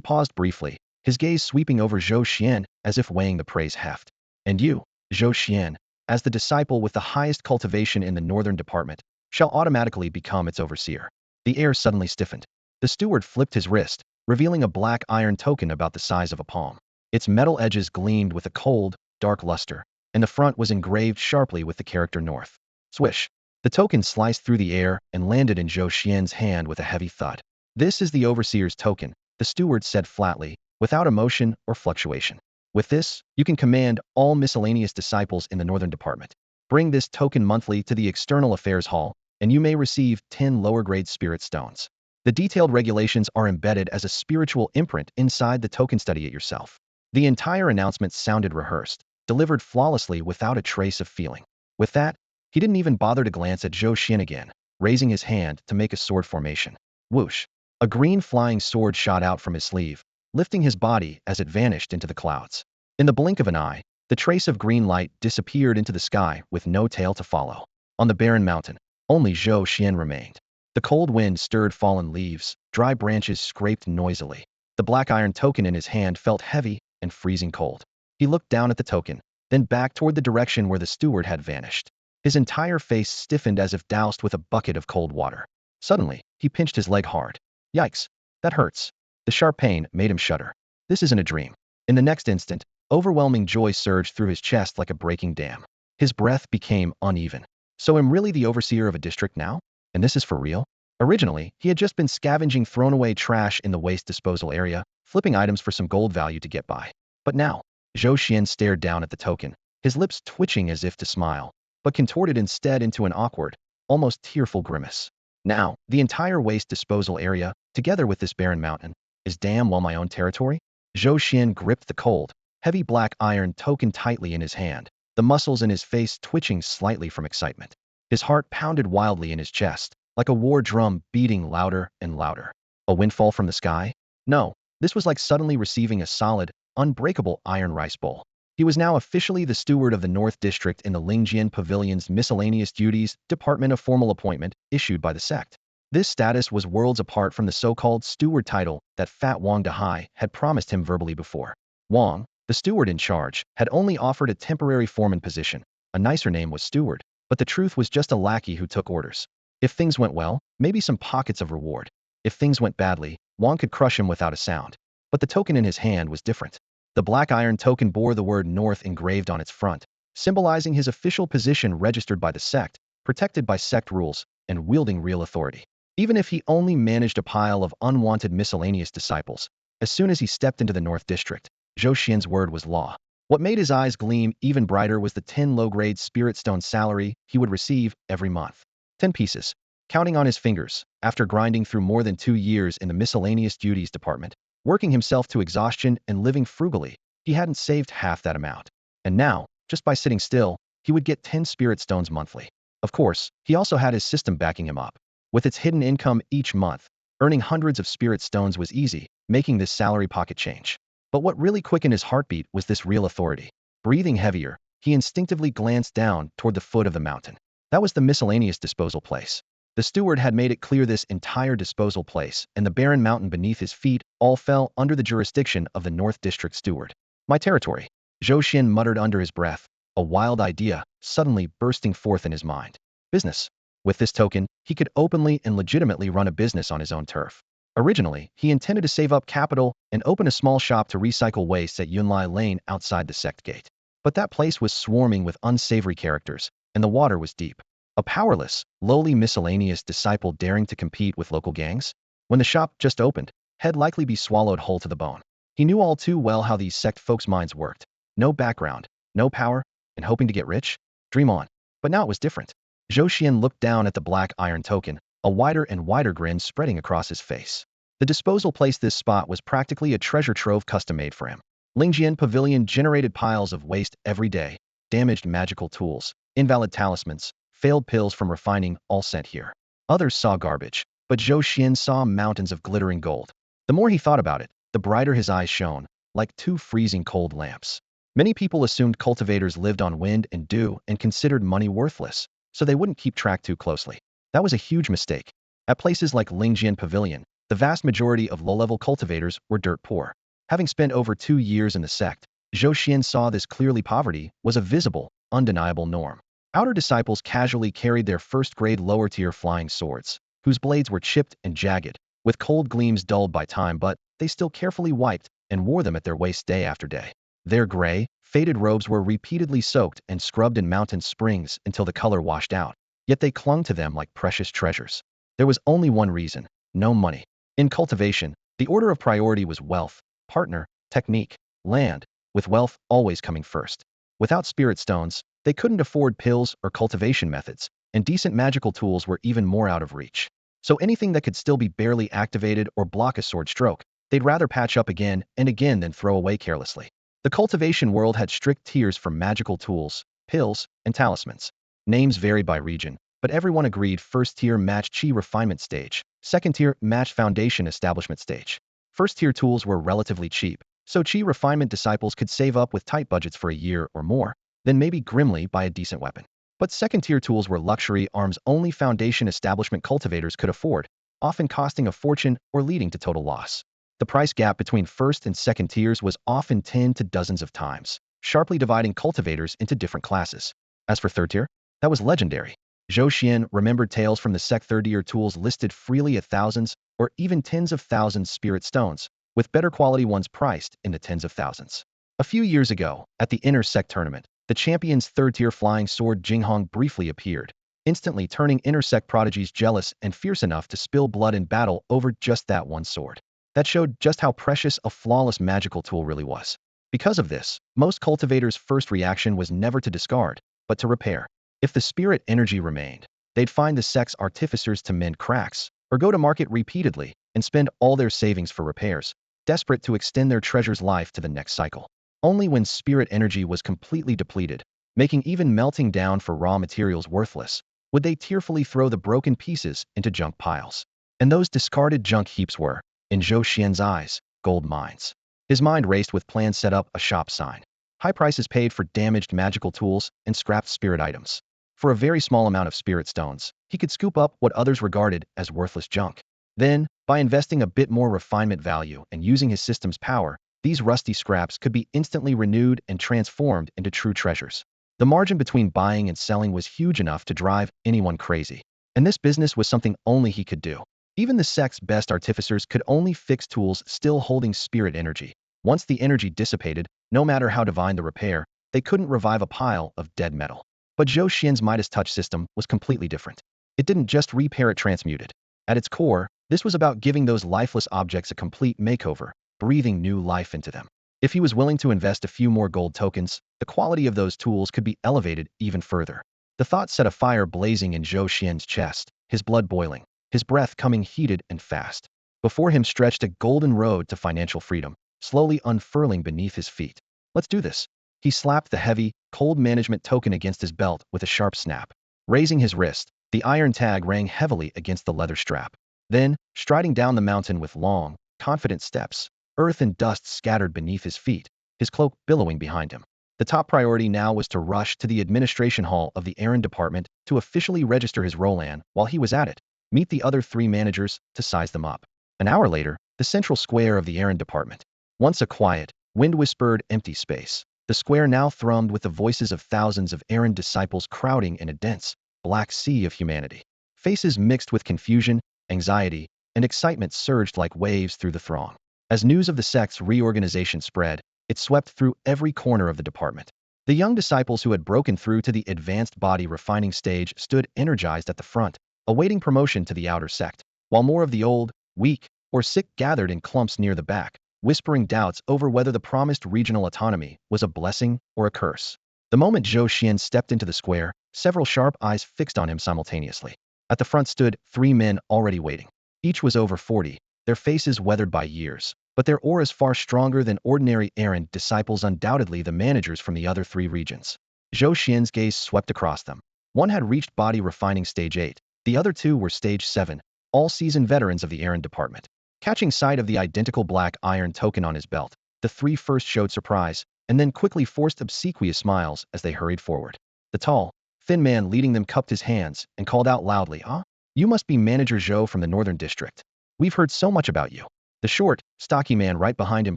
paused briefly, his gaze sweeping over Zhou Xuan as if weighing the praise heft. And you, Zhou Xuan, as the disciple with the highest cultivation in the Northern Department, shall automatically become its overseer. The air suddenly stiffened. The steward flipped his wrist, revealing a black iron token about the size of a palm. Its metal edges gleamed with a cold, dark luster, and the front was engraved sharply with the character North. Swish! The token sliced through the air and landed in Zhou Xuan's hand with a heavy thud. This is the overseer's token, the steward said flatly, without emotion or fluctuation. With this, you can command all miscellaneous disciples in the Northern Department. Bring this token monthly to the External Affairs Hall, and you may receive 10 lower-grade spirit stones. The detailed regulations are embedded as a spiritual imprint inside the token. Study it yourself. The entire announcement sounded rehearsed, delivered flawlessly without a trace of feeling. With that, he didn't even bother to glance at Zhou Xuan again, raising his hand to make a sword formation. Whoosh! A green flying sword shot out from his sleeve, lifting his body as it vanished into the clouds. In the blink of an eye, the trace of green light disappeared into the sky with no tail to follow. On the barren mountain, only Zhou Xuan remained. The cold wind stirred fallen leaves, dry branches scraped noisily. The black iron token in his hand felt heavy and freezing cold. He looked down at the token, then back toward the direction where the steward had vanished. His entire face stiffened as if doused with a bucket of cold water. Suddenly, he pinched his leg hard. Yikes! That hurts. The sharp pain made him shudder. This isn't a dream. In the next instant, overwhelming joy surged through his chest like a breaking dam. His breath became uneven. So I'm really the overseer of a district now? And this is for real? Originally, he had just been scavenging thrown-away trash in the waste disposal area, flipping items for some gold value to get by. But now, Zhou Xuan stared down at the token, his lips twitching as if to smile, but contorted instead into an awkward, almost tearful grimace. Now, the entire waste disposal area, together with this barren mountain, is damn well my own territory? Zhou Xuan gripped the cold, heavy black iron token tightly in his hand, the muscles in his face twitching slightly from excitement. His heart pounded wildly in his chest, like a war drum beating louder and louder. A windfall from the sky? No, this was like suddenly receiving a solid, unbreakable iron rice bowl. He was now officially the steward of the North District in the Lingjian Pavilion's Miscellaneous Duties Department of Formal Appointment issued by the sect. This status was worlds apart from the so-called steward title that Fat Wang Dahai had promised him verbally before. Wang, the steward in charge, had only offered a temporary foreman position. A nicer name was steward, but the truth was just a lackey who took orders. If things went well, maybe some pockets of reward. If things went badly, Wang could crush him without a sound. But the token in his hand was different. The black iron token bore the word North engraved on its front, symbolizing his official position registered by the sect, protected by sect rules, and wielding real authority. Even if he only managed a pile of unwanted miscellaneous disciples, as soon as he stepped into the North District, Zhou Xian's word was law. What made his eyes gleam even brighter was the 10 low-grade spirit stone salary he would receive every month. 10 pieces. Counting on his fingers, after grinding through more than 2 years in the Miscellaneous Duties Department, working himself to exhaustion and living frugally, he hadn't saved half that amount. And now, just by sitting still, he would get 10 spirit stones monthly. Of course, he also had his system backing him up. With its hidden income each month, earning hundreds of spirit stones was easy, making this salary pocket change. But what really quickened his heartbeat was this real authority. Breathing heavier, he instinctively glanced down toward the foot of the mountain. That was the miscellaneous disposal place. The steward had made it clear this entire disposal place and the barren mountain beneath his feet all fell under the jurisdiction of the North District steward. My territory, Zhou Xuan muttered under his breath, a wild idea suddenly bursting forth in his mind. Business. With this token, he could openly and legitimately run a business on his own turf. Originally, he intended to save up capital and open a small shop to recycle waste at Yunlai Lane outside the sect gate. But that place was swarming with unsavory characters, and the water was deep. A powerless, lowly miscellaneous disciple daring to compete with local gangs? When the shop just opened, he'd likely be swallowed whole to the bone. He knew all too well how these sect folks' minds worked. No background, no power, and hoping to get rich? Dream on. But now it was different. Zhou Xuan looked down at the black iron token, a wider and wider grin spreading across his face. The disposal place this spot was practically a treasure trove custom-made for him. Lingjian Pavilion generated piles of waste every day, damaged magical tools, invalid talismans, failed pills from refining, all sent here. Others saw garbage, but Zhou Xuan saw mountains of glittering gold. The more he thought about it, the brighter his eyes shone, like 2 freezing cold lamps. Many people assumed cultivators lived on wind and dew and considered money worthless, so they wouldn't keep track too closely. That was a huge mistake. At places like Lingjian Pavilion, the vast majority of low-level cultivators were dirt poor. Having spent over 2 years in the sect, Zhou Xuan saw this clearly. Poverty was a visible, undeniable norm. Outer disciples casually carried their first-grade lower-tier flying swords, whose blades were chipped and jagged, with cold gleams dulled by time, but they still carefully wiped and wore them at their waists day after day. Their gray, faded robes were repeatedly soaked and scrubbed in mountain springs until the color washed out, yet they clung to them like precious treasures. There was only one reason: no money. In cultivation, the order of priority was wealth, partner, technique, land, with wealth always coming first. Without spirit stones, they couldn't afford pills or cultivation methods, and decent magical tools were even more out of reach. So anything that could still be barely activated or block a sword stroke, they'd rather patch up again and again than throw away carelessly. The cultivation world had strict tiers for magical tools, pills, and talismans. Names varied by region, but everyone agreed: first tier matched chi refinement stage, second tier matched foundation establishment stage. First tier tools were relatively cheap, so chi refinement disciples could save up with tight budgets for a year or more, then maybe grimly buy a decent weapon. But second tier tools were luxury arms only foundation establishment cultivators could afford, often costing a fortune or leading to total loss. The price gap between first and second tiers was often 10 to dozens of times. sharply dividing cultivators into different classes. As for third tier, that was legendary. Zhou Xuan remembered tales from the sect third-tier tools listed freely at thousands or even tens of thousands spirit stones, with better quality ones priced in the tens of thousands. A few years ago, at the Inner Sect tournament, the champion's third-tier flying sword Jinghong briefly appeared, instantly turning Inner Sect prodigies jealous and fierce enough to spill blood in battle over just that one sword. That showed just how precious a flawless magical tool really was. Because of this, most cultivators' first reaction was never to discard, but to repair. If the spirit energy remained, they'd find the sect's artificers to mend cracks, or go to market repeatedly and spend all their savings for repairs, desperate to extend their treasure's life to the next cycle. Only when spirit energy was completely depleted, making even melting down for raw materials worthless, would they tearfully throw the broken pieces into junk piles. And those discarded junk heaps were, in Zhou Xian's eyes, gold mines. His mind raced with plans set up a shop sign. High prices paid for damaged magical tools and scrapped spirit items. For a very small amount of spirit stones, he could scoop up what others regarded as worthless junk. Then, by investing a bit more refinement value and using his system's power, these rusty scraps could be instantly renewed and transformed into true treasures. The margin between buying and selling was huge enough to drive anyone crazy. And this business was something only he could do. Even the sect's best artificers could only fix tools still holding spirit energy. Once the energy dissipated, no matter how divine the repair, they couldn't revive a pile of dead metal. But Zhou Xian's Midas Touch system was completely different. It didn't just repair it transmuted. At its core, this was about giving those lifeless objects a complete makeover, breathing new life into them. If he was willing to invest a few more gold tokens, the quality of those tools could be elevated even further. The thought set a fire blazing in Zhou Xian's chest, his blood boiling, his breath coming heated and fast. Before him stretched a golden road to financial freedom, slowly unfurling beneath his feet. Let's do this. He slapped the heavy, cold management token against his belt with a sharp snap. Raising his wrist, the iron tag rang heavily against the leather strap. Then, striding down the mountain with long, confident steps, earth and dust scattered beneath his feet, his cloak billowing behind him. The top priority now was to rush to the administration hall of the errand department to officially register his Roland. While he was at it, meet the other three managers to size them up. An hour later, the central square of the errand department. Once a quiet, wind-whispered empty space, the square now thrummed with the voices of thousands of errand disciples crowding in a dense, black sea of humanity. Faces mixed with confusion, anxiety, and excitement surged like waves through the throng. As news of the sect's reorganization spread, it swept through every corner of the department. The young disciples who had broken through to the advanced body refining stage stood energized at the front, awaiting promotion to the outer sect, while more of the old, weak, or sick gathered in clumps near the back, whispering doubts over whether the promised regional autonomy was a blessing or a curse. The moment Zhou Xuan stepped into the square, several sharp eyes fixed on him simultaneously. At the front stood three men already waiting. Each was over 40, their faces weathered by years, but their auras far stronger than ordinary errand disciples, undoubtedly the managers from the other three regions. Zhou Xian's gaze swept across them. One had reached body refining stage 8, the other two were stage 7, all seasoned veterans of the errand department. Catching sight of the identical black iron token on his belt, the three first showed surprise, and then quickly forced obsequious smiles as they hurried forward. The tall, thin man leading them cupped his hands and called out loudly, "Ah, you must be Manager Zhou from the Northern District. We've heard so much about you." The short, stocky man right behind him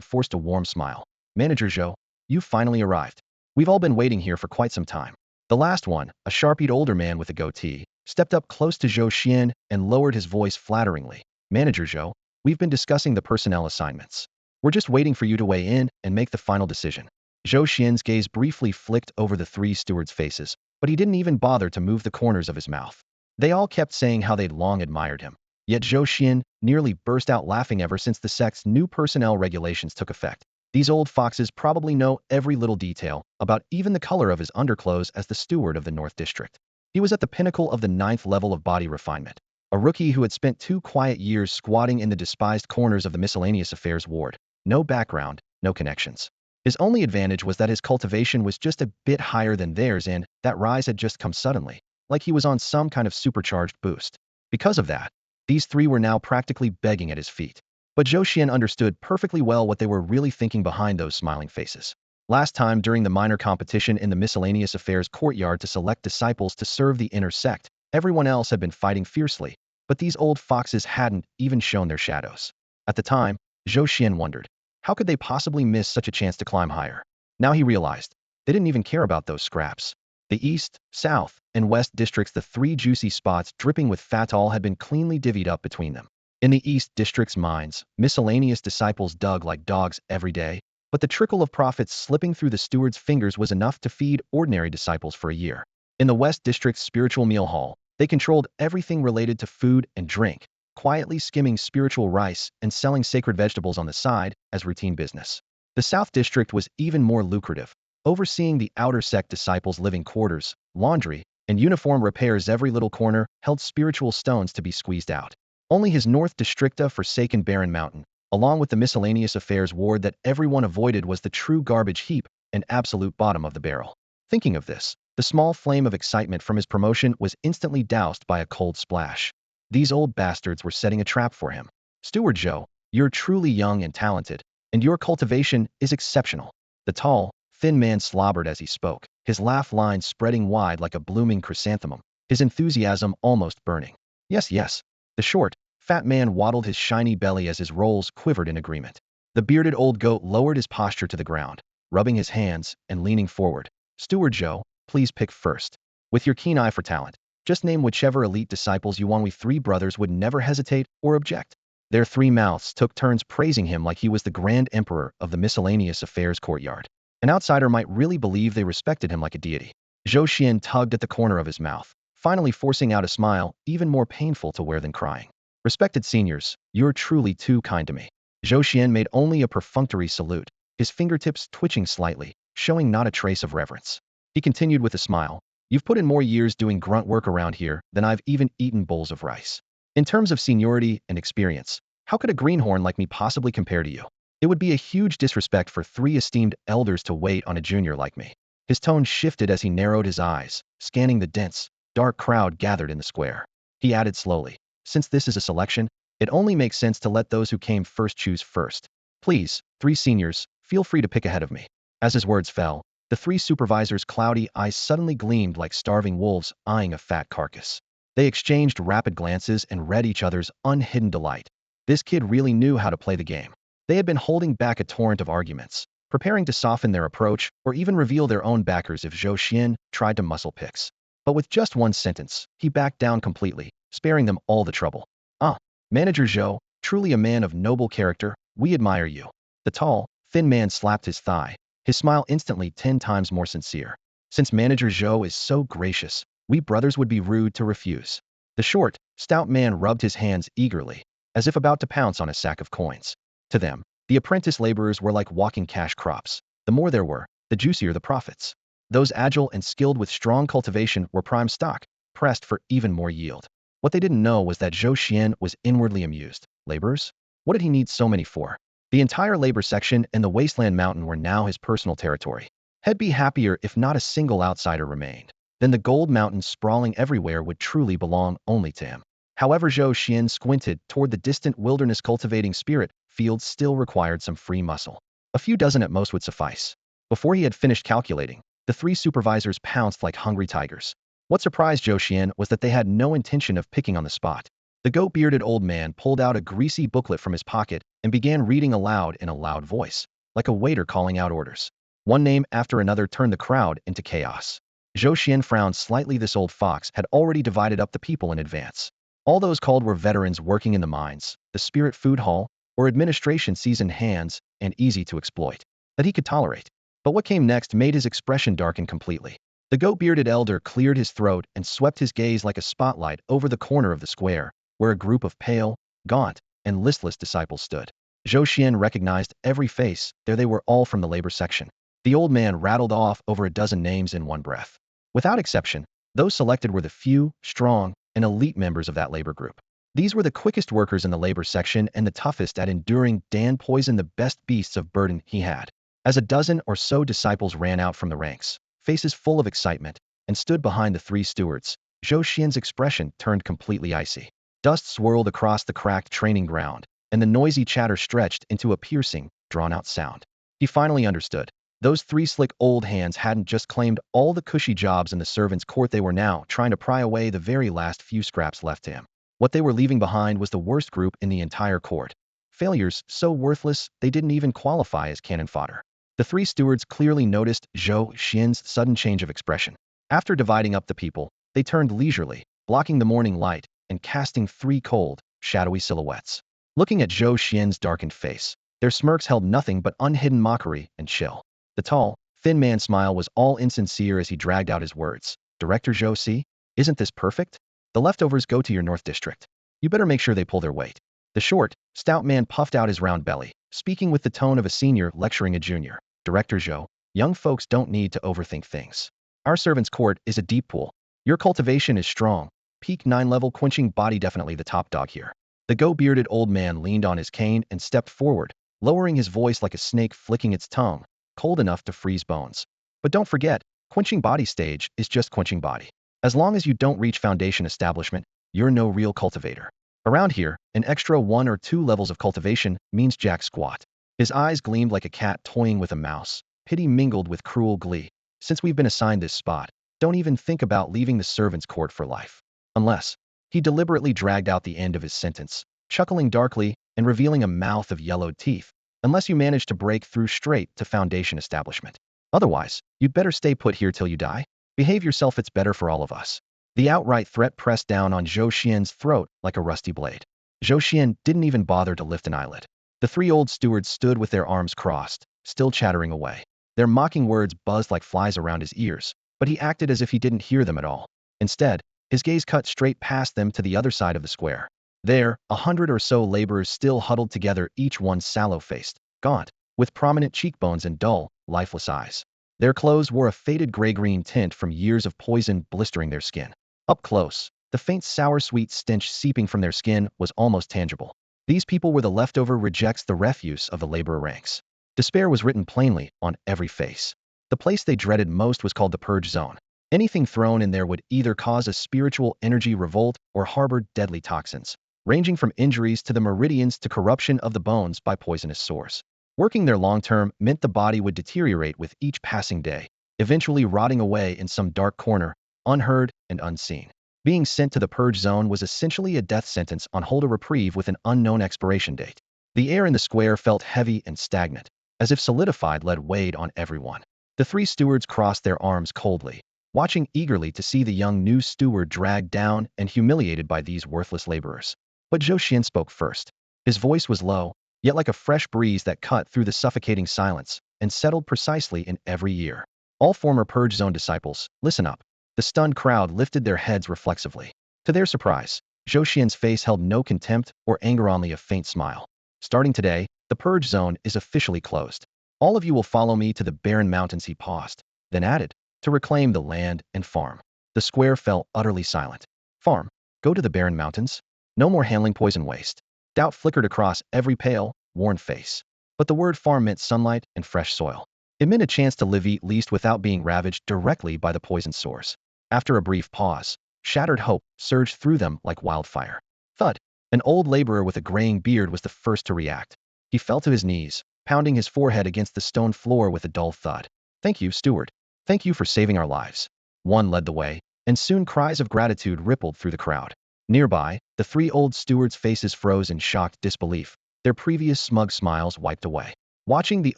forced a warm smile. "Manager Zhou, you've finally arrived. We've all been waiting here for quite some time." The last one, a sharp-eyed older man with a goatee, stepped up close to Zhou Xian and lowered his voice flatteringly. "Manager Zhou, we've been discussing the personnel assignments. We're just waiting for you to weigh in and make the final decision." Zhou Xian's gaze briefly flicked over the three stewards' faces, but he didn't even bother to move the corners of his mouth. They all kept saying how they'd long admired him. Yet Zhou Xian nearly burst out laughing ever since the sect's new personnel regulations took effect. These old foxes probably know every little detail about even the color of his underclothes as the steward of the North District. He was at the pinnacle of the 9th level of body refinement, a rookie who had spent 2 quiet years squatting in the despised corners of the miscellaneous affairs ward. No background, no connections. His only advantage was that his cultivation was just a bit higher than theirs, and that rise had just come suddenly, like he was on some kind of supercharged boost. Because of that, these three were now practically begging at his feet. But Zhou Xian understood perfectly well what they were really thinking behind those smiling faces. Last time, during the minor competition in the miscellaneous affairs courtyard to select disciples to serve the inner sect, everyone else had been fighting fiercely, but these old foxes hadn't even shown their shadows. At the time, Zhou Xian wondered, how could they possibly miss such a chance to climb higher? Now he realized, they didn't even care about those scraps. The East, South, and West districts, the three juicy spots dripping with fat, all had been cleanly divvied up between them. In the East district's mines, miscellaneous disciples dug like dogs every day, but the trickle of profits slipping through the steward's fingers was enough to feed ordinary disciples for a year. In the West district's spiritual meal hall, they controlled everything related to food and drink, quietly skimming spiritual rice and selling sacred vegetables on the side as routine business. The South district was even more lucrative, overseeing the outer sect disciples' living quarters, laundry, and uniform repairs. Every little corner held spiritual stones to be squeezed out. Only his North districta forsaken barren mountain, along with the miscellaneous affairs ward that everyone avoided, was the true garbage heap and absolute bottom of the barrel. Thinking of this, the small flame of excitement from his promotion was instantly doused by a cold splash. These old bastards were setting a trap for him. Steward Zhou, you're truly young and talented, and your cultivation is exceptional. The tall, thin man slobbered as he spoke, his laugh lines spreading wide like a blooming chrysanthemum, his enthusiasm almost burning. Yes, yes. The short, fat man waddled his shiny belly as his rolls quivered in agreement. The bearded old goat lowered his posture to the ground, rubbing his hands and leaning forward. Steward Zhou, please pick first. With your keen eye for talent, just name whichever elite disciples you want. We three brothers would never hesitate or object. Their three mouths took turns praising him like he was the grand emperor of the miscellaneous affairs courtyard. An outsider might really believe they respected him like a deity. Zhou Xuan tugged at the corner of his mouth, finally forcing out a smile even more painful to wear than crying. Respected seniors, you're truly too kind to me. Zhou Xuan made only a perfunctory salute, his fingertips twitching slightly, showing not a trace of reverence. He continued with a smile, you've put in more years doing grunt work around here than I've even eaten bowls of rice. In terms of seniority and experience, how could a greenhorn like me possibly compare to you? It would be a huge disrespect for three esteemed elders to wait on a junior like me. His tone shifted as he narrowed his eyes, scanning the dense, dark crowd gathered in the square. He added slowly, since this is a selection, it only makes sense to let those who came first choose first. Please, three seniors, feel free to pick ahead of me. As his words fell, the three supervisors' cloudy eyes suddenly gleamed like starving wolves eyeing a fat carcass. They exchanged rapid glances and read each other's unhidden delight. This kid really knew how to play the game. They had been holding back a torrent of arguments, preparing to soften their approach or even reveal their own backers if Zhou Xuan tried to muscle picks. But with just one sentence, he backed down completely, sparing them all the trouble. Ah, Manager Zhou, truly a man of noble character, we admire you. The tall, thin man slapped his thigh, his smile instantly 10 times more sincere. Since Manager Zhou is so gracious, we brothers would be rude to refuse. The short, stout man rubbed his hands eagerly, as if about to pounce on a sack of coins. To them, the apprentice laborers were like walking cash crops. The more there were, the juicier the profits. Those agile and skilled with strong cultivation were prime stock, pressed for even more yield. What they didn't know was that Zhou Xuan was inwardly amused. Laborers? What did he need so many for? The entire labor section and the wasteland mountain were now his personal territory. He'd be happier if not a single outsider remained. Then the gold mountains sprawling everywhere would truly belong only to him. However, Zhou Xuan squinted toward the distant wilderness. Cultivating spirit fields still required some free muscle. A few dozen at most would suffice. Before he had finished calculating, the three supervisors pounced like hungry tigers. What surprised Zhou Xuan was that they had no intention of picking on the spot. The goat-bearded old man pulled out a greasy booklet from his pocket and began reading aloud in a loud voice, like a waiter calling out orders. One name after another turned the crowd into chaos. Zhou Xuan frowned slightly. This old fox had already divided up the people in advance. All those called were veterans working in the mines, the spirit food hall, or administration, seasoned hands and easy to exploit, that he could tolerate. But what came next made his expression darken completely. The goat-bearded elder cleared his throat and swept his gaze like a spotlight over the corner of the square, where a group of pale, gaunt, and listless disciples stood. Zhou Xuan recognized every face. There they were, all from the labor section. The old man rattled off over a dozen names in one breath. Without exception, those selected were the few, strong, and elite members of that labor group. These were the quickest workers in the labor section and the toughest at enduring. Dan poisoned the best beasts of burden he had. As a dozen or so disciples ran out from the ranks, faces full of excitement, and stood behind the three stewards, Zhou Xuan's expression turned completely icy. Dust swirled across the cracked training ground, and the noisy chatter stretched into a piercing, drawn-out sound. He finally understood. Those three slick old hands hadn't just claimed all the cushy jobs in the servants' court. They were now trying to pry away the very last few scraps left to him. What they were leaving behind was the worst group in the entire court. Failures so worthless they didn't even qualify as cannon fodder. The three stewards clearly noticed Zhou Xuan's sudden change of expression. After dividing up the people, they turned leisurely, blocking the morning light and casting three cold, shadowy silhouettes. Looking at Zhou Xuan's darkened face, their smirks held nothing but unhidden mockery and chill. The tall, thin man's smile was all insincere as he dragged out his words. Director Zhou Si, isn't this perfect? The leftovers go to your North District. You better make sure they pull their weight. The short, stout man puffed out his round belly, speaking with the tone of a senior lecturing a junior. Director Zhou, young folks don't need to overthink things. Our servant's court is a deep pool. Your cultivation is strong. Peak 9 level quenching body definitely the top dog here. The go-bearded old man leaned on his cane and stepped forward, lowering his voice like a snake flicking its tongue, cold enough to freeze bones. But don't forget, quenching body stage is just quenching body. As long as you don't reach foundation establishment, you're no real cultivator. Around here, an extra 1 or 2 levels of cultivation means jack squat. His eyes gleamed like a cat toying with a mouse, pity mingled with cruel glee. Since we've been assigned this spot, don't even think about leaving the servant's court for life. Unless, he deliberately dragged out the end of his sentence, chuckling darkly and revealing a mouth of yellowed teeth, unless you manage to break through straight to foundation establishment. Otherwise, you'd better stay put here till you die. Behave yourself, it's better for all of us. The outright threat pressed down on Zhou Xuan's throat like a rusty blade. Zhou Xuan didn't even bother to lift an eyelid. The three old stewards stood with their arms crossed, still chattering away. Their mocking words buzzed like flies around his ears, but he acted as if he didn't hear them at all. Instead, his gaze cut straight past them to the other side of the square. There, 100 or so laborers still huddled together, each one sallow-faced, gaunt, with prominent cheekbones and dull, lifeless eyes. Their clothes wore a faded gray-green tint from years of poison blistering their skin. Up close, the faint sour-sweet stench seeping from their skin was almost tangible. These people were the leftover rejects, the refuse of the laborer ranks. Despair was written plainly on every face. The place they dreaded most was called the Purge Zone. Anything thrown in there would either cause a spiritual energy revolt or harbor deadly toxins, ranging from injuries to the meridians to corruption of the bones by poisonous sores. Working there long-term meant the body would deteriorate with each passing day, eventually rotting away in some dark corner, unheard and unseen. Being sent to the Purge Zone was essentially a death sentence on hold a reprieve with an unknown expiration date. The air in the square felt heavy and stagnant, as if solidified lead weighed on everyone. The three stewards crossed their arms coldly, watching eagerly to see the young new steward dragged down and humiliated by these worthless laborers. But Zhou Xuan spoke first. His voice was low, yet like a fresh breeze that cut through the suffocating silence and settled precisely in every ear. All former Purge Zone disciples, listen up. The stunned crowd lifted their heads reflexively. To their surprise, Zhou Xuan's face held no contempt or anger, only a faint smile. Starting today, the Purge Zone is officially closed. All of you will follow me to the barren mountains, he paused, then added, to reclaim the land and farm. The square fell utterly silent. Farm? Go to the barren mountains? No more handling poison waste. Doubt flickered across every pale, worn face. But the word farm meant sunlight and fresh soil. It meant a chance to live eat least without being ravaged directly by the poison source. After a brief pause, shattered hope surged through them like wildfire. Thud! An old laborer with a graying beard was the first to react. He fell to his knees, pounding his forehead against the stone floor with a dull thud. Thank you, steward. Thank you for saving our lives. One led the way, and soon cries of gratitude rippled through the crowd. Nearby, the three old stewards' faces froze in shocked disbelief, their previous smug smiles wiped away. Watching the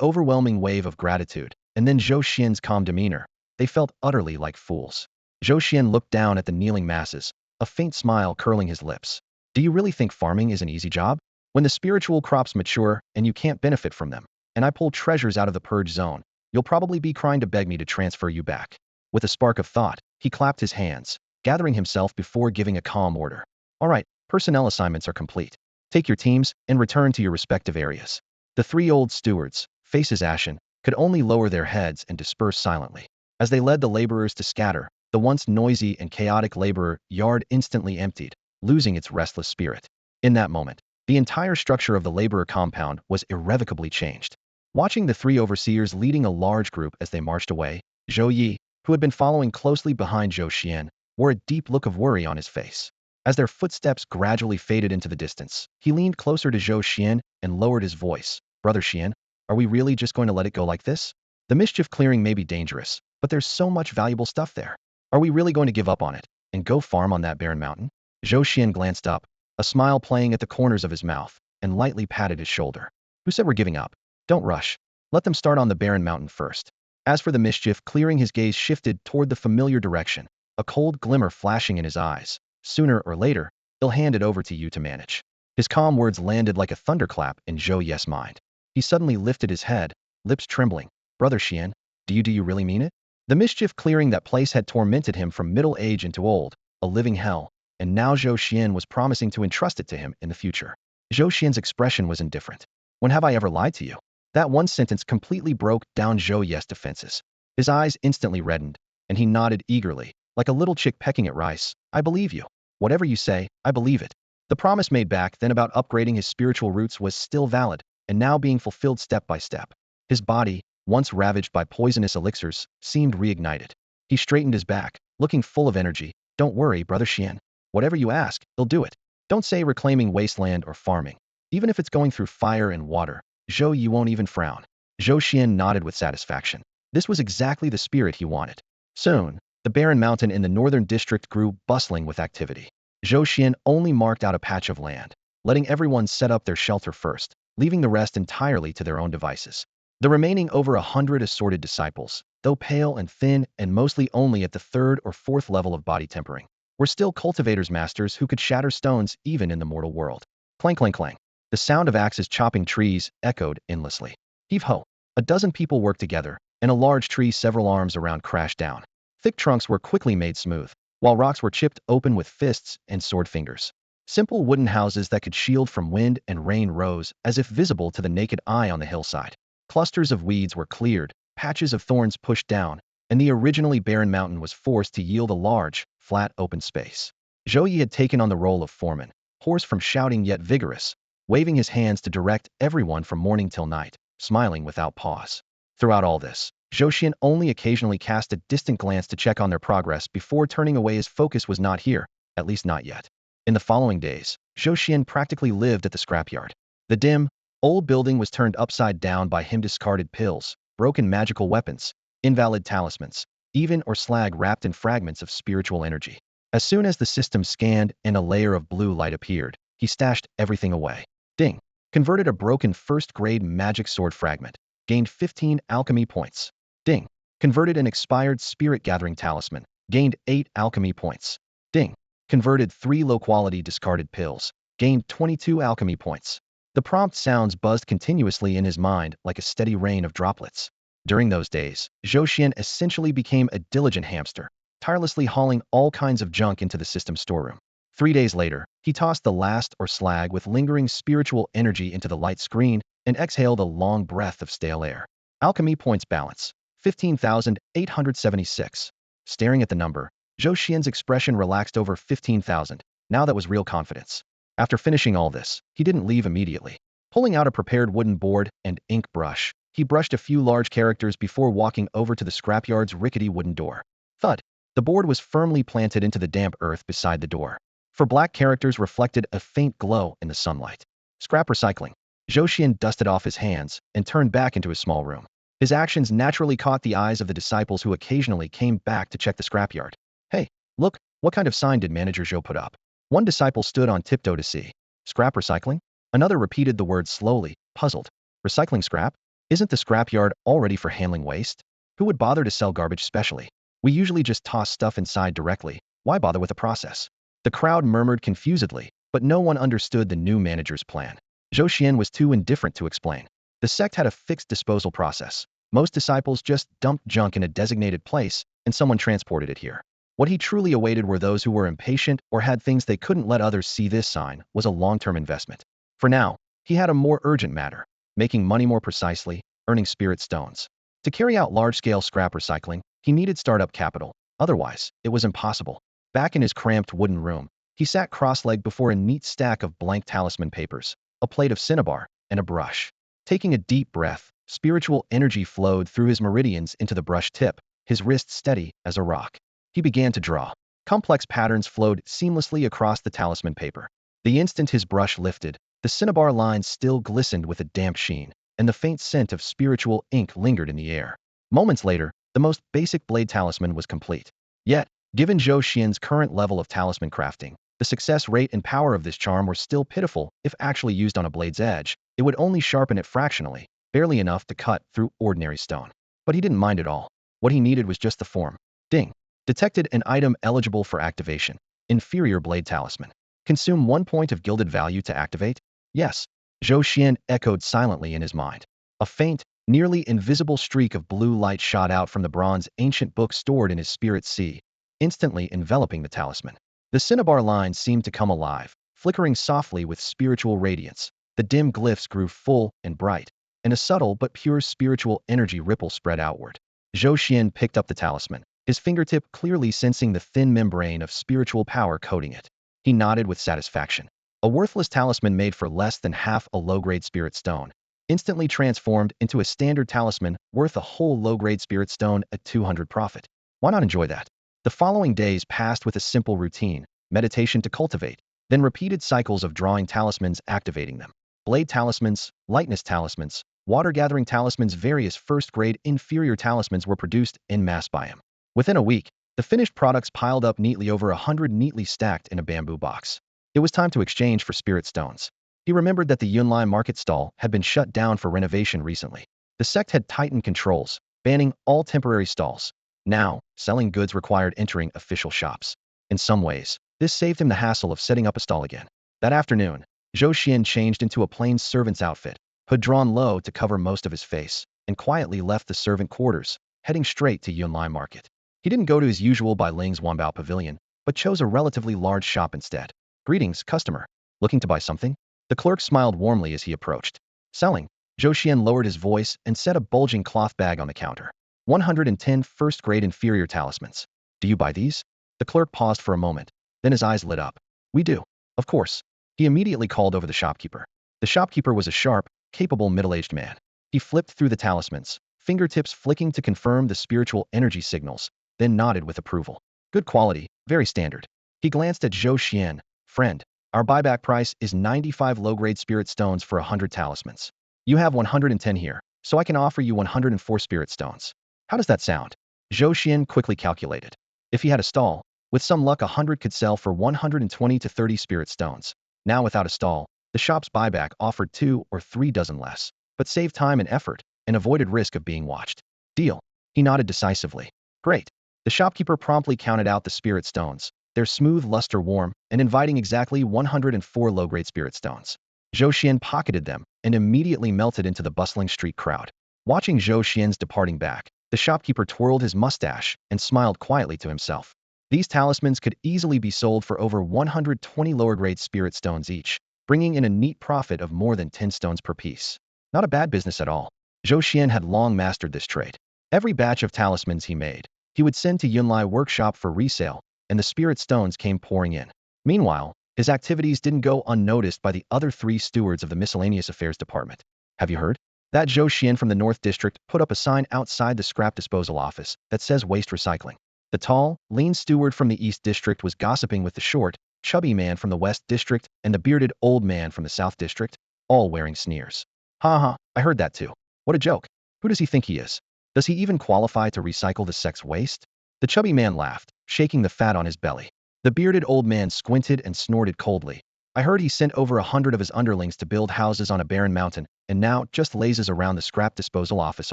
overwhelming wave of gratitude, and then Zhou Xuan's calm demeanor, they felt utterly like fools. Zhou Xuan looked down at the kneeling masses, a faint smile curling his lips. Do you really think farming is an easy job? When the spiritual crops mature and you can't benefit from them, and I pull treasures out of the Purge Zone, you'll probably be crying to beg me to transfer you back. With a spark of thought, he clapped his hands, gathering himself before giving a calm order. All right, personnel assignments are complete. Take your teams and return to your respective areas. The three old stewards, faces ashen, could only lower their heads and disperse silently. As they led the laborers to scatter, the once noisy and chaotic laborer yard instantly emptied, losing its restless spirit. In that moment, the entire structure of the laborer compound was irrevocably changed. Watching the three overseers leading a large group as they marched away, Zhou Yi, who had been following closely behind Zhou Xuan, wore a deep look of worry on his face. As their footsteps gradually faded into the distance, he leaned closer to Zhou Xuan and lowered his voice. Brother Xuan, are we really just going to let it go like this? The mischief clearing may be dangerous, but there's so much valuable stuff there. Are we really going to give up on it and go farm on that barren mountain? Zhou Xuan glanced up, a smile playing at the corners of his mouth, and lightly patted his shoulder. Who said we're giving up? Don't rush. Let them start on the barren mountain first. As for the mischief clearing, his gaze shifted toward the familiar direction, a cold glimmer flashing in his eyes. Sooner or later, he'll hand it over to you to manage. His calm words landed like a thunderclap in Zhou Yu's mind. He suddenly lifted his head, lips trembling. Brother Xian, do you really mean it? The mischief clearing that place had tormented him from middle age into old, a living hell, and now Zhou Xian was promising to entrust it to him in the future. Zhou Xian's expression was indifferent. When have I ever lied to you? That one sentence completely broke down Zhou Yu's defenses. His eyes instantly reddened, and he nodded eagerly, like a little chick pecking at rice. I believe you. Whatever you say, I believe it. The promise made back then about upgrading his spiritual roots was still valid, and now being fulfilled step by step. His body, once ravaged by poisonous elixirs, seemed reignited. He straightened his back, looking full of energy. Don't worry, Brother Xian. Whatever you ask, he'll do it. Don't say reclaiming wasteland or farming. Even if it's going through fire and water, Zhou Yu won't even frown. Zhou Xian nodded with satisfaction. This was exactly the spirit he wanted. Soon, the barren mountain in the northern district grew bustling with activity. Zhou Xian only marked out a patch of land, letting everyone set up their shelter first, leaving the rest entirely to their own devices. The remaining over 100 assorted disciples, though pale and thin and mostly only at the 3rd or 4th level of body tempering, were still cultivators masters who could shatter stones even in the mortal world. Clang, clang, clang. The sound of axes chopping trees echoed endlessly. Heave-ho! A dozen people worked together, and a large tree several arms around crashed down. Thick trunks were quickly made smooth, while rocks were chipped open with fists and sword fingers. Simple wooden houses that could shield from wind and rain rose as if visible to the naked eye on the hillside. Clusters of weeds were cleared, patches of thorns pushed down, and the originally barren mountain was forced to yield a large, flat open space. Zhou Yu had taken on the role of foreman, hoarse from shouting yet vigorous, waving his hands to direct everyone from morning till night, smiling without pause. Throughout all this, Zhou Xian only occasionally cast a distant glance to check on their progress before turning away. His focus was not here, at least not yet. In the following days, Zhou Xian practically lived at the scrapyard. The dim, old building was turned upside down by him. Discarded pills, broken magical weapons, invalid talismans, even or slag wrapped in fragments of spiritual energy. As soon as the system scanned and a layer of blue light appeared, he stashed everything away. Ding. Converted a broken first-grade magic sword fragment. Gained 15 alchemy points. Ding. Converted an expired spirit-gathering talisman. Gained 8 alchemy points. Ding. Converted 3 low-quality discarded pills. Gained 22 alchemy points. The prompt sounds buzzed continuously in his mind like a steady rain of droplets. During those days, Zhou Xian essentially became a diligent hamster, tirelessly hauling all kinds of junk into the system storeroom. 3 days later, he tossed the last or slag with lingering spiritual energy into the light screen and exhaled a long breath of stale air. Alchemy points balance, 15,876. Staring at the number, Zhou Xian's expression relaxed. Over 15,000. Now that was real confidence. After finishing all this, he didn't leave immediately. Pulling out a prepared wooden board and ink brush, he brushed a few large characters before walking over to the scrapyard's rickety wooden door. Thud! The board was firmly planted into the damp earth beside the door. For black characters reflected a faint glow in the sunlight. Scrap recycling. Zhou Xian dusted off his hands and turned back into his small room. His actions naturally caught the eyes of the disciples who occasionally came back to check the scrapyard. Hey, look, what kind of sign did Manager Zhou put up? One disciple stood on tiptoe to see. Scrap recycling? Another repeated the word slowly, puzzled. Recycling scrap? Isn't the scrapyard already for handling waste? Who would bother to sell garbage specially? We usually just toss stuff inside directly. Why bother with a process? The crowd murmured confusedly, but no one understood the new manager's plan. Zhou Xian was too indifferent to explain. The sect had a fixed disposal process. Most disciples just dumped junk in a designated place, and someone transported it here. What he truly awaited were those who were impatient or had things they couldn't let others see. This sign was a long-term investment. For now, he had a more urgent matter, making money more precisely, earning spirit stones. To carry out large-scale scrap recycling, he needed startup capital. Otherwise, it was impossible. Back in his cramped wooden room, he sat cross-legged before a neat stack of blank talisman papers, a plate of cinnabar, and a brush. Taking a deep breath, spiritual energy flowed through his meridians into the brush tip, his wrist steady as a rock. He began to draw. Complex patterns flowed seamlessly across the talisman paper. The instant his brush lifted, the cinnabar lines still glistened with a damp sheen, and the faint scent of spiritual ink lingered in the air. Moments later, the most basic blade talisman was complete. Yet, given Zhou Xian's current level of talisman crafting, the success rate and power of this charm were still pitiful. If actually used on a blade's edge, it would only sharpen it fractionally, barely enough to cut through ordinary stone. But he didn't mind at all. What he needed was just the form. Ding. Detected an item eligible for activation. Inferior blade talisman. Consume 1 point of gilded value to activate? Yes. Zhou Xuan echoed silently in his mind. A faint, nearly invisible streak of blue light shot out from the bronze ancient book stored in his spirit sea, instantly enveloping the talisman. The cinnabar line seemed to come alive, flickering softly with spiritual radiance. The dim glyphs grew full and bright, and a subtle but pure spiritual energy ripple spread outward. Zhou Xian picked up the talisman, his fingertip clearly sensing the thin membrane of spiritual power coating it. He nodded with satisfaction. A worthless talisman made for less than half a low-grade spirit stone, instantly transformed into a standard talisman worth a whole low-grade spirit stone at 200 profit. Why not enjoy that? The following days passed with a simple routine, meditation to cultivate, then repeated cycles of drawing talismans, activating them. Blade talismans, lightness talismans, water-gathering talismans, various first-grade inferior talismans were produced en masse by him. Within a week, the finished products piled up neatly, over 100 neatly stacked in a bamboo box. It was time to exchange for spirit stones. He remembered that the Yunlai market stall had been shut down for renovation recently. The sect had tightened controls, banning all temporary stalls. Now, selling goods required entering official shops. In some ways, this saved him the hassle of setting up a stall again. That afternoon, Zhou Xian changed into a plain servant's outfit, hood drawn low to cover most of his face, and quietly left the servant quarters, heading straight to Yunlai market. He didn't go to his usual Bai Ling's Wanbao pavilion, but chose a relatively large shop instead. Greetings, customer. Looking to buy something? The clerk smiled warmly as he approached. Selling. Zhou Xian lowered his voice and set a bulging cloth bag on the counter. 110 first-grade inferior talismans. Do you buy these? The clerk paused for a moment, then his eyes lit up. We do. Of course. He immediately called over the shopkeeper. The shopkeeper was a sharp, capable middle-aged man. He flipped through the talismans, fingertips flicking to confirm the spiritual energy signals, then nodded with approval. Good quality, very standard. He glanced at Zhou Xian. Friend, our buyback price is 95 low-grade spirit stones for 100 talismans. You have 110 here, so I can offer you 104 spirit stones. How does that sound? Zhou Xian quickly calculated. If he had a stall, with some luck 100 could sell for 120 to 30 spirit stones. Now without a stall, the shop's buyback offered 2 or 3 dozen less, but saved time and effort, and avoided risk of being watched. Deal. He nodded decisively. Great. The shopkeeper promptly counted out the spirit stones, their smooth luster warm and inviting, exactly 104 low-grade spirit stones. Zhou Xian pocketed them and immediately melted into the bustling street crowd. Watching Zhou Xian's departing back, the shopkeeper twirled his mustache and smiled quietly to himself. These talismans could easily be sold for over 120 lower-grade spirit stones each, bringing in a neat profit of more than 10 stones per piece. Not a bad business at all. Zhou Xian had long mastered this trade. Every batch of talismans he made, he would send to Yunlai workshop for resale, and the spirit stones came pouring in. Meanwhile, his activities didn't go unnoticed by the other 3 stewards of the miscellaneous affairs department. Have you heard? That Zhou Xian from the North District put up a sign outside the scrap disposal office that says waste recycling. The tall, lean steward from the East District was gossiping with the short, chubby man from the West District and the bearded old man from the South District, all wearing sneers. Ha ha, I heard that too. What a joke. Who does he think he is? Does he even qualify to recycle the sect's waste? The chubby man laughed, shaking the fat on his belly. The bearded old man squinted and snorted coldly. I heard he sent over 100 of his underlings to build houses on a barren mountain, and now just lazes around the scrap disposal office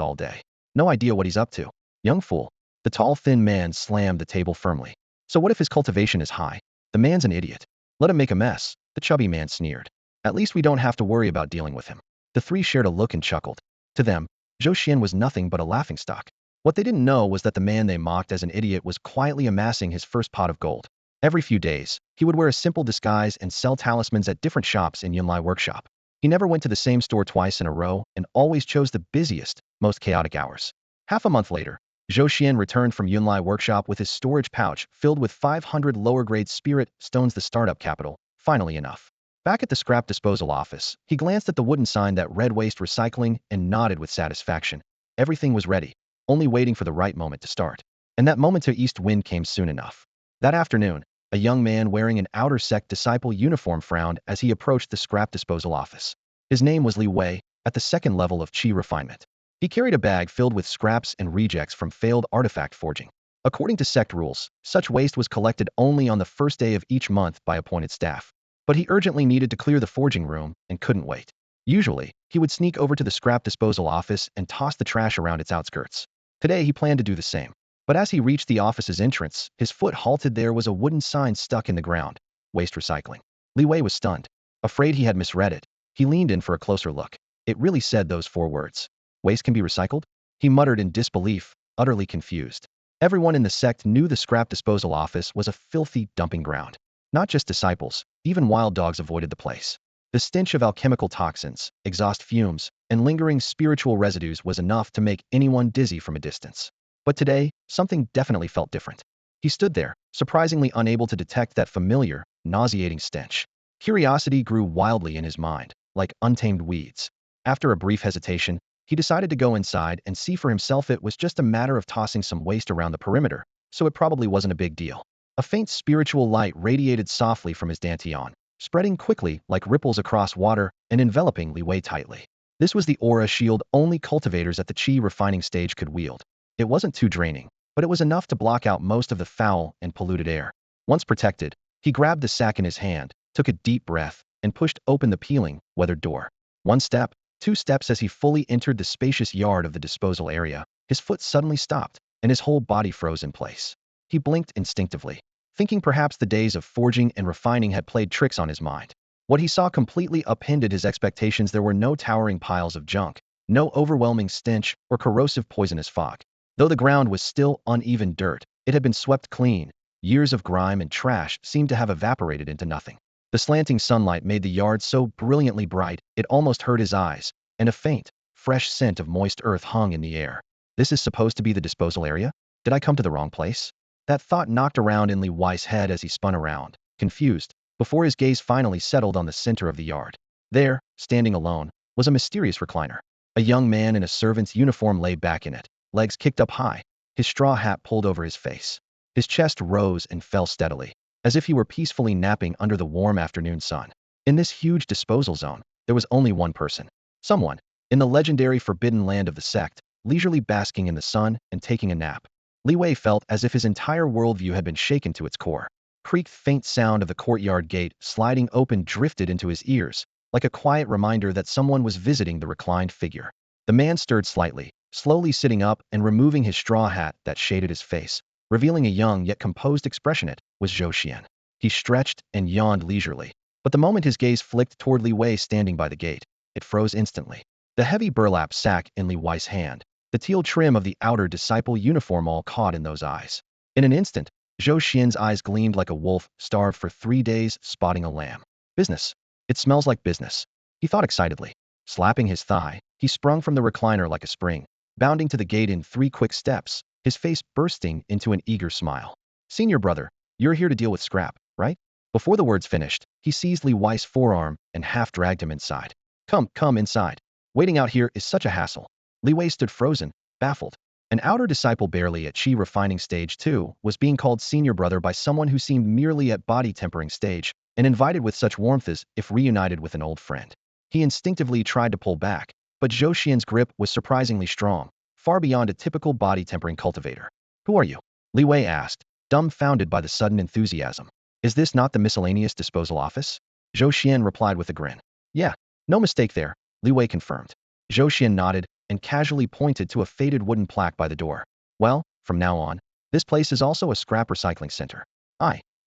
all day. No idea what he's up to. Young fool. The tall, thin man slammed the table firmly. So what if his cultivation is high? The man's an idiot. Let him make a mess, the chubby man sneered. At least we don't have to worry about dealing with him. The 3 shared a look and chuckled. To them, Zhou Xian was nothing but a laughingstock. What they didn't know was that the man they mocked as an idiot was quietly amassing his first pot of gold. Every few days, he would wear a simple disguise and sell talismans at different shops in Yunlai workshop. He never went to the same store twice in a row and always chose the busiest, most chaotic hours. Half a month later, Zhou Xian returned from Yunlai workshop with his storage pouch filled with 500 lower-grade spirit stones, the startup capital, finally enough. Back at the scrap disposal office, he glanced at the wooden sign that read waste recycling and nodded with satisfaction. Everything was ready, only waiting for the right moment to start. And that moment to east wind came soon enough. That afternoon, a young man wearing an outer sect disciple uniform frowned as he approached the scrap disposal office. His name was Li Wei, at the 2nd level of Qi refinement. He carried a bag filled with scraps and rejects from failed artifact forging. According to sect rules, such waste was collected only on the first day of each month by appointed staff. But he urgently needed to clear the forging room and couldn't wait. Usually, he would sneak over to the scrap disposal office and toss the trash around its outskirts. Today, he planned to do the same. But as he reached the office's entrance, his foot halted. There was a wooden sign stuck in the ground. Waste recycling. Li Wei was stunned. Afraid he had misread it, he leaned in for a closer look. It really said those 4 words. Waste can be recycled? He muttered in disbelief, utterly confused. Everyone in the sect knew the scrap disposal office was a filthy dumping ground. Not just disciples, even wild dogs avoided the place. The stench of alchemical toxins, exhaust fumes, and lingering spiritual residues was enough to make anyone dizzy from a distance. But today, something definitely felt different. He stood there, surprisingly unable to detect that familiar, nauseating stench. Curiosity grew wildly in his mind, like untamed weeds. After a brief hesitation, he decided to go inside and see for himself. It was just a matter of tossing some waste around the perimeter, so it probably wasn't a big deal. A faint spiritual light radiated softly from his dantian, spreading quickly like ripples across water and enveloping Li Wei tightly. This was the aura shield only cultivators at the qi refining stage could wield. It wasn't too draining, but it was enough to block out most of the foul and polluted air. Once protected, he grabbed the sack in his hand, took a deep breath, and pushed open the peeling, weathered door. 1 step, 2 steps. As he fully entered the spacious yard of the disposal area, his foot suddenly stopped, and his whole body froze in place. He blinked instinctively, thinking perhaps the days of forging and refining had played tricks on his mind. What he saw completely upended his expectations. There were no towering piles of junk, no overwhelming stench or corrosive poisonous fog. Though the ground was still uneven dirt, it had been swept clean. Years of grime and trash seemed to have evaporated into nothing. The slanting sunlight made the yard so brilliantly bright it almost hurt his eyes, and a faint, fresh scent of moist earth hung in the air. This is supposed to be the disposal area? Did I come to the wrong place? That thought knocked around in Li Wei's head as he spun around, confused, before his gaze finally settled on the center of the yard. There, standing alone, was a mysterious recliner. A young man in a servant's uniform lay back in it, legs kicked up high, his straw hat pulled over his face. His chest rose and fell steadily, as if he were peacefully napping under the warm afternoon sun. In this huge disposal zone, there was only one person. Someone, in the legendary forbidden land of the sect, leisurely basking in the sun and taking a nap. Li Wei felt as if his entire worldview had been shaken to its core. Creaked faint sound of the courtyard gate sliding open drifted into his ears, like a quiet reminder that someone was visiting the reclined figure. The man stirred slightly, slowly sitting up and removing his straw hat that shaded his face, revealing a young yet composed expression. It was Zhou Xuan. He stretched and yawned leisurely, but the moment his gaze flicked toward Li Wei standing by the gate, it froze instantly. The heavy burlap sack in Li Wei's hand, the teal trim of the outer disciple uniform all caught in those eyes. In an instant, Zhou Xian's eyes gleamed like a wolf starved for 3 days spotting a lamb. Business. It smells like business, he thought excitedly. Slapping his thigh, he sprung from the recliner like a spring, bounding to the gate in 3 quick steps, his face bursting into an eager smile. Senior brother, you're here to deal with scrap, right? Before the words finished, he seized Li Wei's forearm and half dragged him inside. Come inside. Waiting out here is such a hassle. Li Wei stood frozen, baffled. An outer disciple barely at Qi refining stage 2 was being called senior brother by someone who seemed merely at body tempering stage, and invited with such warmth as if reunited with an old friend. He instinctively tried to pull back, but Zhou Xian's grip was surprisingly strong, far beyond a typical body tempering cultivator. Who are you? Li Wei asked, dumbfounded by the sudden enthusiasm. Is this not the miscellaneous disposal office? Zhou Xian replied with a grin. Yeah, no mistake there, Li Wei confirmed. Zhou Xian nodded and casually pointed to a faded wooden plaque by the door. Well, from now on, this place is also a scrap recycling center.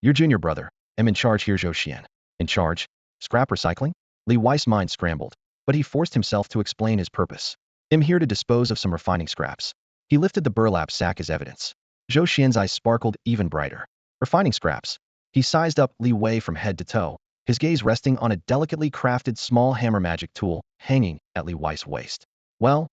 Your junior brother, am in charge here. Zhou Xian. In charge? Scrap recycling? Li Wei's mind scrambled, but he forced himself to explain his purpose. I'm here to dispose of some refining scraps. He lifted the burlap sack as evidence. Zhou Xian's eyes sparkled even brighter. Refining scraps. He sized up Li Wei from head to toe, his gaze resting on a delicately crafted small hammer magic tool hanging at Li Wei's waist. Well,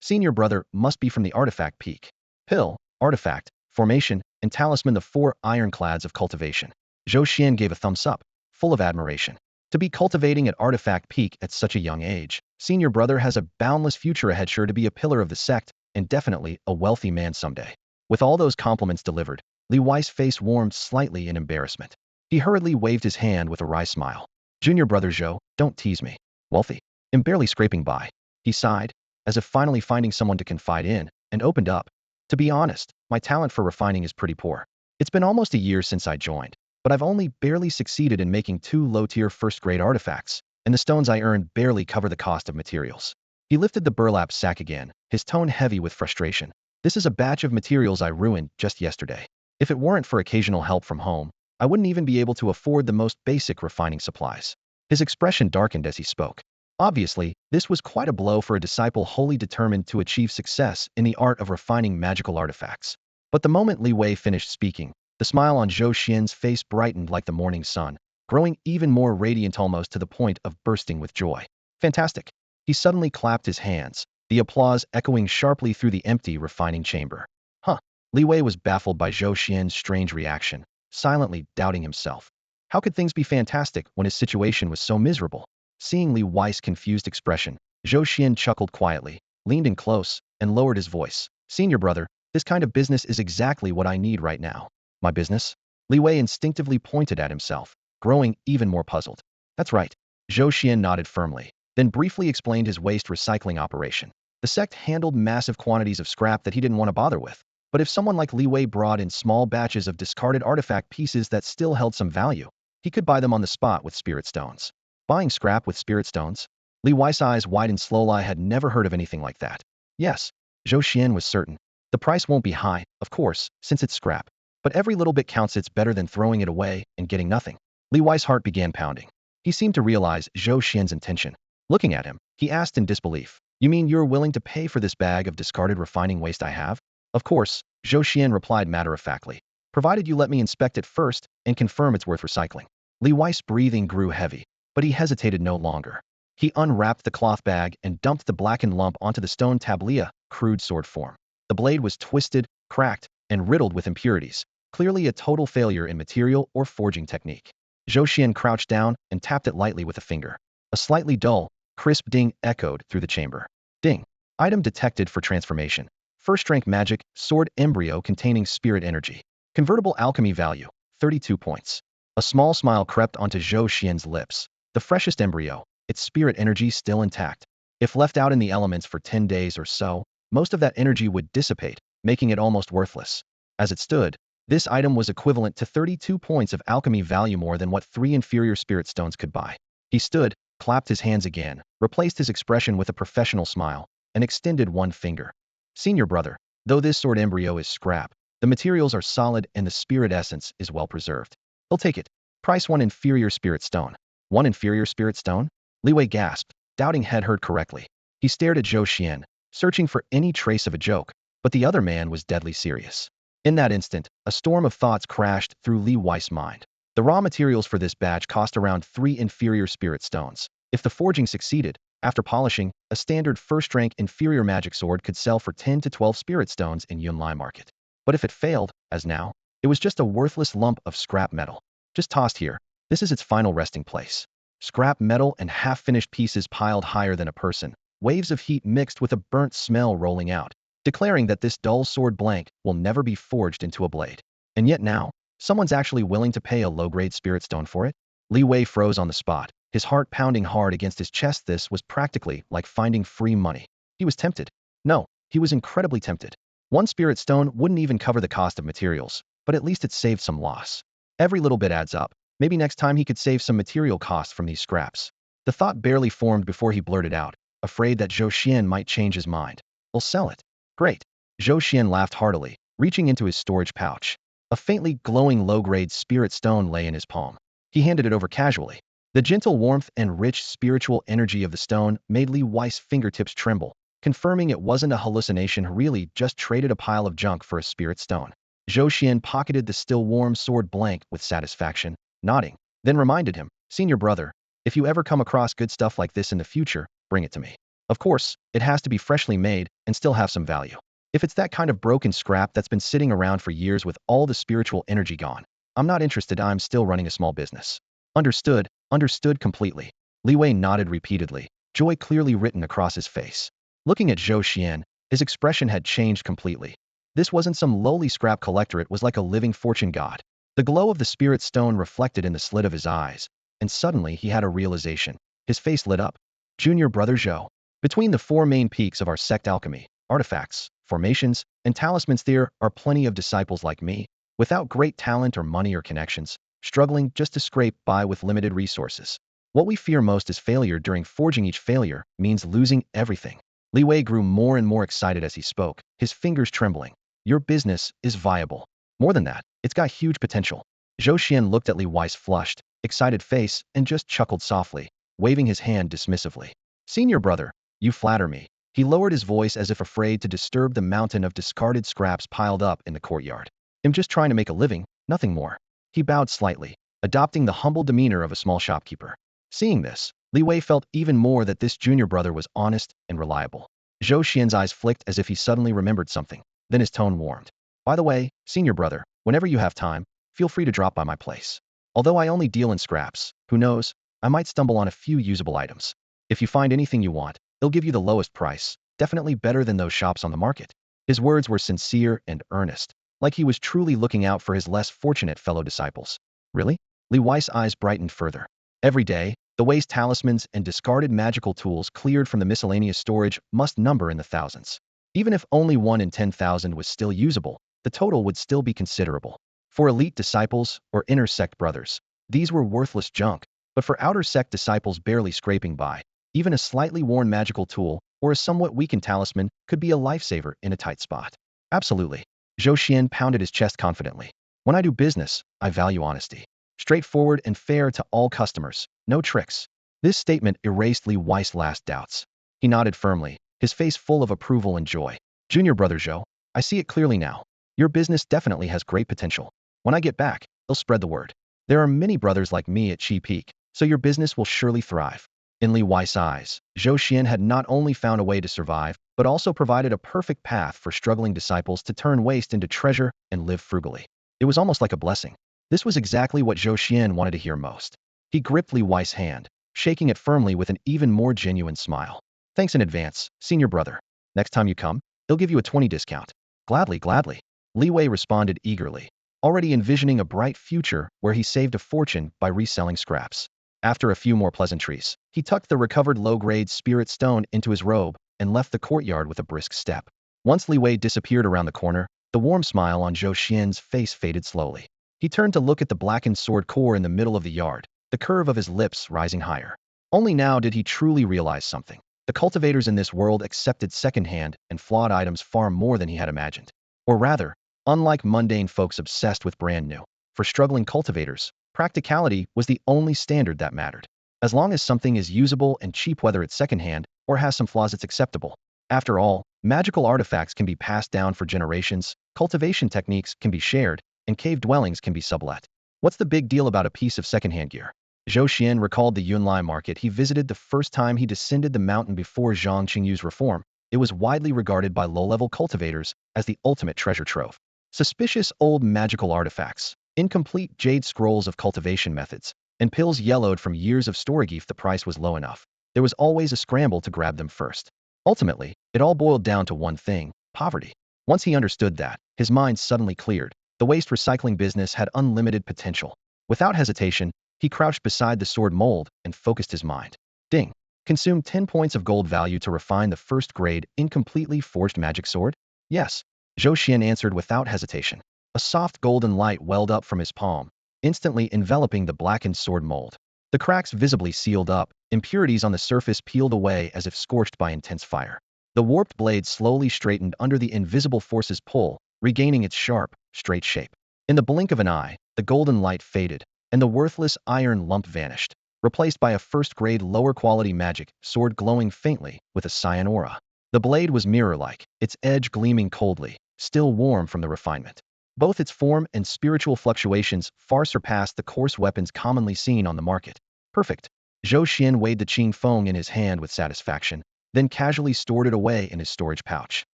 senior brother must be from the artifact peak. Pill, artifact, formation, and talisman, the 4 ironclads of cultivation. Zhou Xian gave a thumbs up, full of admiration. To be cultivating at artifact peak at such a young age, senior brother has a boundless future ahead, sure to be a pillar of the sect, and definitely a wealthy man someday. With all those compliments delivered, Li Wei's face warmed slightly in embarrassment. He hurriedly waved his hand with a wry smile. Junior brother Zhou, don't tease me. Wealthy. I'm barely scraping by. He sighed, as if finally finding someone to confide in, and opened up. To be honest, my talent for refining is pretty poor. It's been almost a year since I joined, but I've only barely succeeded in making 2 low-tier first-grade artifacts. and the stones I earned barely cover the cost of materials. He lifted the burlap sack again, his tone heavy with frustration. This is a batch of materials I ruined just yesterday. If it weren't for occasional help from home, I wouldn't even be able to afford the most basic refining supplies. His expression darkened as he spoke. Obviously, this was quite a blow for a disciple wholly determined to achieve success in the art of refining magical artifacts. But the moment Li Wei finished speaking, the smile on Zhou Xuan's face brightened like the morning sun, growing even more radiant almost to the point of bursting with joy. Fantastic! He suddenly clapped his hands, the applause echoing sharply through the empty refining chamber. Huh! Li Wei was baffled by Zhou Xuan's strange reaction, silently doubting himself. How could things be fantastic when his situation was so miserable? Seeing Li Wei's confused expression, Zhou Xuan chuckled quietly, leaned in close, and lowered his voice. Senior brother, this kind of business is exactly what I need right now. My business? Li Wei instinctively pointed at himself, growing even more puzzled. That's right. Zhou Xuan nodded firmly, then briefly explained his waste recycling operation. The sect handled massive quantities of scrap that he didn't want to bother with. But if someone like Li Wei brought in small batches of discarded artifact pieces that still held some value, he could buy them on the spot with spirit stones. Buying scrap with spirit stones? Li Wei's eyes widened slowly. Had never heard of anything like that. Yes, Zhou Xuan was certain. The price won't be high, of course, since it's scrap. But every little bit counts. It's better than throwing it away and getting nothing. Li Wei's heart began pounding. He seemed to realize Zhou Xuan's intention. Looking at him, he asked in disbelief, "You mean you're willing to pay for this bag of discarded refining waste I have?" "Of course," Zhou Xuan replied matter-of-factly, "provided you let me inspect it first and confirm it's worth recycling." Li Wei's breathing grew heavy, but he hesitated no longer. He unwrapped the cloth bag and dumped the blackened lump onto the stone tablia, crude sword form. The blade was twisted, cracked, and riddled with impurities, clearly a total failure in material or forging technique. Zhou Xuan crouched down and tapped it lightly with a finger. A slightly dull, crisp ding echoed through the chamber. Ding. Item detected for transformation. First rank magic, sword embryo containing spirit energy. Convertible alchemy value, 32 points. A small smile crept onto Zhou Xuan's lips. The freshest embryo, its spirit energy still intact. If left out in the elements for 10 days or so, most of that energy would dissipate, making it almost worthless. As it stood, this item was equivalent to 32 points of alchemy value, more than what 3 inferior spirit stones could buy. He stood, clapped his hands again, replaced his expression with a professional smile, and extended one finger. Senior brother, though this sword embryo is scrap, the materials are solid and the spirit essence is well preserved. He'll take it. Price 1 inferior spirit stone. 1 inferior spirit stone? Li Wei gasped, doubting had heard correctly. He stared at Zhou Xuan, searching for any trace of a joke, but the other man was deadly serious. In that instant, a storm of thoughts crashed through Li Wei's mind. The raw materials for this batch cost around 3 inferior spirit stones. If the forging succeeded, after polishing, a standard first-rank inferior magic sword could sell for 10 to 12 spirit stones in Yunlai market. But if it failed, as now, it was just a worthless lump of scrap metal. Just tossed here. This is its final resting place. Scrap metal and half-finished pieces piled higher than a person, waves of heat mixed with a burnt smell rolling out, declaring that this dull sword blank will never be forged into a blade. And yet now, someone's actually willing to pay a low-grade spirit stone for it? Li Wei froze on the spot, his heart pounding hard against his chest. This was practically like finding free money. He was tempted. No, he was incredibly tempted. 1 spirit stone wouldn't even cover the cost of materials, but at least it saved some loss. Every little bit adds up. Maybe next time he could save some material costs from these scraps. The thought barely formed before he blurted out, afraid that Zhou Xuan might change his mind. "We'll sell it." "Great." Zhou Xuan laughed heartily, reaching into his storage pouch. A faintly glowing low-grade spirit stone lay in his palm. He handed it over casually. The gentle warmth and rich spiritual energy of the stone made Li Wei's fingertips tremble, confirming it wasn't a hallucination. He really just traded a pile of junk for a spirit stone. Zhou Xuan pocketed the still warm sword blank with satisfaction, nodding, then reminded him, "Senior brother, if you ever come across good stuff like this in the future, bring it to me. Of course, it has to be freshly made and still have some value. If it's that kind of broken scrap that's been sitting around for years with all the spiritual energy gone, I'm not interested. I'm still running a small business." "Understood, understood completely." Li Wei nodded repeatedly, joy clearly written across his face. Looking at Zhou Xuan, his expression had changed completely. This wasn't some lowly scrap collector, it was like a living fortune god. The glow of the spirit stone reflected in the slit of his eyes, and suddenly he had a realization. His face lit up. "Junior brother Zhou, between the 4 main peaks of our sect alchemy, artifacts, formations, and talismans, there are plenty of disciples like me, without great talent or money or connections, struggling just to scrape by with limited resources. What we fear most is failure during forging. Each failure means losing everything. Li Wei grew more and more excited as he spoke, his fingers trembling. Your business is viable. More than that, it's got huge potential. Zhou Xuan looked at Li Wei's flushed, excited face and just chuckled softly, waving his hand dismissively. Senior brother, you flatter me. He lowered his voice as if afraid to disturb the mountain of discarded scraps piled up in the courtyard. I'm just trying to make a living, nothing more. He bowed slightly, adopting the humble demeanor of a small shopkeeper. Seeing this, Li Wei felt even more that this junior brother was honest and reliable. Zhou Xian's eyes flicked as if he suddenly remembered something. Then his tone warmed. By the way, senior brother, whenever you have time, feel free to drop by my place. Although I only deal in scraps, who knows, I might stumble on a few usable items. If you find anything you want, he'll give you the lowest price, definitely better than those shops on the market. His words were sincere and earnest, like he was truly looking out for his less fortunate fellow disciples. Really? Li Wei's eyes brightened further. Every day, the waste talismans and discarded magical tools cleared from the miscellaneous storage must number in the thousands. Even if only 1 in 10,000 was still usable, the total would still be considerable. For elite disciples or inner sect brothers, these were worthless junk, but for outer sect disciples barely scraping by, even a slightly worn magical tool or a somewhat weakened talisman could be a lifesaver in a tight spot. Absolutely. Zhou Xian pounded his chest confidently. When I do business, I value honesty. Straightforward and fair to all customers, no tricks. This statement erased Li Wei's last doubts. He nodded firmly, his face full of approval and joy. Junior brother Zhou, I see it clearly now. Your business definitely has great potential. When I get back, they'll spread the word. There are many brothers like me at Chi Peak, so your business will surely thrive. In Li Wei's eyes, Zhou Xian had not only found a way to survive, but also provided a perfect path for struggling disciples to turn waste into treasure and live frugally. It was almost like a blessing. This was exactly what Zhou Xian wanted to hear most. He gripped Li Wei's hand, shaking it firmly with an even more genuine smile. Thanks in advance, senior brother. Next time you come, he'll give you a 20% discount. Gladly, gladly. Li Wei responded eagerly, already envisioning a bright future where he saved a fortune by reselling scraps. After a few more pleasantries, he tucked the recovered low-grade spirit stone into his robe and left the courtyard with a brisk step. Once Li Wei disappeared around the corner, the warm smile on Zhou Xian's face faded slowly. He turned to look at the blackened sword core in the middle of the yard, the curve of his lips rising higher. Only now did he truly realize something. The cultivators in this world accepted second-hand and flawed items far more than he had imagined. Or rather, unlike mundane folks obsessed with brand new, for struggling cultivators, practicality was the only standard that mattered. As long as something is usable and cheap, whether it's secondhand or has some flaws, it's acceptable. After all, magical artifacts can be passed down for generations, cultivation techniques can be shared, and cave dwellings can be sublet. What's the big deal about a piece of secondhand gear? Zhou Xian recalled the Yunlai market he visited the first time he descended the mountain before Zhang Qingyu's reform. It was widely regarded by low-level cultivators as the ultimate treasure trove. Suspicious old magical artifacts, incomplete jade scrolls of cultivation methods, and pills yellowed from years of storage. If the price was low enough, there was always a scramble to grab them first. Ultimately, it all boiled down to one thing: poverty. Once he understood that, his mind suddenly cleared. The waste recycling business had unlimited potential. Without hesitation, he crouched beside the sword mold and focused his mind. Ding. Consume 10 points of gold value to refine the first-grade, incompletely forged magic sword? Yes. Zhou Xian answered without hesitation. A soft golden light welled up from his palm, instantly enveloping the blackened sword mold. The cracks visibly sealed up, impurities on the surface peeled away as if scorched by intense fire. The warped blade slowly straightened under the invisible force's pull, regaining its sharp, straight shape. In the blink of an eye, the golden light faded, and the worthless iron lump vanished, replaced by a first-grade lower-quality magic sword glowing faintly with a cyan aura. The blade was mirror-like, its edge gleaming coldly, still warm from the refinement. Both its form and spiritual fluctuations far surpassed the coarse weapons commonly seen on the market. Perfect. Zhou Xian weighed the Qing Feng in his hand with satisfaction, then casually stored it away in his storage pouch.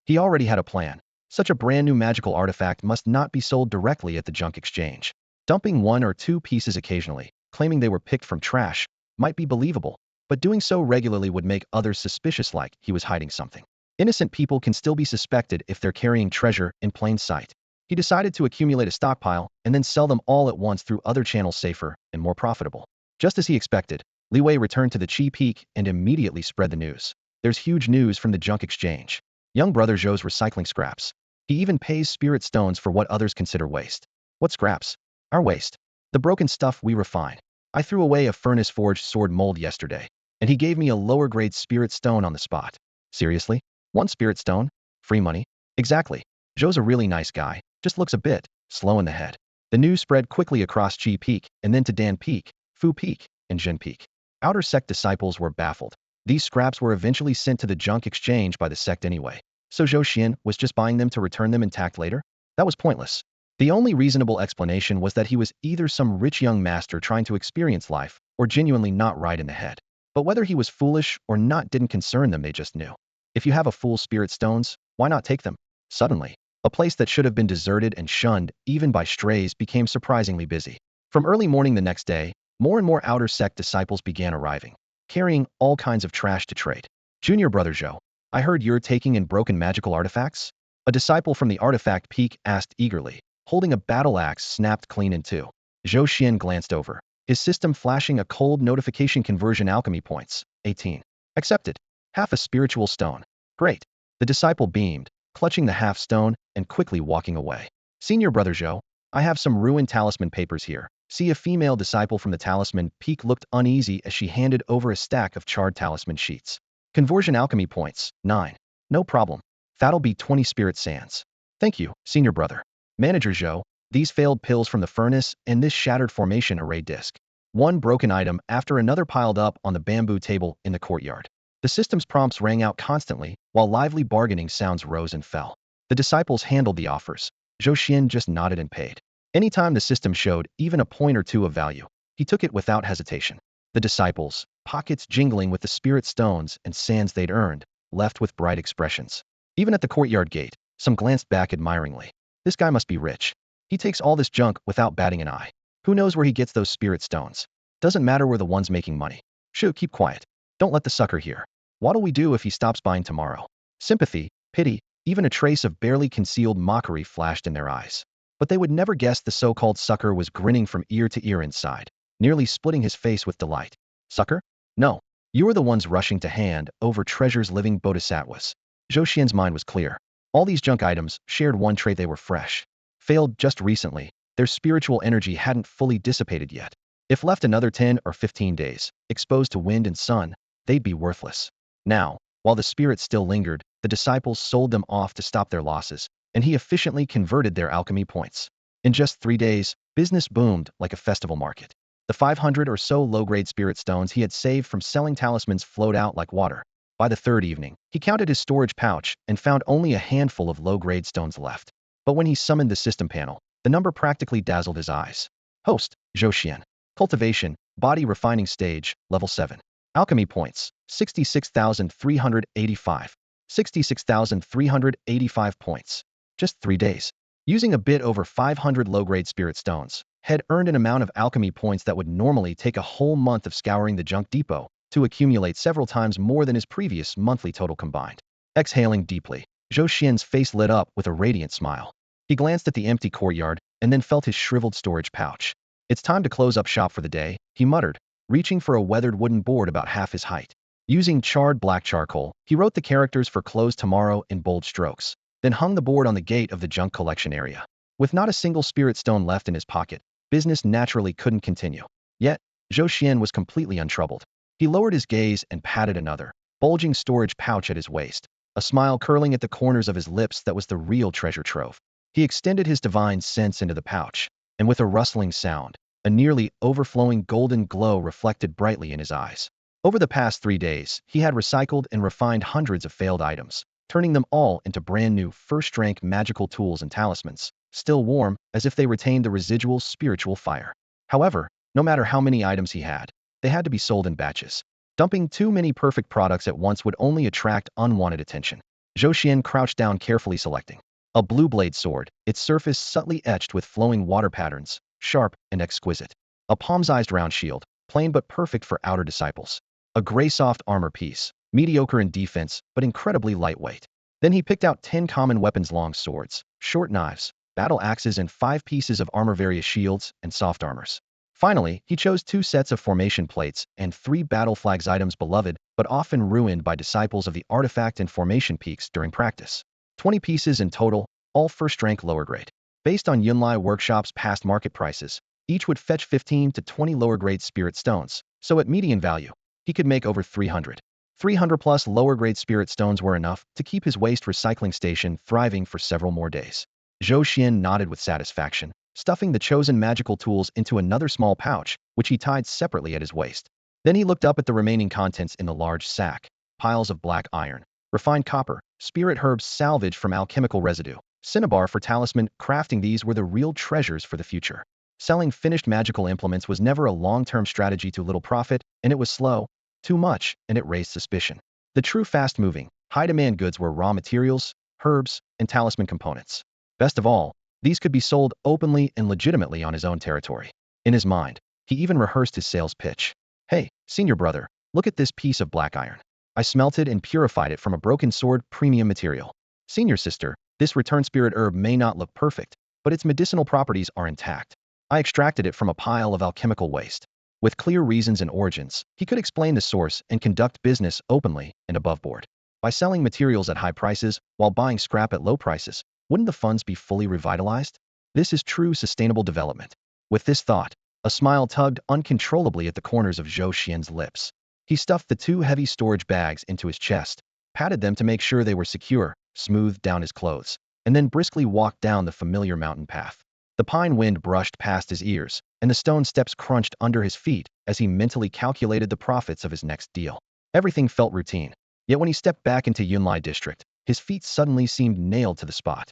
He already had a plan. Such a brand-new magical artifact must not be sold directly at the junk exchange. Dumping 1 or 2 pieces occasionally, claiming they were picked from trash, might be believable, but doing so regularly would make others suspicious, like he was hiding something. Innocent people can still be suspected if they're carrying treasure in plain sight. He decided to accumulate a stockpile and then sell them all at once through other channels, safer and more profitable. Just as he expected, Li Wei returned to the Chi Peak and immediately spread the news. There's huge news from the junk exchange. Young brother Zhou's recycling scraps. He even pays spirit stones for what others consider waste. What scraps? Our waste. The broken stuff we refine. I threw away a furnace-forged sword mold yesterday, and he gave me a lower-grade spirit stone on the spot. Seriously? One spirit stone? Free money? Exactly. Zhou's a really nice guy, just looks a bit slow in the head. The news spread quickly across Qi Peak, and then to Dan Peak, Fu Peak, and Jin Peak. Outer Sect disciples were baffled. These scraps were eventually sent to the junk exchange by the sect anyway. So Zhou Xuan was just buying them to return them intact later? That was pointless. The only reasonable explanation was that he was either some rich young master trying to experience life, or genuinely not right in the head. But whether he was foolish or not didn't concern them, they just knew. If you have a full spirit stones, why not take them? Suddenly, a place that should have been deserted and shunned, even by strays, became surprisingly busy. From early morning the next day, more and more Outer Sect disciples began arriving, carrying all kinds of trash to trade. Junior brother Zhou, I heard you're taking in broken magical artifacts? A disciple from the artifact peak asked eagerly, holding a battle axe snapped clean in two. Zhou Xuan glanced over, his system flashing a cold notification: conversion alchemy points, 18. Accepted. Half a spiritual stone. Great. The disciple beamed, clutching the half stone and quickly walking away. Senior brother Zhou, I have some ruined talisman papers here. See, a female disciple from the talisman peak looked uneasy as she handed over a stack of charred talisman sheets. Conversion alchemy points, 9. No problem. That'll be 20 spirit sands. Thank you, senior brother. Manager Zhou, these failed pills from the furnace and this shattered formation array disc. One broken item after another piled up on the bamboo table in the courtyard. The system's prompts rang out constantly, while lively bargaining sounds rose and fell. The disciples handled the offers. Zhou Xuan just nodded and paid. Anytime the system showed even a point or two of value, he took it without hesitation. The disciples, pockets jingling with the spirit stones and sands they'd earned, left with bright expressions. Even at the courtyard gate, some glanced back admiringly. This guy must be rich. He takes all this junk without batting an eye. Who knows where he gets those spirit stones? Doesn't matter, we're the ones making money. Shoo, keep quiet. Don't let the sucker hear. What'll we do if he stops buying tomorrow? Sympathy, pity, even a trace of barely concealed mockery flashed in their eyes. But they would never guess the so-called sucker was grinning from ear to ear inside, nearly splitting his face with delight. Sucker? No. You are the ones rushing to hand over treasures living bodhisattvas. Zhou Xuan's mind was clear. All these junk items shared one trait: they were fresh. Failed just recently, their spiritual energy hadn't fully dissipated yet. If left another 10 or 15 days, exposed to wind and sun, they'd be worthless. Now, while the spirits still lingered, the disciples sold them off to stop their losses, and he efficiently converted their alchemy points. In just 3 days, business boomed like a festival market. The 500 or so low-grade spirit stones he had saved from selling talismans flowed out like water. By the third evening, he counted his storage pouch and found only a handful of low-grade stones left. But when he summoned the system panel, the number practically dazzled his eyes. Host, Zhou Xuan. Cultivation, body refining stage, level 7. Alchemy points, 66,385. 66,385 points. Just 3 days. Using a bit over 500 low-grade spirit stones, had earned an amount of alchemy points that would normally take a whole month of scouring the junk depot to accumulate, several times more than his previous monthly total combined. Exhaling deeply, Zhou Xuan's face lit up with a radiant smile. He glanced at the empty courtyard and then felt his shriveled storage pouch. It's time to close up shop for the day, he muttered, reaching for a weathered wooden board about half his height. Using charred black charcoal, he wrote the characters for close tomorrow in bold strokes, then hung the board on the gate of the junk collection area. With not a single spirit stone left in his pocket, business naturally couldn't continue. Yet, Zhou Xuan was completely untroubled. He lowered his gaze and patted another, bulging storage pouch at his waist, a smile curling at the corners of his lips that was the real treasure trove. He extended his divine sense into the pouch, and with a rustling sound, a nearly overflowing golden glow reflected brightly in his eyes. Over the past 3 days, he had recycled and refined hundreds of failed items, turning them all into brand new first-rank magical tools and talismans, still warm as if they retained the residual spiritual fire. However, no matter how many items he had, they had to be sold in batches. Dumping too many perfect products at once would only attract unwanted attention. Zhou Xuan crouched down, carefully selecting a blue blade sword, its surface subtly etched with flowing water patterns, sharp and exquisite. A palm-sized round shield, plain but perfect for outer disciples. A gray soft armor piece, mediocre in defense but incredibly lightweight. Then he picked out 10 common weapons: long swords, short knives, battle axes, and 5 pieces of armor, various shields and soft armors. Finally, he chose 2 sets of formation plates and 3 battle flags, items beloved but often ruined by disciples of the artifact and formation peaks during practice. 20 pieces in total, all first rank lower grade. Based on Yunlai Workshop's past market prices, Each would fetch 15 to 20 lower-grade spirit stones, so at median value, he could make over 300. 300 plus lower-grade spirit stones were enough to keep his waste recycling station thriving for several more days. Zhou Xuan nodded with satisfaction, stuffing the chosen magical tools into another small pouch, which he tied separately at his waist. Then he looked up at the remaining contents in the large sack: piles of black iron, refined copper, spirit herbs salvaged from alchemical residue, cinnabar for talisman crafting. These were the real treasures for the future. Selling finished magical implements was never a long-term strategy. Too little profit, and it was slow. Too much, and it raised suspicion. The true fast-moving, high-demand goods were raw materials, herbs, and talisman components. Best of all, these could be sold openly and legitimately on his own territory. In his mind, he even rehearsed his sales pitch. "Hey, senior brother, look at this piece of black iron. I smelted and purified it from a broken sword premium material. Senior sister, this return spirit herb may not look perfect, but its medicinal properties are intact. I extracted it from a pile of alchemical waste." With clear reasons and origins, he could explain the source and conduct business openly and above board. By selling materials at high prices while buying scrap at low prices, wouldn't the funds be fully revitalized? This is true sustainable development. With this thought, a smile tugged uncontrollably at the corners of Zhou Xian's lips. He stuffed the 2 heavy storage bags into his chest, patted them to make sure they were secure, smoothed down his clothes, and then briskly walked down the familiar mountain path. The pine wind brushed past his ears, and the stone steps crunched under his feet as he mentally calculated the profits of his next deal. Everything felt routine. Yet when he stepped back into Yunlai district, his feet suddenly seemed nailed to the spot.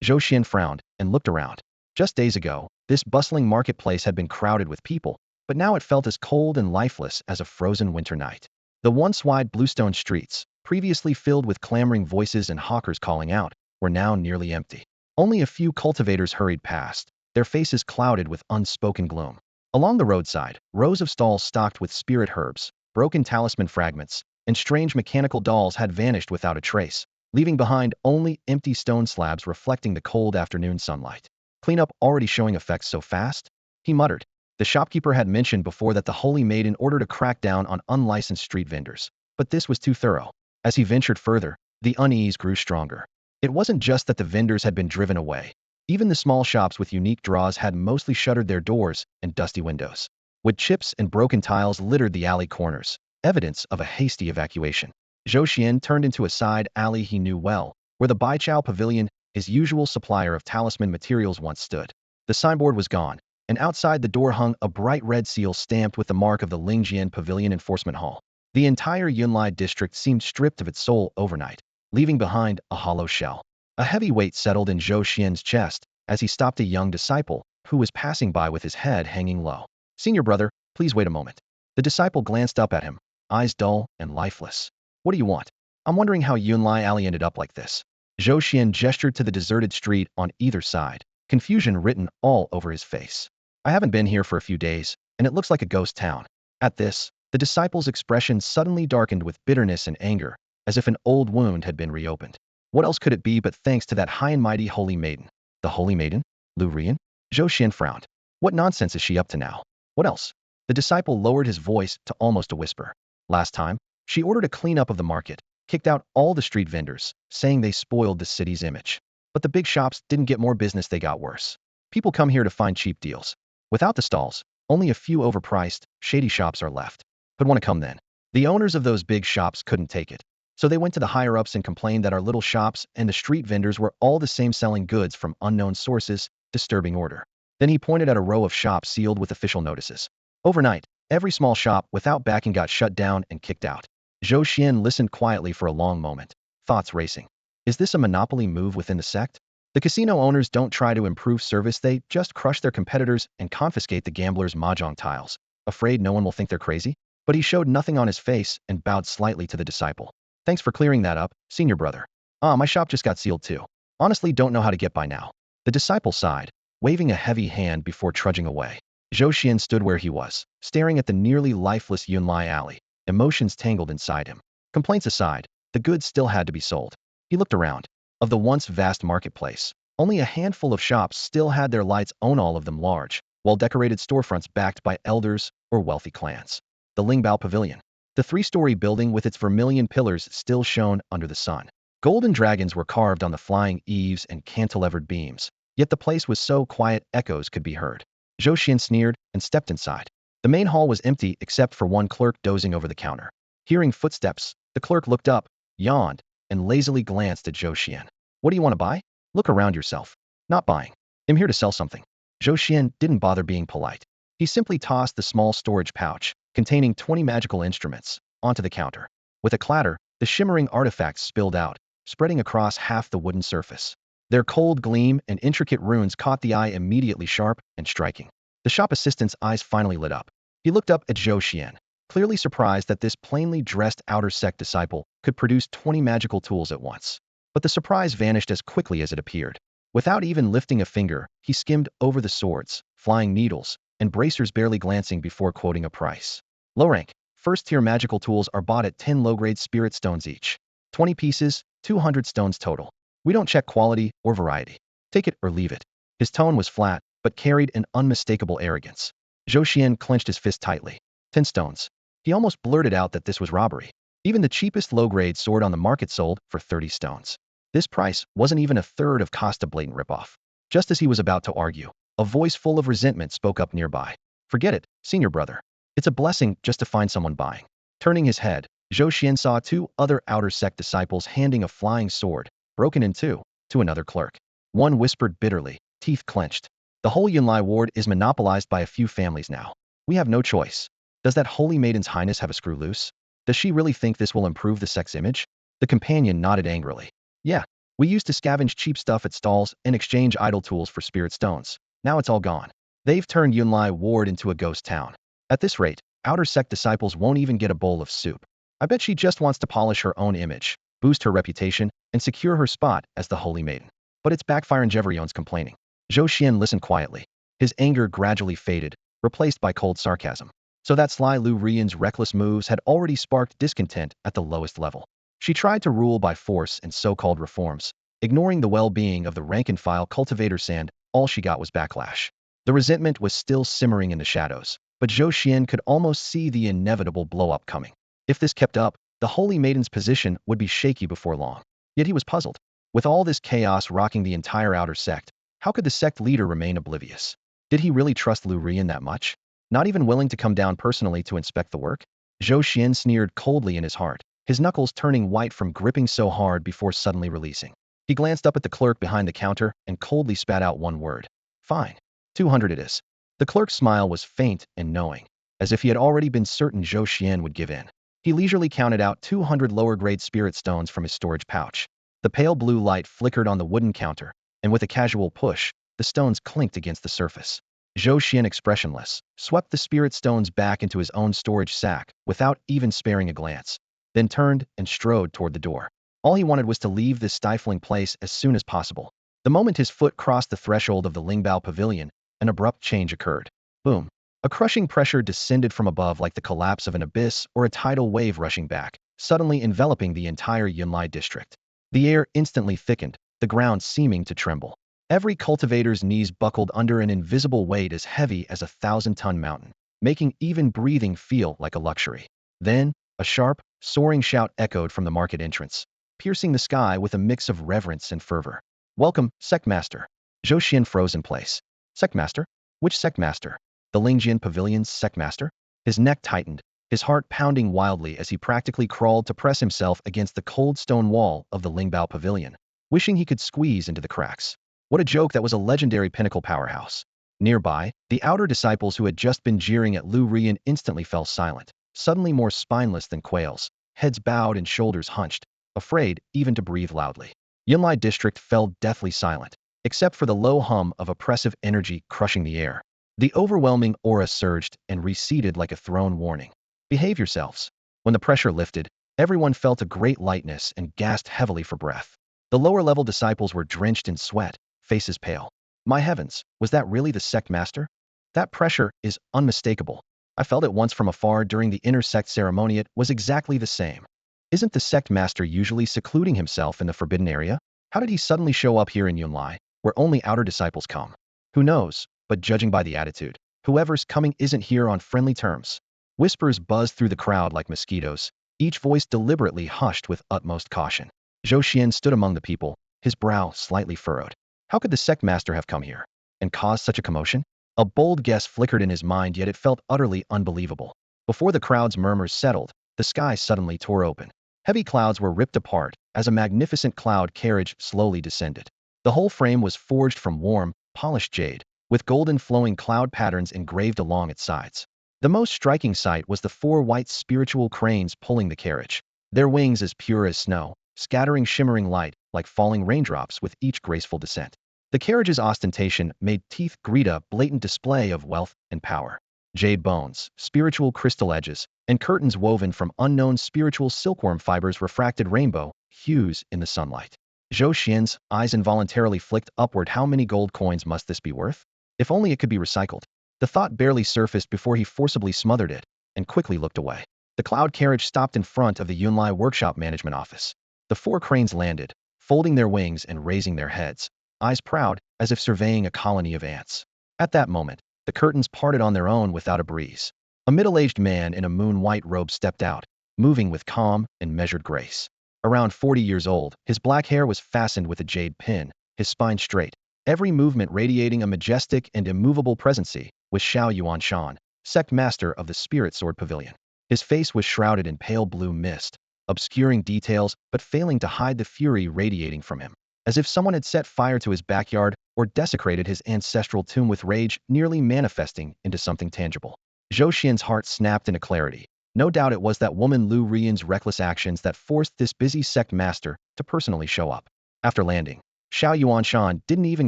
Zhou Xian frowned and looked around. Just days ago, this bustling marketplace had been crowded with people, but now it felt as cold and lifeless as a frozen winter night. The once wide bluestone streets, previously filled with clamoring voices and hawkers calling out, were now nearly empty. Only a few cultivators hurried past, their faces clouded with unspoken gloom. Along the roadside, rows of stalls stocked with spirit herbs, broken talisman fragments, and strange mechanical dolls had vanished without a trace, leaving behind only empty stone slabs reflecting the cold afternoon sunlight. Cleanup already showing effects so fast? He muttered. The shopkeeper had mentioned before that the Holy Maiden ordered a crackdown on unlicensed street vendors, but this was too thorough. As he ventured further, the unease grew stronger. It wasn't just that the vendors had been driven away. Even the small shops with unique draws had mostly shuttered their doors and dusty windows. Wood chips and broken tiles littered the alley corners, evidence of a hasty evacuation. Zhou Xian turned into a side alley he knew well, where the Baichao Pavilion, his usual supplier of talisman materials, once stood. The signboard was gone, and outside the door hung a bright red seal stamped with the mark of the Lingjian Pavilion Enforcement Hall. The entire Yunlai district seemed stripped of its soul overnight, leaving behind a hollow shell. A heavy weight settled in Zhou Xian's chest as he stopped a young disciple who was passing by with his head hanging low. "Senior brother, please wait a moment." The disciple glanced up at him, eyes dull and lifeless. "What do you want?" "I'm wondering how Yunlai Alley ended up like this." Zhou Xian gestured to the deserted street on either side, confusion written all over his face. "I haven't been here for a few days, and it looks like a ghost town." At this, the disciple's expression suddenly darkened with bitterness and anger, as if an old wound had been reopened. What else could it be but thanks to that high and mighty Holy Maiden? The Holy Maiden? Lu Rian? Zhou Xian frowned. What nonsense is she up to now? What else? The disciple lowered his voice to almost a whisper. Last time, she ordered a cleanup of the market, kicked out all the street vendors, saying they spoiled the city's image. But the big shops didn't get more business, they got worse. People come here to find cheap deals. Without the stalls, only a few overpriced, shady shops are left. But want to come then? The owners of those big shops couldn't take it. So they went to the higher-ups and complained that our little shops and the street vendors were all the same, selling goods from unknown sources, disturbing order. Then he pointed at a row of shops sealed with official notices. Overnight, every small shop without backing got shut down and kicked out. Zhou Xian listened quietly for a long moment, thoughts racing. Is this a monopoly move within the sect? The casino owners don't try to improve service, they just crush their competitors and confiscate the gamblers' mahjong tiles, afraid no one will think they're crazy? But he showed nothing on his face and bowed slightly to the disciple. "Thanks for clearing that up, senior brother. My shop just got sealed too. Honestly, don't know how to get by now." The disciple sighed, waving a heavy hand before trudging away. Zhou Xian stood where he was, staring at the nearly lifeless Yunlai alley, emotions tangled inside him. Complaints aside, the goods still had to be sold. He looked around. Of the once vast marketplace, only a handful of shops still had their lights on, all of them large, well-decorated storefronts backed by elders or wealthy clans. The Lingbao Pavilion. The 3-story building with its vermilion pillars still shone under the sun. Golden dragons were carved on the flying eaves and cantilevered beams, yet the place was so quiet echoes could be heard. Zhou Xuan sneered and stepped inside. The main hall was empty except for one clerk dozing over the counter. Hearing footsteps, the clerk looked up, yawned, and lazily glanced at Zhou Xuan. What do you want to buy? Look around yourself. Not buying. I'm here to sell something. Zhou Xuan didn't bother being polite. He simply tossed the small storage pouch, containing 20 magical instruments, onto the counter. With a clatter, the shimmering artifacts spilled out, spreading across half the wooden surface. Their cold gleam and intricate runes caught the eye immediately sharp and striking. The shop assistant's eyes finally lit up. He looked up at Zhou Xuan, clearly surprised that this plainly dressed outer sect disciple could produce 20 magical tools at once. But the surprise vanished as quickly as it appeared. Without even lifting a finger, he skimmed over the swords, flying needles, and bracers barely glancing before quoting a price. Low rank, first-tier magical tools are bought at 10 low-grade spirit stones each. 20 pieces, 200 stones total. We don't check quality or variety. Take it or leave it. His tone was flat, but carried an unmistakable arrogance. Zhou Xuan clenched his fist tightly. 10 stones. He almost blurted out that this was robbery. Even the cheapest low-grade sword on the market sold for 30 stones. This price wasn't even a third of cost, a blatant ripoff. Just as he was about to argue, a voice full of resentment spoke up nearby. Forget it, senior brother. It's a blessing just to find someone buying. Turning his head, Zhou Xuan saw two other outer sect disciples handing a flying sword, broken in two, to another clerk. One whispered bitterly, teeth clenched. The whole Yunlai ward is monopolized by a few families now. We have no choice. Does that holy maiden's highness have a screw loose? Does she really think this will improve the sect's image? The companion nodded angrily. Yeah, we used to scavenge cheap stuff at stalls and exchange idle tools for spirit stones. Now it's all gone. They've turned Yunlai ward into a ghost town. At this rate, outer sect disciples won't even get a bowl of soup. I bet she just wants to polish her own image, boost her reputation, and secure her spot as the holy maiden. But it's backfiring. Jeverion's complaining. Zhou Xuan listened quietly. His anger gradually faded, replaced by cold sarcasm. So that sly Lu Rian's reckless moves had already sparked discontent at the lowest level. She tried to rule by force and so-called reforms, ignoring the well-being of the rank-and-file cultivators, and all she got was backlash. The resentment was still simmering in the shadows, but Zhou Xuan could almost see the inevitable blow-up coming. If this kept up, the holy maiden's position would be shaky before long. Yet he was puzzled. With all this chaos rocking the entire outer sect, how could the sect leader remain oblivious? Did he really trust Lu Rian that much? Not even willing to come down personally to inspect the work? Zhou Xuan sneered coldly in his heart, his knuckles turning white from gripping so hard before suddenly releasing. He glanced up at the clerk behind the counter and coldly spat out one word. Fine. 200 it is. The clerk's smile was faint and knowing, as if he had already been certain Zhou Xuan would give in. He leisurely counted out 200 lower-grade spirit stones from his storage pouch. The pale blue light flickered on the wooden counter, and with a casual push, the stones clinked against the surface. Zhou Xuan, expressionless, swept the spirit stones back into his own storage sack without even sparing a glance, then turned and strode toward the door. All he wanted was to leave this stifling place as soon as possible. The moment his foot crossed the threshold of the Lingbao Pavilion, an abrupt change occurred. Boom. A crushing pressure descended from above like the collapse of an abyss or a tidal wave rushing back, suddenly enveloping the entire Yunlai district. The air instantly thickened, the ground seeming to tremble. Every cultivator's knees buckled under an invisible weight as heavy as a 1,000-ton mountain, making even breathing feel like a luxury. Then, a sharp, soaring shout echoed from the market entrance, piercing the sky with a mix of reverence and fervor. Welcome, Sectmaster. Zhou Xuan froze in place. Sectmaster? Which Sectmaster? The Lingjian Pavilion's Sectmaster? His neck tightened, his heart pounding wildly as he practically crawled to press himself against the cold stone wall of the Lingbao Pavilion, wishing he could squeeze into the cracks. What a joke that was a legendary pinnacle powerhouse. Nearby, the outer disciples who had just been jeering at Lu Rian instantly fell silent, suddenly more spineless than quails, heads bowed and shoulders hunched, afraid even to breathe loudly. Yunlai district fell deathly silent, except for the low hum of oppressive energy crushing the air. The overwhelming aura surged and receded like a thrown warning. Behave yourselves. When the pressure lifted, everyone felt a great lightness and gasped heavily for breath. The lower-level disciples were drenched in sweat, faces pale. My heavens, was that really the sect master? That pressure is unmistakable. I felt it once from afar during the inner sect ceremony. It was exactly the same. Isn't the sect master usually secluding himself in the forbidden area? How did he suddenly show up here in Yunlai, where only outer disciples come? Who knows, but judging by the attitude, whoever's coming isn't here on friendly terms. Whispers buzzed through the crowd like mosquitoes, each voice deliberately hushed with utmost caution. Zhou Xuan stood among the people, his brow slightly furrowed. How could the sect master have come here and caused such a commotion? A bold guess flickered in his mind, yet it felt utterly unbelievable. Before the crowd's murmurs settled, the sky suddenly tore open. Heavy clouds were ripped apart as a magnificent cloud carriage slowly descended. The whole frame was forged from warm, polished jade, with golden flowing cloud patterns engraved along its sides. The most striking sight was the four white spiritual cranes pulling the carriage, their wings as pure as snow, scattering shimmering light like falling raindrops with each graceful descent. The carriage's ostentation made teeth greet a blatant display of wealth and power. Jade bones, spiritual crystal edges, and curtains woven from unknown spiritual silkworm fibers refracted rainbow hues in the sunlight. Zhou Xuan's eyes involuntarily flicked upward. How many gold coins must this be worth? If only it could be recycled. The thought barely surfaced before he forcibly smothered it and quickly looked away. The cloud carriage stopped in front of the Yunlai workshop management office. The four cranes landed, folding their wings and raising their heads, eyes proud as if surveying a colony of ants. At that moment, the curtains parted on their own without a breeze. A middle-aged man in a moon-white robe stepped out, moving with calm and measured grace. Around 40 years old, his black hair was fastened with a jade pin, his spine straight, every movement radiating a majestic and immovable presency, was Xuan Sect, sect master of the Spirit Sword Pavilion. His face was shrouded in pale blue mist, obscuring details but failing to hide the fury radiating from him. As if someone had set fire to his backyard or desecrated his ancestral tomb with rage nearly manifesting into something tangible. Zhou Xian's heart snapped into clarity. No doubt it was that woman Lu Rian's reckless actions that forced this busy sect master to personally show up. After landing, Xuan didn't even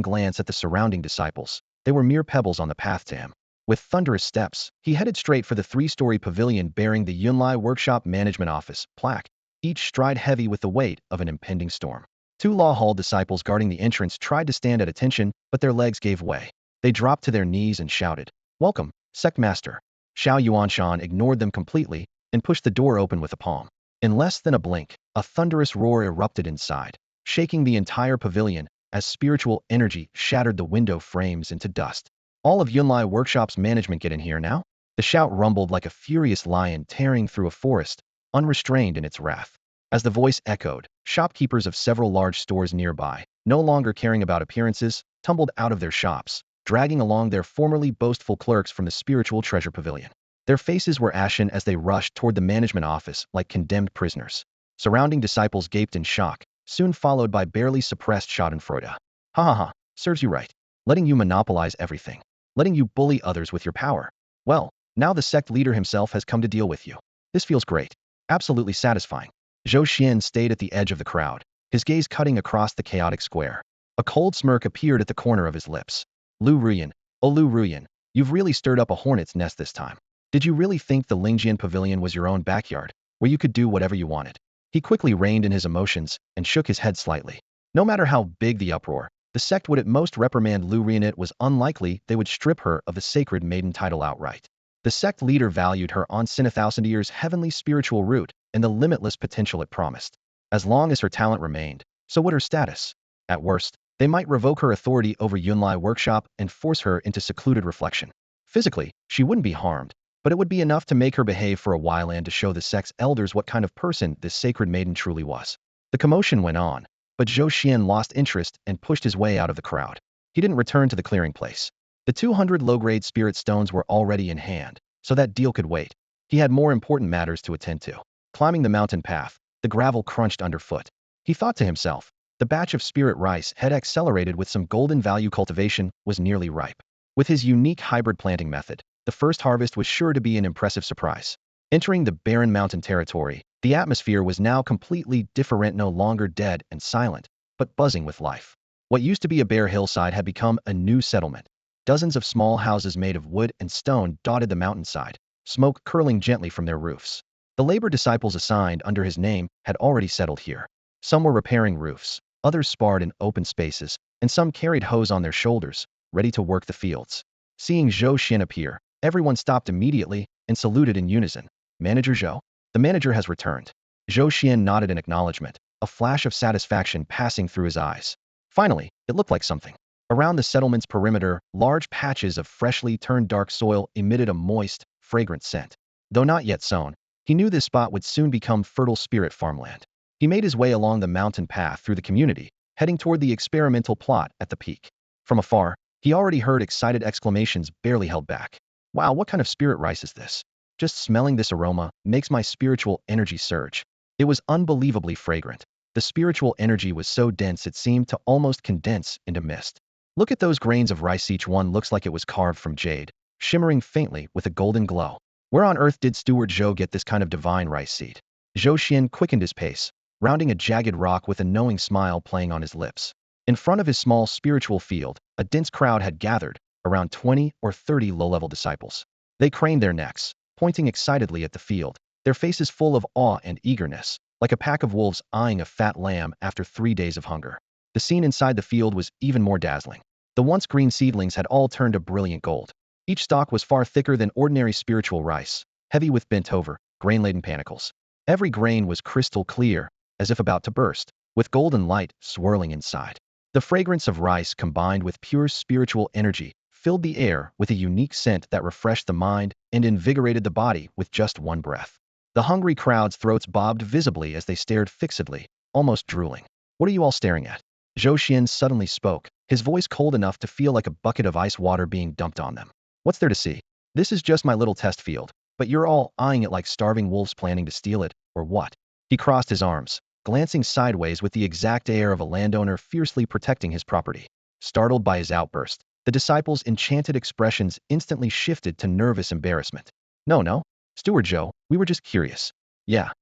glance at the surrounding disciples. They were mere pebbles on the path to him. With thunderous steps, he headed straight for the three-story pavilion bearing the Yunlai Workshop Management Office plaque, each stride heavy with the weight of an impending storm. Two Law Hall disciples guarding the entrance tried to stand at attention, but their legs gave way. They dropped to their knees and shouted, "Welcome, Sect Master." Xuan ignored them completely and pushed the door open with a palm. In less than a blink, a thunderous roar erupted inside, shaking the entire pavilion as spiritual energy shattered the window frames into dust. "All of Yunlai Workshop's management get in here now?" The shout rumbled like a furious lion tearing through a forest, unrestrained in its wrath. As the voice echoed, shopkeepers of several large stores nearby, no longer caring about appearances, tumbled out of their shops, dragging along their formerly boastful clerks from the spiritual treasure pavilion. Their faces were ashen as they rushed toward the management office like condemned prisoners. Surrounding disciples gaped in shock, soon followed by barely suppressed schadenfreude. "Ha ha ha, serves you right. Letting you monopolize everything. Letting you bully others with your power. Well, now the sect leader himself has come to deal with you. This feels great. Absolutely satisfying." Zhou Xuan stayed at the edge of the crowd, his gaze cutting across the chaotic square. A cold smirk appeared at the corner of his lips. "Lu Ruyan, oh Lu Ruyan, you've really stirred up a hornet's nest this time. Did you really think the Lingjian Pavilion was your own backyard, where you could do whatever you wanted?" He quickly reined in his emotions and shook his head slightly. No matter how big the uproar, the sect would at most reprimand Lu Ruyan. It was unlikely they would strip her of the sacred maiden title outright. The sect leader valued her on Sinathousandier's heavenly spiritual root and the limitless potential it promised. As long as her talent remained, so would her status. At worst, they might revoke her authority over Yunlai Workshop and force her into secluded reflection. Physically, she wouldn't be harmed, but it would be enough to make her behave for a while and to show the sect's elders what kind of person this sacred maiden truly was. The commotion went on, but Zhou Xuan lost interest and pushed his way out of the crowd. He didn't return to the clearing place. The 200 low-grade spirit stones were already in hand, so that deal could wait. He had more important matters to attend to. Climbing the mountain path, the gravel crunched underfoot. He thought to himself, the batch of spirit rice had accelerated with some golden value cultivation was nearly ripe. With his unique hybrid planting method, the first harvest was sure to be an impressive surprise. Entering the barren mountain territory, the atmosphere was now completely different, no longer dead and silent, but buzzing with life. What used to be a bare hillside had become a new settlement. Dozens of small houses made of wood and stone dotted the mountainside, smoke curling gently from their roofs. The labor disciples assigned under his name had already settled here. Some were repairing roofs, others sparred in open spaces, and some carried hoes on their shoulders, ready to work the fields. Seeing Zhou Xuan appear, everyone stopped immediately and saluted in unison. "Manager Zhou?" "The manager has returned." Zhou Xuan nodded in acknowledgement, a flash of satisfaction passing through his eyes. Finally, it looked like something. Around the settlement's perimeter, large patches of freshly turned dark soil emitted a moist, fragrant scent. Though not yet sown, he knew this spot would soon become fertile spirit farmland. He made his way along the mountain path through the community, heading toward the experimental plot at the peak. From afar, He already heard excited exclamations barely held back. Wow, what kind of spirit rice is this? Just smelling this aroma makes my spiritual energy surge. It was unbelievably fragrant. The spiritual energy was so dense it seemed to almost condense into mist. Look at those grains of rice, each one looks like it was carved from jade, shimmering faintly with a golden glow. Where on earth did Steward Zhou get this kind of divine rice seed? Zhou Xuan quickened his pace, rounding a jagged rock with a knowing smile playing on his lips. In front of his small spiritual field, a dense crowd had gathered, around 20 or 30 low-level disciples. They craned their necks, pointing excitedly at the field, their faces full of awe and eagerness, like a pack of wolves eyeing a fat lamb after 3 days of hunger. The scene inside the field was even more dazzling. The once green seedlings had all turned a brilliant gold. Each stalk was far thicker than ordinary spiritual rice, heavy with bent-over, grain-laden panicles. Every grain was crystal clear, as if about to burst, with golden light swirling inside. The fragrance of rice combined with pure spiritual energy filled the air with a unique scent that refreshed the mind and invigorated the body with just one breath. The hungry crowd's throats bobbed visibly as they stared fixedly, almost drooling. What are you all staring at? Zhou Xian suddenly spoke, his voice cold enough to feel like a bucket of ice water being dumped on them. What's there to see? This is just my little test field, but you're all eyeing it like starving wolves planning to steal it, or what? He crossed his arms, glancing sideways with the exact air of a landowner fiercely protecting his property. Startled by his outburst, the disciples' enchanted expressions instantly shifted to nervous embarrassment. No, Steward Zhou, we were just curious. Yeah.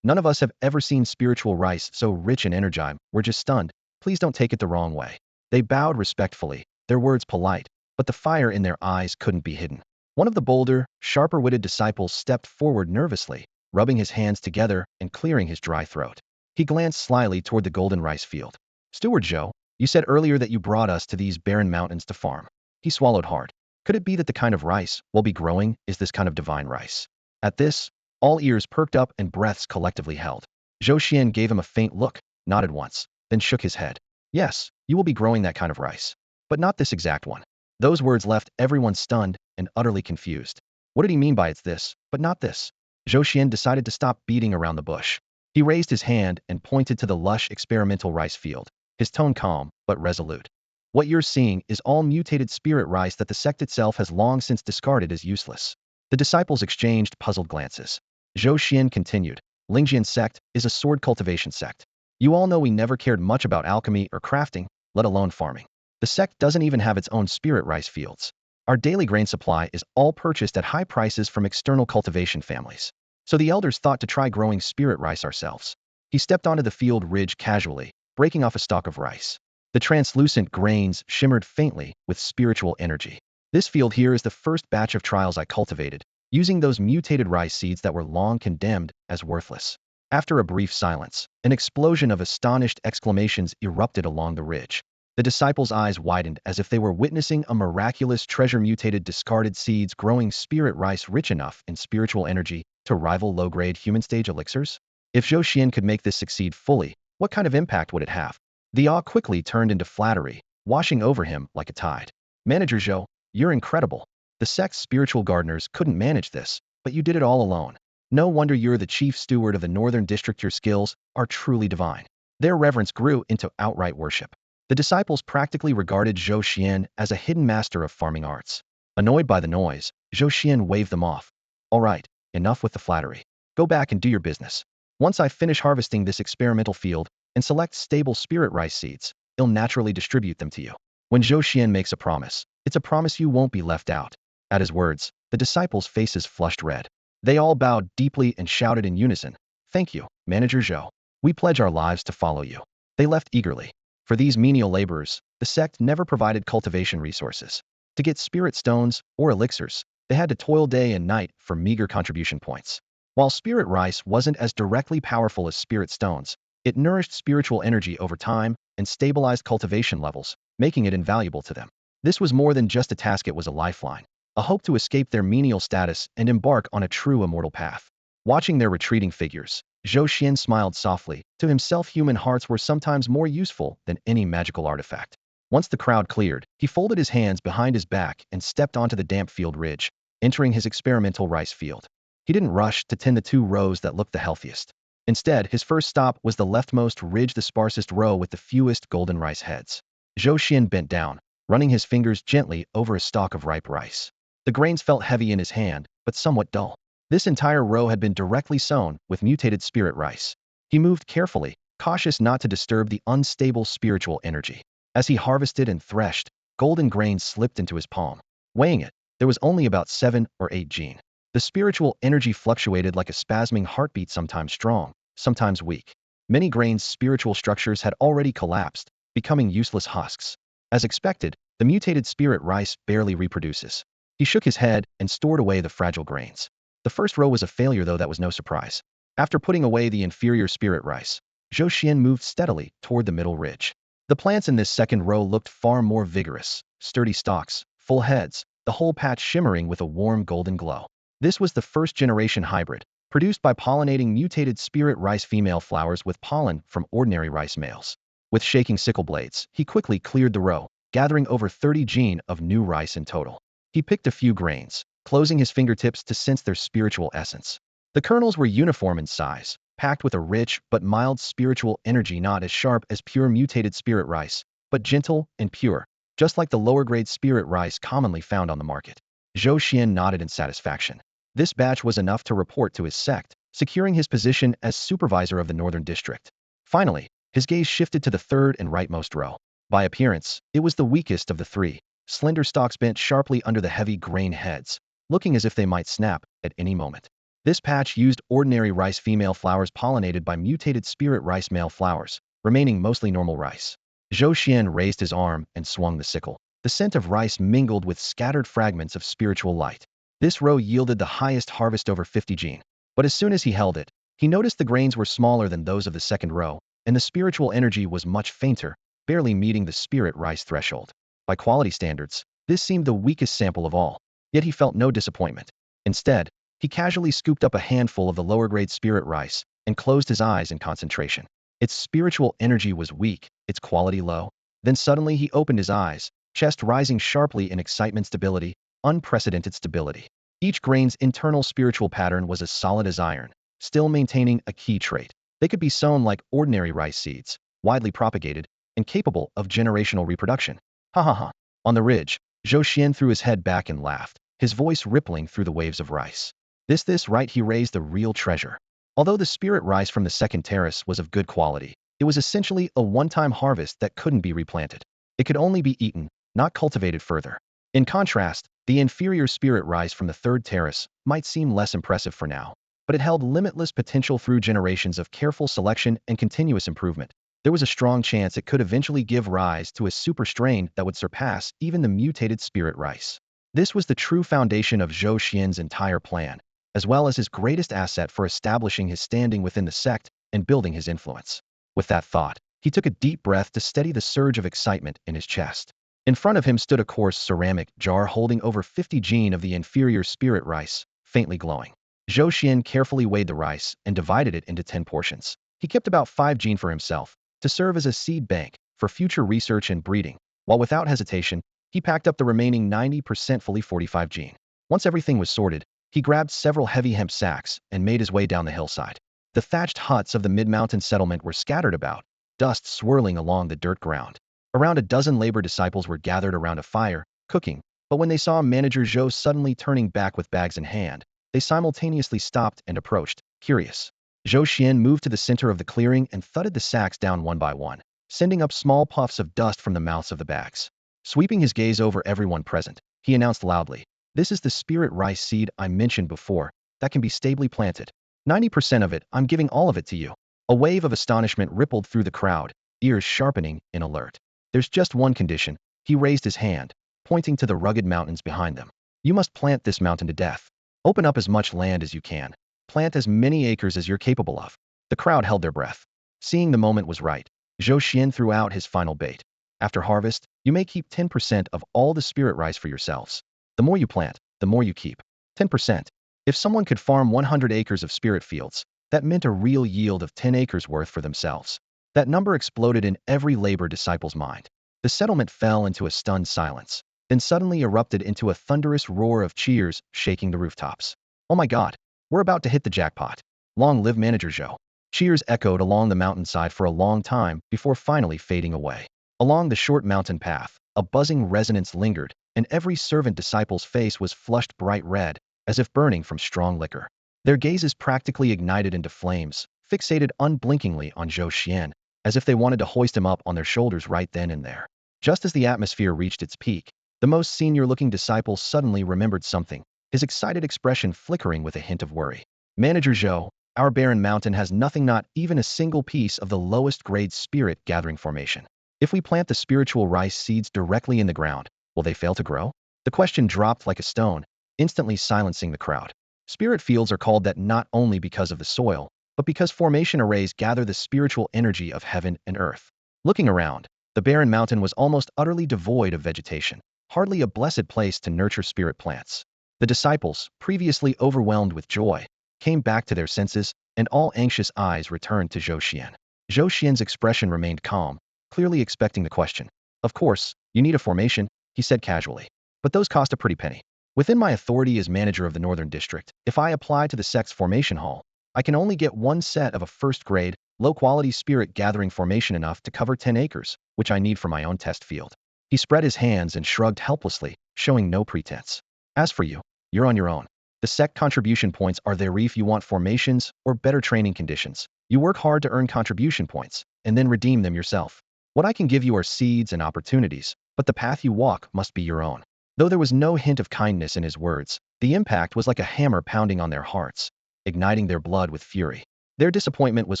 None of us have ever seen spiritual rice so rich and energized. We're just stunned. Please don't take it the wrong way. They bowed respectfully, their words polite, but the fire in their eyes couldn't be hidden. One of the bolder, sharper-witted disciples stepped forward nervously, rubbing his hands together and clearing his dry throat. He glanced slyly toward the golden rice field. Steward Zhou, you said earlier that you brought us to these barren mountains to farm. He swallowed hard. Could it be that the kind of rice we'll be growing is this kind of divine rice? At this, all ears perked up and breaths collectively held. Zhou Xian gave him a faint look, nodded once, then shook his head. Yes, you will be growing that kind of rice. But not this exact one. Those words left everyone stunned and utterly confused. What did he mean by it's this, but not this? Zhou Xian decided to stop beating around the bush. He raised his hand and pointed to the lush experimental rice field, his tone calm but resolute. What you're seeing is all mutated spirit rice that the sect itself has long since discarded as useless. The disciples exchanged puzzled glances. Zhou Xian continued, Xuan Sect is a sword cultivation sect. You all know we never cared much about alchemy or crafting, let alone farming. The sect doesn't even have its own spirit rice fields. Our daily grain supply is all purchased at high prices from external cultivation families. So the elders thought to try growing spirit rice ourselves. He stepped onto the field ridge casually, breaking off a stalk of rice. The translucent grains shimmered faintly with spiritual energy. This field here is the first batch of trials I cultivated, using those mutated rice seeds that were long condemned as worthless. After a brief silence, an explosion of astonished exclamations erupted along the ridge. The disciples' eyes widened as if they were witnessing a miraculous treasure-mutated discarded seeds growing spirit rice rich enough in spiritual energy to rival low-grade human-stage elixirs. If Zhou Xian could make this succeed fully, what kind of impact would it have? The awe quickly turned into flattery, washing over him like a tide. Manager Zhou, you're incredible. The sect's spiritual gardeners couldn't manage this, but you did it all alone. No wonder you're the chief steward of the Northern District. Your skills are truly divine. Their reverence grew into outright worship. The disciples practically regarded Zhou Xian as a hidden master of farming arts. Annoyed by the noise, Zhou Xian waved them off. All right, enough with the flattery. Go back and do your business. Once I finish harvesting this experimental field and select stable spirit rice seeds, I'll naturally distribute them to you. When Zhou Xian makes a promise, it's a promise you won't be left out. At his words, the disciples' faces flushed red. They all bowed deeply and shouted in unison, Thank you, Manager Zhou. We pledge our lives to follow you. They left eagerly. For these menial laborers, the sect never provided cultivation resources. To get spirit stones or elixirs, they had to toil day and night for meager contribution points. While spirit rice wasn't as directly powerful as spirit stones, it nourished spiritual energy over time and stabilized cultivation levels, making it invaluable to them. This was more than just a task, it was a lifeline, a hope to escape their menial status and embark on a true immortal path. Watching their retreating figures, Zhou Xian smiled softly. To himself, human hearts were sometimes more useful than any magical artifact. Once the crowd cleared, he folded his hands behind his back and stepped onto the damp field ridge, entering his experimental rice field. He didn't rush to tend the 2 rows that looked the healthiest. Instead, his first stop was the leftmost ridge, the sparsest row with the fewest golden rice heads. Zhou Xian bent down, running his fingers gently over a stalk of ripe rice. The grains felt heavy in his hand, but somewhat dull. This entire row had been directly sown with mutated spirit rice. He moved carefully, cautious not to disturb the unstable spiritual energy. As he harvested and threshed, golden grains slipped into his palm. Weighing it, there was only about 7 or 8 gene. The spiritual energy fluctuated like a spasming heartbeat, sometimes strong, sometimes weak. Many grains' spiritual structures had already collapsed, becoming useless husks. As expected, the mutated spirit rice barely reproduces. He shook his head and stored away the fragile grains. The first row was a failure, though that was no surprise. After putting away the inferior spirit rice, Zhou Xuan moved steadily toward the middle ridge. The plants in this second row looked far more vigorous, sturdy stalks, full heads, the whole patch shimmering with a warm golden glow. This was the first-generation hybrid, produced by pollinating mutated spirit rice female flowers with pollen from ordinary rice males. With shaking sickle blades, he quickly cleared the row, gathering over 30 gene of new rice in total. He picked a few grains, closing his fingertips to sense their spiritual essence. The kernels were uniform in size, packed with a rich but mild spiritual energy, not as sharp as pure mutated spirit rice, but gentle and pure, just like the lower-grade spirit rice commonly found on the market. Zhou Xuan nodded in satisfaction. This batch was enough to report to his sect, securing his position as supervisor of the northern district. Finally, his gaze shifted to the third and rightmost row. By appearance, it was the weakest of the three. Slender stalks bent sharply under the heavy grain heads, looking as if they might snap at any moment. This patch used ordinary rice female flowers pollinated by mutated spirit rice male flowers, remaining mostly normal rice. Zhou Xuan raised his arm and swung the sickle. The scent of rice mingled with scattered fragments of spiritual light. This row yielded the highest harvest, over 50 gene. But as soon as he held it, he noticed the grains were smaller than those of the second row, and the spiritual energy was much fainter, barely meeting the spirit rice threshold. By quality standards, this seemed the weakest sample of all, yet he felt no disappointment. Instead, he casually scooped up a handful of the lower-grade spirit rice and closed his eyes in concentration. Its spiritual energy was weak, its quality low. Then suddenly he opened his eyes, chest rising sharply in excitement. Stability, unprecedented stability. Each grain's internal spiritual pattern was as solid as iron, still maintaining a key trait. They could be sown like ordinary rice seeds, widely propagated, and capable of generational reproduction. Ha ha ha. On the ridge, Zhou Xuan threw his head back and laughed, his voice rippling through the waves of rice. This right, he raised the real treasure. Although the spirit rice from the second terrace was of good quality, it was essentially a one-time harvest that couldn't be replanted. It could only be eaten, not cultivated further. In contrast, the inferior spirit rice from the third terrace might seem less impressive for now, but it held limitless potential through generations of careful selection and continuous improvement. There was a strong chance it could eventually give rise to a super strain that would surpass even the mutated spirit rice. This was the true foundation of Zhou Xuan's entire plan, as well as his greatest asset for establishing his standing within the sect and building his influence. With that thought, he took a deep breath to steady the surge of excitement in his chest. In front of him stood a coarse ceramic jar holding over 50 gene of the inferior spirit rice, faintly glowing. Zhou Xuan carefully weighed the rice and divided it into 10 portions. He kept about 5 gene for himself, to serve as a seed bank for future research and breeding, while without hesitation, he packed up the remaining 90%, fully 45 gene. Once everything was sorted, he grabbed several heavy hemp sacks and made his way down the hillside. The thatched huts of the mid-mountain settlement were scattered about, dust swirling along the dirt ground. Around a dozen labor disciples were gathered around a fire, cooking, but when they saw Manager Zhou suddenly turning back with bags in hand, they simultaneously stopped and approached, curious. Zhou Xuan moved to the center of the clearing and thudded the sacks down one by one, sending up small puffs of dust from the mouths of the bags. Sweeping his gaze over everyone present, he announced loudly, "This is the spirit rice seed I mentioned before, that can be stably planted. 90% of it, I'm giving all of it to you." A wave of astonishment rippled through the crowd, ears sharpening in alert. "There's just one condition." He raised his hand, pointing to the rugged mountains behind them. "You must plant this mountain to death. Open up as much land as you can. Plant as many acres as you're capable of." The crowd held their breath. Seeing the moment was right, Zhou Xuan threw out his final bait. "After harvest, you may keep 10% of all the spirit rice for yourselves. The more you plant, the more you keep. 10%. If someone could farm 100 acres of spirit fields, that meant a real yield of 10 acres worth for themselves. That number exploded in every labor disciple's mind. The settlement fell into a stunned silence, then suddenly erupted into a thunderous roar of cheers, shaking the rooftops. "Oh my God, we're about to hit the jackpot. Long live Manager Zhou." Cheers echoed along the mountainside for a long time before finally fading away. Along the short mountain path, A buzzing resonance lingered, and every servant disciple's face was flushed bright red, as if burning from strong liquor. Their gazes practically ignited into flames, fixated unblinkingly on Zhou Xuan, as if they wanted to hoist him up on their shoulders right then and there. Just as the atmosphere reached its peak, the most senior-looking disciple suddenly remembered something, his excited expression flickering with a hint of worry. Manager Zhou, our barren mountain has nothing, not even a single piece of the lowest grade spirit gathering formation. If we plant the spiritual rice seeds directly in the ground, will they fail to grow? The question dropped like a stone, instantly silencing the crowd. Spirit fields are called that not only because of the soil, but because formation arrays gather the spiritual energy of heaven and earth. Looking around, the barren mountain was almost utterly devoid of vegetation, hardly a blessed place to nurture spirit plants. The disciples, previously overwhelmed with joy, came back to their senses, and all anxious eyes returned to Zhou Xuan. Zhou Xuan's expression remained calm, clearly expecting the question. Of course, you need a formation, he said casually. But those cost a pretty penny. Within my authority as manager of the Northern District, if I apply to the sect's formation hall, I can only get one set of a first-grade, low-quality spirit gathering formation enough to cover 10 acres, which I need for my own test field. He spread his hands and shrugged helplessly, showing no pretense. As for you, you're on your own. The sect contribution points are there if you want formations or better training conditions. You work hard to earn contribution points, and then redeem them yourself. What I can give you are seeds and opportunities, but the path you walk must be your own. Though there was no hint of kindness in his words, the impact was like a hammer pounding on their hearts, igniting their blood with fury. Their disappointment was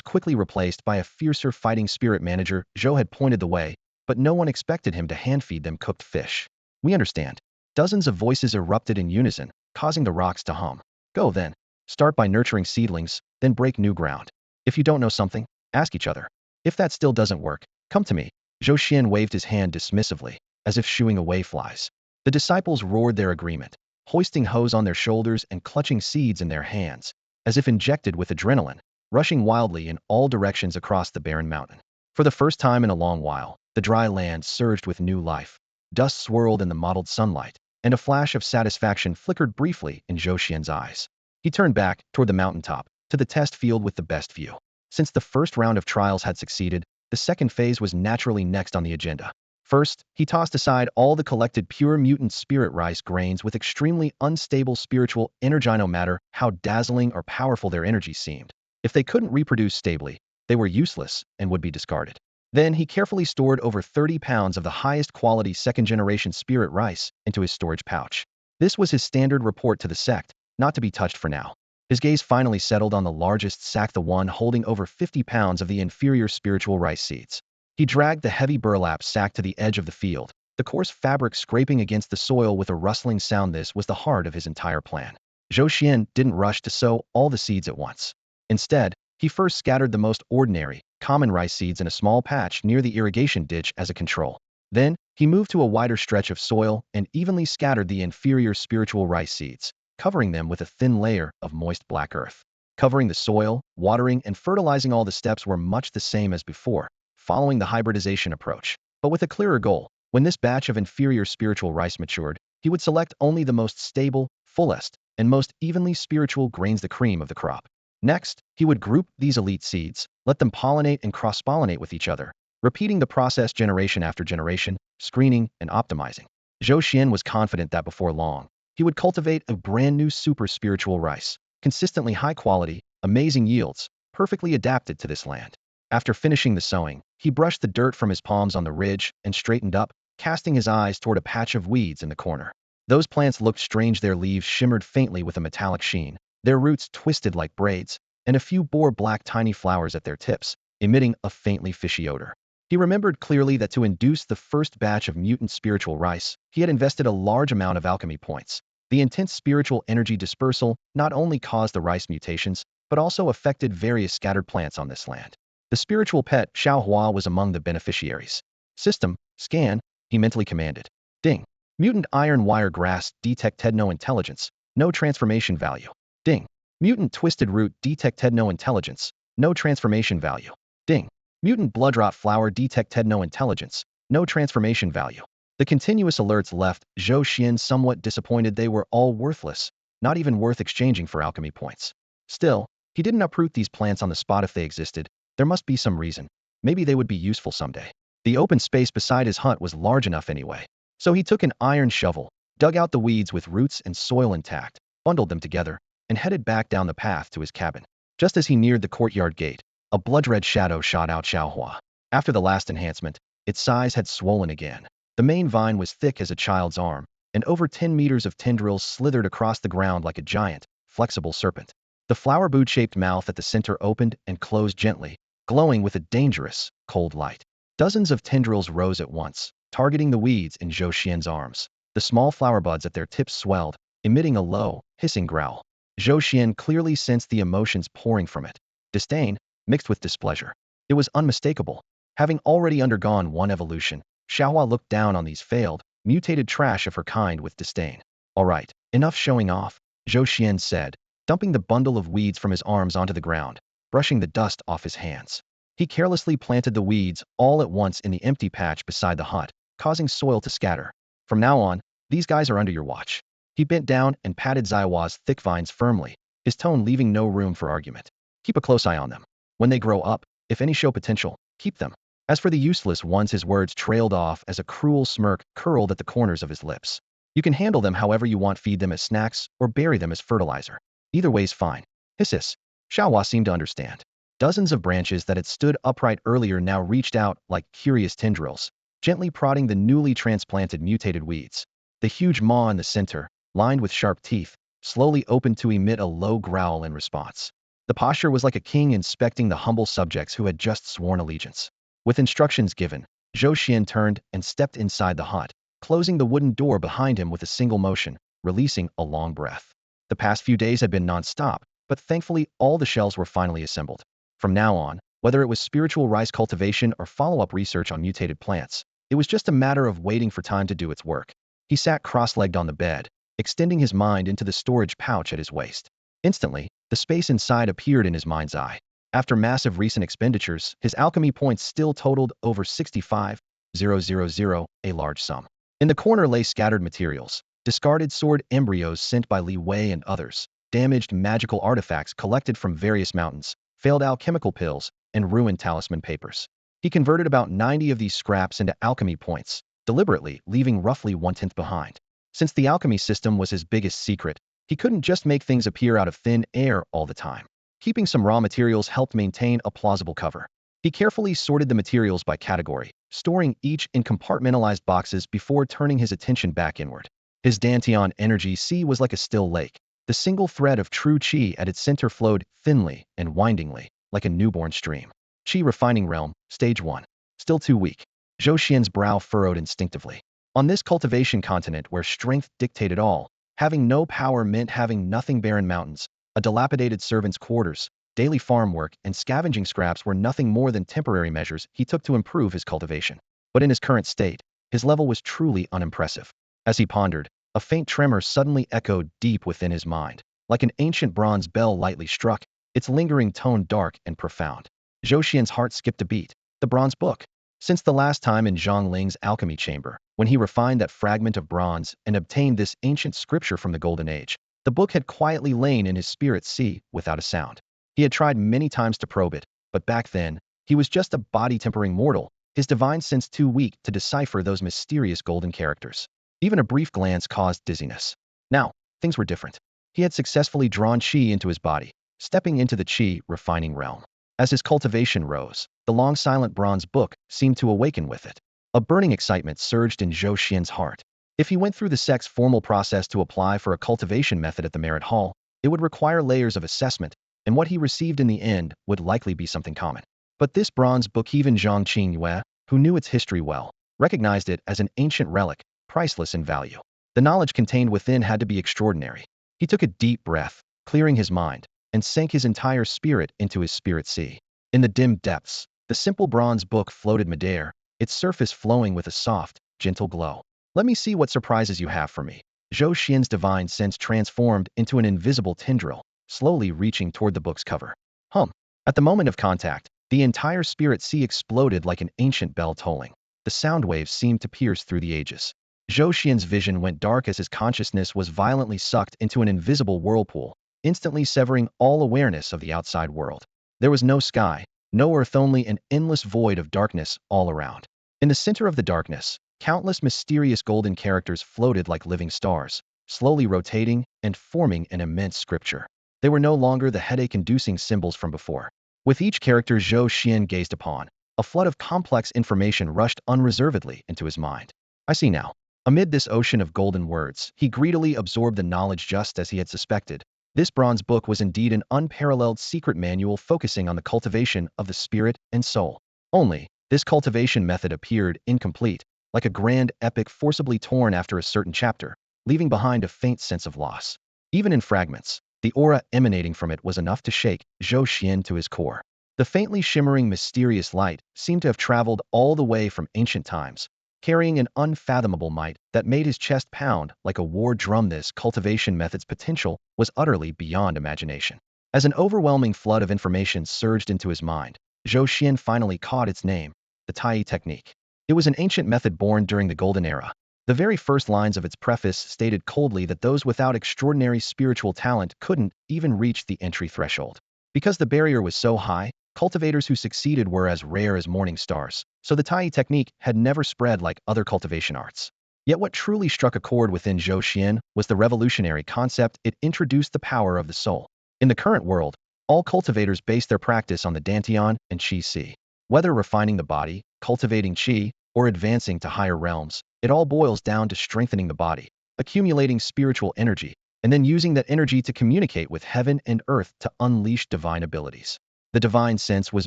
quickly replaced by a fiercer fighting spirit. Manager Zhou had pointed the way, but no one expected him to hand-feed them cooked fish. We understand. Dozens of voices erupted in unison, causing the rocks to hum. Go then. Start by nurturing seedlings, then break new ground. If you don't know something, ask each other. If that still doesn't work, come to me. Zhou Xuan waved his hand dismissively, as if shooing away flies. The disciples roared their agreement, hoisting hoes on their shoulders and clutching seeds in their hands, as if injected with adrenaline, rushing wildly in all directions across the barren mountain. For the first time in a long while, the dry land surged with new life. Dust swirled in the mottled sunlight, and a flash of satisfaction flickered briefly in Zhou Xuan's eyes. He turned back toward the mountaintop, to the test field with the best view. Since the first round of trials had succeeded, the second phase was naturally next on the agenda. First, he tossed aside all the collected pure mutant spirit rice grains with extremely unstable spiritual energino matter. How dazzling or powerful their energy seemed. If they couldn't reproduce stably, they were useless and would be discarded. Then he carefully stored over 30 pounds of the highest quality second-generation spirit rice into his storage pouch. This was his standard report to the sect, not to be touched for now. His gaze finally settled on the largest sack, the one holding over 50 pounds of the inferior spiritual rice seeds. He dragged the heavy burlap sack to the edge of the field, the coarse fabric scraping against the soil with a rustling sound. This was the heart of his entire plan. Zhou Xuan didn't rush to sow all the seeds at once. Instead, he first scattered the most ordinary, common rice seeds in a small patch near the irrigation ditch as a control. Then, he moved to a wider stretch of soil and evenly scattered the inferior spiritual rice seeds, covering them with a thin layer of moist black earth. Covering the soil, watering, and fertilizing, all the steps were much the same as before, following the hybridization approach, but with a clearer goal. When this batch of inferior spiritual rice matured, he would select only the most stable, fullest, and most evenly spiritual grains, the cream of the crop. Next, he would group these elite seeds, let them pollinate and cross-pollinate with each other, repeating the process generation after generation, screening and optimizing. Zhou Xuan was confident that before long, he would cultivate a brand new super spiritual rice, consistently high quality, amazing yields, perfectly adapted to this land. After finishing the sowing, he brushed the dirt from his palms on the ridge and straightened up, casting his eyes toward a patch of weeds in the corner. Those plants looked strange. Their leaves shimmered faintly with a metallic sheen, their roots twisted like braids, and a few bore black tiny flowers at their tips, emitting a faintly fishy odor. He remembered clearly that to induce the first batch of mutant spiritual rice, he had invested a large amount of alchemy points. The intense spiritual energy dispersal not only caused the rice mutations, but also affected various scattered plants on this land. The spiritual pet, Xiaohua, was among the beneficiaries. System, scan, he mentally commanded. Ding. Mutant iron wire grass detected no intelligence, no transformation value. Ding. Mutant twisted root detected no intelligence, no transformation value. Ding. Mutant bloodrot flower detected no intelligence, no transformation value. The continuous alerts left Zhou Xuan somewhat disappointed. They were all worthless, not even worth exchanging for alchemy points. Still, he didn't uproot these plants on the spot. If they existed, there must be some reason. Maybe they would be useful someday. The open space beside his hut was large enough anyway. So he took an iron shovel, dug out the weeds with roots and soil intact, bundled them together, and headed back down the path to his cabin. Just as he neared the courtyard gate, a blood-red shadow shot out Zhou Xuan. After the last enhancement, its size had swollen again. The main vine was thick as a child's arm, and over 10 meters of tendrils slithered across the ground like a giant, flexible serpent. The flower boot-shaped mouth at the center opened and closed gently, glowing with a dangerous, cold light. Dozens of tendrils rose at once, targeting the weeds in Zhou Xuan's arms. The small flower buds at their tips swelled, emitting a low, hissing growl. Zhou Xuan clearly sensed the emotions pouring from it. Disdain, mixed with displeasure. It was unmistakable. Having already undergone one evolution, Xiaohua looked down on these failed, mutated trash of her kind with disdain. All right, enough showing off, Zhou Xuan said, dumping the bundle of weeds from his arms onto the ground, brushing the dust off his hands. He carelessly planted the weeds all at once in the empty patch beside the hut, causing soil to scatter. From now on, these guys are under your watch. He bent down and patted Zaiwa's thick vines firmly, his tone leaving no room for argument. Keep a close eye on them. When they grow up, if any show potential, keep them. As for the useless ones, his words trailed off as a cruel smirk curled at the corners of his lips. You can handle them however you want, feed them as snacks or bury them as fertilizer. Either way's fine. Hisses. Xiaohua seemed to understand. Dozens of branches that had stood upright earlier now reached out like curious tendrils, gently prodding the newly transplanted mutated weeds. The huge maw in the center, lined with sharp teeth, slowly opened to emit a low growl in response. The posture was like a king inspecting the humble subjects who had just sworn allegiance. With instructions given, Zhou Xuan turned and stepped inside the hut, closing the wooden door behind him with a single motion, releasing a long breath. The past few days had been non-stop, but thankfully all the shells were finally assembled. From now on, whether it was spiritual rice cultivation or follow-up research on mutated plants, it was just a matter of waiting for time to do its work. He sat cross-legged on the bed, extending his mind into the storage pouch at his waist. Instantly, the space inside appeared in his mind's eye. After massive recent expenditures, his alchemy points still totaled over 65,000, a large sum. In the corner lay scattered materials, discarded sword embryos sent by Li Wei and others, damaged magical artifacts collected from various mountains, failed alchemical pills, and ruined talisman papers. He converted about 90 of these scraps into alchemy points, deliberately leaving roughly 1/10 behind. Since the alchemy system was his biggest secret, he couldn't just make things appear out of thin air all the time. Keeping some raw materials helped maintain a plausible cover. He carefully sorted the materials by category, storing each in compartmentalized boxes before turning his attention back inward. His Dantian energy sea was like a still lake. The single thread of true qi at its center flowed thinly and windingly, like a newborn stream. Qi refining realm, stage 1. Still too weak. Zhou Xuan's brow furrowed instinctively. On this cultivation continent where strength dictated all, having no power meant having nothing. Barren mountains, a dilapidated servant's quarters, daily farm work, and scavenging scraps were nothing more than temporary measures he took to improve his cultivation. But in his current state, his level was truly unimpressive. As he pondered, a faint tremor suddenly echoed deep within his mind. Like an ancient bronze bell lightly struck, its lingering tone dark and profound. Zhou Xuan's heart skipped a beat. The bronze book. Since the last time in Zhang Ling's alchemy chamber, when he refined that fragment of bronze and obtained this ancient scripture from the Golden Age, the book had quietly lain in his spirit sea without a sound. He had tried many times to probe it, but back then, he was just a body-tempering mortal, his divine sense too weak to decipher those mysterious golden characters. Even a brief glance caused dizziness. Now, things were different. He had successfully drawn qi into his body, stepping into the qi refining realm. As his cultivation rose, the long silent bronze book seemed to awaken with it. A burning excitement surged in Zhou Xuan's heart. If he went through the sect's formal process to apply for a cultivation method at the Merit Hall, it would require layers of assessment, and what he received in the end would likely be something common. But this bronze book, even Zhang Qingyue, who knew its history well, recognized it as an ancient relic, priceless in value. The knowledge contained within had to be extraordinary. He took a deep breath, clearing his mind, and sank his entire spirit into his spirit sea. In the dim depths, the simple bronze book floated midair, its surface flowing with a soft, gentle glow. Let me see what surprises you have for me. Zhou Xuan's divine sense transformed into an invisible tendril, slowly reaching toward the book's cover. At the moment of contact, the entire spirit sea exploded like an ancient bell tolling. The sound waves seemed to pierce through the ages. Zhou Xuan's vision went dark as his consciousness was violently sucked into an invisible whirlpool, instantly severing all awareness of the outside world. There was no sky, no earth, only an endless void of darkness all around. In the center of the darkness, countless mysterious golden characters floated like living stars, slowly rotating and forming an immense scripture. They were no longer the headache-inducing symbols from before. With each character Zhou Xuan gazed upon, a flood of complex information rushed unreservedly into his mind. I see now. Amid this ocean of golden words, he greedily absorbed the knowledge just as he had suspected. This bronze book was indeed an unparalleled secret manual focusing on the cultivation of the spirit and soul. Only, this cultivation method appeared incomplete, like a grand epic forcibly torn after a certain chapter, leaving behind a faint sense of loss. Even in fragments, the aura emanating from it was enough to shake Zhou Xuan to his core. The faintly shimmering mysterious light seemed to have traveled all the way from ancient times, carrying an unfathomable might that made his chest pound like a war drum. This cultivation method's potential was utterly beyond imagination. As an overwhelming flood of information surged into his mind, Zhou Xuan finally caught its name, the Tai technique. It was an ancient method born during the Golden Era. The very first lines of its preface stated coldly that those without extraordinary spiritual talent couldn't even reach the entry threshold. Because the barrier was so high, cultivators who succeeded were as rare as morning stars, so the Tai technique had never spread like other cultivation arts. Yet what truly struck a chord within Zhou Xuan was the revolutionary concept it introduced: the power of the soul. In the current world, all cultivators base their practice on the Dantian and Qi. Whether refining the body, cultivating Qi, or advancing to higher realms, it all boils down to strengthening the body, accumulating spiritual energy, and then using that energy to communicate with heaven and earth to unleash divine abilities. The divine sense was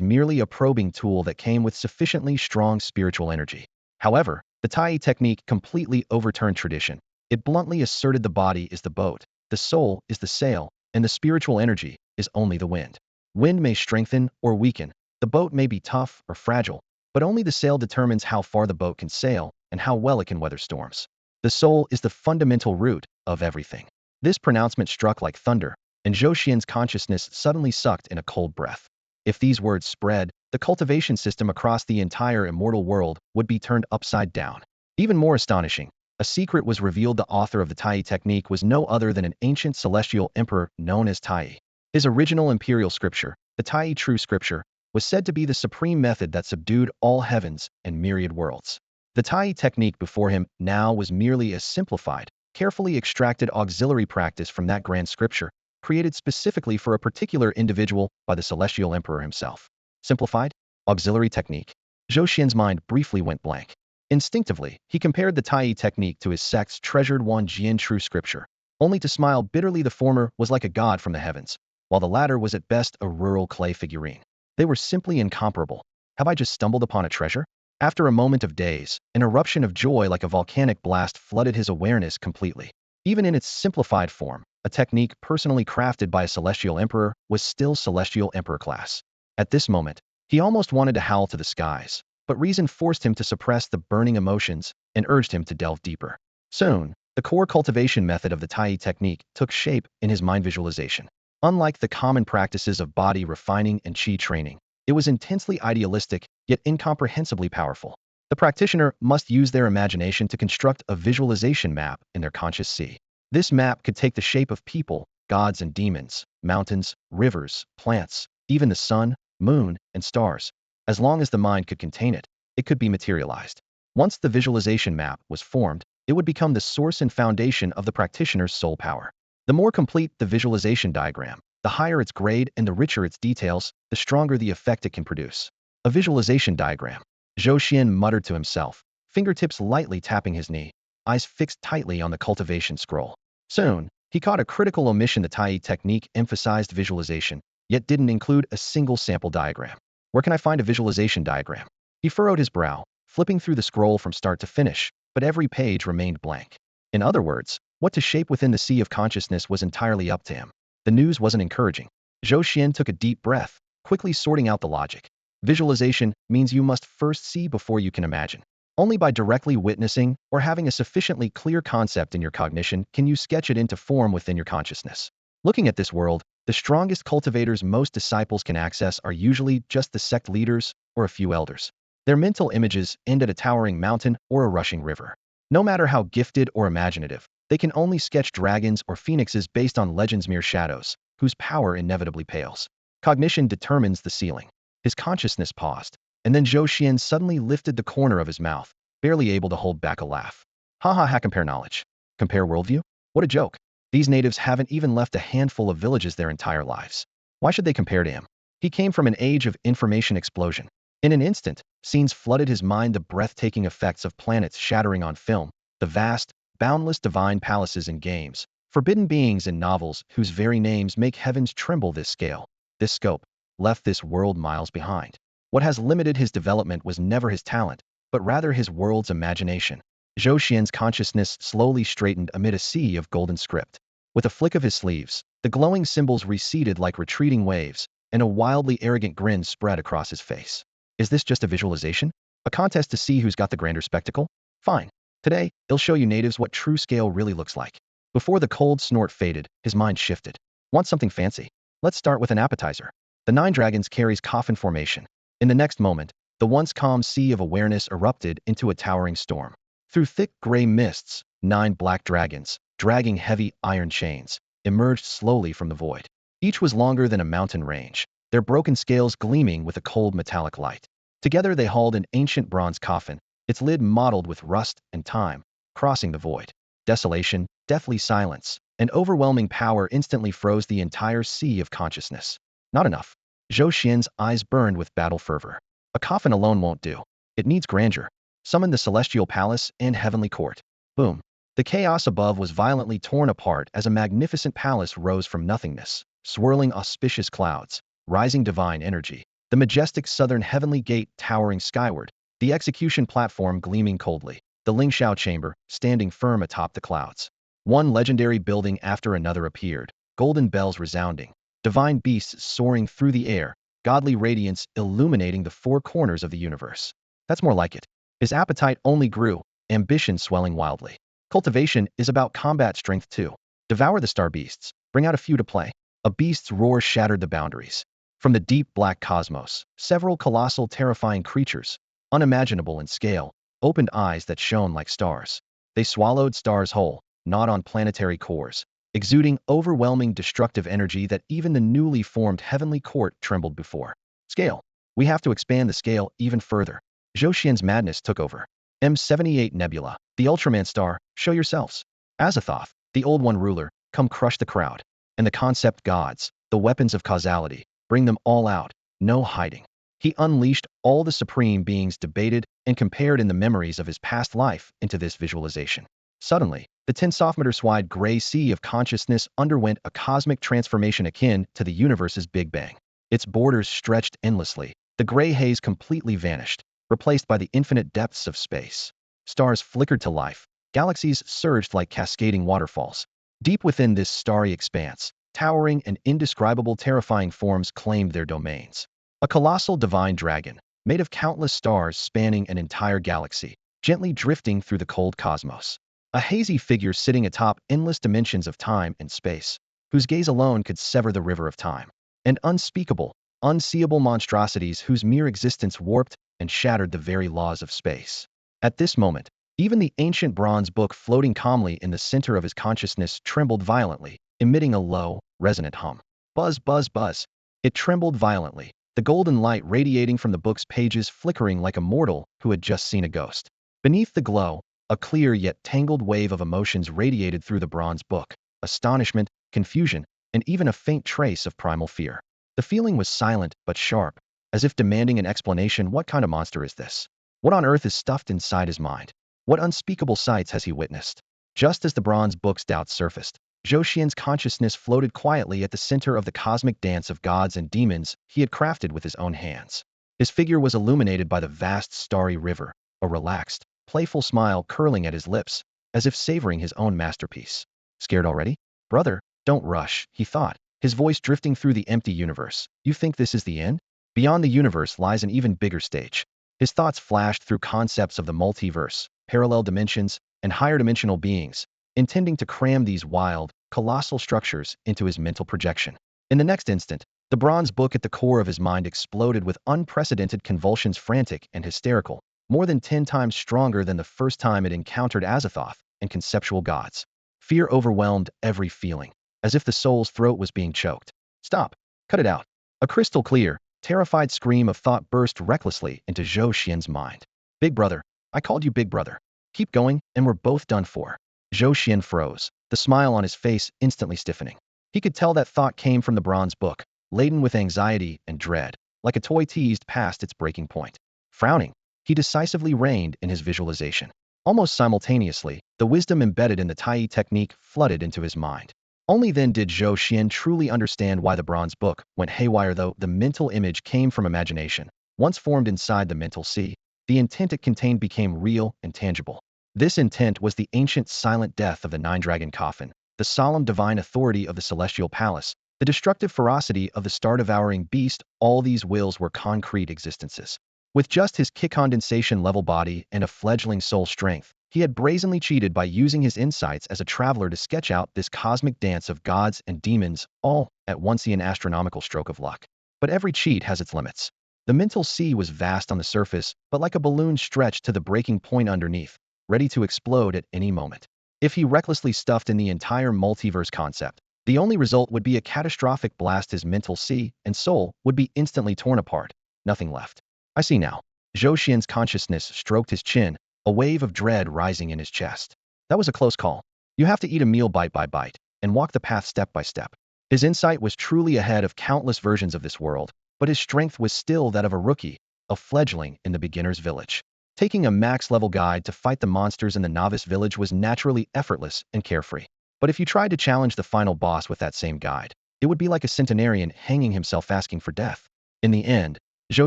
merely a probing tool that came with sufficiently strong spiritual energy. However, the Tai technique completely overturned tradition. It bluntly asserted the body is the boat, the soul is the sail, and the spiritual energy is only the wind. Wind may strengthen or weaken, the boat may be tough or fragile, but only the sail determines how far the boat can sail and how well it can weather storms. The soul is the fundamental root of everything. This pronouncement struck like thunder, and Zhou Xuan's consciousness suddenly sucked in a cold breath. If these words spread, the cultivation system across the entire immortal world would be turned upside down. Even more astonishing, a secret was revealed: the author of the Tai technique was no other than an ancient celestial emperor known as Tai. His original imperial scripture, the Tai True Scripture, was said to be the supreme method that subdued all heavens and myriad worlds. The Tai technique before him now was merely a simplified, carefully extracted auxiliary practice from that grand scripture, created specifically for a particular individual by the celestial emperor himself. Simplified? Auxiliary technique? Zhou Xuan's mind briefly went blank. Instinctively, he compared the Tai technique to his sect's treasured Wanjian True Scripture, only to smile bitterly. The former was like a god from the heavens, while the latter was at best a rural clay figurine. They were simply incomparable. Have I just stumbled upon a treasure? After a moment of daze, an eruption of joy like a volcanic blast flooded his awareness completely. Even in its simplified form, a technique personally crafted by a celestial emperor was still celestial emperor class. At this moment, he almost wanted to howl to the skies, but reason forced him to suppress the burning emotions and urged him to delve deeper. Soon, the core cultivation method of the Tai technique took shape in his mind visualization. Unlike the common practices of body refining and Qi training, it was intensely idealistic, yet incomprehensibly powerful. The practitioner must use their imagination to construct a visualization map in their conscious sea. This map could take the shape of people, gods and demons, mountains, rivers, plants, even the sun, moon, and stars. As long as the mind could contain it, it could be materialized. Once the visualization map was formed, it would become the source and foundation of the practitioner's soul power. The more complete the visualization diagram, the higher its grade and the richer its details, the stronger the effect it can produce. A visualization diagram. Zhou Xuan muttered to himself, fingertips lightly tapping his knee, eyes fixed tightly on the cultivation scroll. Soon, he caught a critical omission: the Tai technique emphasized visualization, yet didn't include a single sample diagram. Where can I find a visualization diagram? He furrowed his brow, flipping through the scroll from start to finish, but every page remained blank. In other words, what to shape within the sea of consciousness was entirely up to him. The news wasn't encouraging. Zhou Xuan took a deep breath, quickly sorting out the logic. Visualization means you must first see before you can imagine. Only by directly witnessing or having a sufficiently clear concept in your cognition can you sketch it into form within your consciousness. Looking at this world, the strongest cultivators most disciples can access are usually just the sect leaders or a few elders. Their mental images end at a towering mountain or a rushing river. No matter how gifted or imaginative, they can only sketch dragons or phoenixes based on legends, mere shadows, whose power inevitably pales. Cognition determines the ceiling. His consciousness paused, And then Zhou Xuan suddenly lifted the corner of his mouth, barely able to hold back a laugh. Ha ha ha, compare knowledge. Compare worldview? What a joke. These natives haven't even left a handful of villages their entire lives. Why should they compare to him? He came from an age of information explosion. In an instant, scenes flooded his mind, the breathtaking effects of planets shattering on film, the vast, boundless divine palaces in games, forbidden beings in novels whose very names make heavens tremble. This scale, this scope, left this world miles behind. What has limited his development was never his talent, but rather his world's imagination. Zhou Xian's consciousness slowly straightened amid a sea of golden script. With a flick of his sleeves, the glowing symbols receded like retreating waves, and a wildly arrogant grin spread across his face. Is this just a visualization? A contest to see who's got the grander spectacle? Fine. Today, I'll show you natives what true scale really looks like. Before the cold snort faded, his mind shifted. Want something fancy? Let's start with an appetizer. The 9 Dragons carries coffin formation. In the next moment, the once calm sea of awareness erupted into a towering storm. Through thick gray mists, 9 black dragons, dragging heavy iron chains, emerged slowly from the void. Each was longer than a mountain range, their broken scales gleaming with a cold metallic light. Together they hauled an ancient bronze coffin, its lid mottled with rust and time, crossing the void. Desolation, deathly silence, and overwhelming power instantly froze the entire sea of consciousness. Not enough. Zhou Xian's eyes burned with battle fervor. A coffin alone won't do. It needs grandeur. Summon the celestial palace and heavenly court. Boom. The chaos above was violently torn apart as a magnificent palace rose from nothingness, swirling auspicious clouds, rising divine energy. The majestic southern heavenly gate towering skyward, the execution platform gleaming coldly, the Lingshao chamber standing firm atop the clouds. One legendary building after another appeared, golden bells resounding, divine beasts soaring through the air, godly radiance illuminating the 4 corners of the universe. That's more like it. His appetite only grew, ambition swelling wildly. Cultivation is about combat strength too. Devour the star beasts, bring out a few to play. A beast's roar shattered the boundaries. From the deep black cosmos, several colossal terrifying creatures, unimaginable in scale, opened eyes that shone like stars. They swallowed stars whole, not on planetary cores, exuding overwhelming destructive energy that even the newly formed heavenly court trembled before. Scale. We have to expand the scale even further. Zhou Xian's madness took over. M78 Nebula, the Ultraman star, show yourselves. Azathoth, the Old One ruler, come crush the crowd. And the concept gods, the weapons of causality, bring them all out, no hiding. He unleashed all the supreme beings debated and compared in the memories of his past life into this visualization. Suddenly, the 10 softmeter-wide gray sea of consciousness underwent a cosmic transformation akin to the universe's Big Bang. Its borders stretched endlessly. The gray haze completely vanished, replaced by the infinite depths of space. Stars flickered to life. Galaxies surged like cascading waterfalls. Deep within this starry expanse, towering and indescribable terrifying forms claimed their domains. A colossal divine dragon, made of countless stars spanning an entire galaxy, gently drifting through the cold cosmos. A hazy figure sitting atop endless dimensions of time and space, whose gaze alone could sever the river of time. And unspeakable, unseeable monstrosities whose mere existence warped and shattered the very laws of space. At this moment, even the ancient bronze book floating calmly in the center of his consciousness trembled violently, emitting a low, resonant hum. Buzz, buzz, buzz. It trembled violently, the golden light radiating from the book's pages flickering like a mortal who had just seen a ghost. Beneath the glow, a clear yet tangled wave of emotions radiated through the bronze book. Astonishment, confusion, and even a faint trace of primal fear. The feeling was silent but sharp, as if demanding an explanation. What kind of monster is this? What on earth is stuffed inside his mind? What unspeakable sights has he witnessed? Just as the bronze book's doubts surfaced, Zhou Xian's consciousness floated quietly at the center of the cosmic dance of gods and demons he had crafted with his own hands. His figure was illuminated by the vast starry river, a relaxed, playful smile curling at his lips, as if savoring his own masterpiece. Scared already? Brother, don't rush, he thought, his voice drifting through the empty universe. You think this is the end? Beyond the universe lies an even bigger stage. His thoughts flashed through concepts of the multiverse, parallel dimensions, and higher dimensional beings, intending to cram these wild, colossal structures into his mental projection. In the next instant, the bronze book at the core of his mind exploded with unprecedented convulsions, frantic and hysterical, more than 10 times stronger than the first time it encountered Azathoth and conceptual gods. Fear overwhelmed every feeling, as if the soul's throat was being choked. Stop. Cut it out. A crystal clear, terrified scream of thought burst recklessly into Zhou Xuan's mind. Big brother, I called you big brother. Keep going, and we're both done for. Zhou Xuan froze, the smile on his face instantly stiffening. He could tell that thought came from the bronze book, laden with anxiety and dread, like a toy teased past its breaking point. Frowning, he decisively reined in his visualization. Almost simultaneously, the wisdom embedded in the Tai technique flooded into his mind. Only then did Zhou Xuan truly understand why the bronze book went haywire. Though the mental image came from imagination, once formed inside the mental sea, the intent it contained became real and tangible. This intent was the ancient silent death of the nine-dragon coffin, the solemn divine authority of the celestial palace, the destructive ferocity of the star-devouring beast. All these wills were concrete existences. With just his condensation-level body and a fledgling soul strength, he had brazenly cheated by using his insights as a traveler to sketch out this cosmic dance of gods and demons, all at once an astronomical stroke of luck. But every cheat has its limits. The mental sea was vast on the surface, but like a balloon stretched to the breaking point underneath, ready to explode at any moment. If he recklessly stuffed in the entire multiverse concept, the only result would be a catastrophic blast. His mental sea and soul would be instantly torn apart, nothing left. I see now. Zhou Xuan's consciousness stroked his chin, a wave of dread rising in his chest. That was a close call. You have to eat a meal bite by bite, and walk the path step by step. His insight was truly ahead of countless versions of this world, but his strength was still that of a rookie, a fledgling in the beginner's village. Taking a max-level guide to fight the monsters in the novice village was naturally effortless and carefree. But if you tried to challenge the final boss with that same guide, it would be like a centenarian hanging himself asking for death. In the end, Zhou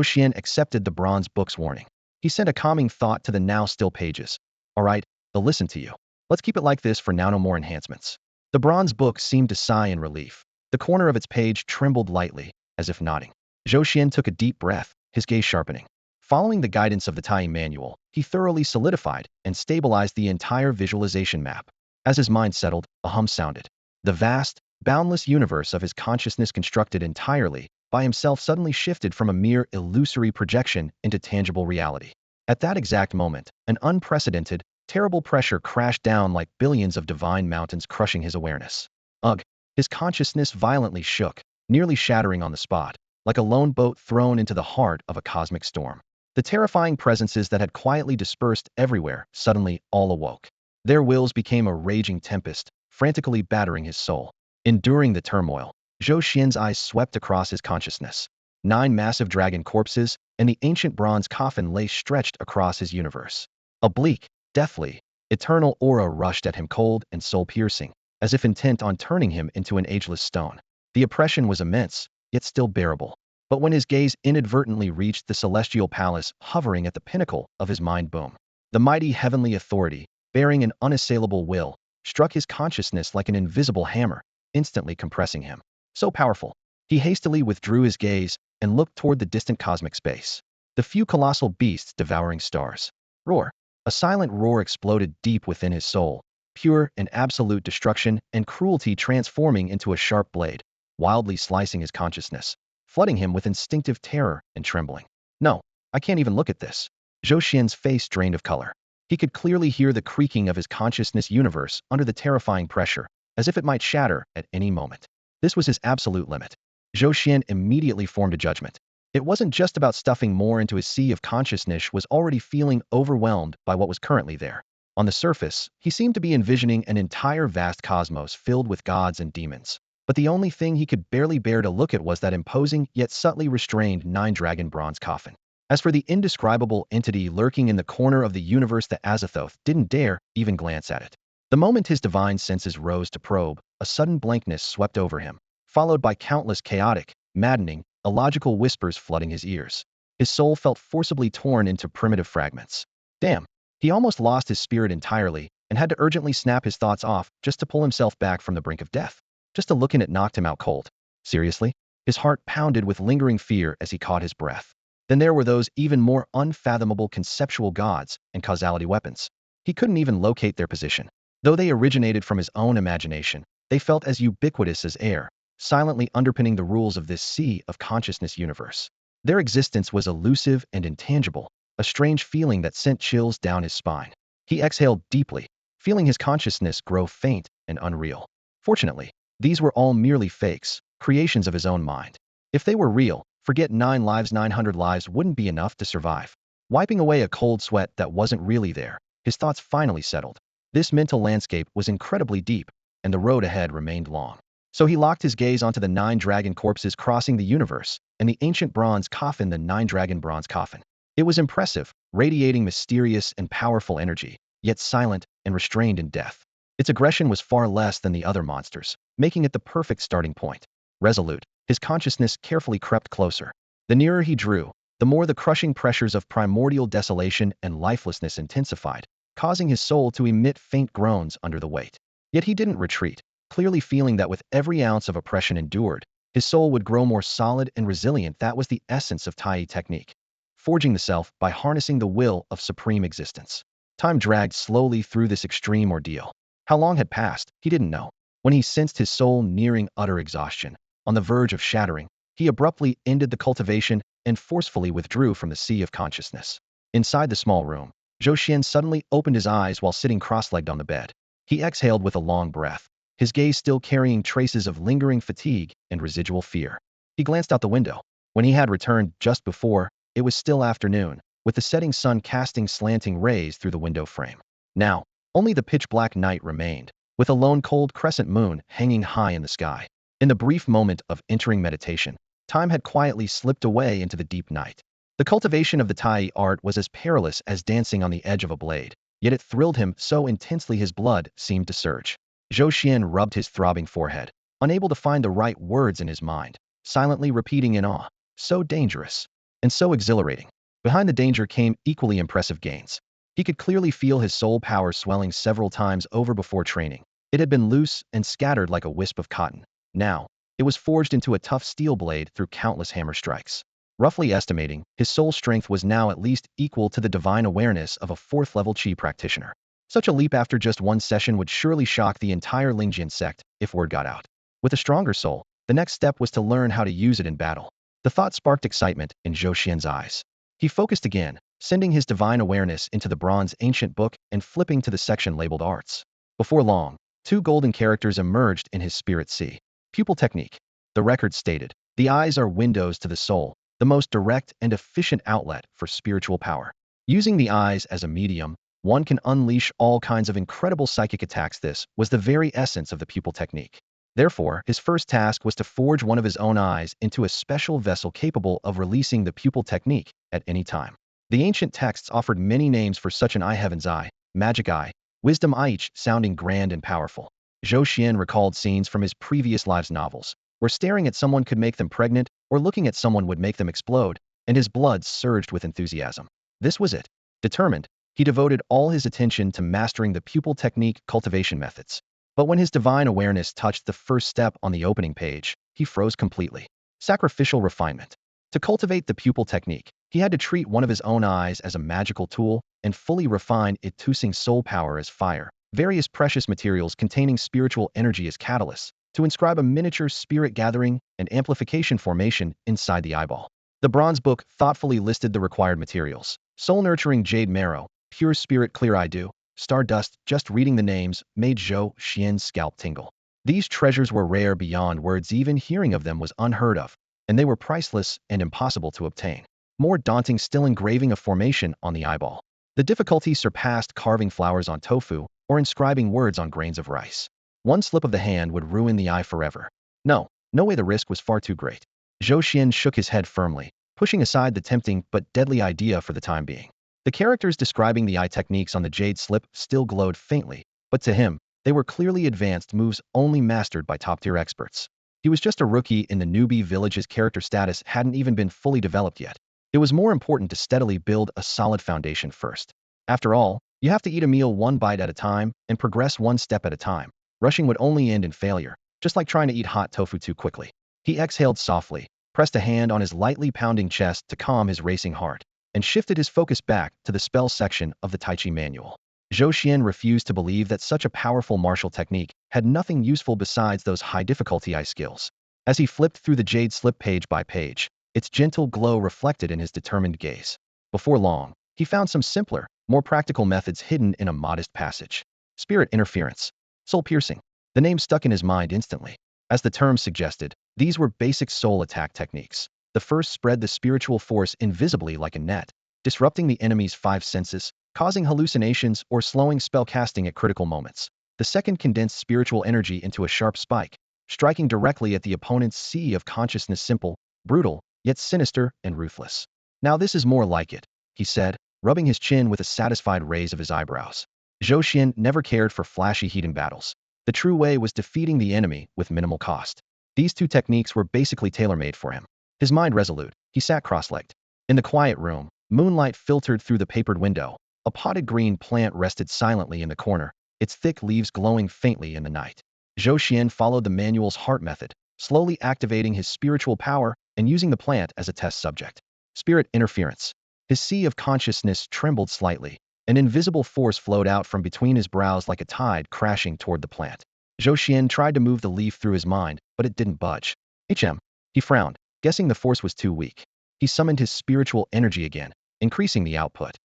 Xuan accepted the bronze book's warning. He sent a calming thought to the now still pages. All right, they'll listen to you. Let's keep it like this for now, no more enhancements. The bronze book seemed to sigh in relief. The corner of its page trembled lightly, as if nodding. Zhou Xuan took a deep breath, his gaze sharpening. Following the guidance of the Tai manual, he thoroughly solidified and stabilized the entire visualization map. As his mind settled, a hum sounded. The vast, boundless universe of his consciousness, constructed entirely by himself, suddenly shifted from a mere illusory projection into tangible reality. At that exact moment, an unprecedented, terrible pressure crashed down like billions of divine mountains, crushing his awareness. Ugh! His consciousness violently shook, nearly shattering on the spot, like a lone boat thrown into the heart of a cosmic storm. The terrifying presences that had quietly dispersed everywhere suddenly all awoke. Their wills became a raging tempest, frantically battering his soul. Enduring the turmoil, Zhou Xuan's eyes swept across his consciousness. 9 massive dragon corpses and the ancient bronze coffin lay stretched across his universe. A bleak, deathly, eternal aura rushed at him, cold and soul-piercing, as if intent on turning him into an ageless stone. The oppression was immense, yet still bearable. But when his gaze inadvertently reached the celestial palace hovering at the pinnacle of his mind, boom! The mighty heavenly authority, bearing an unassailable will, struck his consciousness like an invisible hammer, instantly compressing him. So powerful, he hastily withdrew his gaze and looked toward the distant cosmic space. The few colossal beasts devouring stars. Roar! A silent roar exploded deep within his soul, pure and absolute destruction and cruelty transforming into a sharp blade, wildly slicing his consciousness, flooding him with instinctive terror and trembling. No, I can't even look at this. Zhou Xuan's face drained of color. He could clearly hear the creaking of his consciousness universe under the terrifying pressure, as if it might shatter at any moment. This was his absolute limit. Zhou Xuan immediately formed a judgment. It wasn't just about stuffing more into his sea of consciousness, was already feeling overwhelmed by what was currently there. On the surface, he seemed to be envisioning an entire vast cosmos filled with gods and demons. But the only thing he could barely bear to look at was that imposing yet subtly restrained 9-dragon bronze coffin. As for the indescribable entity lurking in the corner of the universe, the Azathoth didn't dare even glance at it. The moment his divine senses rose to probe, a sudden blankness swept over him, followed by countless chaotic, maddening, illogical whispers flooding his ears. His soul felt forcibly torn into primitive fragments. Damn! He almost lost his spirit entirely and had to urgently snap his thoughts off just to pull himself back from the brink of death. Just a look in it knocked him out cold. Seriously? His heart pounded with lingering fear as he caught his breath. Then there were those even more unfathomable conceptual gods and causality weapons. He couldn't even locate their position. Though they originated from his own imagination, they felt as ubiquitous as air, silently underpinning the rules of this sea of consciousness universe. Their existence was elusive and intangible, a strange feeling that sent chills down his spine. He exhaled deeply, feeling his consciousness grow faint and unreal. Fortunately, these were all merely fakes, creations of his own mind. If they were real, Forget 9 lives, 900 lives wouldn't be enough to survive. Wiping away a cold sweat that wasn't really there, his thoughts finally settled. This mental landscape was incredibly deep, and the road ahead remained long. So he locked his gaze onto the 9 dragon corpses crossing the universe, and the ancient bronze coffin, the 9 dragon bronze coffin. It was impressive, radiating mysterious and powerful energy, yet silent and restrained in death. Its aggression was far less than the other monsters, making it the perfect starting point. Resolute, his consciousness carefully crept closer. The nearer he drew, the more the crushing pressures of primordial desolation and lifelessness intensified, causing his soul to emit faint groans under the weight. Yet he didn't retreat, clearly feeling that with every ounce of oppression endured, his soul would grow more solid and resilient. That was the essence of Tai technique, forging the self by harnessing the will of supreme existence. Time dragged slowly through this extreme ordeal. How long had passed, he didn't know. When he sensed his soul nearing utter exhaustion, on the verge of shattering, he abruptly ended the cultivation and forcefully withdrew from the sea of consciousness. Inside the small room, Zhou Xuan suddenly opened his eyes while sitting cross-legged on the bed. He exhaled with a long breath, his gaze still carrying traces of lingering fatigue and residual fear. He glanced out the window. When he had returned just before, it was still afternoon, with the setting sun casting slanting rays through the window frame. Now, only the pitch-black night remained, with a lone cold crescent moon hanging high in the sky. In the brief moment of entering meditation, time had quietly slipped away into the deep night. The cultivation of the Tai art was as perilous as dancing on the edge of a blade, yet it thrilled him so intensely his blood seemed to surge. Zhou Xuan rubbed his throbbing forehead, unable to find the right words in his mind, silently repeating in awe, so dangerous, and so exhilarating. Behind the danger came equally impressive gains. He could clearly feel his soul power swelling several times over before training. It had been loose and scattered like a wisp of cotton. Now, it was forged into a tough steel blade through countless hammer strikes. Roughly estimating, his soul strength was now at least equal to the divine awareness of a 4th-level Qi practitioner. Such a leap after just one session would surely shock the entire Xuan Sect if word got out. With a stronger soul, the next step was to learn how to use it in battle. The thought sparked excitement in Zhou Xuan's eyes. He focused again, sending his divine awareness into the bronze ancient book and flipping to the section labeled Arts. Before long, 2 golden characters emerged in his spirit sea. Pupil technique. The record stated, the eyes are windows to the soul, the most direct and efficient outlet for spiritual power. Using the eyes as a medium, one can unleash all kinds of incredible psychic attacks. This was the very essence of the pupil technique. Therefore, his first task was to forge one of his own eyes into a special vessel capable of releasing the pupil technique at any time. The ancient texts offered many names for such an eye: heaven's eye, magic eye, wisdom eye, each sounding grand and powerful. Zhou Xuan recalled scenes from his previous lives novels, where staring at someone could make them pregnant, or looking at someone would make them explode, and his blood surged with enthusiasm. This was it. Determined, he devoted all his attention to mastering the pupil technique cultivation methods. But when his divine awareness touched the first step on the opening page, he froze completely. Sacrificial refinement. To cultivate the pupil technique, he had to treat one of his own eyes as a magical tool and fully refine it, using soul power as fire, various precious materials containing spiritual energy as catalysts, to inscribe a miniature spirit gathering and amplification formation inside the eyeball. The bronze book thoughtfully listed the required materials: soul-nurturing jade marrow, pure spirit clear eye dew, stardust. Just reading the names made Zhou Xuan's scalp tingle. These treasures were rare beyond words. Even hearing of them was unheard of, and they were priceless and impossible to obtain. More daunting still, engraving a formation on the eyeball. The difficulty surpassed carving flowers on tofu or inscribing words on grains of rice. One slip of the hand would ruin the eye forever. No way, the risk was far too great. Zhou Xuan shook his head firmly, pushing aside the tempting but deadly idea for the time being. The characters describing the eye techniques on the jade slip still glowed faintly, but to him, they were clearly advanced moves only mastered by top-tier experts. He was just a rookie in the newbie village. His character status hadn't even been fully developed yet. It was more important to steadily build a solid foundation first. After all, you have to eat a meal one bite at a time and progress one step at a time. Rushing would only end in failure, just like trying to eat hot tofu too quickly. He exhaled softly, pressed a hand on his lightly pounding chest to calm his racing heart, and shifted his focus back to the spell section of the Tai Chi manual. Zhou Xuan refused to believe that such a powerful martial technique had nothing useful besides those high-difficulty eye skills. As he flipped through the jade slip page by page, its gentle glow reflected in his determined gaze. Before long, he found some simpler, more practical methods hidden in a modest passage. Spirit interference. Soul piercing. The name stuck in his mind instantly. As the term suggested, these were basic soul attack techniques. The first spread the spiritual force invisibly like a net, disrupting the enemy's five senses, causing hallucinations or slowing spellcasting at critical moments. The second condensed spiritual energy into a sharp spike, striking directly at the opponent's sea of consciousness, simple, brutal, yet sinister and ruthless. Now this is more like it, he said, rubbing his chin with a satisfied raise of his eyebrows. Zhou Xuan never cared for flashy heating battles. The true way was defeating the enemy with minimal cost. These two techniques were basically tailor-made for him. His mind resolute, he sat cross-legged. In the quiet room, moonlight filtered through the papered window. A potted green plant rested silently in the corner, its thick leaves glowing faintly in the night. Zhou Xuan followed the manual's heart method, slowly activating his spiritual power and using the plant as a test subject. Spirit interference. His sea of consciousness trembled slightly. An invisible force flowed out from between his brows like a tide crashing toward the plant. Zhou Xuan tried to move the leaf through his mind, but it didn't budge. He frowned, guessing the force was too weak. He summoned his spiritual energy again, increasing the output.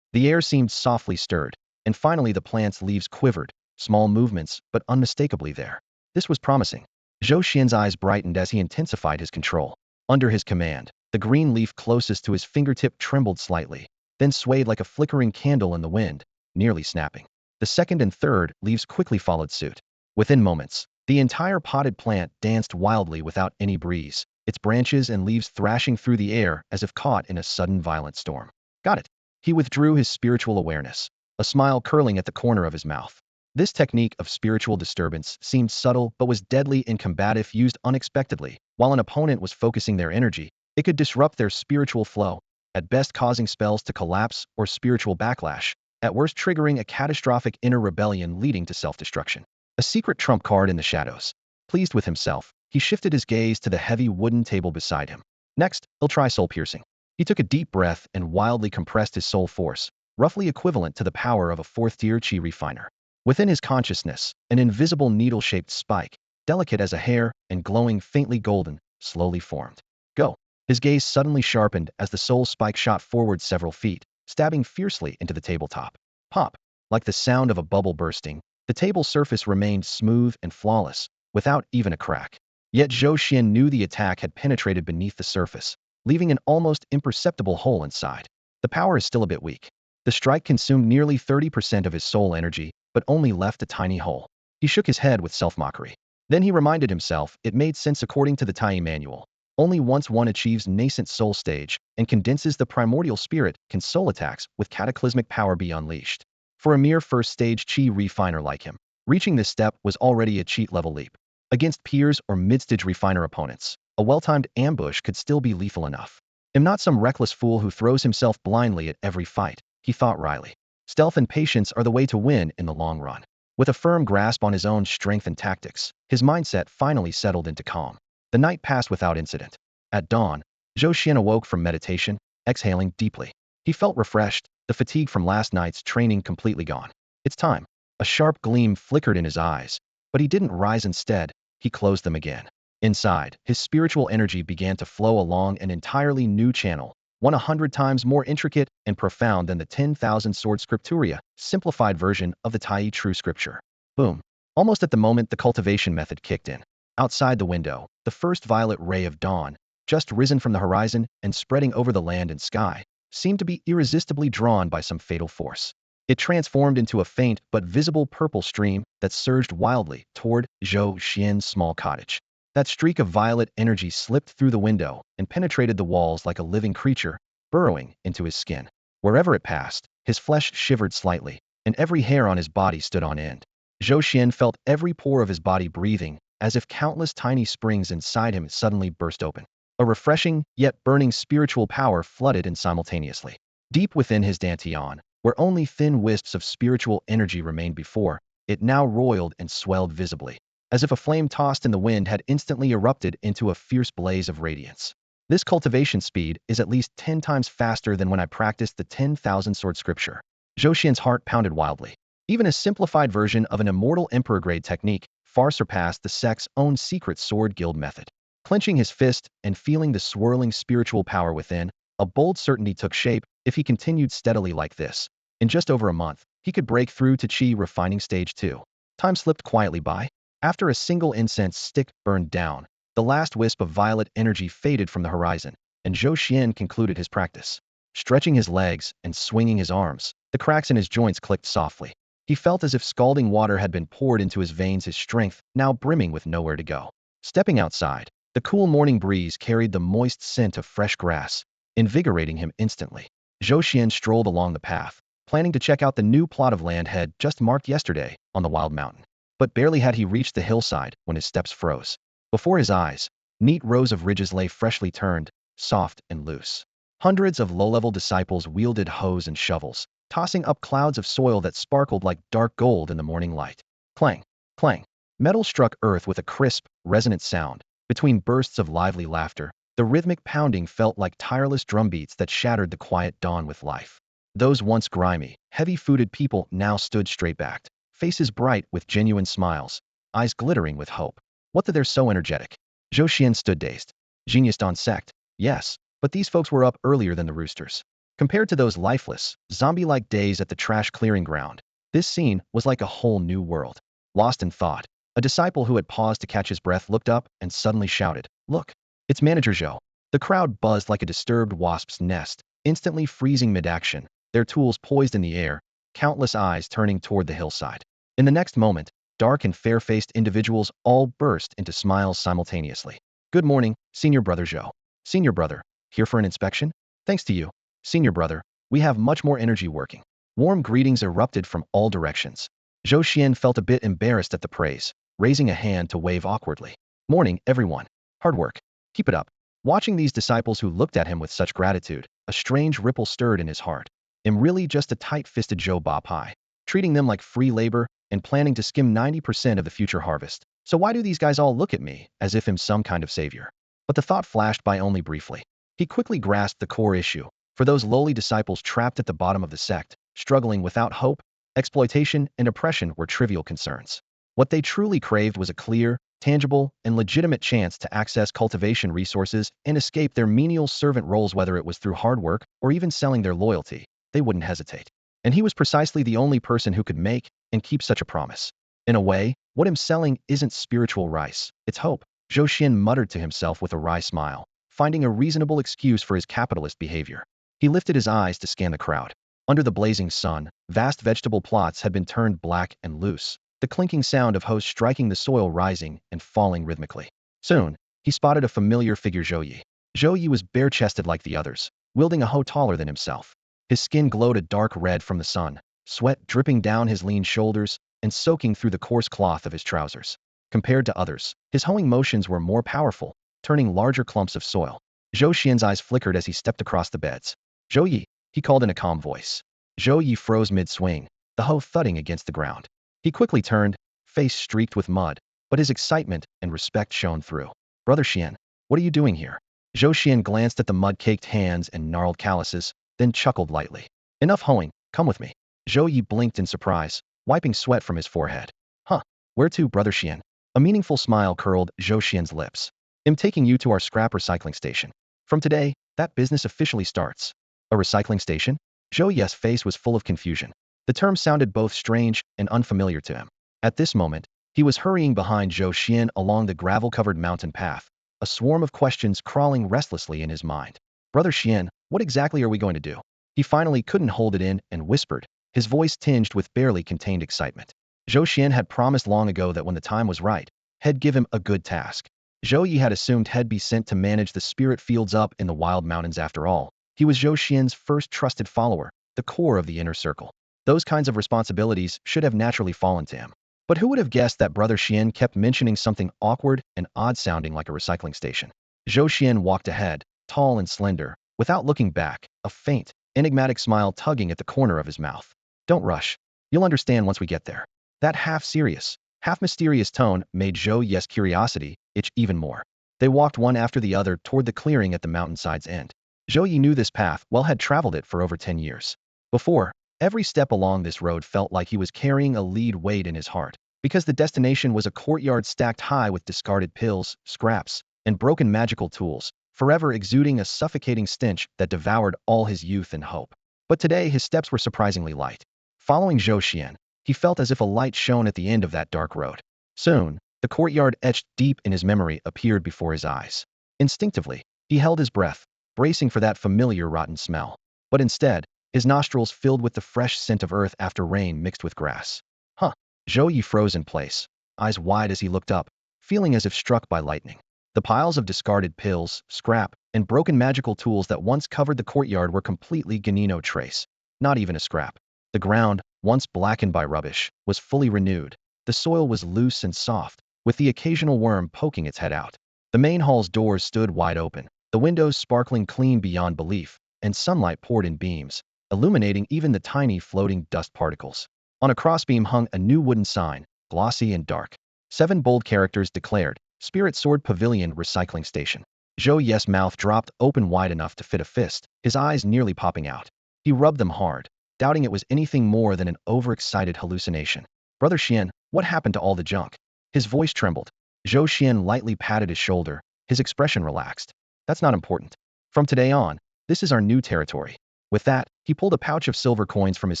The air seemed softly stirred, and finally the plant's leaves quivered, small movements, but unmistakably there. This was promising. Zhou Xian's eyes brightened as he intensified his control. Under his command, the green leaf closest to his fingertip trembled slightly, then swayed like a flickering candle in the wind, nearly snapping. The second and third leaves quickly followed suit. Within moments, the entire potted plant danced wildly without any breeze, its branches and leaves thrashing through the air as if caught in a sudden violent storm. Got it. He withdrew his spiritual awareness, a smile curling at the corner of his mouth. This technique of spiritual disturbance seemed subtle but was deadly and combative. Used unexpectedly. While an opponent was focusing their energy, it could disrupt their spiritual flow, at best causing spells to collapse or spiritual backlash, at worst triggering a catastrophic inner rebellion leading to self-destruction. A secret trump card in the shadows. Pleased with himself, he shifted his gaze to the heavy wooden table beside him. Next, he'll try soul piercing. He took a deep breath and wildly compressed his soul force, roughly equivalent to the power of a fourth-tier chi refiner. Within his consciousness, an invisible needle-shaped spike, delicate as a hair and glowing faintly golden, slowly formed. Go. His gaze suddenly sharpened as the soul spike shot forward several feet, stabbing fiercely into the tabletop. Pop. Like the sound of a bubble bursting, the table surface remained smooth and flawless, without even a crack. Yet Zhou Xuan knew the attack had penetrated beneath the surface, leaving an almost imperceptible hole inside. The power is still a bit weak. The strike consumed nearly 30% of his soul energy, but only left a tiny hole. He shook his head with self-mockery. Then he reminded himself it made sense according to the Tai manual. Only once one achieves nascent soul stage and condenses the primordial spirit can soul attacks with cataclysmic power be unleashed. For a mere first-stage chi refiner like him, reaching this step was already a cheat-level leap. Against peers or mid-stage refiner opponents, a well-timed ambush could still be lethal enough. I'm not some reckless fool who throws himself blindly at every fight, he thought wryly. Stealth and patience are the way to win in the long run. With a firm grasp on his own strength and tactics, his mindset finally settled into calm. The night passed without incident. At dawn, Zhou Xuan awoke from meditation, exhaling deeply. He felt refreshed, the fatigue from last night's training completely gone. It's time. A sharp gleam flickered in his eyes, but he didn't rise. Instead, he closed them again. Inside, his spiritual energy began to flow along an entirely new channel, 100 times more intricate and profound than the 10,000 sword scripturia, simplified version of the Tai True Scripture. Boom. Almost at the moment the cultivation method kicked in. Outside the window, the first violet ray of dawn, just risen from the horizon and spreading over the land and sky, seemed to be irresistibly drawn by some fatal force. It transformed into a faint but visible purple stream that surged wildly toward Zhou Xuan's small cottage. That streak of violet energy slipped through the window and penetrated the walls like a living creature, burrowing into his skin. Wherever it passed, his flesh shivered slightly, and every hair on his body stood on end. Zhou Xuan felt every pore of his body breathing, as if countless tiny springs inside him suddenly burst open. A refreshing, yet burning spiritual power flooded in simultaneously. Deep within his dantian, where only thin wisps of spiritual energy remained before, it now roiled and swelled visibly, as if a flame tossed in the wind had instantly erupted into a fierce blaze of radiance. This cultivation speed is at least 10 times faster than when I practiced the 10,000 sword scripture. Zhou Xuan's heart pounded wildly. Even a simplified version of an immortal emperor-grade technique far surpassed the sect's own secret sword guild method. Clenching his fist and feeling the swirling spiritual power within, a bold certainty took shape. If he continued steadily like this, in just over a month, he could break through to chi refining stage 2. Time slipped quietly by. After a single incense stick burned down, The last wisp of violet energy faded from the horizon, and Zhou Xuan concluded his practice. Stretching his legs and swinging his arms, the cracks in his joints clicked softly. He felt as if scalding water had been poured into his veins, his strength now brimming with nowhere to go. Stepping outside, the cool morning breeze carried the moist scent of fresh grass, invigorating him instantly. Zhou Xuan strolled along the path, planning to check out the new plot of land had just marked yesterday on the wild mountain. But barely had he reached the hillside when his steps froze. Before his eyes, neat rows of ridges lay freshly turned, soft and loose. Hundreds of low-level disciples wielded hoes and shovels, tossing up clouds of soil that sparkled like dark gold in the morning light. Clang, clang. Metal struck earth with a crisp, resonant sound. Between bursts of lively laughter, the rhythmic pounding felt like tireless drumbeats that shattered the quiet dawn with life. Those once grimy, heavy-footed people now stood straight-backed, faces bright with genuine smiles, eyes glittering with hope. What that they're so energetic? Zhou Xuan stood dazed. Genius Xuan Sect, yes, but these folks were up earlier than the roosters. Compared to those lifeless, zombie-like days at the trash clearing ground, this scene was like a whole new world. Lost in thought, a disciple who had paused to catch his breath looked up and suddenly shouted, "Look, it's Manager Zhou." The crowd buzzed like a disturbed wasp's nest, instantly freezing mid-action, their tools poised in the air, countless eyes turning toward the hillside. In the next moment, dark and fair-faced individuals all burst into smiles simultaneously. "Good morning, Senior Brother Zhou." "Senior Brother, here for an inspection?" "Thanks to you, Senior Brother, we have much more energy working." Warm greetings erupted from all directions. Zhou Xuan felt a bit embarrassed at the praise, raising a hand to wave awkwardly. "Morning, everyone. Hard work. Keep it up." Watching these disciples who looked at him with such gratitude, a strange ripple stirred in his heart. "I'm really just a tight-fisted Zhou Ba Pai, treating them like free labor and planning to skim 90% of the future harvest. So why do these guys all look at me as if I'm some kind of savior?" But the thought flashed by only briefly. He quickly grasped the core issue. For those lowly disciples trapped at the bottom of the sect, struggling without hope, exploitation and oppression were trivial concerns. What they truly craved was a clear, tangible, and legitimate chance to access cultivation resources and escape their menial servant roles, whether it was through hard work or even selling their loyalty. They wouldn't hesitate. And he was precisely the only person who could make and keep such a promise. In a way, what I'm selling isn't spiritual rice, it's hope. Zhou Xuan muttered to himself with a wry smile, finding a reasonable excuse for his capitalist behavior. He lifted his eyes to scan the crowd. Under the blazing sun, vast vegetable plots had been turned black and loose, the clinking sound of hoes striking the soil rising and falling rhythmically. Soon, he spotted a familiar figure, Zhou Yi. Zhou Yi was bare-chested like the others, wielding a hoe taller than himself. His skin glowed a dark red from the sun, sweat dripping down his lean shoulders and soaking through the coarse cloth of his trousers. Compared to others, his hoeing motions were more powerful, turning larger clumps of soil. Zhou Xian's eyes flickered as he stepped across the beds. "Zhou Yi," he called in a calm voice. Zhou Yi froze mid-swing, the hoe thudding against the ground. He quickly turned, face streaked with mud, but his excitement and respect shone through. "Brother Xian, what are you doing here?" Zhou Xian glanced at the mud-caked hands and gnarled calluses, then chuckled lightly. "Enough hoeing, come with me." Zhou Yi blinked in surprise, wiping sweat from his forehead. "Huh, where to, Brother Xian?" A meaningful smile curled Zhou Xian's lips. "I'm taking you to our scrap recycling station. From today, that business officially starts." "A recycling station?" Zhou Yi's face was full of confusion. The term sounded both strange and unfamiliar to him. At this moment, he was hurrying behind Zhou Xian along the gravel-covered mountain path, a swarm of questions crawling restlessly in his mind. "Brother Xian, what exactly are we going to do?" He finally couldn't hold it in and whispered, his voice tinged with barely contained excitement. Zhou Xian had promised long ago that when the time was right, he'd give him a good task. Zhou Yi had assumed he'd be sent to manage the spirit fields up in the wild mountains after all. He was Zhou Xian's first trusted follower, the core of the inner circle. Those kinds of responsibilities should have naturally fallen to him. But who would have guessed that Brother Xian kept mentioning something awkward and odd-sounding like a recycling station? Zhou Xian walked ahead, tall and slender, without looking back, a faint, enigmatic smile tugging at the corner of his mouth. "Don't rush. You'll understand once we get there." That half-serious, half-mysterious tone made Zhou Yi's curiosity itch even more. They walked one after the other toward the clearing at the mountainside's end. Zhou Yi knew this path well, had traveled it for over 10 years. Before, every step along this road felt like he was carrying a lead weight in his heart, because the destination was a courtyard stacked high with discarded pills, scraps, and broken magical tools, forever exuding a suffocating stench that devoured all his youth and hope. But today his steps were surprisingly light. Following Zhou Xian, he felt as if a light shone at the end of that dark road. Soon, The courtyard etched deep in his memory appeared before his eyes. Instinctively, he held his breath, bracing for that familiar rotten smell. But instead, his nostrils filled with the fresh scent of earth after rain mixed with grass. Huh. Zhou Yi froze in place, eyes wide as he looked up, feeling as if struck by lightning. The piles of discarded pills, scrap, and broken magical tools that once covered the courtyard were completely gone, no trace. Not even a scrap. The ground, once blackened by rubbish, was fully renewed. The soil was loose and soft, with the occasional worm poking its head out. The main hall's doors stood wide open, the windows sparkling clean beyond belief, and sunlight poured in beams, illuminating even the tiny floating dust particles. On a crossbeam hung a new wooden sign, glossy and dark. 7 bold characters declared, Spirit Sword Pavilion Recycling Station. Zhou Yi's mouth dropped open wide enough to fit a fist, his eyes nearly popping out. He rubbed them hard, doubting it was anything more than an overexcited hallucination. Brother Xian, what happened to all the junk? His voice trembled. Zhou Xian lightly patted his shoulder, his expression relaxed. That's not important. From today on, this is our new territory. With that, he pulled a pouch of silver coins from his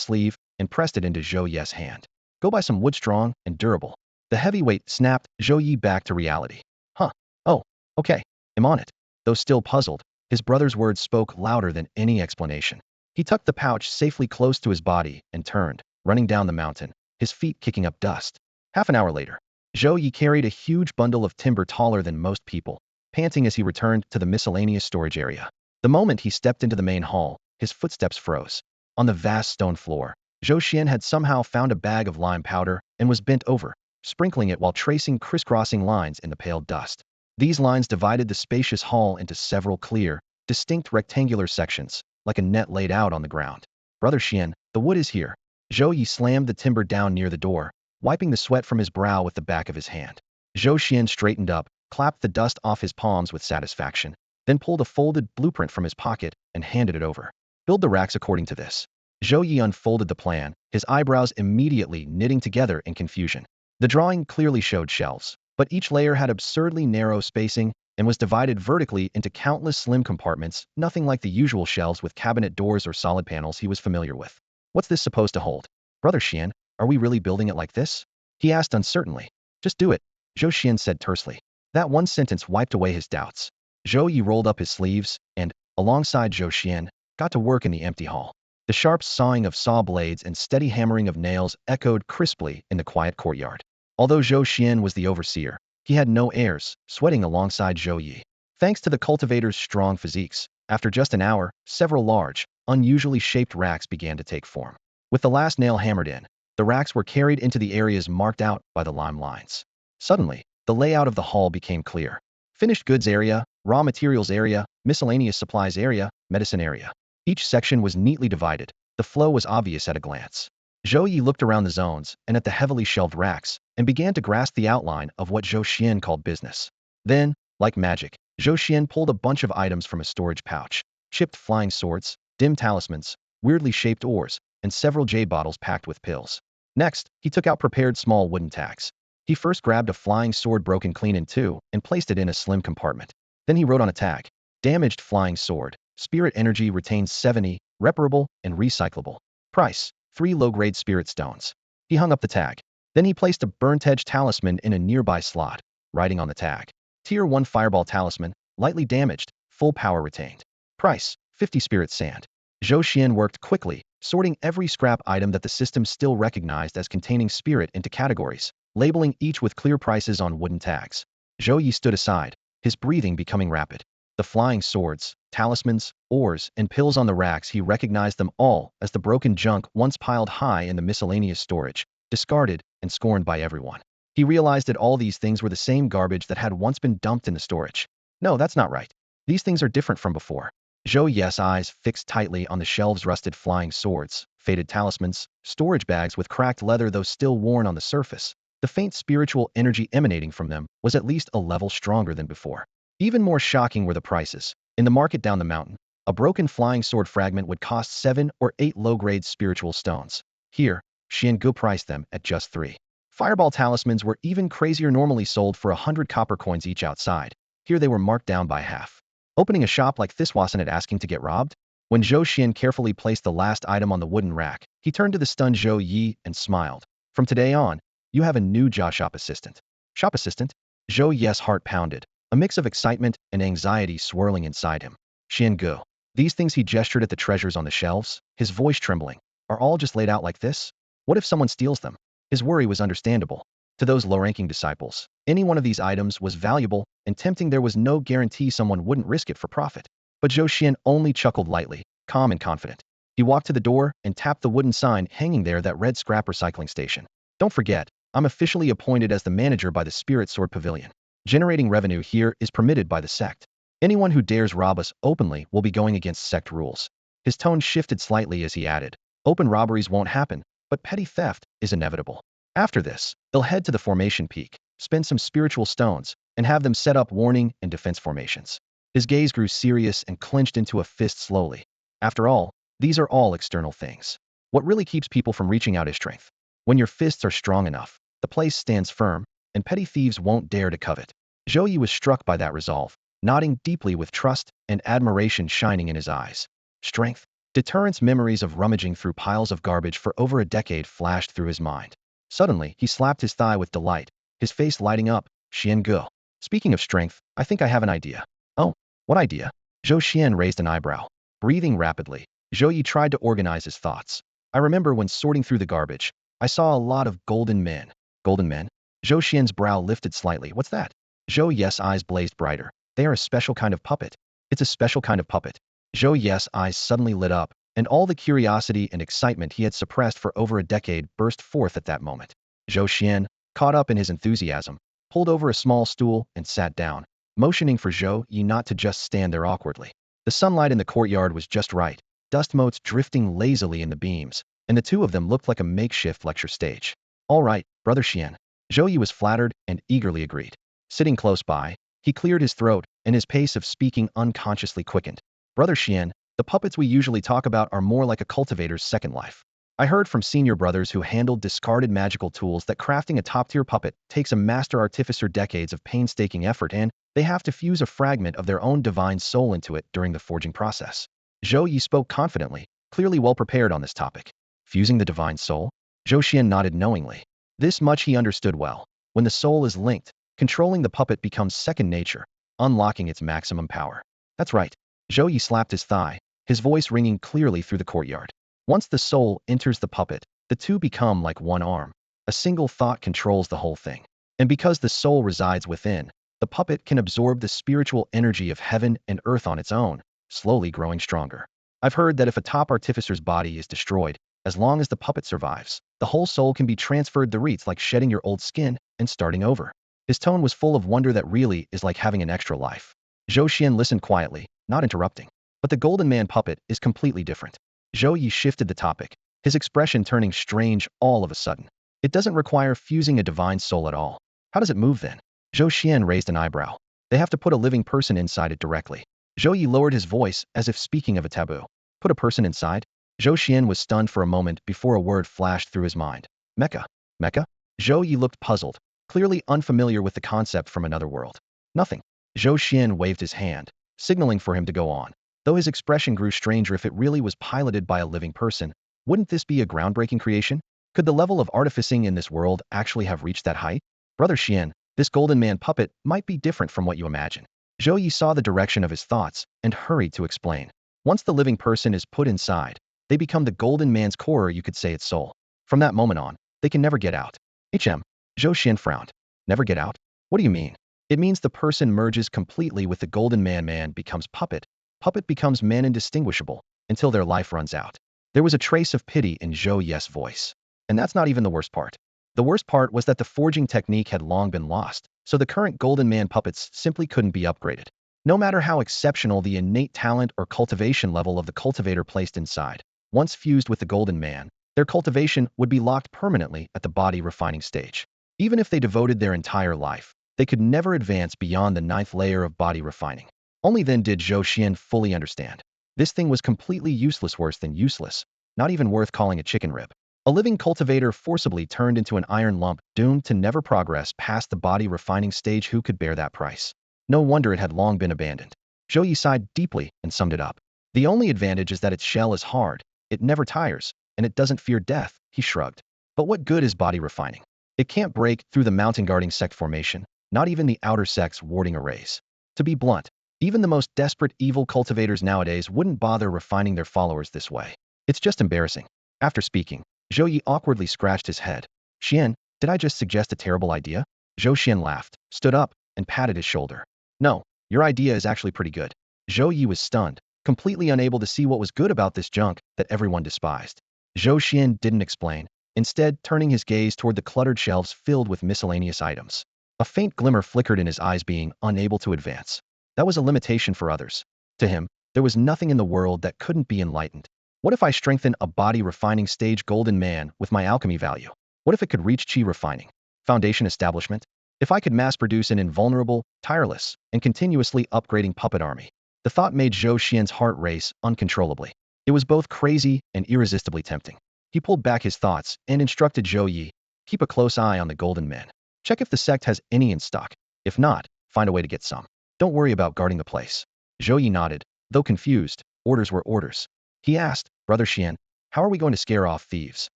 sleeve and pressed it into Zhou Yi's hand. Go buy some wood strong and durable. The heavy weight snapped Zhou Yi back to reality. Huh. Oh, okay. I'm on it. Though still puzzled, his brother's words spoke louder than any explanation. He tucked the pouch safely close to his body and turned, running down the mountain, his feet kicking up dust. Half an hour later, Zhou Yi carried a huge bundle of timber taller than most people, panting as he returned to the miscellaneous storage area. The moment he stepped into the main hall, his footsteps froze. On the vast stone floor, Zhou Xian had somehow found a bag of lime powder and was bent over, sprinkling it while tracing crisscrossing lines in the pale dust. These lines divided the spacious hall into several clear, distinct rectangular sections, like a net laid out on the ground. Brother Xian, the wood is here. Zhou Yi slammed the timber down near the door, wiping the sweat from his brow with the back of his hand. Zhou Xian straightened up, clapped the dust off his palms with satisfaction, then pulled a folded blueprint from his pocket and handed it over. Build the racks according to this. Zhou Yi unfolded the plan, his eyebrows immediately knitting together in confusion. The drawing clearly showed shelves, but each layer had absurdly narrow spacing and was divided vertically into countless slim compartments, nothing like the usual shelves with cabinet doors or solid panels he was familiar with. What's this supposed to hold? Brother Xian, are we really building it like this? He asked uncertainly. Just do it, Zhou Xian said tersely. That one sentence wiped away his doubts. Zhou Yi rolled up his sleeves and, alongside Zhou Xian, got to work in the empty hall. The sharp sawing of saw blades and steady hammering of nails echoed crisply in the quiet courtyard. Although Zhou Xian was the overseer, he had no airs, sweating alongside Zhou Yi. Thanks to the cultivator's strong physiques, after just an hour, several large, unusually shaped racks began to take form. With the last nail hammered in, the racks were carried into the areas marked out by the lime lines. Suddenly, the layout of the hall became clear. Finished goods area, raw materials area, miscellaneous supplies area, medicine area. Each section was neatly divided. The flow was obvious at a glance. Zhou Yi looked around the zones and at the heavily shelved racks and began to grasp the outline of what Zhou Xian called business. Then, like magic, Zhou Xian pulled a bunch of items from a storage pouch. Chipped flying swords, dim talismans, weirdly shaped ores, and several jade bottles packed with pills. Next, he took out prepared small wooden tags. He first grabbed a flying sword broken clean in two and placed it in a slim compartment. Then he wrote on a tag, damaged flying sword, spirit energy retains 70, reparable and recyclable. Price, 3 low-grade spirit stones. He hung up the tag. Then he placed a burnt edge talisman in a nearby slot, writing on the tag, Tier 1 fireball talisman, lightly damaged, full power retained. Price, 50 spirit sand. Zhou Xian worked quickly, sorting every scrap item that the system still recognized as containing spirit into categories, labeling each with clear prices on wooden tags. Zhou Yi stood aside, his breathing becoming rapid. The flying swords, talismans, ores, and pills on the racks, he recognized them all as the broken junk once piled high in the miscellaneous storage, discarded and scorned by everyone. He realized that all these things were the same garbage that had once been dumped in the storage. No, that's not right. These things are different from before. Zhou Yi's eyes fixed tightly on the shelves, rusted flying swords, faded talismans, storage bags with cracked leather though still worn on the surface. The faint spiritual energy emanating from them was at least a level stronger than before. Even more shocking were the prices. In the market down the mountain, a broken flying sword fragment would cost 7 or 8 low-grade spiritual stones. Here, Xiangu priced them at just 3. Fireball talismans were even crazier, normally sold for 100 copper coins each outside. Here they were marked down by half. Opening a shop like this wasn't it asking to get robbed? When Zhou Xian carefully placed the last item on the wooden rack, he turned to the stunned Zhou Yi and smiled. From today on, you have a new job shop assistant. Shop assistant? Zhou Yes' heart pounded, a mix of excitement and anxiety swirling inside him. Xian Gu. These things he gestured at the treasures on the shelves, his voice trembling, are all just laid out like this? What if someone steals them? His worry was understandable. To those low-ranking disciples, any one of these items was valuable, and tempting. There was no guarantee someone wouldn't risk it for profit. But Zhou Xian only chuckled lightly, calm and confident. He walked to the door and tapped the wooden sign hanging there that read scrap recycling station. Don't forget, I'm officially appointed as the manager by the Spirit Sword Pavilion. Generating revenue here is permitted by the sect. Anyone who dares rob us openly will be going against sect rules. His tone shifted slightly as he added, open robberies won't happen, but petty theft is inevitable. After this, they'll head to the formation peak, spend some spiritual stones, and have them set up warning and defense formations. His gaze grew serious and clenched into a fist slowly. After all, these are all external things. What really keeps people from reaching out is strength. When your fists are strong enough, the place stands firm, and petty thieves won't dare to covet. Zhou Yi was struck by that resolve, nodding deeply with trust and admiration shining in his eyes. Strength, deterrence. Memories of rummaging through piles of garbage for over a decade flashed through his mind. Suddenly, he slapped his thigh with delight, his face lighting up. Xian Gu. Speaking of strength, I think I have an idea. Oh, what idea? Zhou Xian raised an eyebrow. Breathing rapidly, Zhou Yi tried to organize his thoughts. I remember when sorting through the garbage, I saw a lot of golden men. Golden men? Zhou Xian's brow lifted slightly. What's that? Zhou Yes' eyes blazed brighter. They are a special kind of puppet. It's a special kind of puppet. Zhou Yes' eyes suddenly lit up, and all the curiosity and excitement he had suppressed for over a decade burst forth at that moment. Zhou Xian, caught up in his enthusiasm, pulled over a small stool and sat down, motioning for Zhou Yi not to just stand there awkwardly. The sunlight in the courtyard was just right, dust motes drifting lazily in the beams, and the two of them looked like a makeshift lecture stage. All right, Brother Xian. Zhou Yi was flattered and eagerly agreed. Sitting close by, he cleared his throat, and his pace of speaking unconsciously quickened. Brother Xian, the puppets we usually talk about are more like a cultivator's second life. I heard from senior brothers who handled discarded magical tools that crafting a top-tier puppet takes a master artificer decades of painstaking effort, and they have to fuse a fragment of their own divine soul into it during the forging process. Zhou Yi spoke confidently, clearly well prepared on this topic. Fusing the divine soul? Zhou Xian nodded knowingly. This much he understood well. When the soul is linked, controlling the puppet becomes second nature, unlocking its maximum power. That's right. Zhou Yi slapped his thigh, his voice ringing clearly through the courtyard. Once the soul enters the puppet, the two become like one arm. A single thought controls the whole thing. And because the soul resides within, the puppet can absorb the spiritual energy of heaven and earth on its own, slowly growing stronger. I've heard that if a top artificer's body is destroyed, as long as the puppet survives, the whole soul can be transferred. The rites like shedding your old skin and starting over. His tone was full of wonder that really is like having an extra life. Zhou Xian listened quietly, not interrupting. But the Golden Man puppet is completely different. Zhou Yi shifted the topic, his expression turning strange all of a sudden. It doesn't require fusing a divine soul at all. How does it move then? Zhou Xian raised an eyebrow. They have to put a living person inside it directly. Zhou Yi lowered his voice as if speaking of a taboo. Put a person inside? Zhou Xian was stunned for a moment before a word flashed through his mind. Mecha. Mecha? Zhou Yi looked puzzled, clearly unfamiliar with the concept from another world. Nothing. Zhou Xian waved his hand, signaling for him to go on. Though his expression grew stranger, if it really was piloted by a living person, wouldn't this be a groundbreaking creation? Could the level of artificing in this world actually have reached that height? Brother Xian, this Golden Man puppet might be different from what you imagine. Zhou Yi saw the direction of his thoughts and hurried to explain. Once the living person is put inside, they become the Golden Man's core, or you could say its soul. From that moment on, they can never get out. Zhou Xian frowned. Never get out? What do you mean? It means the person merges completely with the Golden Man. Man becomes puppet. Puppet becomes man indistinguishable, until their life runs out. There was a trace of pity in Zhou Yi's voice. And that's not even the worst part. The worst part was that the forging technique had long been lost, so the current Golden Man puppets simply couldn't be upgraded. No matter how exceptional the innate talent or cultivation level of the cultivator placed inside, once fused with the Golden Man, their cultivation would be locked permanently at the body refining stage. Even if they devoted their entire life, they could never advance beyond the 9th layer of body refining. Only then did Zhou Xian fully understand. This thing was completely useless, worse than useless, not even worth calling a chicken rib. A living cultivator forcibly turned into an iron lump, doomed to never progress past the body refining stage. Who could bear that price? No wonder it had long been abandoned. Zhou Yi sighed deeply and summed it up. The only advantage is that its shell is hard, it never tires, and it doesn't fear death. He shrugged. But what good is body refining? It can't break through the mountain-guarding sect formation, not even the outer sect's warding arrays. To be blunt, even the most desperate evil cultivators nowadays wouldn't bother refining their followers this way. It's just embarrassing. After speaking, Zhou Yi awkwardly scratched his head. Xian, did I just suggest a terrible idea? Zhou Xian laughed, stood up, and patted his shoulder. No, your idea is actually pretty good. Zhou Yi was stunned, completely unable to see what was good about this junk that everyone despised. Zhou Xian didn't explain, instead turning his gaze toward the cluttered shelves filled with miscellaneous items. A faint glimmer flickered in his eyes, being unable to advance. That was a limitation for others. To him, there was nothing in the world that couldn't be enlightened. What if I strengthen a body refining stage golden man with my alchemy value? What if it could reach chi refining? Foundation establishment? If I could mass produce an invulnerable, tireless, and continuously upgrading puppet army? The thought made Zhou Xian's heart race uncontrollably. It was both crazy and irresistibly tempting. He pulled back his thoughts and instructed Zhou Yi, keep a close eye on the golden man. Check if the sect has any in stock. If not, find a way to get some. Don't worry about guarding the place. Zhou Yi nodded, though confused. Orders were orders. He asked, Brother Xian, how are we going to scare off thieves?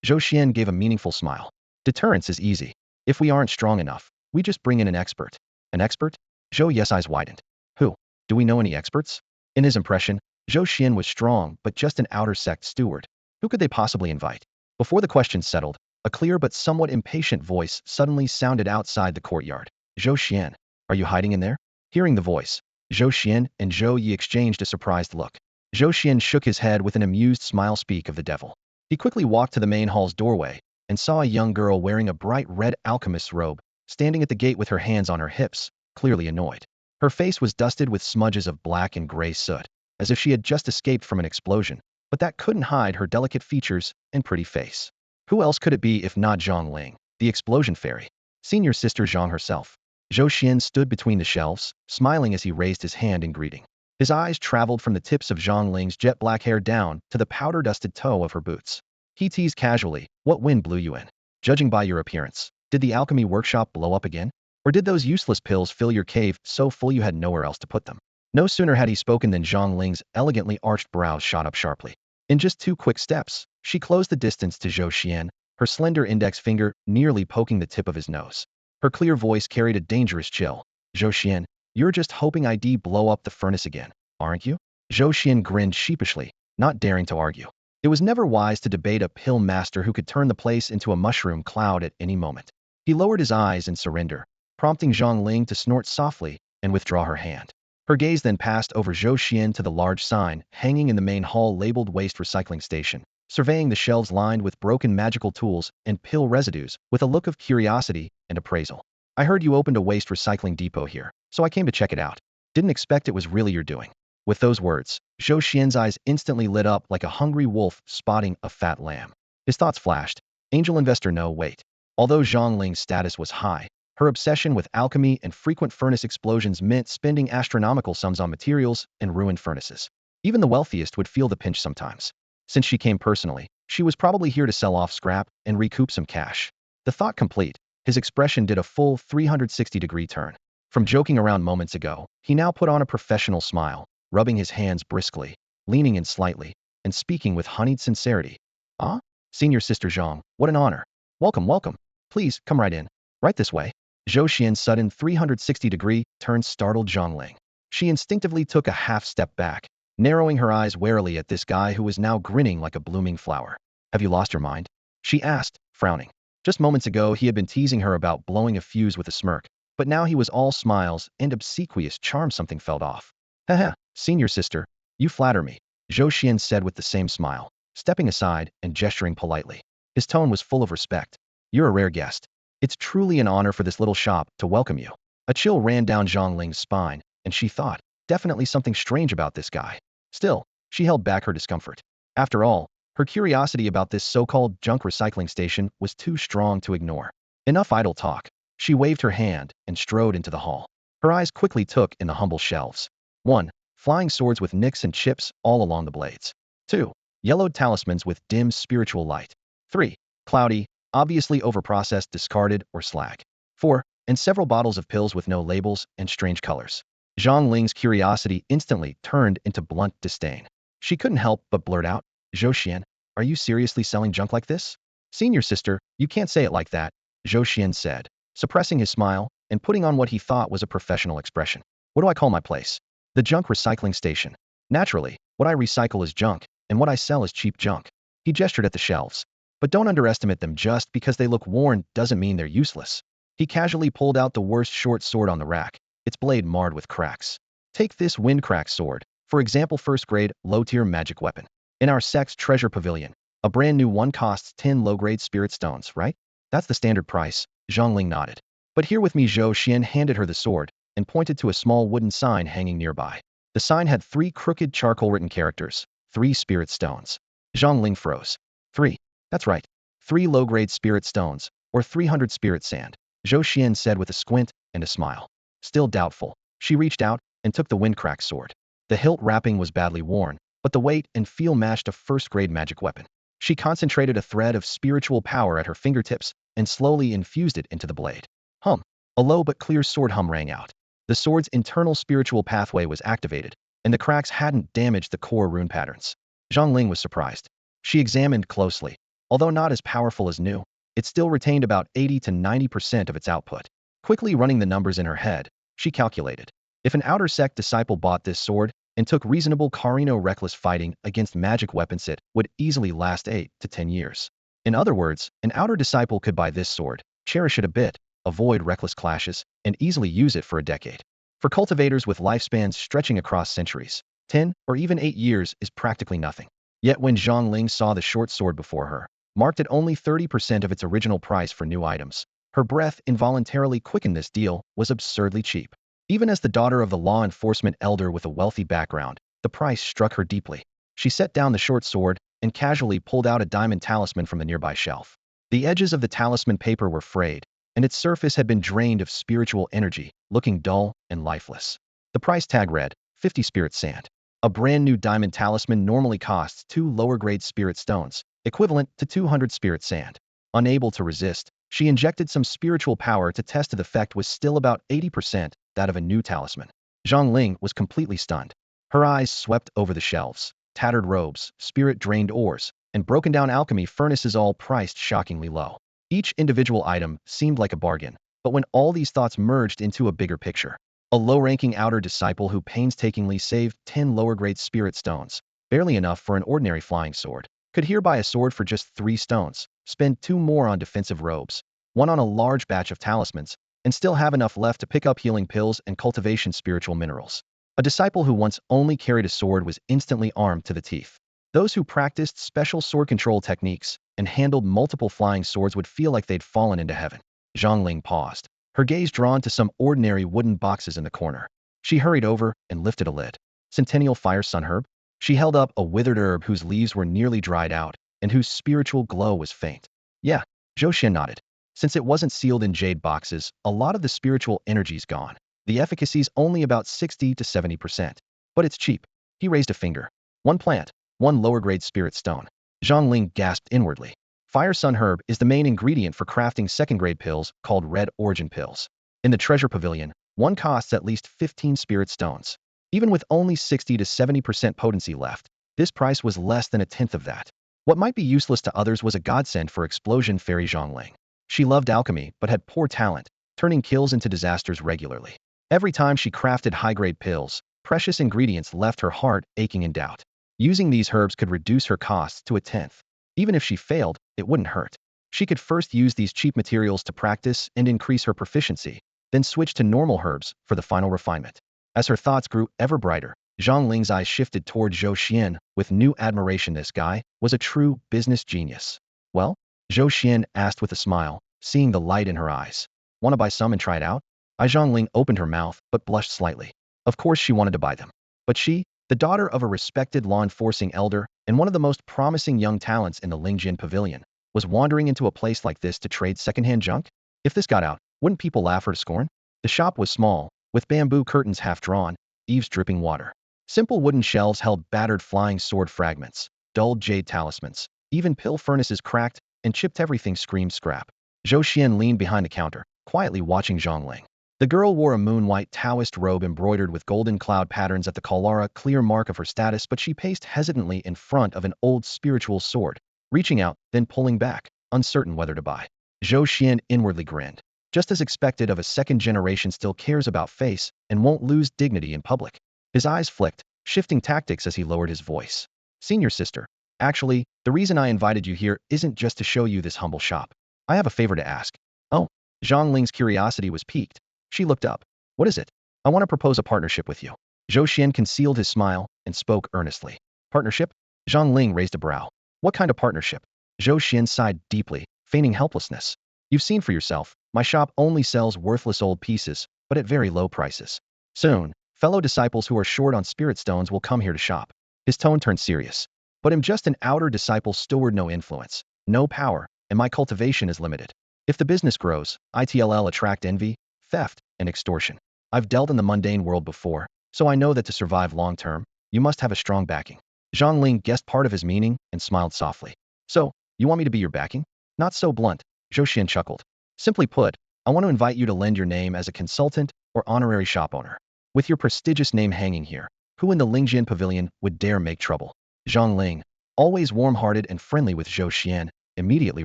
Zhou Xian gave a meaningful smile. Deterrence is easy. If we aren't strong enough, we just bring in an expert. An expert? Zhou Yi's eyes widened. Who? Do we know any experts? In his impression, Zhou Xian was strong but just an outer sect steward. Who could they possibly invite? Before the question settled, a clear but somewhat impatient voice suddenly sounded outside the courtyard. Zhou Xian, are you hiding in there? Hearing the voice, Zhou Xian and Zhou Yi exchanged a surprised look. Zhou Xian shook his head with an amused smile. Speak of the devil. He quickly walked to the main hall's doorway and saw a young girl wearing a bright red alchemist's robe, standing at the gate with her hands on her hips, clearly annoyed. Her face was dusted with smudges of black and gray soot, as if she had just escaped from an explosion, but that couldn't hide her delicate features and pretty face. Who else could it be if not Zhang Ling, the explosion fairy? Senior sister Zhang herself. Zhou Xian stood between the shelves, smiling as he raised his hand in greeting. His eyes traveled from the tips of Zhang Ling's jet black hair down to the powder-dusted toe of her boots. He teased casually, what wind blew you in? Judging by your appearance, did the alchemy workshop blow up again? Or did those useless pills fill your cave so full you had nowhere else to put them? No sooner had he spoken than Zhang Ling's elegantly arched brows shot up sharply. In just 2 quick steps, she closed the distance to Zhou Xian, her slender index finger nearly poking the tip of his nose. Her clear voice carried a dangerous chill. Zhou Xian, you're just hoping I'd blow up the furnace again, aren't you? Zhou Xian grinned sheepishly, not daring to argue. It was never wise to debate a pill master who could turn the place into a mushroom cloud at any moment. He lowered his eyes in surrender, prompting Zhang Ling to snort softly and withdraw her hand. Her gaze then passed over Zhou Xian to the large sign hanging in the main hall labeled Waste Recycling Station, surveying the shelves lined with broken magical tools and pill residues with a look of curiosity and appraisal. I heard you opened a waste recycling depot here, so I came to check it out. Didn't expect it was really your doing. With those words, Zhou Xian's eyes instantly lit up like a hungry wolf spotting a fat lamb. His thoughts flashed. Angel investor, no wait. Although Zhang Ling's status was high, her obsession with alchemy and frequent furnace explosions meant spending astronomical sums on materials and ruined furnaces. Even the wealthiest would feel the pinch sometimes. Since she came personally, she was probably here to sell off scrap and recoup some cash. The thought complete, his expression did a full 360-degree turn. From joking around moments ago, he now put on a professional smile, rubbing his hands briskly, leaning in slightly, and speaking with honeyed sincerity. Ah? Senior Sister Zhang, what an honor. Welcome, welcome. Please, come right in. Right this way. Zhou Xian's sudden 360-degree turn startled Zhang Ling. She instinctively took a half step back, narrowing her eyes warily at this guy who was now grinning like a blooming flower. Have you lost your mind? She asked, frowning. Just moments ago he had been teasing her about blowing a fuse with a smirk, but now he was all smiles and obsequious charm. Something felt off. Haha, senior sister, you flatter me, Zhou Xian said with the same smile, stepping aside and gesturing politely. His tone was full of respect. You're a rare guest. It's truly an honor for this little shop to welcome you. A chill ran down Zhang Ling's spine, and she thought, definitely something strange about this guy. Still, she held back her discomfort. After all, her curiosity about this so-called junk recycling station was too strong to ignore. Enough idle talk. She waved her hand and strode into the hall. Her eyes quickly took in the humble shelves. 1. Flying swords with nicks and chips all along the blades. 2. Yellowed talismans with dim spiritual light. 3. Cloudy, obviously overprocessed, discarded, or slag. 4. And several bottles of pills with no labels and strange colors. Zhang Ling's curiosity instantly turned into blunt disdain. She couldn't help but blurt out, Zhou Xian, are you seriously selling junk like this? Senior sister, you can't say it like that. Zhou Xuan said, suppressing his smile and putting on what he thought was a professional expression. What do I call my place? The junk recycling station. Naturally, what I recycle is junk, and what I sell is cheap junk. He gestured at the shelves. But don't underestimate them. Just because they look worn doesn't mean they're useless. He casually pulled out the worst short sword on the rack, its blade marred with cracks. Take this windcrack sword, for example, first grade, low-tier magic weapon. In our sect's treasure pavilion, a brand new one costs 10 low-grade spirit stones, right? That's the standard price. Zhongling nodded. But here with me. Zhou Xuan handed her the sword and pointed to a small wooden sign hanging nearby. The sign had 3 crooked charcoal-written characters, 3 spirit stones. Zhongling froze. 3. That's right. 3 low-grade spirit stones, or 300 spirit sand. Zhou Xuan said with a squint and a smile. Still doubtful, she reached out and took the windcrack sword. The hilt wrapping was badly worn, but the weight and feel matched a first-grade magic weapon. She concentrated a thread of spiritual power at her fingertips and slowly infused it into the blade. Hum. A low but clear sword hum rang out. The sword's internal spiritual pathway was activated, and the cracks hadn't damaged the core rune patterns. Zhongling was surprised. She examined closely. Although not as powerful as new, it still retained about 80 to 90% of its output. Quickly running the numbers in her head, she calculated. If an outer sect disciple bought this sword and took reasonable Carino reckless fighting against magic weapons, it would easily last 8 to 10 years. In other words, an outer disciple could buy this sword, cherish it a bit, avoid reckless clashes, and easily use it for a decade. For cultivators with lifespans stretching across centuries, 10 or even 8 years is practically nothing. Yet when Zhongling saw the short sword before her, marked at only 30% of its original price for new items, her breath involuntarily quickened. This deal was absurdly cheap. Even as the daughter of the law enforcement elder with a wealthy background, the price struck her deeply. She set down the short sword and casually pulled out a diamond talisman from the nearby shelf. The edges of the talisman paper were frayed, and its surface had been drained of spiritual energy, looking dull and lifeless. The price tag read, 50 spirit sand. A brand new diamond talisman normally costs 2 lower-grade spirit stones, equivalent to 200 spirit sand. Unable to resist, she injected some spiritual power to test if the effect was still about 80% that of a new talisman. Zhongling was completely stunned. Her eyes swept over the shelves, tattered robes, spirit-drained ores, and broken-down alchemy furnaces, all priced shockingly low. Each individual item seemed like a bargain, but when all these thoughts merged into a bigger picture, a low-ranking outer disciple who painstakingly saved 10 lower-grade spirit stones, barely enough for an ordinary flying sword, could here buy a sword for just 3 stones, spend 2 more on defensive robes, 1 on a large batch of talismans, and still have enough left to pick up healing pills and cultivation spiritual minerals. A disciple who once only carried a sword was instantly armed to the teeth. Those who practiced special sword control techniques and handled multiple flying swords would feel like they'd fallen into heaven. Zhongling paused, her gaze drawn to some ordinary wooden boxes in the corner. She hurried over and lifted a lid. Centennial Fire Sun Herb? She held up a withered herb whose leaves were nearly dried out and whose spiritual glow was faint. Yeah, Zhou Xuan nodded. Since it wasn't sealed in jade boxes, a lot of the spiritual energy's gone. The efficacy's only about 60 to 70%. But it's cheap. He raised a finger. 1 plant, 1 lower-grade spirit stone. Zhongling gasped inwardly. Fire Sun Herb is the main ingredient for crafting second-grade pills called Red Origin pills. In the treasure pavilion, 1 costs at least 15 spirit stones. Even with only 60 to 70% potency left, this price was less than a tenth of that. What might be useless to others was a godsend for explosion fairy Zhongling. She loved alchemy but had poor talent, turning kills into disasters regularly. Every time she crafted high-grade pills, precious ingredients left her heart aching in doubt. Using these herbs could reduce her costs to a tenth. Even if she failed, it wouldn't hurt. She could first use these cheap materials to practice and increase her proficiency, then switch to normal herbs for the final refinement. As her thoughts grew ever brighter, Zhongling's eyes shifted toward Zhou Xuan with new admiration. This guy was a true business genius. Well? Zhou Xuan asked with a smile, seeing the light in her eyes. Want to buy some and try it out? Zhongling opened her mouth but blushed slightly. Of course she wanted to buy them. But she, the daughter of a respected law-enforcing elder and one of the most promising young talents in the Lingjin Pavilion, was wandering into a place like this to trade secondhand junk? If this got out, wouldn't people laugh her to scorn? The shop was small, with bamboo curtains half drawn, eaves dripping water. Simple wooden shelves held battered flying sword fragments, dulled jade talismans, even pill furnaces cracked, and chipped everything screamed scrap. Zhou Xuan leaned behind the counter, quietly watching Zhongling. The girl wore a moon-white Taoist robe embroidered with golden cloud patterns at the collar, a clear mark of her status, but she paced hesitantly in front of an old spiritual sword, reaching out, then pulling back, uncertain whether to buy. Zhou Xuan inwardly grinned. Just as expected of a second generation still cares about face and won't lose dignity in public. His eyes flicked, shifting tactics as he lowered his voice. Senior sister, actually, the reason I invited you here isn't just to show you this humble shop. I have a favor to ask. Oh, Zhang Ling's curiosity was piqued. She looked up. What is it? I want to propose a partnership with you. Zhou Xian concealed his smile and spoke earnestly. Partnership? Zhang Ling raised a brow. What kind of partnership? Zhou Xian sighed deeply, feigning helplessness. You've seen for yourself, my shop only sells worthless old pieces, but at very low prices. Soon, fellow disciples who are short on spirit stones will come here to shop. His tone turned serious. But I'm just an outer disciple steward, no influence, no power, and my cultivation is limited. If the business grows, it'll attract envy, theft, and extortion. I've dealt in the mundane world before, so I know that to survive long term, you must have a strong backing. Zhang Ling guessed part of his meaning and smiled softly. So, you want me to be your backing? Not so blunt, Zhou Xian chuckled. Simply put, I want to invite you to lend your name as a consultant or honorary shop owner. With your prestigious name hanging here, who in the Lingjian Pavilion would dare make trouble? Zhang Ling, always warm-hearted and friendly with Zhou Xian, immediately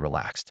relaxed.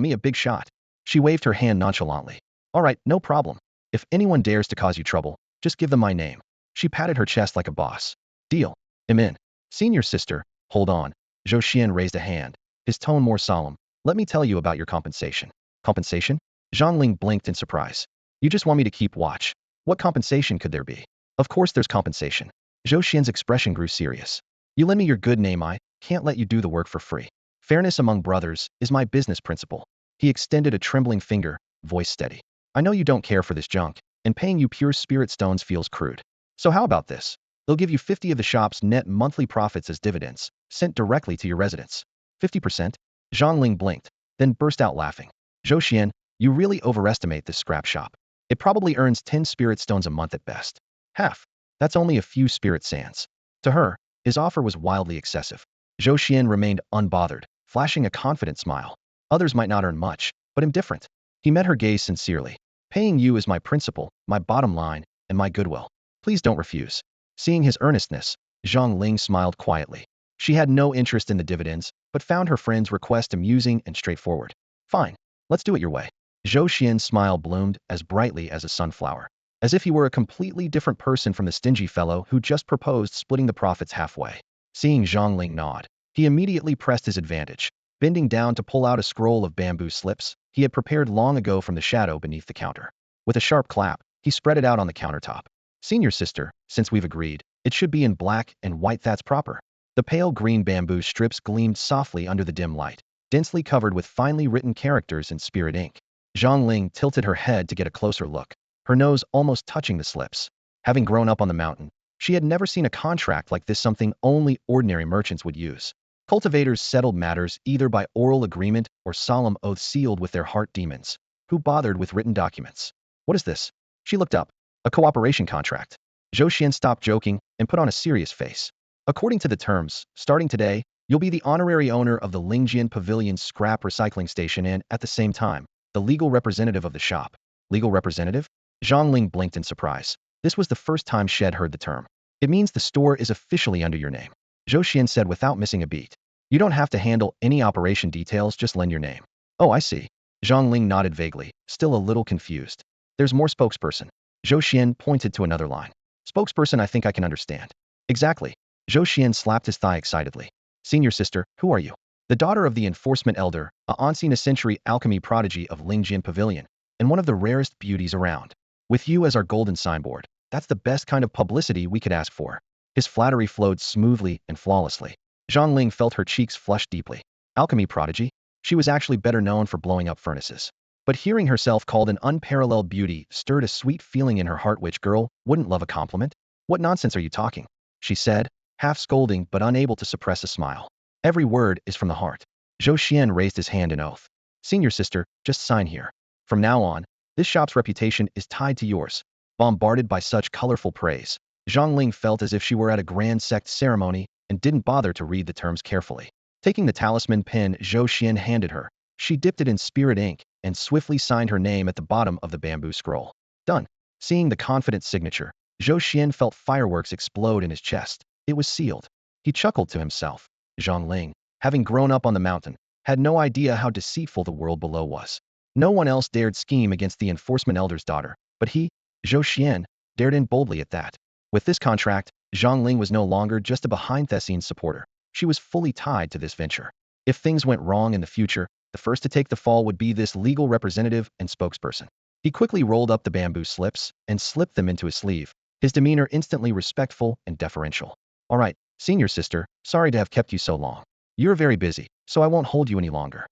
Me a big shot. She waved her hand nonchalantly. All right, no problem. If anyone dares to cause you trouble, just give them my name. She patted her chest like a boss. Deal. I'm in. Senior sister, hold on. Zhou Xian raised a hand, his tone more solemn. Let me tell you about your compensation. Compensation? Zhang Ling blinked in surprise. You just want me to keep watch. What compensation could there be? Of course there's compensation. Zhou Xian's expression grew serious. You lend me your good name, I can't let you do the work for free. Fairness among brothers is my business principle. He extended a trembling finger, voice steady. I know you don't care for this junk, and paying you pure spirit stones feels crude. So how about this? They'll give you 50 of the shop's net monthly profits as dividends, sent directly to your residence. 50%? Zhang Ling blinked, then burst out laughing. Zhou Xian, you really overestimate this scrap shop. It probably earns 10 spirit stones a month at best. Half. That's only a few spirit sands. To her, his offer was wildly excessive. Zhou Xian remained unbothered, flashing a confident smile. Others might not earn much, but I'm different. He met her gaze sincerely. Paying you is my principle, my bottom line, and my goodwill. Please don't refuse. Seeing his earnestness, Zhang Ling smiled quietly. She had no interest in the dividends, but found her friend's request amusing and straightforward. Fine. Let's do it your way. Zhou Xian's smile bloomed as brightly as a sunflower, as if he were a completely different person from the stingy fellow who just proposed splitting the profits halfway. Seeing Zhang Ling nod, he immediately pressed his advantage, bending down to pull out a scroll of bamboo slips he had prepared long ago from the shadow beneath the counter. With a sharp clap, he spread it out on the countertop. Senior sister, since we've agreed, it should be in black and white, that's proper. The pale green bamboo strips gleamed softly under the dim light, densely covered with finely written characters in spirit ink. Zhang Ling tilted her head to get a closer look, her nose almost touching the slips. Having grown up on the mountain, she had never seen a contract like this, something only ordinary merchants would use. Cultivators settled matters either by oral agreement or solemn oath sealed with their heart demons. Who bothered with written documents? What is this? She looked up. A cooperation contract. Zhou Xian stopped joking and put on a serious face. According to the terms, starting today, you'll be the honorary owner of the Lingjian Pavilion's scrap recycling station and, at the same time, the legal representative of the shop. Legal representative? Zhang Ling blinked in surprise. This was the first time she had heard the term. It means the store is officially under your name. Zhou Xian said without missing a beat. You don't have to handle any operation details, just lend your name. Oh, I see. Zhang Ling nodded vaguely, still a little confused. There's more spokesperson. Zhou Xian pointed to another line. Spokesperson, I think I can understand. Exactly. Zhou Xian slapped his thigh excitedly. Senior sister, who are you? The daughter of the enforcement elder, a ancient-century alchemy prodigy of Lingjian Pavilion, and one of the rarest beauties around. With you as our golden signboard, that's the best kind of publicity we could ask for. His flattery flowed smoothly and flawlessly. Zhang Ling felt her cheeks flush deeply. Alchemy prodigy? She was actually better known for blowing up furnaces. But hearing herself called an unparalleled beauty stirred a sweet feeling in her heart. Which girl wouldn't love a compliment? What nonsense are you talking? She said, half scolding but unable to suppress a smile. Every word is from the heart. Zhou Xian raised his hand in oath. Senior sister, just sign here. From now on, this shop's reputation is tied to yours. Bombarded by such colorful praise, Zhang Ling felt as if she were at a grand sect ceremony and didn't bother to read the terms carefully. Taking the talisman pen Zhou Xian handed her, she dipped it in spirit ink and swiftly signed her name at the bottom of the bamboo scroll. Done. Seeing the confident signature, Zhou Xian felt fireworks explode in his chest. It was sealed. He chuckled to himself. Zhang Ling, having grown up on the mountain, had no idea how deceitful the world below was. No one else dared scheme against the enforcement elder's daughter, but he, Zhou Xuan, dared in boldly at that. With this contract, Zhang Ling was no longer just a behind-the-scenes supporter. She was fully tied to this venture. If things went wrong in the future, the first to take the fall would be this legal representative and spokesperson. He quickly rolled up the bamboo slips and slipped them into his sleeve, his demeanor instantly respectful and deferential. All right, senior sister, sorry to have kept you so long. You're very busy, so I won't hold you any longer.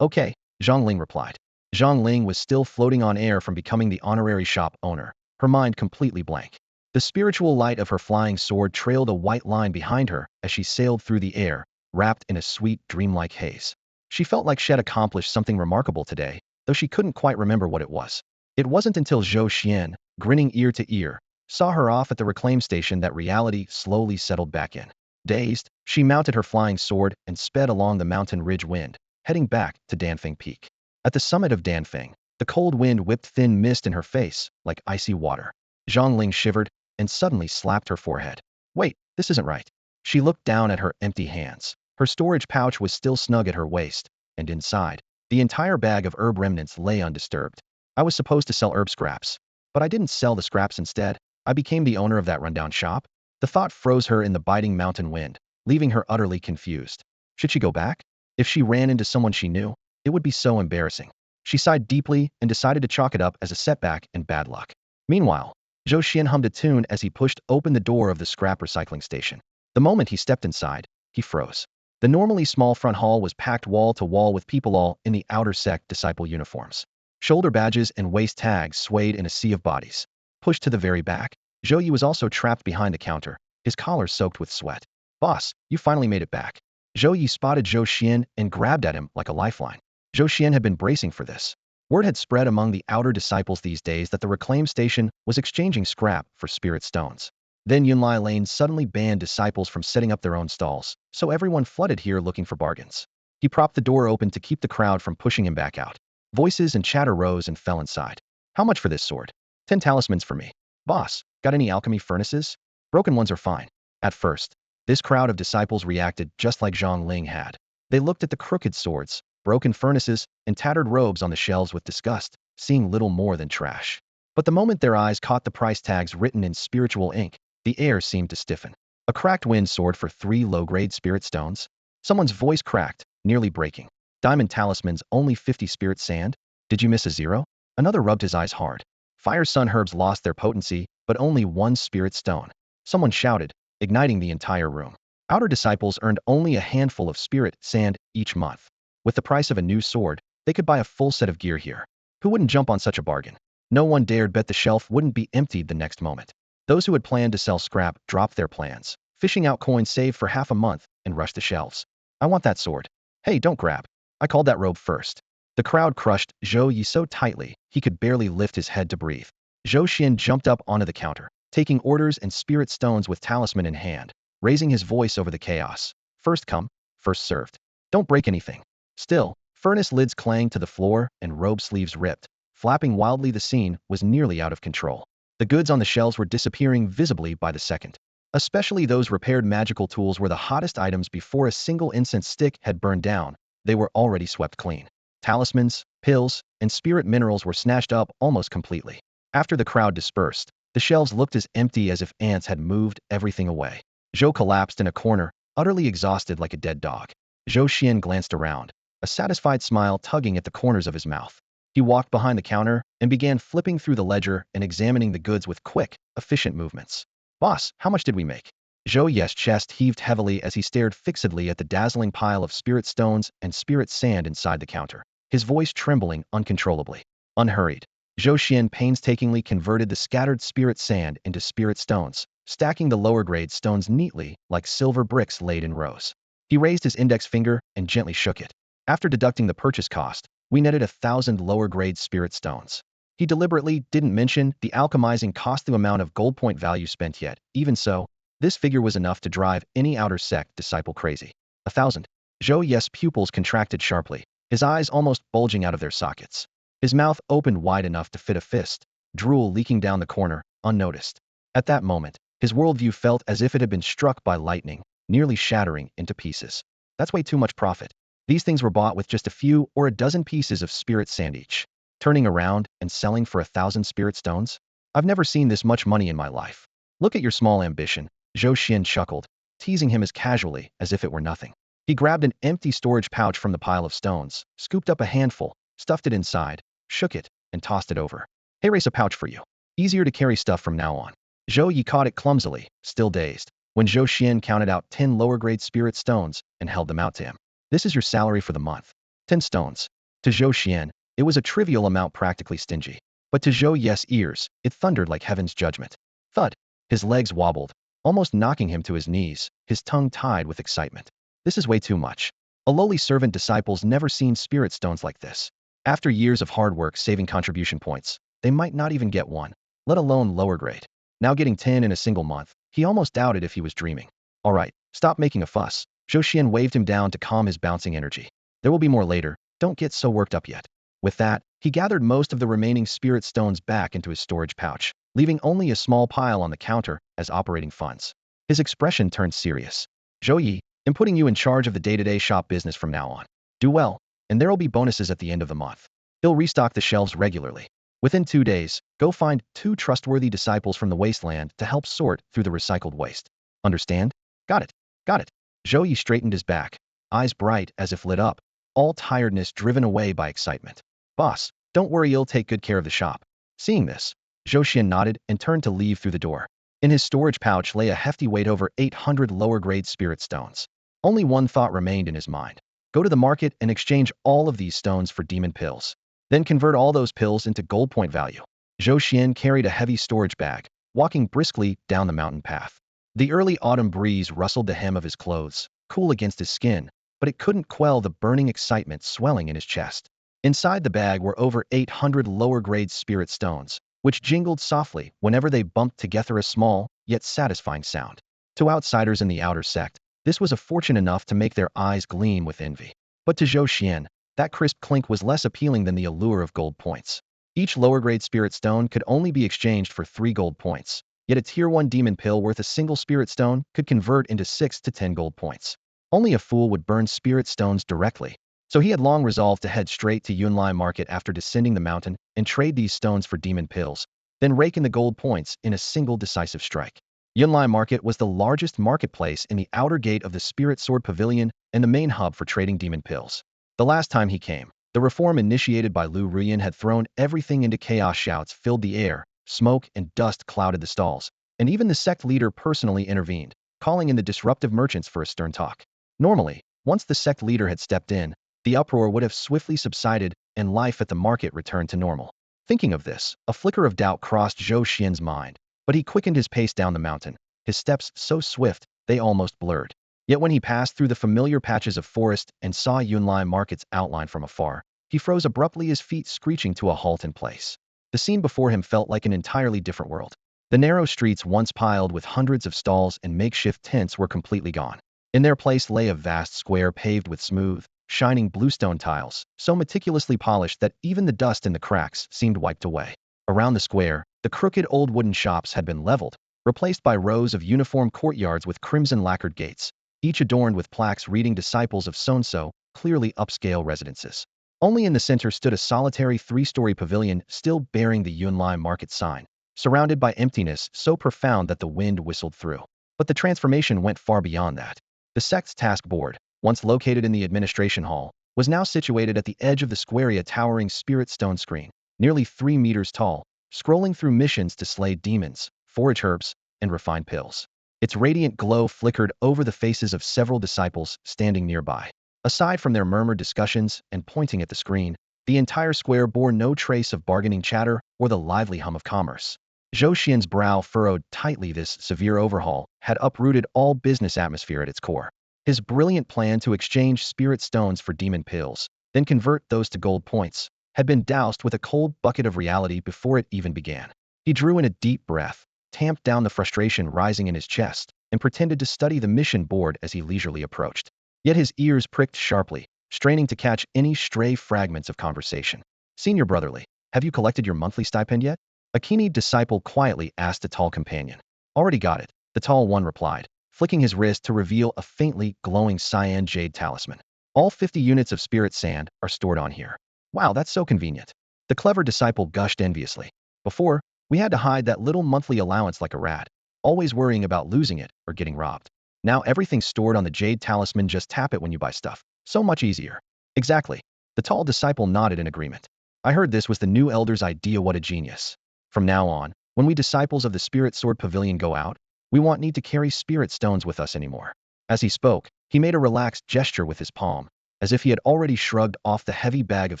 Okay, Zhang Ling replied. Zhang Ling was still floating on air from becoming the honorary shop owner, her mind completely blank. The spiritual light of her flying sword trailed a white line behind her as she sailed through the air, wrapped in a sweet, dreamlike haze. She felt like she had accomplished something remarkable today, though she couldn't quite remember what it was. It wasn't until Zhou Xuan, grinning ear to ear, saw her off at the reclaim station that reality slowly settled back in. Dazed, she mounted her flying sword and sped along the mountain ridge wind, heading back to Danfeng Peak. At the summit of Danfeng, the cold wind whipped thin mist in her face like icy water. Zhang Ling shivered and suddenly slapped her forehead. Wait, this isn't right. She looked down at her empty hands. Her storage pouch was still snug at her waist, and inside, the entire bag of herb remnants lay undisturbed. I was supposed to sell herb scraps, but I didn't sell the scraps instead. I became the owner of that rundown shop. The thought froze her in the biting mountain wind, leaving her utterly confused. Should she go back? If she ran into someone she knew, it would be so embarrassing. She sighed deeply and decided to chalk it up as a setback and bad luck. Meanwhile, Zhou Xuan hummed a tune as he pushed open the door of the scrap recycling station. The moment he stepped inside, he froze. The normally small front hall was packed wall to wall with people all in the outer sect disciple uniforms. Shoulder badges and waist tags swayed in a sea of bodies. Pushed to the very back, Zhou Yi was also trapped behind the counter, his collar soaked with sweat. Boss, you finally made it back. Zhou Yi spotted Zhou Xuan and grabbed at him like a lifeline. Zhou Xuan had been bracing for this. Word had spread among the outer disciples these days that the reclaim station was exchanging scrap for spirit stones. Then Yunlai Lane suddenly banned disciples from setting up their own stalls, so everyone flooded here looking for bargains. He propped the door open to keep the crowd from pushing him back out. Voices and chatter rose and fell inside. How much for this sword? 10 talismans for me. Boss, got any alchemy furnaces? Broken ones are fine. At first, this crowd of disciples reacted just like Zhang Ling had. They looked at the crooked swords, broken furnaces, and tattered robes on the shelves with disgust, seeing little more than trash. But the moment their eyes caught the price tags written in spiritual ink, the air seemed to stiffen. A cracked wind sword for 3 low-grade spirit stones? Someone's voice cracked, nearly breaking. Diamond talismans, only 50 spirit sand? Did you miss a zero? Another rubbed his eyes hard. Fire sun herbs lost their potency, but only 1 spirit stone. Someone shouted, igniting the entire room. Outer disciples earned only a handful of spirit sand each month. With the price of a new sword, they could buy a full set of gear here. Who wouldn't jump on such a bargain? No one dared bet the shelf wouldn't be emptied the next moment. Those who had planned to sell scrap dropped their plans, fishing out coins saved for half a month, and rushed the shelves. I want that sword. Hey, don't grab. I called that robe first. The crowd crushed Zhou Yi so tightly, he could barely lift his head to breathe. Zhou Xuan jumped up onto the counter, taking orders and spirit stones with talisman in hand, raising his voice over the chaos. First come, first served. Don't break anything. Still, furnace lids clanged to the floor and robe sleeves ripped. Flapping wildly, the scene was nearly out of control. The goods on the shelves were disappearing visibly by the second. Especially those repaired magical tools were the hottest items before a single incense stick had burned down. They were already swept clean. Talismans, pills, and spirit minerals were snatched up almost completely. After the crowd dispersed, the shelves looked as empty as if ants had moved everything away. Zhou collapsed in a corner, utterly exhausted like a dead dog. Zhou Xuan glanced around, a satisfied smile tugging at the corners of his mouth. He walked behind the counter and began flipping through the ledger and examining the goods with quick, efficient movements. Boss, how much did we make? Zhou Yi's chest heaved heavily as he stared fixedly at the dazzling pile of spirit stones and spirit sand inside the counter, his voice trembling uncontrollably. Unhurried, Zhou Xuan painstakingly converted the scattered spirit sand into spirit stones, stacking the lower-grade stones neatly like silver bricks laid in rows. He raised his index finger and gently shook it. After deducting the purchase cost, we netted 1,000 lower-grade spirit stones. He deliberately didn't mention the alchemizing costly amount of gold point value spent yet. Even so, this figure was enough to drive any outer sect disciple crazy. 1,000. Zhou Yi's pupils contracted sharply, his eyes almost bulging out of their sockets. His mouth opened wide enough to fit a fist, drool leaking down the corner, unnoticed. At that moment, his worldview felt as if it had been struck by lightning, nearly shattering into pieces. That's way too much profit. These things were bought with just a few or a dozen pieces of spirit sand each. Turning around and selling for 1,000 spirit stones? I've never seen this much money in my life. Look at your small ambition, Zhou Xuan chuckled, teasing him as casually as if it were nothing. He grabbed an empty storage pouch from the pile of stones, scooped up a handful, stuffed it inside, shook it, and tossed it over. Hey, race a pouch for you. Easier to carry stuff from now on. Zhou Yi caught it clumsily, still dazed, when Zhou Xian counted out 10 lower-grade spirit stones and held them out to him. This is your salary for the month. 10 stones. To Zhou Xian, it was a trivial amount, practically stingy. But to Zhou Yi's ears, it thundered like heaven's judgment. Thud. His legs wobbled, almost knocking him to his knees, his tongue tied with excitement. This is way too much. A lowly servant disciple's never seen spirit stones like this. After years of hard work saving contribution points, they might not even get one, let alone lower grade. Now getting 10 in a single month, he almost doubted if he was dreaming. All right, stop making a fuss. Zhou Xian waved him down to calm his bouncing energy. There will be more later, don't get so worked up yet. With that, he gathered most of the remaining spirit stones back into his storage pouch, leaving only a small pile on the counter as operating funds. His expression turned serious. Zhou Yi, I'm putting you in charge of the day-to-day shop business from now on. Do well, and there'll be bonuses at the end of the month. He'll restock the shelves regularly. Within 2 days, go find 2 trustworthy disciples from the wasteland to help sort through the recycled waste. Understand? Got it. Got it. Zhou Yi straightened his back, eyes bright as if lit up, all tiredness driven away by excitement. Boss, don't worry, you'll take good care of the shop. Seeing this, Zhou Xian nodded and turned to leave through the door. In his storage pouch lay a hefty weight over 800 lower-grade spirit stones. Only one thought remained in his mind. Go to the market and exchange all of these stones for demon pills. Then convert all those pills into gold point value. Zhou Xian carried a heavy storage bag, walking briskly down the mountain path. The early autumn breeze rustled the hem of his clothes, cool against his skin, but it couldn't quell the burning excitement swelling in his chest. Inside the bag were over 800 lower-grade spirit stones, which jingled softly whenever they bumped together, a small, yet satisfying sound. To outsiders in the outer sect, this was a fortune enough to make their eyes gleam with envy. But to Zhou Xian, that crisp clink was less appealing than the allure of gold points. Each lower-grade spirit stone could only be exchanged for 3 gold points, yet a Tier 1 demon pill worth a single spirit stone could convert into 6 to 10 gold points. Only a fool would burn spirit stones directly, so he had long resolved to head straight to Yunlai Market after descending the mountain and trade these stones for demon pills, then rake in the gold points in a single decisive strike. Yunlai Market was the largest marketplace in the outer gate of the Spirit Sword Pavilion and the main hub for trading demon pills. The last time he came, the reform initiated by Lu Ruyan had thrown everything into chaos. Shouts filled the air, smoke and dust clouded the stalls, and even the sect leader personally intervened, calling in the disruptive merchants for a stern talk. Normally, once the sect leader had stepped in, the uproar would have swiftly subsided and life at the market returned to normal. Thinking of this, a flicker of doubt crossed Zhou Xian's mind, but he quickened his pace down the mountain, his steps so swift they almost blurred. Yet when he passed through the familiar patches of forest and saw Yunlai Market's outline from afar, he froze abruptly, his feet screeching to a halt in place. The scene before him felt like an entirely different world. The narrow streets, once piled with hundreds of stalls and makeshift tents, were completely gone. In their place lay a vast square paved with smooth, shining bluestone tiles, so meticulously polished that even the dust in the cracks seemed wiped away. Around the square, the crooked old wooden shops had been leveled, replaced by rows of uniform courtyards with crimson lacquered gates, each adorned with plaques reading "Disciples of So-and-so," clearly upscale residences. Only in the center stood a solitary 3-story pavilion still bearing the Yunlai Market sign, surrounded by emptiness so profound that the wind whistled through. But the transformation went far beyond that. The sect's task board, once located in the administration hall, was now situated at the edge of the square, a towering spirit stone screen, nearly 3 meters tall, scrolling through missions to slay demons, forage herbs, and refine pills. Its radiant glow flickered over the faces of several disciples standing nearby. Aside from their murmured discussions and pointing at the screen, the entire square bore no trace of bargaining chatter or the lively hum of commerce. Zhou Xian's brow furrowed tightly. This severe overhaul had uprooted all business atmosphere at its core. His brilliant plan to exchange spirit stones for demon pills, then convert those to gold points, had been doused with a cold bucket of reality before it even began. He drew in a deep breath, tamped down the frustration rising in his chest, and pretended to study the mission board as he leisurely approached. Yet his ears pricked sharply, straining to catch any stray fragments of conversation. "Senior Brotherly, have you collected your monthly stipend yet?" a keen disciple quietly asked a tall companion. "Already got it," the tall one replied, flicking his wrist to reveal a faintly glowing cyan jade talisman. All 50 units of spirit sand are stored on here. Wow, that's so convenient. The clever disciple gushed enviously. Before, we had to hide that little monthly allowance like a rat, always worrying about losing it or getting robbed. Now everything's stored on the Jade Talisman, just tap it when you buy stuff. So much easier. Exactly. The tall disciple nodded in agreement. I heard this was the new elder's idea. What a genius. From now on, when we disciples of the Spirit Sword Pavilion go out, we won't need to carry spirit stones with us anymore. As he spoke, he made a relaxed gesture with his palm, as if he had already shrugged off the heavy bag of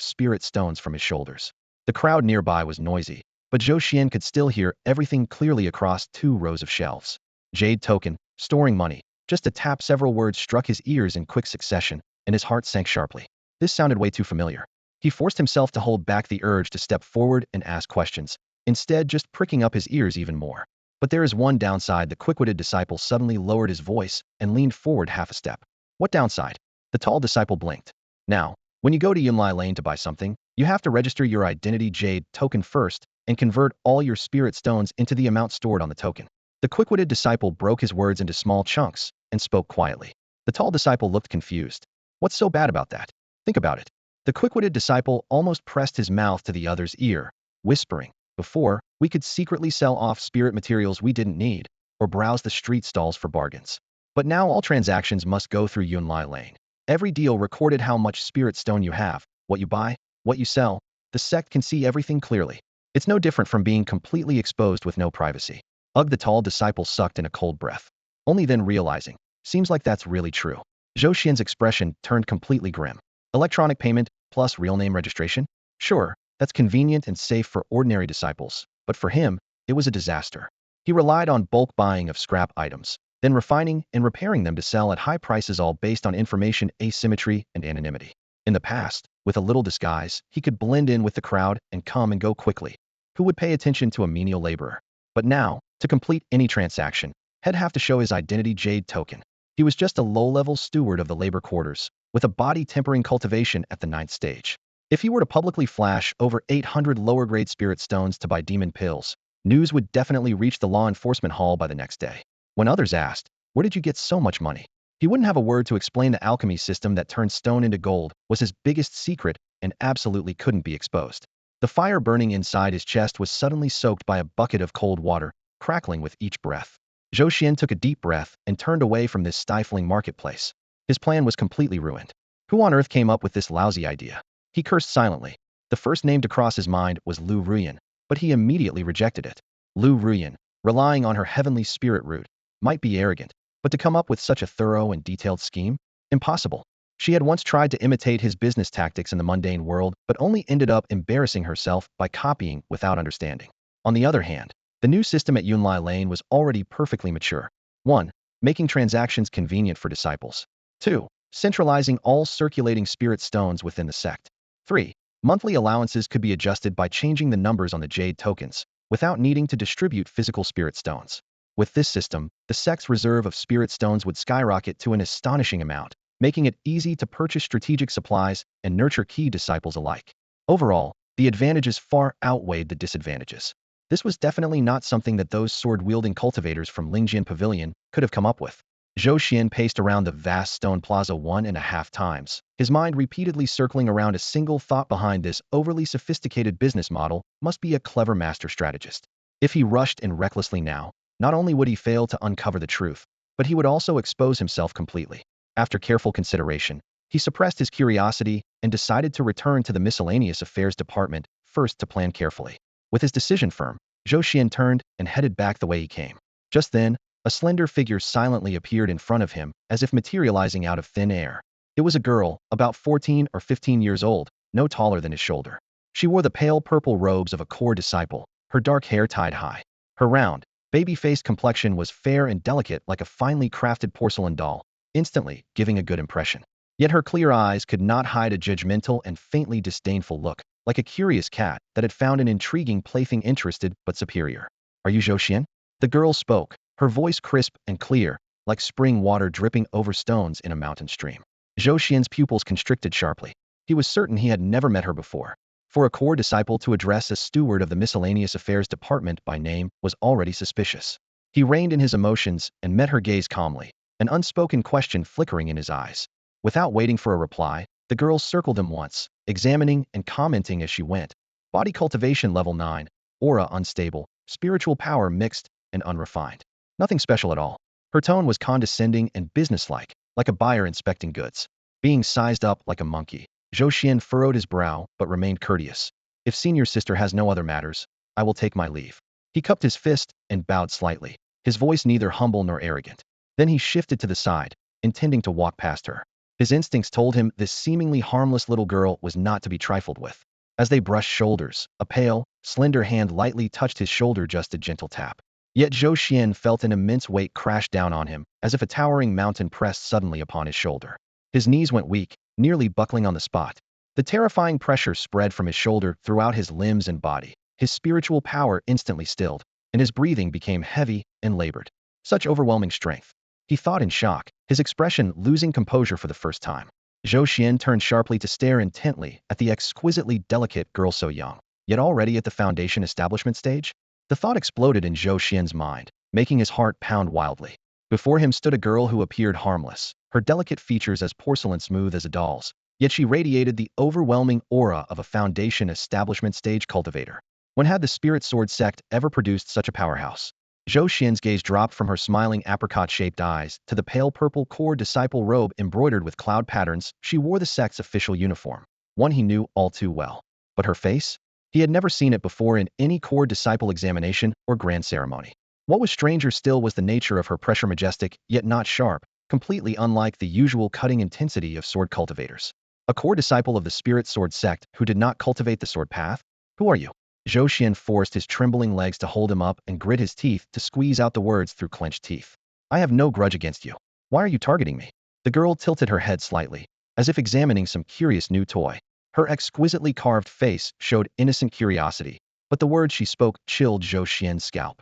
spirit stones from his shoulders. The crowd nearby was noisy, but Zhou Xuan could still hear everything clearly across 2 rows of shelves. Jade token, storing money. Just a tap, several words struck his ears in quick succession, and his heart sank sharply. This sounded way too familiar. He forced himself to hold back the urge to step forward and ask questions, instead just pricking up his ears even more. But there is one downside. The quick-witted disciple suddenly lowered his voice and leaned forward half a step. What downside? The tall disciple blinked. Now, when you go to Yunlai Lane to buy something, you have to register your identity Jade token first and convert all your spirit stones into the amount stored on the token. The quick-witted disciple broke his words into small chunks and spoke quietly. The tall disciple looked confused. What's so bad about that? Think about it. The quick-witted disciple almost pressed his mouth to the other's ear, whispering, before, we could secretly sell off spirit materials we didn't need, or browse the street stalls for bargains. But now all transactions must go through Yunlai Lane. Every deal recorded, how much spirit stone you have, what you buy, what you sell. The sect can see everything clearly. It's no different from being completely exposed with no privacy. Ugh, the tall disciple sucked in a cold breath. Only then realizing, seems like that's really true. Zhou Xian's expression turned completely grim. Electronic payment plus real name registration? Sure, that's convenient and safe for ordinary disciples, but for him, it was a disaster. He relied on bulk buying of scrap items, then refining and repairing them to sell at high prices, all based on information asymmetry and anonymity. In the past, with a little disguise, he could blend in with the crowd and come and go quickly. Who would pay attention to a menial laborer? But now, to complete any transaction, he'd have to show his identity Jade token. He was just a low-level steward of the labor quarters, with a body tempering cultivation at the 9th stage. If he were to publicly flash over 800 lower-grade spirit stones to buy demon pills, news would definitely reach the law enforcement hall by the next day. When others asked, where did you get so much money? He wouldn't have a word to explain. The alchemy system that turned stone into gold was his biggest secret and absolutely couldn't be exposed. The fire burning inside his chest was suddenly soaked by a bucket of cold water, crackling with each breath. Zhou Xuan took a deep breath and turned away from this stifling marketplace. His plan was completely ruined. Who on earth came up with this lousy idea? He cursed silently. The first name to cross his mind was Lu Ruyan, but he immediately rejected it. Lu Ruyan, relying on her heavenly spirit root, might be arrogant, but to come up with such a thorough and detailed scheme? Impossible. She had once tried to imitate his business tactics in the mundane world, but only ended up embarrassing herself by copying without understanding. On the other hand, the new system at Yunlai Lane was already perfectly mature. 1. Making transactions convenient for disciples. 2. Centralizing all circulating spirit stones within the sect. 3. Monthly allowances could be adjusted by changing the numbers on the Jade tokens, without needing to distribute physical spirit stones. With this system, the sect's reserve of spirit stones would skyrocket to an astonishing amount, making it easy to purchase strategic supplies and nurture key disciples alike. Overall, the advantages far outweighed the disadvantages. This was definitely not something that those sword-wielding cultivators from Lingjian Pavilion could have come up with. Zhou Xuan paced around the vast stone plaza 1.5 times, his mind repeatedly circling around a single thought. Behind this overly sophisticated business model must be a clever master strategist. If he rushed and recklessly now, not only would he fail to uncover the truth, but he would also expose himself completely. After careful consideration, he suppressed his curiosity and decided to return to the Miscellaneous Affairs Department first to plan carefully. With his decision firm, Zhou Xuan turned and headed back the way he came. Just then, a slender figure silently appeared in front of him, as if materializing out of thin air. It was a girl, about 14 or 15 years old, no taller than his shoulder. She wore the pale purple robes of a core disciple, her dark hair tied high. Her round, baby-faced complexion was fair and delicate like a finely crafted porcelain doll, instantly giving a good impression. Yet her clear eyes could not hide a judgmental and faintly disdainful look, like a curious cat that had found an intriguing plaything interested but superior. Are you Zhou Xuan? The girl spoke, her voice crisp and clear, like spring water dripping over stones in a mountain stream. Zhou Xian's pupils constricted sharply. He was certain he had never met her before. For a core disciple to address a steward of the Miscellaneous Affairs Department by name was already suspicious. He reined in his emotions and met her gaze calmly, an unspoken question flickering in his eyes. Without waiting for a reply, the girl circled him once, examining and commenting as she went. Body cultivation level 9, aura unstable, spiritual power mixed and unrefined. Nothing special at all. Her tone was condescending and businesslike, like a buyer inspecting goods. Being sized up like a monkey, Zhou Xuan furrowed his brow but remained courteous. If senior sister has no other matters, I will take my leave. He cupped his fist and bowed slightly, his voice neither humble nor arrogant. Then he shifted to the side, intending to walk past her. His instincts told him this seemingly harmless little girl was not to be trifled with. As they brushed shoulders, a pale, slender hand lightly touched his shoulder, just a gentle tap. Yet Zhou Xuan felt an immense weight crash down on him, as if a towering mountain pressed suddenly upon his shoulder. His knees went weak, nearly buckling on the spot. The terrifying pressure spread from his shoulder throughout his limbs and body. His spiritual power instantly stilled, and his breathing became heavy and labored. Such overwhelming strength. He thought in shock, his expression losing composure for the first time. Zhou Xuan turned sharply to stare intently at the exquisitely delicate girl so young, yet already at the foundation establishment stage. The thought exploded in Zhou Xian's mind, making his heart pound wildly. Before him stood a girl who appeared harmless, her delicate features as porcelain smooth as a doll's, yet she radiated the overwhelming aura of a foundation establishment stage cultivator. When had the Spirit Sword Sect ever produced such a powerhouse? Zhou Xian's gaze dropped from her smiling apricot-shaped eyes to the pale purple core disciple robe embroidered with cloud patterns. She wore the sect's official uniform, one he knew all too well. But her face? He had never seen it before in any core disciple examination or grand ceremony. What was stranger still was the nature of her pressure, majestic, yet not sharp, completely unlike the usual cutting intensity of sword cultivators. A core disciple of the Spirit Sword Sect who did not cultivate the sword path? Who are you? Zhou Xuan forced his trembling legs to hold him up and grit his teeth to squeeze out the words through clenched teeth. I have no grudge against you. Why are you targeting me? The girl tilted her head slightly, as if examining some curious new toy. Her exquisitely carved face showed innocent curiosity, but the words she spoke chilled Zhou Xian's scalp.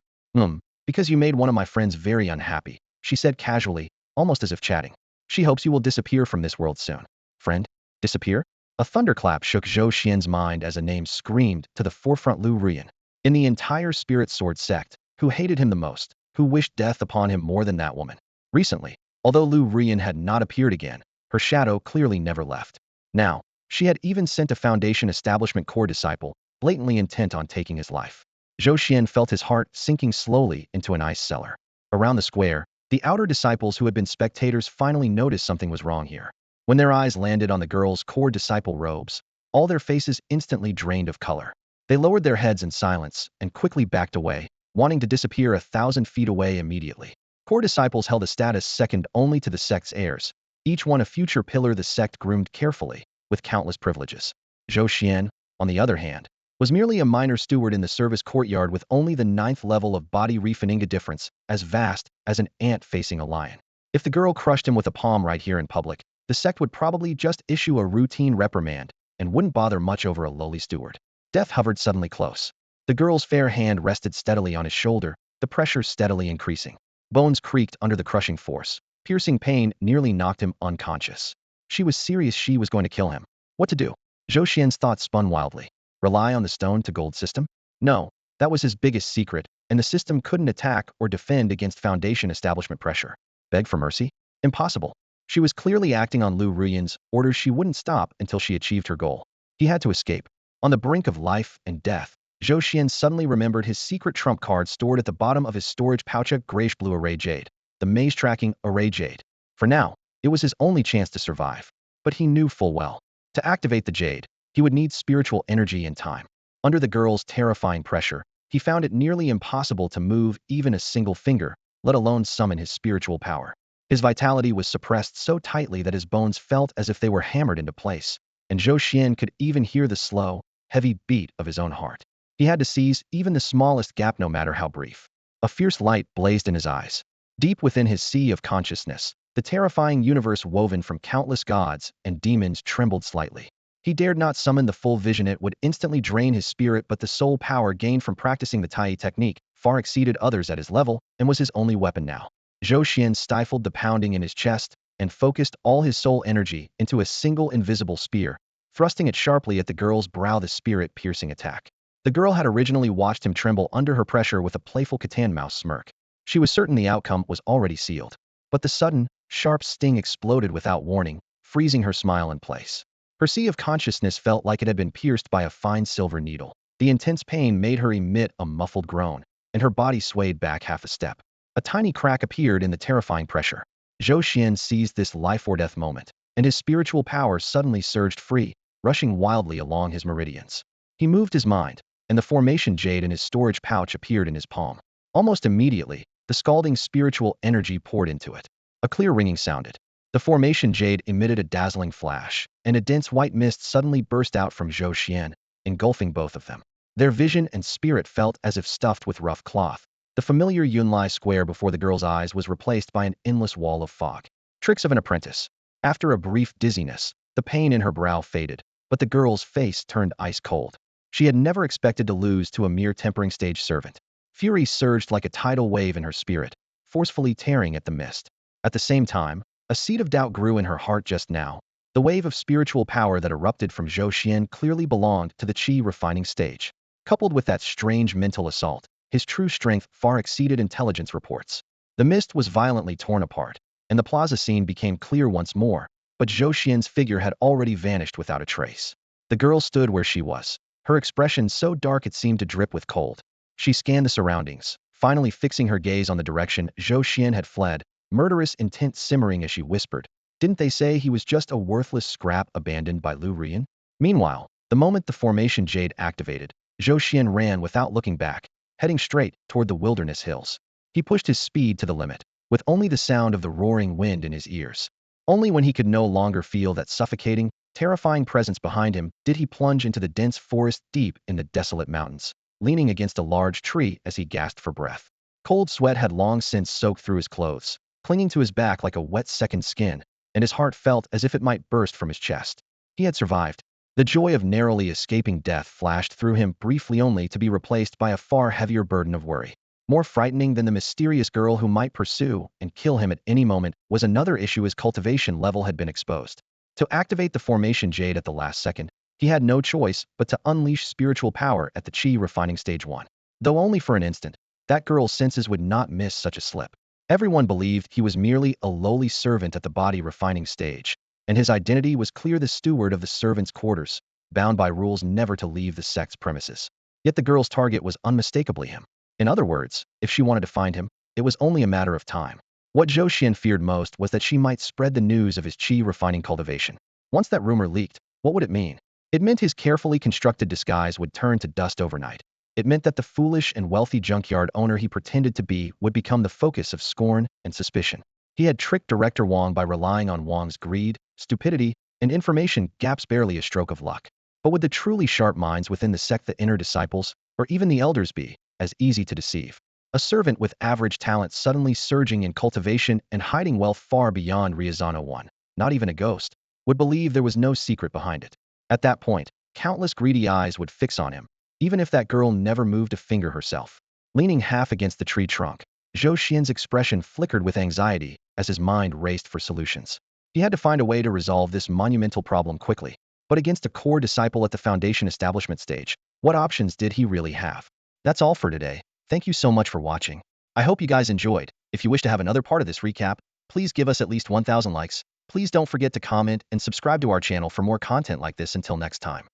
Because you made one of my friends very unhappy, she said casually, almost as if chatting. She hopes you will disappear from this world soon. Friend? Disappear? A thunderclap shook Zhou Xian's mind as a name screamed to the forefront: Lu Rian. In the entire Spirit Sword Sect, who hated him the most, who wished death upon him more than that woman. Recently, although Lu Rian had not appeared again, her shadow clearly never left. Now, she had even sent a Foundation Establishment core disciple, blatantly intent on taking his life. Zhou Xuan felt his heart sinking slowly into an ice cellar. Around the square, the outer disciples who had been spectators finally noticed something was wrong here. When their eyes landed on the girl's core disciple robes, all their faces instantly drained of color. They lowered their heads in silence and quickly backed away, wanting to disappear 1,000 feet away immediately. Core disciples held a status second only to the sect's heirs, each one a future pillar the sect groomed carefully, with countless privileges. Zhou Xuan, on the other hand, was merely a minor steward in the service courtyard with only the 9th level of body refining, a difference as vast as an ant facing a lion. If the girl crushed him with a palm right here in public, the sect would probably just issue a routine reprimand and wouldn't bother much over a lowly steward. Death hovered suddenly close. The girl's fair hand rested steadily on his shoulder, the pressure steadily increasing. Bones creaked under the crushing force. Piercing pain nearly knocked him unconscious. She was serious. She was going to kill him. What to do? Zhou Xian's thoughts spun wildly. Rely on the stone to gold system? No, that was his biggest secret, and the system couldn't attack or defend against Foundation Establishment pressure. Beg for mercy? Impossible. She was clearly acting on Lu Rian's orders. She wouldn't stop until she achieved her goal. He had to escape. On the brink of life and death, Zhou Xuan suddenly remembered his secret trump card stored at the bottom of his storage pouch, a grayish-blue array jade. The maze-tracking array jade. For now, it was his only chance to survive. But he knew full well, to activate the jade, he would need spiritual energy and time. Under the girl's terrifying pressure, he found it nearly impossible to move even a single finger, let alone summon his spiritual power. His vitality was suppressed so tightly that his bones felt as if they were hammered into place, and Zhou Xuan could even hear the slow, heavy beat of his own heart. He had to seize even the smallest gap, no matter how brief. A fierce light blazed in his eyes. Deep within his sea of consciousness, the terrifying universe woven from countless gods and demons trembled slightly. He dared not summon the full vision. It would instantly drain his spirit, but the soul power gained from practicing the Tai technique far exceeded others at his level and was his only weapon now. Zhou Xuan stifled the pounding in his chest and focused all his soul energy into a single invisible spear, thrusting it sharply at the girl's brow, the spirit-piercing attack. The girl had originally watched him tremble under her pressure with a playful cat-and-mouse smirk. She was certain the outcome was already sealed. But the sudden, sharp sting exploded without warning, freezing her smile in place. Her sea of consciousness felt like it had been pierced by a fine silver needle. The intense pain made her emit a muffled groan, and her body swayed back half a step. A tiny crack appeared in the terrifying pressure. Zhou Xuan seized this life-or-death moment, and his spiritual power suddenly surged free, rushing wildly along his meridians. He moved his mind, and the formation jade in his storage pouch appeared in his palm. Almost immediately, the scalding spiritual energy poured into it. A clear ringing sounded. The formation jade emitted a dazzling flash, and a dense white mist suddenly burst out from Zhou Xuan, engulfing both of them. Their vision and spirit felt as if stuffed with rough cloth. The familiar Yunlai square before the girl's eyes was replaced by an endless wall of fog. Tricks of an apprentice. After a brief dizziness, the pain in her brow faded, but the girl's face turned ice cold. She had never expected to lose to a mere tempering stage servant. Fury surged like a tidal wave in her spirit, forcefully tearing at the mist. At the same time, a seed of doubt grew in her heart just now. The wave of spiritual power that erupted from Zhou Xuan clearly belonged to the Qi refining stage. Coupled with that strange mental assault, his true strength far exceeded intelligence reports. The mist was violently torn apart, and the plaza scene became clear once more, but Zhou Xian's figure had already vanished without a trace. The girl stood where she was, her expression so dark it seemed to drip with cold. She scanned the surroundings, finally fixing her gaze on the direction Zhou Xuan had fled, murderous intent simmering as she whispered, "Didn't they say he was just a worthless scrap abandoned by Lu Rian?" Meanwhile, the moment the formation jade activated, Zhou Xuan ran without looking back, heading straight toward the wilderness hills. He pushed his speed to the limit, with only the sound of the roaring wind in his ears. Only when he could no longer feel that suffocating, terrifying presence behind him did he plunge into the dense forest deep in the desolate mountains, leaning against a large tree as he gasped for breath. Cold sweat had long since soaked through his clothes, clinging to his back like a wet second skin, and his heart felt as if it might burst from his chest. He had survived. The joy of narrowly escaping death flashed through him briefly only to be replaced by a far heavier burden of worry. More frightening than the mysterious girl who might pursue and kill him at any moment was another issue. His cultivation level had been exposed. To activate the formation jade at the last second, he had no choice but to unleash spiritual power at the Qi refining stage 1. Though only for an instant, that girl's senses would not miss such a slip. Everyone believed he was merely a lowly servant at the body refining stage, and his identity was clear: the steward of the servants' quarters, bound by rules never to leave the sect's premises. Yet the girl's target was unmistakably him. In other words, if she wanted to find him, it was only a matter of time. What Zhou Xuan feared most was that she might spread the news of his Qi refining cultivation. Once that rumor leaked, what would it mean? It meant his carefully constructed disguise would turn to dust overnight. It meant that the foolish and wealthy junkyard owner he pretended to be would become the focus of scorn and suspicion. He had tricked Director Wang by relying on Wang's greed, stupidity, and information gaps, barely a stroke of luck. But would the truly sharp minds within the sect, the inner disciples, or even the elders be as easy to deceive? A servant with average talent suddenly surging in cultivation and hiding wealth far beyond Riazano 1, not even a ghost, would believe there was no secret behind it. At that point, countless greedy eyes would fix on him, even if that girl never moved a finger herself. Leaning half against the tree trunk, Zhou Xian's expression flickered with anxiety as his mind raced for solutions. He had to find a way to resolve this monumental problem quickly. But against a core disciple at the foundation establishment stage, what options did he really have? That's all for today. Thank you so much for watching. I hope you guys enjoyed. If you wish to have another part of this recap, please give us at least 1,000 likes. Please don't forget to comment and subscribe to our channel for more content like this. Until next time.